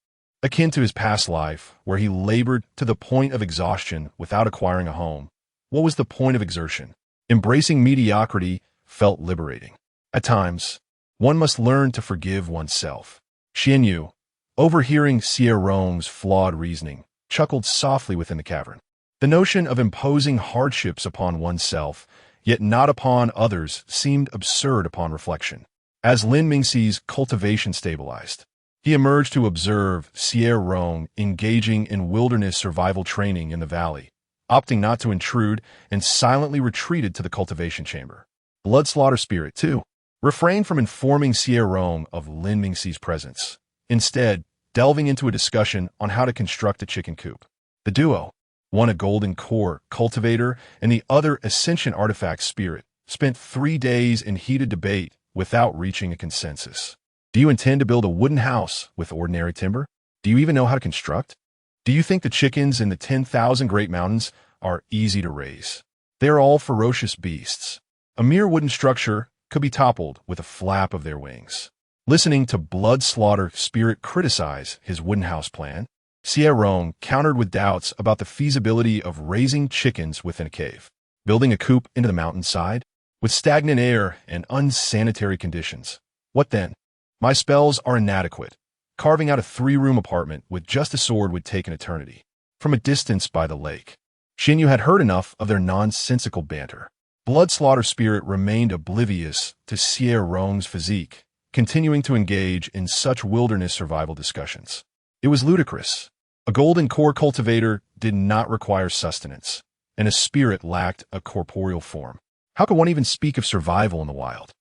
akin to his past life, where he labored to the point of exhaustion without acquiring a home, what was the point of exertion? Embracing mediocrity felt liberating. At times, one must learn to forgive oneself. Xuanyue, overhearing Xie Rong's flawed reasoning, chuckled softly within the cavern. The notion of imposing hardships upon oneself, yet not upon others, seemed absurd upon reflection. As Lin Mingxi's cultivation stabilized, he emerged to observe Xie Rong engaging in wilderness survival training in the valley, opting not to intrude and silently retreated to the cultivation chamber. Blood Slaughter Spirit, too, refrained from informing Xie Rong of Lin Mingxi's presence, instead delving into a discussion on how to construct a chicken coop. The duo, one a golden core cultivator and the other ascension artifact spirit, spent 3 days in heated debate without reaching a consensus. Do you intend to build a wooden house with ordinary timber? Do you even know how to construct? Do you think the chickens in the 10,000 Great Mountains are easy to raise? They are all ferocious beasts. A mere wooden structure could be toppled with a flap of their wings. Listening to Blood Slaughter Spirit criticize his wooden house plan, Xie Rong countered with doubts about the feasibility of raising chickens within a cave. Building a coop into the mountainside? With stagnant air and unsanitary conditions. What then? My spells are inadequate. Carving out a 3-room apartment with just a sword would take an eternity. From a distance by the lake, Xuanyue had heard enough of their nonsensical banter. Blood Slaughter Spirit remained oblivious to Xie Rong's physique, continuing to engage in such wilderness survival discussions. It was ludicrous. A golden core cultivator did not require sustenance, and a spirit lacked a corporeal form. How could one even speak of survival in the wild?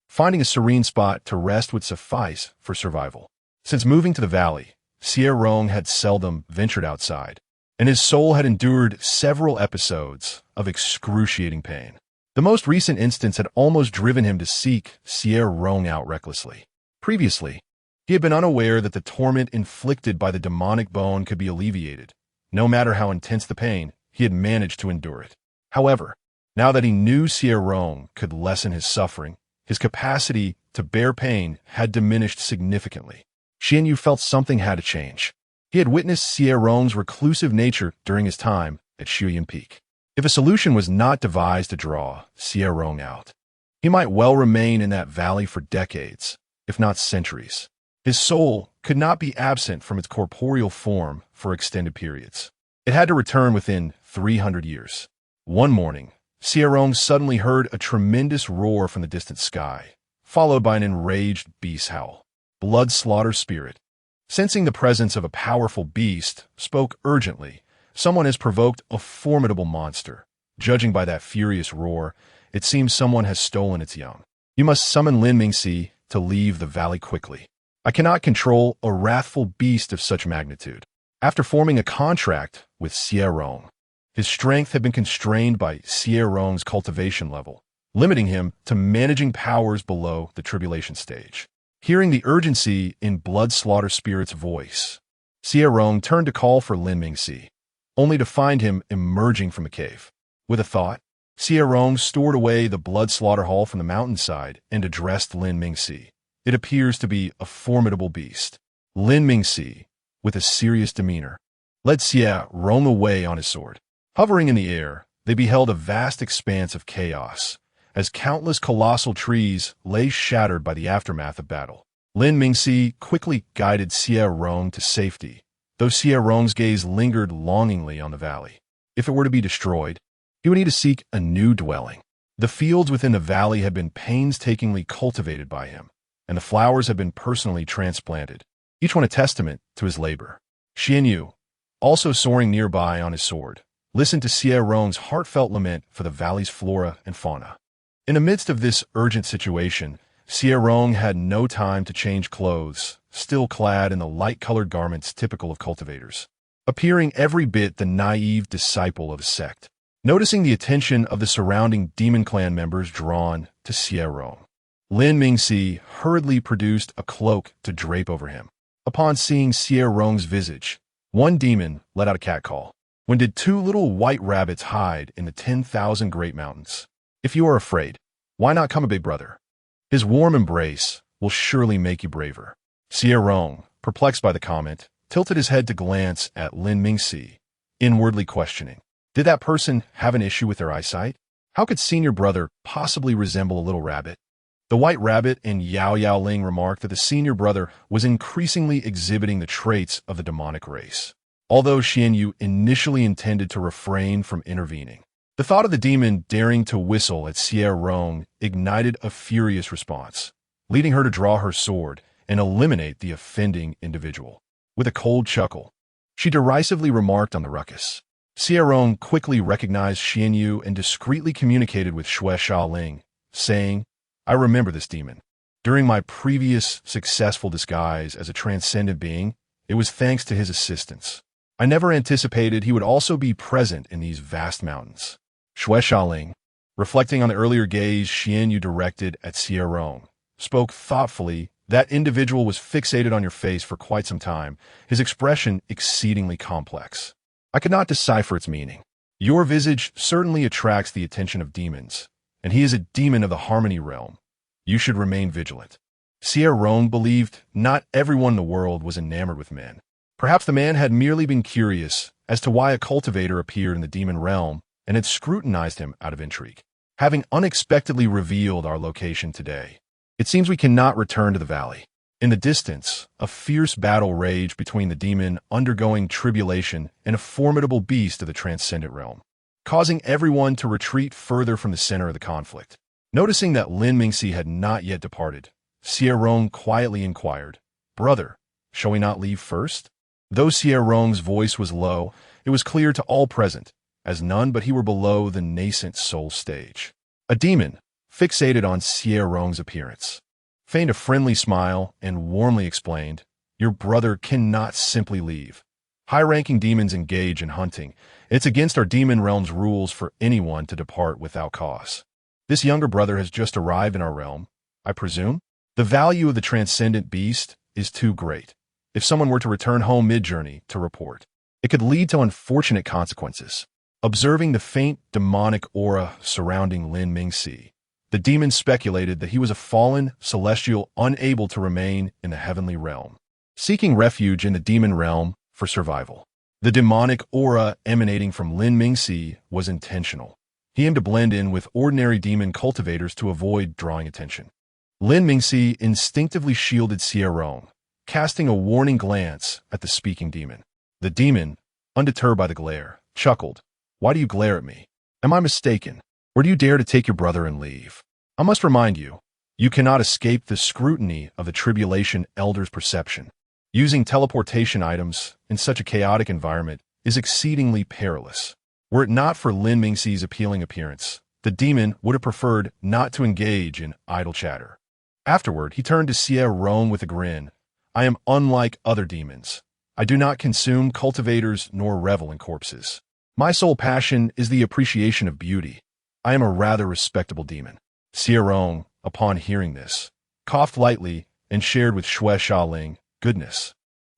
Finding a serene spot to rest would suffice for survival. Since moving to the valley, Xie Rong had seldom ventured outside, and his soul had endured several episodes of excruciating pain. The most recent instance had almost driven him to seek Xie Rong out recklessly. Previously, he had been unaware that the torment inflicted by the demonic bone could be alleviated. No matter how intense the pain, he had managed to endure it. However, now that he knew Xie Rong could lessen his suffering, his capacity to bear pain had diminished significantly. Xuanyue felt something had to change. He had witnessed Xie Rong's reclusive nature during his time at Shuyan Peak. If a solution was not devised to draw Xie Rong out, he might well remain in that valley for decades, if not centuries. His soul could not be absent from its corporeal form for extended periods. It had to return within 300 years. One morning, Xie Rong suddenly heard a tremendous roar from the distant sky, followed by an enraged beast howl. Blood Slaughter Spirit, sensing the presence of a powerful beast, spoke urgently. Someone has provoked a formidable monster. Judging by that furious roar, it seems someone has stolen its young. You must summon Lin Mingxi to leave the valley quickly. I cannot control a wrathful beast of such magnitude. After forming a contract with Xie Rong, his strength had been constrained by Xie Rong's cultivation level, limiting him to managing powers below the tribulation stage. Hearing the urgency in Blood Slaughter Spirit's voice, Xie Rong turned to call for Lin Mingxi, only to find him emerging from a cave. With a thought, Xie Rong stored away the Blood Slaughter Hall from the mountainside and addressed Lin Mingxi. It appears to be a formidable beast. Lin Mingxi, with a serious demeanor, led Xie Rong away on his sword. Hovering in the air, they beheld a vast expanse of chaos, as countless colossal trees lay shattered by the aftermath of battle. Lin Mingxi quickly guided Xie Rong to safety, though Xie Rong's gaze lingered longingly on the valley. If it were to be destroyed, he would need to seek a new dwelling. The fields within the valley had been painstakingly cultivated by him, and the flowers had been personally transplanted, each one a testament to his labor. Xuanyue, also soaring nearby on his sword, listened to Xie Rong's heartfelt lament for the valley's flora and fauna. In the midst of this urgent situation, Xie Rong had no time to change clothes, still clad in the light-colored garments typical of cultivators, appearing every bit the naive disciple of a sect. Noticing the attention of the surrounding demon clan members drawn to Xie Rong, Lin Mingxi hurriedly produced a cloak to drape over him. Upon seeing Xie Rong's visage, one demon let out a catcall. When did two little white rabbits hide in the 10,000 Great Mountains? If you are afraid, why not come a big brother? His warm embrace will surely make you braver. Xie Rong, perplexed by the comment, tilted his head to glance at Lin Mingxi, inwardly questioning. Did that person have an issue with their eyesight? How could senior brother possibly resemble a little rabbit? The white rabbit and Yao Yao Ling remarked that the senior brother was increasingly exhibiting the traits of the demonic race, although Xuanyue initially intended to refrain from intervening. The thought of the demon daring to whistle at Xie Rong ignited a furious response, leading her to draw her sword and eliminate the offending individual. With a cold chuckle, she derisively remarked on the ruckus. Xie Rong quickly recognized Xuanyue and discreetly communicated with Xue Shaoling, saying, I remember this demon. During my previous successful disguise as a transcendent being, it was thanks to his assistance. I never anticipated he would also be present in these vast mountains. Xue Shaoling, reflecting on the earlier gaze Xuanyue directed at Xie Rong, spoke thoughtfully. That individual was fixated on your face for quite some time, his expression exceedingly complex. I could not decipher its meaning. Your visage certainly attracts the attention of demons, and he is a demon of the harmony realm. You should remain vigilant. Xie Rong believed not everyone in the world was enamored with men. Perhaps the man had merely been curious as to why a cultivator appeared in the demon realm and had scrutinized him out of intrigue. Having unexpectedly revealed our location today, it seems we cannot return to the valley. In the distance, a fierce battle raged between the demon undergoing tribulation and a formidable beast of the transcendent realm, causing everyone to retreat further from the center of the conflict. Noticing that Lin Mingxi had not yet departed, Xie Rong quietly inquired, Brother, shall we not leave first? Though Xie Rong's voice was low, it was clear to all present, as none but he were below the nascent soul stage. A demon, fixated on Xie Rong's appearance, feigned a friendly smile and warmly explained, Your brother cannot simply leave. High-ranking demons engage in hunting. It's against our demon realm's rules for anyone to depart without cause. This younger brother has just arrived in our realm, I presume? The value of the transcendent beast is too great. If someone were to return home mid-journey to report, it could lead to unfortunate consequences. Observing the faint demonic aura surrounding Lin Mingxi, the demon speculated that he was a fallen celestial unable to remain in the heavenly realm, seeking refuge in the demon realm for survival. The demonic aura emanating from Lin Mingxi was intentional. He aimed to blend in with ordinary demon cultivators to avoid drawing attention. Lin Mingxi instinctively shielded Xie Rong, casting a warning glance at the speaking demon. The demon, undeterred by the glare, chuckled. "Why do you glare at me? Am I mistaken? Or do you dare to take your brother and leave? I must remind you, you cannot escape the scrutiny of the Tribulation Elder's perception. Using teleportation items in such a chaotic environment is exceedingly perilous. Were it not for Lin Mingxi's appealing appearance, the demon would have preferred not to engage in idle chatter." Afterward, he turned to Xie Rong with a grin. "I am unlike other demons. I do not consume cultivators nor revel in corpses. My sole passion is the appreciation of beauty. I am a rather respectable demon." Xie Rong, upon hearing this, coughed lightly and shared with Xue Xiaoling, "Goodness.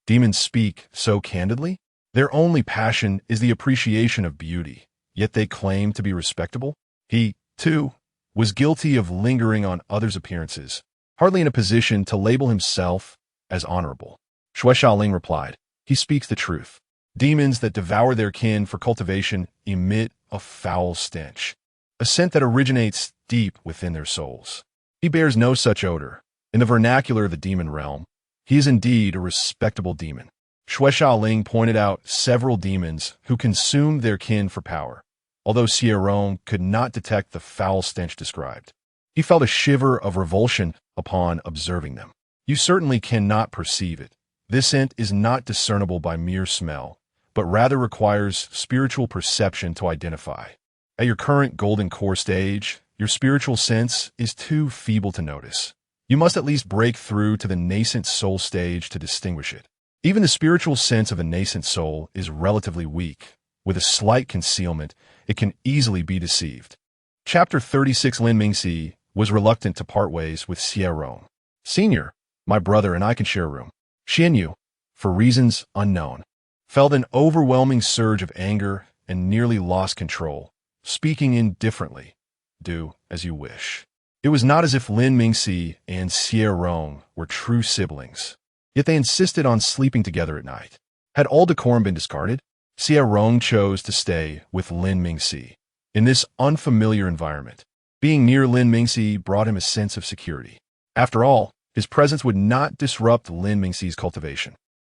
Demons speak so candidly? Their only passion is the appreciation of beauty, yet they claim to be respectable?" He, too, was guilty of lingering on others' appearances, hardly in a position to label himself as honorable. Xue Xiaoling replied, "He speaks the truth. Demons that devour their kin for cultivation emit a foul stench, a scent that originates deep within their souls. He bears no such odor. In the vernacular of the demon realm, he is indeed a respectable demon." Xue Xiaoling pointed out several demons who consumed their kin for power, although Xie Rong could not detect the foul stench described. He felt a shiver of revulsion upon observing them. "You certainly cannot perceive it. This scent is not discernible by mere smell, but rather requires spiritual perception to identify. At your current golden core stage, your spiritual sense is too feeble to notice. You must at least break through to the nascent soul stage to distinguish it. Even the spiritual sense of a nascent soul is relatively weak. With a slight concealment, it can easily be deceived." Chapter 36. Lin Mingxi was reluctant to part ways with Xie Rong. "Senior, my brother and I can share a room." Xuanyue, for reasons unknown, felt an overwhelming surge of anger and nearly lost control, speaking indifferently. "Do as you wish." It was not as if Lin Mingxi and Xie Rong were true siblings, yet they insisted on sleeping together at night. Had all decorum been discarded? Xie Rong chose to stay with Lin Mingxi. In this unfamiliar environment, being near Lin Mingxi brought him a sense of security. After all, his presence would not disrupt Lin Mingxi's cultivation.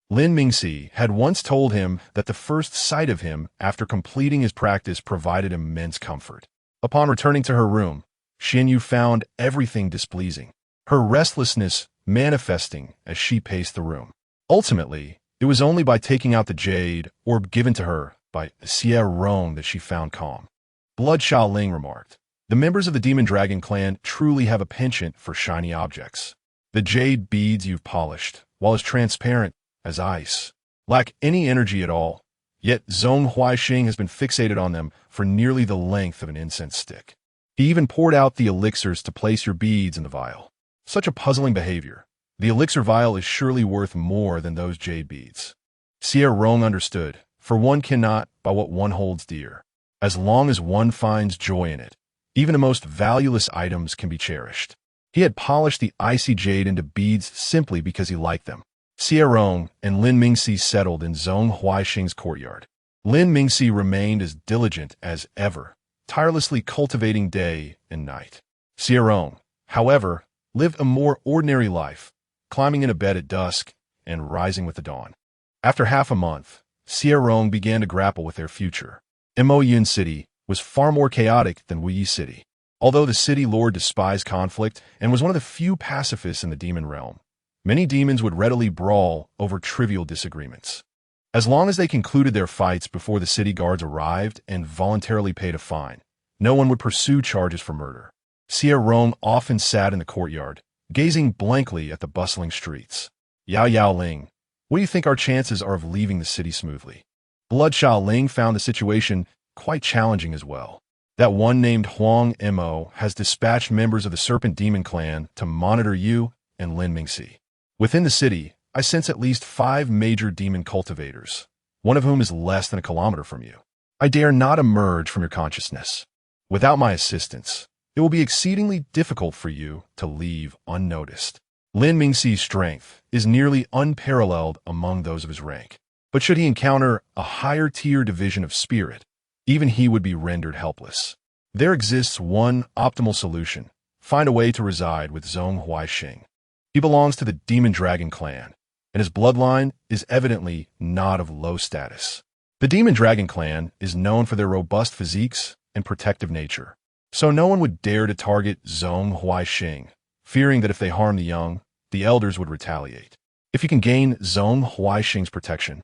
Lin Mingxi had once told him that the first sight of him after completing his practice provided immense comfort. Upon returning to her room, Xuanyue found everything displeasing, her restlessness manifesting as she paced the room. Ultimately, it was only by taking out the jade orb given to her by Xie Rong that she found calm. Blood Xiaoling remarked, "The members of the Demon Dragon clan truly have a penchant for shiny objects. The jade beads you've polished, while as transparent as ice, lack any energy at all, yet Zhong Huaixing has been fixated on them for nearly the length of an incense stick. He even poured out the elixirs to place your beads in the vial. Such a puzzling behavior. The elixir vial is surely worth more than those jade beads." Xie Rong understood, for one cannot buy what one holds dear. As long as one finds joy in it, even the most valueless items can be cherished. He had polished the icy jade into beads simply because he liked them. Xie Rong and Lin Mingxi settled in Zhong Huaixing's courtyard. Lin Mingxi remained as diligent as ever, tirelessly cultivating day and night. Xie Rong, however, lived a more ordinary life, climbing into bed at dusk and rising with the dawn. After half a month, Xie Rong began to grapple with their future. Imoyun City was far more chaotic than Wuyi City. Although the city lord despised conflict and was one of the few pacifists in the demon realm, many demons would readily brawl over trivial disagreements. As long as they concluded their fights before the city guards arrived and voluntarily paid a fine, no one would pursue charges for murder. Xie Rong often sat in the courtyard, gazing blankly at the bustling streets. Yao Ling, what do you think our chances are of leaving the city smoothly? Blood Xiaoling found the situation quite challenging as well. That one named Huang Mo has dispatched members of the Serpent Demon Clan to monitor you and Lin Mingxi. Within the city, I sense at least 5 major demon cultivators, one of whom is less than a kilometer from you. I dare not emerge from your consciousness. Without my assistance, it will be exceedingly difficult for you to leave unnoticed. Lin Mingxi's strength is nearly unparalleled among those of his rank, but should he encounter a higher-tier division of spirit, even he would be rendered helpless. There exists one optimal solution: find a way to reside with Zhong Huaixing. He belongs to the Demon Dragon clan, and his bloodline is evidently not of low status. The Demon Dragon clan is known for their robust physiques and protective nature, so no one would dare to target Zhong Huaixing, fearing that if they harm the young, the elders would retaliate. If you can gain Zhong Huaixing's protection,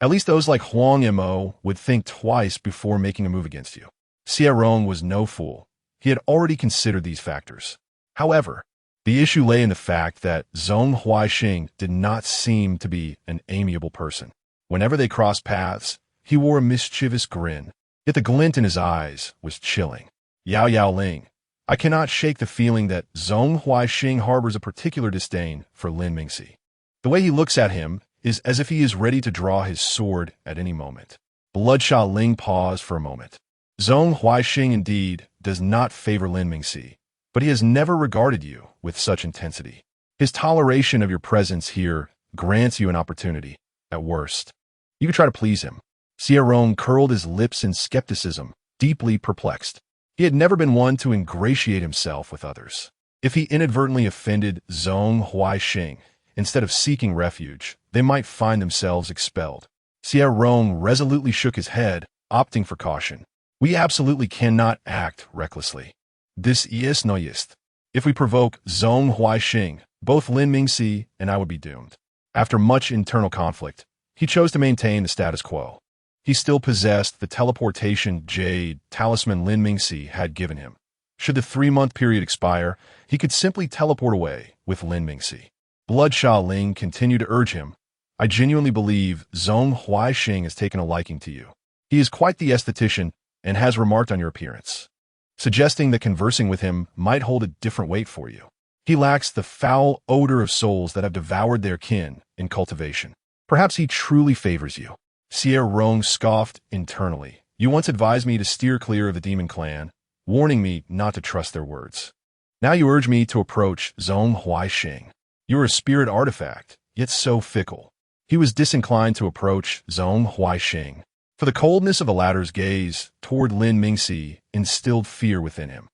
at least those like Huang Mo would think twice before making a move against you. Xie Rong was no fool. He had already considered these factors. However, the issue lay in the fact that Zhong Huaixing did not seem to be an amiable person. Whenever they crossed paths, he wore a mischievous grin, yet the glint in his eyes was chilling. Yao Yao Ling, I cannot shake the feeling that Zhong Huaixing harbors a particular disdain for Lin Mingxi. The way he looks at him is as if he is ready to draw his sword at any moment. Bloodshot Ling paused for a moment. Zhong Huaixing indeed does not favor Lin Mingxi, but he has never regarded you with such intensity. His toleration of your presence here grants you an opportunity, at worst. You could try to please him. Xie Rong curled his lips in skepticism, deeply perplexed. He had never been one to ingratiate himself with others. If he inadvertently offended Zhong Huaixing, instead of seeking refuge, they might find themselves expelled. Xie Rong resolutely shook his head, opting for caution. We absolutely cannot act recklessly. This is no ist. If we provoke Zhong Huaixing, both Lin Mingxi and I would be doomed. After much internal conflict, he chose to maintain the status quo. He still possessed the teleportation jade talisman Lin Mingxi had given him. Should the 3-month period expire, he could simply teleport away with Lin Mingxi. Bloodshot Ling continued to urge him. I genuinely believe Zhong Huaixing has taken a liking to you. He is quite the esthetician and has remarked on your appearance, suggesting that conversing with him might hold a different weight for you. He lacks the foul odor of souls that have devoured their kin in cultivation. Perhaps he truly favors you. Xie Rong scoffed internally. You once advised me to steer clear of the demon clan, warning me not to trust their words. Now you urge me to approach Zhong Huaixing. You are a spirit artifact, yet so fickle. He was disinclined to approach Zhong Huaixing, for the coldness of the latter's gaze toward Lin Mingxi instilled fear within him.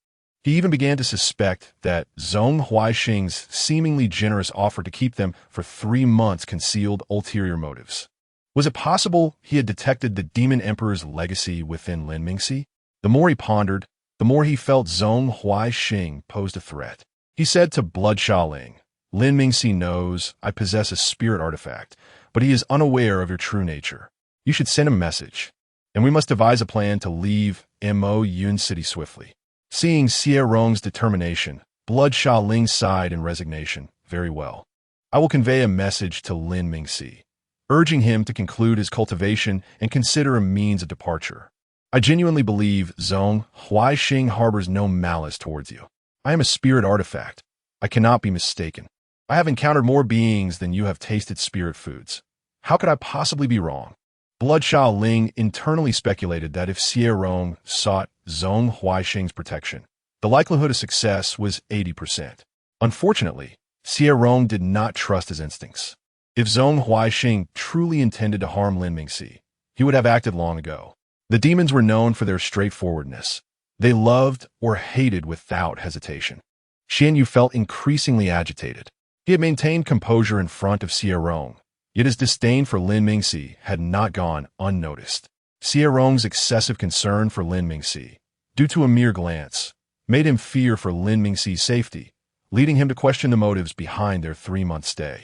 He even began to suspect that Zhong Huaixing's seemingly generous offer to keep them for 3 months concealed ulterior motives. Was it possible he had detected the Demon Emperor's legacy within Lin Mingxi? The more he pondered, the more he felt Zhong Huaixing posed a threat. He said to Bloodshot Ling, Lin Mingxi knows I possess a spirit artifact, but he is unaware of your true nature. You should send him a message, and we must devise a plan to leave Mo Yun City swiftly. Seeing Xie Rong's determination, Bloodshot Ling sighed in resignation. Very well. I will convey a message to Lin Mingxi, urging him to conclude his cultivation and consider a means of departure. I genuinely believe Zhong Huaixing harbors no malice towards you. I am a spirit artifact. I cannot be mistaken. I have encountered more beings than you have tasted spirit foods. How could I possibly be wrong? Bloodshot Ling internally speculated that if Xie Rong sought Zhong Huaixing's protection, the likelihood of success was 80%. Unfortunately, Xie Rong did not trust his instincts. If Zhong Huaixing truly intended to harm Lin Mingxi, he would have acted long ago. The demons were known for their straightforwardness. They loved or hated without hesitation. Xuanyue felt increasingly agitated. He had maintained composure in front of Xie Rong, yet his disdain for Lin Mingxi had not gone unnoticed. Xie Rong's excessive concern for Lin Mingxi, due to a mere glance, made him fear for Lin Mingxi's safety, leading him to question the motives behind their 3-month stay.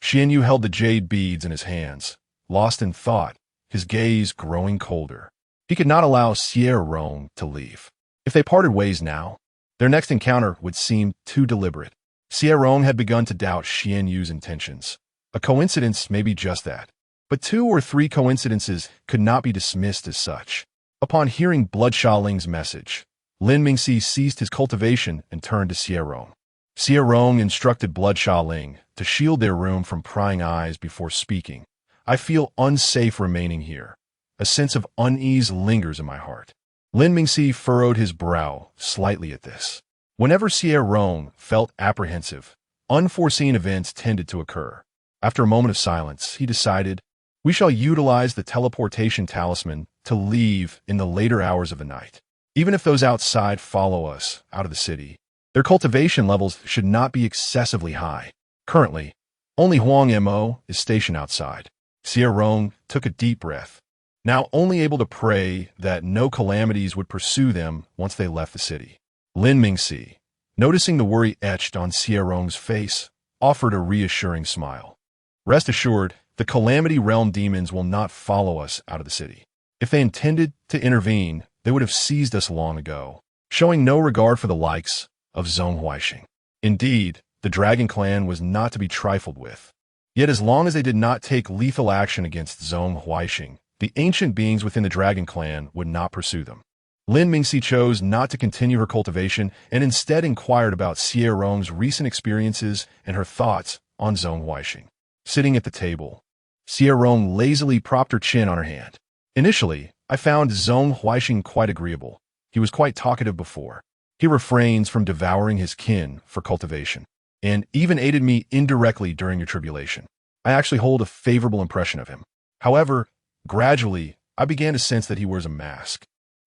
Xuanyue held the jade beads in his hands, lost in thought, his gaze growing colder. He could not allow Xie Rong to leave. If they parted ways now, their next encounter would seem too deliberate. Xie Rong had begun to doubt Xuanyue's intentions. A coincidence may be just that, but 2 or 3 coincidences could not be dismissed as such. Upon hearing Bloodshot Ling's message, Lin Mingxi ceased his cultivation and turned to Xie Rong. Xie Rong instructed Bloodshot Ling to shield their room from prying eyes before speaking. I feel unsafe remaining here. A sense of unease lingers in my heart. Lin Mingxi furrowed his brow slightly at this. Whenever Xie Rong felt apprehensive, unforeseen events tended to occur. After a moment of silence, he decided, we shall utilize the teleportation talisman to leave in the later hours of the night. Even if those outside follow us out of the city, their cultivation levels should not be excessively high. Currently, only Huang Mo is stationed outside. Xie Rong took a deep breath, now only able to pray that no calamities would pursue them once they left the city. Lin Mingxi, noticing the worry etched on Xie Rong's face, offered a reassuring smile. Rest assured, the Calamity Realm demons will not follow us out of the city. If they intended to intervene, they would have seized us long ago, showing no regard for the likes of Zhong Huaixing. Indeed, the Dragon Clan was not to be trifled with. Yet as long as they did not take lethal action against Zhong Huaixing, the ancient beings within the Dragon Clan would not pursue them. Lin Mingxi chose not to continue her cultivation and instead inquired about Xie Rong's recent experiences and her thoughts on Zhong Huaixing. Sitting at the table, Xie Rong lazily propped her chin on her hand. Initially, I found Zhong Huaixing quite agreeable. He was quite talkative before. He refrains from devouring his kin for cultivation, and even aided me indirectly during your tribulation. I actually hold a favorable impression of him. However, gradually, I began to sense that he wears a mask.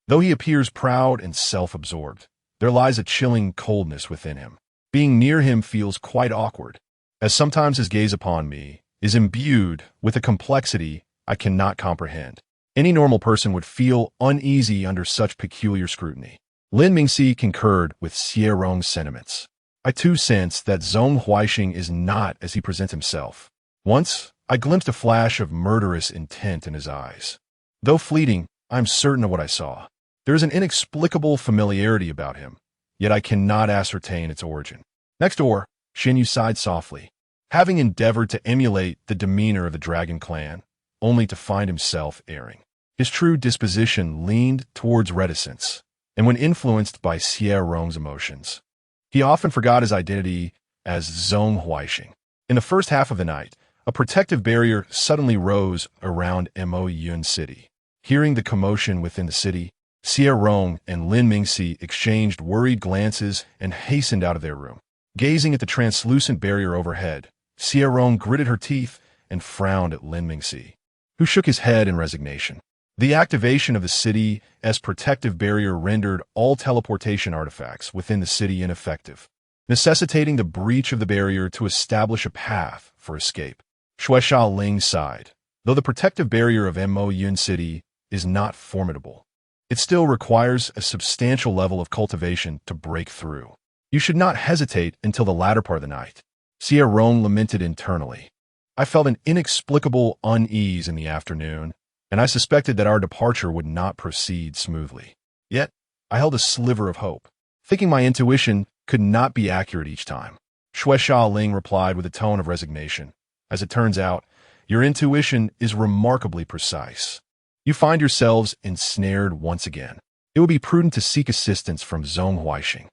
Though he appears proud and self-absorbed, there lies a chilling coldness within him. Being near him feels quite awkward, as sometimes his gaze upon me is imbued with a complexity I cannot comprehend. Any normal person would feel uneasy under such peculiar scrutiny. Lin Mingxi concurred with Xie Rong's sentiments. I too sense that Zhong Huaixing is not as he presents himself. Once, I glimpsed a flash of murderous intent in his eyes. Though fleeting, I am certain of what I saw. There is an inexplicable familiarity about him, yet I cannot ascertain its origin. Next door, Xuanyue sighed softly. Having endeavored to emulate the demeanor of the Dragon Clan, only to find himself erring. His true disposition leaned towards reticence, and when influenced by Xie Rong's emotions, he often forgot his identity as Zhong Huaixing. In the first half of the night, a protective barrier suddenly rose around Mo Yun City. Hearing the commotion within the city, Xie Rong and Lin Mingxi exchanged worried glances and hastened out of their room. Gazing at the translucent barrier overhead, Xie Rong gritted her teeth and frowned at Lin Mingxi, who shook his head in resignation. The activation of the city as protective barrier rendered all teleportation artifacts within the city ineffective, necessitating the breach of the barrier to establish a path for escape. Shuai Ling sighed. Though the protective barrier of Mo Yun City is not formidable, it still requires a substantial level of cultivation to break through. You should not hesitate until the latter part of the night. Xie Rong lamented internally. I felt an inexplicable unease in the afternoon, and I suspected that our departure would not proceed smoothly. Yet, I held a sliver of hope, thinking my intuition could not be accurate each time. Shuai Ling replied with a tone of resignation. As it turns out, your intuition is remarkably precise. You find yourselves ensnared once again. It would be prudent to seek assistance from Zhong Huaixing.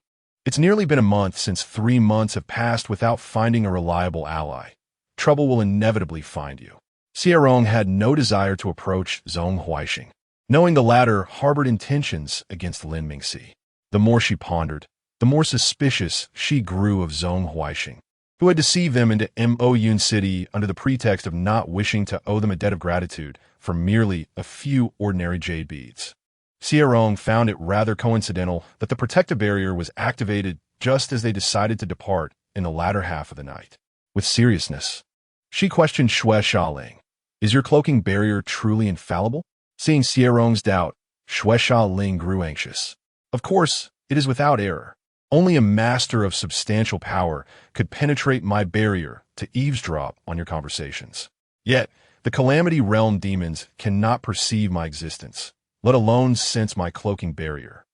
It's nearly been a month since 3 months have passed without finding a reliable ally. Trouble will inevitably find you. Xie Rong had no desire to approach Zhong Huaixing, knowing the latter harbored intentions against Lin Mingxi. The more she pondered, the more suspicious she grew of Zhong Huaixing, who had deceived them into Mo Yun City under the pretext of not wishing to owe them a debt of gratitude for merely a few ordinary jade beads. Xie Rong found it rather coincidental that the protective barrier was activated just as they decided to depart in the latter half of the night. With seriousness, she questioned Shuai Ling. Is your cloaking barrier truly infallible? Seeing Xie Rong's doubt, Shuai Ling grew anxious. Of course, it is without error. Only a master of substantial power could penetrate my barrier to eavesdrop on your conversations. Yet, the Calamity Realm demons cannot perceive my existence, let alone sense my cloaking barrier.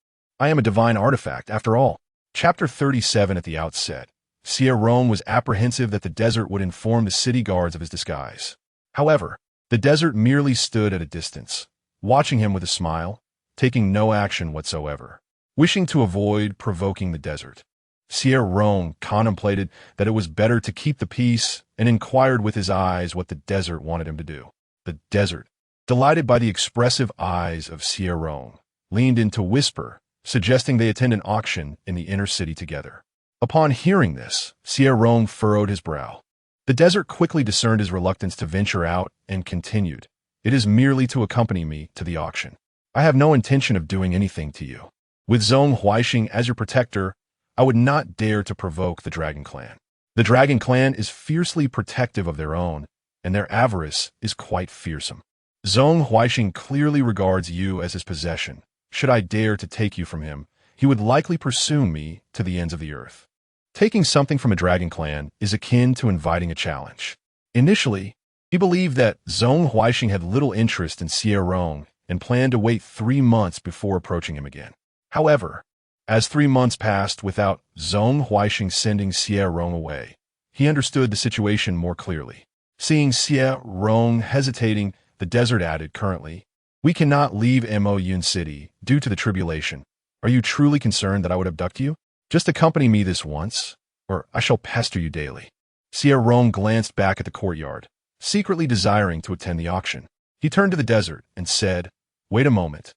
I am a divine artifact, after all. Chapter 37 at the outset. Xie Rong was apprehensive that the desert would inform the city guards of his disguise. However, the desert merely stood at a distance, watching him with a smile, taking no action whatsoever. wishing to avoid provoking the desert. Xie Rong contemplated that it was better to keep the peace and inquired with his eyes what the desert wanted him to do. The desert, delighted by the expressive eyes of Xie Rong, leaned in to whisper, suggesting they attend an auction in the inner city together. Upon hearing this, Xie Rong furrowed his brow. The desert quickly discerned his reluctance to venture out and continued, "It is merely to accompany me to the auction. I have no intention of doing anything to you. With Zhong Huaixing as your protector, I would not dare to provoke the Dragon Clan. The Dragon Clan is fiercely protective of their own, and their avarice is quite fearsome. Zhong Huaixing clearly regards you as his possession. Should I dare to take you from him, he would likely pursue me to the ends of the earth. Taking something from a Dragon Clan is akin to inviting a challenge." Initially, he believed that Zhong Huaixing had little interest in Xie Rong and planned to wait 3 months before approaching him again. However, as 3 months passed without Zhong Huaixing sending Xie Rong away, he understood the situation more clearly. Seeing Xie Rong hesitating, the desert added, "Currently, we cannot leave Mo Yun City due to the tribulation. Are you truly concerned that I would abduct you? Just accompany me this once, or I shall pester you daily." Xie Rong glanced back at the courtyard, secretly desiring to attend the auction. He turned to the desert and said, "Wait a moment.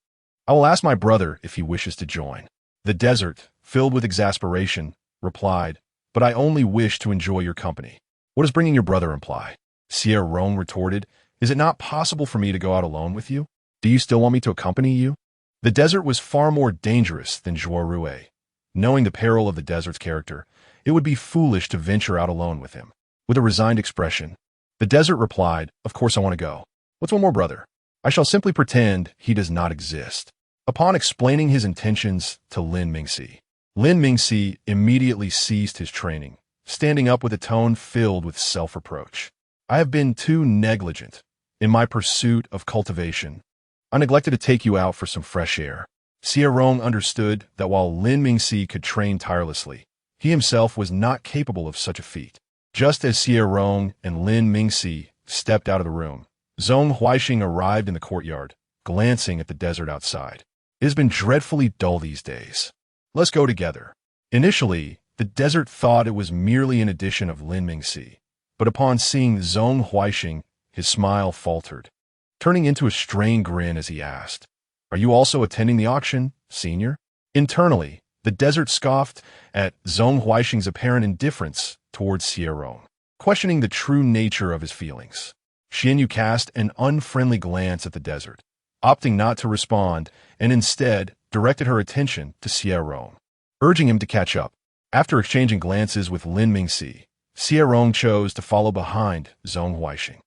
I will ask my brother if he wishes to join." The desert, filled with exasperation, replied, "But I only wish to enjoy your company. What does bringing your brother imply?" Xie Rong retorted, "Is it not possible for me to go out alone with you? Do you still want me to accompany you?" The desert was far more dangerous than Zhuo Rue. Knowing the peril of the desert's character, it would be foolish to venture out alone with him. With a resigned expression, the desert replied, "Of course I want to go. What's one more brother? I shall simply pretend he does not exist." Upon explaining his intentions to Lin Mingxi, Lin Mingxi immediately ceased his training, standing up with a tone filled with self-reproach. "I have been too negligent in my pursuit of cultivation. I neglected to take you out for some fresh air." Xie Rong understood that while Lin Mingxi could train tirelessly, he himself was not capable of such a feat. Just as Xie Rong and Lin Mingxi stepped out of the room, Zhong Huaixing arrived in the courtyard, glancing at the desert outside. "It has been dreadfully dull these days. Let's go together." Initially, the desert thought it was merely an addition of Lin Mingxi, but upon seeing Zhong Huaixing, his smile faltered, turning into a strained grin as he asked, "Are you also attending the auction, senior?" Internally, the desert scoffed at Zhong Huaixing's apparent indifference towards Xie Rong, questioning the true nature of his feelings. Xuanyue cast an unfriendly glance at the desert, opting not to respond, and instead directed her attention to Xie Rong, urging him to catch up. After exchanging glances with Lin Mingxi, Xie Rong chose to follow behind Zhong Huaixing.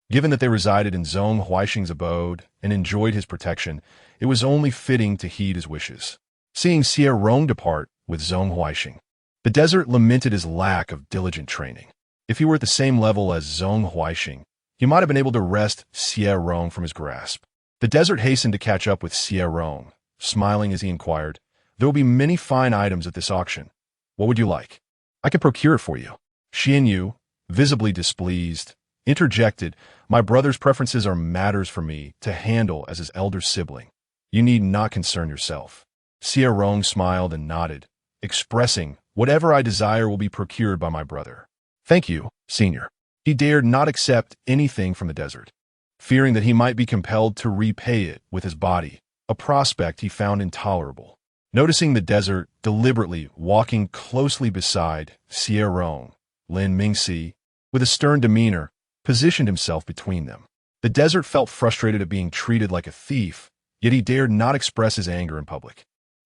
Given that they resided in Zhong Huaixing's abode and enjoyed his protection, it was only fitting to heed his wishes. Seeing Xie Rong depart with Zhong Huaixing, the desert lamented his lack of diligent training. If he were at the same level as Zhong Huaixing, he might have been able to wrest Xie Rong from his grasp. The desert hastened to catch up with Xie Rong, smiling as he inquired, "There will be many fine items at this auction. What would you like? I can procure it for you." Xuanyue, visibly displeased, interjected, "My brother's preferences are matters for me to handle as his elder sibling. You need not concern yourself." Xie Rong smiled and nodded, expressing, "Whatever I desire will be procured by my brother." "Thank you, senior." He dared not accept anything from the desert, fearing that he might be compelled to repay it with his body, a prospect he found intolerable. Noticing the desert deliberately walking closely beside Xie Rong, Lin Mingxi, with a stern demeanor, positioned himself between them. The desert felt frustrated at being treated like a thief, yet he dared not express his anger in public.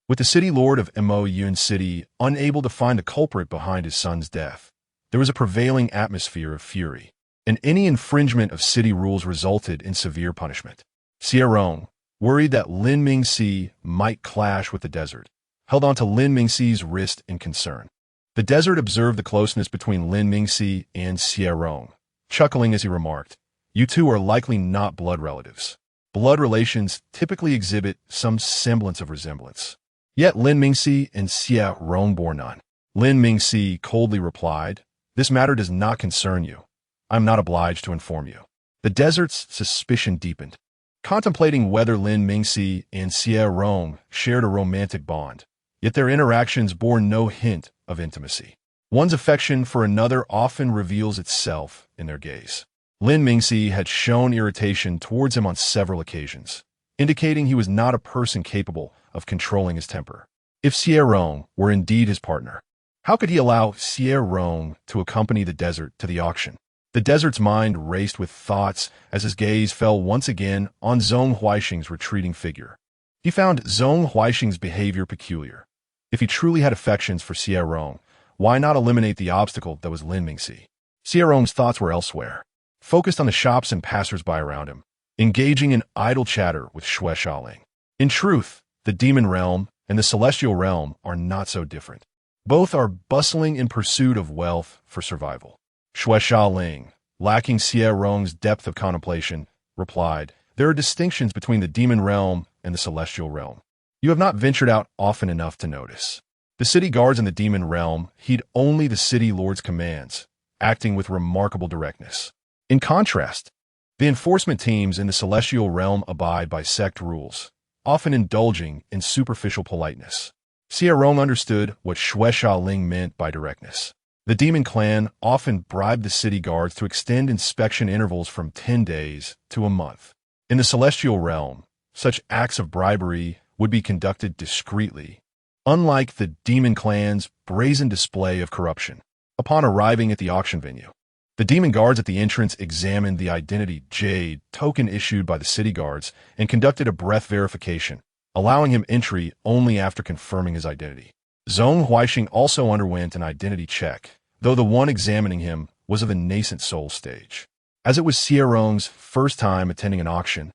With the city lord of Mo Yun City unable to find the culprit behind his son's death, there was a prevailing atmosphere of fury, and any infringement of city rules resulted in severe punishment. Xie Rong, worried that Lin Mingxi might clash with the desert, held on to Lin Mingxi's wrist in concern. The desert observed the closeness between Lin Mingxi and Xie Rong, chuckling as he remarked, "You two are likely not blood relatives. Blood relations typically exhibit some semblance of resemblance. Yet Lin Mingxi and Xie Rong bore none." Lin Mingxi coldly replied, "This matter does not concern you. I am not obliged to inform you." The desert's suspicion deepened. Contemplating whether Lin Mingxi and Xie Rong shared a romantic bond, yet their interactions bore no hint of intimacy. One's affection for another often reveals itself in their gaze. Lin Mingxi had shown irritation towards him on several occasions, indicating he was not a person capable of controlling his temper. If Xie Rong were indeed his partner, how could he allow Xie Rong to accompany the desert to the auction? The desert's mind raced with thoughts as his gaze fell once again on Zhong Huixing's retreating figure. He found Zhong Huixing's behavior peculiar. If he truly had affections for Xie Rong, why not eliminate the obstacle that was Lin Mingxi? Xie Rong's thoughts were elsewhere, focused on the shops and passers-by around him, engaging in idle chatter with Xue Xiaoling. In truth, the demon realm and the celestial realm are not so different. Both are bustling in pursuit of wealth for survival. Xue Xiaoling, lacking Xie Rong's depth of contemplation, replied, "There are distinctions between the demon realm and the celestial realm. You have not ventured out often enough to notice. The city guards in the demon realm heed only the city lord's commands, acting with remarkable directness. In contrast, the enforcement teams in the celestial realm abide by sect rules, often indulging in superficial politeness." Xie Rong understood what Xue Xiaoling meant by directness. The demon clan often bribed the city guards to extend inspection intervals from 10 days to a month. In the celestial realm, such acts of bribery would be conducted discreetly, unlike the demon clan's brazen display of corruption. Upon arriving at the auction venue, the demon guards at the entrance examined the identity jade token issued by the city guards and conducted a breath verification, allowing him entry only after confirming his identity. Zhong Huixing also underwent an identity check, though the one examining him was of a nascent soul stage. As it was Xie Rong's first time attending an auction,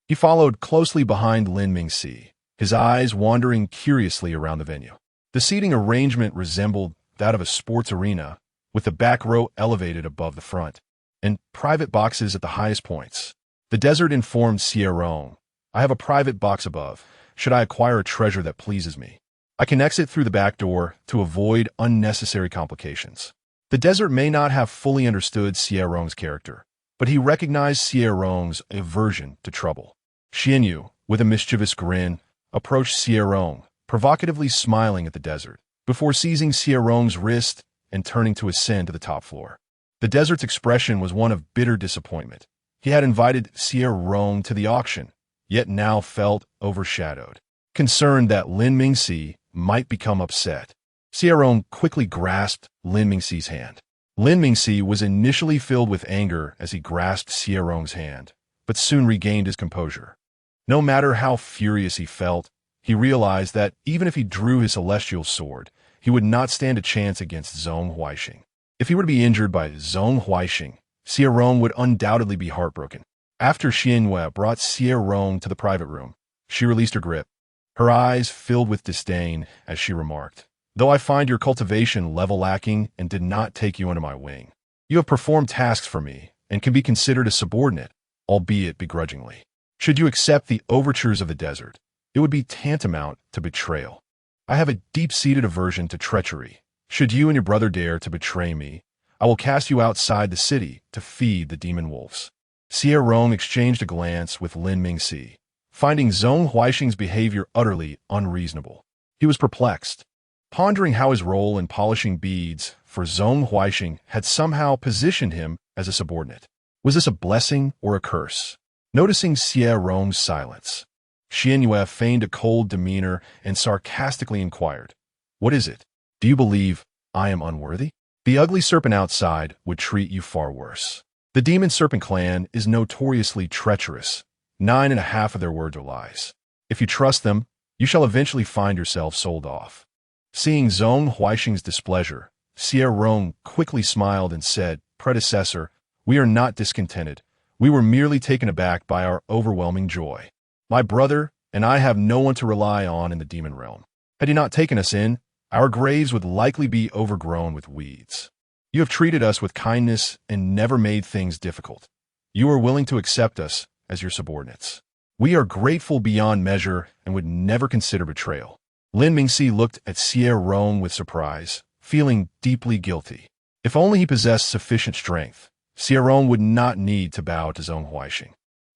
he followed closely behind Lin Mingxi, his eyes wandering curiously around the venue. The seating arrangement resembled that of a sports arena, with the back row elevated above the front, and private boxes at the highest points. The desert informed Xie Rong, "I have a private box above. Should I acquire a treasure that pleases me, I can exit through the back door to avoid unnecessary complications." The desert may not have fully understood Xie Rong's character, but he recognized Xie Rong's aversion to trouble. Xuanyue, with a mischievous grin, approached Xie Rong, provocatively smiling at the desert, before seizing Xie Rong's wrist and turning to ascend to the top floor. The desert's expression was one of bitter disappointment. He had invited Xie Rong to the auction, yet now felt overshadowed. Concerned that Lin Mingxi might become upset, Xie Rong quickly grasped Lin Mingxi's hand. Lin Mingxi was initially filled with anger as he grasped Xie Rong's hand, but soon regained his composure. No matter how furious he felt, he realized that even if he drew his celestial sword, he would not stand a chance against Zhong Huixing. If he were to be injured by Zhong Huixing, Xie Rong would undoubtedly be heartbroken. After Xuanyue brought Xie Rong to the private room, she released her grip. Her eyes filled with disdain as she remarked, "Though I find your cultivation level lacking and did not take you under my wing, you have performed tasks for me and can be considered a subordinate, albeit begrudgingly. Should you accept the overtures of the desert, it would be tantamount to betrayal. I have a deep-seated aversion to treachery. Should you and your brother dare to betray me, I will cast you outside the city to feed the demon wolves." Xie Rong exchanged a glance with Lin Mingxi, finding Zhong Huixing's behavior utterly unreasonable. He was perplexed, pondering how his role in polishing beads for Zhong Huixing had somehow positioned him as a subordinate. Was this a blessing or a curse? Noticing Xie Rong's silence, Xuanyue feigned a cold demeanor and sarcastically inquired, "What is it? Do you believe I am unworthy? The ugly serpent outside would treat you far worse. The demon serpent clan is notoriously treacherous. 9.5 of their words are lies. If you trust them, you shall eventually find yourself sold off." Seeing Zhong Huixing's displeasure, Xie Rong quickly smiled and said, "Predecessor, we are not discontented. We were merely taken aback by our overwhelming joy. My brother and I have no one to rely on in the demon realm. Had he not taken us in, our graves would likely be overgrown with weeds. You have treated us with kindness and never made things difficult. You are willing to accept us as your subordinates. We are grateful beyond measure and would never consider betrayal." Lin Mingxi looked at Xie Rong with surprise, feeling deeply guilty. If only he possessed sufficient strength, Xie Rong would not need to bow to Zhong Huixing.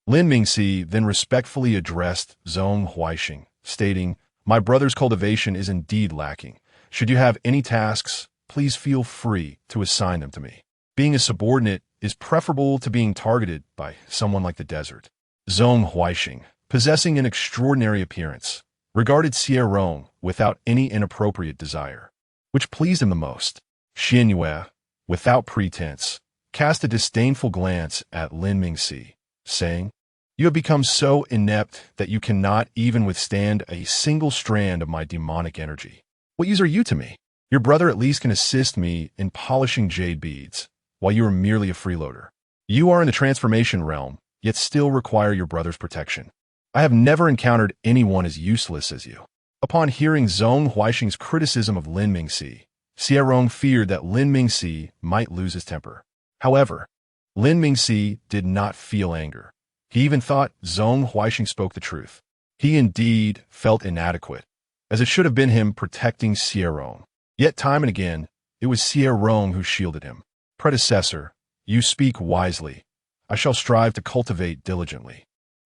Lin Mingxi then respectfully addressed Zhong Huixing, stating, My brother's cultivation is indeed lacking. Should you have any tasks, please feel free to assign them to me. Being a subordinate is preferable to being targeted by someone like the desert. Zhong Huaixing, possessing an extraordinary appearance, regarded Xie Rong without any inappropriate desire. Which pleased him the most? Xuanyue, without pretense, cast a disdainful glance at Lin Mingxi, saying, "You have become so inept that you cannot even withstand a single strand of my demonic energy. What use are you to me? Your brother at least can assist me in polishing jade beads, while you are merely a freeloader. You are in the transformation realm, yet still require your brother's protection. I have never encountered anyone as useless as you." Upon hearing Zhong Huaixing's criticism of Lin Mingxi, Xie Rong feared that Lin Mingxi might lose his temper. However, Lin Mingxi did not feel anger. He even thought Zhong Huaixing spoke the truth. He indeed felt inadequate, as it should have been him protecting Xie Rong. Yet time and again, it was Xie Rong who shielded him. "Predecessor, you speak wisely. I shall strive to cultivate diligently."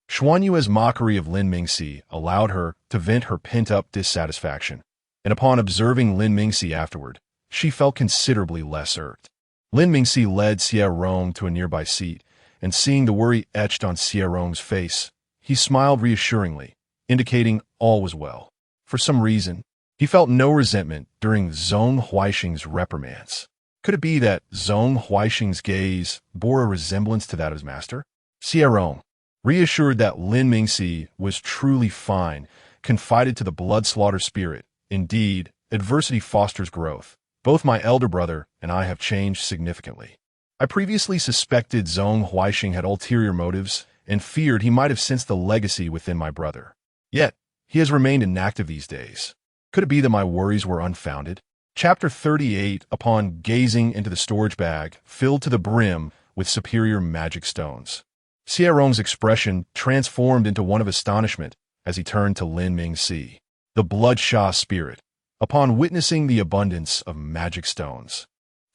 Xuanyue's mockery of Lin Mingxi allowed her to vent her pent-up dissatisfaction, and upon observing Lin Mingxi afterward, she felt considerably less irked. Lin Mingxi led Xie Rong to a nearby seat, and seeing the worry etched on Xie Rong's face, he smiled reassuringly, indicating all was well. For some reason, he felt no resentment during Zhong Huaixing's reprimands. Could it be that Zhong Huaixing's gaze bore a resemblance to that of his master? Xie Rong, reassured that Lin Mingxi was truly fine, confided to the blood-slaughter spirit, "Indeed, adversity fosters growth. Both my elder brother and I have changed significantly. I previously suspected Zhong Huaixing had ulterior motives and feared he might have sensed the legacy within my brother. Yet, he has remained inactive these days. Could it be that my worries were unfounded?" Chapter 38, upon gazing into the storage bag, filled to the brim with superior magic stones. Xie Rong's expression transformed into one of astonishment as he turned to Lin Mingxi, the bloodshot spirit, upon witnessing the abundance of magic stones,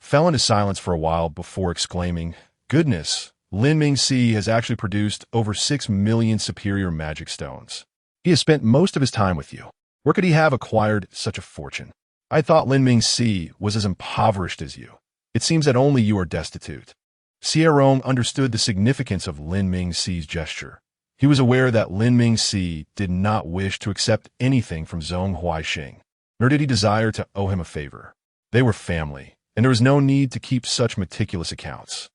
fell into silence for a while before exclaiming, "Goodness, Lin Mingxi has actually produced over 6 million superior magic stones. He has spent most of his time with you. Where could he have acquired such a fortune? I thought Lin Mingxi was as impoverished as you. It seems that only you are destitute." Xie Rong understood the significance of Lin Mingxi's gesture. He was aware that Lin Mingxi did not wish to accept anything from Zhong Huaixing, nor did he desire to owe him a favor. They were family, and there was no need to keep such meticulous accounts.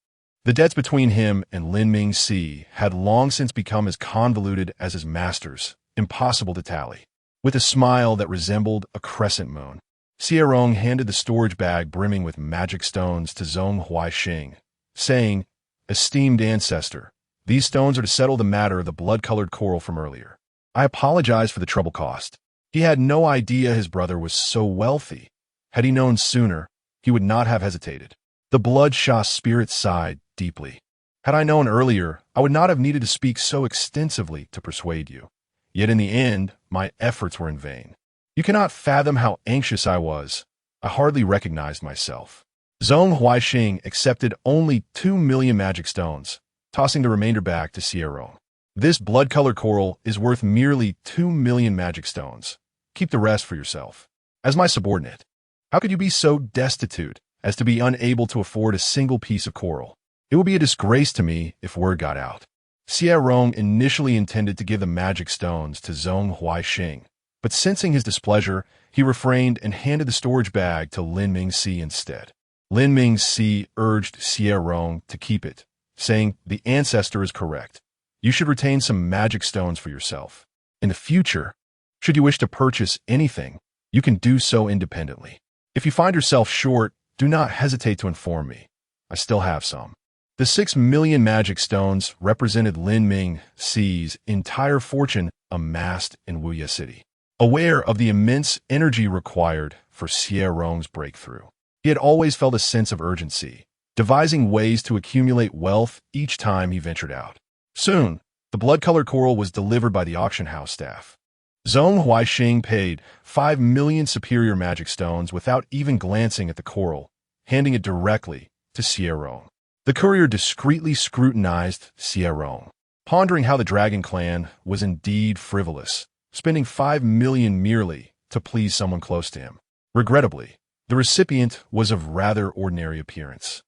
The debts between him and Lin Mingxi had long since become as convoluted as his master's, impossible to tally. With a smile that resembled a crescent moon, Xie Rong handed the storage bag brimming with magic stones to Zhong Huaixing, saying, "Esteemed ancestor, these stones are to settle the matter of the blood-colored coral from earlier. I apologize for the trouble cost. He had no idea his brother was so wealthy. Had he known sooner, he would not have hesitated." The bloodshot spirit sighed deeply. "Had I known earlier, I would not have needed to speak so extensively to persuade you. Yet in the end, my efforts were in vain. You cannot fathom how anxious I was. I hardly recognized myself." Zhong Huaixing accepted only 2 million magic stones, tossing the remainder back to Xie Rong. "This blood-colored coral is worth merely 2 million magic stones. Keep the rest for yourself. As my subordinate, how could you be so destitute as to be unable to afford a single piece of coral? It would be a disgrace to me if word got out." Xie Rong initially intended to give the magic stones to Zhong Huaixing, but sensing his displeasure, he refrained and handed the storage bag to Lin Mingxi instead. Lin Mingxi urged Xie Rong to keep it, saying, "The ancestor is correct. You should retain some magic stones for yourself. In the future, should you wish to purchase anything, you can do so independently. If you find yourself short, do not hesitate to inform me. I still have some." The 6 million magic stones represented Lin Mingxi's entire fortune amassed in Wuye City. Aware of the immense energy required for Xie Rong's breakthrough, he had always felt a sense of urgency, devising ways to accumulate wealth each time he ventured out. Soon, the blood-colored coral was delivered by the auction house staff. Zhong Huaixing paid 5 million superior magic stones without even glancing at the coral, handing it directly to Xie Rong. The courier discreetly scrutinized Xie Rong, pondering how the dragon clan was indeed frivolous, spending 5 million merely to please someone close to him. Regrettably, the recipient was of rather ordinary appearance,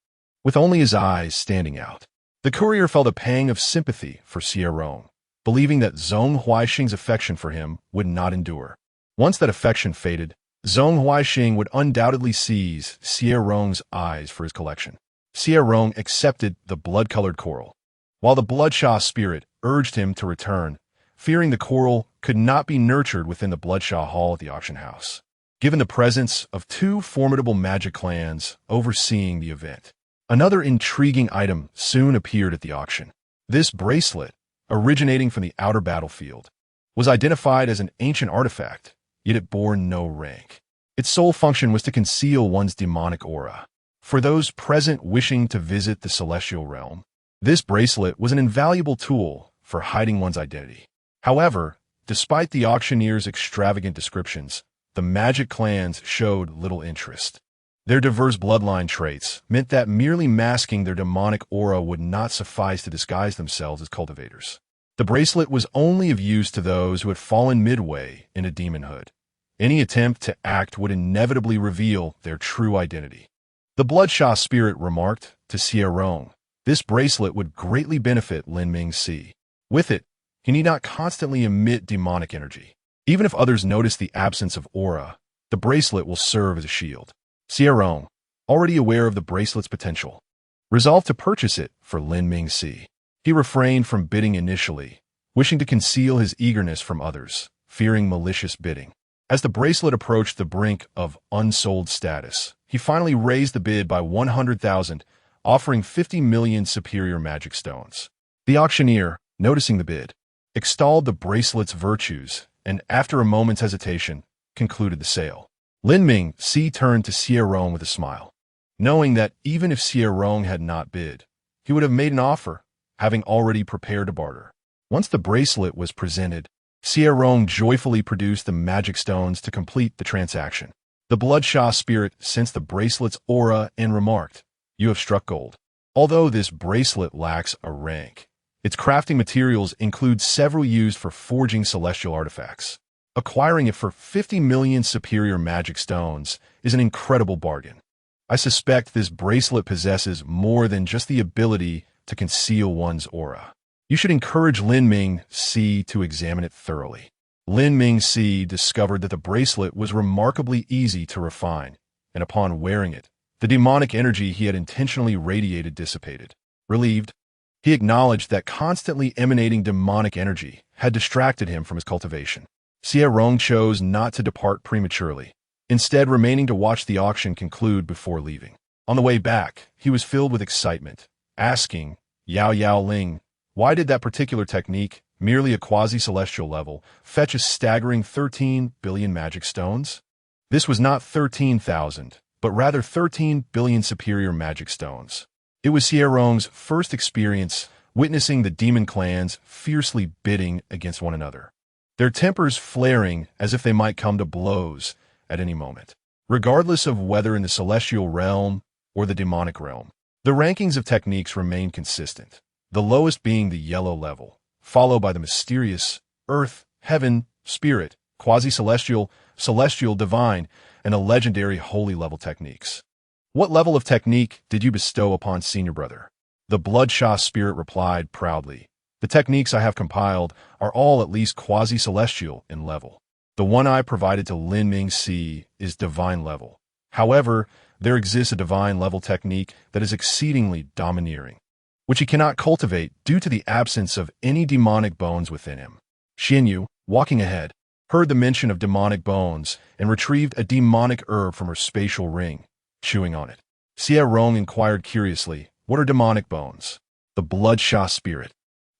with only his eyes standing out. The courier felt a pang of sympathy for Xie Rong, believing that Zhong Huaxing's affection for him would not endure. Once that affection faded, Zhong Huaxing would undoubtedly seize Xie Rong's eyes for his collection. Xie Rong accepted the blood-colored coral, while the Bloodshaw spirit urged him to return, fearing the coral could not be nurtured within the Bloodshaw Hall at the auction house, given the presence of two formidable magic clans overseeing the event. Another intriguing item soon appeared at the auction. This bracelet, originating from the outer battlefield, was identified as an ancient artifact, yet it bore no rank. Its sole function was to conceal one's demonic aura. For those present wishing to visit the celestial realm, this bracelet was an invaluable tool for hiding one's identity. However, despite the auctioneer's extravagant descriptions, the magic clans showed little interest. Their diverse bloodline traits meant that merely masking their demonic aura would not suffice to disguise themselves as cultivators. The bracelet was only of use to those who had fallen midway into demonhood. Any attempt to act would inevitably reveal their true identity. The Bloodshaw spirit remarked to Xie Rong, "This bracelet would greatly benefit Lin Ming-Si. With it, he need not constantly emit demonic energy. Even if others notice the absence of aura, the bracelet will serve as a shield." Xie Rong, already aware of the bracelet's potential, resolved to purchase it for Lin Ming-Si. He refrained from bidding initially, wishing to conceal his eagerness from others, fearing malicious bidding. As the bracelet approached the brink of unsold status, he finally raised the bid by 100,000, offering 50 million superior magic stones. The auctioneer, noticing the bid, extolled the bracelet's virtues and, after a moment's hesitation, concluded the sale. Lin Ming-Si turned to Xie Rong with a smile, knowing that even if Xie Rong had not bid, he would have made an offer, having already prepared to barter. Once the bracelet was presented, Xie Rong joyfully produced the magic stones to complete the transaction. The Bloodshaw spirit sensed the bracelet's aura and remarked, "You have struck gold." Although this bracelet lacks a rank, its crafting materials include several used for forging celestial artifacts. Acquiring it for 50 million superior magic stones is an incredible bargain. I suspect this bracelet possesses more than just the ability to conceal one's aura. You should encourage Lin Ming-Si to examine it thoroughly. Lin Ming-Si discovered that the bracelet was remarkably easy to refine, and upon wearing it, the demonic energy he had intentionally radiated dissipated. Relieved, he acknowledged that constantly emanating demonic energy had distracted him from his cultivation. Xie Rong chose not to depart prematurely, instead remaining to watch the auction conclude before leaving. On the way back, he was filled with excitement, asking Yao Ling, why did that particular technique, merely a quasi-celestial level, fetch a staggering 13 billion magic stones? This was not 13,000, but rather 13 billion superior magic stones. It was Xie Rong's first experience witnessing the demon clans fiercely bidding against one another, their tempers flaring as if they might come to blows at any moment. Regardless of whether in the celestial realm or the demonic realm, the rankings of techniques remain consistent, the lowest being the yellow level, followed by the mysterious earth, heaven, spirit, quasi-celestial, celestial, divine, and the legendary holy level techniques. What level of technique did you bestow upon senior brother? The Bloodshaw spirit replied proudly, "The techniques I have compiled are all at least quasi-celestial in level. The one I provided to Lin Ming-Si is divine level. However, there exists a divine level technique that is exceedingly domineering, which he cannot cultivate due to the absence of any demonic bones within him." Xuanyue, walking ahead, heard the mention of demonic bones and retrieved a demonic herb from her spatial ring, chewing on it. Xie Rong inquired curiously, "What are demonic bones?" The Bloodshaw spirit,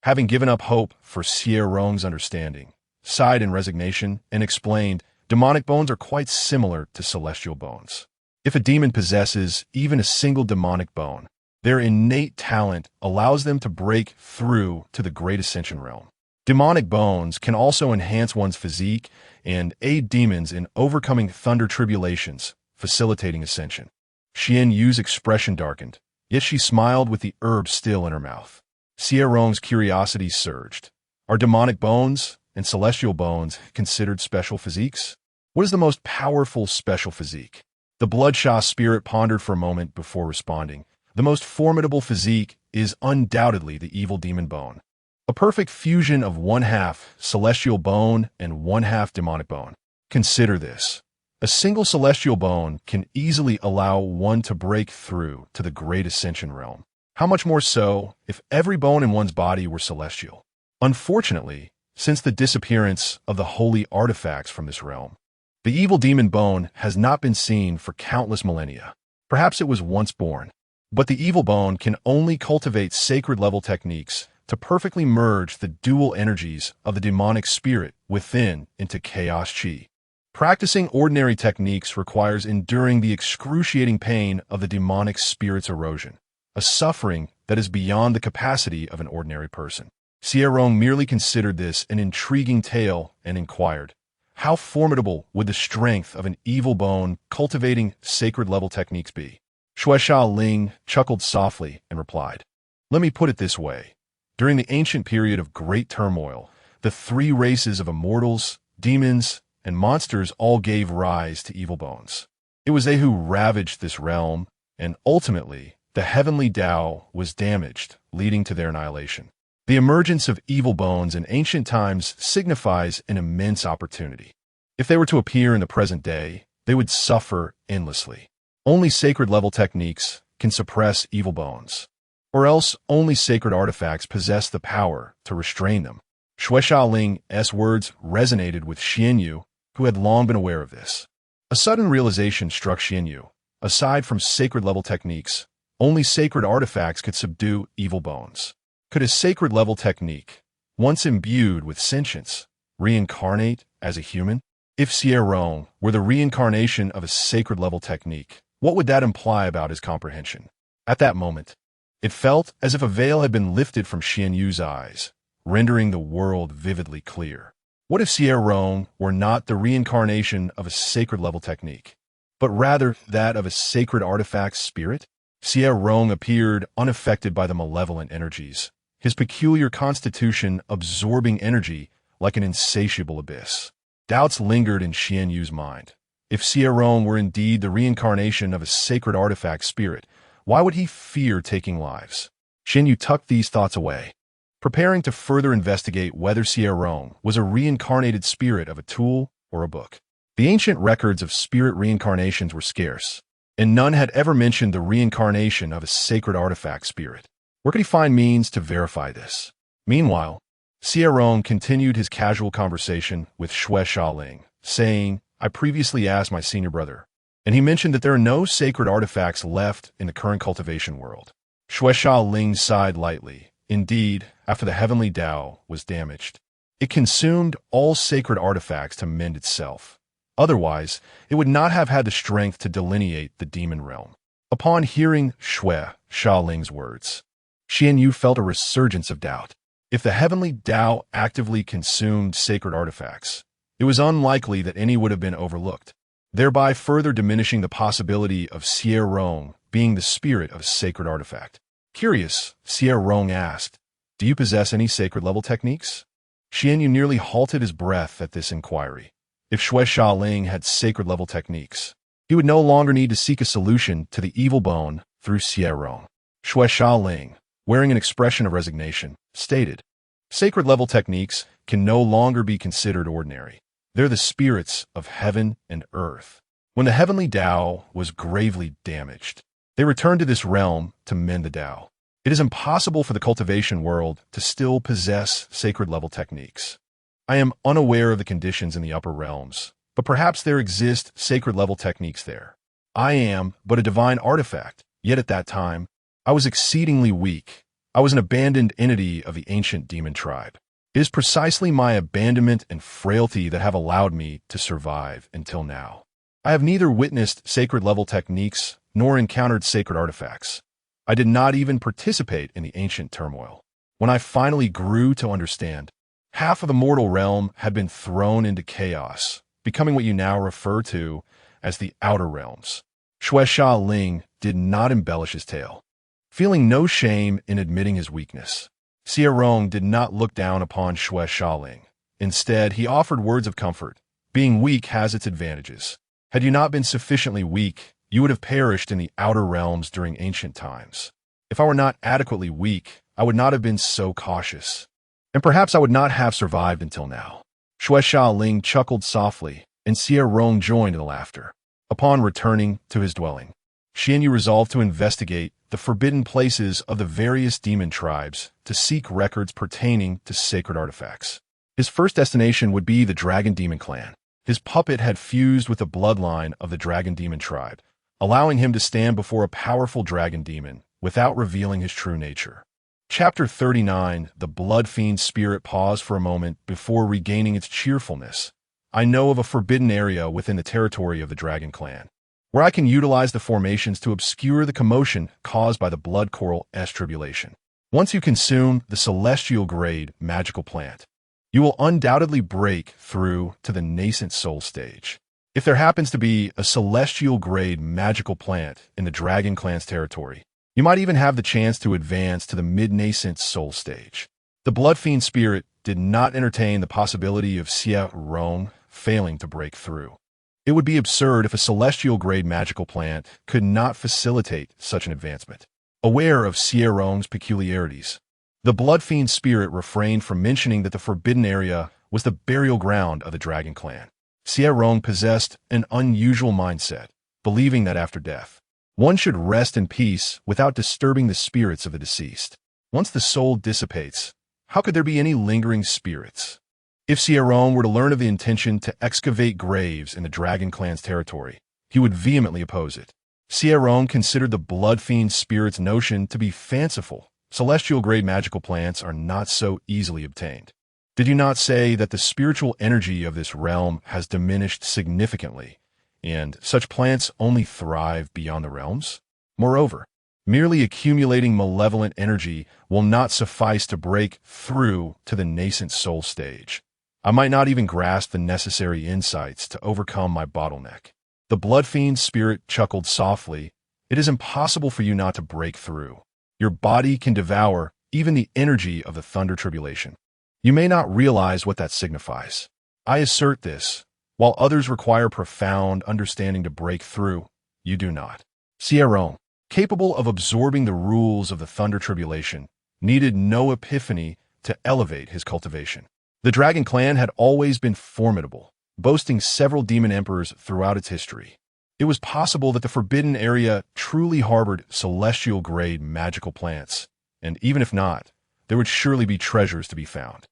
having given up hope for Xie Rong's understanding, sighed in resignation and explained, "Demonic bones are quite similar to celestial bones. If a demon possesses even a single demonic bone, their innate talent allows them to break through to the Great Ascension realm. Demonic bones can also enhance one's physique and aid demons in overcoming thunder tribulations, facilitating ascension." Xuanyue's expression darkened, yet she smiled with the herb still in her mouth. Xie Rong's curiosity surged. "Are demonic bones and celestial bones considered special physiques? What is the most powerful special physique? The Bloodshot spirit pondered for a moment before responding. The most formidable physique is undoubtedly the evil demon bone. A perfect fusion of one-half celestial bone and one-half demonic bone. Consider this. A single celestial bone can easily allow one to break through to the great ascension realm. How much more so if every bone in one's body were celestial? Unfortunately, since the disappearance of the holy artifacts from this realm, the evil demon bone has not been seen for countless millennia. Perhaps it was once born, but the evil bone can only cultivate sacred-level techniques to perfectly merge the dual energies of the demonic spirit within into chaos chi. Practicing ordinary techniques requires enduring the excruciating pain of the demonic spirit's erosion, a suffering that is beyond the capacity of an ordinary person. Xie Rong merely considered this an intriguing tale and inquired, how formidable would the strength of an evil bone cultivating sacred-level techniques be? Xie Ling chuckled softly and replied, "Let me put it this way. During the ancient period of great turmoil, the three races of immortals, demons, and monsters all gave rise to evil bones. It was they who ravaged this realm, and ultimately, the heavenly Tao was damaged, leading to their annihilation. The emergence of evil bones in ancient times signifies an immense opportunity. If they were to appear in the present day, they would suffer endlessly. Only sacred-level techniques can suppress evil bones, or else only sacred artifacts possess the power to restrain them." Xie Ling's words resonated with Xuanyue, who had long been aware of this. A sudden realization struck Xuanyue. Aside from sacred-level techniques, only sacred artifacts could subdue evil bones. Could a sacred-level technique, once imbued with sentience, reincarnate as a human? If Xie Rong were the reincarnation of a sacred-level technique, what would that imply about his comprehension? At that moment, it felt as if a veil had been lifted from Xuanyue's eyes, rendering the world vividly clear. What if Xie Rong were not the reincarnation of a sacred-level technique, but rather that of a sacred artifact's spirit? Xie Rong appeared unaffected by the malevolent energies, his peculiar constitution absorbing energy like an insatiable abyss. Doubts lingered in Xuanyue's mind. If Xie Rong were indeed the reincarnation of a sacred artifact spirit, why would he fear taking lives? Xuanyue tucked these thoughts away, preparing to further investigate whether Xie Rong was a reincarnated spirit of a tool or a book. The ancient records of spirit reincarnations were scarce, and none had ever mentioned the reincarnation of a sacred artifact spirit. Where could he find means to verify this? Meanwhile, Xie Rong continued his casual conversation with Xie Ling, saying, "I previously asked my senior brother, and he mentioned that there are no sacred artifacts left in the current cultivation world." Xie Ling sighed lightly. Indeed, after the heavenly Tao was damaged, it consumed all sacred artifacts to mend itself. Otherwise, it would not have had the strength to delineate the demon realm. Upon hearing Xie Ling's words, Xuanyue felt a resurgence of doubt. If the heavenly Tao actively consumed sacred artifacts, it was unlikely that any would have been overlooked, thereby further diminishing the possibility of Xie Rong being the spirit of a sacred artifact. Curious, Xie Rong asked, "Do you possess any sacred-level techniques?" Xuanyue nearly halted his breath at this inquiry. If Xie Ling had sacred-level techniques, he would no longer need to seek a solution to the evil bone through Xie Rong. Xie Ling, wearing an expression of resignation, stated, "Sacred-level techniques can no longer be considered ordinary. They're the spirits of heaven and earth. When the heavenly Tao was gravely damaged, they returned to this realm to mend the Tao. It is impossible for the cultivation world to still possess sacred-level techniques. I am unaware of the conditions in the upper realms, but perhaps there exist sacred-level techniques there. I am but a divine artifact, yet at that time, I was exceedingly weak. I was an abandoned entity of the ancient demon tribe. It is precisely my abandonment and frailty that have allowed me to survive until now. I have neither witnessed sacred-level techniques nor encountered sacred artifacts. I did not even participate in the ancient turmoil. When I finally grew to understand, half of the mortal realm had been thrown into chaos, becoming what you now refer to as the outer realms." Xie Ling did not embellish his tale. Feeling no shame in admitting his weakness, Xie Rong did not look down upon Xie Ling. Instead, he offered words of comfort. Being weak has its advantages. Had you not been sufficiently weak, you would have perished in the outer realms during ancient times. If I were not adequately weak, I would not have been so cautious. And perhaps I would not have survived until now. Xie Ling chuckled softly, and Xie Rong joined in the laughter. Upon returning to his dwelling, Xuanyue resolved to investigate the forbidden places of the various demon tribes to seek records pertaining to sacred artifacts. His first destination would be the Dragon Demon clan. His puppet had fused with the bloodline of the Dragon Demon tribe, allowing him to stand before a powerful dragon demon without revealing his true nature. Chapter 39, The Blood Fiend Spirit paused for a moment before regaining its cheerfulness. I know of a forbidden area within the territory of the Dragon Clan, where I can utilize the formations to obscure the commotion caused by the Blood Coral S tribulation. Once you consume the celestial grade magical plant, you will undoubtedly break through to the nascent soul stage. If there happens to be a celestial grade magical plant in the Dragon Clan's territory, you might even have the chance to advance to the mid-nascent soul stage. The Blood Fiend Spirit did not entertain the possibility of Xie Rong failing to break through. It would be absurd if a celestial grade magical plant could not facilitate such an advancement. Aware of Xie Rong's peculiarities, the Blood Fiend Spirit refrained from mentioning that the forbidden area was the burial ground of the Dragon Clan. Xie Rong possessed an unusual mindset, believing that after death, one should rest in peace without disturbing the spirits of the deceased. Once the soul dissipates, how could there be any lingering spirits? If Xie Rong were to learn of the intention to excavate graves in the Dragon Clan's territory, he would vehemently oppose it. Xie Rong considered the Blood Fiend Spirit's notion to be fanciful. Celestial-grade magical plants are not so easily obtained. Did you not say that the spiritual energy of this realm has diminished significantly, and such plants only thrive beyond the realms? Moreover, merely accumulating malevolent energy will not suffice to break through to the nascent soul stage. I might not even grasp the necessary insights to overcome my bottleneck. The Blood Fiend Spirit chuckled softly. It is impossible for you not to break through. Your body can devour even the energy of the Thunder Tribulation. You may not realize what that signifies. I assert this. While others require profound understanding to break through, you do not. Xie Rong, capable of absorbing the rules of the Thunder Tribulation, needed no epiphany to elevate his cultivation. The Dragon Clan had always been formidable, boasting several demon emperors throughout its history. It was possible that the forbidden area truly harbored celestial-grade magical plants, and even if not, there would surely be treasures to be found.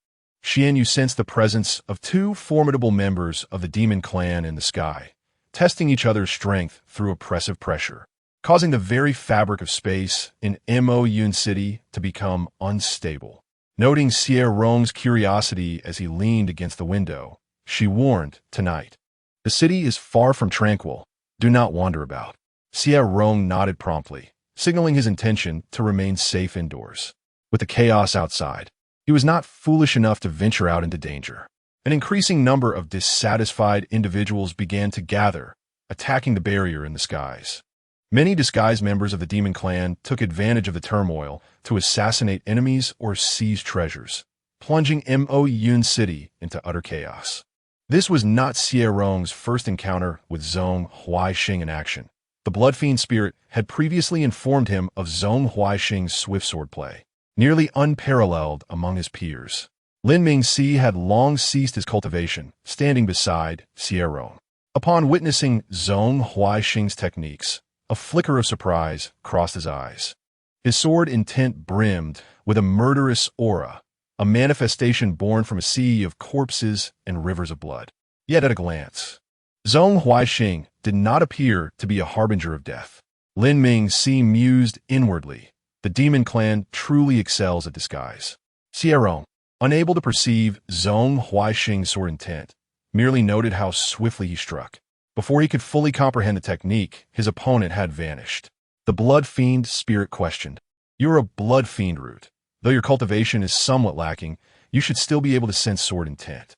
Xuanyue sensed the presence of two formidable members of the demon clan in the sky, testing each other's strength through oppressive pressure, causing the very fabric of space in Mo City to become unstable. Noting Xie Rong's curiosity as he leaned against the window, she warned, "Tonight, the city is far from tranquil. Do not wander about." Xie Rong nodded promptly, signaling his intention to remain safe indoors. With the chaos outside, he was not foolish enough to venture out into danger. An increasing number of dissatisfied individuals began to gather, attacking the barrier in the skies. Many disguised members of the Demon Clan took advantage of the turmoil to assassinate enemies or seize treasures, plunging Mo City into utter chaos. This was not Xie Rong's first encounter with Zhong Huaixing in action. The Blood Fiend Spirit had previously informed him of Zhong Huaixing's swift swordplay, nearly unparalleled among his peers. Lin Mingxi had long ceased his cultivation, standing beside Xie Rong. Upon witnessing Zhong Huaixing's techniques, a flicker of surprise crossed his eyes. His sword intent brimmed with a murderous aura, a manifestation born from a sea of corpses and rivers of blood. Yet at a glance, Zhong Huaixing did not appear to be a harbinger of death. Lin Mingxi mused inwardly. The Demon Clan truly excels at disguise. Xie Rong, unable to perceive Zhong Huaixing's sword intent, merely noted how swiftly he struck. Before he could fully comprehend the technique, his opponent had vanished. The Blood Fiend Spirit questioned, "You're a Blood Fiend root. Though your cultivation is somewhat lacking, you should still be able to sense sword intent.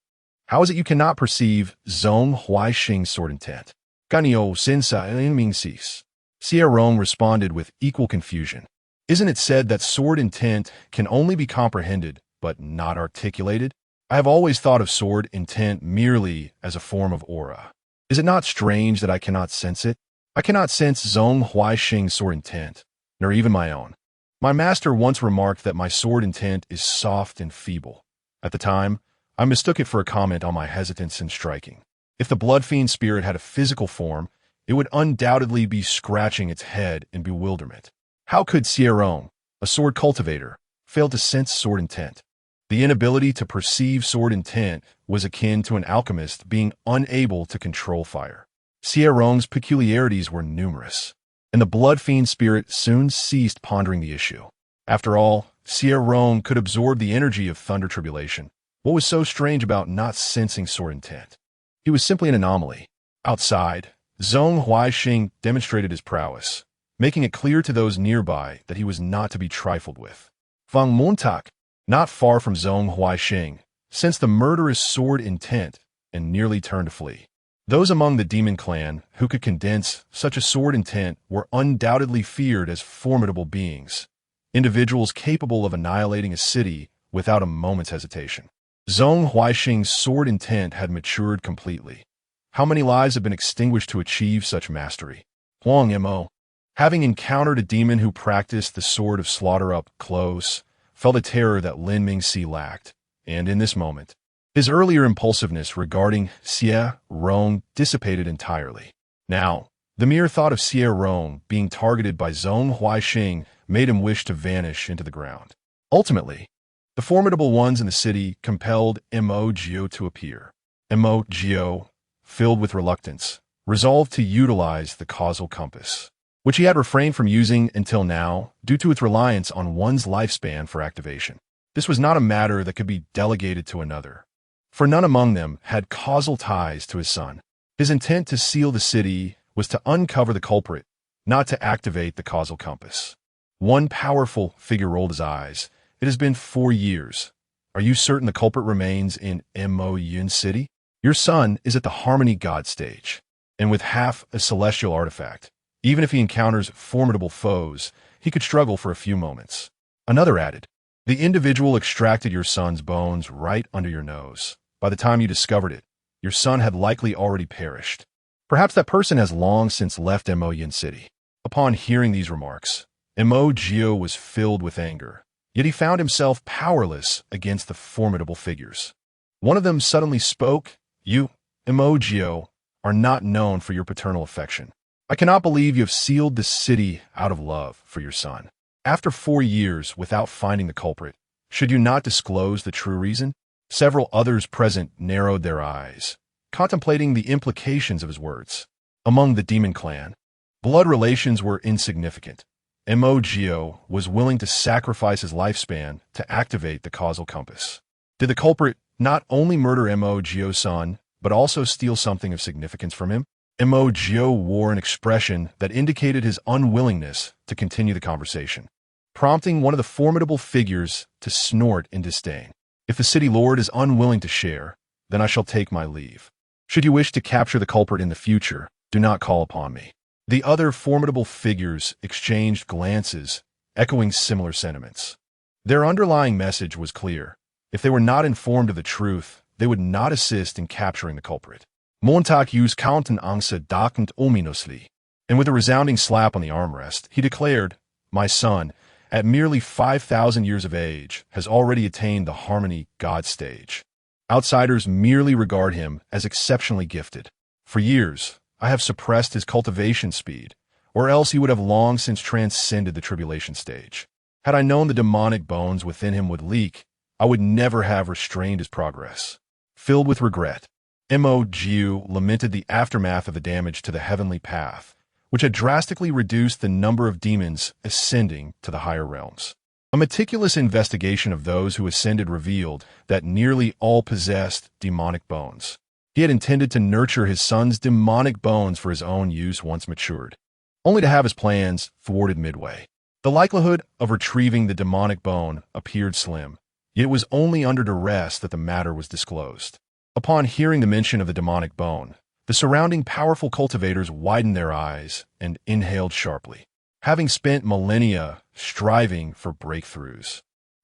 How is it you cannot perceive Zhong Huaixing's sword intent?" Ganio Sensa Mingxis. Xie Rong responded with equal confusion. "Isn't it said that sword intent can only be comprehended but not articulated? I have always thought of sword intent merely as a form of aura. Is it not strange that I cannot sense it? I cannot sense Zhong Huaixing's sword intent, nor even my own. My master once remarked that my sword intent is soft and feeble. At the time, I mistook it for a comment on my hesitance in striking. If the blood fiend spirit had a physical form, it would undoubtedly be scratching its head in bewilderment. How could Xie Rong, a sword cultivator, fail to sense sword intent? The inability to perceive sword intent was akin to an alchemist being unable to control fire. Xie Rong's peculiarities were numerous, and the blood fiend spirit soon ceased pondering the issue. After all, Xie Rong could absorb the energy of thunder tribulation. What was so strange about not sensing sword intent? He was simply an anomaly. Outside, Zhong Huaixing demonstrated his prowess, making it clear to those nearby that he was not to be trifled with. Feng Montak, not far from Zhong Huaixing, sensed the murderous sword intent and nearly turned to flee. Those among the demon clan who could condense such a sword intent were undoubtedly feared as formidable beings, individuals capable of annihilating a city without a moment's hesitation. Zhong Huaixing's sword intent had matured completely. How many lives have been extinguished to achieve such mastery? Huang Mo, having encountered a demon who practiced the sword of slaughter up close, felt a terror that Lin Mingxi lacked, and in this moment, his earlier impulsiveness regarding Xie Rong dissipated entirely. Now, the mere thought of Xie Rong being targeted by Zhong Huaixing made him wish to vanish into the ground. Ultimately, the formidable ones in the city compelled Mo Gio to appear. Mo Gio, filled with reluctance, resolved to utilize the causal compass, which he had refrained from using until now due to its reliance on one's lifespan for activation. This was not a matter that could be delegated to another, for none among them had causal ties to his son. His intent to seal the city was to uncover the culprit, not to activate the causal compass. One powerful figure rolled his eyes. It has been 4 years. Are you certain the culprit remains in Mo Yun City? Your son is at the Harmony God stage, and with half a celestial artifact. Even if he encounters formidable foes, he could struggle for a few moments. Another added, the individual extracted your son's bones right under your nose. By the time you discovered it, your son had likely already perished. Perhaps that person has long since left Mo Yun City. Upon hearing these remarks, Mo Gio was filled with anger. Yet he found himself powerless against the formidable figures. One of them suddenly spoke, You, Mo Gio, are not known for your paternal affection. I cannot believe you have sealed the city out of love for your son. After 4 years without finding the culprit, should you not disclose the true reason? Several others present narrowed their eyes, contemplating the implications of his words. Among the demon clan, blood relations were insignificant. Mo Gio was willing to sacrifice his lifespan to activate the causal compass. Did the culprit not only murder Mo Gio's son, but also steal something of significance from him? Mo Gio wore an expression that indicated his unwillingness to continue the conversation, prompting one of the formidable figures to snort in disdain. If the city lord is unwilling to share, then I shall take my leave. Should you wish to capture the culprit in the future, do not call upon me. The other formidable figures exchanged glances, echoing similar sentiments. Their underlying message was clear. If they were not informed of the truth, they would not assist in capturing the culprit. Montak used Countenance darkened ominously, and with a resounding slap on the armrest, he declared, My son, at merely 5,000 years of age, has already attained the Harmony God stage. Outsiders merely regard him as exceptionally gifted. For years, I have suppressed his cultivation speed, or else he would have long since transcended the tribulation stage. Had I known the demonic bones within him would leak, I would never have restrained his progress. Filled with regret, Mo Gio lamented the aftermath of the damage to the heavenly path, which had drastically reduced the number of demons ascending to the higher realms. A meticulous investigation of those who ascended revealed that nearly all possessed demonic bones. He had intended to nurture his son's demonic bones for his own use once matured, only to have his plans thwarted midway. The likelihood of retrieving the demonic bone appeared slim, yet it was only under duress that the matter was disclosed. Upon hearing the mention of the demonic bone, the surrounding powerful cultivators widened their eyes and inhaled sharply, having spent millennia striving for breakthroughs.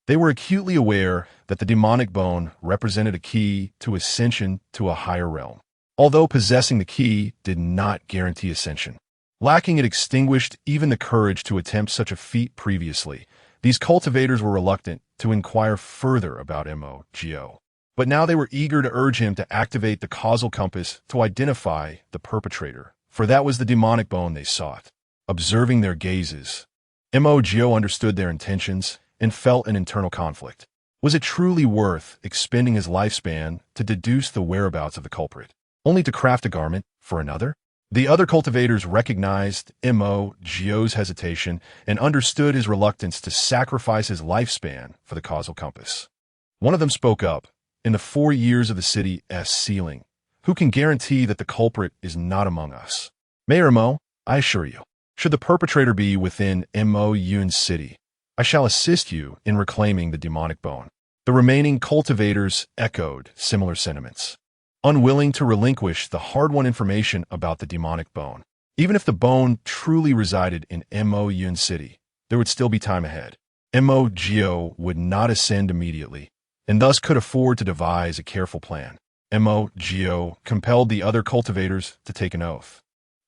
They were acutely aware that the demonic bone represented a key to ascension to a higher realm, although possessing the key did not guarantee ascension. Lacking it extinguished even the courage to attempt such a feat previously. These cultivators were reluctant to inquire further about Mo. But now they were eager to urge him to activate the causal compass to identify the perpetrator, for that was the demonic bone they sought. Observing their gazes, Mo understood their intentions and felt an internal conflict. Was it truly worth expending his lifespan to deduce the whereabouts of the culprit, only to craft a garment for another? The other cultivators recognized Mo's hesitation and understood his reluctance to sacrifice his lifespan for the causal compass. One of them spoke up. In the 4 years of the city's sealing, who can guarantee that the culprit is not among us? Mayor Mo, I assure you, should the perpetrator be within Mo's city, I shall assist you in reclaiming the demonic bone. The remaining cultivators echoed similar sentiments, unwilling to relinquish the hard-won information about the demonic bone. Even if the bone truly resided in Mo's city, there would still be time ahead. Mo would not ascend immediately, and thus could afford to devise a careful plan. Mo compelled the other cultivators to take an oath,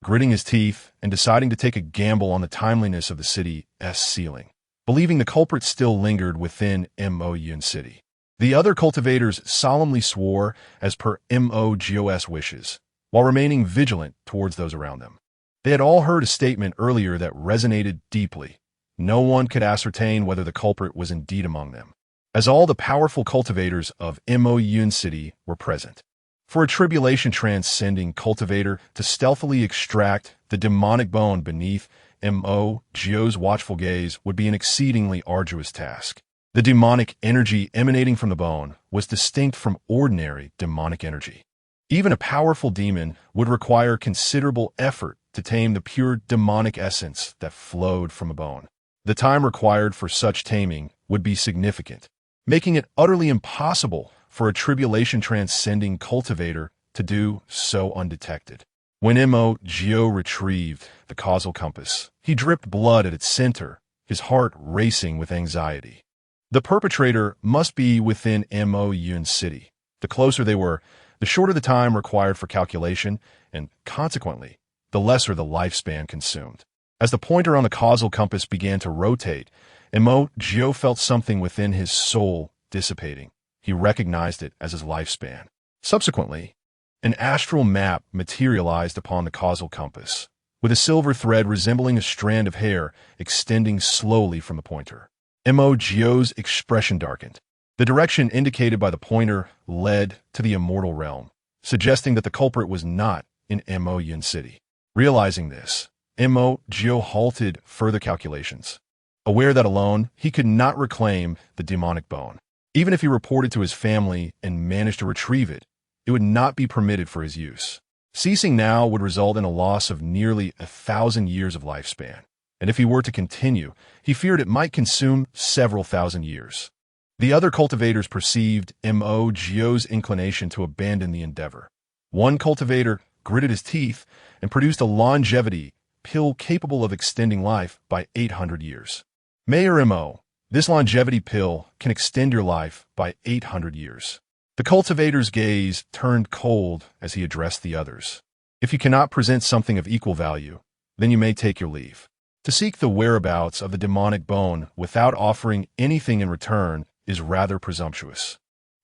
gritting his teeth and deciding to take a gamble on the timeliness of the city's sealing, believing the culprit still lingered within Mo's city. The other cultivators solemnly swore as per Mo's wishes, while remaining vigilant towards those around them. They had all heard a statement earlier that resonated deeply. No one could ascertain whether the culprit was indeed among them, as all the powerful cultivators of Mo's city were present. For a tribulation transcending cultivator to stealthily extract the demonic bone beneath Mo's watchful gaze would be an exceedingly arduous task. The demonic energy emanating from the bone was distinct from ordinary demonic energy. Even a powerful demon would require considerable effort to tame the pure demonic essence that flowed from a bone. The time required for such taming would be significant, making it utterly impossible for a tribulation transcending cultivator to do so undetected. When Mo retrieved the causal compass, he dripped blood at its center, his heart racing with anxiety. The perpetrator must be within Mo's city. The closer they were, the shorter the time required for calculation, and consequently, the lesser the lifespan consumed. As the pointer on the causal compass began to rotate, Mo felt something within his soul dissipating. He recognized it as his lifespan. Subsequently, an astral map materialized upon the causal compass, with a silver thread resembling a strand of hair extending slowly from the pointer. Mo's expression darkened. The direction indicated by the pointer led to the immortal realm, suggesting that the culprit was not in Mo's city. Realizing this, Mo halted further calculations, aware that alone he could not reclaim the demonic bone. Even if he reported to his family and managed to retrieve it, it would not be permitted for his use. Ceasing now would result in a loss of nearly 1,000 years of lifespan, and if he were to continue, he feared it might consume several thousand years. The other cultivators perceived Mo's inclination to abandon the endeavor. One cultivator gritted his teeth and produced a longevity pill capable of extending life by 800 years. Mayor Mo, this longevity pill can extend your life by 800 years. The cultivator's gaze turned cold as he addressed the others. If you cannot present something of equal value, then you may take your leave. To seek the whereabouts of the demonic bone without offering anything in return is rather presumptuous.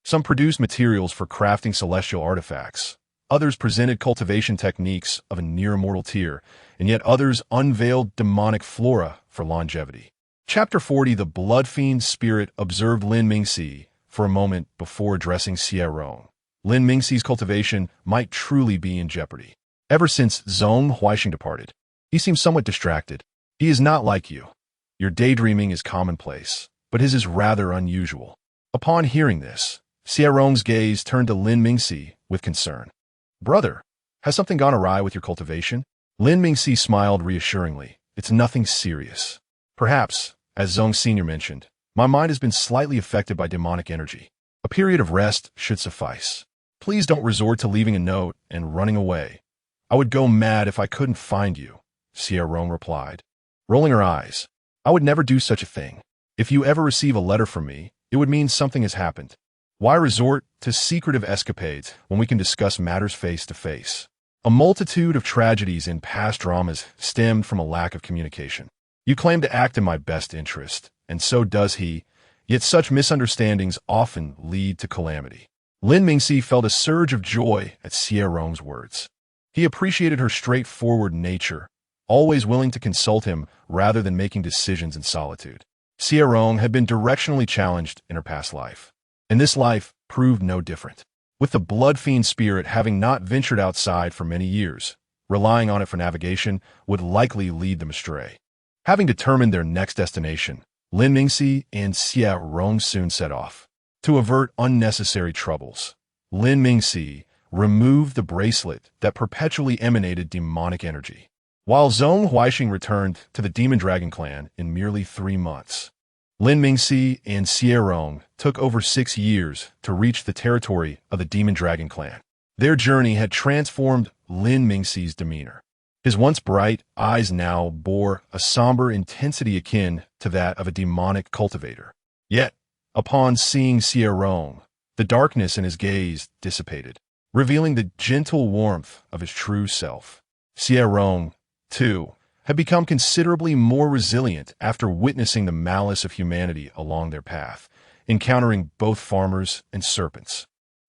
Some produced materials for crafting celestial artifacts. Others presented cultivation techniques of a near-immortal tier, and yet others unveiled demonic flora for longevity. Chapter 40. The Blood Fiend Spirit observed Lin Mingxi for a moment before addressing Xie Rong. Lin Mingxi's cultivation might truly be in jeopardy. Ever since Zhong Huixing departed, he seems somewhat distracted. He is not like you. Your daydreaming is commonplace, but his is rather unusual. Upon hearing this, Xie Rong's gaze turned to Lin Mingxi with concern. Brother, has something gone awry with your cultivation? Lin Mingxi smiled reassuringly. It's nothing serious. Perhaps, as Zhong Sr. mentioned, my mind has been slightly affected by demonic energy. A period of rest should suffice. Please don't resort to leaving a note and running away. I would go mad if I couldn't find you, Xie Rong replied, rolling her eyes. I would never do such a thing. If you ever receive a letter from me, it would mean something has happened. Why resort to secretive escapades when we can discuss matters face to face? A multitude of tragedies in past dramas stemmed from a lack of communication. You claim to act in my best interest, and so does he, yet such misunderstandings often lead to calamity. Lin Mingxi felt a surge of joy at Xie Rong's words. He appreciated her straightforward nature, always willing to consult him rather than making decisions in solitude. Xie Rong had been directionally challenged in her past life, and this life proved no different. With the blood fiend spirit having not ventured outside for many years, relying on it for navigation would likely lead them astray. Having determined their next destination, Lin Mingxi and Xie Rong soon set off. To avert unnecessary troubles, Lin Mingxi removed the bracelet that perpetually emanated demonic energy, while Zhong Huixing returned to the Demon Dragon clan in merely 3 months. Lin Mingxi and Xie Rong took over 6 years to reach the territory of the Demon Dragon clan. Their journey had transformed Lin Mingxi's demeanor. His once bright eyes now bore a somber intensity akin to that of a demonic cultivator. Yet, upon seeing Xie Rong, the darkness in his gaze dissipated, revealing the gentle warmth of his true self. Xie Rong, too, had become considerably more resilient after witnessing the malice of humanity along their path, encountering both farmers and serpents.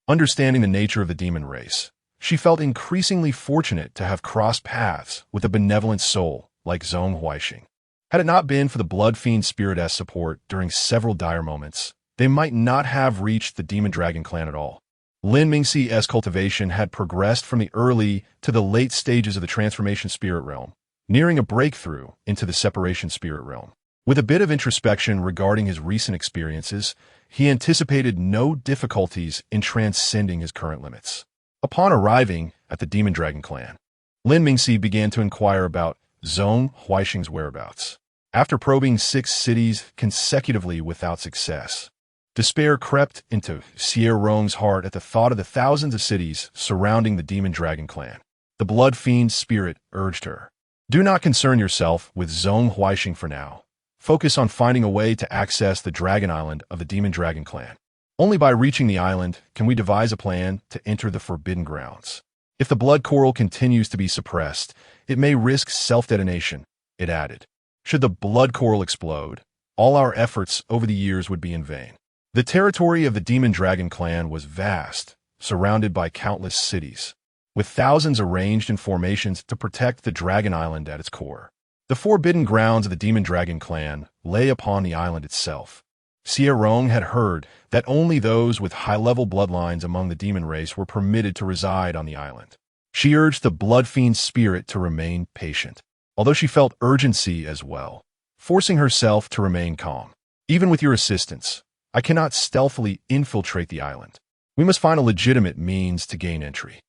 Understanding the nature of the demon race, she felt increasingly fortunate to have crossed paths with a benevolent soul like Zhong Huixing. Had it not been for the blood fiend spirit's support during several dire moments, they might not have reached the Demon Dragon clan at all. Lin Mingxi's cultivation had progressed from the early to the late stages of the transformation spirit realm, nearing a breakthrough into the separation spirit realm. With a bit of introspection regarding his recent experiences, he anticipated no difficulties in transcending his current limits. Upon arriving at the Demon Dragon clan, Lin Mingxi began to inquire about Zhong Huixing's whereabouts. After probing 6 cities consecutively without success, despair crept into Xie Rong's heart at the thought of the thousands of cities surrounding the Demon Dragon clan. The blood fiend spirit urged her, "Do not concern yourself with Zhong Huixing for now. Focus on finding a way to access the Dragon Island of the Demon Dragon clan. Only by reaching the island can we devise a plan to enter the Forbidden Grounds. If the blood coral continues to be suppressed, it may risk self-detonation," it added. "Should the blood coral explode, all our efforts over the years would be in vain." The territory of the Demon Dragon clan was vast, surrounded by countless cities, with thousands arranged in formations to protect the Dragon Island at its core. The Forbidden Grounds of the Demon Dragon clan lay upon the island itself. Xie Rong had heard that only those with high-level bloodlines among the demon race were permitted to reside on the island. She urged the blood fiend spirit to remain patient, although she felt urgency as well, forcing herself to remain calm. "Even with your assistance, I cannot stealthily infiltrate the island. We must find a legitimate means to gain entry.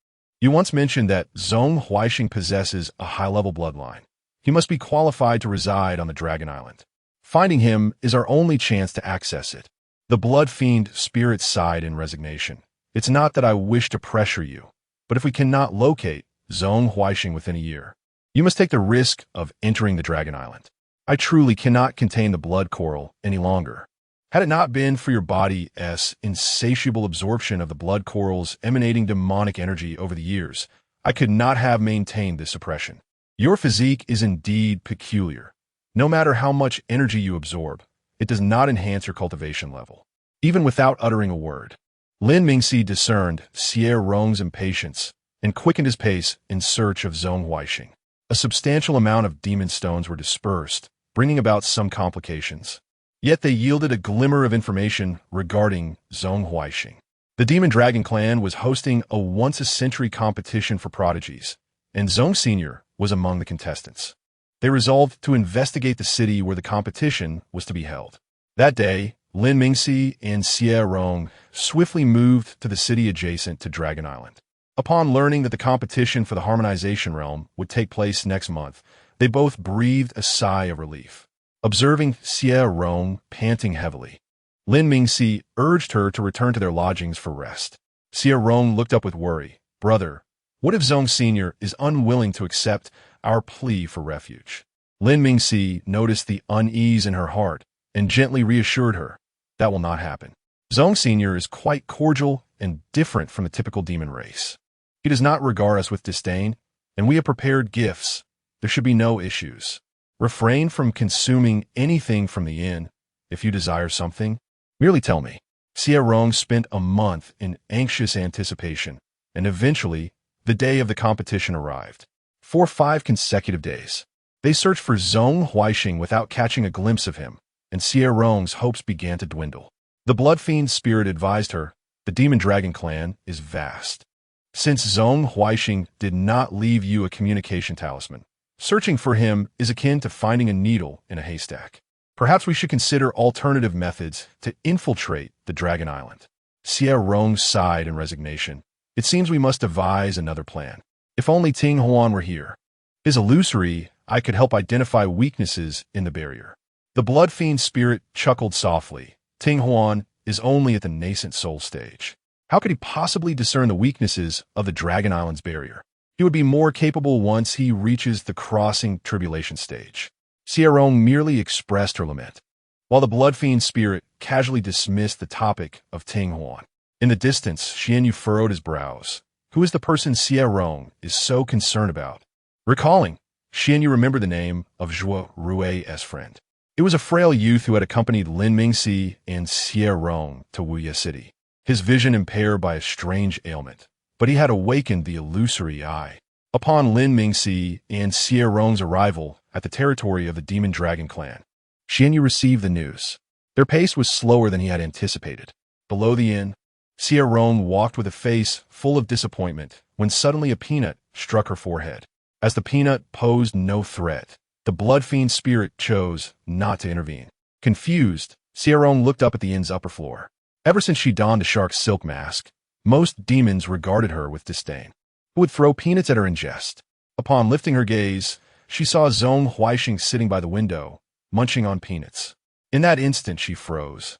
You once mentioned that Zhong Huixing possesses a high-level bloodline. He must be qualified to reside on the Dragon Island. Finding him is our only chance to access it." The blood fiend spirit sighed in resignation. "It's not that I wish to pressure you, but if we cannot locate Zhong Huixing within a year, you must take the risk of entering the Dragon Island. I truly cannot contain the blood coral any longer. Had it not been for your body's insatiable absorption of the blood corals emanating demonic energy over the years, I could not have maintained this suppression. Your physique is indeed peculiar. No matter how much energy you absorb, it does not enhance your cultivation level." Even without uttering a word, Lin Mingxi discerned Xie Rong's impatience and quickened his pace in search of Zhong Huixing. A substantial amount of demon stones were dispersed, bringing about some complications. Yet they yielded a glimmer of information regarding Zhong Huixing. The Demon Dragon clan was hosting a once-a-century competition for prodigies, and Zhong Senior was among the contestants. They resolved to investigate the city where the competition was to be held. That day, Lin Mingxi and Xie Rong swiftly moved to the city adjacent to Dragon Island. Upon learning that the competition for the harmonization realm would take place next month, they both breathed a sigh of relief. Observing Xie Rong panting heavily, Lin Mingxi urged her to return to their lodgings for rest. Xie Rong looked up with worry. "Brother, what if Zhong Senior is unwilling to accept our plea for refuge?" Lin Mingxi noticed the unease in her heart and gently reassured her. That will not happen. Zong Sr. is quite cordial and different from the typical demon race. He does not regard us with disdain, and we have prepared gifts. There should be no issues. Refrain from consuming anything from the inn. If you desire something, merely tell me. Xie Rong spent a month in anxious anticipation, and eventually, the day of the competition arrived. For 5 consecutive days, they searched for Zong Huaixing without catching a glimpse of him, and Xie Rong's hopes began to dwindle. The blood fiend spirit advised her, the demon dragon clan is vast. Since Zong Huaixing did not leave you a communication talisman, searching for him is akin to finding a needle in a haystack. Perhaps we should consider alternative methods to infiltrate the Dragon Island. Xie Rong sighed in resignation. It seems we must devise another plan. If only Ting Huan were here. His illusory, I could help identify weaknesses in the barrier. The blood fiend spirit chuckled softly. Ting Huan is only at the nascent soul stage. How could he possibly discern the weaknesses of the Dragon Island's barrier? He would be more capable once he reaches the crossing tribulation stage. Xie Rong merely expressed her lament, while the blood fiend spirit casually dismissed the topic of Ting Huan. In the distance, Xuanyue furrowed his brows. Who is the person Xie Rong is so concerned about? Recalling, Xuanyue remembered the name of Zhuo Rui's friend. It was a frail youth who had accompanied Lin Mingxi and Xie Rong to Wuye City. His vision impaired by a strange ailment, but he had awakened the illusory eye. Upon Lin Mingxi and Xie Rong's arrival at the territory of the Demon Dragon clan, Xuanyue received the news. Their pace was slower than he had anticipated. Below the inn, Xie Rong walked with a face full of disappointment when suddenly a peanut struck her forehead. As the peanut posed no threat, the blood fiend spirit chose not to intervene. Confused, Xie Rong looked up at the inn's upper floor. Ever since she donned a shark's silk mask, most demons regarded her with disdain. Who would throw peanuts at her in jest? Upon lifting her gaze, she saw Zong Huaixing sitting by the window, munching on peanuts. In that instant, she froze,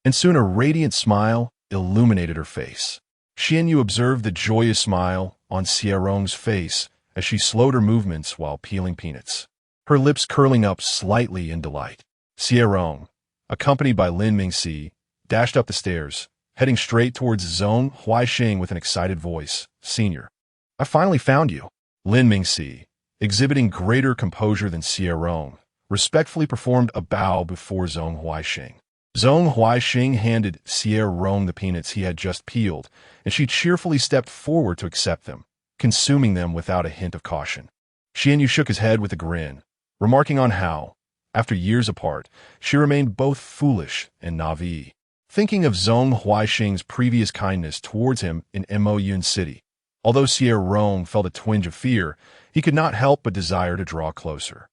and soon a radiant smile illuminated her face. Xuanyue observed the joyous smile on Xie Rong's face as she slowed her movements while peeling peanuts, her lips curling up slightly in delight. Xie Rong, accompanied by Lin Mingxi, dashed up the stairs, heading straight towards Zong Huaixing with an excited voice. Senior, I finally found you. Lin Mingxi, exhibiting greater composure than Xie Rong, respectfully performed a bow before Zong Huaixing. Zong Huaixing handed Xie Rong the peanuts he had just peeled, and she cheerfully stepped forward to accept them, consuming them without a hint of caution. Xuanyue shook his head with a grin, remarking on how, after years apart, she remained both foolish and naive. Thinking of Zong Huaixing's previous kindness towards him in Moyun City, although Xie Rong felt a twinge of fear, he could not help but desire to draw closer.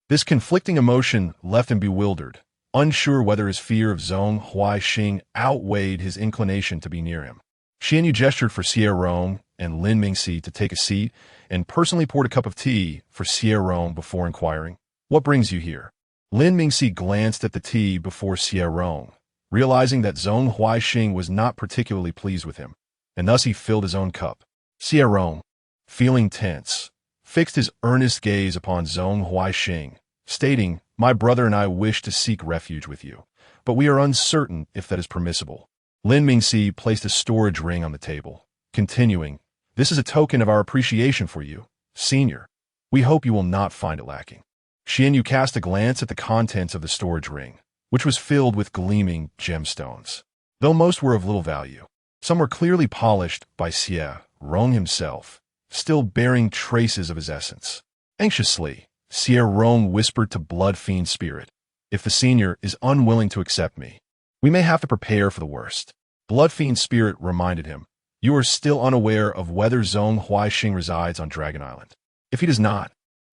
This conflicting emotion left him bewildered, unsure whether his fear of Zong Huaixing outweighed his inclination to be near him. Xuanyue gestured for Xie Rong and Lin Mingxi to take a seat and personally poured a cup of tea for Xie Rong before inquiring, "What brings you here?" Lin Mingxi glanced at the tea before Xie Rong, realizing that Zong Huaixing was not particularly pleased with him, and thus he filled his own cup. Xie Rong, feeling tense, fixed his earnest gaze upon Zong Huaixing, stating, "My brother and I wish to seek refuge with you, but we are uncertain if that is permissible." Lin Mingxi placed a storage ring on the table, continuing, "This is a token of our appreciation for you, Senior. We hope you will not find it lacking." Xuanyue cast a glance at the contents of the storage ring, which was filled with gleaming gemstones. Though most were of little value, some were clearly polished by Xie Rong himself, still bearing traces of his essence. Anxiously, Xie Rong whispered to Blood Fiend Spirit, "If the senior is unwilling to accept me, we may have to prepare for the worst." Blood Fiend Spirit reminded him, "You are still unaware of whether Zong Huaixing resides on Dragon Island. If he does not,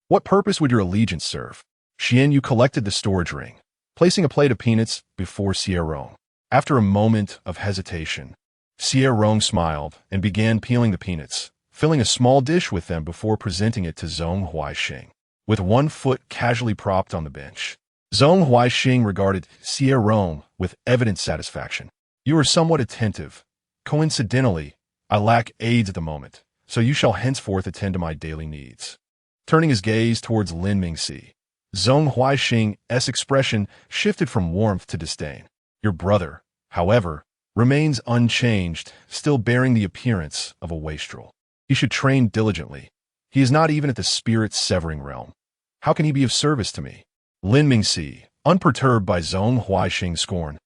what purpose would your allegiance serve?" Xuanyue collected the storage ring, placing a plate of peanuts before Xie Rong. After a moment of hesitation, Xie Rong smiled and began peeling the peanuts, filling a small dish with them before presenting it to Zong Huaixing. With one foot casually propped on the bench, Zong Huaixing regarded Xie Rong with evident satisfaction. "You are somewhat attentive. Coincidentally, I lack aids at the moment, so you shall henceforth attend to my daily needs." Turning his gaze towards Lin Mingxi, Zhong Huaixing's expression shifted from warmth to disdain. Your brother, however, remains unchanged, still bearing the appearance of a wastrel. He should train diligently. He is not even at the spirit-severing realm. How can he be of service to me? Lin Mingxi, unperturbed by Zhong Huaixing's scorn,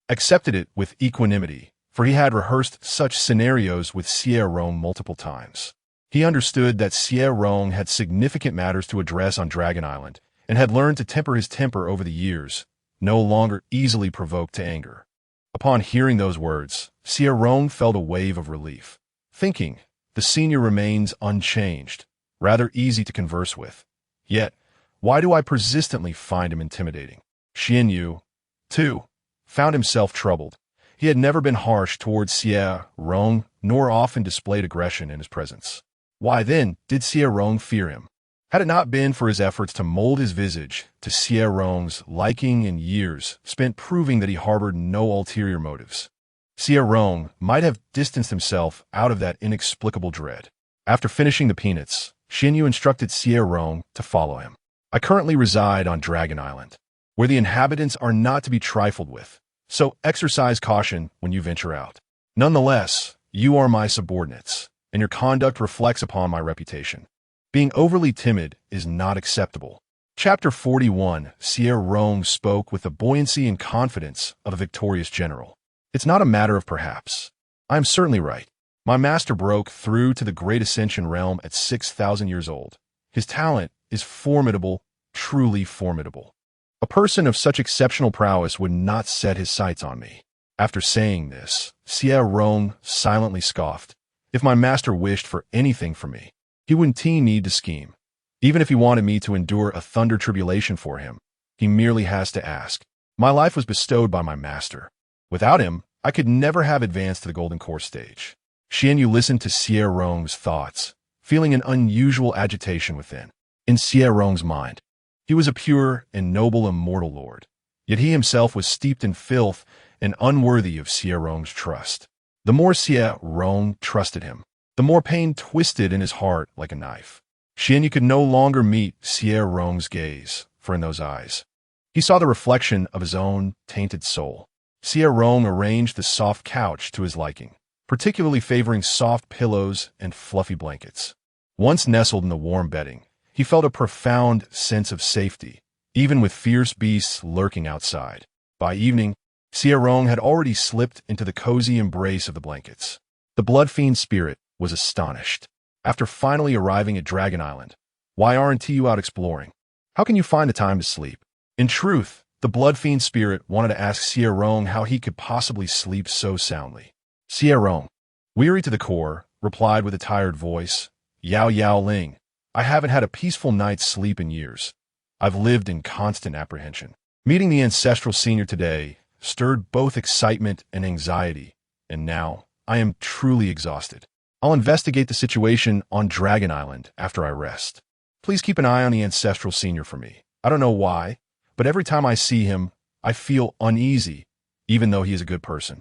accepted it with equanimity, for he had rehearsed such scenarios with Xie Rong multiple times. He understood that Xie Rong had significant matters to address on Dragon Island, and had learned to temper his temper over the years, no longer easily provoked to anger. Upon hearing those words, Xie Rong felt a wave of relief, thinking, the senior remains unchanged, rather easy to converse with. Yet, why do I persistently find him intimidating? Xuanyue, too, found himself troubled. He had never been harsh towards Xie Rong, nor often displayed aggression in his presence. Why then did Xie Rong fear him? Had it not been for his efforts to mold his visage to Xie Rong's liking and years spent proving that he harbored no ulterior motives, Xie Rong might have distanced himself out of that inexplicable dread. After finishing the peanuts, Xuanyue instructed Xie Rong to follow him. I currently reside on Dragon Island, where the inhabitants are not to be trifled with, so exercise caution when you venture out. Nonetheless, you are my subordinates, and your conduct reflects upon my reputation. Being overly timid is not acceptable. Chapter 41. Xie Rong spoke with the buoyancy and confidence of a victorious general. It's not a matter of perhaps. I am certainly right. My master broke through to the Great Ascension realm at 6,000 years old. His talent is formidable, truly formidable. A person of such exceptional prowess would not set his sights on me. After saying this, Xie Rong silently scoffed. If my master wished for anything from me, he wouldn't need to scheme. Even if he wanted me to endure a thunder tribulation for him, he merely has to ask. My life was bestowed by my master. Without him, I could never have advanced to the Golden Core stage. Xuanyue listened to Xie Rong's thoughts, feeling an unusual agitation within. In Xie Rong's mind, he was a pure and noble immortal lord, yet he himself was steeped in filth and unworthy of Xie Rong's trust. The more Xie Rong trusted him, the more pain twisted in his heart like a knife. Xuanyue could no longer meet Xie Rong's gaze, for in those eyes, he saw the reflection of his own tainted soul. Xie Rong arranged the soft couch to his liking, particularly favoring soft pillows and fluffy blankets. Once nestled in the warm bedding, he felt a profound sense of safety, even with fierce beasts lurking outside. By evening, Xie Rong had already slipped into the cozy embrace of the blankets. The blood fiend spirit was astonished. After finally arriving at Dragon Island, why aren't you out exploring? How can you find the time to sleep? In truth, the blood fiend spirit wanted to ask Xie Rong how he could possibly sleep so soundly. Xie Rong, weary to the core, replied with a tired voice, Yao Yao Ling, I haven't had a peaceful night's sleep in years. I've lived in constant apprehension. Meeting the ancestral senior today stirred both excitement and anxiety, and now I am truly exhausted. I'll investigate the situation on Dragon Island after I rest. Please keep an eye on the ancestral senior for me. I don't know why, but every time I see him, I feel uneasy, even though he is a good person.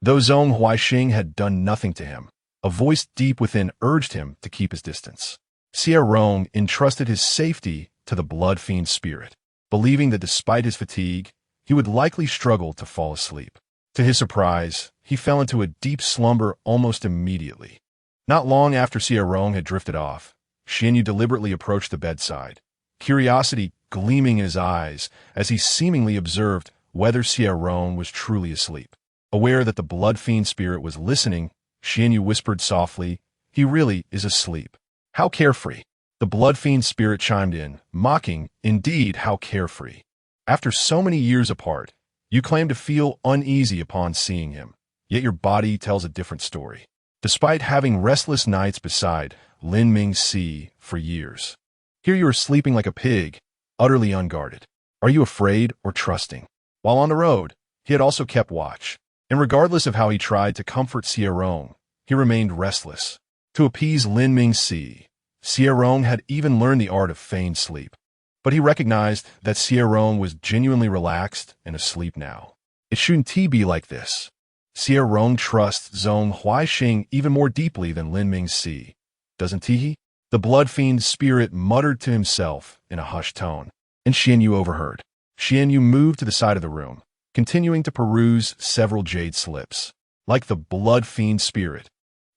Though Zhong Huaixing had done nothing to him, a voice deep within urged him to keep his distance. Xie Rong entrusted his safety to the blood fiend spirit, believing that despite his fatigue, he would likely struggle to fall asleep. To his surprise, he fell into a deep slumber almost immediately. Not long after Xie Rong had drifted off, Xuanyue deliberately approached the bedside, curiosity gleaming in his eyes as he seemingly observed whether Xie Rong was truly asleep. Aware that the blood fiend spirit was listening, Xuanyue whispered softly, he really is asleep. How carefree. The blood fiend spirit chimed in, mocking, indeed, how carefree. After so many years apart, you claim to feel uneasy upon seeing him, yet your body tells a different story. Despite having restless nights beside Lin Mingxi for years, here you are sleeping like a pig, utterly unguarded. Are you afraid or trusting? While on the road, he had also kept watch, and regardless of how he tried to comfort Xie Rong, he remained restless. To appease Lin Mingxi, Xie Rong had even learned the art of feigned sleep. But he recognized that Xie Rong was genuinely relaxed and asleep now. It shouldn't be like this. Xie Rong trusts Zhong Huaixing even more deeply than Lin Mingxi, doesn't he? The blood fiend spirit muttered to himself in a hushed tone. and Xuanyue overheard. Xuanyue moved to the side of the room, continuing to peruse several jade slips. Like the blood fiend spirit,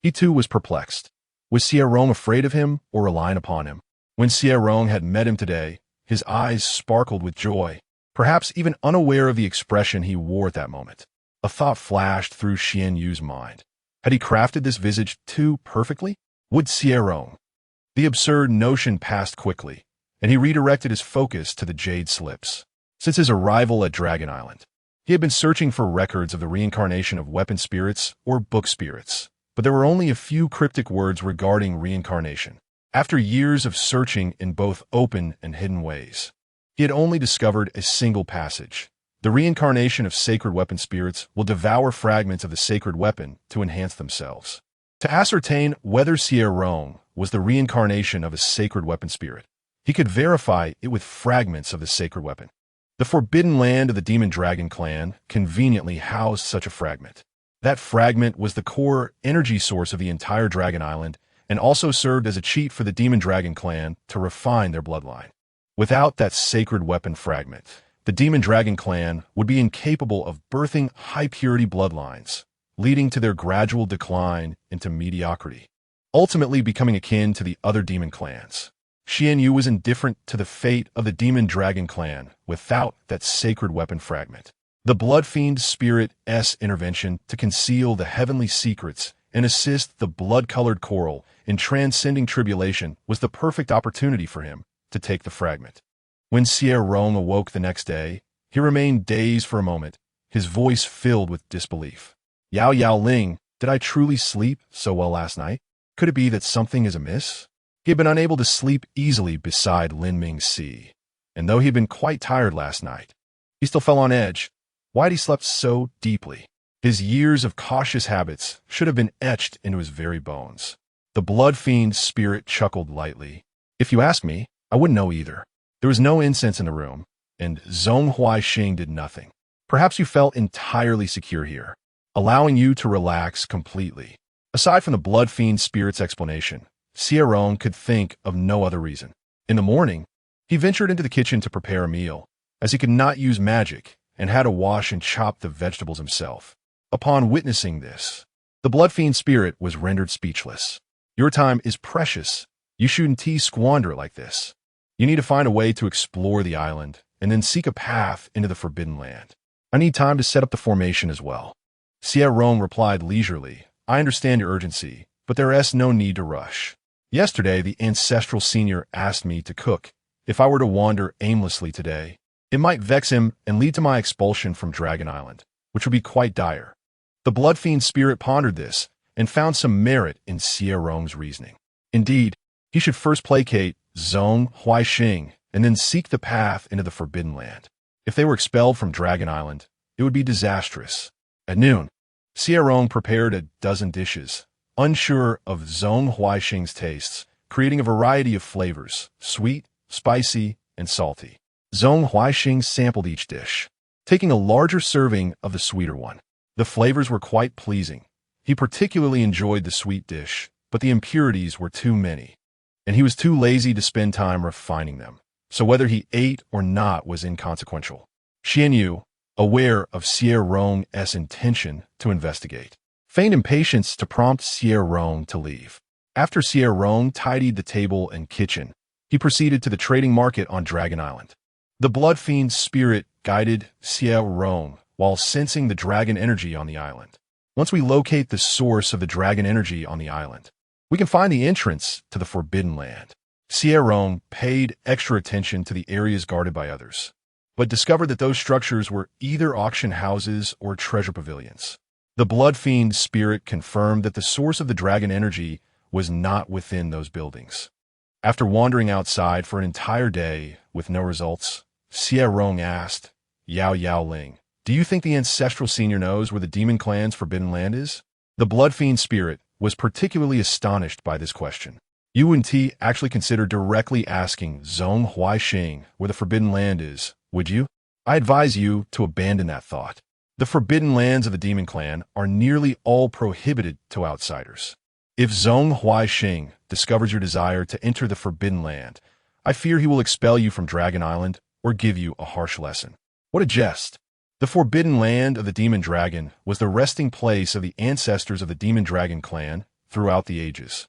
he too was perplexed. Was Xie Rong afraid of him or relying upon him? When Xie Rong had met him today, his eyes sparkled with joy, perhaps even unaware of the expression he wore at that moment. A thought flashed through Xuanyue's mind. Had he crafted this visage too perfectly? Would Xie Rong? The absurd notion passed quickly, and he redirected his focus to the jade slips. Since his arrival at Dragon Island, he had been searching for records of the reincarnation of weapon spirits or book spirits, but there were only a few cryptic words regarding reincarnation. After years of searching in both open and hidden ways, he had only discovered a single passage. The reincarnation of sacred weapon spirits will devour fragments of the sacred weapon to enhance themselves. To ascertain whether Xie Rong was the reincarnation of a sacred weapon spirit, he could verify it with fragments of the sacred weapon. The forbidden land of the Demon Dragon clan conveniently housed such a fragment. That fragment was the core energy source of the entire Dragon Island and also served as a cheat for the Demon Dragon clan to refine their bloodline. Without that sacred weapon fragment, the Demon Dragon clan would be incapable of birthing high-purity bloodlines, leading to their gradual decline into mediocrity, ultimately becoming akin to the other demon clans. Xuanyue was indifferent to the fate of the Demon Dragon clan without that sacred weapon fragment. The Blood Fiend Spirit's intervention to conceal the heavenly secrets and assist the blood-colored coral in transcending tribulation was the perfect opportunity for him to take the fragment. When Xie Rong awoke the next day, he remained dazed for a moment, his voice filled with disbelief. Yao Yao Ling, did I truly sleep so well last night? Could it be that something is amiss? He had been unable to sleep easily beside Lin Mingxi, and though he had been quite tired last night, he still fell on edge. Why had he slept so deeply? His years of cautious habits should have been etched into his very bones. The blood fiend spirit chuckled lightly. If you ask me, I wouldn't know either. There was no incense in the room, and Zhong Huaixing did nothing. Perhaps you felt entirely secure here, allowing you to relax completely. Aside from the blood fiend spirit's explanation, Xie Rong could think of no other reason. In the morning, he ventured into the kitchen to prepare a meal, as he could not use magic and had to wash and chop the vegetables himself. Upon witnessing this, the blood fiend spirit was rendered speechless. Your time is precious. You shouldn't squander it like this. You need to find a way to explore the island and then seek a path into the Forbidden Land. I need time to set up the formation as well. Xie Rong replied leisurely, I understand your urgency, but there is no need to rush. Yesterday, the ancestral senior asked me to cook. If I were to wander aimlessly today, it might vex him and lead to my expulsion from Dragon Island, which would be quite dire. The blood fiend spirit pondered this and found some merit in Xie Rong's reasoning. Indeed, he should first placate Zhong Huaixing and then seek the path into the Forbidden Land. If they were expelled from Dragon Island, it would be disastrous. At noon, Xie Rong prepared a dozen dishes, unsure of Zhong Huaixing's tastes, creating a variety of flavors, sweet, spicy, and salty. Zhong Huaixing sampled each dish, taking a larger serving of the sweeter one. The flavors were quite pleasing. He particularly enjoyed the sweet dish, but the impurities were too many, and he was too lazy to spend time refining them, so whether he ate or not was inconsequential. Xuanyue, aware of Xie Rong's intention to investigate, feigned impatience to prompt Xie Rong to leave. After Xie Rong tidied the table and kitchen, he proceeded to the trading market on Dragon Island. The blood fiend spirit guided Xie Rong while sensing the dragon energy on the island. Once we locate the source of the dragon energy on the island, we can find the entrance to the Forbidden Land. Xie Rong paid extra attention to the areas guarded by others, but discovered that those structures were either auction houses or treasure pavilions. The blood fiend spirit confirmed that the source of the dragon energy was not within those buildings. After wandering outside for an entire day with no results, Xie Rong asked, Yao Yao Ling, do you think the ancestral senior knows where the demon clan's Forbidden Land is? The blood fiend spirit was particularly astonished by this question. You wouldn't actually consider directly asking Zhong Huaixing where the Forbidden Land is, would you? I advise you to abandon that thought. The Forbidden Lands of the Demon Clan are nearly all prohibited to outsiders. If Zhong Huaixing discovers your desire to enter the Forbidden Land, I fear he will expel you from Dragon Island or give you a harsh lesson. What a jest! The forbidden land of the demon dragon was the resting place of the ancestors of the demon dragon clan throughout the ages.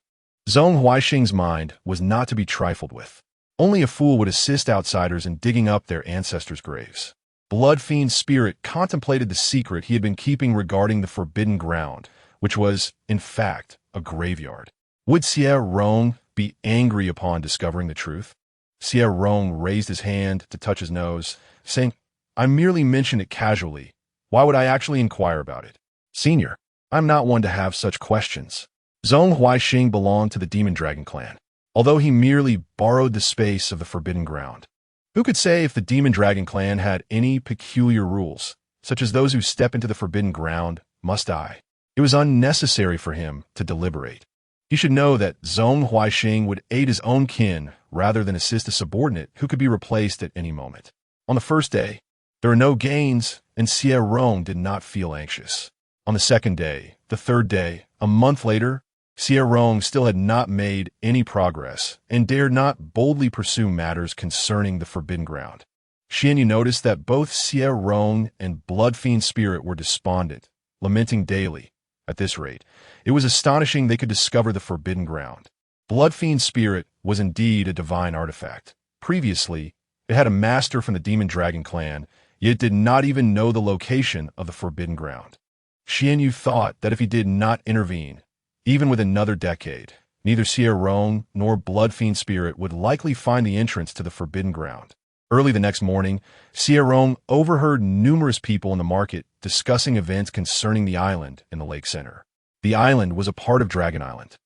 Zhong Huaixing's mind was not to be trifled with. Only a fool would assist outsiders in digging up their ancestors' graves. Blood Fiend's spirit contemplated the secret he had been keeping regarding the forbidden ground, which was, in fact, a graveyard. Would Xie Rong be angry upon discovering the truth? Xie Rong raised his hand to touch his nose, saying, "I merely mentioned it casually. Why would I actually inquire about it? Senior, I'm not one to have such questions." Zhong Huaixing belonged to the Demon Dragon clan, although he merely borrowed the space of the forbidden ground. Who could say if the Demon Dragon clan had any peculiar rules, such as those who step into the forbidden ground must die? It was unnecessary for him to deliberate. He should know that Zhong Huaixing would aid his own kin rather than assist a subordinate who could be replaced at any moment. On the first day, there were no gains, and Xie Rong did not feel anxious. On the second day, the third day, a month later, Xie Rong still had not made any progress and dared not boldly pursue matters concerning the forbidden ground. Xuanyue noticed that both Xie Rong and Blood Fiend Spirit were despondent, lamenting daily. At this rate, it was astonishing they could discover the forbidden ground. Blood Fiend Spirit was indeed a divine artifact. Previously, it had a master from the Demon Dragon clan, yet did not even know the location of the forbidden ground. Xuanyue thought that if he did not intervene, even with another decade, neither Xie Rong nor Blood Fiend Spirit would likely find the entrance to the forbidden ground. Early the next morning, Xie Rong overheard numerous people in the market discussing events concerning the island in the lake center. The island was a part of Dragon Island,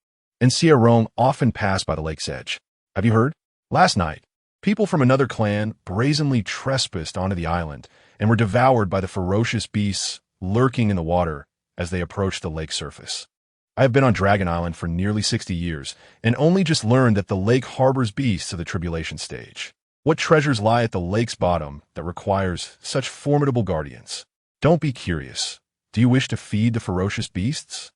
and Xie Rong often passed by the lake's edge. Have you heard? Last night, people from another clan brazenly trespassed onto the island and were devoured by the ferocious beasts lurking in the water as they approached the lake's surface. I have been on Dragon Island for nearly 60 years and only just learned that the lake harbors beasts of the tribulation stage. What treasures lie at the lake's bottom that requires such formidable guardians? Don't be curious. Do you wish to feed the ferocious beasts?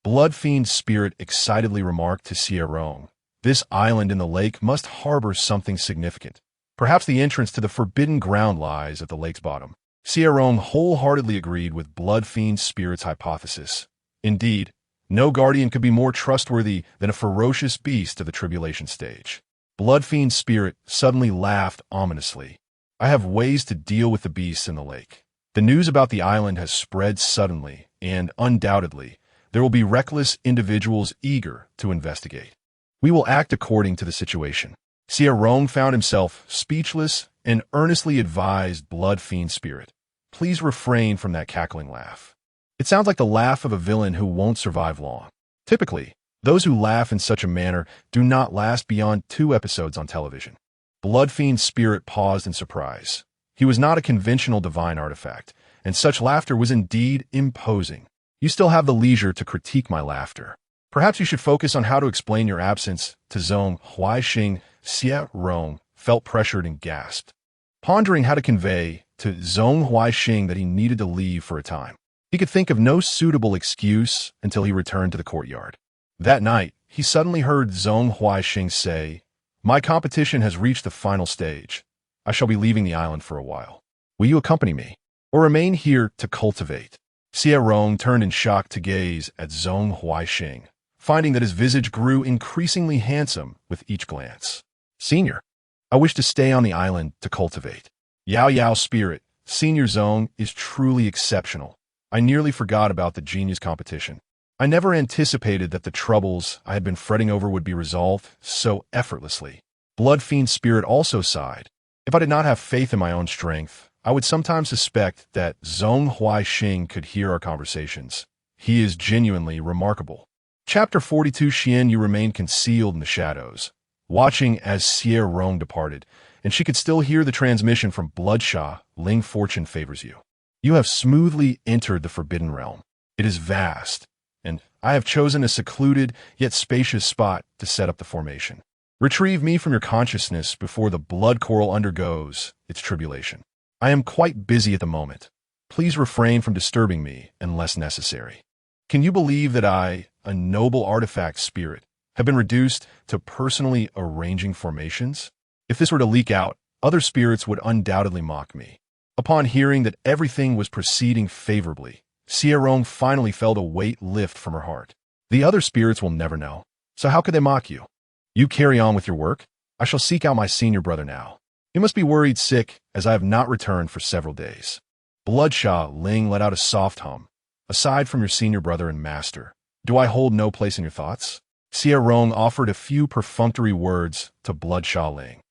Blood Fiend Spirit excitedly remarked to Xie Rong, "This island in the lake must harbor something significant. Perhaps the entrance to the forbidden ground lies at the lake's bottom." Xie Rong wholeheartedly agreed with Blood Fiend Spirit's hypothesis. Indeed, no guardian could be more trustworthy than a ferocious beast of the tribulation stage. Blood Fiend Spirit suddenly laughed ominously. "I have ways to deal with the beasts in the lake. The news about the island has spread suddenly, and undoubtedly, there will be reckless individuals eager to investigate. We will act according to the situation." Xie Rong found himself speechless and earnestly advised Blood Fiend Spirit, "Please refrain from that cackling laugh. It sounds like the laugh of a villain who won't survive long. Typically, those who laugh in such a manner do not last beyond 2 episodes on television." Blood Fiend Spirit paused in surprise. He was not a conventional divine artifact, and such laughter was indeed imposing. "You still have the leisure to critique my laughter. Perhaps you should focus on how to explain your absence to Zhong Huaixing." Xie Rong felt pressured and gasped, pondering how to convey to Zhong Huaixing that he needed to leave for a time. He could think of no suitable excuse until he returned to the courtyard. That night, he suddenly heard Zhong Huaixing say, "My competition has reached the final stage. I shall be leaving the island for a while. Will you accompany me, or remain here to cultivate?" Xie Rong turned in shock to gaze at Zhong Huaixing, finding that his visage grew increasingly handsome with each glance. "Senior, I wish to stay on the island to cultivate." "Yao Yao Spirit, Senior Zhong is truly exceptional. I nearly forgot about the genius competition. I never anticipated that the troubles I had been fretting over would be resolved so effortlessly." Blood Fiend Spirit also sighed. "If I did not have faith in my own strength, I would sometimes suspect that Zhong Huaixing could hear our conversations. He is genuinely remarkable." Chapter 42. Xuanyue remained concealed in the shadows, watching as Xie Rong departed, and she could still hear the transmission from Bloodshaw. "Ling Fortune favors you. You have smoothly entered the Forbidden Realm. It is vast, and I have chosen a secluded yet spacious spot to set up the formation. Retrieve me from your consciousness before the blood coral undergoes its tribulation. I am quite busy at the moment. Please refrain from disturbing me unless necessary." Can you believe that I, a noble artifact spirit, have been reduced to personally arranging formations? If this were to leak out, Other spirits would undoubtedly mock me. Upon hearing that everything was proceeding favorably, Xie Rong finally felt a weight lift from her heart. The other spirits will never know, so how could they mock you? You carry on with your work. I shall seek out my senior brother now. He must be worried sick, as I have not returned for several days. Bloodshaw Ling let out a soft hum. Aside from your senior brother and master, do I hold no place in your thoughts? Xie Rong offered a few perfunctory words to Bloodshaw Ling,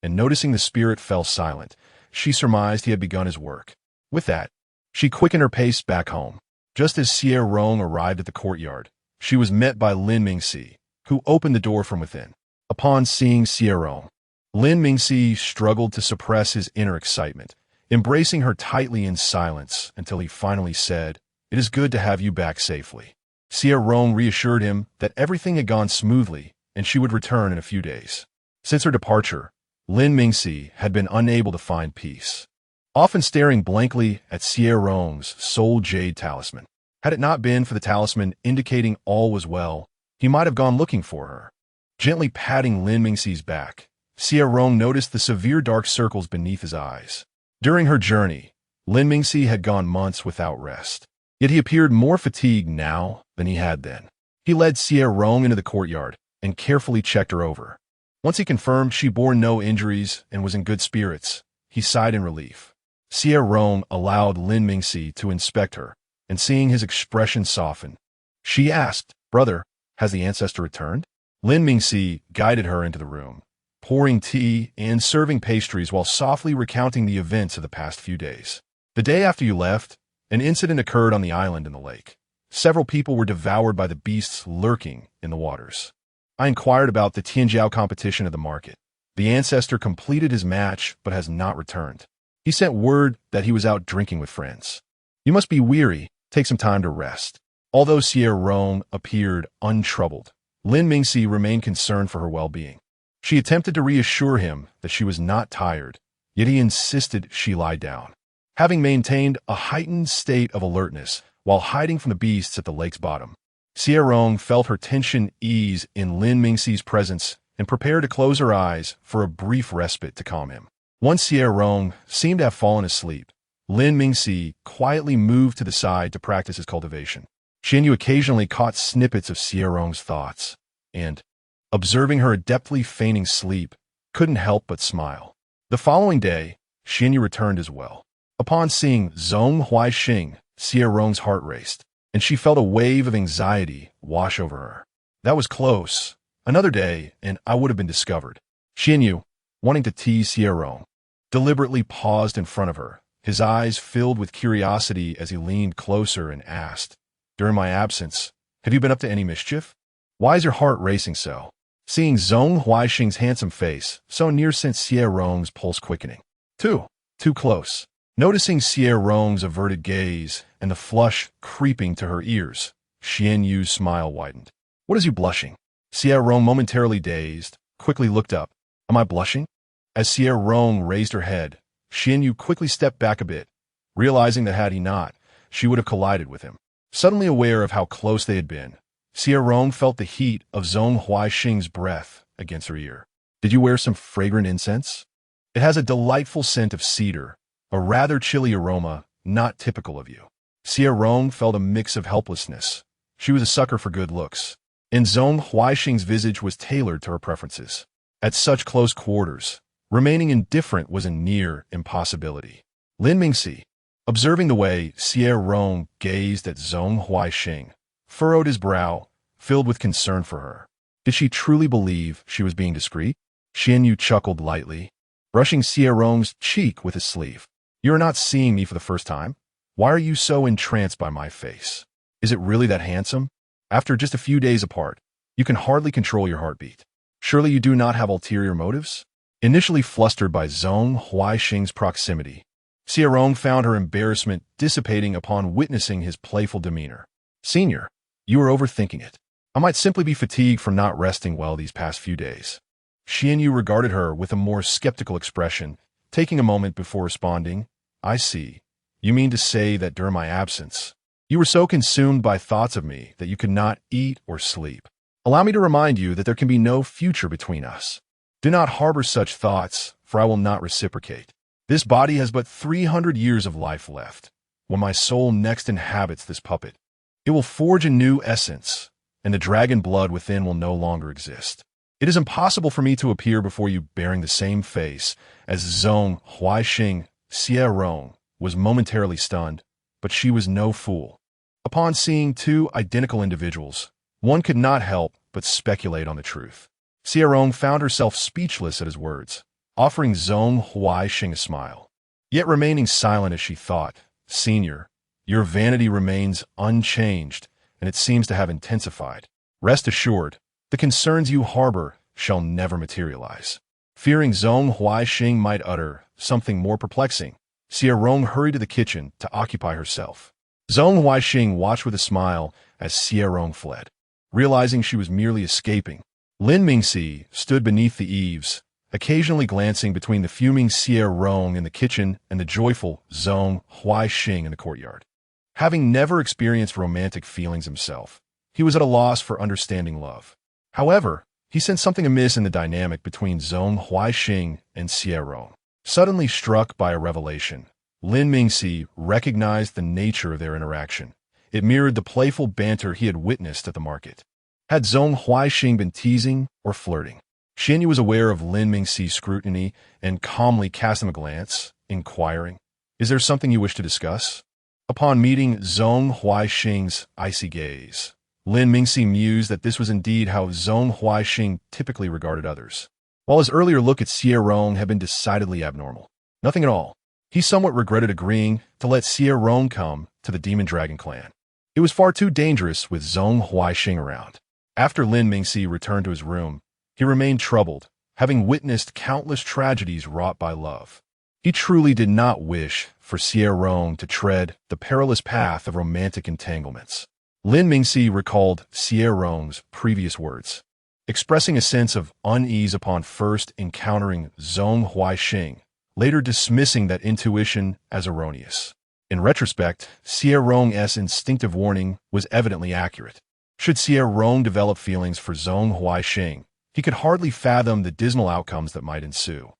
and noticing the spirit fell silent, she surmised he had begun his work. With that, she quickened her pace back home. Just as Xie Rong arrived at the courtyard, she was met by Lin Mingxi, who opened the door from within. Upon seeing Xie Rong, Lin Mingxi struggled to suppress his inner excitement, embracing her tightly in silence until he finally said, "It is good to have you back safely." Xie Rong reassured him that everything had gone smoothly and she would return in a few days. Since her departure, Lin Mingxi had been unable to find peace, often staring blankly at Xie Rong's soul jade talisman. Had it not been for the talisman indicating all was well, he might have gone looking for her. Gently patting Lin Mingxi's back, Xie Rong noticed the severe dark circles beneath his eyes. During her journey, Lin Mingxi had gone months without rest, yet he appeared more fatigued now than he had then. He led Xie Rong into the courtyard and carefully checked her over. Once he confirmed she bore no injuries and was in good spirits, he sighed in relief. Xie Rong allowed Lin Mingxi to inspect her, and seeing his expression soften, she asked, "Brother, has the ancestor returned?" Lin Mingxi guided her into the room, pouring tea and serving pastries while softly recounting the events of the past few days. The day after you left, an incident occurred on the island in the lake. Several people were devoured by the beasts lurking in the waters. I inquired about the Tianjiao competition at the market. The ancestor completed his match but has not returned. He sent word that he was out drinking with friends. You must be weary. Take some time to rest. Although Xie Rong appeared untroubled, Lin Mingxi remained concerned for her well-being. She attempted to reassure him that she was not tired, yet he insisted she lie down. Having maintained a heightened state of alertness while hiding from the beasts at the lake's bottom, Xie Rong felt her tension ease in Lin Mingxi's presence and prepared to close her eyes for a brief respite to calm him. Once Xie Rong seemed to have fallen asleep, Lin Mingxi quietly moved to the side to practice his cultivation. Xuanyue occasionally caught snippets of Xie Rong's thoughts, and, observing her adeptly feigning sleep, couldn't help but smile. The following day, Xuanyue returned as well. Upon seeing Zhong Huaixing, Xie Rong's heart raced, and she felt a wave of anxiety wash over her. That was close. Another day, and I would have been discovered. Xuanyue, wanting to tease Xie Rong, deliberately paused in front of her, his eyes filled with curiosity as he leaned closer and asked, "During my absence, have you been up to any mischief? Why is your heart racing so?" Seeing Zhong Huaixing's handsome face, so near sent Xie Rong's pulse quickening. Too close. Noticing Xie Rong's averted gaze and the flush creeping to her ears, Xuanyue's smile widened. "What is you blushing?" Xie Rong, momentarily dazed, quickly looked up. "Am I blushing?" As Xie Rong raised her head, Xuanyue quickly stepped back a bit, realizing that had he not, she would have collided with him. Suddenly aware of how close they had been, Xie Rong felt the heat of Zhong Huaixing's breath against her ear. "Did you wear some fragrant incense? It has a delightful scent of cedar, a rather chilly aroma, not typical of you." Xie Rong felt a mix of helplessness. She was a sucker for good looks, and Zhong Huaixing's visage was tailored to her preferences. At such close quarters, remaining indifferent was a near impossibility. Lin Mingxi, observing the way Xie Rong gazed at Zhong Huaixing, furrowed his brow, filled with concern for her. Did she truly believe she was being discreet? Xuanyue chuckled lightly, brushing Xie Rong's cheek with his sleeve. "You are not seeing me for the first time? Why are you so entranced by my face? Is it really that handsome? After just a few days apart, you can hardly control your heartbeat. Surely you do not have ulterior motives?" Initially flustered by Zhong Huaixing's proximity, Xie Rong found her embarrassment dissipating upon witnessing his playful demeanor. "Senior, you are overthinking it. I might simply be fatigued from not resting well these past few days." Xuanyue regarded her with a more skeptical expression, taking a moment before responding. "I see. You mean to say that during my absence, you were so consumed by thoughts of me that you could not eat or sleep. Allow me to remind you that there can be no future between us. Do not harbor such thoughts, for I will not reciprocate. This body has but 300 years of life left. When my soul next inhabits this puppet, it will forge a new essence, and the dragon blood within will no longer exist. It is impossible for me to appear before you bearing the same face as Zhong Huaixing. Xie Rong was momentarily stunned, but she was no fool. Upon seeing two identical individuals, one could not help but speculate on the truth. Xie Rong found herself speechless at his words, offering Zhong Huaixing a smile, yet remaining silent as she thought, "Senior, your vanity remains unchanged, and it seems to have intensified. Rest assured, the concerns you harbor shall never materialize." Fearing Zhong Huaixing might utter something more perplexing, Xie Rong hurried to the kitchen to occupy herself. Zhong Huaixing watched with a smile as Xie Rong fled. Realizing she was merely escaping, Lin Mingxi stood beneath the eaves, occasionally glancing between the fuming Xie Rong in the kitchen and the joyful Zhong Huaixing in the courtyard. Having never experienced romantic feelings himself, he was at a loss for understanding love. However, he sensed something amiss in the dynamic between Zhong Huaixing and Xie Rong. Suddenly struck by a revelation, Lin Mingxi recognized the nature of their interaction. It mirrored the playful banter he had witnessed at the market. Had Zhong Huaixing been teasing or flirting? Xuanyue was aware of Lin Mingxi's scrutiny and calmly cast him a glance, inquiring, "Is there something you wish to discuss?" Upon meeting Zhong Huaixing's icy gaze, Lin Mingxi mused that this was indeed how Zhong Huaixing typically regarded others. While his earlier look at Xie Rong had been decidedly abnormal, nothing at all, he somewhat regretted agreeing to let Xie Rong come to the Demon Dragon clan. It was far too dangerous with Zhong Huaixing around. After Lin Mingxi returned to his room, he remained troubled, having witnessed countless tragedies wrought by love. He truly did not wish for Xie Rong to tread the perilous path of romantic entanglements. Lin Mingxi recalled Xie Rong's previous words, expressing a sense of unease upon first encountering Zhong Huaixing, later dismissing that intuition as erroneous. In retrospect, Xie Rong's instinctive warning was evidently accurate. Should Xie Rong develop feelings for Zhong Huaixing, he could hardly fathom the dismal outcomes that might ensue.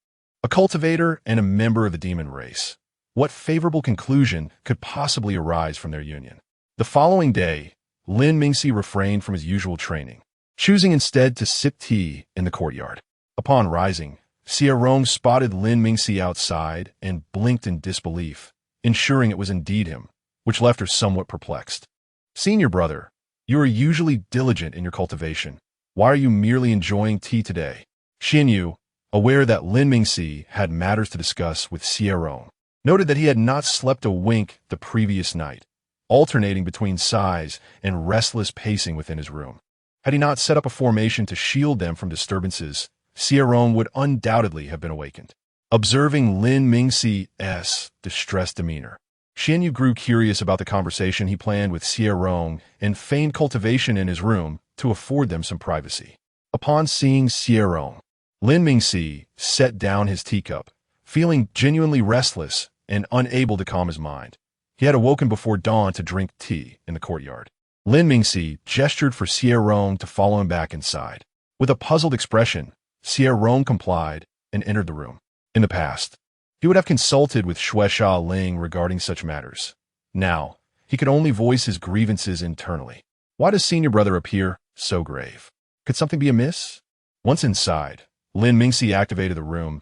A cultivator and a member of the demon race, what favorable conclusion could possibly arise from their union? The following day, Lin Mingxi refrained from his usual training, choosing instead to sip tea in the courtyard. Upon rising, Xie Rong spotted Lin Mingxi outside and blinked in disbelief, ensuring it was indeed him, which left her somewhat perplexed. "Senior brother, you are usually diligent in your cultivation. Why are you merely enjoying tea today?" Xuanyue, aware that Lin Mingxi had matters to discuss with Xie Rong, noted that he had not slept a wink the previous night, alternating between sighs and restless pacing within his room. Had he not set up a formation to shield them from disturbances, Xie Rong would undoubtedly have been awakened. Observing Lin Mingxi's distressed demeanor, Xuanyue grew curious about the conversation he planned with Xie Rong and feigned cultivation in his room to afford them some privacy. Upon seeing Xie Rong, Lin Mingxi set down his teacup, feeling genuinely restless and unable to calm his mind. He had awoken before dawn to drink tea in the courtyard. Lin Mingxi gestured for Xie Rong to follow him back inside. With a puzzled expression, Xie Rong complied and entered the room. In the past, he would have consulted with Shueisha Ling regarding such matters. Now, he could only voice his grievances internally. Why does senior brother appear so grave? Could something be amiss? Once inside, Lin Mingxi activated the room's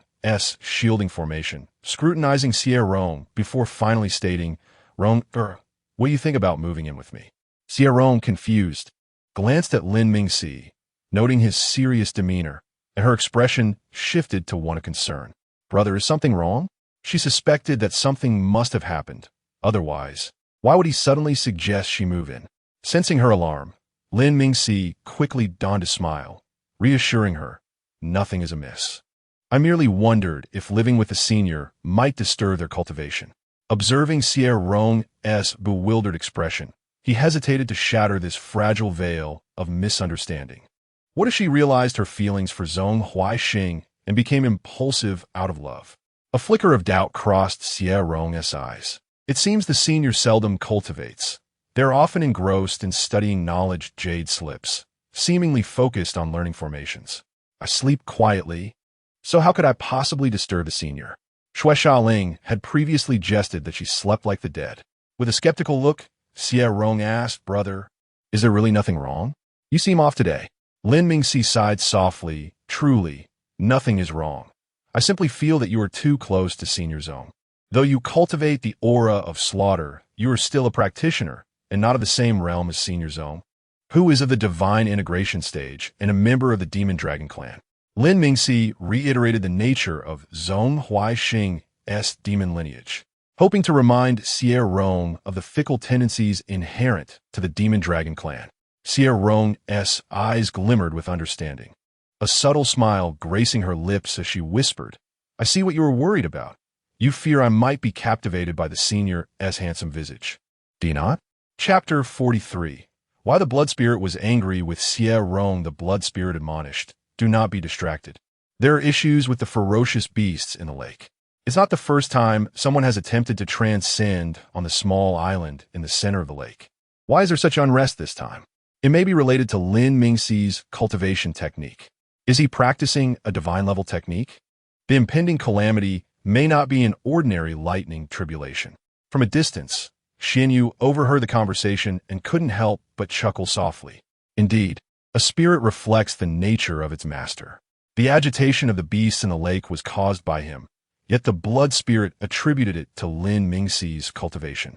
shielding formation, scrutinizing Xie Rong before finally stating, "Rong, what do you think about moving in with me?" Xie Rong, confused, glanced at Lin Mingxi, noting his serious demeanor, and her expression shifted to one of concern. "Brother, is something wrong?" She suspected that something must have happened. Otherwise, why would he suddenly suggest she move in? Sensing her alarm, Lin Mingxi quickly donned a smile, reassuring her, "Nothing is amiss. I merely wondered if living with the senior might disturb their cultivation." Observing Xie Rong's bewildered expression, he hesitated to shatter this fragile veil of misunderstanding. What if she realized her feelings for Zhong Huaixing and became impulsive out of love? A flicker of doubt crossed Xie Rong's eyes. It seems the senior seldom cultivates. They're often engrossed in studying knowledge jade slips, seemingly focused on learning formations. "I sleep quietly," So how could I possibly disturb the senior? Xie Ling had previously jested that she slept like the dead. With a skeptical look, Xie Rong asked, "Brother, is there really nothing wrong? You seem off today." Lin Mingxi sighed softly. "Truly, nothing is wrong. I simply feel that you are too close to Senior Zone. Though you cultivate the aura of slaughter, you are still a practitioner, and not of the same realm as Senior Zone, who is of the divine integration stage and a member of the Demon Dragon clan." Lin Mingxi reiterated the nature of Zhong Huaixing's demon lineage, hoping to remind Xie Rong of the fickle tendencies inherent to the Demon Dragon clan. Xie Rong's eyes glimmered with understanding, a subtle smile gracing her lips as she whispered, "I see what you are worried about. You fear I might be captivated by the senior's handsome visage. Do you not?" Chapter 43. Why the Blood Spirit was angry with Xie Rong. The Blood Spirit admonished, "Do not be distracted. There are issues with the ferocious beasts in the lake. It's not the first time someone has attempted to transcend on the small island in the center of the lake. Why is there such unrest this time? It may be related to Lin Mingxi's cultivation technique. Is he practicing a divine-level technique? The impending calamity may not be an ordinary lightning tribulation." From a distance, Xuanyue overheard the conversation and couldn't help but chuckle softly. Indeed, a spirit reflects the nature of its master. The agitation of the beasts in the lake was caused by him, yet the Blood Spirit attributed it to Lin Mingxi's cultivation.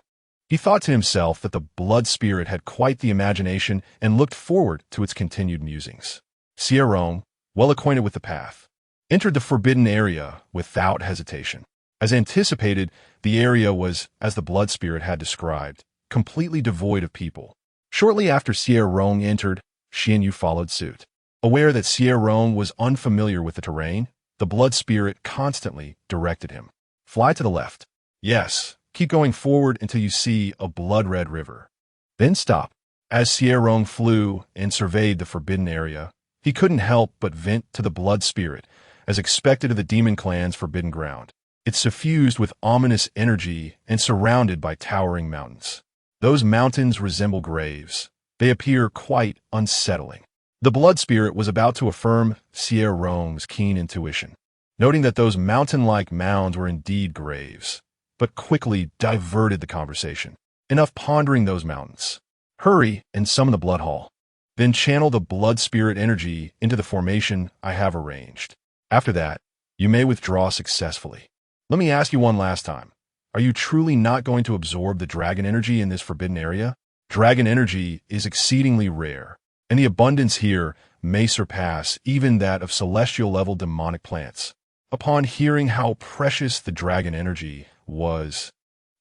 He thought to himself that the Blood Spirit had quite the imagination and looked forward to its continued musings. Xie Rong, well acquainted with the path, entered the forbidden area without hesitation. As anticipated, the area was, as the Blood Spirit had described, completely devoid of people. Shortly after Xie Rong entered, Xuanyue followed suit. Aware that Xie Rong was unfamiliar with the terrain, the Blood Spirit constantly directed him. "Fly to the left. Yes, keep going forward until you see a blood-red river. Then stop." As Xie Rong flew and surveyed the forbidden area, he couldn't help but vent to the Blood Spirit, as expected of the Demon Clan's forbidden ground. It's suffused with ominous energy and surrounded by towering mountains. Those mountains resemble graves. They appear quite unsettling. The Blood Spirit was about to affirm Xie Rong's keen intuition, noting that those mountain-like mounds were indeed graves, but quickly diverted the conversation. "Enough pondering those mountains. Hurry and summon the Blood Hall. Then channel the Blood Spirit energy into the formation I have arranged. After that, you may withdraw successfully. Let me ask you one last time. Are you truly not going to absorb the dragon energy in this forbidden area? Dragon energy is exceedingly rare, and the abundance here may surpass even that of celestial-level demonic plants." Upon hearing how precious the dragon energy was,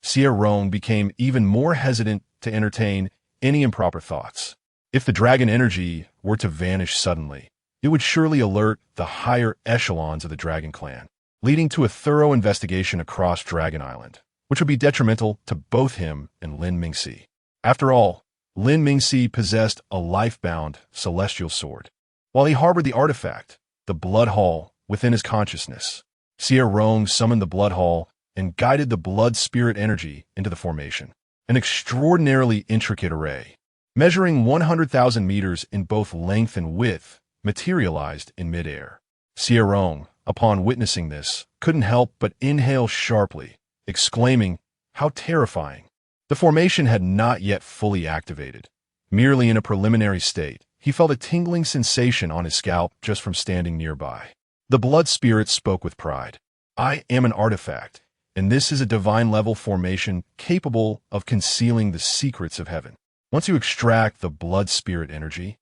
Xie Rong became even more hesitant to entertain any improper thoughts. If the dragon energy were to vanish suddenly, it would surely alert the higher echelons of the Dragon Clan, leading to a thorough investigation across Dragon Island, which would be detrimental to both him and Lin Mingxi. After all, Lin Mingxi possessed a life-bound celestial sword, while he harbored the artifact, the Blood Hall, within his consciousness. Xie Rong summoned the Blood Hall and guided the Blood Spirit energy into the formation. An extraordinarily intricate array, measuring 100,000 meters in both length and width, materialized in midair. Xie Rong, upon witnessing this, couldn't help but inhale sharply, exclaiming, "How terrifying!" The formation had not yet fully activated. Merely in a preliminary state, he felt a tingling sensation on his scalp just from standing nearby. The Blood Spirit spoke with pride. "I am an artifact, and this is a divine-level formation capable of concealing the secrets of heaven. Once you extract the Blood Spirit energy,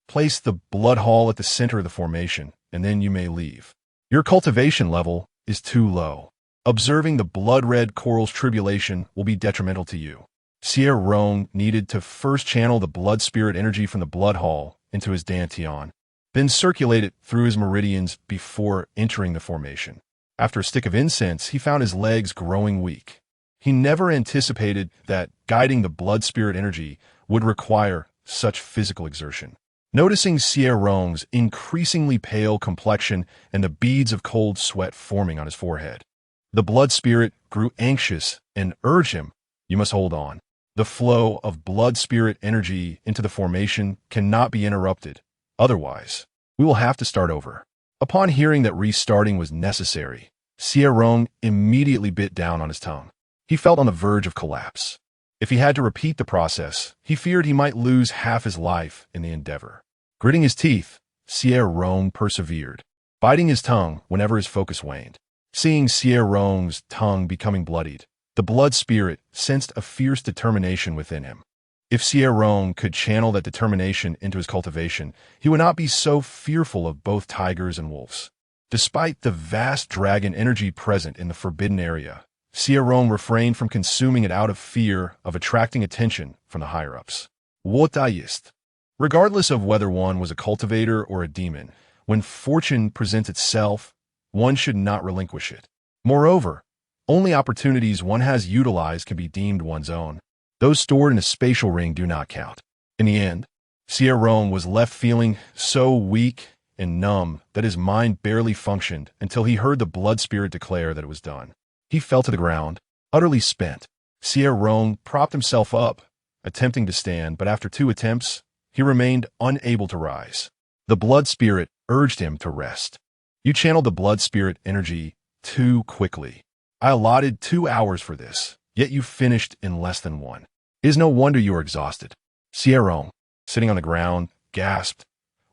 place the Blood Hall at the center of the formation, and then you may leave. Your cultivation level is too low. Observing the blood-red coral's tribulation will be detrimental to you." Xie Rong needed to first channel the Blood Spirit energy from the Blood Hall into his dantian, then circulate it through his meridians before entering the formation. After a stick of incense, he found his legs growing weak. He never anticipated that guiding the Blood Spirit energy would require such physical exertion. Noticing Xie Rong's increasingly pale complexion and the beads of cold sweat forming on his forehead, the Blood Spirit grew anxious and urged him, "You must hold on. The flow of Blood Spirit energy into the formation cannot be interrupted. Otherwise, we will have to start over." Upon hearing that restarting was necessary, Xie Rong immediately bit down on his tongue. He felt on the verge of collapse. If he had to repeat the process, he feared he might lose half his life in the endeavor. Gritting his teeth, Xie Rong persevered, biting his tongue whenever his focus waned. Seeing Xie Rong's tongue becoming bloodied, the blood spirit sensed a fierce determination within him. If Xie Rong could channel that determination into his cultivation, he would not be so fearful of both tigers and wolves. Despite the vast dragon energy present in the forbidden area, Xie Rong refrained from consuming it out of fear of attracting attention from the higher-ups. What ist? Regardless of whether one was a cultivator or a demon, when fortune presents itself, one should not relinquish it. Moreover, only opportunities one has utilized can be deemed one's own. Those stored in a spatial ring do not count. In the end, Xie Rong was left feeling so weak and numb that his mind barely functioned until he heard the blood spirit declare that it was done. He fell to the ground, utterly spent. Xie Rong propped himself up, attempting to stand, but after 2 attempts, he remained unable to rise. The blood spirit urged him to rest. You channeled the blood spirit energy too quickly. I allotted 2 hours for this, yet you finished in less than 1. It is no wonder you are exhausted. Xie Rong, sitting on the ground, gasped.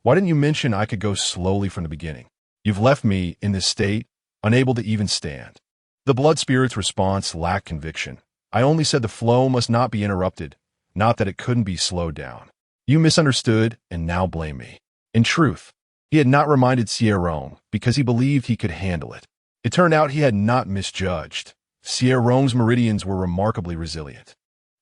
Why didn't you mention I could go slowly from the beginning? You've left me in this state, unable to even stand. The blood spirit's response lacked conviction. I only said the flow must not be interrupted, not that it couldn't be slowed down. You misunderstood and now blame me. In truth, he had not reminded Xie Rong because he believed he could handle it. It turned out he had not misjudged. Xie Rong's meridians were remarkably resilient.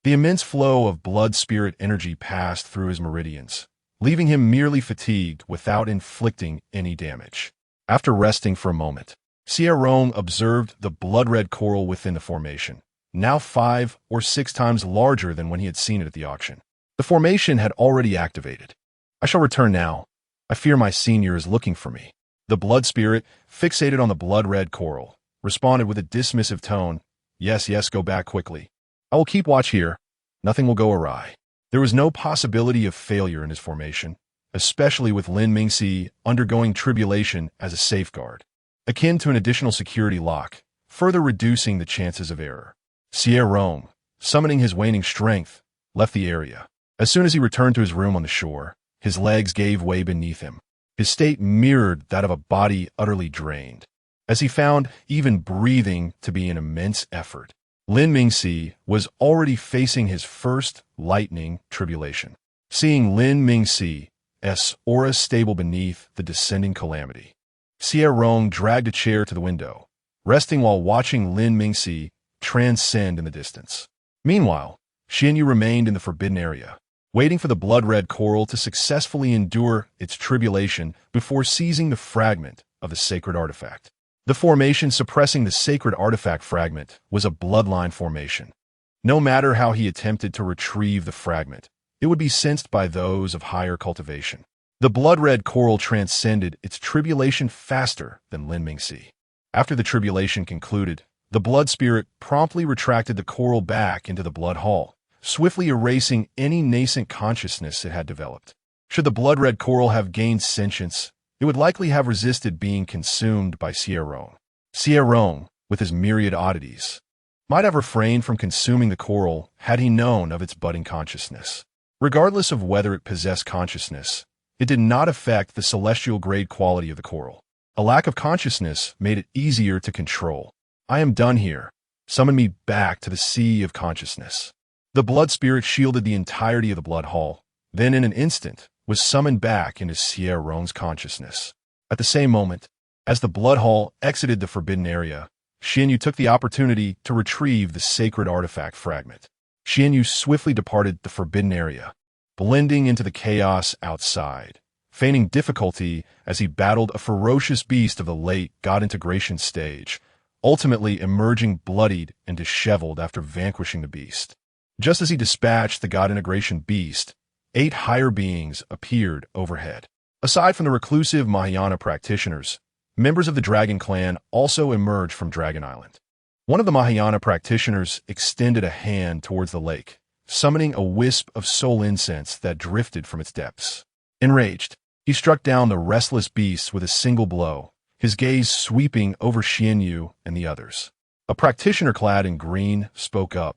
The immense flow of blood spirit energy passed through his meridians, leaving him merely fatigued without inflicting any damage. After resting for a moment, Xie Rong observed the blood-red coral within the formation, now 5 or 6 times larger than when he had seen it at the auction. The formation had already activated. I shall return now. I fear my senior is looking for me. The blood spirit, fixated on the blood-red coral, responded with a dismissive tone. Yes, go back quickly. I will keep watch here. Nothing will go awry. There was no possibility of failure in his formation, especially with Lin Mingxi undergoing tribulation as a safeguard, akin to an additional security lock, further reducing the chances of error. Xie Rong, summoning his waning strength, left the area. As soon as he returned to his room on the shore, his legs gave way beneath him. His state mirrored that of a body utterly drained, as he found even breathing to be an immense effort. Lin Mingxi was already facing his first lightning tribulation. Seeing Lin Mingxi's aura stable beneath the descending calamity, Xie Rong dragged a chair to the window, resting while watching Lin Mingxi transcend in the distance. Meanwhile, Xuanyue remained in the forbidden area, waiting for the blood-red coral to successfully endure its tribulation before seizing the fragment of the sacred artifact. The formation suppressing the sacred artifact fragment was a bloodline formation. No matter how he attempted to retrieve the fragment, it would be sensed by those of higher cultivation. The blood-red coral transcended its tribulation faster than Lin Mingxi. After the tribulation concluded, the blood spirit promptly retracted the coral back into the blood hall, swiftly erasing any nascent consciousness it had developed. Should the blood-red coral have gained sentience, it would likely have resisted being consumed by Xie Rong. Xie Rong, with his myriad oddities, might have refrained from consuming the coral had he known of its budding consciousness. Regardless of whether it possessed consciousness, it did not affect the celestial-grade quality of the coral. A lack of consciousness made it easier to control. I am done here. Summon me back to the sea of consciousness. The blood spirit shielded the entirety of the blood hall, then in an instant was summoned back into Xie Rong's consciousness. At the same moment, as the blood hall exited the forbidden area, Xuanyue took the opportunity to retrieve the sacred artifact fragment. Xuanyue swiftly departed the forbidden area, blending into the chaos outside, feigning difficulty as he battled a ferocious beast of the late God integration stage, ultimately emerging bloodied and disheveled after vanquishing the beast. Just as he dispatched the God integration beast, 8 higher beings appeared overhead. Aside from the reclusive Mahayana practitioners, members of the Dragon Clan also emerged from Dragon Island. One of the Mahayana practitioners extended a hand towards the lake, summoning a wisp of soul incense that drifted from its depths. Enraged, He struck down the restless beasts with a single blow, his gaze sweeping over Xuanyue and the others. A practitioner clad in green spoke up,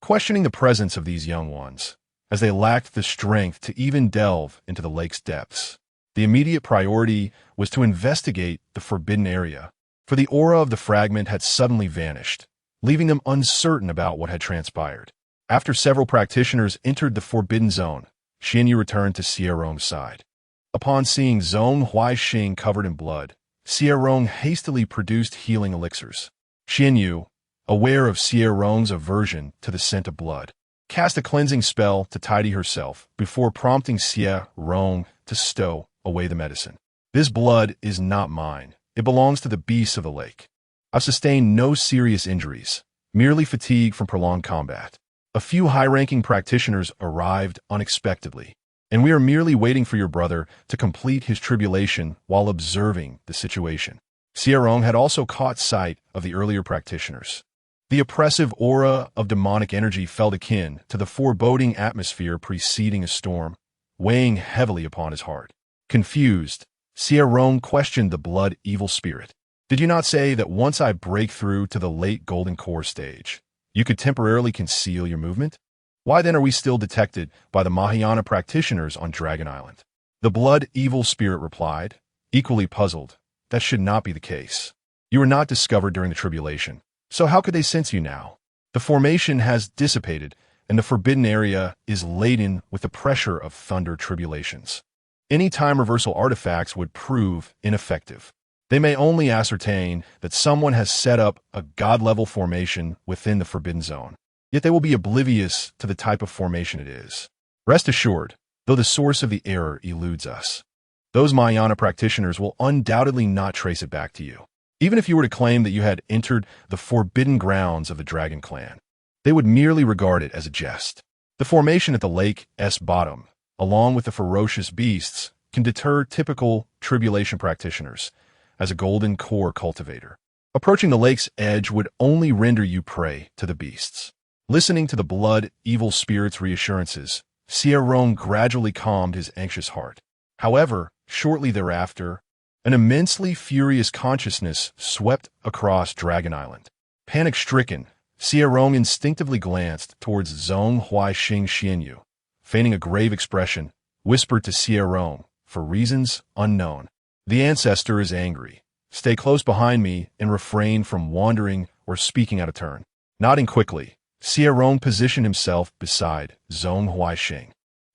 questioning the presence of these young ones, as they lacked the strength to even delve into the lake's depths. The immediate priority was to investigate the forbidden area, for the aura of the fragment had suddenly vanished, leaving them uncertain about what had transpired. After several practitioners entered the forbidden zone, Xuanyue returned to Xie Rong's side. Upon seeing Zhong Huaixing covered in blood, Xie Rong hastily produced healing elixirs. Xuanyue, aware of Xie Rong's aversion to the scent of blood, cast a cleansing spell to tidy herself before prompting Xie Rong to stow away the medicine. This blood is not mine. It belongs to the beasts of the lake. I've sustained no serious injuries, merely fatigue from prolonged combat. A few high-ranking practitioners arrived unexpectedly, and we are merely waiting for your brother to complete his tribulation while observing the situation. Xie Rong had also caught sight of the earlier practitioners. The oppressive aura of demonic energy felt akin to the foreboding atmosphere preceding a storm, weighing heavily upon his heart. Confused, Xie Rong questioned the blood evil spirit. Did you not say that once I break through to the late golden core stage, you could temporarily conceal your movement? Why then are we still detected by the Mahayana practitioners on Dragon Island? The blood evil spirit replied, equally puzzled. That should not be the case. You were not discovered during the tribulation, so how could they sense you now? The formation has dissipated, and the forbidden area is laden with the pressure of thunder tribulations. Any time reversal artifacts would prove ineffective. They may only ascertain that someone has set up a god-level formation within the forbidden zone, yet they will be oblivious to the type of formation it is. Rest assured, though the source of the error eludes us, those Mahayana practitioners will undoubtedly not trace it back to you. Even if you were to claim that you had entered the forbidden grounds of the Dragon Clan, they would merely regard it as a jest. The formation at the lake's bottom, along with the ferocious beasts, can deter typical tribulation practitioners as a golden core cultivator. Approaching the lake's edge would only render you prey to the beasts. Listening to the blood evil spirit's reassurances, Xie Rong gradually calmed his anxious heart. However, shortly thereafter, an immensely furious consciousness swept across Dragon Island. Panic-stricken, Xie Rong instinctively glanced towards Zhong Huaixing Xuanyue, feigning a grave expression, whispered to Xie Rong, for reasons unknown. The ancestor is angry. Stay close behind me and refrain from wandering or speaking out of turn. Nodding quickly, Xie Rong positioned himself beside Zhong Huaixing.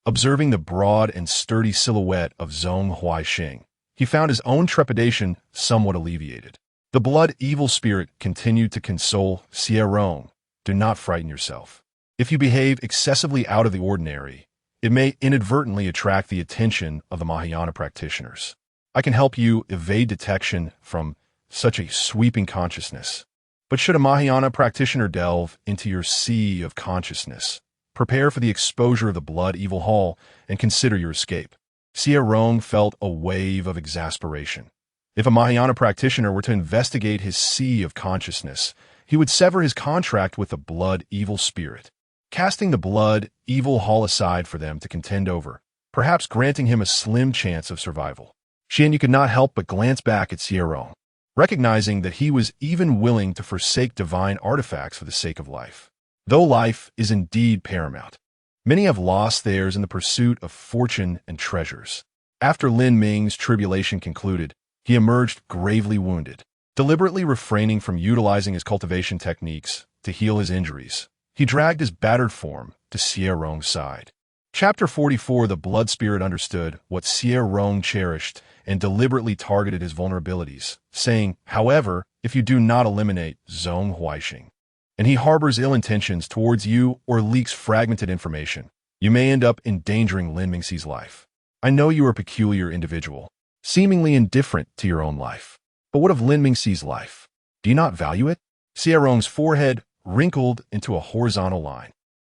Observing the broad and sturdy silhouette of Zhong Huaixing, he found his own trepidation somewhat alleviated. The blood evil spirit continued to console Xie Rong. Do not frighten yourself. If you behave excessively out of the ordinary, it may inadvertently attract the attention of the Mahayana practitioners. I can help you evade detection from such a sweeping consciousness. But should a Mahayana practitioner delve into your sea of consciousness, prepare for the exposure of the blood evil hall and consider your escape. Xie Rong felt a wave of exasperation. If a Mahayana practitioner were to investigate his sea of consciousness, he would sever his contract with the blood evil spirit, casting the blood evil hall aside for them to contend over, perhaps granting him a slim chance of survival. Xuanyue could not help but glance back at Xie Rong, recognizing that he was even willing to forsake divine artifacts for the sake of life. Though life is indeed paramount, many have lost theirs in the pursuit of fortune and treasures. After Lin Ming's tribulation concluded, he emerged gravely wounded. Deliberately refraining from utilizing his cultivation techniques to heal his injuries, he dragged his battered form to Xie Rong's side. Chapter 44. The blood spirit understood what Xie Rong cherished and deliberately targeted his vulnerabilities, saying, however, if you do not eliminate Zhong Huaixing, and he harbors ill intentions towards you or leaks fragmented information, you may end up endangering Lin Mingxi's life. I know you are a peculiar individual, seemingly indifferent to your own life. But what of Lin Mingxi's life? Do you not value it? Xie Rong's forehead wrinkled into a horizontal line,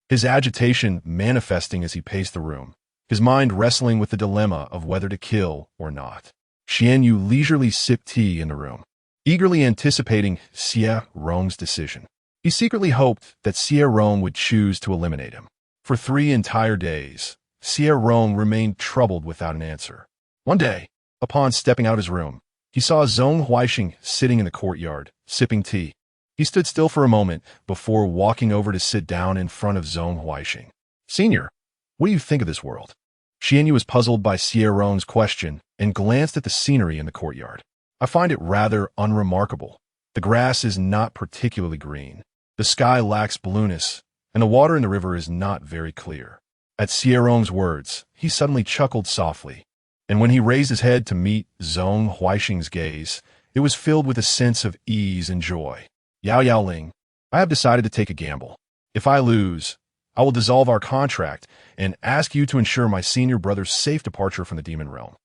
his agitation manifesting as he paced the room, his mind wrestling with the dilemma of whether to kill or not. Xuanyue leisurely sipped tea in the room, eagerly anticipating Xie Rong's decision. He secretly hoped that Xie Rong would choose to eliminate him. For 3 entire days, Xie Rong remained troubled without an answer. One day, upon stepping out of his room, he saw Zhong Huixing sitting in the courtyard, sipping tea. He stood still for a moment before walking over to sit down in front of Zhong Huixing. "Senior, what do you think of this world?" Xuanyue was puzzled by Xie Rong's question and glanced at the scenery in the courtyard. "I find it rather unremarkable. The grass is not particularly green. The sky lacks blueness, and the water in the river is not very clear." At Xie Rong's words, he suddenly chuckled softly, and when he raised his head to meet Zhong Huixing's gaze, it was filled with a sense of ease and joy. "Yao Ling, I have decided to take a gamble. If I lose, I will dissolve our contract and ask you to ensure my senior brother's safe departure from the demon realm.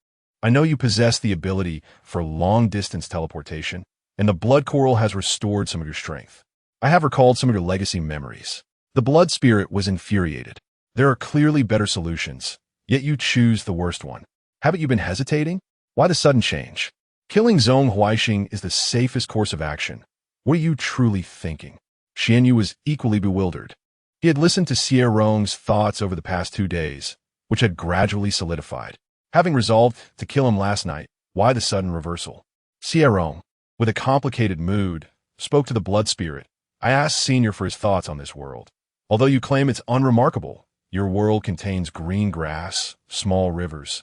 I know you possess the ability for long-distance teleportation, and the blood coral has restored some of your strength. I have recalled some of your legacy memories." The blood spirit was infuriated. "There are clearly better solutions, yet you choose the worst one. Haven't you been hesitating? Why the sudden change? Killing Zhong Huixing is the safest course of action. What are you truly thinking?" Xuanyue was equally bewildered. He had listened to Xie Rong's thoughts over the past 2 days, which had gradually solidified. Having resolved to kill him last night, why the sudden reversal? Xie Rong, with a complicated mood, spoke to the blood spirit. "I asked Senior for his thoughts on this world. Although you claim it's unremarkable, your world contains green grass, small rivers,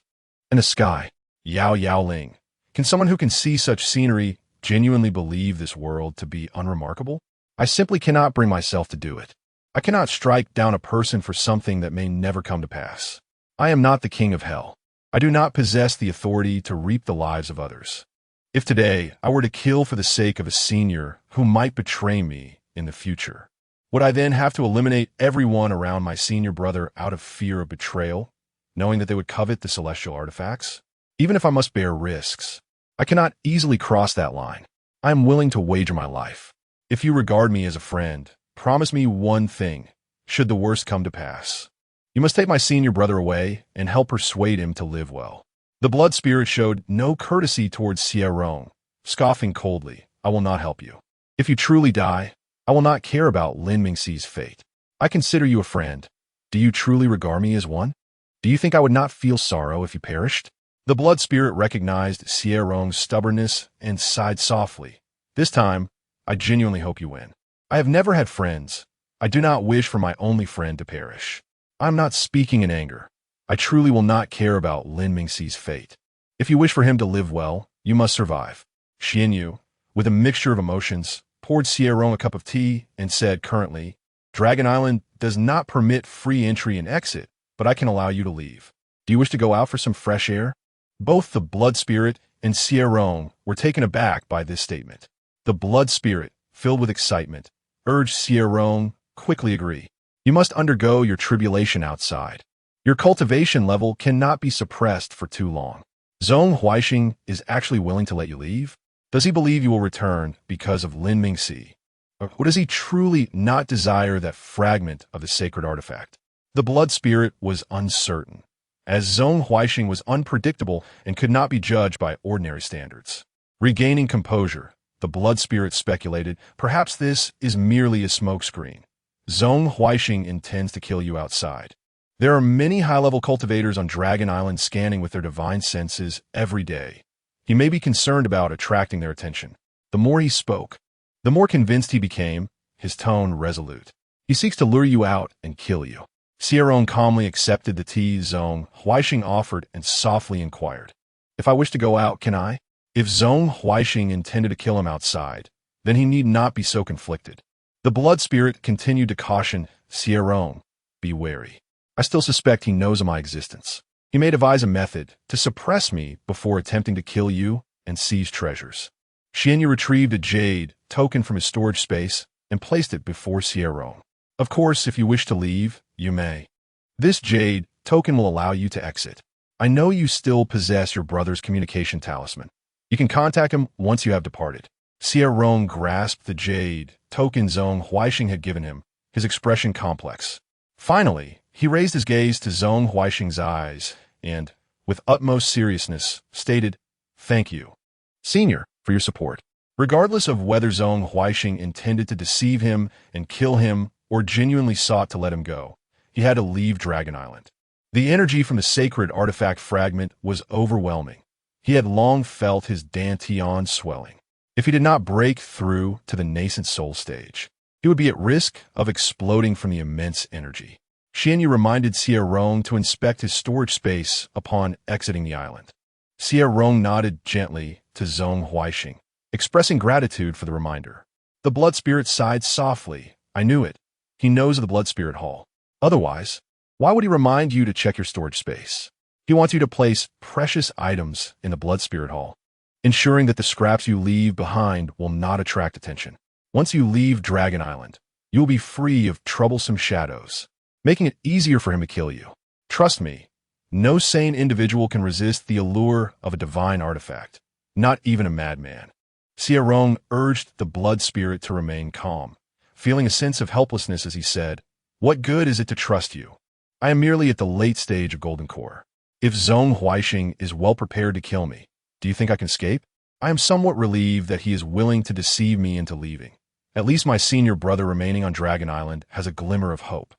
and a sky. Yao Ling, can someone who can see such scenery genuinely believe this world to be unremarkable? I simply cannot bring myself to do it. I cannot strike down a person for something that may never come to pass. I am not the king of hell. I do not possess the authority to reap the lives of others. If today I were to kill for the sake of a senior who might betray me in the future, would I then have to eliminate everyone around my senior brother out of fear of betrayal, knowing that they would covet the celestial artifacts? Even if I must bear risks, I cannot easily cross that line. I am willing to wager my life. If you regard me as a friend, promise me one thing, should the worst come to pass. You must take my senior brother away and help persuade him to live well." The blood spirit showed no courtesy towards Xie Rong, scoffing coldly, "I will not help you. If you truly die, I will not care about Lin Mingxi's fate. I consider you a friend. Do you truly regard me as one? Do you think I would not feel sorrow if you perished?" The blood spirit recognized Xie Rong's stubbornness and sighed softly. "This time, I genuinely hope you win. I have never had friends. I do not wish for my only friend to perish. I am not speaking in anger. I truly will not care about Lin Mingxi's fate. If you wish for him to live well, you must survive." Xuanyue, with a mixture of emotions, poured Xie Rong a cup of tea and said currently, "Dragon Island does not permit free entry and exit, but I can allow you to leave. Do you wish to go out for some fresh air?" Both the blood spirit and Xie Rong were taken aback by this statement. The blood spirit, filled with excitement, urged Xie Rong, "Quickly agree. You must undergo your tribulation outside. Your cultivation level cannot be suppressed for too long. Zhong Huixing is actually willing to let you leave? Does he believe you will return because of Lin Mingxi? Or does he truly not desire that fragment of the sacred artifact?" The blood spirit was uncertain, as Zhong Huixing was unpredictable and could not be judged by ordinary standards. Regaining composure, the blood spirit speculated, "Perhaps this is merely a smokescreen. Zhong Huixing intends to kill you outside. There are many high-level cultivators on Dragon Island scanning with their divine senses every day. He may be concerned about attracting their attention." The more he spoke, the more convinced he became, his tone resolute. "He seeks to lure you out and kill you." Xie Rong calmly accepted the tea Zhong Huixing offered and softly inquired, "If I wish to go out, can I?" If Zhong Huixing intended to kill him outside, then he need not be so conflicted. The blood spirit continued to caution Xie Rong, "Be wary. I still suspect he knows of my existence. He may devise a method to suppress me before attempting to kill you and seize treasures." Xuanyue retrieved a jade token from his storage space and placed it before Xie Rong. "Of course, if you wish to leave, you may. This jade token will allow you to exit. I know you still possess your brother's communication talisman. You can contact him once you have departed." Xie Rong grasped the jade token Zhong Huixing had given him, his expression complex. Finally, he raised his gaze to Zhong Huixing's eyes and, with utmost seriousness, stated, "Thank you, Senior, for your support." Regardless of whether Zhong Huixing intended to deceive him and kill him or genuinely sought to let him go, he had to leave Dragon Island. The energy from the sacred artifact fragment was overwhelming. He had long felt his dantian swelling. If he did not break through to the nascent soul stage, he would be at risk of exploding from the immense energy. Xuanyue reminded Xie Rong to inspect his storage space upon exiting the island. Xie Rong nodded gently to Zong Huaixing, expressing gratitude for the reminder. The blood spirit sighed softly. I knew it. He knows of the blood spirit hall. Otherwise, why would he remind you to check your storage space? He wants you to place precious items in the blood spirit hall, ensuring that the scraps you leave behind will not attract attention. Once you leave Dragon Island, you will be free of troublesome shadows, making it easier for him to kill you. Trust me, no sane individual can resist the allure of a divine artifact, not even a madman. Xie Rong urged the blood spirit to remain calm, feeling a sense of helplessness as he said, "What good is it to trust you? I am merely at the late stage of Golden Core. If Zong Huaixing is well prepared to kill me, do you think I can escape? I am somewhat relieved that he is willing to deceive me into leaving. At least my senior brother remaining on Dragon Island has a glimmer of hope."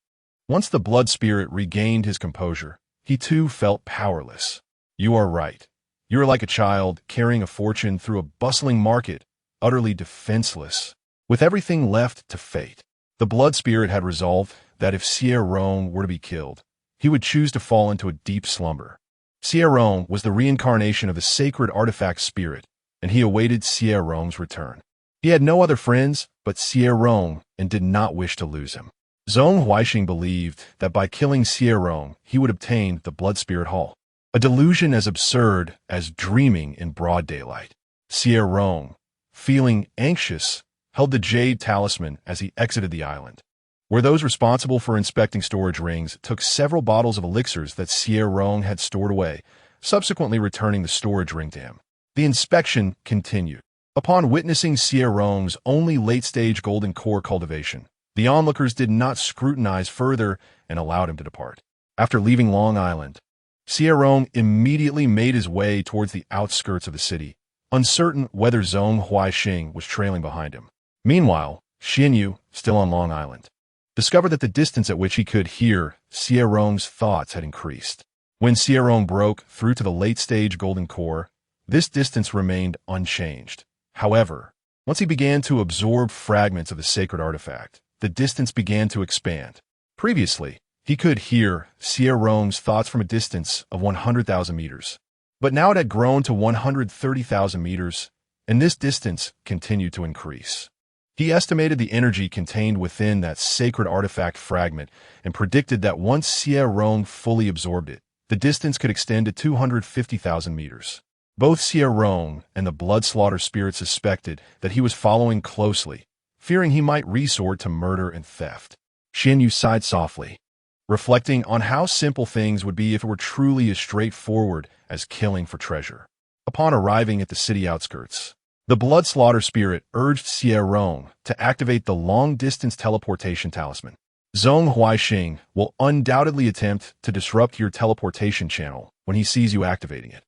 Once the blood spirit regained his composure, he too felt powerless. You are right. You are like a child carrying a fortune through a bustling market, utterly defenseless, with everything left to fate. The blood spirit had resolved that if Xie Rong were to be killed, he would choose to fall into a deep slumber. Xie Rong was the reincarnation of the sacred artifact spirit, and he awaited Xie Rong's return. He had no other friends but Xie Rong and did not wish to lose him. Zong Huaixing believed that by killing Xie Rong, he would obtain the blood spirit hall, a delusion as absurd as dreaming in broad daylight. Xie Rong, feeling anxious, held the jade talisman as he exited the island, where those responsible for inspecting storage rings took several bottles of elixirs that Xie Rong had stored away, subsequently returning the storage ring to him. The inspection continued. Upon witnessing Xie Rong's only late-stage golden core cultivation, the onlookers did not scrutinize further and allowed him to depart. After leaving Long Island, Xie Rong immediately made his way towards the outskirts of the city, uncertain whether Zong Huaixing was trailing behind him. Meanwhile, Xuanyue, still on Long Island, discovered that the distance at which he could hear Xie Rong's thoughts had increased. When Xie Rong broke through to the late-stage golden core, this distance remained unchanged. However, once he began to absorb fragments of the sacred artifact, the distance began to expand. Previously, he could hear Xie Rong's thoughts from a distance of 100,000 meters, but now it had grown to 130,000 meters, and this distance continued to increase. He estimated the energy contained within that sacred artifact fragment and predicted that once Xie Rong fully absorbed it, the distance could extend to 250,000 meters. Both Xie Rong and the blood slaughter spirit suspected that he was following closely, fearing he might resort to murder and theft. Xuanyue sighed softly, reflecting on how simple things would be if it were truly as straightforward as killing for treasure. Upon arriving at the city outskirts, the blood slaughter spirit urged Xie Rong to activate the long-distance teleportation talisman. Zong Huaixing will undoubtedly attempt to disrupt your teleportation channel when he sees you activating it.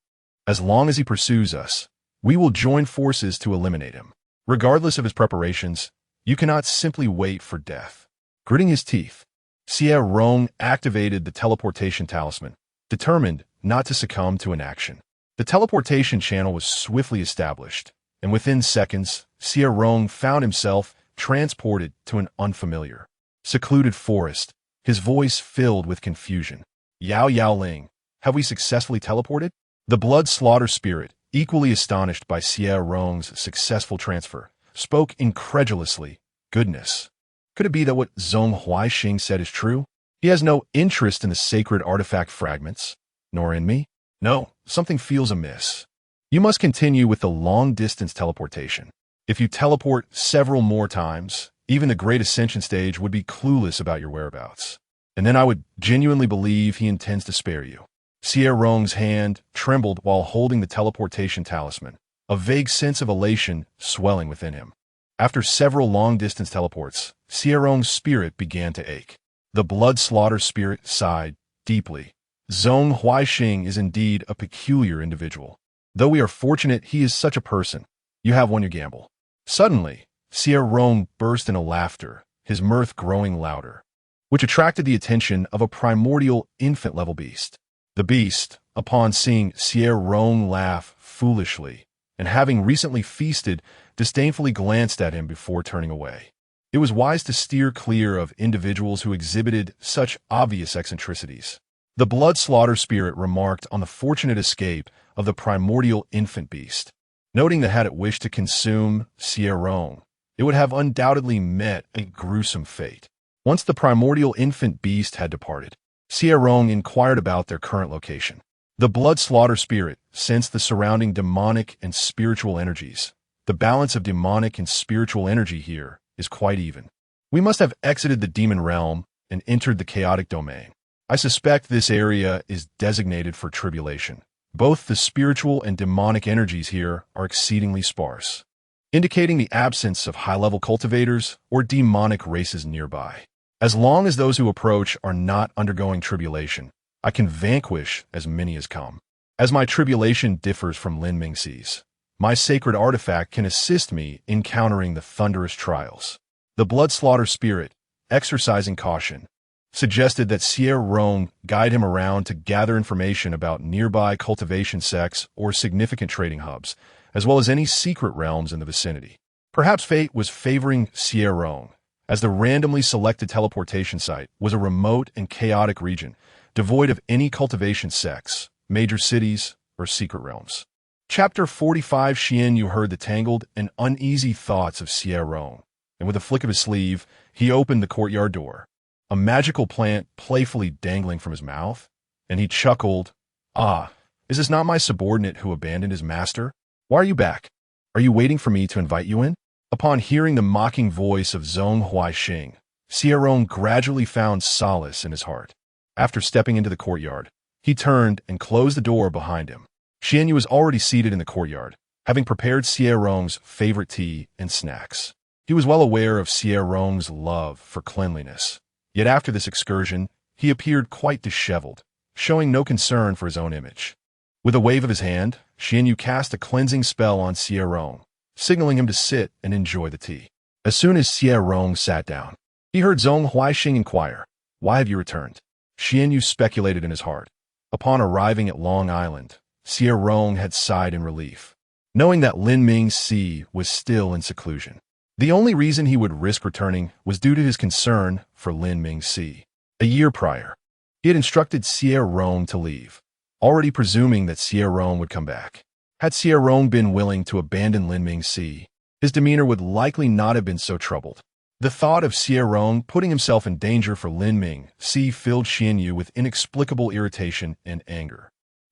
As long as he pursues us, we will join forces to eliminate him. Regardless of his preparations, you cannot simply wait for death. Gritting his teeth, Xie Rong activated the teleportation talisman, determined not to succumb to inaction. The teleportation channel was swiftly established, and within seconds, Xie Rong found himself transported to an unfamiliar, secluded forest, his voice filled with confusion. Yao Yaoling, have we successfully teleported? The blood slaughter spirit, equally astonished by Xie Rong's successful transfer, spoke incredulously. Goodness. Could it be that what Zong Huaixing said is true? He has no interest in the sacred artifact fragments, nor in me? No, something feels amiss. You must continue with the long-distance teleportation. If you teleport several more times, even the Great Ascension stage would be clueless about your whereabouts. And then I would genuinely believe he intends to spare you. Xie Rong's hand trembled while holding the teleportation talisman, a vague sense of elation swelling within him. After several long-distance teleports, Xie Rong's spirit began to ache. The blood slaughter spirit sighed deeply. Zong Huaixing is indeed a peculiar individual. Though we are fortunate he is such a person, you have won your gamble. Suddenly, Xie Rong burst into laughter, his mirth growing louder. which attracted the attention of a primordial infant-level beast. The beast, upon seeing Xie Rong laugh foolishly, and having recently feasted, disdainfully glanced at him before turning away. It was wise to steer clear of individuals who exhibited such obvious eccentricities. The blood slaughter spirit remarked on the fortunate escape of the primordial infant beast, noting that had it wished to consume Xie Rong, it would have undoubtedly met a gruesome fate. Once the primordial infant beast had departed, Xie Rong inquired about their current location. The blood slaughter spirit sensed the surrounding demonic and spiritual energies. The balance of demonic and spiritual energy here is quite even. We must have exited the demon realm and entered the chaotic domain. I suspect this area is designated for tribulation. Both the spiritual and demonic energies here are exceedingly sparse, indicating the absence of high-level cultivators or demonic races nearby. As long as those who approach are not undergoing tribulation, I can vanquish as many as come. As my tribulation differs from Lin Mingxi's, my sacred artifact can assist me in countering the thunderous trials. The blood slaughter spirit, exercising caution, suggested that Xie Rong guide him around to gather information about nearby cultivation sects or significant trading hubs, as well as any secret realms in the vicinity. Perhaps fate was favoring Xie Rong, as the randomly selected teleportation site was a remote and chaotic region, devoid of any cultivation sects, major cities, or secret realms. Chapter 45. Xuanyue heard the tangled and uneasy thoughts of Xie Rong, and with a flick of his sleeve, he opened the courtyard door, a magical plant playfully dangling from his mouth, and he chuckled, "Ah, is this not my subordinate who abandoned his master? Why are you back? Are you waiting for me to invite you in?" Upon hearing the mocking voice of Zhong Huaixing, Xie Rong gradually found solace in his heart. After stepping into the courtyard, he turned and closed the door behind him. Xuanyue was already seated in the courtyard, having prepared Xie Rong's favorite tea and snacks. He was well aware of Xie Rong's love for cleanliness. Yet after this excursion, he appeared quite disheveled, showing no concern for his own image. With a wave of his hand, Xuanyue cast a cleansing spell on Xie Rong, signaling him to sit and enjoy the tea. As soon as Xie Rong sat down, he heard Zhong Huaixing inquire, "Why have you returned?" Xuanyue speculated in his heart. Upon arriving at Long Island, Xie Rong had sighed in relief, knowing that Lin Mingxi was still in seclusion. The only reason he would risk returning was due to his concern for Lin Mingxi. A year prior, he had instructed Xie Rong to leave, already presuming that Xie Rong would come back. Had Xie Rong been willing to abandon Lin Mingxi, his demeanor would likely not have been so troubled. The thought of Xie Rong putting himself in danger for Lin Mingxi filled Xuanyue with inexplicable irritation and anger.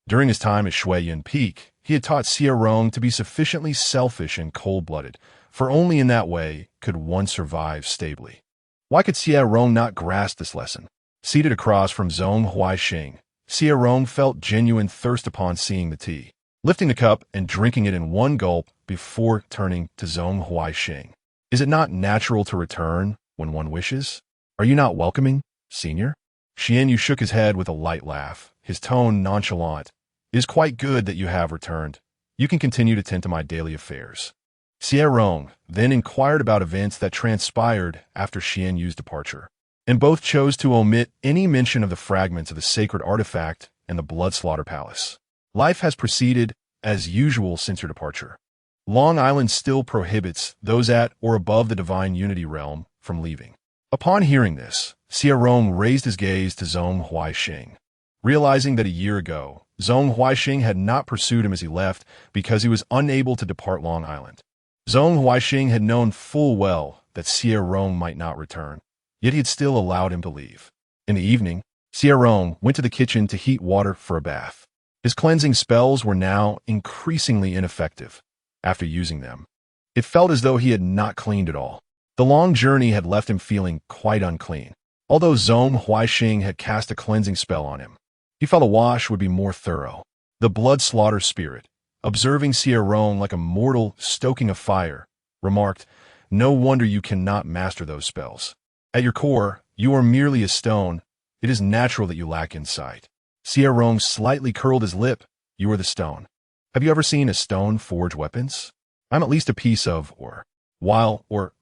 During his time at Shuiyan Peak, he had taught Xie Rong to be sufficiently selfish and cold-blooded, for only in that way could one survive stably. Why could Xie Rong not grasp this lesson? Seated across from Zhong Huaixing, Xie Rong felt genuine thirst upon seeing the tea, lifting the cup and drinking it in one gulp before turning to Zhong Huaixing. "Is it not natural to return when one wishes? Are you not welcoming, senior?" Xuanyue shook his head with a light laugh, his tone nonchalant. "It is quite good that you have returned. You can continue to tend to my daily affairs." Xie Rong then inquired about events that transpired after Xuanyue's departure, and both chose to omit any mention of the fragments of the sacred artifact and the blood slaughter palace. Life has proceeded as usual since your departure. Long Island still prohibits those at or above the divine unity realm from leaving. Upon hearing this, Xie Rong raised his gaze to Zhong Huaixing, realizing that a year ago, Zhong Huaixing had not pursued him as he left because he was unable to depart Long Island. Zhong Huaixing had known full well that Xie Rong might not return, yet he had still allowed him to leave. In the evening, Xie Rong went to the kitchen to heat water for a bath. His cleansing spells were now increasingly ineffective. After using them, it felt as though he had not cleaned at all. The long journey had left him feeling quite unclean. Although Zhong Huaixing had cast a cleansing spell on him, he felt a wash would be more thorough. The blood slaughter spirit, observing Xie Rong like a mortal stoking a fire, remarked, "No wonder you cannot master those spells. At your core, you are merely a stone. It is natural that you lack insight." Xie Rong slightly curled his lip. "You are the stone. Have you ever seen a stone forge weapons? I'm at least a piece of, or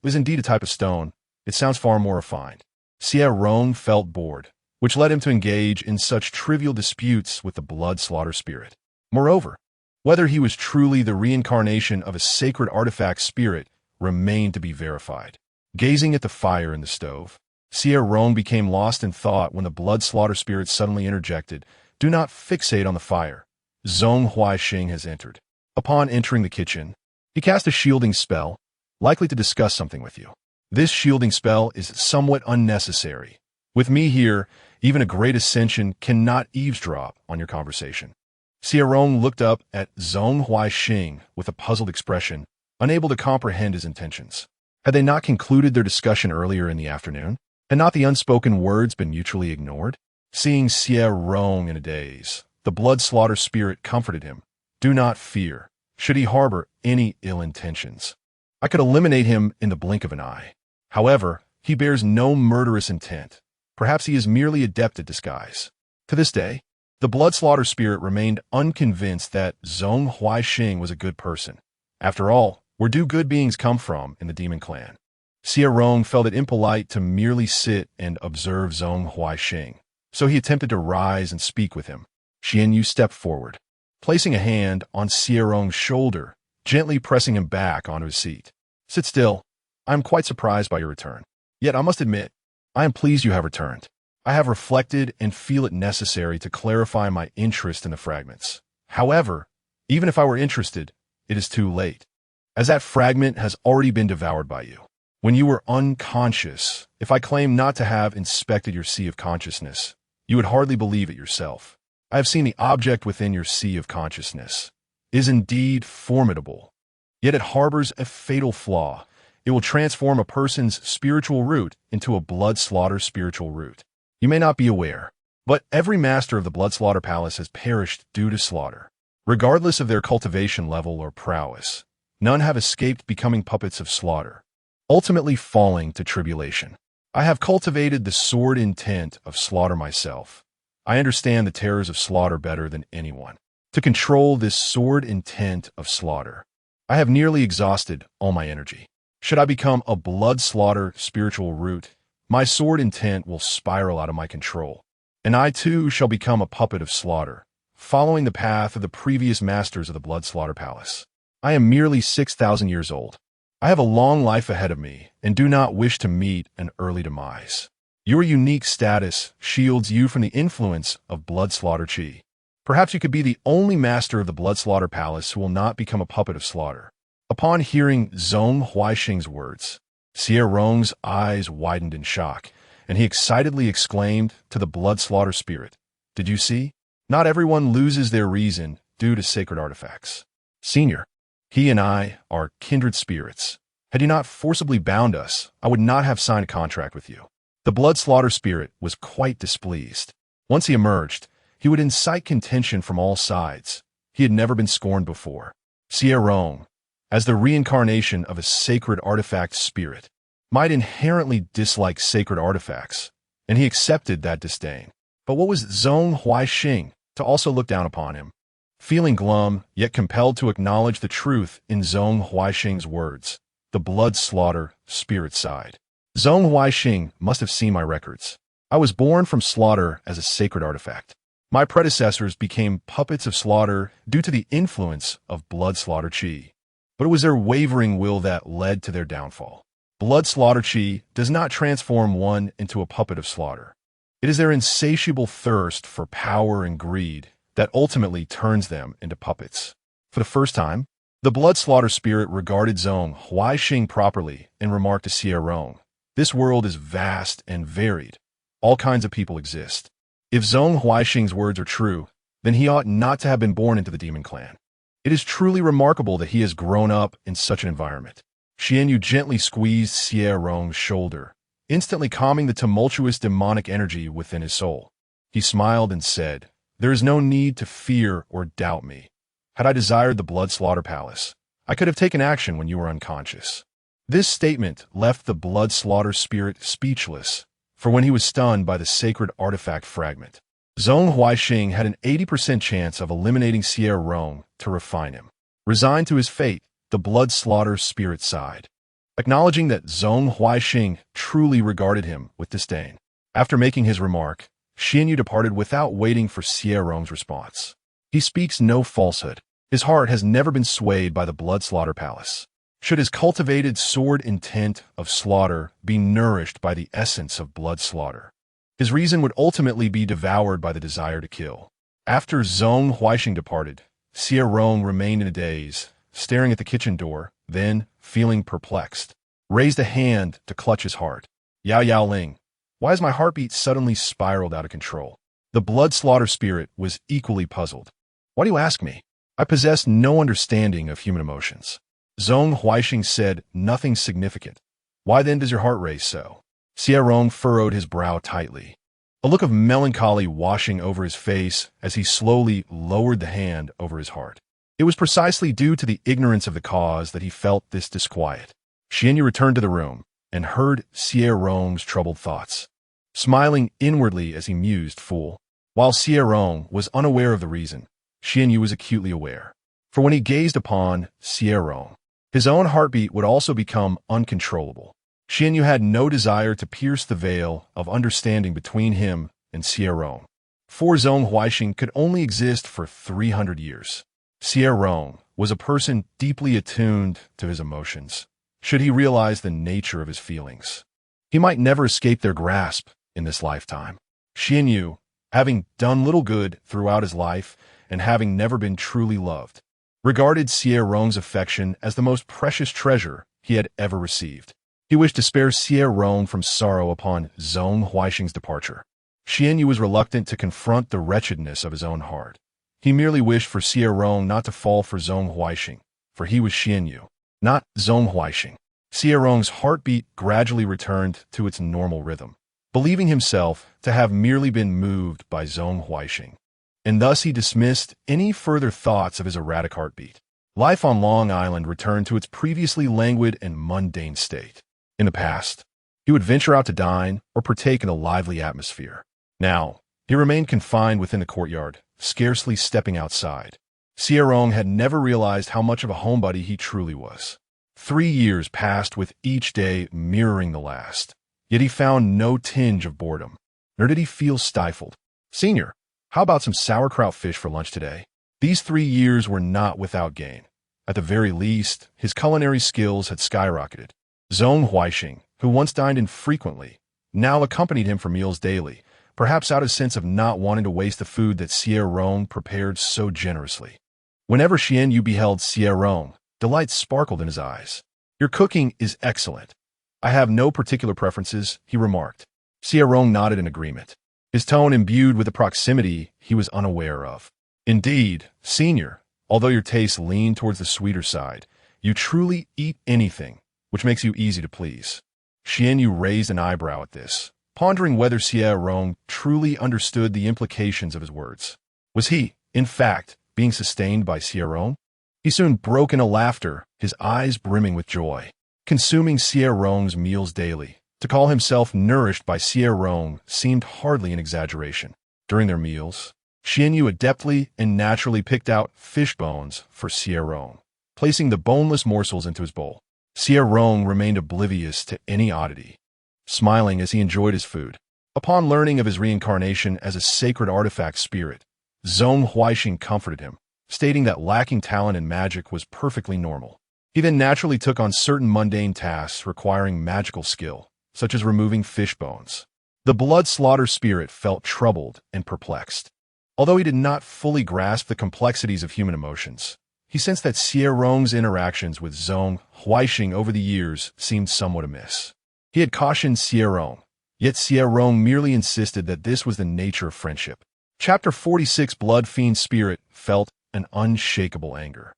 is indeed a type of stone. It sounds far more refined." Xie Rong felt bored, which led him to engage in such trivial disputes with the blood slaughter spirit. Moreover, whether he was truly the reincarnation of a sacred artifact spirit remained to be verified. Gazing at the fire in the stove, Xie Rong became lost in thought when the blood slaughter spirit suddenly interjected, "Do not fixate on the fire. Zhong Huaixing has entered." Upon entering the kitchen, he cast a shielding spell, likely to discuss something with you. This shielding spell is somewhat unnecessary. With me here, even a great ascension cannot eavesdrop on your conversation. Xie Rong looked up at Zhong Huaixing with a puzzled expression, unable to comprehend his intentions. Had they not concluded their discussion earlier in the afternoon? Had not the unspoken words been mutually ignored? Seeing Xie Rong in a daze, the blood slaughter spirit comforted him. "Do not fear, should he harbor any ill intentions. I could eliminate him in the blink of an eye. However, he bears no murderous intent. Perhaps he is merely adept at disguise." To this day, the blood slaughter spirit remained unconvinced that Zhong Huaixing was a good person. After all, where do good beings come from in the demon clan? Xie Rong felt it impolite to merely sit and observe Zhong Huaixing, so he attempted to rise and speak with him. Xuanyue stepped forward, placing a hand on Xie Rong's shoulder, gently pressing him back onto his seat. "Sit still. I am quite surprised by your return. Yet I must admit, I am pleased you have returned. I have reflected and feel it necessary to clarify my interest in the fragments. However, even if I were interested, it is too late, as that fragment has already been devoured by you. When you were unconscious, if I claim not to have inspected your sea of consciousness, you would hardly believe it yourself. I have seen the object within your sea of consciousness is indeed formidable, yet it harbors a fatal flaw. It will transform a person's spiritual root into a blood slaughter spiritual root. You may not be aware, but every master of the blood slaughter palace has perished due to slaughter. Regardless of their cultivation level or prowess, none have escaped becoming puppets of slaughter, ultimately falling to tribulation. I have cultivated the sword intent of slaughter myself. I understand the terrors of slaughter better than anyone. To control this sword intent of slaughter, I have nearly exhausted all my energy. Should I become a blood slaughter spiritual root, my sword intent will spiral out of my control, and I too shall become a puppet of slaughter, following the path of the previous masters of the blood slaughter palace. I am merely 6,000 years old. I have a long life ahead of me and do not wish to meet an early demise. Your unique status shields you from the influence of blood slaughter chi. Perhaps you could be the only master of the blood slaughter palace who will not become a puppet of slaughter." Upon hearing Zhong Huaixing's words, Xie Rong's eyes widened in shock, and he excitedly exclaimed to the blood slaughter spirit, "Did you see? Not everyone loses their reason due to sacred artifacts. Senior, he and I are kindred spirits. Had you not forcibly bound us, I would not have signed a contract with you." The blood slaughter spirit was quite displeased. Once he emerged, he would incite contention from all sides. He had never been scorned before. Xie Rong, as the reincarnation of a sacred artifact spirit, might inherently dislike sacred artifacts, and he accepted that disdain. But what was Zhong Huaixing to also look down upon him? Feeling glum, yet compelled to acknowledge the truth in Zhong Huaixing's words, the blood slaughter spirit sighed. Zhong Huaixing must have seen my records. I was born from slaughter as a sacred artifact. My predecessors became puppets of slaughter due to the influence of blood slaughter chi. But it was their wavering will that led to their downfall. Blood slaughter chi does not transform one into a puppet of slaughter. It is their insatiable thirst for power and greed that ultimately turns them into puppets. For the first time, the blood slaughter spirit regarded Zhong Huaixing properly and remarked to Xie Rong, "This world is vast and varied. All kinds of people exist. If Zhong Huaixing's words are true, then he ought not to have been born into the demon clan. It is truly remarkable that he has grown up in such an environment." Xuanyue gently squeezed Xie Rong's shoulder, instantly calming the tumultuous demonic energy within his soul. He smiled and said, "There is no need to fear or doubt me. Had I desired the blood slaughter palace, I could have taken action when you were unconscious." This statement left the blood slaughter spirit speechless, for when he was stunned by the sacred artifact fragment, Zhong Huaixing had an 80% chance of eliminating Xie Rong to refine him. Resigned to his fate, the blood slaughter spirit sighed. acknowledging that Zhong Huixing truly regarded him with disdain. After making his remark, Xuanyue departed without waiting for Xie Rong's response. He speaks no falsehood. His heart has never been swayed by the blood slaughter palace. Should his cultivated sword intent of slaughter be nourished by the essence of blood slaughter, his reason would ultimately be devoured by the desire to kill. After Zhong Huixing departed, Xie Rong remained in a daze, staring at the kitchen door, then, feeling perplexed, raised a hand to clutch his heart. Yao Ling, why has my heartbeat suddenly spiraled out of control? The blood slaughter spirit was equally puzzled. Why do you ask me? I possess no understanding of human emotions. Zhong Huixing said nothing significant. Why then does your heart race so? Xie Rong furrowed his brow tightly, a look of melancholy washing over his face as he slowly lowered the hand over his heart. It was precisely due to the ignorance of the cause that he felt this disquiet. Xuanyue returned to the room and heard Xie Rong's troubled thoughts, smiling inwardly as he mused, fool. While Xie Rong was unaware of the reason, Xuanyue was acutely aware. For when he gazed upon Xie Rong, his own heartbeat would also become uncontrollable. Xuanyue had no desire to pierce the veil of understanding between him and Xie Rong. For Zhong Huixing could only exist for 300 years. Xie Rong was a person deeply attuned to his emotions. Should he realize the nature of his feelings, he might never escape their grasp in this lifetime. Xuanyue, having done little good throughout his life and having never been truly loved, regarded Xie Rong's affection as the most precious treasure he had ever received. He wished to spare Xie Rong from sorrow upon Zhong Huixing's departure. Xuanyue was reluctant to confront the wretchedness of his own heart. He merely wished for Xie Rong not to fall for Zhong Huixing, for he was Xuanyue, not Zhong Huixing. Xie Rong's heartbeat gradually returned to its normal rhythm, believing himself to have merely been moved by Zhong Huixing, and thus he dismissed any further thoughts of his erratic heartbeat. Life on Long Island returned to its previously languid and mundane state. In the past, he would venture out to dine or partake in a lively atmosphere. Now, he remained confined within the courtyard, scarcely stepping outside. Xie Rong had never realized how much of a homebody he truly was. 3 years passed with each day mirroring the last, yet he found no tinge of boredom, nor did he feel stifled. Senior, how about some sauerkraut fish for lunch today? These 3 years were not without gain. At the very least, his culinary skills had skyrocketed. Zhong Huixing, who once dined infrequently, now accompanied him for meals daily, perhaps out of sense of not wanting to waste the food that Xie Rong prepared so generously. Whenever Xuanyue beheld Xie Rong, delight sparkled in his eyes. Your cooking is excellent. I have no particular preferences, he remarked. Xie Rong nodded in agreement, his tone imbued with a proximity he was unaware of. Indeed, Senior, although your tastes lean towards the sweeter side, you truly eat anything, which makes you easy to please. Xuanyue raised an eyebrow at this, pondering whether Xie Rong truly understood the implications of his words. Was he, in fact, being sustained by Xie Rong? He soon broke into laughter, his eyes brimming with joy. Consuming Xie Rong's meals daily, to call himself nourished by Xie Rong seemed hardly an exaggeration. During their meals, Xuanyue adeptly and naturally picked out fish bones for Xie Rong, placing the boneless morsels into his bowl. Xie Rong remained oblivious to any oddity, smiling as he enjoyed his food. Upon learning of his reincarnation as a sacred artifact spirit, Zhong Huixing comforted him, stating that lacking talent in magic was perfectly normal. He then naturally took on certain mundane tasks requiring magical skill, such as removing fish bones. The blood slaughter spirit felt troubled and perplexed. Although he did not fully grasp the complexities of human emotions, he sensed that Xie Rong's interactions with Zhong Huixing over the years seemed somewhat amiss. He had cautioned Xie Rong, yet Xie Rong merely insisted that this was the nature of friendship. Chapter 46 Blood Fiend Spirit felt an unshakable anger.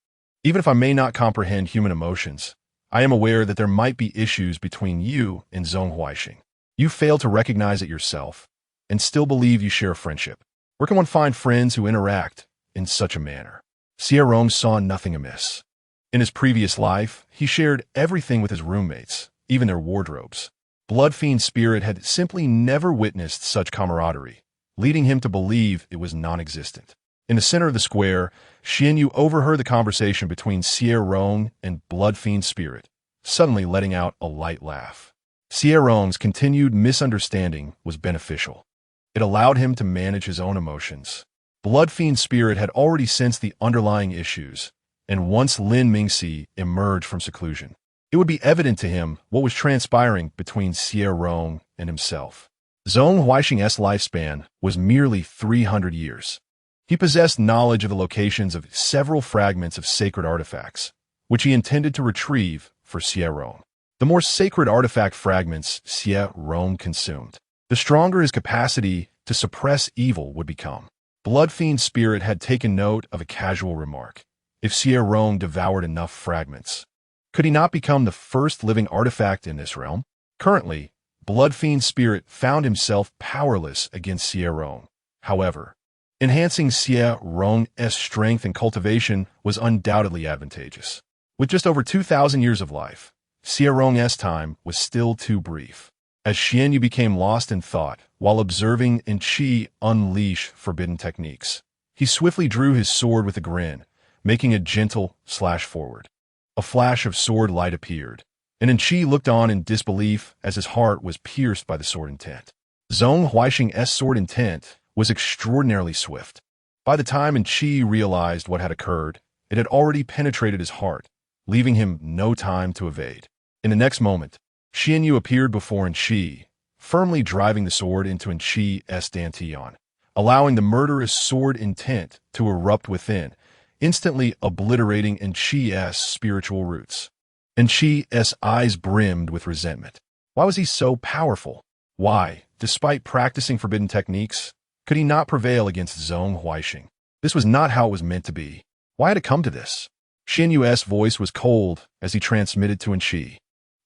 Even if I may not comprehend human emotions, I am aware that there might be issues between you and Zhong Huixing. You fail to recognize it yourself, and still believe you share a friendship. Where can one find friends who interact in such a manner? Xie Rong saw nothing amiss. In his previous life, he shared everything with his roommates, even their wardrobes. Blood Fiend Spirit had simply never witnessed such camaraderie, leading him to believe it was non-existent. In the center of the square, Xuanyue overheard the conversation between Xie Rong and Blood Fiend Spirit, suddenly letting out a light laugh. Xie Rong's continued misunderstanding was beneficial. It allowed him to manage his own emotions. Blood Fiend Spirit had already sensed the underlying issues, and once Lin Mingxi emerged from seclusion, it would be evident to him what was transpiring between Xie Rong and himself. Zhong Huaixing's lifespan was merely 300 years. He possessed knowledge of the locations of several fragments of sacred artifacts, which he intended to retrieve for Xie Rong. The more sacred artifact fragments Xie Rong consumed, the stronger his capacity to suppress evil would become. Blood Fiend Spirit had taken note of a casual remark. If Xie Rong devoured enough fragments, could he not become the first living artifact in this realm? Currently, Blood Fiend Spirit found himself powerless against Xie Rong. However, enhancing Xie Rong's strength and cultivation was undoubtedly advantageous. With just over 2,000 years of life, Xie Rong's time was still too brief. As Xuanyue became lost in thought while observing Qi unleash forbidden techniques, he swiftly drew his sword with a grin, making a gentle slash forward. A flash of sword light appeared, and Qi looked on in disbelief as his heart was pierced by the sword intent. Zhong Huaixing's sword intent was extraordinarily swift. By the time Qi realized what had occurred, it had already penetrated his heart, leaving him no time to evade. In the next moment, Xuanyue appeared before Qi, firmly driving the sword into Qi's dantian, allowing the murderous sword intent to erupt within, instantly obliterating Qi's spiritual roots. Qi's eyes brimmed with resentment. Why was he so powerful? Why, despite practicing forbidden techniques, could he not prevail against Zhong Huaixing? This was not how it was meant to be. Why had it come to this? Xuanyue's voice was cold as he transmitted to Qi.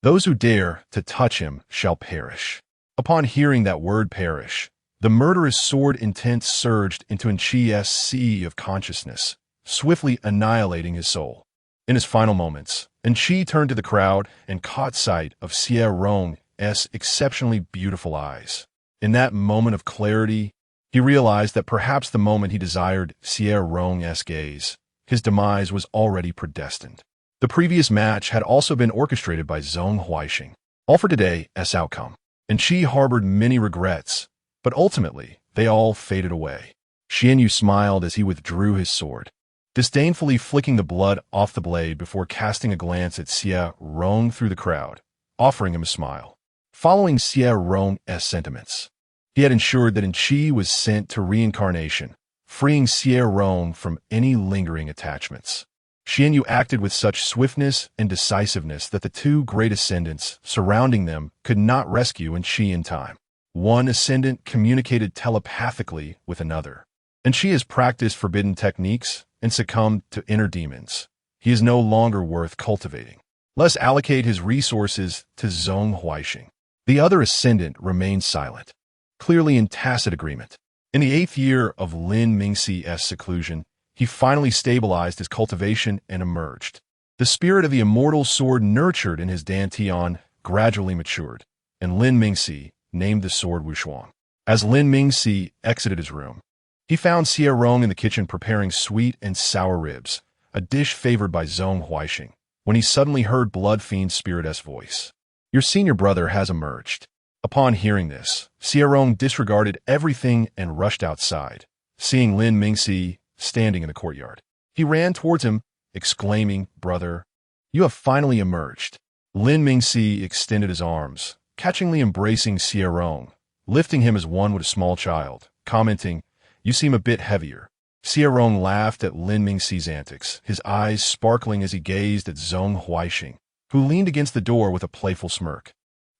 Those who dare to touch him shall perish. Upon hearing that word perish, the murderous sword intent surged into Qi's sea of consciousness, swiftly annihilating his soul. In his final moments, Qi turned to the crowd and caught sight of Xie Rong's exceptionally beautiful eyes. In that moment of clarity, he realized that perhaps the moment he desired Xie Rong's gaze, his demise was already predestined. The previous match had also been orchestrated by Zhong Huaixing. All for today's outcome. Qi harbored many regrets, but ultimately, they all faded away. Xuanyue smiled as he withdrew his sword, disdainfully flicking the blood off the blade before casting a glance at Xie Rong through the crowd, offering him a smile. Following Xie Rong's sentiments, he had ensured that Qi was sent to reincarnation, freeing Xie Rong from any lingering attachments. Xuanyue acted with such swiftness and decisiveness that the two great ascendants surrounding them could not rescue Qi in time. One ascendant communicated telepathically with another. Qi has practiced forbidden techniques and succumbed to inner demons. He is no longer worth cultivating. Let's allocate his resources to Zhong Huaixing. The other ascendant remained silent, clearly in tacit agreement. In the 8th year of Lin Mingxi's seclusion, he finally stabilized his cultivation and emerged. The spirit of the immortal sword nurtured in his dantian gradually matured, and Lin Mingxi named the sword Wuxuan. As Lin Mingxi exited his room, he found Xie Rong in the kitchen preparing sweet and sour ribs, a dish favored by Zhong Huaixing, when he suddenly heard Blood Fiend Spirit's voice. Your senior brother has emerged. Upon hearing this, Xie Rong disregarded everything and rushed outside, seeing Lin Mingxi standing in the courtyard. He ran towards him, exclaiming, "Brother, you have finally emerged." Lin Mingxi extended his arms, catchingly embracing Xie Rong, lifting him as one would a small child, commenting, "You seem a bit heavier." Xie Rong laughed at Lin Mingxi's antics, his eyes sparkling as he gazed at Zhong Huaixing, who leaned against the door with a playful smirk.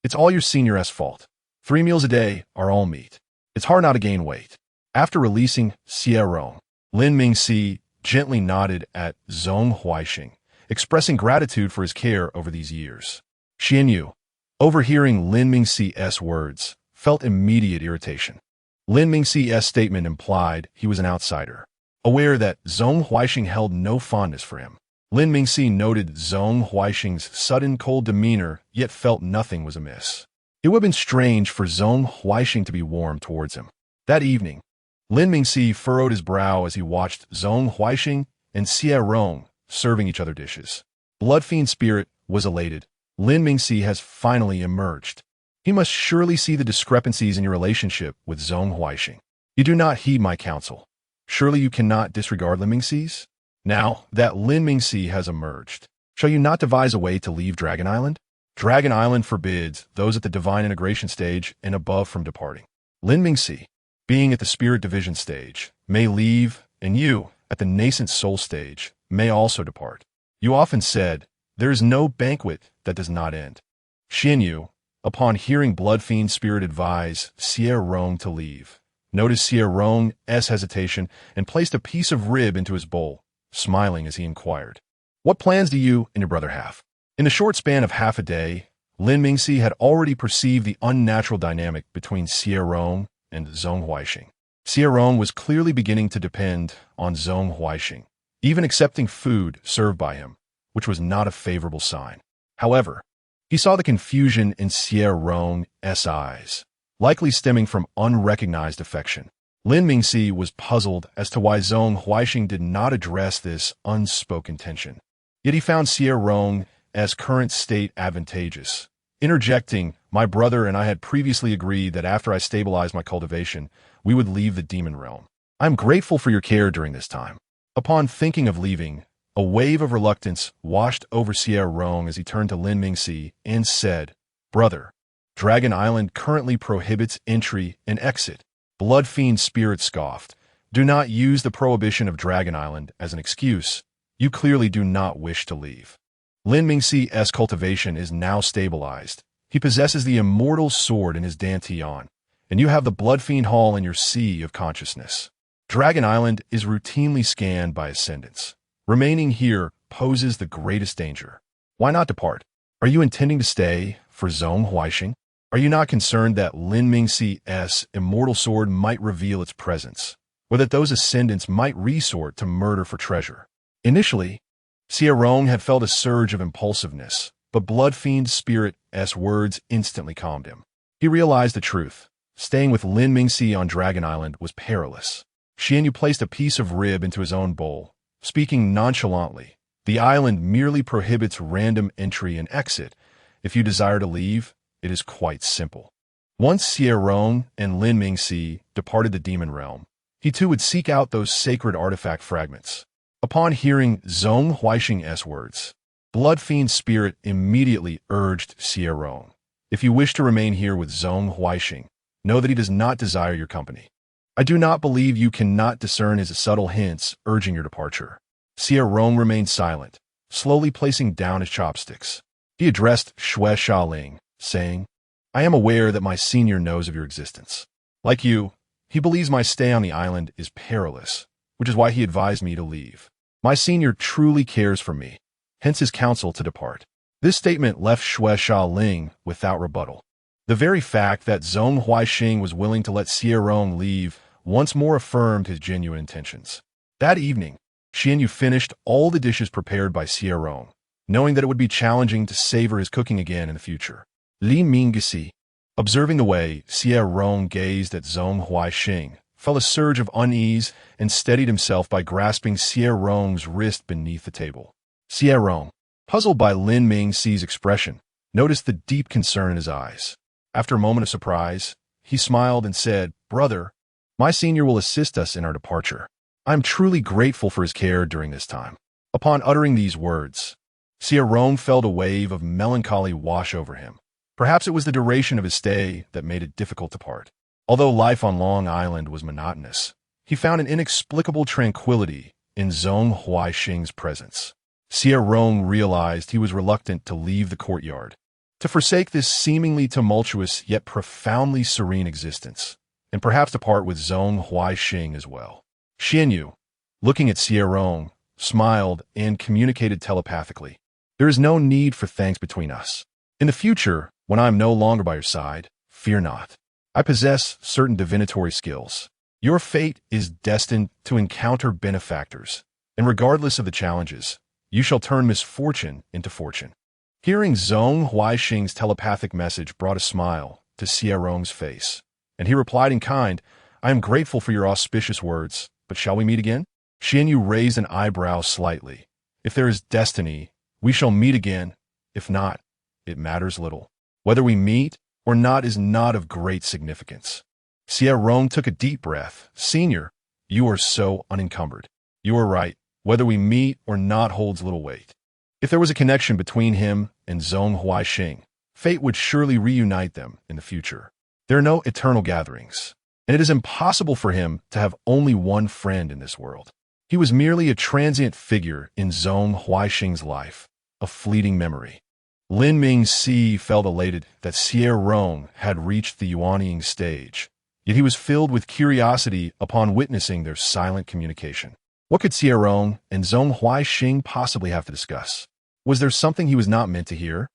"It's all your senior's fault. 3 meals a day are all meat. It's hard not to gain weight." After releasing Xie Rong, Lin Mingxi gently nodded at Zhong Huaixing, expressing gratitude for his care over these years. Xuanyue, overhearing Lin Mingxi's words, felt immediate irritation. Lin Mingxi's statement implied he was an outsider. Aware that Zhong Huaixing held no fondness for him, Lin Mingxi noted Zhong Huaixing's sudden cold demeanor, yet felt nothing was amiss. It would have been strange for Zhong Huaixing to be warm towards him. That evening, Lin Mingxi furrowed his brow as he watched Zhong Huaixing and Xie Rong serving each other dishes. Blood Fiend Spirit was elated, Lin Mingxi has finally emerged. He must surely see the discrepancies in your relationship with Zhong Huaixing. You do not heed my counsel. Surely you cannot disregard Lin Mingxi's? Now that Lin Mingxi has emerged, shall you not devise a way to leave Dragon Island? Dragon Island forbids those at the divine integration stage and above from departing. Lin Mingxi, being at the spirit division stage, may leave, and you, at the nascent soul stage, may also depart. You often said, there is no banquet that does not end. Xuanyue, upon hearing Blood Fiend Spirit advise Xie Rong to leave, noticed Xie Rong's hesitation and placed a piece of rib into his bowl, smiling as he inquired, "What plans do you and your brother have?" In the short span of half a day, Lin Mingxi had already perceived the unnatural dynamic between Xie Rong and Zhong Huaixing. Xie Rong was clearly beginning to depend on Zhong Huaixing, even accepting food served by him, which was not a favorable sign. However, he saw the confusion in Xie Rong's eyes, likely stemming from unrecognized affection. Lin Mingxi was puzzled as to why Zhong Huaixing did not address this unspoken tension. Yet he found Xie Rong's current state advantageous, interjecting, "My brother and I had previously agreed that after I stabilized my cultivation, we would leave the demon realm. I am grateful for your care during this time." Upon thinking of leaving, a wave of reluctance washed over Xie Rong as he turned to Lin Mingxi and said, "Brother, Dragon Island currently prohibits entry and exit." Blood Fiend Spirit scoffed, "Do not use the prohibition of Dragon Island as an excuse. You clearly do not wish to leave. Lin Mingxi's cultivation is now stabilized. He possesses the immortal sword in his dantian, and you have the Blood Fiend Hall in your sea of consciousness. Dragon Island is routinely scanned by ascendants. Remaining here poses the greatest danger. Why not depart? Are you intending to stay for Zhong Huaixing? Are you not concerned that Lin Mingxi's immortal sword might reveal its presence, or that those ascendants might resort to murder for treasure?" Initially, Xie Rong had felt a surge of impulsiveness, but Blood Fiend Spirit's words instantly calmed him. He realized the truth. Staying with Lin Mingxi on Dragon Island was perilous. Xuanyue placed a piece of rib into his own bowl, speaking nonchalantly. "The island merely prohibits random entry and exit. If you desire to leave, it is quite simple." Once Xie Rong and Lin Mingxi departed the demon realm, he too would seek out those sacred artifact fragments. Upon hearing Zhong Huaixing's words, Blood Fiend Spirit immediately urged Xie Rong, "If you wish to remain here with Zhong Huaixing, know that he does not desire your company. I do not believe you cannot discern his subtle hints urging your departure." Xie Rong remained silent, slowly placing down his chopsticks. He addressed Xue Shaoling, saying, "I am aware that my senior knows of your existence. Like you, he believes my stay on the island is perilous, which is why he advised me to leave. My senior truly cares for me, hence his counsel to depart." This statement left Xue Shaoling without rebuttal. The very fact that Zhong Huaixing was willing to let Xie Rong leave once more affirmed his genuine intentions. That evening, Xuanyue finished all the dishes prepared by Xie Rong, knowing that it would be challenging to savor his cooking again in the future. Li Mingxi, observing the way Xie Rong gazed at Zhong Huaixing, felt a surge of unease and steadied himself by grasping Xie Rong's wrist beneath the table. Xie Rong, puzzled by Lin Mingxi's expression, noticed the deep concern in his eyes. After a moment of surprise, he smiled and said, "Brother, my senior will assist us in our departure. I am truly grateful for his care during this time." Upon uttering these words, Xie Rong felt a wave of melancholy wash over him. Perhaps it was the duration of his stay that made it difficult to part. Although life on Long Island was monotonous, he found an inexplicable tranquility in Zhong Huaixing's presence. Xie Rong realized he was reluctant to leave the courtyard, to forsake this seemingly tumultuous yet profoundly serene existence, and perhaps to part with Zhong Huaixing as well. Xuanyue, looking at Xie Rong, smiled and communicated telepathically, "There is no need for thanks between us. In the future, when I am no longer by your side, fear not. I possess certain divinatory skills. Your fate is destined to encounter benefactors, and regardless of the challenges, you shall turn misfortune into fortune." Hearing Zhong Huaixing's telepathic message brought a smile to Xie Rong's face, and he replied in kind, "I am grateful for your auspicious words, but shall we meet again?" Xuanyue raised an eyebrow slightly. "If there is destiny, we shall meet again. If not, it matters little. Whether we meet or not is not of great significance. Xie Rong took a deep breath. Senior, you are so unencumbered. You are right. Whether we meet or not holds little weight. If there was a connection between him and Zhong Huaixing, fate would surely reunite them in the future. There are no eternal gatherings, and it is impossible for him to have only one friend in this world. He was merely a transient figure in Zhong Huaixing's life, a fleeting memory. Lin Mingxi felt elated that Xie Rong had reached the Yuanying stage, yet he was filled with curiosity upon witnessing their silent communication. What could Xie Rong and Zhong Huaixing possibly have to discuss? Was there something he was not meant to hear?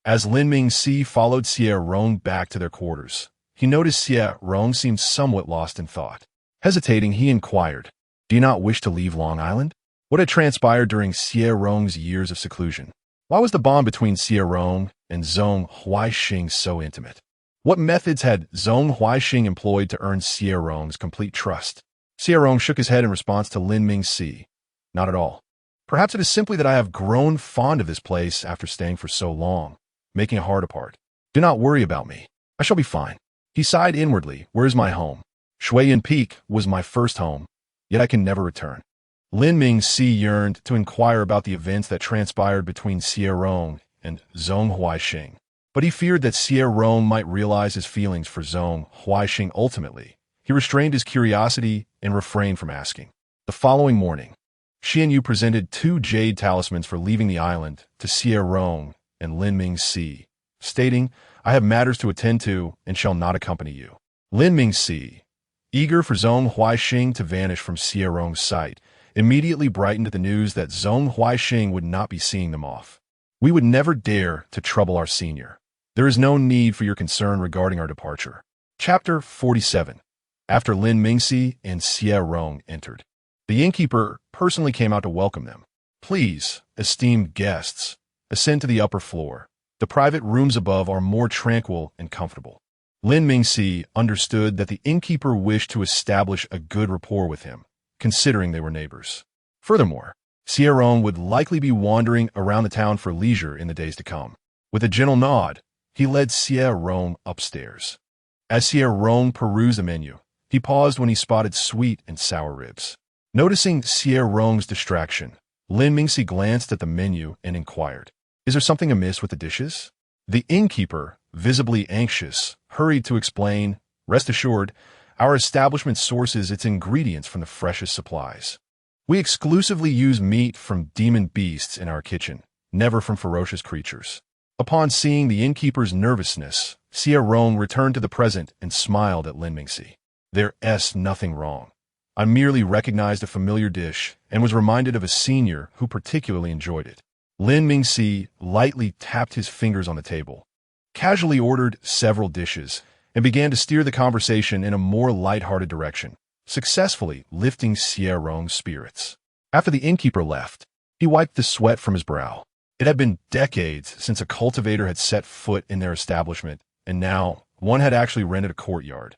As Lin Mingxi followed Xie Rong back to their quarters, he noticed Xie Rong seemed somewhat lost in thought. Hesitating, he inquired, "Do you not wish to leave Long Island?" What had transpired during Xie Rong's years of seclusion? Why was the bond between Xie Rong and Zhong Huaixing so intimate? What methods had Zhong Huaixing employed to earn Xie Rong's complete trust? Xie Rong shook his head in response to Lin Mingxi. Not at all. Perhaps it is simply that I have grown fond of this place after staying for so long, making a heart apart. Do not worry about me. I shall be fine. He sighed inwardly. Where is my home? Shuiyan Peak was my first home, yet I can never return. Lin Mingxi yearned to inquire about the events that transpired between Xie Rong and Zhong Huaixing, but he feared that Xie Rong might realize his feelings for Zhong Huaixing ultimately. He restrained his curiosity and refrained from asking. The following morning, Xuanyue presented 2 jade talismans for leaving the island to Xie Rong and Lin Mingxi, stating, "I have matters to attend to and shall not accompany you." Lin Mingxi, eager for Zhong Huaixing to vanish from Xie Rong's sight, immediately brightened at the news that Zhong Huaixing would not be seeing them off. "We would never dare to trouble our senior. There is no need for your concern regarding our departure." Chapter 47. After Lin Mingxi and Xie Rong entered, the innkeeper personally came out to welcome them. "Please, esteemed guests, ascend to the upper floor. The private rooms above are more tranquil and comfortable." Lin Mingxi understood that the innkeeper wished to establish a good rapport with him, considering they were neighbors. Furthermore, Xie Rong would likely be wandering around the town for leisure in the days to come. With a gentle nod, he led Xie Rong upstairs. As Xie Rong perused the menu, he paused when he spotted sweet and sour ribs. Noticing Xie Rong's distraction, Lin Mingxi glanced at the menu and inquired, "Is there something amiss with the dishes?" The innkeeper, visibly anxious, hurried to explain, "Rest assured, our establishment sources its ingredients from the freshest supplies. We exclusively use meat from demon beasts in our kitchen, never from ferocious creatures." Upon seeing the innkeeper's nervousness, Xie Rong returned to the present and smiled at Lin Mingxi. "There's nothing wrong. I merely recognized a familiar dish and was reminded of a senior who particularly enjoyed it." Lin Mingxi lightly tapped his fingers on the table, casually ordered several dishes, and began to steer the conversation in a more light-hearted direction, successfully lifting Xie Rong's spirits. After the innkeeper left, he wiped the sweat from his brow. It had been decades since a cultivator had set foot in their establishment, and now one had actually rented a courtyard,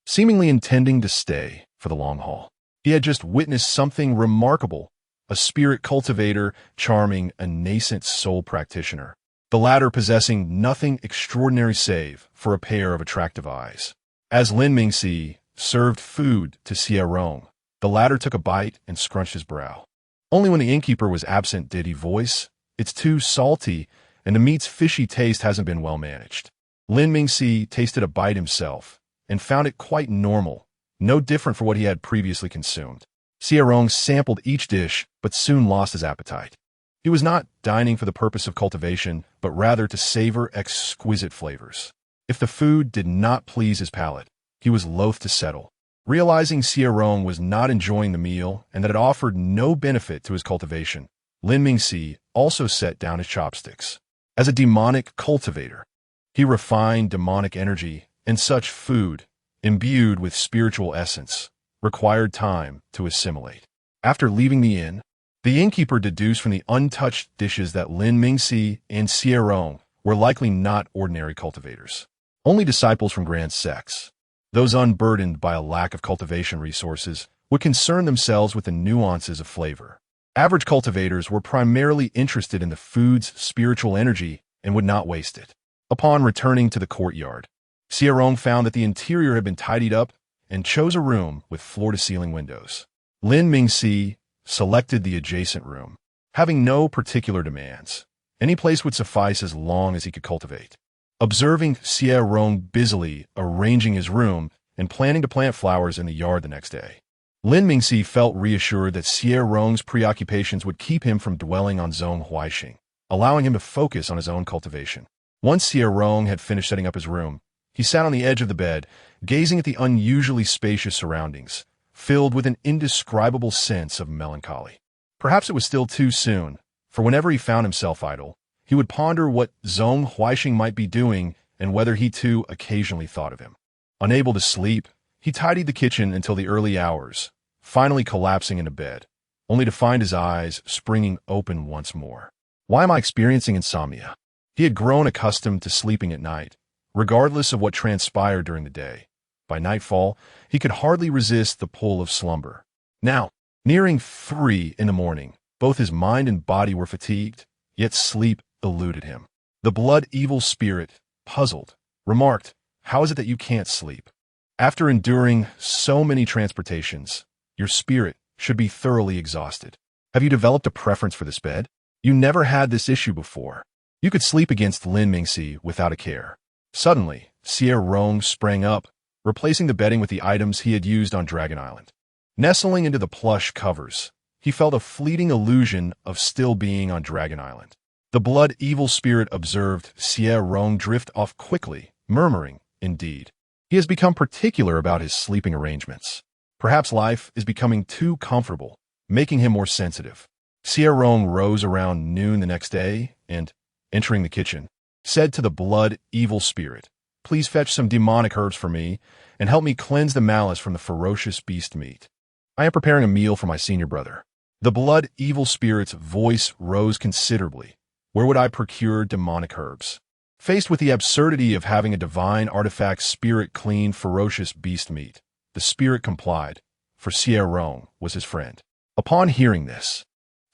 seemingly intending to stay for the long haul. He had just witnessed something remarkable, a spirit cultivator charming a nascent soul practitioner, the latter possessing nothing extraordinary save for a pair of attractive eyes. As Lin Mingxi served food to Xie Rong, the latter took a bite and scrunched his brow. Only when the innkeeper was absent did he voice, "It's too salty, and the meat's fishy taste hasn't been well managed." Lin Mingxi tasted a bite himself and found it quite normal, no different from what he had previously consumed. Xie Rong sampled each dish, but soon lost his appetite. He was not dining for the purpose of cultivation, but rather to savor exquisite flavors. If the food did not please his palate, he was loath to settle. Realizing Xie Rong was not enjoying the meal and that it offered no benefit to his cultivation, Lin Mingxi also set down his chopsticks. As a demonic cultivator, he refined demonic energy, and such food, imbued with spiritual essence, required time to assimilate. After leaving the inn, the innkeeper deduced from the untouched dishes that Lin Mingxi and Xie Rong were likely not ordinary cultivators, only disciples from grand sects. Those unburdened by a lack of cultivation resources would concern themselves with the nuances of flavor. Average cultivators were primarily interested in the food's spiritual energy and would not waste it. Upon returning to the courtyard, Xie Rong found that the interior had been tidied up and chose a room with floor-to-ceiling windows. Lin Mingxi selected the adjacent room, having no particular demands. Any place would suffice as long as he could cultivate. Observing Xie Rong busily arranging his room and planning to plant flowers in the yard the next day, Lin Mingxi felt reassured that Xie Rong's preoccupations would keep him from dwelling on Zhong Huaixing, allowing him to focus on his own cultivation. Once Xie Rong had finished setting up his room, he sat on the edge of the bed, gazing at the unusually spacious surroundings, filled with an indescribable sense of melancholy. Perhaps it was still too soon, for whenever he found himself idle, he would ponder what Zhong Huaixing might be doing and whether he too occasionally thought of him. Unable to sleep, he tidied the kitchen until the early hours, finally collapsing into bed, only to find his eyes springing open once more. Why am I experiencing insomnia? He had grown accustomed to sleeping at night, regardless of what transpired during the day. By nightfall, he could hardly resist the pull of slumber. Now, nearing 3 in the morning, both his mind and body were fatigued, yet sleep eluded him. The blood evil spirit, puzzled, remarked, "How is it that you can't sleep? After enduring so many transportations, your spirit should be thoroughly exhausted. Have you developed a preference for this bed? You never had this issue before." You could sleep against Lin Mingxi without a care. Suddenly, Xie Rong sprang up, replacing the bedding with the items he had used on Dragon Island. Nestling into the plush covers, he felt a fleeting illusion of still being on Dragon Island. The blood evil spirit observed Xie Rong drift off quickly, murmuring, "Indeed, he has become particular about his sleeping arrangements. Perhaps life is becoming too comfortable, making him more sensitive." Xie Rong rose around noon the next day and, entering the kitchen, said to the blood evil spirit, "Please fetch some demonic herbs for me and help me cleanse the malice from the ferocious beast meat. I am preparing a meal for my senior brother." The blood evil spirit's voice rose considerably. Where would I procure demonic herbs? Faced with the absurdity of having a divine artifact spirit clean ferocious beast meat, the spirit complied, for Xie Rong was his friend. Upon hearing this,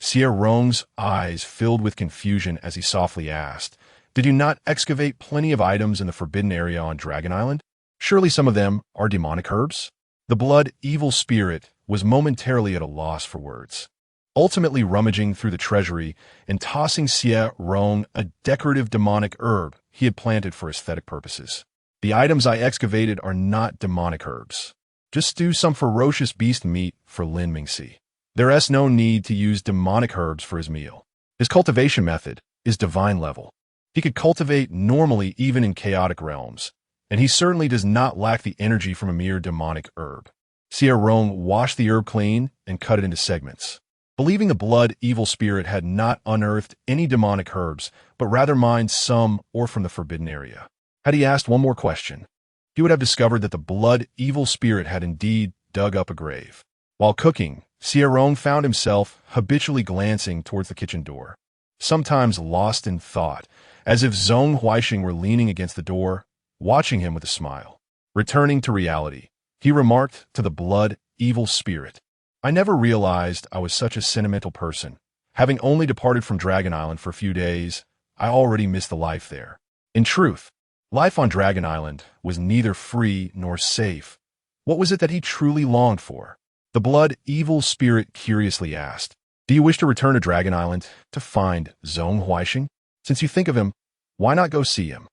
Xie Rong's eyes filled with confusion as he softly asked, "Did you not excavate plenty of items in the forbidden area on Dragon Island? Surely some of them are demonic herbs?" The blood evil spirit was momentarily at a loss for words, ultimately rummaging through the treasury and tossing Xie Rong a decorative demonic herb he had planted for aesthetic purposes. "The items I excavated are not demonic herbs. Just stew some ferocious beast meat for Lin Mingxi. There is no need to use demonic herbs for his meal. His cultivation method is divine level. He could cultivate normally even in chaotic realms, and he certainly does not lack the energy from a mere demonic herb." Xie Rong washed the herb clean and cut it into segments. Believing the blood evil spirit had not unearthed any demonic herbs, but rather mined some or from the forbidden area. Had he asked one more question, he would have discovered that the blood evil spirit had indeed dug up a grave. While cooking, Xie Rong found himself habitually glancing towards the kitchen door, sometimes lost in thought, as if Zhong Huaixing were leaning against the door, watching him with a smile. Returning to reality, he remarked to the blood evil spirit, "I never realized I was such a sentimental person. Having only departed from Dragon Island for a few days, I already missed the life there." In truth, life on Dragon Island was neither free nor safe. What was it that he truly longed for? The blood evil spirit curiously asked, "Do you wish to return to Dragon Island to find Zhong Huaixing? Since you think of him, why not go see him?"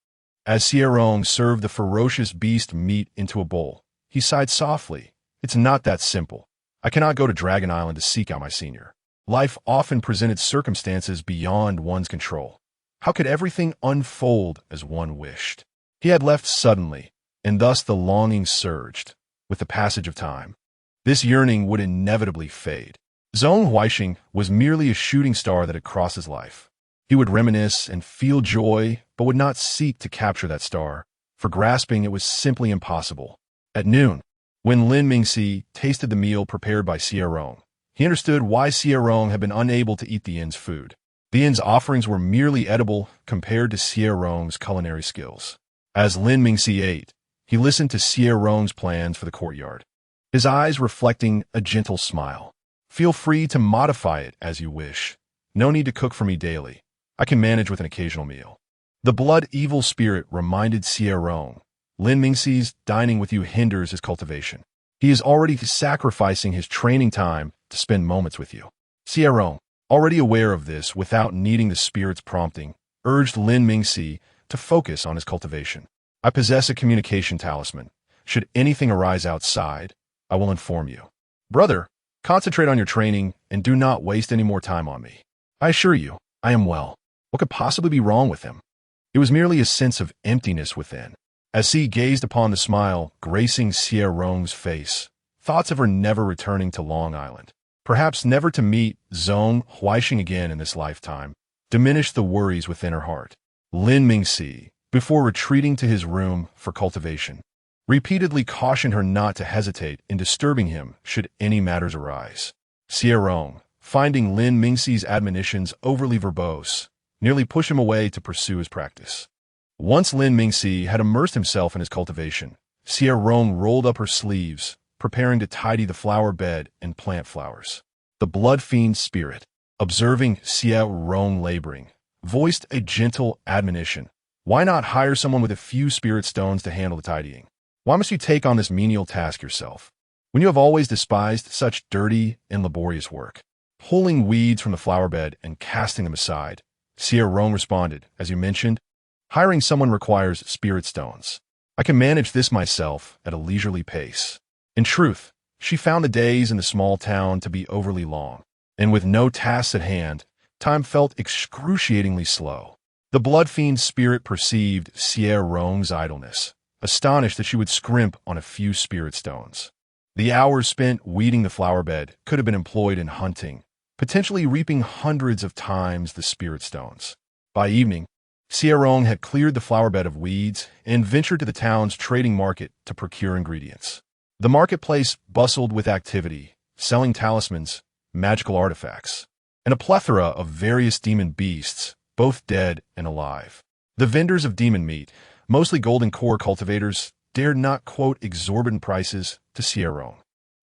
As Xie Rong served the ferocious beast meat into a bowl, he sighed softly. "It's not that simple. I cannot go to Dragon Island to seek out my senior. Life often presented circumstances beyond one's control. How could everything unfold as one wished?" He had left suddenly, and thus the longing surged. With the passage of time, this yearning would inevitably fade. Zhong Huaixing was merely a shooting star that had crossed his life. He would reminisce and feel joy, but would not seek to capture that star, for grasping it was simply impossible. At noon, when Lin Mingxi tasted the meal prepared by Xie Rong, he understood why Xie Rong had been unable to eat the inn's food. The inn's offerings were merely edible compared to Xie Rong's culinary skills. As Lin Mingxi ate, he listened to Xie Rong's plans for the courtyard, his eyes reflecting a gentle smile. "Feel free to modify it as you wish. No need to cook for me daily. I can manage with an occasional meal." The blood evil spirit reminded Xie Rong, Lin Mingxi's dining with you hinders his cultivation. He is already sacrificing his training time to spend moments with you. Xie Rong, already aware of this without needing the spirit's prompting, urged Lin Mingxi to focus on his cultivation. I possess a communication talisman. Should anything arise outside, I will inform you. Brother, concentrate on your training and do not waste any more time on me. I assure you, I am well. What could possibly be wrong with him? It was merely a sense of emptiness within. As Xi gazed upon the smile gracing Xie Rong's face, thoughts of her never returning to Long Island, perhaps never to meet Zhong Huaixing again in this lifetime, diminished the worries within her heart. Lin Mingxi, before retreating to his room for cultivation, repeatedly cautioned her not to hesitate in disturbing him should any matters arise. Xie Rong, finding Lin Mingxi's admonitions overly verbose, nearly pushed him away to pursue his practice. Once Lin Mingxi had immersed himself in his cultivation, Xie Rong rolled up her sleeves, preparing to tidy the flower bed and plant flowers. The blood fiend spirit, observing Xie Rong laboring, voiced a gentle admonition. Why not hire someone with a few spirit stones to handle the tidying? Why must you take on this menial task yourself, when you have always despised such dirty and laborious work? Pulling weeds from the flower bed and casting them aside, Xie Rong responded, as you mentioned, hiring someone requires spirit stones. I can manage this myself at a leisurely pace. In truth, she found the days in the small town to be overly long, and with no tasks at hand, time felt excruciatingly slow. The blood fiend spirit perceived Xie Rong's idleness, astonished that she would scrimp on a few spirit stones. The hours spent weeding the flower bed could have been employed in hunting, potentially reaping hundreds of times the spirit stones. By evening, Xie Rong had cleared the flower bed of weeds and ventured to the town's trading market to procure ingredients. The marketplace bustled with activity, selling talismans, magical artifacts, and a plethora of various demon beasts, both dead and alive. The vendors of demon meat, mostly golden core cultivators, dared not quote exorbitant prices to Xie Rong.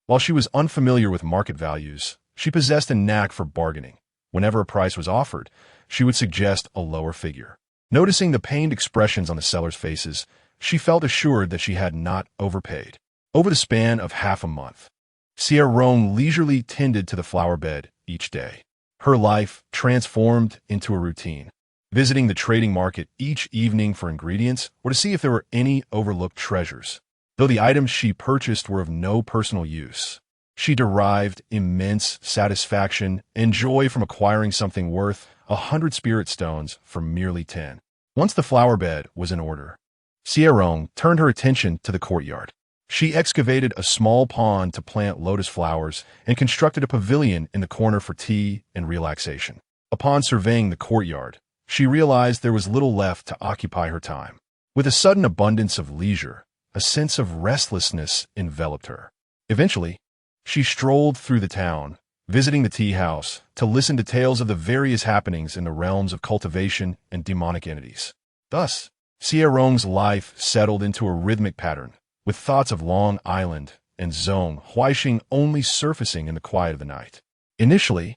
While she was unfamiliar with market values, she possessed a knack for bargaining. Whenever a price was offered, she would suggest a lower figure. Noticing the pained expressions on the sellers' faces, she felt assured that she had not overpaid. Over the span of half a month, Xie Rong leisurely tended to the flower bed each day. Her life transformed into a routine, visiting the trading market each evening for ingredients or to see if there were any overlooked treasures. Though the items she purchased were of no personal use, she derived immense satisfaction and joy from acquiring something worth 100 spirit stones for merely 10. Once the flower bed was in order, Xie Rong turned her attention to the courtyard. She excavated a small pond to plant lotus flowers and constructed a pavilion in the corner for tea and relaxation. Upon surveying the courtyard, she realized there was little left to occupy her time. With a sudden abundance of leisure, a sense of restlessness enveloped her. Eventually, she strolled through the town, visiting the tea house to listen to tales of the various happenings in the realms of cultivation and demonic entities. Thus, Xie Rong's life settled into a rhythmic pattern, with thoughts of Long Island and Zhong Huaixing only surfacing in the quiet of the night. Initially,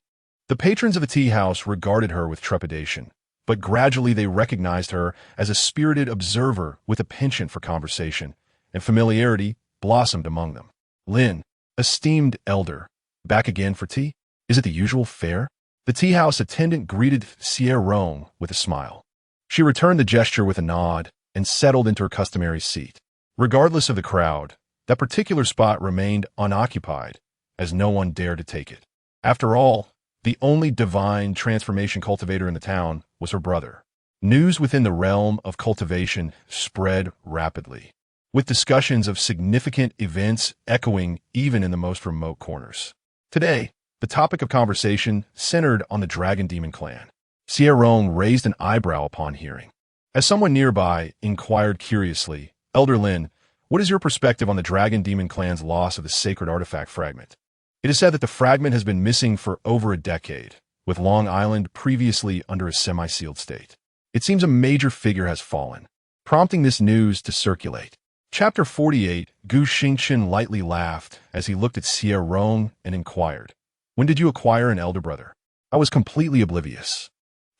the patrons of the tea house regarded her with trepidation, but gradually they recognized her as a spirited observer with a penchant for conversation, and familiarity blossomed among them. Lin, esteemed elder, back again for tea? Is it the usual fare? The tea house attendant greeted Xie Rong with a smile. She returned the gesture with a nod and settled into her customary seat. Regardless of the crowd, that particular spot remained unoccupied, as no one dared to take it. After all, the only divine transformation cultivator in the town was her brother. News within the realm of cultivation spread rapidly, with discussions of significant events echoing even in the most remote corners. Today, the topic of conversation centered on the Dragon Demon clan. Xie Rong raised an eyebrow upon hearing. As someone nearby inquired curiously, Elder Lin, what is your perspective on the Dragon Demon clan's loss of the sacred artifact fragment? It is said that the fragment has been missing for over a decade, with Long Island previously under a semi-sealed state. It seems a major figure has fallen, prompting this news to circulate. Chapter 48, Gu Xingchen lightly laughed as he looked at Xie Rong and inquired, when did you acquire an elder brother? I was completely oblivious.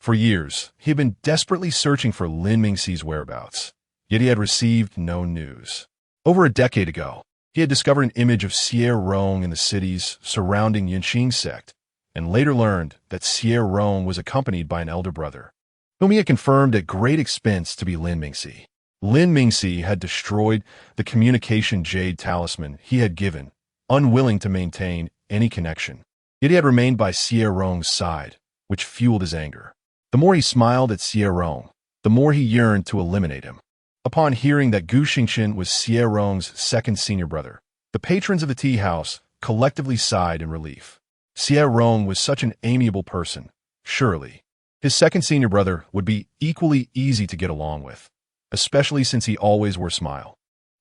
For years, he had been desperately searching for Lin Mingxi's whereabouts, yet he had received no news. Over a decade ago, he had discovered an image of Xie Rong in the cities surrounding Yinqing sect, and later learned that Xie Rong was accompanied by an elder brother, whom he had confirmed at great expense to be Lin Mingxi. Lin Mingxi had destroyed the communication jade talisman he had given, unwilling to maintain any connection. Yet he had remained by Xie Rong's side, which fueled his anger. The more he smiled at Xie Rong, the more he yearned to eliminate him. Upon hearing that Gu Xingchen was Xie Rong's second senior brother, the patrons of the tea house collectively sighed in relief. Xie Rong was such an amiable person. Surely, his second senior brother would be equally easy to get along with, especially since he always wore a smile.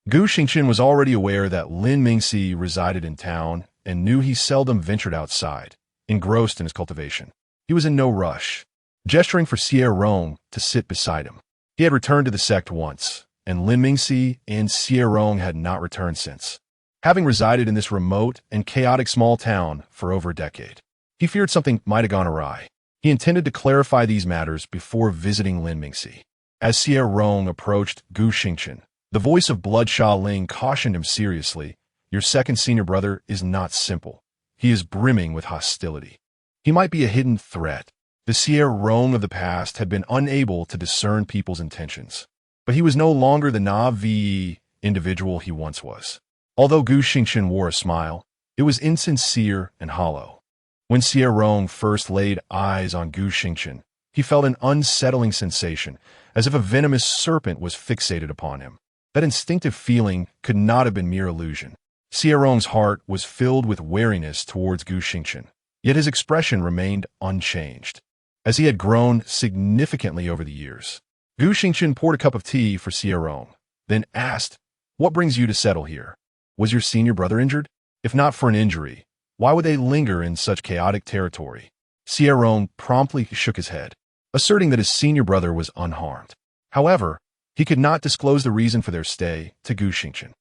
Gu Xingchen was already aware that Lin Mingxi resided in town and knew he seldom ventured outside, engrossed in his cultivation. He was in no rush, gesturing for Xie Rong to sit beside him. He had returned to the sect once, and Lin Mingxi and Xie Rong had not returned since, having resided in this remote and chaotic small town for over a decade. He feared something might have gone awry. He intended to clarify these matters before visiting Lin Mingxi. As Xie Rong approached Gu Xingchen, the voice of Bloodshot Ling cautioned him seriously, "Your second senior brother is not simple. He is brimming with hostility. He might be a hidden threat." The Xie Rong of the past had been unable to discern people's intentions, but he was no longer the naive individual he once was. Although Gu Xingchen wore a smile, it was insincere and hollow. When Xie Rong first laid eyes on Gu Xingchen, he felt an unsettling sensation, as if a venomous serpent was fixated upon him. That instinctive feeling could not have been mere illusion. Xie Rong's heart was filled with wariness towards Gu Xingchen, yet his expression remained unchanged. As he had grown significantly over the years, Gu Xingchen poured a cup of tea for Xie Rong, then asked, "What brings you to settle here? Was your senior brother injured? If not for an injury, why would they linger in such chaotic territory?" Xie Rong promptly shook his head, asserting that his senior brother was unharmed. However, he could not disclose the reason for their stay to Gu Xingchen.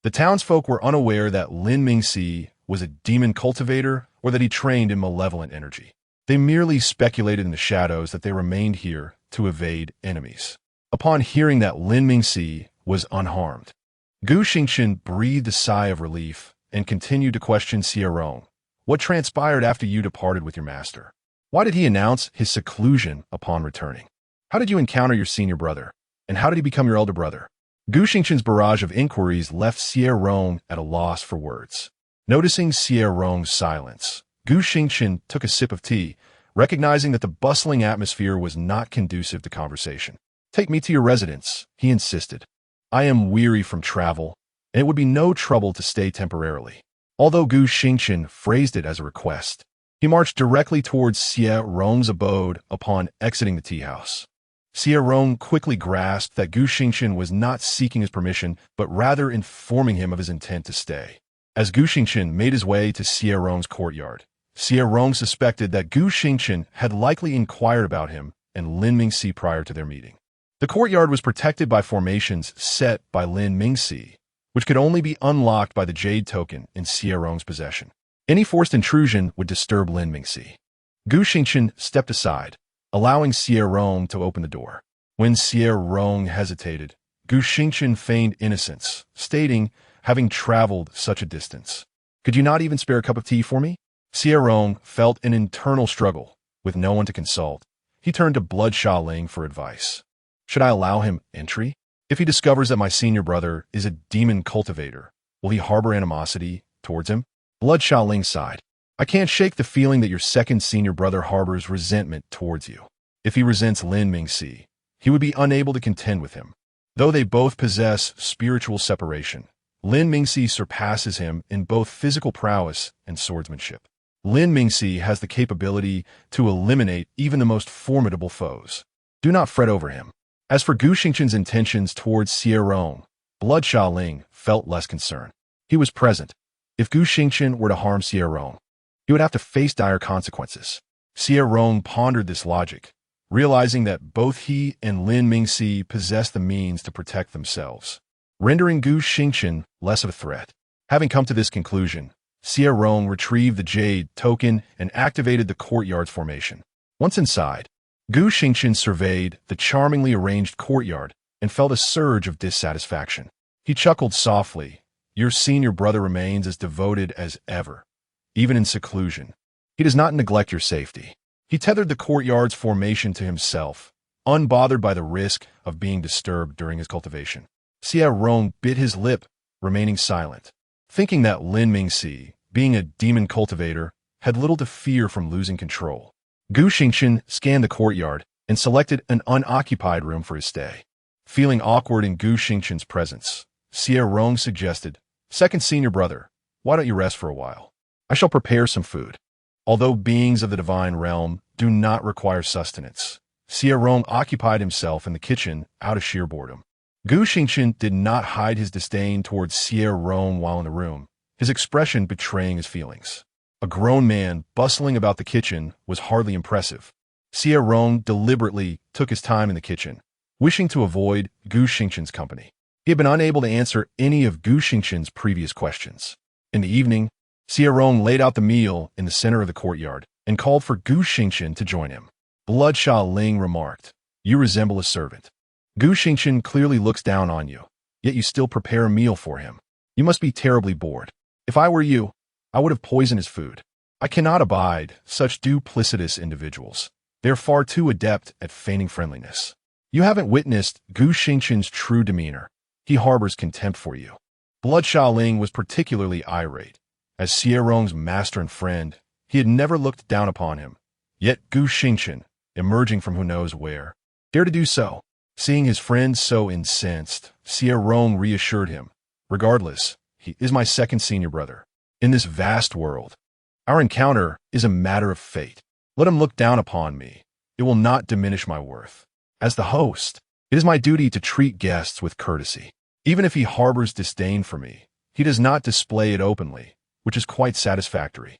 The townsfolk were unaware that Lin Mingxi was a demon cultivator or that he trained in malevolent energy. They merely speculated in the shadows that they remained here to evade enemies. Upon hearing that Lin Mingxi was unharmed, Gu Xingchen breathed a sigh of relief and continued to question Xie Rong. "What transpired after you departed with your master? Why did he announce his seclusion upon returning? How did you encounter your senior brother? And how did he become your elder brother?" Gu Xingchen's barrage of inquiries left Xie Rong at a loss for words. Noticing Xie Rong's silence, Gu Xingchen took a sip of tea, recognizing that the bustling atmosphere was not conducive to conversation. "Take me to your residence," he insisted. "I am weary from travel, and it would be no trouble to stay temporarily." Although Gu Xingchen phrased it as a request, he marched directly towards Xie Rong's abode upon exiting the tea house. Xie Rong quickly grasped that Gu Xingchen was not seeking his permission, but rather informing him of his intent to stay. As Gu Xingchen made his way to Xie Rong's courtyard, Xie Rong suspected that Gu Xingchen had likely inquired about him and Lin Mingxi prior to their meeting. The courtyard was protected by formations set by Lin Mingxi, which could only be unlocked by the jade token in Xie Rong's possession. Any forced intrusion would disturb Lin Mingxi. Gu Xingchen stepped aside, allowing Xie Rong to open the door. When Xie Rong hesitated, Gu Xingchen feigned innocence, stating, "Having traveled such a distance, could you not even spare a cup of tea for me?" Xie Rong felt an internal struggle. With no one to consult, he turned to Bloodshot Ling for advice. "Should I allow him entry? If he discovers that my senior brother is a demon cultivator, will he harbor animosity towards him?" Bloodshot Ling sighed. "I can't shake the feeling that your second senior brother harbors resentment towards you. If he resents Lin Mingxi, he would be unable to contend with him. Though they both possess spiritual separation, Lin Mingxi surpasses him in both physical prowess and swordsmanship. Lin Mingxi has the capability to eliminate even the most formidable foes. Do not fret over him." As for Gu Xingchen's intentions towards Xie Rong, Bloodshot Ling felt less concern. He was present. If Gu Xingchen were to harm Xie Rong, he would have to face dire consequences. Xie Rong pondered this logic, realizing that both he and Lin Mingxi possessed the means to protect themselves, rendering Gu Xingchen less of a threat. Having come to this conclusion, Xie Rong retrieved the jade token and activated the courtyard's formation. Once inside, Gu Xingqian surveyed the charmingly arranged courtyard and felt a surge of dissatisfaction. He chuckled softly. Your senior brother remains as devoted as ever, even in seclusion. He does not neglect your safety. He tethered the courtyard's formation to himself, unbothered by the risk of being disturbed during his cultivation. Xie Rong bit his lip, remaining silent, thinking that Lin Mingxi, being a demon cultivator, had little to fear from losing control. Gu Xingqian scanned the courtyard and selected an unoccupied room for his stay. Feeling awkward in Gu Xingqian's presence, Xie Rong suggested, Second senior brother, why don't you rest for a while? I shall prepare some food. Although beings of the divine realm do not require sustenance, Xie Rong occupied himself in the kitchen out of sheer boredom. Gu Xingqian did not hide his disdain towards Xie Rong while in the room, his expression betraying his feelings. A grown man bustling about the kitchen was hardly impressive. Xie Rong deliberately took his time in the kitchen, wishing to avoid Gu Xingqian's company. He had been unable to answer any of Gu Xingqian's previous questions. In the evening, Xie Rong laid out the meal in the center of the courtyard and called for Gu Xingqian to join him. Blood Ling remarked, You resemble a servant. Gu Xingqian clearly looks down on you, yet you still prepare a meal for him. You must be terribly bored. If I were you, I would have poisoned his food. I cannot abide such duplicitous individuals. They are far too adept at feigning friendliness. You haven't witnessed Gu Xingqian's true demeanor. He harbors contempt for you. Blood Ling was particularly irate. As Xie Rong's master and friend, he had never looked down upon him. Yet Gu Xingqian, emerging from who knows where, dared to do so. Seeing his friend so incensed, Xie Rong reassured him. Regardless, he is my second senior brother. In this vast world, our encounter is a matter of fate. Let him look down upon me. It will not diminish my worth. As the host, it is my duty to treat guests with courtesy. Even if he harbors disdain for me, he does not display it openly, which is quite satisfactory.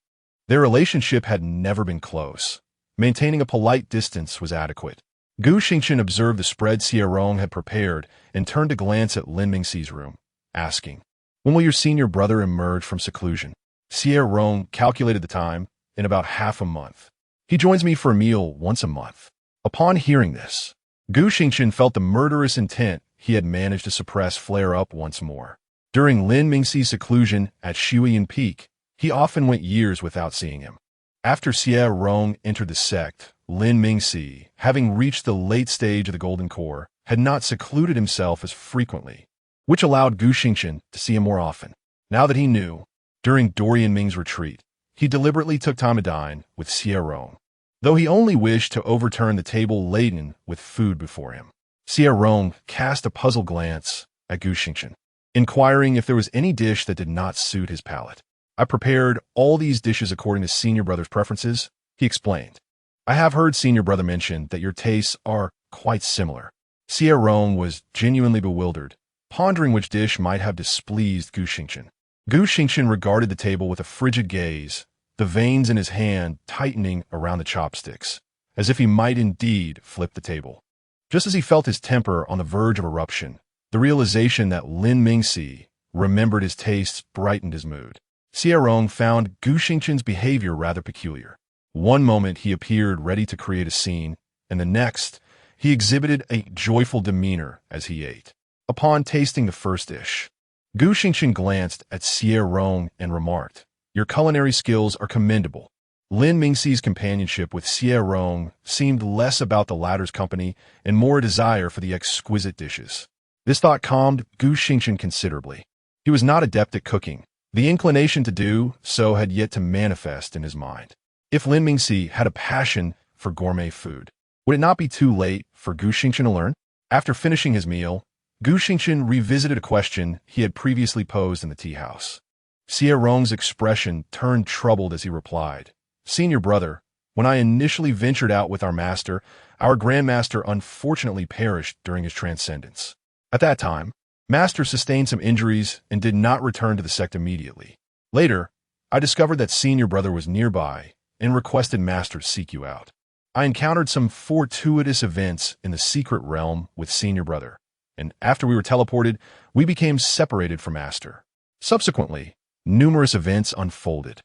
Their relationship had never been close. Maintaining a polite distance was adequate. Gu Xingqian observed the spread Xie Rong had prepared and turned to glance at Lin Mingxi's room, asking, When will your senior brother emerge from seclusion? Xie Rong calculated the time in about half a month. He joins me for a meal once a month. Upon hearing this, Gu Xingqian felt the murderous intent he had managed to suppress flare up once more. During Lin Mingxi's seclusion at Shuiyan Peak, he often went years without seeing him. After Xie Rong entered the sect, Lin Mingxi, having reached the late stage of the Golden Core, had not secluded himself as frequently, which allowed Gu Xingqian to see him more often. Now that he knew, during Dorian Ming's retreat, he deliberately took time to dine with Xie Rong, though he only wished to overturn the table laden with food before him. Xie Rong cast a puzzled glance at Gu Xingqian, inquiring if there was any dish that did not suit his palate. I prepared all these dishes according to senior brother's preferences, he explained. I have heard senior brother mention that your tastes are quite similar. Xie Rong was genuinely bewildered, pondering which dish might have displeased Gu Xingqian. Gu Xingqian regarded the table with a frigid gaze, the veins in his hand tightening around the chopsticks, as if he might indeed flip the table. Just as he felt his temper on the verge of eruption, the realization that Lin Mingxi remembered his tastes brightened his mood. Xie Rong found Gu Xingqian's behavior rather peculiar. One moment he appeared ready to create a scene, and the next, he exhibited a joyful demeanor as he ate. Upon tasting the first dish, Gu Xingqian glanced at Xie Rong and remarked, Your culinary skills are commendable. Lin Mingxi's companionship with Xie Rong seemed less about the latter's company and more a desire for the exquisite dishes. This thought calmed Gu Xingqian considerably. He was not adept at cooking. The inclination to do so had yet to manifest in his mind. If Lin Mingxi had a passion for gourmet food, would it not be too late for Gu Xingqian to learn? After finishing his meal, Gu Xingqian revisited a question he had previously posed in the tea house. Xie Rong's expression turned troubled as he replied, Senior brother, when I initially ventured out with our master, our grandmaster unfortunately perished during his transcendence. At that time, Master sustained some injuries and did not return to the sect immediately. Later, I discovered that senior brother was nearby and requested Master to seek you out. I encountered some fortuitous events in the secret realm with senior brother, and after we were teleported, we became separated from Master. Subsequently, numerous events unfolded.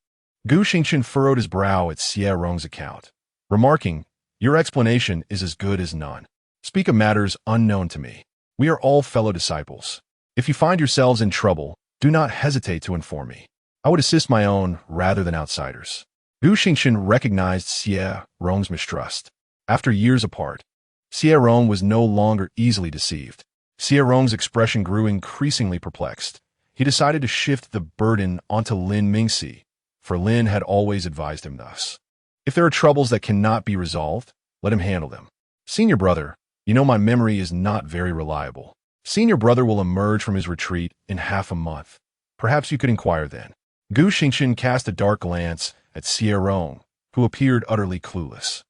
Gu Xingqian furrowed his brow at Xie Rong's account, remarking, Your explanation is as good as none. Speak of matters unknown to me. We are all fellow disciples. If you find yourselves in trouble, do not hesitate to inform me. I would assist my own rather than outsiders. Gu Xingchen recognized Xie Rong's mistrust. After years apart, Xie Rong was no longer easily deceived. Xie Rong's expression grew increasingly perplexed. He decided to shift the burden onto Lin Mingxi, for Lin had always advised him thus. If there are troubles that cannot be resolved, let him handle them. Senior brother, you know my memory is not very reliable. Senior brother will emerge from his retreat in half a month. Perhaps you could inquire then. Gu Xingchen cast a dark glance at Xie Rong, who appeared utterly clueless.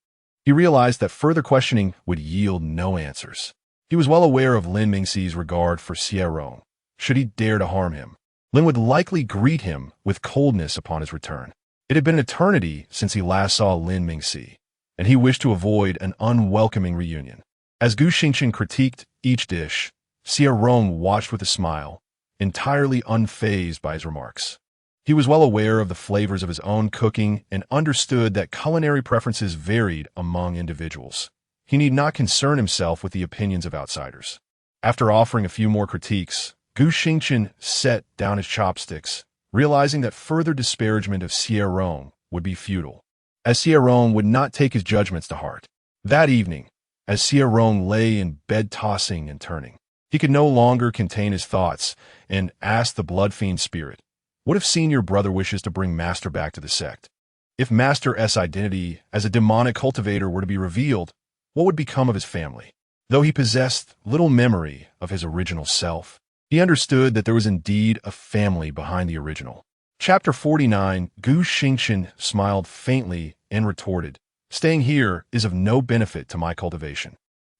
He realized that further questioning would yield no answers. He was well aware of Lin Mingxi's regard for Xie Rong. Should he dare to harm him, Lin would likely greet him with coldness upon his return. It had been an eternity since he last saw Lin Mingxi, and he wished to avoid an unwelcoming reunion. As Gu Xingchen critiqued each dish, Xie Rong watched with a smile, entirely unfazed by his remarks. He was well aware of the flavors of his own cooking and understood that culinary preferences varied among individuals. He need not concern himself with the opinions of outsiders. After offering a few more critiques, Gu Xingchen set down his chopsticks, realizing that further disparagement of Xie Rong would be futile, as Xie Rong would not take his judgments to heart. That evening, as Xie Rong lay in bed tossing and turning, he could no longer contain his thoughts and asked the blood fiend spirit, what if senior brother wishes to bring Master back to the sect? If Master S' identity as a demonic cultivator were to be revealed, what would become of his family? Though he possessed little memory of his original self, he understood that there was indeed a family behind the original. Chapter 49, Gu Xingchen smiled faintly and retorted, staying here is of no benefit to my cultivation.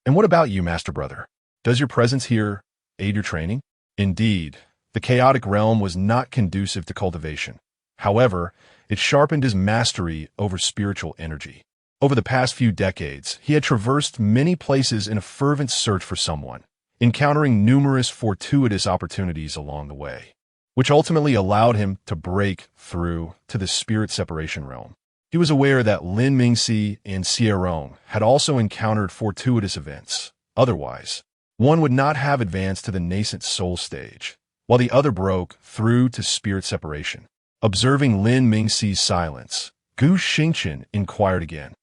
And what about you, Master Brother? Does your presence here aid your training? Indeed, the chaotic realm was not conducive to cultivation. However, it sharpened his mastery over spiritual energy. Over the past few decades, he had traversed many places in a fervent search for someone, encountering numerous fortuitous opportunities along the way, which ultimately allowed him to break through to the spirit separation realm. He was aware that Lin Mingxi and Xie Rong had also encountered fortuitous events. Otherwise, one would not have advanced to the nascent soul stage, while the other broke through to spirit separation. Observing Lin Mingxi's silence, Gu Xingchen inquired again,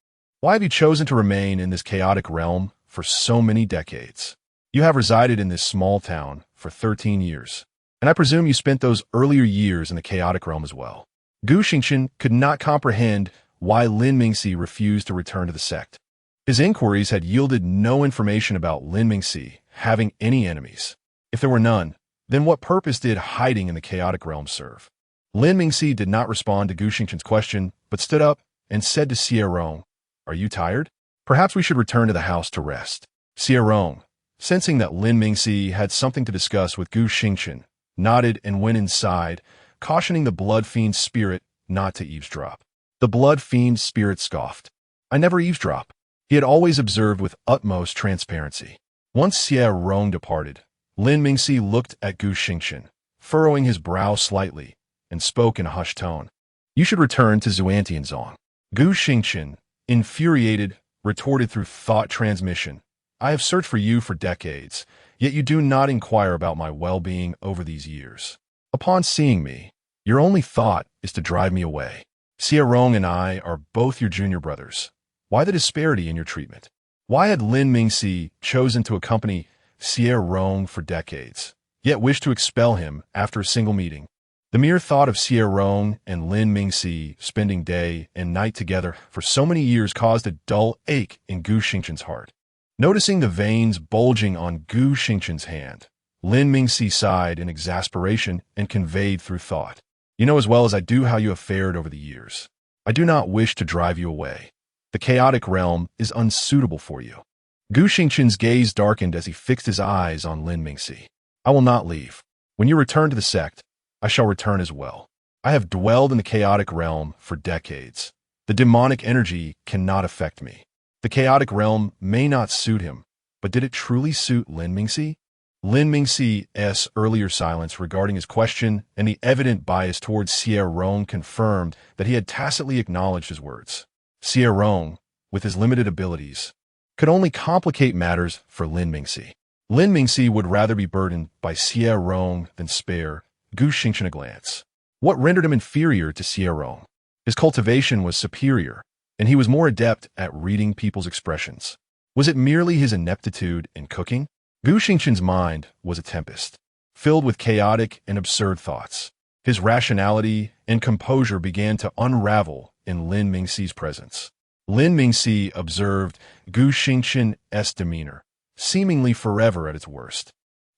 why have you chosen to remain in this chaotic realm for so many decades? You have resided in this small town for 13 years, and I presume you spent those earlier years in the chaotic realm as well. Gu Xingchen could not comprehend why Lin Mingxi refused to return to the sect. His inquiries had yielded no information about Lin Mingxi having any enemies. If there were none, then what purpose did hiding in the chaotic realm serve? Lin Mingxi did not respond to Gu Xingchen's question, but stood up and said to Xie Rong, are you tired? Perhaps we should return to the house to rest. Xie Rong, sensing that Lin Mingxi had something to discuss with Gu Xingchen, nodded and went inside, cautioning the blood fiend spirit not to eavesdrop. The blood fiend spirit scoffed. I never eavesdrop. He had always observed with utmost transparency. Once Xie Rong departed, Lin Mingxi looked at Gu Xingchen, furrowing his brow slightly, and spoke in a hushed tone. You should return to Xuanyue. Gu Xingchen, infuriated, retorted through thought transmission. I have searched for you for decades, yet you do not inquire about my well-being over these years. Upon seeing me, your only thought is to drive me away. Xie Rong and I are both your junior brothers. Why the disparity in your treatment? Why had Lin Mingxi chosen to accompany Xie Rong for decades, yet wished to expel him after a single meeting? The mere thought of Xie Rong and Lin Mingxi spending day and night together for so many years caused a dull ache in Gu Xingchen's heart. Noticing the veins bulging on Gu Xingchen's hand, Lin Mingxi sighed in exasperation and conveyed through thought. You know as well as I do how you have fared over the years. I do not wish to drive you away. The chaotic realm is unsuitable for you. Gu Xingchen's gaze darkened as he fixed his eyes on Lin Mingxi. I will not leave. When you return to the sect, I shall return as well. I have dwelled in the chaotic realm for decades. The demonic energy cannot affect me. The chaotic realm may not suit him, but did it truly suit Lin Mingxi? Lin Mingxi's earlier silence regarding his question and the evident bias towards Xie Rong confirmed that he had tacitly acknowledged his words. Xie Rong, with his limited abilities, could only complicate matters for Lin Mingxi. Lin Mingxi would rather be burdened by Xie Rong than spare Gu Xingchen a glance. What rendered him inferior to Xie Rong? His cultivation was superior, and he was more adept at reading people's expressions. Was it merely his ineptitude in cooking? Gu Xingchen's mind was a tempest, filled with chaotic and absurd thoughts. His rationality and composure began to unravel in Lin Mingxi's presence. Lin Mingxi observed Gu Xingchen's demeanor, seemingly forever at its worst.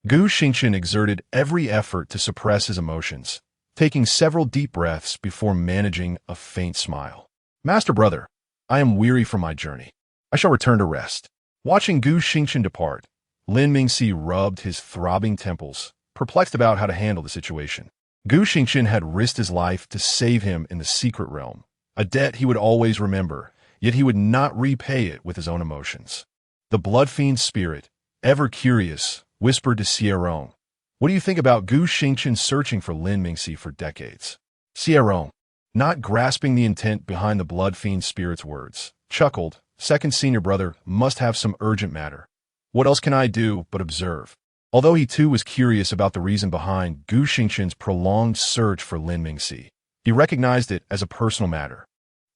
Gu Xingchen exerted every effort to suppress his emotions, taking several deep breaths before managing a faint smile. "Master brother, I am weary from my journey. I shall return to rest." Watching Gu Xingchen depart, Lin Mingxi rubbed his throbbing temples, perplexed about how to handle the situation. Gu Xingchen had risked his life to save him in the secret realm, a debt he would always remember, yet he would not repay it with his own emotions. The blood fiend spirit, ever curious, whispered to Xie Rong, "What do you think about Gu Xingchen searching for Lin Mingxi for decades?" Xie Rong, not grasping the intent behind the blood fiend spirit's words, chuckled, "Second senior brother must have some urgent matter. What else can I do but observe?" Although he too was curious about the reason behind Gu Xingchen's prolonged search for Lin Mingxi, he recognized it as a personal matter,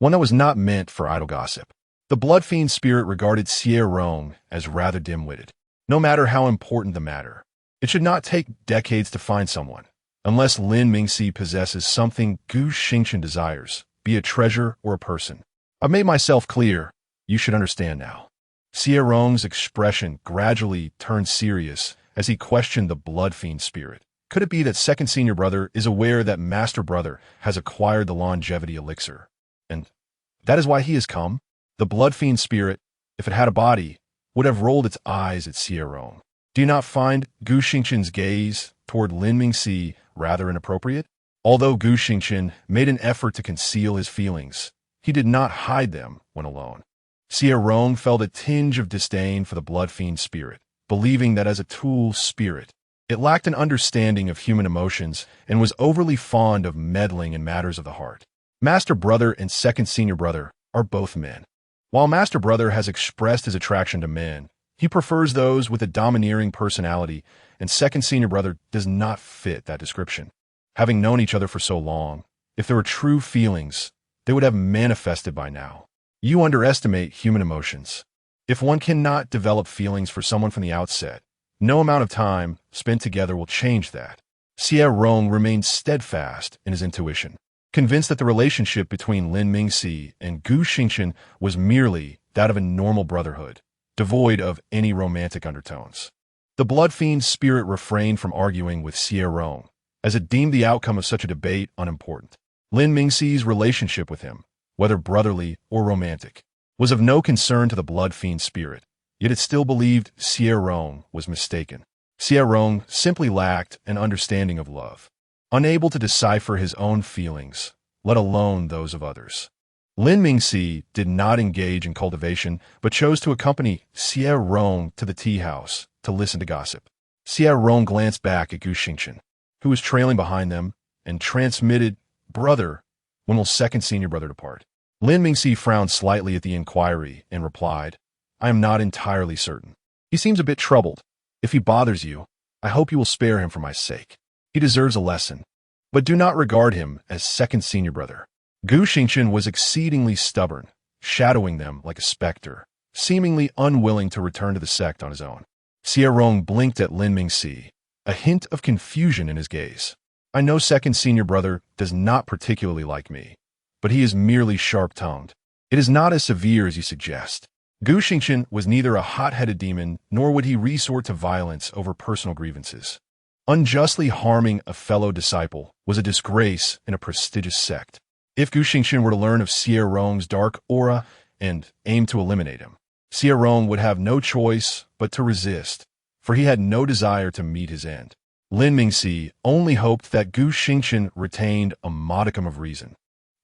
one that was not meant for idle gossip. The blood fiend spirit regarded Xie Rong as rather dim-witted. No matter how important the matter, it should not take decades to find someone, unless Lin Mingxi possesses something Gu Xingchen desires, be it treasure or a person. "I've made myself clear. You should understand now." Xie Rong's expression gradually turned serious as he questioned the blood fiend spirit. Could it be that second senior brother is aware that master brother has acquired the longevity elixir, and that is why he has come? The blood fiend spirit, if it had a body, would have rolled its eyes at Xie Rong. Do you not find Gu Xingchen's gaze toward Lin Mingxi rather inappropriate? Although Gu Xingchen made an effort to conceal his feelings, he did not hide them when alone. Xie Rong felt a tinge of disdain for the blood fiend spirit, believing that as a tool spirit, it lacked an understanding of human emotions and was overly fond of meddling in matters of the heart. Master brother and second senior brother are both men. While master brother has expressed his attraction to men, he prefers those with a domineering personality, and second senior brother does not fit that description. Having known each other for so long, if there were true feelings, they would have manifested by now. You underestimate human emotions. If one cannot develop feelings for someone from the outset, no amount of time spent together will change that. Xie Rong remained steadfast in his intuition, convinced that the relationship between Lin Mingxi and Gu Xingchen was merely that of a normal brotherhood, devoid of any romantic undertones. The blood fiend's spirit refrained from arguing with Xie Rong, as it deemed the outcome of such a debate unimportant. Lin Mingxi's relationship with him, whether brotherly or romantic, was of no concern to the blood fiend spirit, yet it still believed Xie Rong was mistaken. Xie Rong simply lacked an understanding of love, unable to decipher his own feelings, let alone those of others. Lin Mingxi did not engage in cultivation, but chose to accompany Xie Rong to the tea house to listen to gossip. Xie Rong glanced back at Gu Xingchen, who was trailing behind them, and transmitted, "Brother, when will second senior brother depart?" Lin Mingxi frowned slightly at the inquiry and replied, "I am not entirely certain. He seems a bit troubled. If he bothers you, I hope you will spare him for my sake. He deserves a lesson. But do not regard him as second senior brother." Gu Xingchen was exceedingly stubborn, shadowing them like a specter, seemingly unwilling to return to the sect on his own. Xie Rong blinked at Lin Mingxi, a hint of confusion in his gaze. "I know second senior brother does not particularly like me, but he is merely sharp-tongued. It is not as severe as you suggest." Gu Xingchen was neither a hot-headed demon, nor would he resort to violence over personal grievances. Unjustly harming a fellow disciple was a disgrace in a prestigious sect. If Gu Xingchen were to learn of Xie Rong's dark aura and aim to eliminate him, Xie Rong would have no choice but to resist, for he had no desire to meet his end. Lin Mingxi only hoped that Gu Xingchen retained a modicum of reason.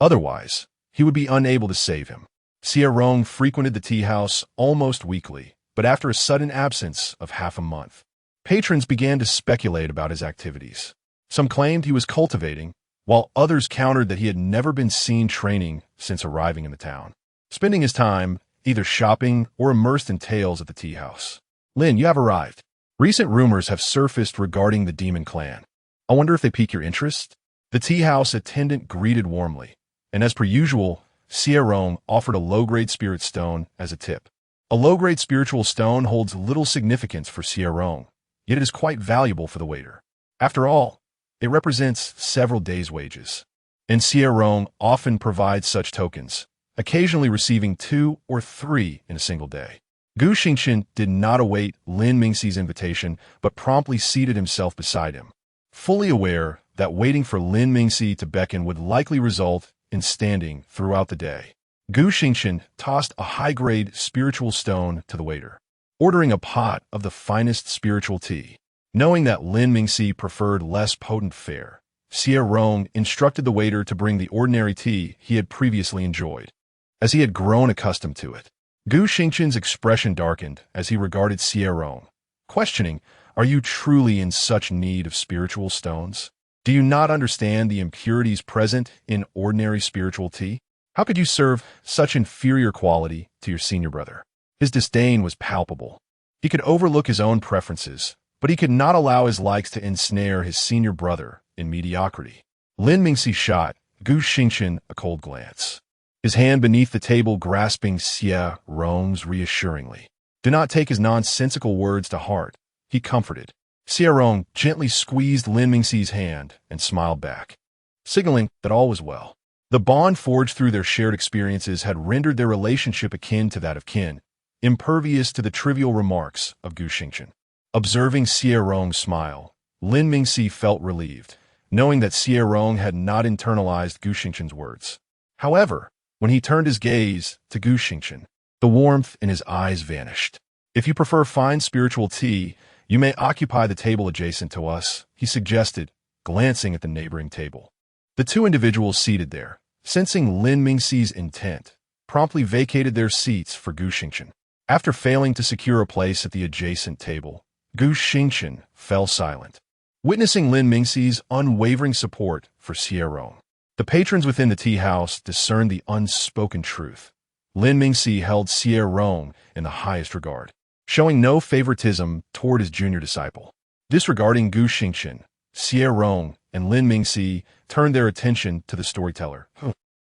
Otherwise, he would be unable to save him. Xie Rong frequented the tea house almost weekly, but after a sudden absence of half a month, patrons began to speculate about his activities. Some claimed he was cultivating, while others countered that he had never been seen training since arriving in the town. Spending his time either shopping or immersed in tales at the tea house. Lin, you have arrived. Recent rumors have surfaced regarding the demon clan. I wonder if they pique your interest? The tea house attendant greeted warmly, and as per usual, Xie Rong offered a low-grade spirit stone as a tip. A low-grade spiritual stone holds little significance for Xie Rong, yet it is quite valuable for the waiter. After all, it represents several days' wages. And Xie Rong often provides such tokens, occasionally receiving 2 or 3 in a single day. Gu Xingqian did not await Lin Mingxi's invitation, but promptly seated himself beside him, fully aware that waiting for Lin Mingxi to beckon would likely result in standing throughout the day. Gu Xingqian tossed a high-grade spiritual stone to the waiter, ordering a pot of the finest spiritual tea. Knowing that Lin Mingxi preferred less potent fare, Xie Rong instructed the waiter to bring the ordinary tea he had previously enjoyed, as he had grown accustomed to it. Gu Xingqian's expression darkened as he regarded Xie Rong, questioning, "Are you truly in such need of spiritual stones? Do you not understand the impurities present in ordinary spiritual tea? How could you serve such inferior quality to your senior brother?" His disdain was palpable. He could overlook his own preferences, but he could not allow his likes to ensnare his senior brother in mediocrity. Lin Mingxi shot Gu Xingqian a cold glance, his hand beneath the table grasping Xie Rong's reassuringly. "Do not take his nonsensical words to heart," he comforted. Xie Rong gently squeezed Lin Mingxi's hand and smiled back, signaling that all was well. The bond forged through their shared experiences had rendered their relationship akin to that of kin, impervious to the trivial remarks of Gu Xingqian. Observing Xie Rong's smile, Lin Mingxi felt relieved, knowing that Xie Rong had not internalized Gu Xingqian's words. However, when he turned his gaze to Gu Xingqian, the warmth in his eyes vanished. "If you prefer fine spiritual tea, you may occupy the table adjacent to us," he suggested, glancing at the neighboring table. The two individuals seated there, sensing Lin Mingxi's intent, promptly vacated their seats for Gu Xingqian. After failing to secure a place at the adjacent table, Gu Xingqian fell silent, witnessing Lin Mingxi's unwavering support for Xie Rong. The patrons within the tea house discerned the unspoken truth. Lin Mingxi held Xie Rong in the highest regard, showing no favoritism toward his junior disciple. Disregarding Gu Xingqian, Xie Rong and Lin Mingxi turned their attention to the storyteller.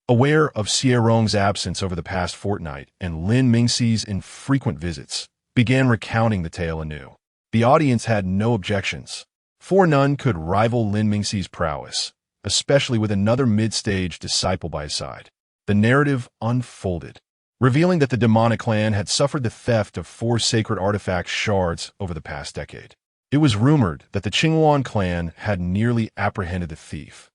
Aware of Xie Rong's absence over the past fortnight and Lin Mingxi's infrequent visits, began recounting the tale anew. The audience had no objections, for none could rival Lin Mingxi's prowess, especially with another mid-stage disciple by his side. The narrative unfolded, revealing that the demonic clan had suffered the theft of 4 sacred artifact shards over the past decade. It was rumored that the Qinghuan clan had nearly apprehended the thief,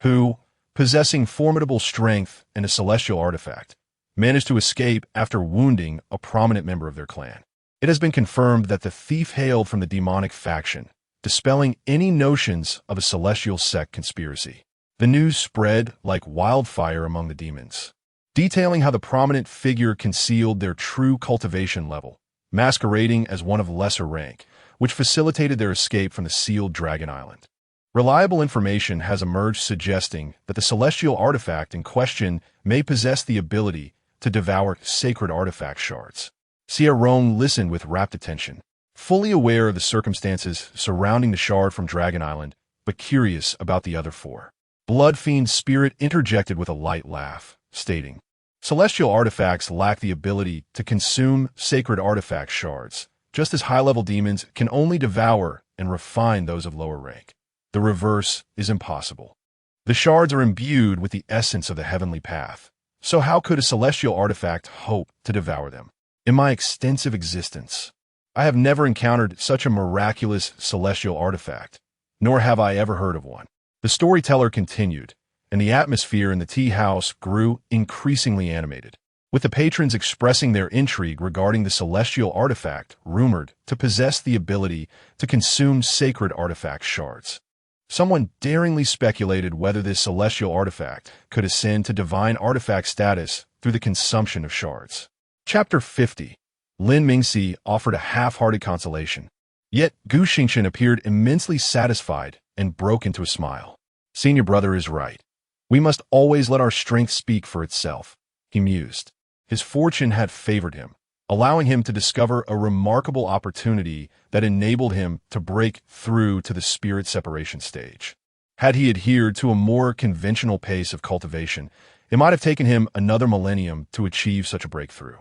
who, possessing formidable strength and a celestial artifact, managed to escape after wounding a prominent member of their clan. It has been confirmed that the thief hailed from the demonic faction, dispelling any notions of a celestial sect conspiracy. The news spread like wildfire among the demons, detailing how the prominent figure concealed their true cultivation level, masquerading as one of lesser rank, which facilitated their escape from the sealed Dragon Island. Reliable information has emerged suggesting that the celestial artifact in question may possess the ability to devour sacred artifact shards. Xie Rong listened with rapt attention, fully aware of the circumstances surrounding the shard from Dragon Island, but curious about the other 4. Bloodfiend's spirit interjected with a light laugh, stating, "Celestial artifacts lack the ability to consume sacred artifact shards, just as high-level demons can only devour and refine those of lower rank. The reverse is impossible. The shards are imbued with the essence of the heavenly path, so how could a celestial artifact hope to devour them? In my extensive existence, I have never encountered such a miraculous celestial artifact, nor have I ever heard of one." The storyteller continued, and the atmosphere in the tea house grew increasingly animated, with the patrons expressing their intrigue regarding the celestial artifact rumored to possess the ability to consume sacred artifact shards. Someone daringly speculated whether this celestial artifact could ascend to divine artifact status through the consumption of shards. Chapter 50. Lin Mingxi offered a half-hearted consolation. Yet Gu Xingqian appeared immensely satisfied and broke into a smile. "Senior brother is right. We must always let our strength speak for itself," he mused, his fortune had favored him, allowing him to discover a remarkable opportunity that enabled him to break through to the spirit separation stage. Had he adhered to a more conventional pace of cultivation, it might have taken him another millennium to achieve such a breakthrough.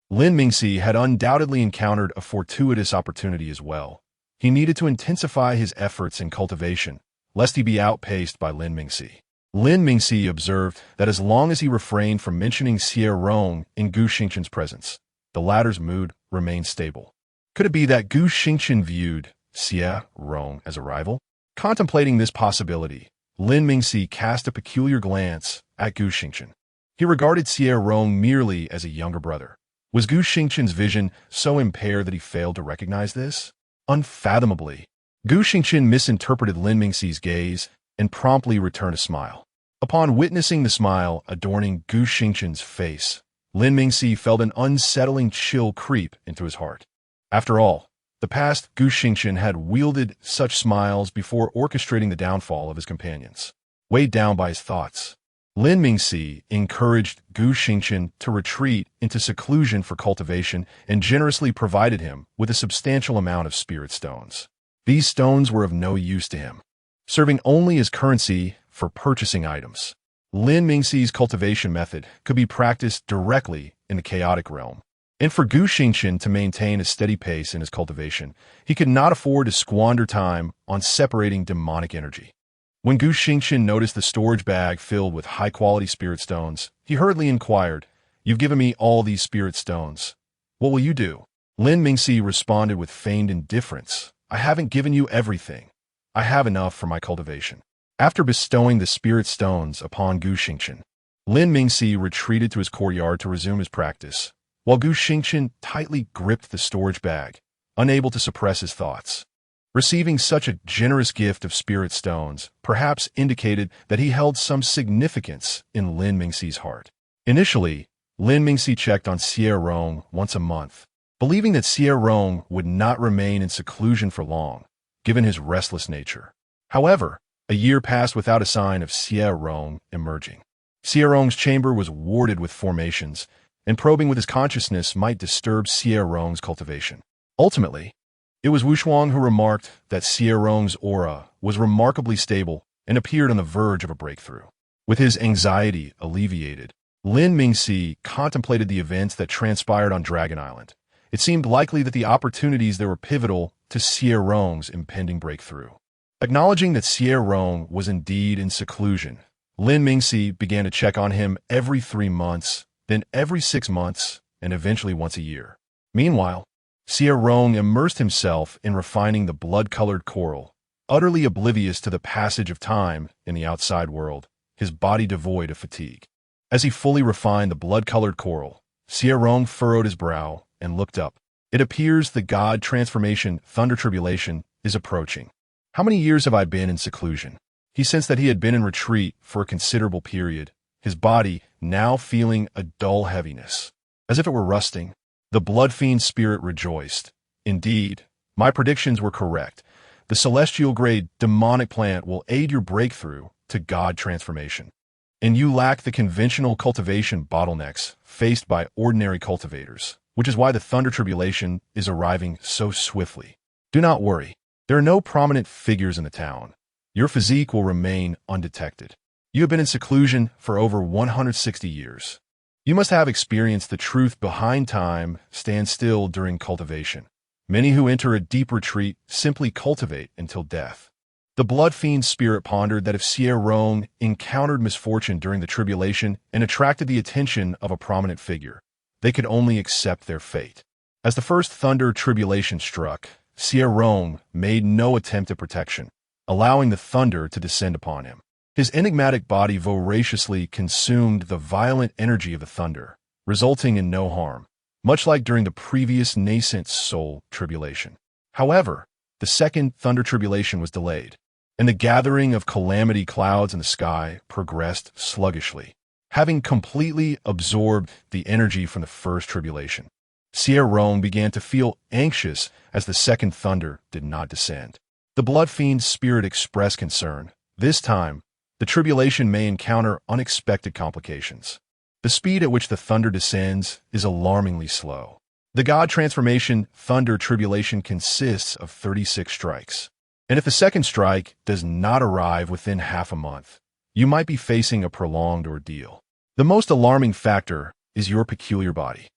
Lin Mingxi had undoubtedly encountered a fortuitous opportunity as well. He needed to intensify his efforts in cultivation, lest he be outpaced by Lin Mingxi. Lin Mingxi observed that as long as he refrained from mentioning Xie Rong in Gu Xingqian's presence, the latter's mood remained stable. Could it be that Gu Xingqian viewed Xie Rong as a rival? Contemplating this possibility, Lin Mingxi cast a peculiar glance at Gu Xingqian. He regarded Xie Rong merely as a younger brother. Was Gu Xingqian's vision so impaired that he failed to recognize this? Unfathomably, Gu Xingqian misinterpreted Lin Mingxi's gaze and promptly returned a smile. Upon witnessing the smile adorning Gu Xingqian's face, Lin Mingxi felt an unsettling chill creep into his heart. After all, the past Gu Xingqian had wielded such smiles before orchestrating the downfall of his companions. Weighed down by his thoughts, Lin Mingxi encouraged Gu Xingqian to retreat into seclusion for cultivation and generously provided him with a substantial amount of spirit stones. These stones were of no use to him, serving only as currency for purchasing items. Lin Mingxi's cultivation method could be practiced directly in the chaotic realm. And for Gu Xingqian to maintain a steady pace in his cultivation, he could not afford to squander time on separating demonic energy. When Gu Xingqian noticed the storage bag filled with high-quality spirit stones, he hurriedly inquired, "You've given me all these spirit stones. What will you do?" Lin Mingxi responded with feigned indifference, "I haven't given you everything. I have enough for my cultivation." After bestowing the spirit stones upon Gu Xingqian, Lin Mingxi retreated to his courtyard to resume his practice, while Gu Xingqian tightly gripped the storage bag, unable to suppress his thoughts. Receiving such a generous gift of spirit stones perhaps indicated that he held some significance in Lin Mingxi's heart. Initially, Lin Mingxi checked on Xie Rong once a month, believing that Xie Rong would not remain in seclusion for long, given his restless nature. However, a year passed without a sign of Xie Rong emerging. Xie Rong's chamber was warded with formations, and probing with his consciousness might disturb Xie Rong's cultivation. Ultimately, it was Wu Shuang who remarked that Xie Rong's aura was remarkably stable and appeared on the verge of a breakthrough. With his anxiety alleviated, Lin Mingxi contemplated the events that transpired on Dragon Island. It seemed likely that the opportunities there were pivotal to Xie Rong's impending breakthrough. Acknowledging that Xie Rong was indeed in seclusion, Lin Mingxi began to check on him every 3 months, then every 6 months, and eventually once a year. Meanwhile, Xie Rong immersed himself in refining the blood-colored coral, utterly oblivious to the passage of time in the outside world, his body devoid of fatigue. As he fully refined the blood-colored coral, Xie Rong furrowed his brow and looked up. It appears the God transformation thunder tribulation is approaching. How many years have I been in seclusion? He sensed that he had been in retreat for a considerable period, his body now feeling a dull heaviness, as if it were rusting. The blood fiend spirit rejoiced. Indeed, my predictions were correct. The celestial-grade demonic plant will aid your breakthrough to God transformation. And you lack the conventional cultivation bottlenecks faced by ordinary cultivators, which is why the thunder tribulation is arriving so swiftly. Do not worry. There are no prominent figures in the town. Your physique will remain undetected. You have been in seclusion for over 160 years. You must have experienced the truth behind time stand still during cultivation. Many who enter a deep retreat simply cultivate until death. The blood fiend spirit pondered that if Xie Rong encountered misfortune during the tribulation and attracted the attention of a prominent figure, they could only accept their fate. As the first thunder tribulation struck, Xie Rong made no attempt at protection, allowing the thunder to descend upon him. His enigmatic body voraciously consumed the violent energy of the thunder, resulting in no harm, much like during the previous nascent soul tribulation. However, the second thunder tribulation was delayed, and the gathering of calamity clouds in the sky progressed sluggishly, having completely absorbed the energy from the first tribulation. Xie Rong began to feel anxious as the second thunder did not descend. The blood fiend's spirit expressed concern. This time, the tribulation may encounter unexpected complications. The speed at which the thunder descends is alarmingly slow. The God transformation thunder tribulation consists of 36 strikes. And if the second strike does not arrive within half a month, you might be facing a prolonged ordeal. The most alarming factor is your peculiar body.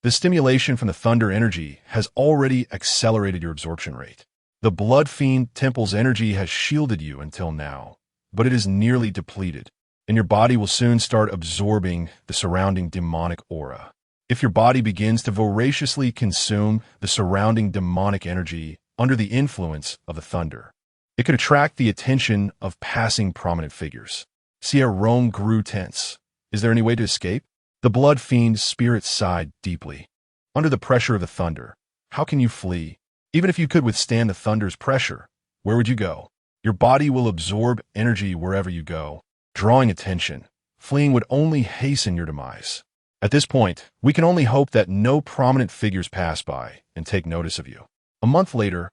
The stimulation from the thunder energy has already accelerated your absorption rate. The blood fiend temple's energy has shielded you until now, but it is nearly depleted, and your body will soon start absorbing the surrounding demonic aura. If your body begins to voraciously consume the surrounding demonic energy under the influence of the thunder, it could attract the attention of passing prominent figures. Xie Rong grew tense. Is there any way to escape? The blood fiend's spirit sighed deeply. Under the pressure of the thunder, how can you flee? Even if you could withstand the thunder's pressure, where would you go? Your body will absorb energy wherever you go, drawing attention. Fleeing would only hasten your demise. At this point, we can only hope that no prominent figures pass by and take notice of you. A month later,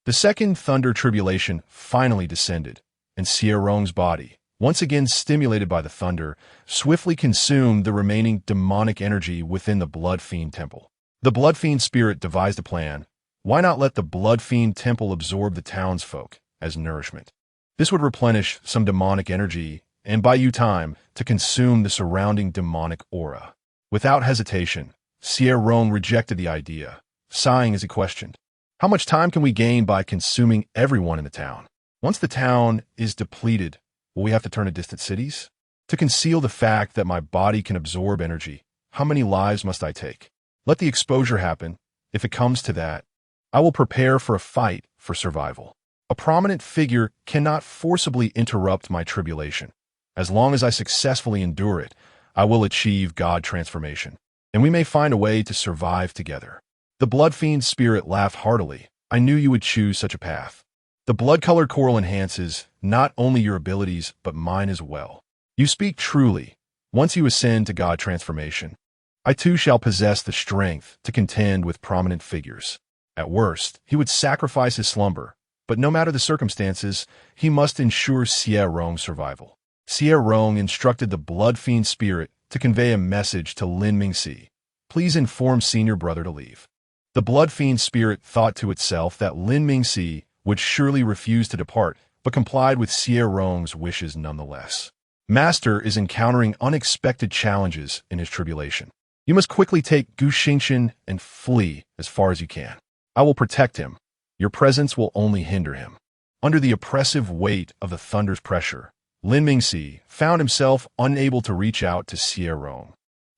the second thunder tribulation finally descended, and Xie Rong's body, once again stimulated by the thunder, swiftly consumed the remaining demonic energy within the Blood Fiend Temple. The Blood Fiend spirit devised a plan. Why not let the Blood Fiend Temple absorb the townsfolk as nourishment? This would replenish some demonic energy and buy you time to consume the surrounding demonic aura. Without hesitation, Xie Rong rejected the idea, sighing as he questioned, how much time can we gain by consuming everyone in the town? Once the town is depleted, will we have to turn to distant cities? To conceal the fact that my body can absorb energy, how many lives must I take? Let the exposure happen. If it comes to that, I will prepare for a fight for survival. A prominent figure cannot forcibly interrupt my tribulation. As long as I successfully endure it, I will achieve God transformation, and we may find a way to survive together. The Blood Fiend spirit laughed heartily. I knew you would choose such a path. The blood-colored coral enhances not only your abilities, but mine as well. You speak truly. Once you ascend to God transformation, I too shall possess the strength to contend with prominent figures. At worst, he would sacrifice his slumber, but no matter the circumstances, he must ensure Xie Rong's survival. Xie Rong instructed the Blood Fiend spirit to convey a message to Lin Mingxi. Please inform senior brother to leave. The Blood Fiend spirit thought to itself that Lin Mingxi would surely refuse to depart, but complied with Xie Rong's wishes nonetheless. Master is encountering unexpected challenges in his tribulation. You must quickly take Gu Xingqian and flee as far as you can. I will protect him. Your presence will only hinder him. Under the oppressive weight of the thunder's pressure, Lin Mingxi found himself unable to reach out to Xie Rong,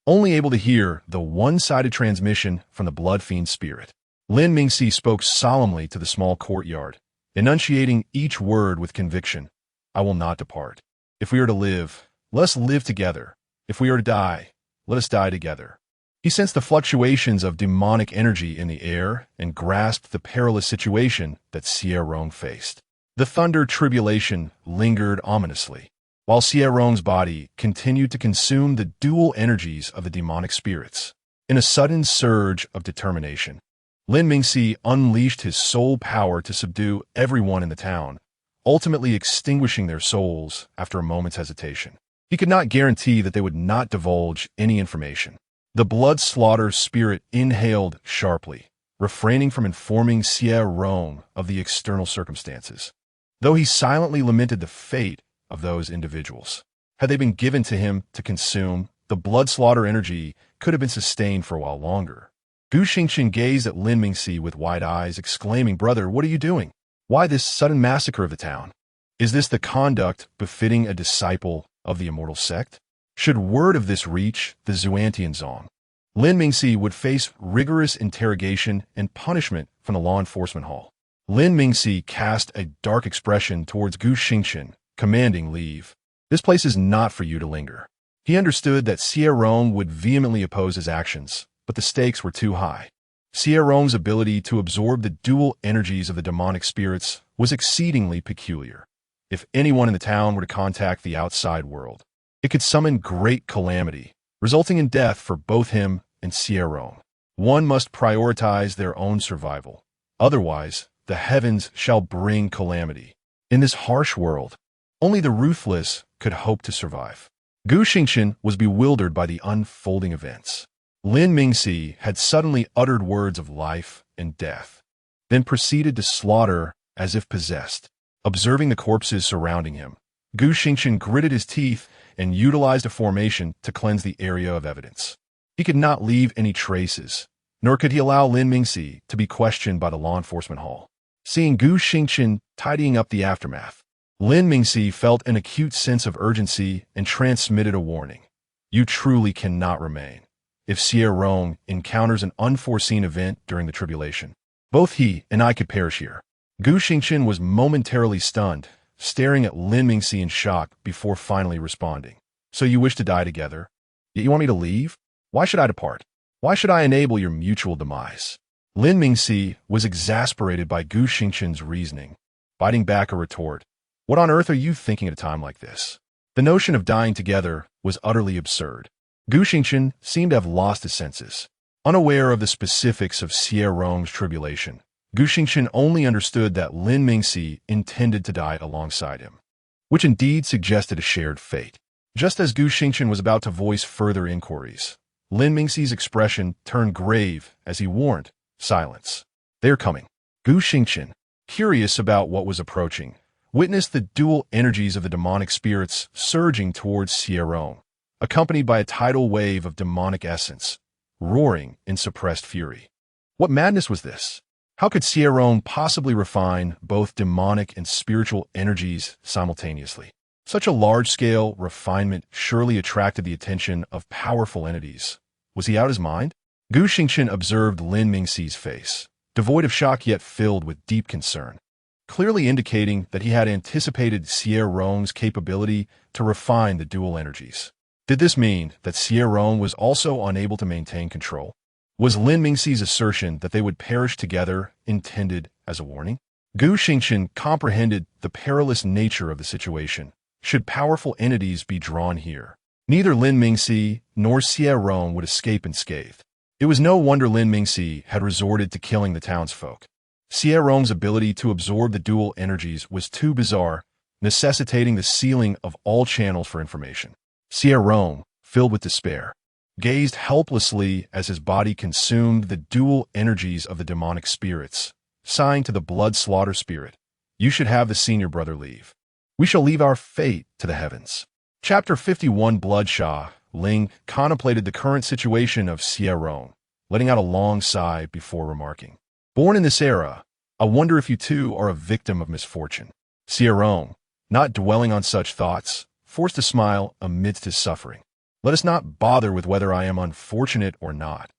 only able to hear the one-sided transmission from the Blood Fiend spirit. Lin Mingxi spoke solemnly to the small courtyard, enunciating each word with conviction. I will not depart. If we are to live, let us live together. If we are to die, let us die together. He sensed the fluctuations of demonic energy in the air and grasped the perilous situation that Xie Rong faced. The thunder tribulation lingered ominously, while Xie Rong's body continued to consume the dual energies of the demonic spirits. In a sudden surge of determination, Lin Mingxi unleashed his soul power to subdue everyone in the town, ultimately extinguishing their souls after a moment's hesitation. He could not guarantee that they would not divulge any information. The blood slaughter spirit inhaled sharply, refraining from informing Xie Rong of the external circumstances, though he silently lamented the fate of those individuals. Had they been given to him to consume, the blood slaughter energy could have been sustained for a while longer. Gu Xingqian gazed at Lin Mingxi with wide eyes, exclaiming, Brother, what are you doing? Why this sudden massacre of the town? Is this the conduct befitting a disciple of the Immortal Sect? Should word of this reach the Xuanyue Zong, Lin Mingxi would face rigorous interrogation and punishment from the law enforcement hall. Lin Mingxi cast a dark expression towards Gu Xingqian, commanding leave. This place is not for you to linger. He understood that Xie Rong would vehemently oppose his actions, but the stakes were too high. Xie Rong's ability to absorb the dual energies of the demonic spirits was exceedingly peculiar. If anyone in the town were to contact the outside world, it could summon great calamity, resulting in death for both him and Xie Rong. One must prioritize their own survival. Otherwise, the heavens shall bring calamity. In this harsh world, only the ruthless could hope to survive. Gu Xingqian was bewildered by the unfolding events. Lin Mingxi had suddenly uttered words of life and death, then proceeded to slaughter as if possessed. Observing the corpses surrounding him, Gu Xingqian gritted his teeth and utilized a formation to cleanse the area of evidence. He could not leave any traces, nor could he allow Lin Mingxi to be questioned by the law enforcement hall. Seeing Gu Xingqian tidying up the aftermath, Lin Mingxi felt an acute sense of urgency and transmitted a warning. You truly cannot remain. If Xie Rong encounters an unforeseen event during the tribulation, both he and I could perish here. Gu Xingqian was momentarily stunned, staring at Lin Mingxi in shock before finally responding. So you wish to die together? Yet you want me to leave? Why should I depart? Why should I enable your mutual demise? Lin Mingxi was exasperated by Gu Xingqian's reasoning, biting back a retort. What on earth are you thinking at a time like this? The notion of dying together was utterly absurd. Gu Xingqian seemed to have lost his senses. Unaware of the specifics of Xie Rong's tribulation, Gu Xingqian only understood that Lin Mingxi intended to die alongside him, which indeed suggested a shared fate. Just as Gu Xingqian was about to voice further inquiries, Lin Mingxi's expression turned grave as he warned, silence. They're coming. Gu Xingqian, curious about what was approaching, witnessed the dual energies of the demonic spirits surging towards Xie Rong, accompanied by a tidal wave of demonic essence, roaring in suppressed fury. What madness was this? How could Xie Rong possibly refine both demonic and spiritual energies simultaneously? Such a large-scale refinement surely attracted the attention of powerful entities. Was he out his mind? Gu Xingqian observed Lin Mingxi's face, devoid of shock yet filled with deep concern, clearly indicating that he had anticipated Xie Rong's capability to refine the dual energies. Did this mean that Xie Rong was also unable to maintain control? Was Lin Mingxi's assertion that they would perish together intended as a warning? Gu Xingqian comprehended the perilous nature of the situation. Should powerful entities be drawn here, neither Lin Mingxi nor Xie Rong would escape unscathed. It was no wonder Lin Mingxi had resorted to killing the townsfolk. Xie Rong's ability to absorb the dual energies was too bizarre, necessitating the sealing of all channels for information. Xie Rong, filled with despair, gazed helplessly as his body consumed the dual energies of the demonic spirits, sighing to the blood slaughter spirit, "You should have the senior brother leave. We shall leave our fate to the heavens." Chapter 51 Bloodshah Ling contemplated the current situation of Xie Rong, letting out a long sigh before remarking, "Born in this era, I wonder if you too are a victim of misfortune." Xie Rong, not dwelling on such thoughts, forced a smile amidst his suffering. "Let us not bother with whether I am unfortunate or not.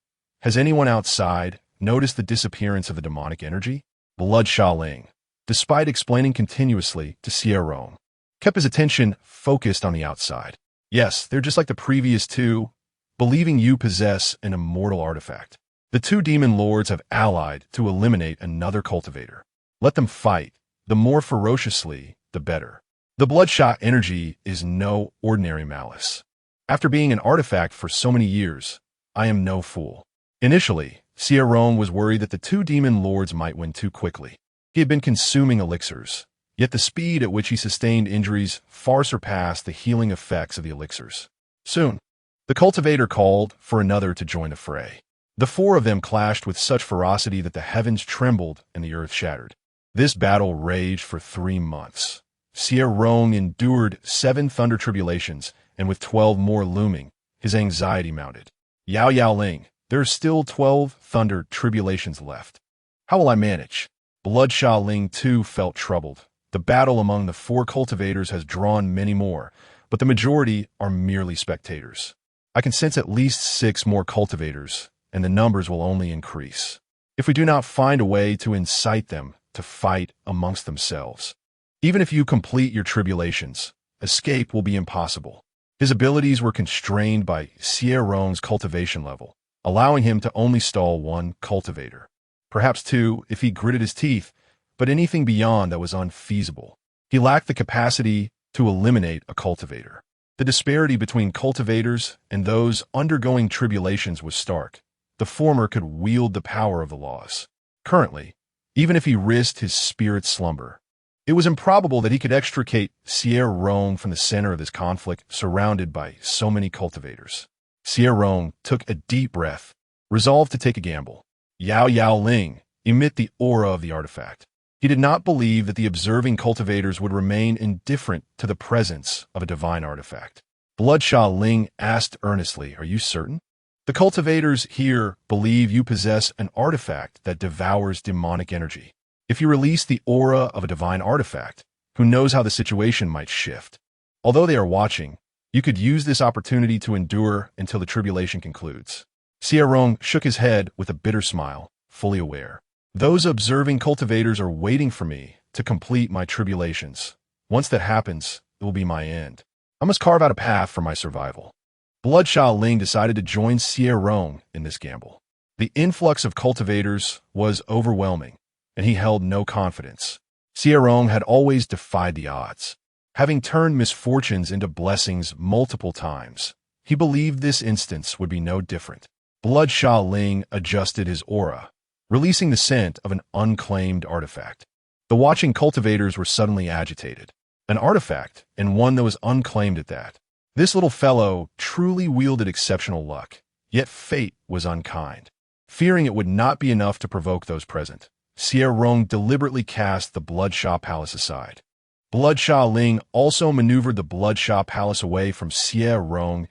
Has anyone outside noticed the disappearance of the demonic energy?" Bloodshah Ling, despite explaining continuously to Xie Rong, kept his attention focused on the outside. "Yes, they're just like the previous two, believing you possess an immortal artifact. The two demon lords have allied to eliminate another cultivator. Let them fight. The more ferociously, the better. The bloodshot energy is no ordinary malice. After being an artifact for so many years, I am no fool." Initially, Xie Rong was worried that the two demon lords might win too quickly. He had been consuming elixirs, yet the speed at which he sustained injuries far surpassed the healing effects of the elixirs. Soon, the cultivator called for another to join the fray. The four of them clashed with such ferocity that the heavens trembled and the earth shattered. This battle raged for 3 months. Xie Rong endured 7 thunder tribulations, and with 12 more looming, his anxiety mounted. Yao Ling, there are still 12 thunder tribulations left. How will I manage? Bloodshah Ling too felt troubled. The battle among the 4 cultivators has drawn many more, but the majority are merely spectators. I can sense at least 6 more cultivators, and the numbers will only increase, if we do not find a way to incite them to fight amongst themselves. Even if you complete your tribulations, escape will be impossible. His abilities were constrained by Xie Rong's cultivation level, allowing him to only stall 1 cultivator. Perhaps 2 if he gritted his teeth, but anything beyond that was unfeasible. He lacked the capacity to eliminate a cultivator. The disparity between cultivators and those undergoing tribulations was stark. The former could wield the power of the laws. Currently, even if he risked his spirit slumber, It was improbable that he could extricate Xie Rong from the center of this conflict, surrounded by so many cultivators. Xie Rong took a deep breath, resolved to take a gamble. Yao Yao Ling, emit the aura of the artifact. He did not believe that the observing cultivators would remain indifferent to the presence of a divine artifact. Bloodshaw Ling asked earnestly, "Are you certain? The cultivators here believe you possess an artifact that devours demonic energy. If you release the aura of a divine artifact, who knows how the situation might shift? Although they are watching, you could use this opportunity to endure until the tribulation concludes." Xie Rong shook his head with a bitter smile, fully aware. Those observing cultivators are waiting for me to complete my tribulations. Once that happens, it will be my end. I must carve out a path for my survival. Bloodshaw Ling decided to join Xie Rong in this gamble. The influx of cultivators was overwhelming, and he held no confidence. Xie Rong had always defied the odds. Having turned misfortunes into blessings multiple times, he believed this instance would be no different. Bloodshaw Ling adjusted his aura, releasing the scent of an unclaimed artifact. The watching cultivators were suddenly agitated. An artifact, and one that was unclaimed at that. This little fellow truly wielded exceptional luck, yet fate was unkind. Fearing it would not be enough to provoke those present, Xie Rong deliberately cast the Bloodshaw Palace aside. Bloodshaw Ling also maneuvered the Bloodshaw Palace away from Xie Rong's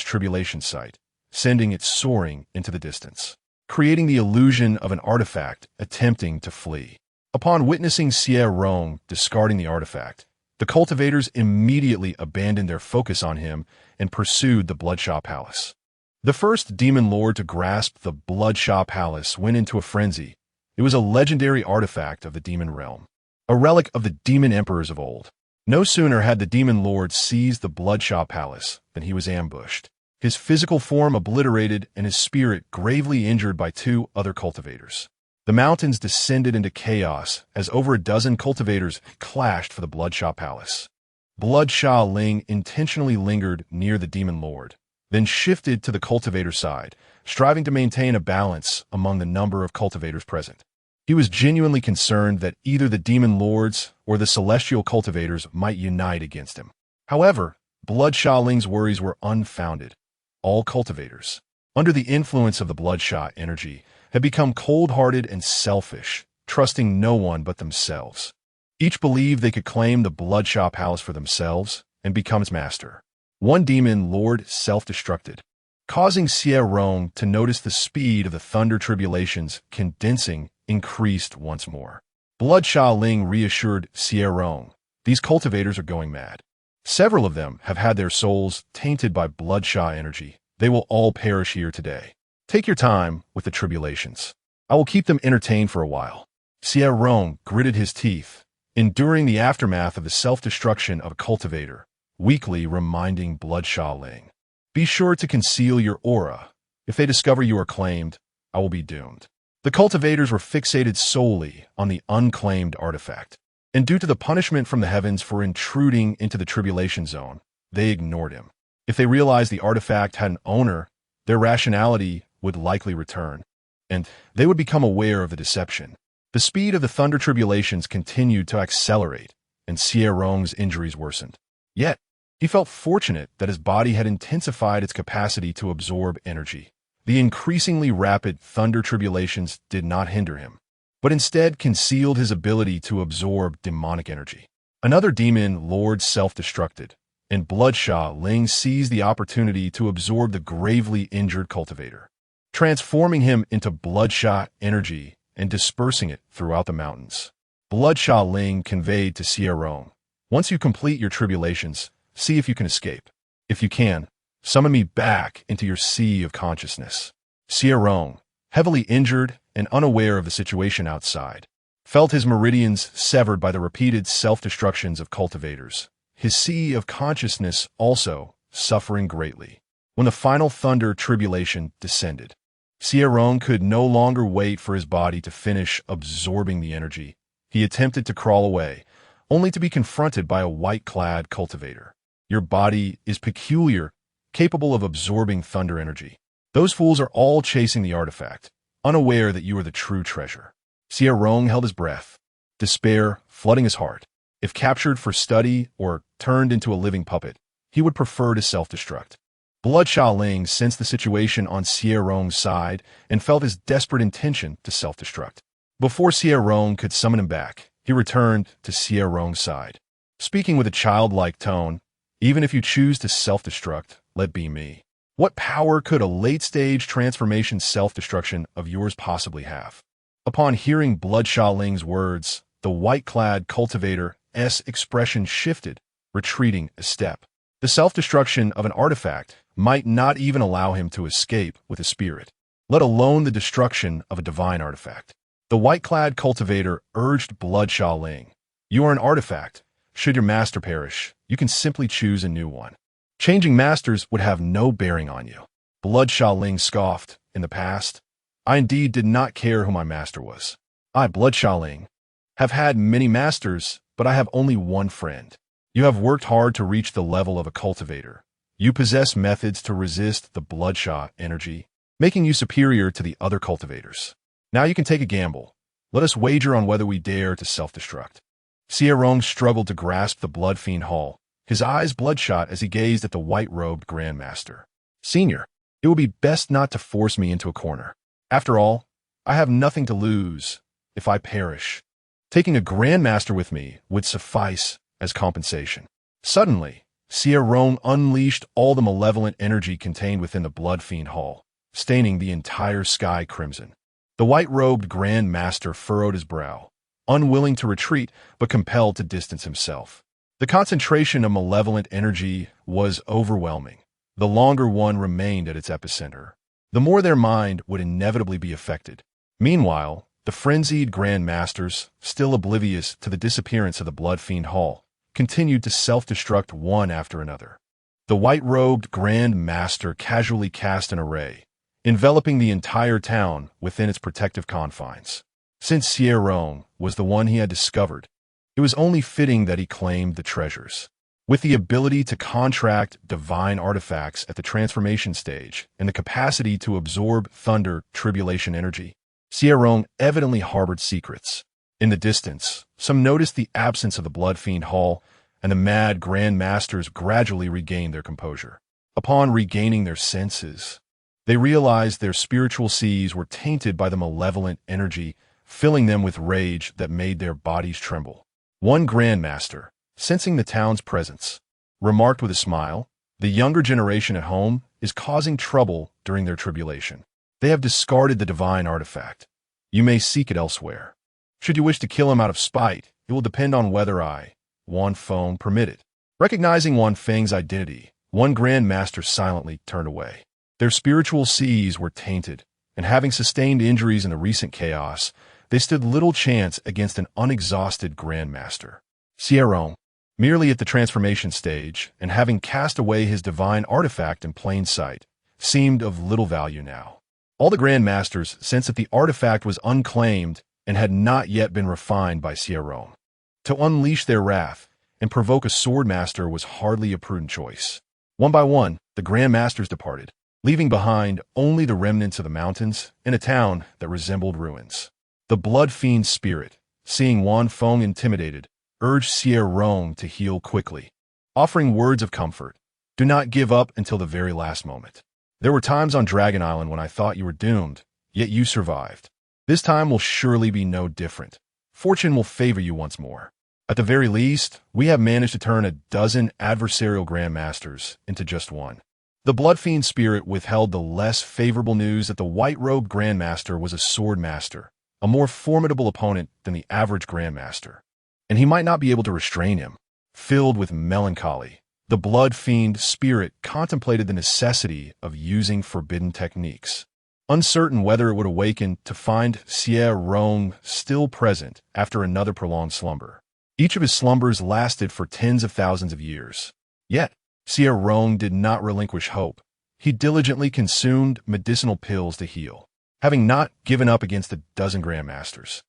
tribulation site, sending it soaring into the distance, creating the illusion of an artifact attempting to flee. Upon witnessing Xie Rong discarding the artifact, the cultivators immediately abandoned their focus on him and pursued the Bloodshaw Palace. The first demon lord to grasp the Bloodshaw Palace went into a frenzy. It was a legendary artifact of the demon realm, a relic of the demon emperors of old. No sooner had the demon lord seized the Bloodshaw Palace than he was ambushed, his physical form obliterated and his spirit gravely injured by two other cultivators. The mountains descended into chaos as over a dozen cultivators clashed for the Bloodshaw Palace. Bloodshaw Ling intentionally lingered near the demon lord, then shifted to the cultivator side, striving to maintain a balance among the number of cultivators present. He was genuinely concerned that either the demon lords or the celestial cultivators might unite against him. However, Bloodshaw Ling's worries were unfounded. All cultivators, under the influence of the Bloodshaw energy, had become cold-hearted and selfish, trusting no one but themselves. Each believed they could claim the Bloodshaw Palace for themselves and become its master. One demon lord self-destructed, causing Xie Rong to notice the speed of the thunder tribulations condensing increased once more. Bloodshaw Ling reassured Xie Rong, "These cultivators are going mad. Several of them have had their souls tainted by Bloodshaw energy. They will all perish here today. Take your time with the tribulations. I will keep them entertained for a while." Xie Rong gritted his teeth, enduring the aftermath of the self-destruction of a cultivator, weakly reminding Bloodshaw Ling, "Be sure to conceal your aura. If they discover you are claimed, I will be doomed." The cultivators were fixated solely on the unclaimed artifact, and due to the punishment from the heavens for intruding into the tribulation zone, they ignored him. If they realized the artifact had an owner, their rationality would likely return, and they would become aware of the deception. The speed of the thunder tribulations continued to accelerate, and Xie Rong's injuries worsened. Yet, he felt fortunate that his body had intensified its capacity to absorb energy. The increasingly rapid thunder tribulations did not hinder him, but instead concealed his ability to absorb demonic energy. Another demon lord self-destructed, and Bloodshaw Ling seized the opportunity to absorb the gravely injured cultivator, transforming him into Bloodshaw energy and dispersing it throughout the mountains. Bloodshaw Ling conveyed to Xie Rong, "Once you complete your tribulations, see if you can escape. If you can, summon me back into your sea of consciousness." Xie Rong, heavily injured and unaware of the situation outside, felt his meridians severed by the repeated self-destructions of cultivators, his sea of consciousness also suffering greatly. When the final thunder tribulation descended, Xie Rong could no longer wait for his body to finish absorbing the energy. He attempted to crawl away, only to be confronted by a white-clad cultivator. "Your body is peculiar, capable of absorbing thunder energy. Those fools are all chasing the artifact, unaware that you are the true treasure." Xie Rong held his breath, despair flooding his heart. If captured for study or turned into a living puppet, he would prefer to self-destruct. Blood Xiaoling sensed the situation on Xie Rong's side and felt his desperate intention to self-destruct. Before Xie Rong could summon him back, he returned to Xie Rong's side. Speaking with a childlike tone, "Even if you choose to self-destruct, let be me. What power could a late-stage transformation self-destruction of yours possibly have?" Upon hearing Blood Xiaoling's words, the white-clad cultivator's expression shifted, retreating a step. The self-destruction of an artifact might not even allow him to escape with his spirit, let alone the destruction of a divine artifact. The white-clad cultivator urged Blood Xiaoling, "You are an artifact. Should your master perish, you can simply choose a new one. Changing masters would have no bearing on you." Blood Xiaoling scoffed. "In the past, I indeed did not care who my master was. I, Blood Xiaoling, have had many masters, but I have only one friend. You have worked hard to reach the level of a cultivator. You possess methods to resist the bloodshot energy, making you superior to the other cultivators. Now you can take a gamble. Let us wager on whether we dare to self-destruct." Xie Rong struggled to grasp the blood fiend hull, his eyes bloodshot as he gazed at the white-robed Grandmaster. "Senior, it would be best not to force me into a corner. After all, I have nothing to lose if I perish. Taking a Grandmaster with me would suffice as compensation." Suddenly, Xie Rong unleashed all the malevolent energy contained within the blood fiend hull, staining the entire sky crimson. The white-robed Grand Master furrowed his brow, unwilling to retreat but compelled to distance himself. The concentration of malevolent energy was overwhelming. The longer one remained at its epicenter, the more their mind would inevitably be affected. Meanwhile, the frenzied Grand Masters, still oblivious to the disappearance of the blood fiend hull, continued to self-destruct one after another. The white-robed Grand Master casually cast an array, enveloping the entire town within its protective confines. Since Xie Rong was the one he had discovered, it was only fitting that he claimed the treasures. With the ability to contract divine artifacts at the transformation stage and the capacity to absorb thunder tribulation energy, Xie Rong evidently harbored secrets. In the distance, some noticed the absence of the blood fiend hull, and the mad Grand Masters gradually regained their composure. Upon regaining their senses, they realized their spiritual seas were tainted by the malevolent energy, filling them with rage that made their bodies tremble. One Grand Master, sensing the town's presence, remarked with a smile, "The younger generation at home is causing trouble during their tribulation. They have discarded the divine artifact. You may seek it elsewhere. Should you wish to kill him out of spite, it will depend on whether I, Wan Feng, permit it." Recognizing Wan Feng's identity, one Grand Master silently turned away. Their spiritual seas were tainted, and having sustained injuries in the recent chaos, they stood little chance against an unexhausted Grand Master. Xie Rong, merely at the transformation stage, and having cast away his divine artifact in plain sight, seemed of little value now. All the Grand Masters sensed that the artifact was unclaimed and had not yet been refined by Xie Rong. To unleash their wrath and provoke a sword master was hardly a prudent choice. One by one, the Grand Masters departed, leaving behind only the remnants of the mountains and a town that resembled ruins. The blood fiend's spirit, seeing Wan Feng intimidated, urged Xie Rong to heal quickly, offering words of comfort. "Do not give up until the very last moment. There were times on Dragon Island when I thought you were doomed, yet you survived. This time will surely be no different. Fortune will favor you once more. At the very least, we have managed to turn a dozen adversarial Grandmasters into just one." The blood fiend spirit withheld the less favorable news that the white-robed Grandmaster was a sword master, a more formidable opponent than the average Grandmaster, and he might not be able to restrain him. Filled with melancholy, the blood fiend spirit contemplated the necessity of using forbidden techniques, uncertain whether it would awaken to find Xie Rong still present after another prolonged slumber. Each of his slumbers lasted for tens of thousands of years. Yet, Xie Rong did not relinquish hope. He diligently consumed medicinal pills to heal, having not given up against a dozen Grandmasters.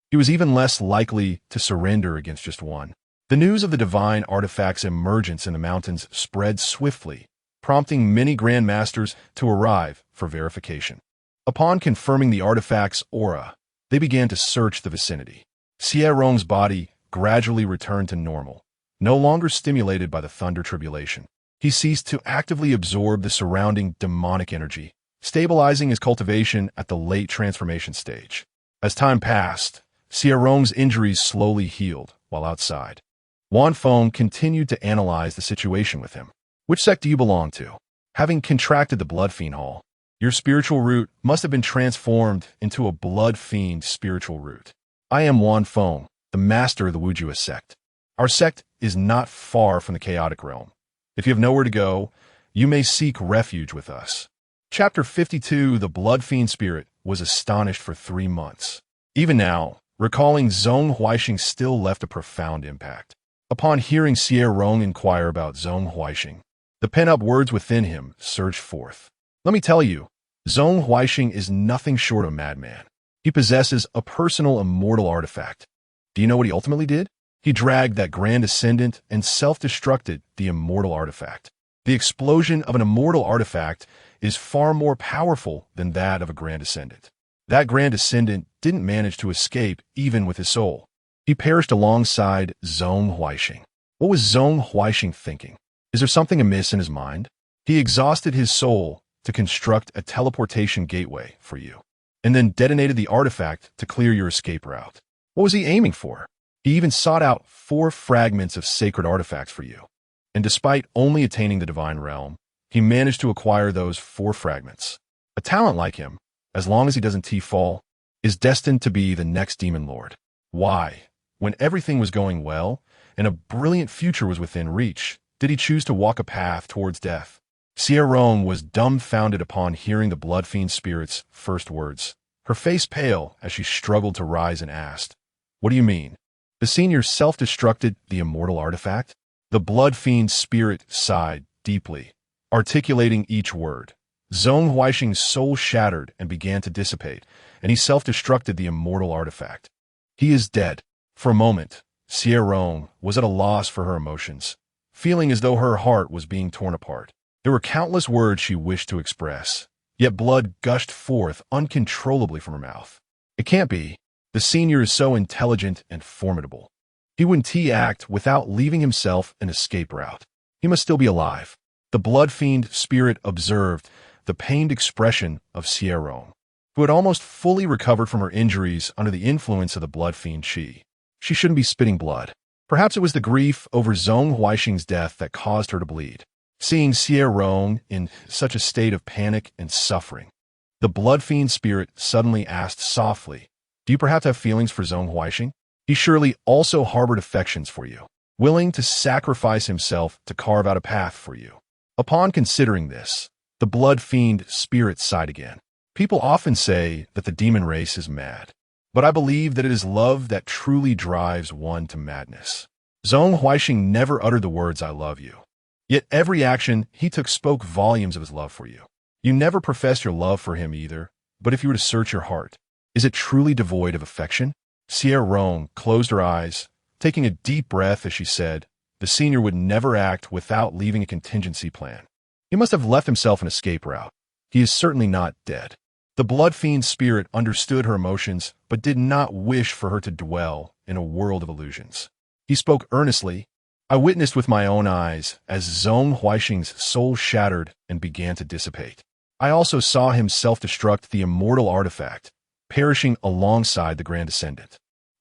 He was even less likely to surrender against just one. The news of the divine artifact's emergence in the mountains spread swiftly, prompting many Grandmasters to arrive for verification. Upon confirming the artifact's aura, they began to search the vicinity. Xie Rong's body gradually returned to normal, no longer stimulated by the thunder tribulation. He ceased to actively absorb the surrounding demonic energy, stabilizing his cultivation at the late transformation stage. As time passed, Xie Rong's injuries slowly healed while outside. Wan Feng continued to analyze the situation with him. Which sect do you belong to? Having contracted the blood fiend hall, your spiritual root must have been transformed into a blood fiend spiritual root. I am Wan Feng, the master of the Wujua sect. Our sect is not far from the chaotic realm. If you have nowhere to go, you may seek refuge with us. Chapter 52, The Blood Fiend Spirit, was astonished for 3 months. Even now, recalling Zhong Huaixing still left a profound impact. Upon hearing Xie Rong inquire about Zhong Huaixing, the pent-up words within him surged forth. Let me tell you, Zhong Huaixing is nothing short of a madman. He possesses a personal immortal artifact. Do you know what he ultimately did? He dragged that Grand Ascendant and self-destructed the immortal artifact. The explosion of an immortal artifact is far more powerful than that of a Grand Ascendant. That Grand Ascendant didn't manage to escape even with his soul. He perished alongside Zhong Huaixing. What was Zhong Huaixing thinking? Is there something amiss in his mind? He exhausted his soul to construct a teleportation gateway for you, and then detonated the artifact to clear your escape route. What was he aiming for? He even sought out 4 fragments of sacred artifacts for you. And despite only attaining the divine realm, he managed to acquire those 4 fragments. A talent like him, as long as he doesn't T-fall, is destined to be the next demon lord. Why, when everything was going well, and a brilliant future was within reach, did he choose to walk a path towards death? Xie Rong was dumbfounded upon hearing the blood fiend spirit's first words. Her face pale as she struggled to rise and asked, "What do you mean? The senior self-destructed the immortal artifact?" The blood fiend spirit sighed deeply, articulating each word. Zhong Huaixing's soul shattered and began to dissipate, and he self-destructed the immortal artifact. He is dead. For a moment, Xie Rong was at a loss for her emotions, feeling as though her heart was being torn apart. There were countless words she wished to express, yet blood gushed forth uncontrollably from her mouth. It can't be. The senior is so intelligent and formidable. He wouldn't T-act without leaving himself an escape route. He must still be alive. The blood fiend spirit observed the pained expression of Xie Rong, who had almost fully recovered from her injuries under the influence of the blood fiend Qi. She shouldn't be spitting blood. Perhaps it was the grief over Zhong Huaixing's death that caused her to bleed. Seeing Xie Rong in such a state of panic and suffering, the blood fiend spirit suddenly asked softly, "Do you perhaps have feelings for Zhong Huaixing? He surely also harbored affections for you, willing to sacrifice himself to carve out a path for you." Upon considering this, the blood fiend spirit sighed again. People often say that the demon race is mad, but I believe that it is love that truly drives one to madness. Zhong Huaixing never uttered the words, "I love you." Yet every action he took spoke volumes of his love for you. You never professed your love for him either, but if you were to search your heart, is it truly devoid of affection? Xie Rong closed her eyes, taking a deep breath as she said, "The senior would never act without leaving a contingency plan. He must have left himself an escape route. He is certainly not dead." The blood fiend spirit understood her emotions, but did not wish for her to dwell in a world of illusions. He spoke earnestly. "I witnessed with my own eyes as Zhong Huaixing's soul shattered and began to dissipate. I also saw him self-destruct the immortal artifact, perishing alongside the Grand Ascendant.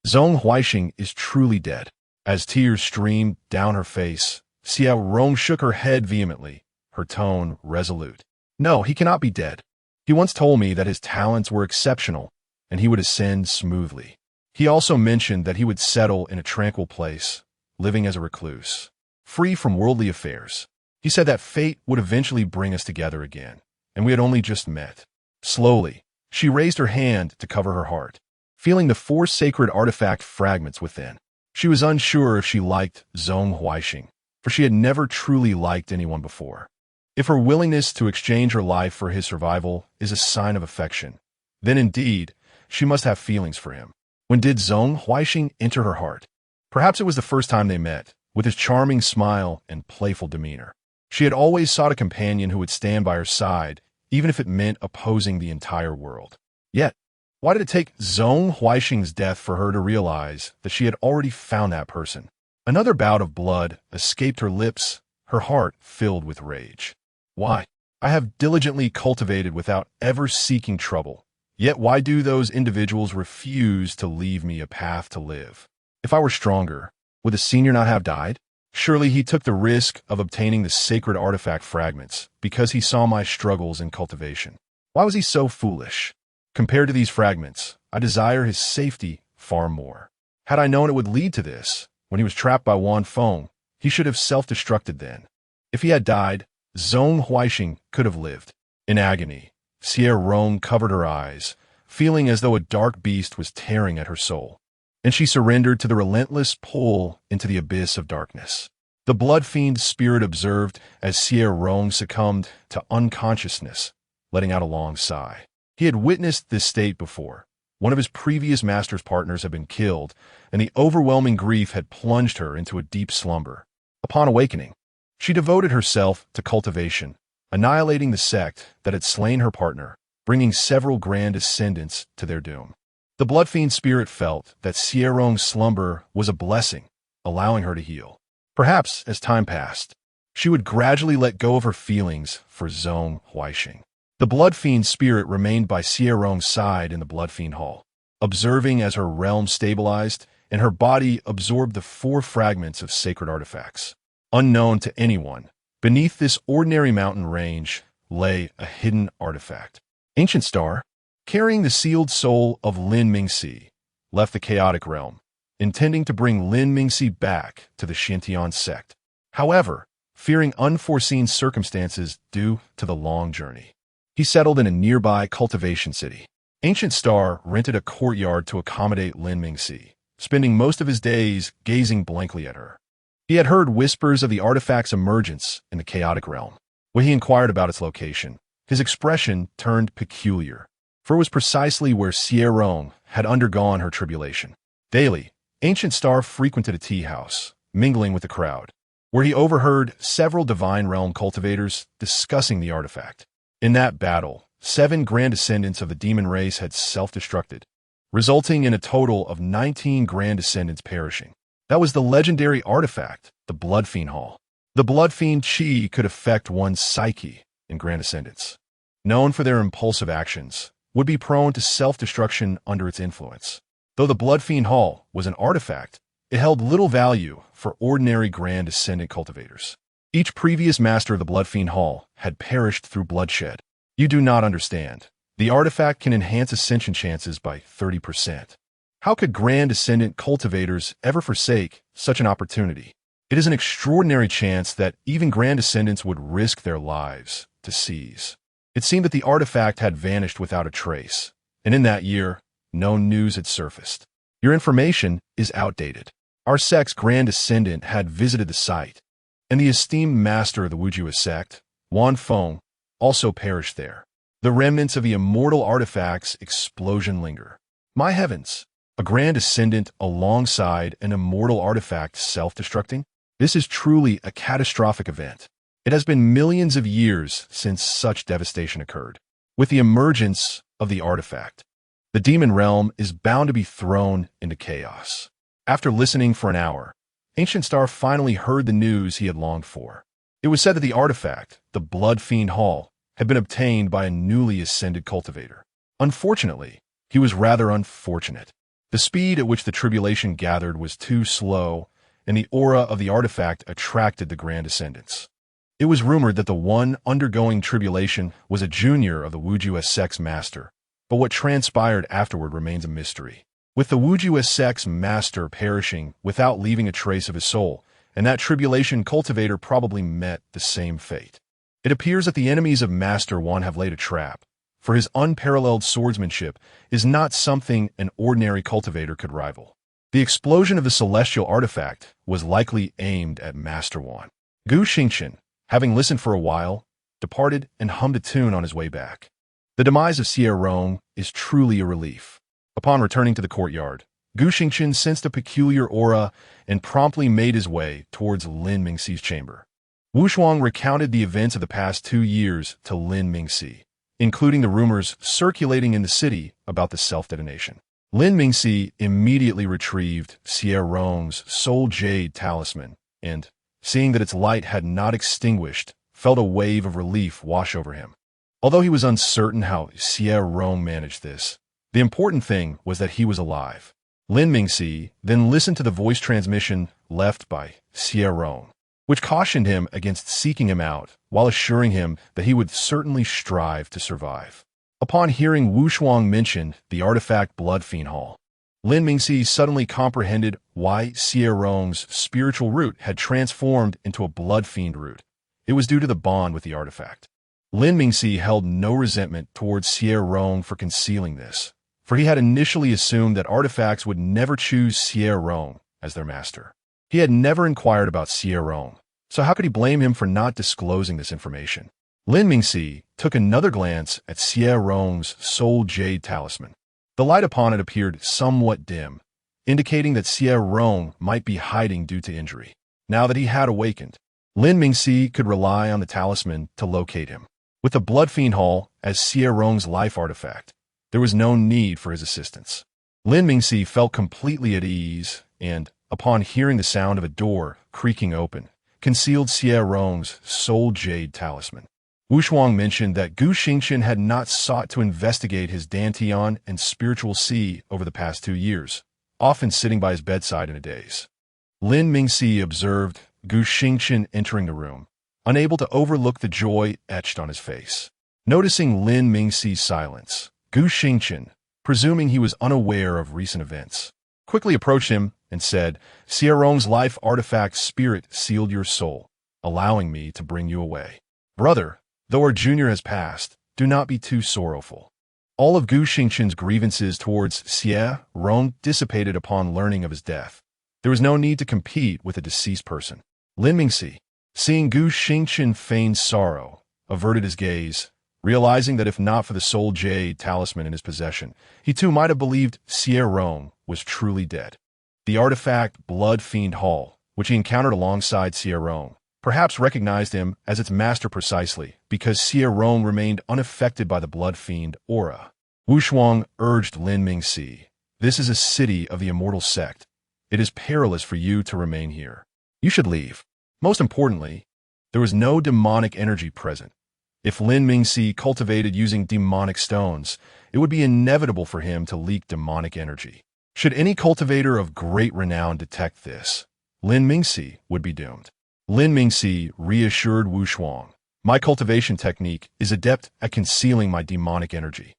Zhong Huaixing is truly dead." As tears streamed down her face, Xie Rong shook her head vehemently, her tone resolute. "No, he cannot be dead. He once told me that his talents were exceptional, and he would ascend smoothly. He also mentioned that he would settle in a tranquil place, living as a recluse, free from worldly affairs. He said that fate would eventually bring us together again, and we had only just met." Slowly, she raised her hand to cover her heart, feeling the 4 sacred artifact fragments within. She was unsure if she liked Zhong Huaixing, for she had never truly liked anyone before. If her willingness to exchange her life for his survival is a sign of affection, then indeed, she must have feelings for him. When did Zhong Huaixing enter her heart? Perhaps it was the first time they met, with his charming smile and playful demeanor. She had always sought a companion who would stand by her side, even if it meant opposing the entire world. Yet, Why did it take Zhong Huaixing's death for her to realize that she had already found that person? Another bout of blood escaped her lips, her heart filled with rage. Why? I have diligently cultivated without ever seeking trouble. Yet why do those individuals refuse to leave me a path to live? If I were stronger, would the senior not have died? Surely he took the risk of obtaining the sacred artifact fragments because he saw my struggles in cultivation. Why was he so foolish? Compared to these fragments, I desire his safety far more. Had I known it would lead to this, when he was trapped by Wan Feng, he should have self-destructed then. If he had died, Zhong Huaixing could have lived. In agony, Xie Rong covered her eyes, feeling as though a dark beast was tearing at her soul. And she surrendered to the relentless pull into the abyss of darkness. The blood fiend spirit observed as Xie Rong succumbed to unconsciousness, letting out a long sigh. He had witnessed this state before. One of his previous master's partners had been killed, and the overwhelming grief had plunged her into a deep slumber. Upon awakening, she devoted herself to cultivation, annihilating the sect that had slain her partner, bringing several grand descendants to their doom. The blood fiend spirit felt that Xie Rong's slumber was a blessing, allowing her to heal. Perhaps, as time passed, she would gradually let go of her feelings for Zhong Huaixing. The blood fiend spirit remained by Xie Rong's side in the blood fiend hall, observing as her realm stabilized and her body absorbed the 4 fragments of sacred artifacts. Unknown to anyone, beneath this ordinary mountain range lay a hidden artifact. Ancient Star, carrying the sealed soul of Lin Mingxi, left the chaotic realm, intending to bring Lin Mingxi back to the Xintian sect. However, fearing unforeseen circumstances due to the long journey, he settled in a nearby cultivation city. Ancient Star rented a courtyard to accommodate Lin Mingxi, spending most of his days gazing blankly at her. He had heard whispers of the artifact's emergence in the chaotic realm. When he inquired about its location, his expression turned peculiar, for it was precisely where Xie Rong had undergone her tribulation. Daily, Ancient Star frequented a tea house, mingling with the crowd, where he overheard several divine realm cultivators discussing the artifact. In that battle, 7 grand descendants of the demon race had self-destructed, resulting in a total of 19 grand descendants perishing. That was the legendary artifact, the Blood Fiend Hall. The Blood Fiend Qi could affect one's psyche in grand descendants. Known for their impulsive actions, would be prone to self-destruction under its influence. Though the Blood Fiend Hall was an artifact, it held little value for ordinary grand descendant cultivators. Each previous master of the Blood Fiend Hall had perished through bloodshed. You do not understand. The artifact can enhance ascension chances by 30%. How could grand descendant cultivators ever forsake such an opportunity? It is an extraordinary chance that even grand descendants would risk their lives to seize. It seemed that the artifact had vanished without a trace, and in that year, no news had surfaced. Your information is outdated. Our sect's grand descendant had visited the site, and the esteemed master of the Wujue sect, Wan Feng, also perished there. The remnants of the immortal artifact's explosion linger. My heavens, a grand descendant alongside an immortal artifact self-destructing? This is truly a catastrophic event. It has been millions of years since such devastation occurred. With the emergence of the artifact, the demon realm is bound to be thrown into chaos. After listening for an hour, Ancient Star finally heard the news he had longed for. It was said that the artifact, the Blood Fiend Hall, had been obtained by a newly ascended cultivator. Unfortunately, he was rather unfortunate. The speed at which the tribulation gathered was too slow, and the aura of the artifact attracted the grand descendants. It was rumored that the one undergoing tribulation was a junior of the Wujue sect's master, but what transpired afterward remains a mystery. With the Wujue sect's master perishing without leaving a trace of his soul, and that tribulation cultivator probably met the same fate. It appears that the enemies of Master Wan have laid a trap, for his unparalleled swordsmanship is not something an ordinary cultivator could rival. The explosion of the celestial artifact was likely aimed at Master Wan. Gu Xingqian, having listened for a while, departed and hummed a tune on his way back. The demise of Xie Rong is truly a relief. Upon returning to the courtyard, Gu Xingqian sensed a peculiar aura and promptly made his way towards Lin Mingxi's chamber. Wu Shuang recounted the events of the past 2 years to Lin Mingxi, including the rumors circulating in the city about the self-detonation. Lin Mingxi immediately retrieved Xie Rong's soul jade talisman and, seeing that its light had not extinguished, felt a wave of relief wash over him. Although he was uncertain how Xie Rong managed this, the important thing was that he was alive. Lin Mingxi then listened to the voice transmission left by Xie Rong, which cautioned him against seeking him out while assuring him that he would certainly strive to survive. Upon hearing Wu Shuang mention the artifact Blood Fiend Hall, Lin Mingxi suddenly comprehended why Xie Rong's spiritual root had transformed into a blood fiend root. It was due to the bond with the artifact. Lin Mingxi held no resentment towards Xie Rong for concealing this, for he had initially assumed that artifacts would never choose Xie Rong as their master. He had never inquired about Xie Rong, so how could he blame him for not disclosing this information? Lin Mingxi took another glance at Xie Rong's soul jade talisman. The light upon it appeared somewhat dim, indicating that Xie Rong might be hiding due to injury. Now that he had awakened, Lin Mingxi could rely on the talisman to locate him. With the Blood Fiend Hall as Xie Rong's life artifact, there was no need for his assistance. Lin Mingxi felt completely at ease and, upon hearing the sound of a door creaking open, concealed Xie Rong's soul jade talisman. Wu Shuang mentioned that Gu Xingchen had not sought to investigate his Dantian and spiritual sea over the past 2 years, often sitting by his bedside in a daze. Lin Mingxi observed Gu Xingchen entering the room, unable to overlook the joy etched on his face. Noticing Lin Mingxi's silence, Gu Xingchen, presuming he was unaware of recent events, quickly approached him and said, "Xie Rong's life artifact spirit sealed your soul, allowing me to bring you away. Brother, though our junior has passed, do not be too sorrowful." All of Gu Xingchen's grievances towards Xie Rong dissipated upon learning of his death. There was no need to compete with a deceased person. Lin Mingxi, seeing Gu Xingchen feign sorrow, averted his gaze, realizing that if not for the soul jade talisman in his possession, he too might have believed Xie Rong was truly dead. The artifact Blood Fiend Hall, which he encountered alongside Xie Rong, perhaps recognized him as its master precisely because Xie Rong remained unaffected by the Blood Fiend aura. Wu Shuang urged Lin Mingxi, "This is a city of the Immortal Sect. It is perilous for you to remain here. You should leave." Most importantly, there was no demonic energy present. If Lin Mingxi cultivated using demonic stones, it would be inevitable for him to leak demonic energy. Should any cultivator of great renown detect this, Lin Mingxi would be doomed. Lin Mingxi reassured Wu Shuang, "My cultivation technique is adept at concealing my demonic energy.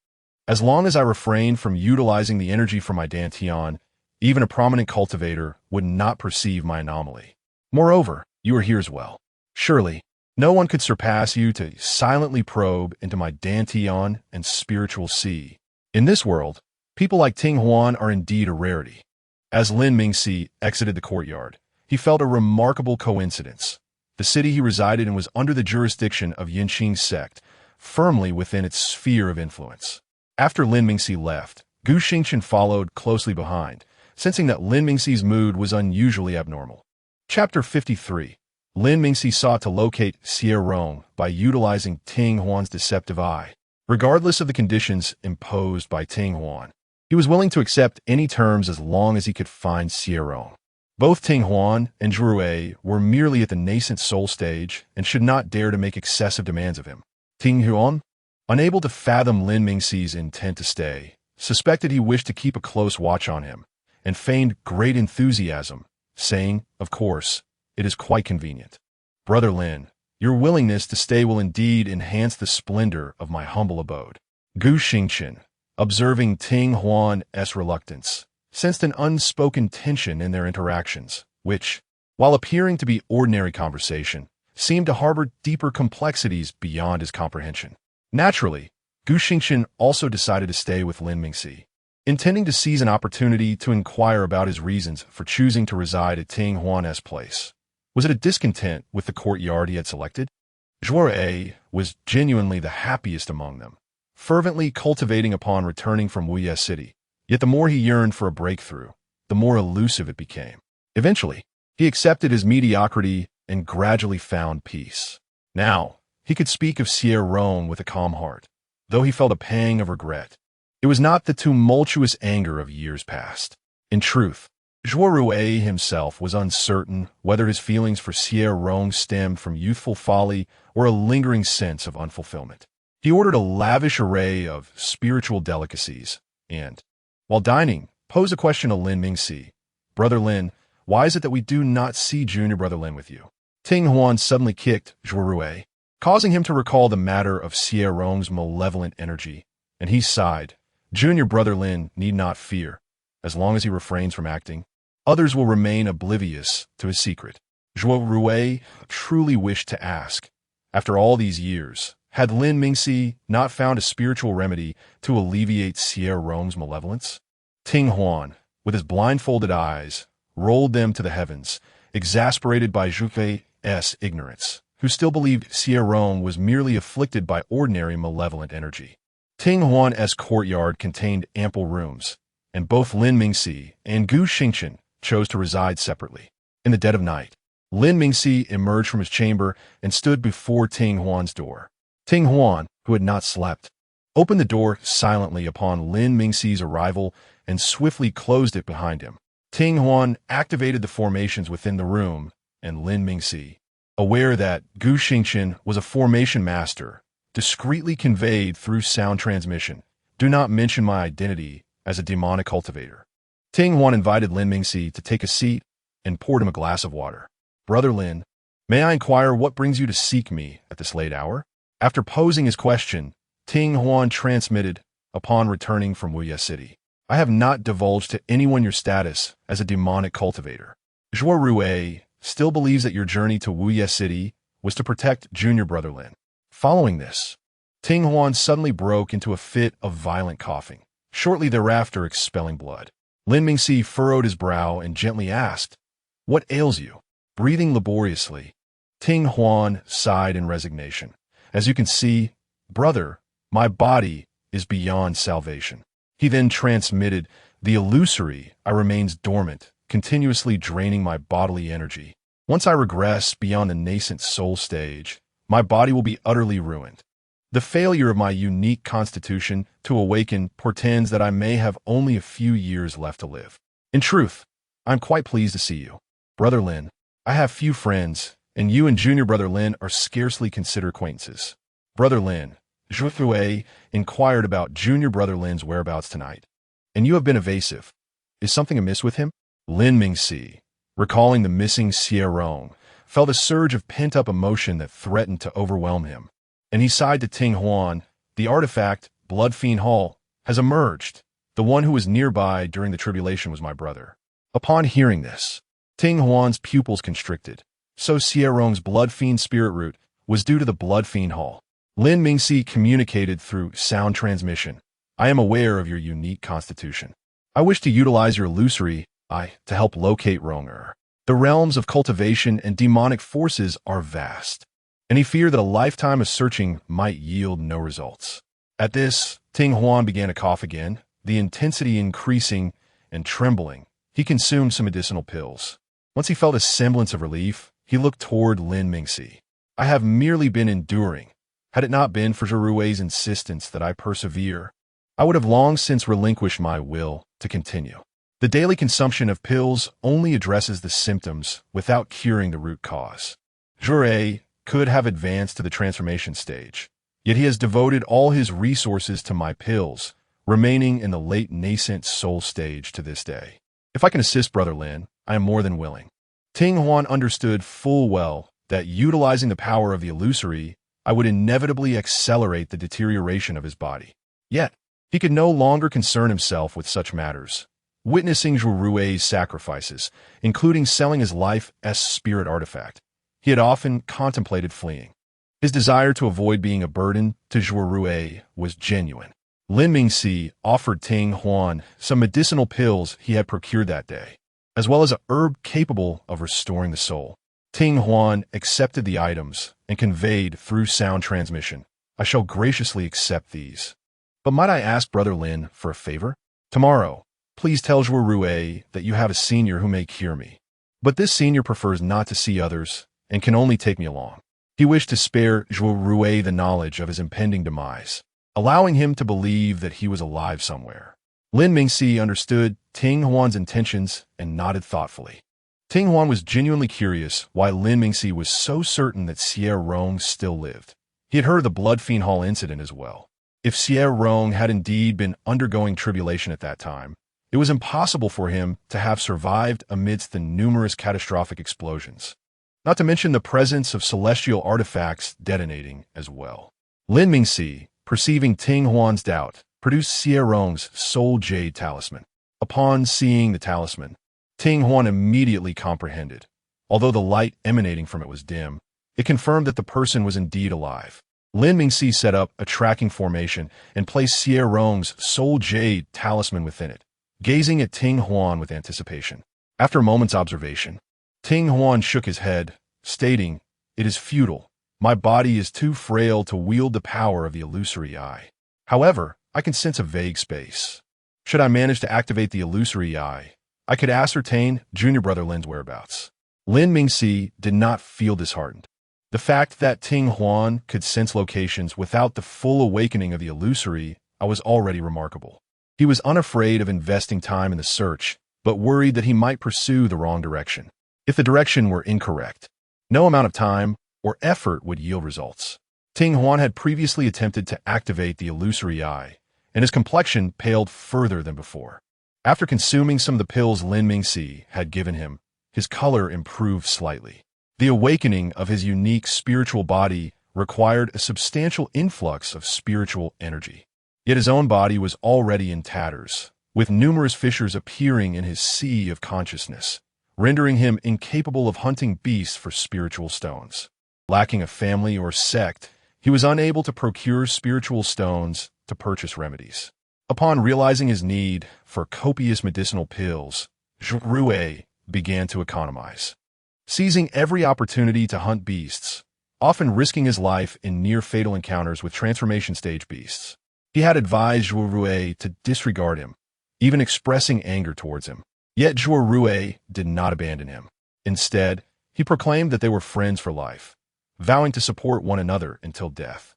As long as I refrain from utilizing the energy from my Dantian, even a prominent cultivator would not perceive my anomaly. Moreover, you are here as well. Surely, no one could surpass you to silently probe into my Dantian and spiritual sea. In this world, people like Ting Huan are indeed a rarity." As Lin Mingxi exited the courtyard, he felt a remarkable coincidence. The city he resided in was under the jurisdiction of Yinqing's sect, firmly within its sphere of influence. After Lin Mingxi left, Gu Xingchen followed closely behind, sensing that Lin Mingxi's mood was unusually abnormal. Chapter 53. Lin Mingxi sought to locate Xie Rong by utilizing Ting Huan's deceptive eye. Regardless of the conditions imposed by Ting Huan, he was willing to accept any terms as long as he could find Xie Rong. Both Ting Huan and Zhuruei were merely at the nascent soul stage and should not dare to make excessive demands of him. Ting Huan, unable to fathom Lin Mingxi's intent to stay, suspected he wished to keep a close watch on him, and feigned great enthusiasm, saying, "Of course, it is quite convenient. Brother Lin, your willingness to stay will indeed enhance the splendor of my humble abode." Gu Xingchen, observing Ting Huan's reluctance, sensed an unspoken tension in their interactions, which, while appearing to be ordinary conversation, seemed to harbor deeper complexities beyond his comprehension. Naturally, Gu Xingchen also decided to stay with Lin Mingxi, intending to seize an opportunity to inquire about his reasons for choosing to reside at Ting Huan's place. Was it a discontent with the courtyard he had selected? Zhuruei was genuinely the happiest among them, fervently cultivating upon returning from Wuye City. Yet the more he yearned for a breakthrough, the more elusive it became. Eventually, he accepted his mediocrity and gradually found peace. Now, he could speak of Xie Rong with a calm heart. though he felt a pang of regret. It was not the tumultuous anger of years past. In truth, Xie Rong himself was uncertain whether his feelings for Xie Rong stemmed from youthful folly or a lingering sense of unfulfillment. He ordered a lavish array of spiritual delicacies and, while dining, posed a question to Lin Mingxi. "Brother Lin, why is it that we do not see junior brother Lin with you?" Ting Huan suddenly kicked Xie Rong, causing him to recall the matter of Xie Rong's malevolent energy, and he sighed. "Junior brother Lin need not fear. As long as he refrains from acting, others will remain oblivious to his secret." Xie Rong truly wished to ask, after all these years, had Lin Mingxi not found a spiritual remedy to alleviate Xie Rong's malevolence? Ting Huan, with his blindfolded eyes, rolled them to the heavens, exasperated by Xie Rong's ignorance, who still believed Xie Rong was merely afflicted by ordinary malevolent energy. Ting Huan's courtyard contained ample rooms, and both Lin Mingxi and Gu Xingchen chose to reside separately. In the dead of night, Lin Mingxi emerged from his chamber and stood before Ting Huan's door. Ting Huan, who had not slept, opened the door silently upon Lin Mingxi's arrival and swiftly closed it behind him. Ting Huan activated the formations within the room, and Lin Mingxi, aware that Gu Xingchen was a formation master, discreetly conveyed through sound transmission, "Do not mention my identity as a demonic cultivator." Ting Huan invited Lin Mingxi to take a seat and poured him a glass of water. "Brother Lin, may I inquire what brings you to seek me at this late hour?" After posing his question, Ting Huan transmitted, upon returning from Wuye City, "I have not divulged to anyone your status as a demonic cultivator. Xie Rong still believes that your journey to Wuye City was to protect junior brother Lin." Following this, Ting Huan suddenly broke into a fit of violent coughing, shortly thereafter expelling blood. Lin Mingxi furrowed his brow and gently asked, "What ails you?" Breathing laboriously, Ting Huan sighed in resignation. "As you can see, brother, my body is beyond salvation." He then transmitted, "The illusory, I remains dormant, continuously draining my bodily energy. Once I regress beyond the nascent soul stage, my body will be utterly ruined. The failure of my unique constitution to awaken portends that I may have only a few years left to live. In truth, I am quite pleased to see you. Brother Lin, I have few friends, and you and junior brother Lin are scarcely considered acquaintances." Brother Lin, Xie Rong inquired about junior brother Lin's whereabouts tonight. "And you have been evasive. Is something amiss with him?" Lin Mingxi, recalling the missing Xie Rong, felt a surge of pent-up emotion that threatened to overwhelm him, and he sighed to Ting Huan. "The artifact, Blood Fiend Hall, has emerged. The one who was nearby during the tribulation was my brother." Upon hearing this, Ting Huan's pupils constricted. So Xie Rong's Blood Fiend spirit root was due to the Blood Fiend Hall. Lin Mingxi communicated through sound transmission. "I am aware of your unique constitution. I wish to utilize your illusory eye to help locate Ronger. The realms of cultivation and demonic forces are vast, and he feared that a lifetime of searching might yield no results." At this, Ting Huan began to cough again, the intensity increasing, and trembling, he consumed some medicinal pills. Once he felt a semblance of relief, he looked toward Lin Mingxi. "I have merely been enduring. Had it not been for Xie Rong's insistence that I persevere, I would have long since relinquished my will to continue. The daily consumption of pills only addresses the symptoms without curing the root cause. Xie Rong could have advanced to the transformation stage, yet he has devoted all his resources to my pills, remaining in the late nascent soul stage to this day. If I can assist Brother Lin, I am more than willing." Ting Huan understood full well that utilizing the power of the illusory, I would inevitably accelerate the deterioration of his body. Yet, he could no longer concern himself with such matters. Witnessing Xie Rong's sacrifices, including selling his life as spirit artifact, he had often contemplated fleeing. His desire to avoid being a burden to Xie Rong was genuine. Lin Mingxi offered Ting Huan some medicinal pills he had procured that day, as well as a herb capable of restoring the soul. Ting Huan accepted the items and conveyed through sound transmission, "I shall graciously accept these. But might I ask Brother Lin for a favor? Tomorrow, please tell Xie Rong that you have a senior who may cure me. But this senior prefers not to see others and can only take me along." He wished to spare Xie Rong the knowledge of his impending demise. allowing him to believe that he was alive somewhere. Lin Mingxi understood Ting Huan's intentions and nodded thoughtfully. Ting Huan was genuinely curious why Lin Mingxi was so certain that Xie Rong still lived. He had heard of the Blood Fiend Hall incident as well. If Xie Rong had indeed been undergoing tribulation at that time, it was impossible for him to have survived amidst the numerous catastrophic explosions, not to mention the presence of celestial artifacts detonating as well. Lin Mingxi, perceiving Ting Huan's doubt, produced Xie Rong's soul jade talisman. Upon seeing the talisman, Ting Huan immediately comprehended. Although the light emanating from it was dim, it confirmed that the person was indeed alive. Lin Mingxi set up a tracking formation and placed Xie Rong's soul jade talisman within it, gazing at Ting Huan with anticipation. After a moment's observation, Ting Huan shook his head, stating, "It is futile. My body is too frail to wield the power of the illusory eye. However, I can sense a vague space. Should I manage to activate the illusory eye, I could ascertain junior brother Lin's whereabouts." Lin Mingxi did not feel disheartened. The fact that Ting Huan could sense locations without the full awakening of the illusory eye was already remarkable. He was unafraid of investing time in the search, but worried that he might pursue the wrong direction. If the direction were incorrect, no amount of time or effort would yield results. Ting Huan had previously attempted to activate the illusory eye, and his complexion paled further than before. After consuming some of the pills Lin Mingxi had given him, his color improved slightly. The awakening of his unique spiritual body required a substantial influx of spiritual energy. Yet his own body was already in tatters, with numerous fissures appearing in his sea of consciousness, rendering him incapable of hunting beasts for spiritual stones. Lacking a family or sect, he was unable to procure spiritual stones to purchase remedies. Upon realizing his need for copious medicinal pills, Xie Rong began to economize, seizing every opportunity to hunt beasts, often risking his life in near-fatal encounters with transformation stage beasts. He had advised Xie Rong to disregard him, even expressing anger towards him. Yet Xie Rong did not abandon him. Instead, he proclaimed that they were friends for life, vowing to support one another until death.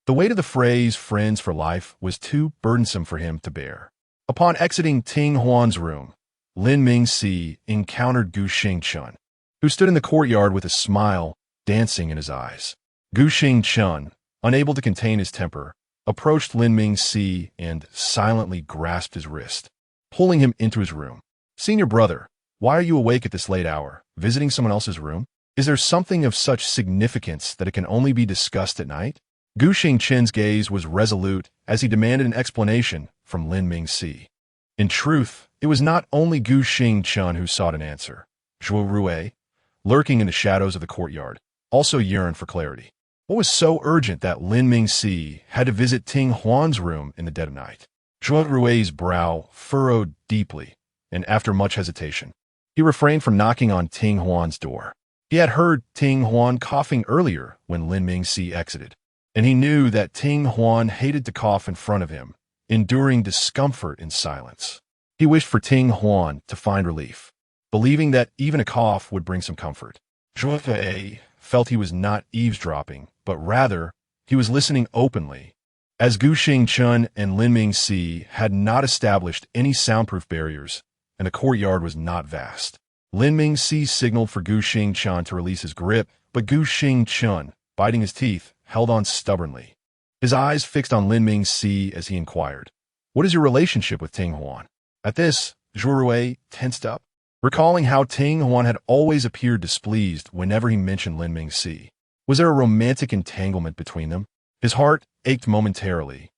The weight of the phrase "friends for life" was too burdensome for him to bear. Upon exiting Ting Huan's room, Lin Mingxi encountered Gu Xingchun, who stood in the courtyard with a smile dancing in his eyes. Gu Xingchun, unable to contain his temper, approached Lin Mingxi and silently grasped his wrist, pulling him into his room. "Senior brother, why are you awake at this late hour, visiting someone else's room? Is there something of such significance that it can only be discussed at night?" Gu Xingchun's gaze was resolute as he demanded an explanation from Lin Mingxi. In truth, it was not only Gu Xingchun who sought an answer. Xie Rong, lurking in the shadows of the courtyard, also yearned for clarity. What was so urgent that Lin Mingxi had to visit Ting Huan's room in the dead of night? Xie Rong's brow furrowed deeply, and after much hesitation, he refrained from knocking on Ting Huan's door. He had heard Ting Huan coughing earlier when Lin Mingxi exited, and he knew that Ting Huan hated to cough in front of him, enduring discomfort in silence. He wished for Ting Huan to find relief, believing that even a cough would bring some comfort. Xie Rong felt he was not eavesdropping, but rather he was listening openly, as Gu Xingchun and Lin Mingxi had not established any soundproof barriers, and the courtyard was not vast. Lin Mingxi signaled for Gu Xingchun to release his grip, but Gu Xingchun, biting his teeth, held on stubbornly. His eyes fixed on Lin Mingxi as he inquired, "What is your relationship with Ting Huan?" At this, Xie Rong tensed up, recalling how Ting Huan had always appeared displeased whenever he mentioned Lin Mingxi. Was there a romantic entanglement between them? His heart ached momentarily,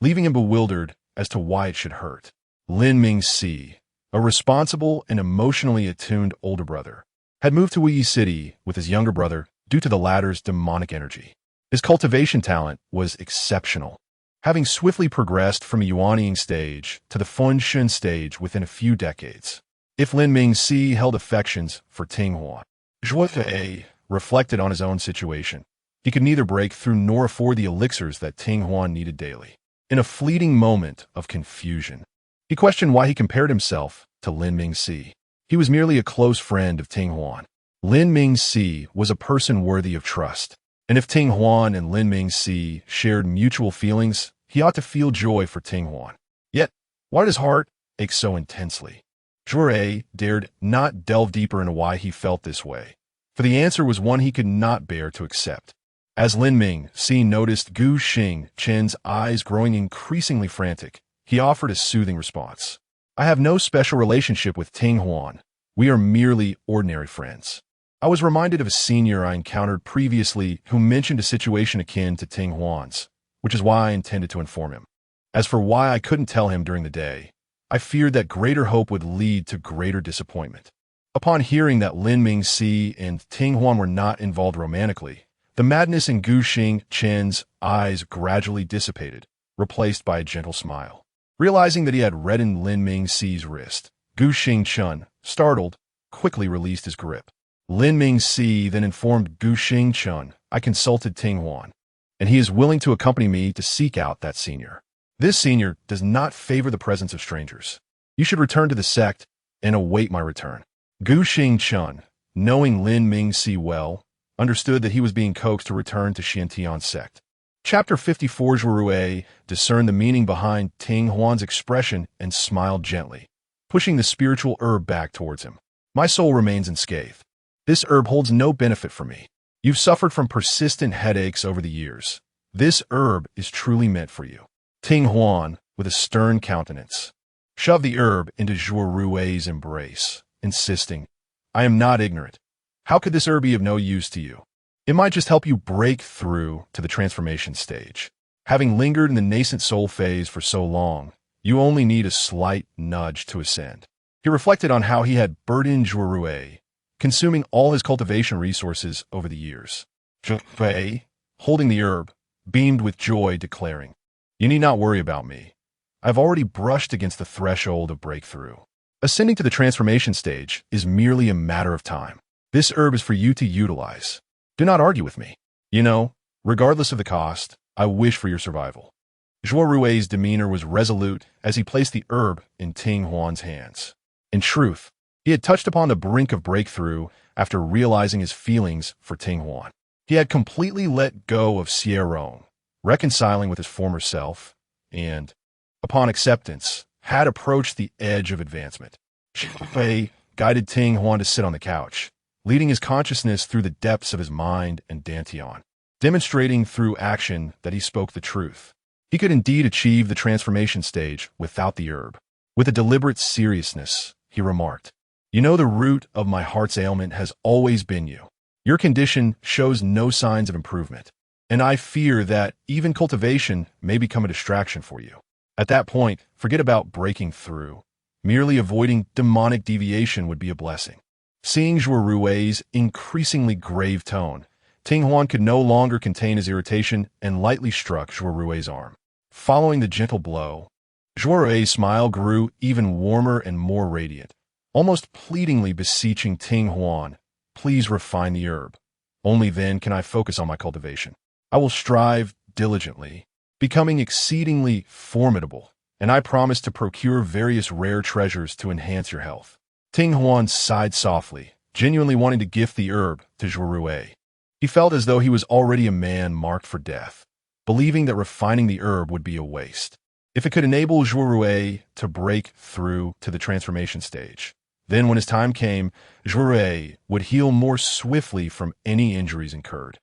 leaving him bewildered as to why it should hurt. Lin Mingxi, a responsible and emotionally attuned older brother, had moved to Yi City with his younger brother due to the latter's demonic energy. His cultivation talent was exceptional, having swiftly progressed from a Yuanying stage to the Funshun stage within a few decades. If Lin Mingxi held affections for Ting Huan, Xie Rong reflected on his own situation. He could neither break through nor afford the elixirs that Ting Huan needed daily. In a fleeting moment of confusion, he questioned why he compared himself to Lin Mingxi. He was merely a close friend of Ting Huan. Lin Mingxi was a person worthy of trust, and if Ting Huan and Lin Mingxi shared mutual feelings, he ought to feel joy for Ting Huan. Yet, why did his heart ache so intensely? Zhuo dared not delve deeper into why he felt this way, for the answer was one he could not bear to accept. As Lin Mingxi noticed Gu Xingchen's eyes growing increasingly frantic, he offered a soothing response. I have no special relationship with Ting Huan. We are merely ordinary friends. I was reminded of a senior I encountered previously who mentioned a situation akin to Ting Huan's, which is why I intended to inform him. As for why I couldn't tell him during the day, I feared that greater hope would lead to greater disappointment. Upon hearing that Lin Mingxi and Ting Huan were not involved romantically, the madness in Gu Xingchen's eyes gradually dissipated, replaced by a gentle smile. Realizing that he had reddened Lin Mingxi's wrist, Gu Xingchen, startled, quickly released his grip. Lin Mingxi then informed Gu Xingchen, I consulted Ting Huan, and he is willing to accompany me to seek out that senior. This senior does not favor the presence of strangers. You should return to the sect and await my return. Gu Xingchen, knowing Lin Mingxi well, understood that he was being coaxed to return to Xiantian's sect. Chapter 54 Zhuo discerned the meaning behind Ting Huan's expression and smiled gently, pushing the spiritual herb back towards him. My soul remains unscathed. This herb holds no benefit for me. You've suffered from persistent headaches over the years. This herb is truly meant for you. Ting Huan, with a stern countenance, shoved the herb into Zhuo embrace, insisting, I am not ignorant. How could this herb be of no use to you? It might just help you break through to the transformation stage. Having lingered in the nascent soul phase for so long, you only need a slight nudge to ascend. He reflected on how he had burdened Zhuo, consuming all his cultivation resources over the years. Zhuo, holding the herb, beamed with joy, declaring, You need not worry about me. I've already brushed against the threshold of breakthrough. Ascending to the transformation stage is merely a matter of time. This herb is for you to utilize. Do not argue with me. You know, regardless of the cost, I wish for your survival. Zhuo demeanor was resolute as he placed the herb in Ting Huan's hands. In truth, he had touched upon the brink of breakthrough after realizing his feelings for Ting Huan. He had completely let go of Xie Rong, reconciling with his former self, and, upon acceptance, had approached the edge of advancement. Zhuo guided Ting Huan to sit on the couch, leading his consciousness through the depths of his mind and dantian, demonstrating through action that he spoke the truth. He could indeed achieve the transformation stage without the herb. With a deliberate seriousness, he remarked, You know the root of my heart's ailment has always been you. Your condition shows no signs of improvement, and I fear that even cultivation may become a distraction for you. At that point, forget about breaking through. Merely avoiding demonic deviation would be a blessing. Seeing Zhuo increasingly grave tone, Ting Huan could no longer contain his irritation and lightly struck Zhuo's arm. Following the gentle blow, Zhuo's smile grew even warmer and more radiant, almost pleadingly beseeching Ting Huan, Please refine the herb. Only then can I focus on my cultivation. I will strive diligently, becoming exceedingly formidable, and I promise to procure various rare treasures to enhance your health. Ting Huan sighed softly, genuinely wanting to gift the herb to Zhuo. He felt as though he was already a man marked for death, believing that refining the herb would be a waste. If it could enable Zhuo to break through to the transformation stage, then when his time came, Zhuo would heal more swiftly from any injuries incurred.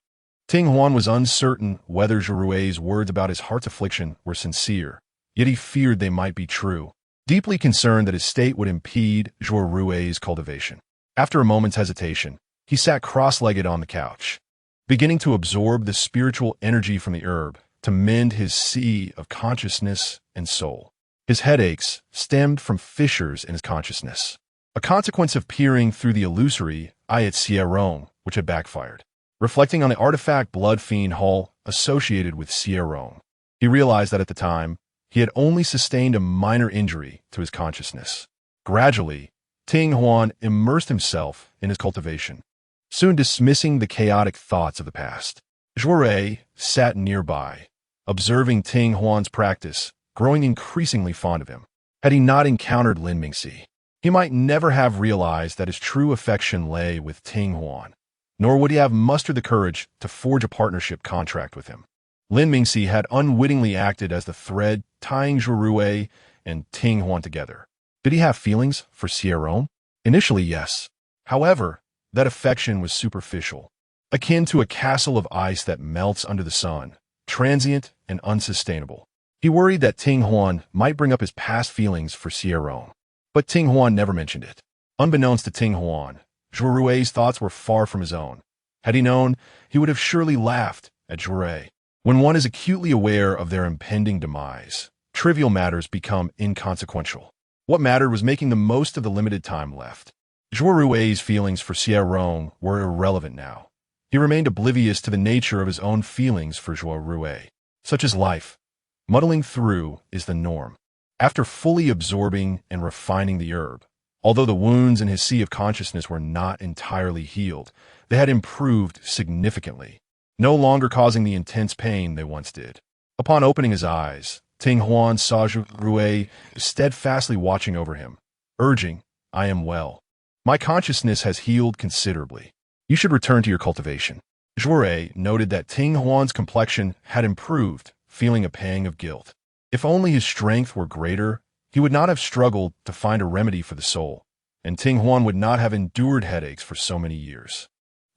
Ting Huan was uncertain whether Zhuo's words about his heart's affliction were sincere, yet he feared they might be true, deeply concerned that his state would impede Zhuo's cultivation. After a moment's hesitation, he sat cross-legged on the couch, beginning to absorb the spiritual energy from the herb to mend his sea of consciousness and soul. His headaches stemmed from fissures in his consciousness, a consequence of peering through the illusory eye at Xie Rong, which had backfired. Reflecting on the artifact Blood Fiend Hall associated with Xie Rong, he realized that at the time, he had only sustained a minor injury to his consciousness. Gradually, Ting Huan immersed himself in his cultivation, soon dismissing the chaotic thoughts of the past. Zhuo sat nearby, observing Ting Huan's practice, growing increasingly fond of him. Had he not encountered Lin Mingxi, he might never have realized that his true affection lay with Ting Huan, nor would he have mustered the courage to forge a partnership contract with him. Lin Mingxi had unwittingly acted as the thread tying Xie Rong and Ting Huan together. Did he have feelings for Xie Rong? Initially, yes. However, that affection was superficial, akin to a castle of ice that melts under the sun, transient and unsustainable. He worried that Ting Huan might bring up his past feelings for Xie Rong, but Ting Huan never mentioned it. Unbeknownst to Ting Huan, Xie Rong's thoughts were far from his own. Had he known, he would have surely laughed at Xie Rong. When one is acutely aware of their impending demise, trivial matters become inconsequential. What mattered was making the most of the limited time left. Xie Rong's feelings for Xie Rong were irrelevant now. He remained oblivious to the nature of his own feelings for Xie Rong. Such as life. Muddling through is the norm. After fully absorbing and refining the herb, although the wounds in his sea of consciousness were not entirely healed, they had improved significantly, no longer causing the intense pain they once did. Upon opening his eyes, Ting Huan saw Xie Rong steadfastly watching over him, urging, "I am well. My consciousness has healed considerably. You should return to your cultivation." Xie Rong noted that Ting Huan's complexion had improved, feeling a pang of guilt. If only his strength were greater, he would not have struggled to find a remedy for the soul, and Ting Huan would not have endured headaches for so many years.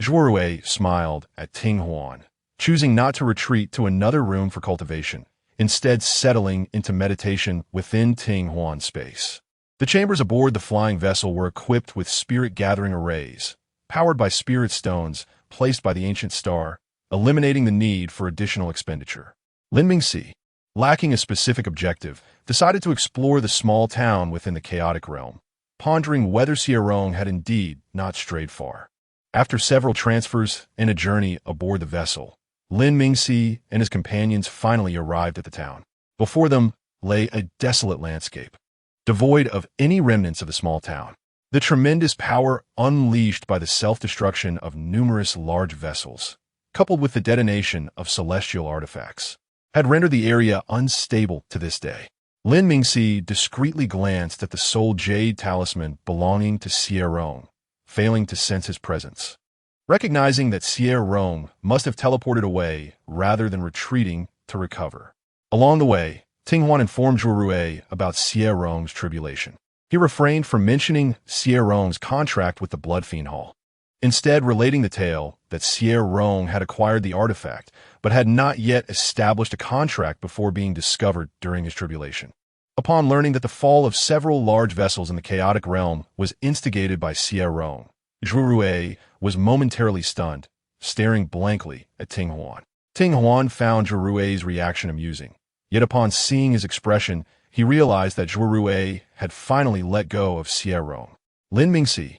Xie Rong smiled at Ting Huan, choosing not to retreat to another room for cultivation, instead settling into meditation within Ting Huan's space. The chambers aboard the flying vessel were equipped with spirit-gathering arrays, powered by spirit stones placed by the ancient star, eliminating the need for additional expenditure. Lin Mingxi, lacking a specific objective, decided to explore the small town within the chaotic realm, pondering whether Xie Rong had indeed not strayed far. After several transfers and a journey aboard the vessel, Lin Mingxi and his companions finally arrived at the town. Before them lay a desolate landscape, devoid of any remnants of the small town. The tremendous power unleashed by the self-destruction of numerous large vessels, coupled with the detonation of celestial artifacts, had rendered the area unstable to this day. Lin Mingxi discreetly glanced at the soul jade talisman belonging to Xie Rong, failing to sense his presence. Recognizing that Xie Rong must have teleported away rather than retreating to recover. Along the way, Ting Huan informed Xie Rong about Xie Rong's tribulation. He refrained from mentioning Xie Rong's contract with the Blood Fiend Hall, instead relating the tale that Xie Rong had acquired the artifact, but had not yet established a contract before being discovered during his tribulation. Upon learning that the fall of several large vessels in the chaotic realm was instigated by Xie Rong, Xie Rong was momentarily stunned, staring blankly at Ting Huan. Ting Huan found Xie Rong's reaction amusing, yet upon seeing his expression, he realized that Xie Rong had finally let go of Xie Rong. Lin Mingxi,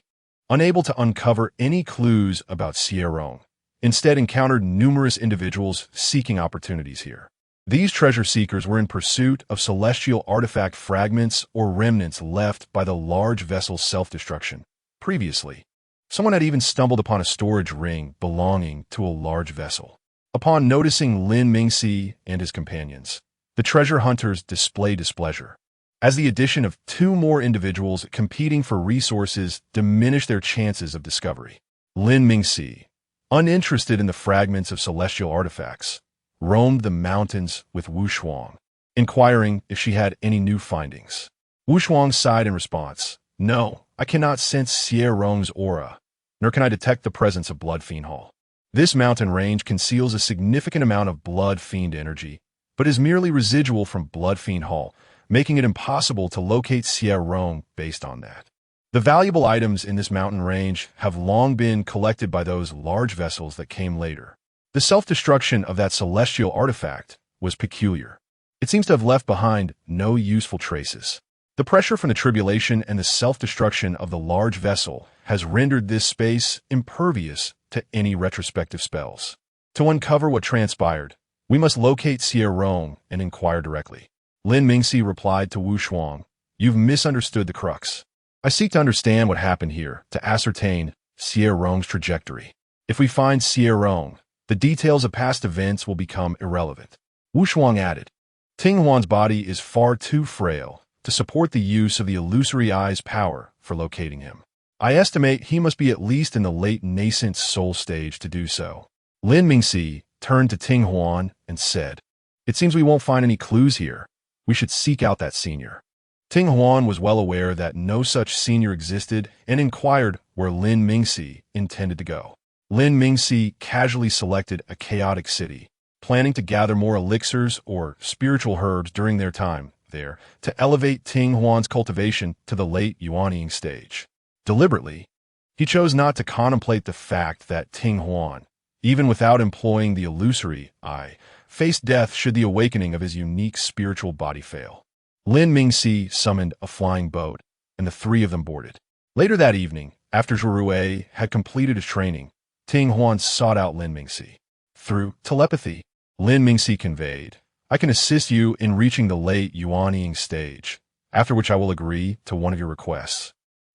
unable to uncover any clues about Xie Rong, instead encountered numerous individuals seeking opportunities here. These treasure seekers were in pursuit of celestial artifact fragments or remnants left by the large vessel's self-destruction. Previously, someone had even stumbled upon a storage ring belonging to a large vessel. Upon noticing Lin Mingxi and his companions, the treasure hunters displayed displeasure, as the addition of two more individuals competing for resources diminished their chances of discovery. Lin Mingxi, uninterested in the fragments of celestial artifacts, roamed the mountains with Wu Shuang, inquiring if she had any new findings. Wu Shuang sighed in response. "No, I cannot sense Xie Rong's aura, nor can I detect the presence of Blood Fiend Hall. This mountain range conceals a significant amount of Blood Fiend energy, but is merely residual from Blood Fiend Hall, making it impossible to locate Xie Rong based on that. The valuable items in this mountain range have long been collected by those large vessels that came later. The self-destruction of that celestial artifact was peculiar. It seems to have left behind no useful traces. The pressure from the tribulation and the self-destruction of the large vessel has rendered this space impervious to any retrospective spells. To uncover what transpired, we must locate Xie Rong and inquire directly." Lin Mingxi replied to Wu Shuang, "You've misunderstood the crux. I seek to understand what happened here, to ascertain Xie Rong's trajectory. If we find Xie Rong, the details of past events will become irrelevant." Wu Shuang added, "Ting Huan's body is far too frail to support the use of the illusory eye's power for locating him. I estimate he must be at least in the late nascent soul stage to do so." Lin Mingxi, turned to Ting Huan and said, "It seems we won't find any clues here. We should seek out that senior." Ting Huan was well aware that no such senior existed and inquired where Lin Mingxi intended to go. Lin Mingxi casually selected a chaotic city, planning to gather more elixirs or spiritual herbs during their time there to elevate Ting Huan's cultivation to the late Yuanying stage. Deliberately, he chose not to contemplate the fact that Ting Huan, even without employing the illusory eye, faced death should the awakening of his unique spiritual body fail. Lin Mingxi summoned a flying boat, and the three of them boarded. Later that evening, after Xie had completed his training, Ting Huan sought out Lin Mingxi. Through telepathy, Lin Mingxi conveyed, "I can assist you in reaching the late Yuanying stage, after which I will agree to one of your requests,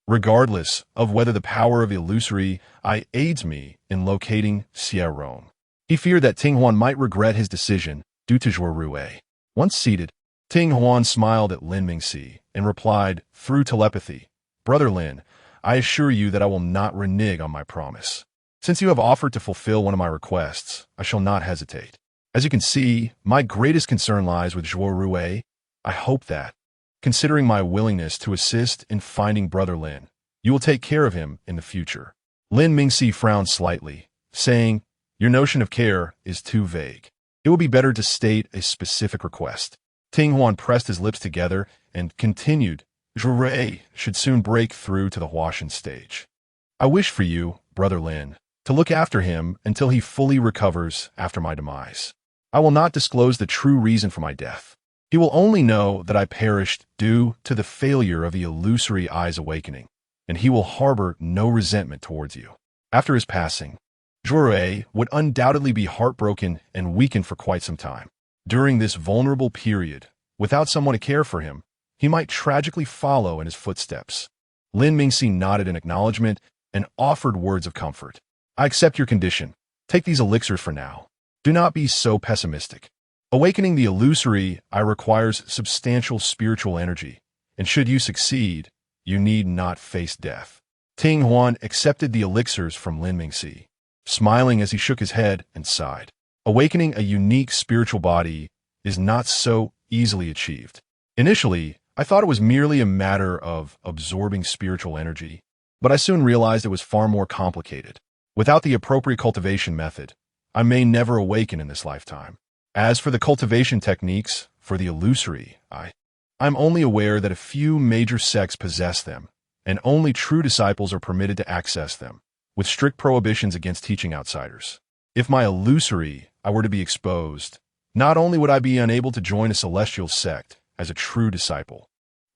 regardless of whether the power of illusory eye aids me in locating Xie Rong." He feared that Ting Huan might regret his decision due to Xie. Once seated, Ting Huan smiled at Lin Mingxi and replied through telepathy, "Brother Lin, I assure you that I will not renege on my promise. Since you have offered to fulfill one of my requests, I shall not hesitate. As you can see, my greatest concern lies with Xie. I hope that, considering my willingness to assist in finding Brother Lin, you will take care of him in the future." Lin Mingxi frowned slightly, saying, "Your notion of care is too vague. It would be better to state a specific request." Ting Huan pressed his lips together and continued, "Xie should soon break through to the Huashan stage. I wish for you, Brother Lin, to look after him until he fully recovers after my demise. I will not disclose the true reason for my death. He will only know that I perished due to the failure of the illusory eye's awakening, and he will harbor no resentment towards you. After his passing, Xie would undoubtedly be heartbroken and weakened for quite some time. During this vulnerable period, without someone to care for him, he might tragically follow in his footsteps." Lin Mingxi nodded in acknowledgement and offered words of comfort. "I accept your condition. Take these elixirs for now. Do not be so pessimistic. Awakening the illusory eye requires substantial spiritual energy, and should you succeed, you need not face death." Ting Huan accepted the elixirs from Lin Mingxi, smiling as he shook his head and sighed. Awakening a unique spiritual body is not so easily achieved. Initially, I thought it was merely a matter of absorbing spiritual energy, but I soon realized it was far more complicated. Without the appropriate cultivation method, I may never awaken in this lifetime. As for the cultivation techniques for the illusory I'm only aware that a few major sects possess them, and only true disciples are permitted to access them, with strict prohibitions against teaching outsiders. If my illusory I were to be exposed, not only would I be unable to join a celestial sect as a true disciple,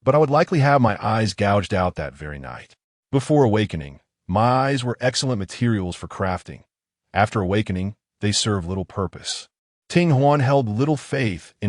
but I would likely have my eyes gouged out that very night. Before awakening, my eyes were excellent materials for crafting. After awakening, they serve little purpose. Ting Huan held little faith in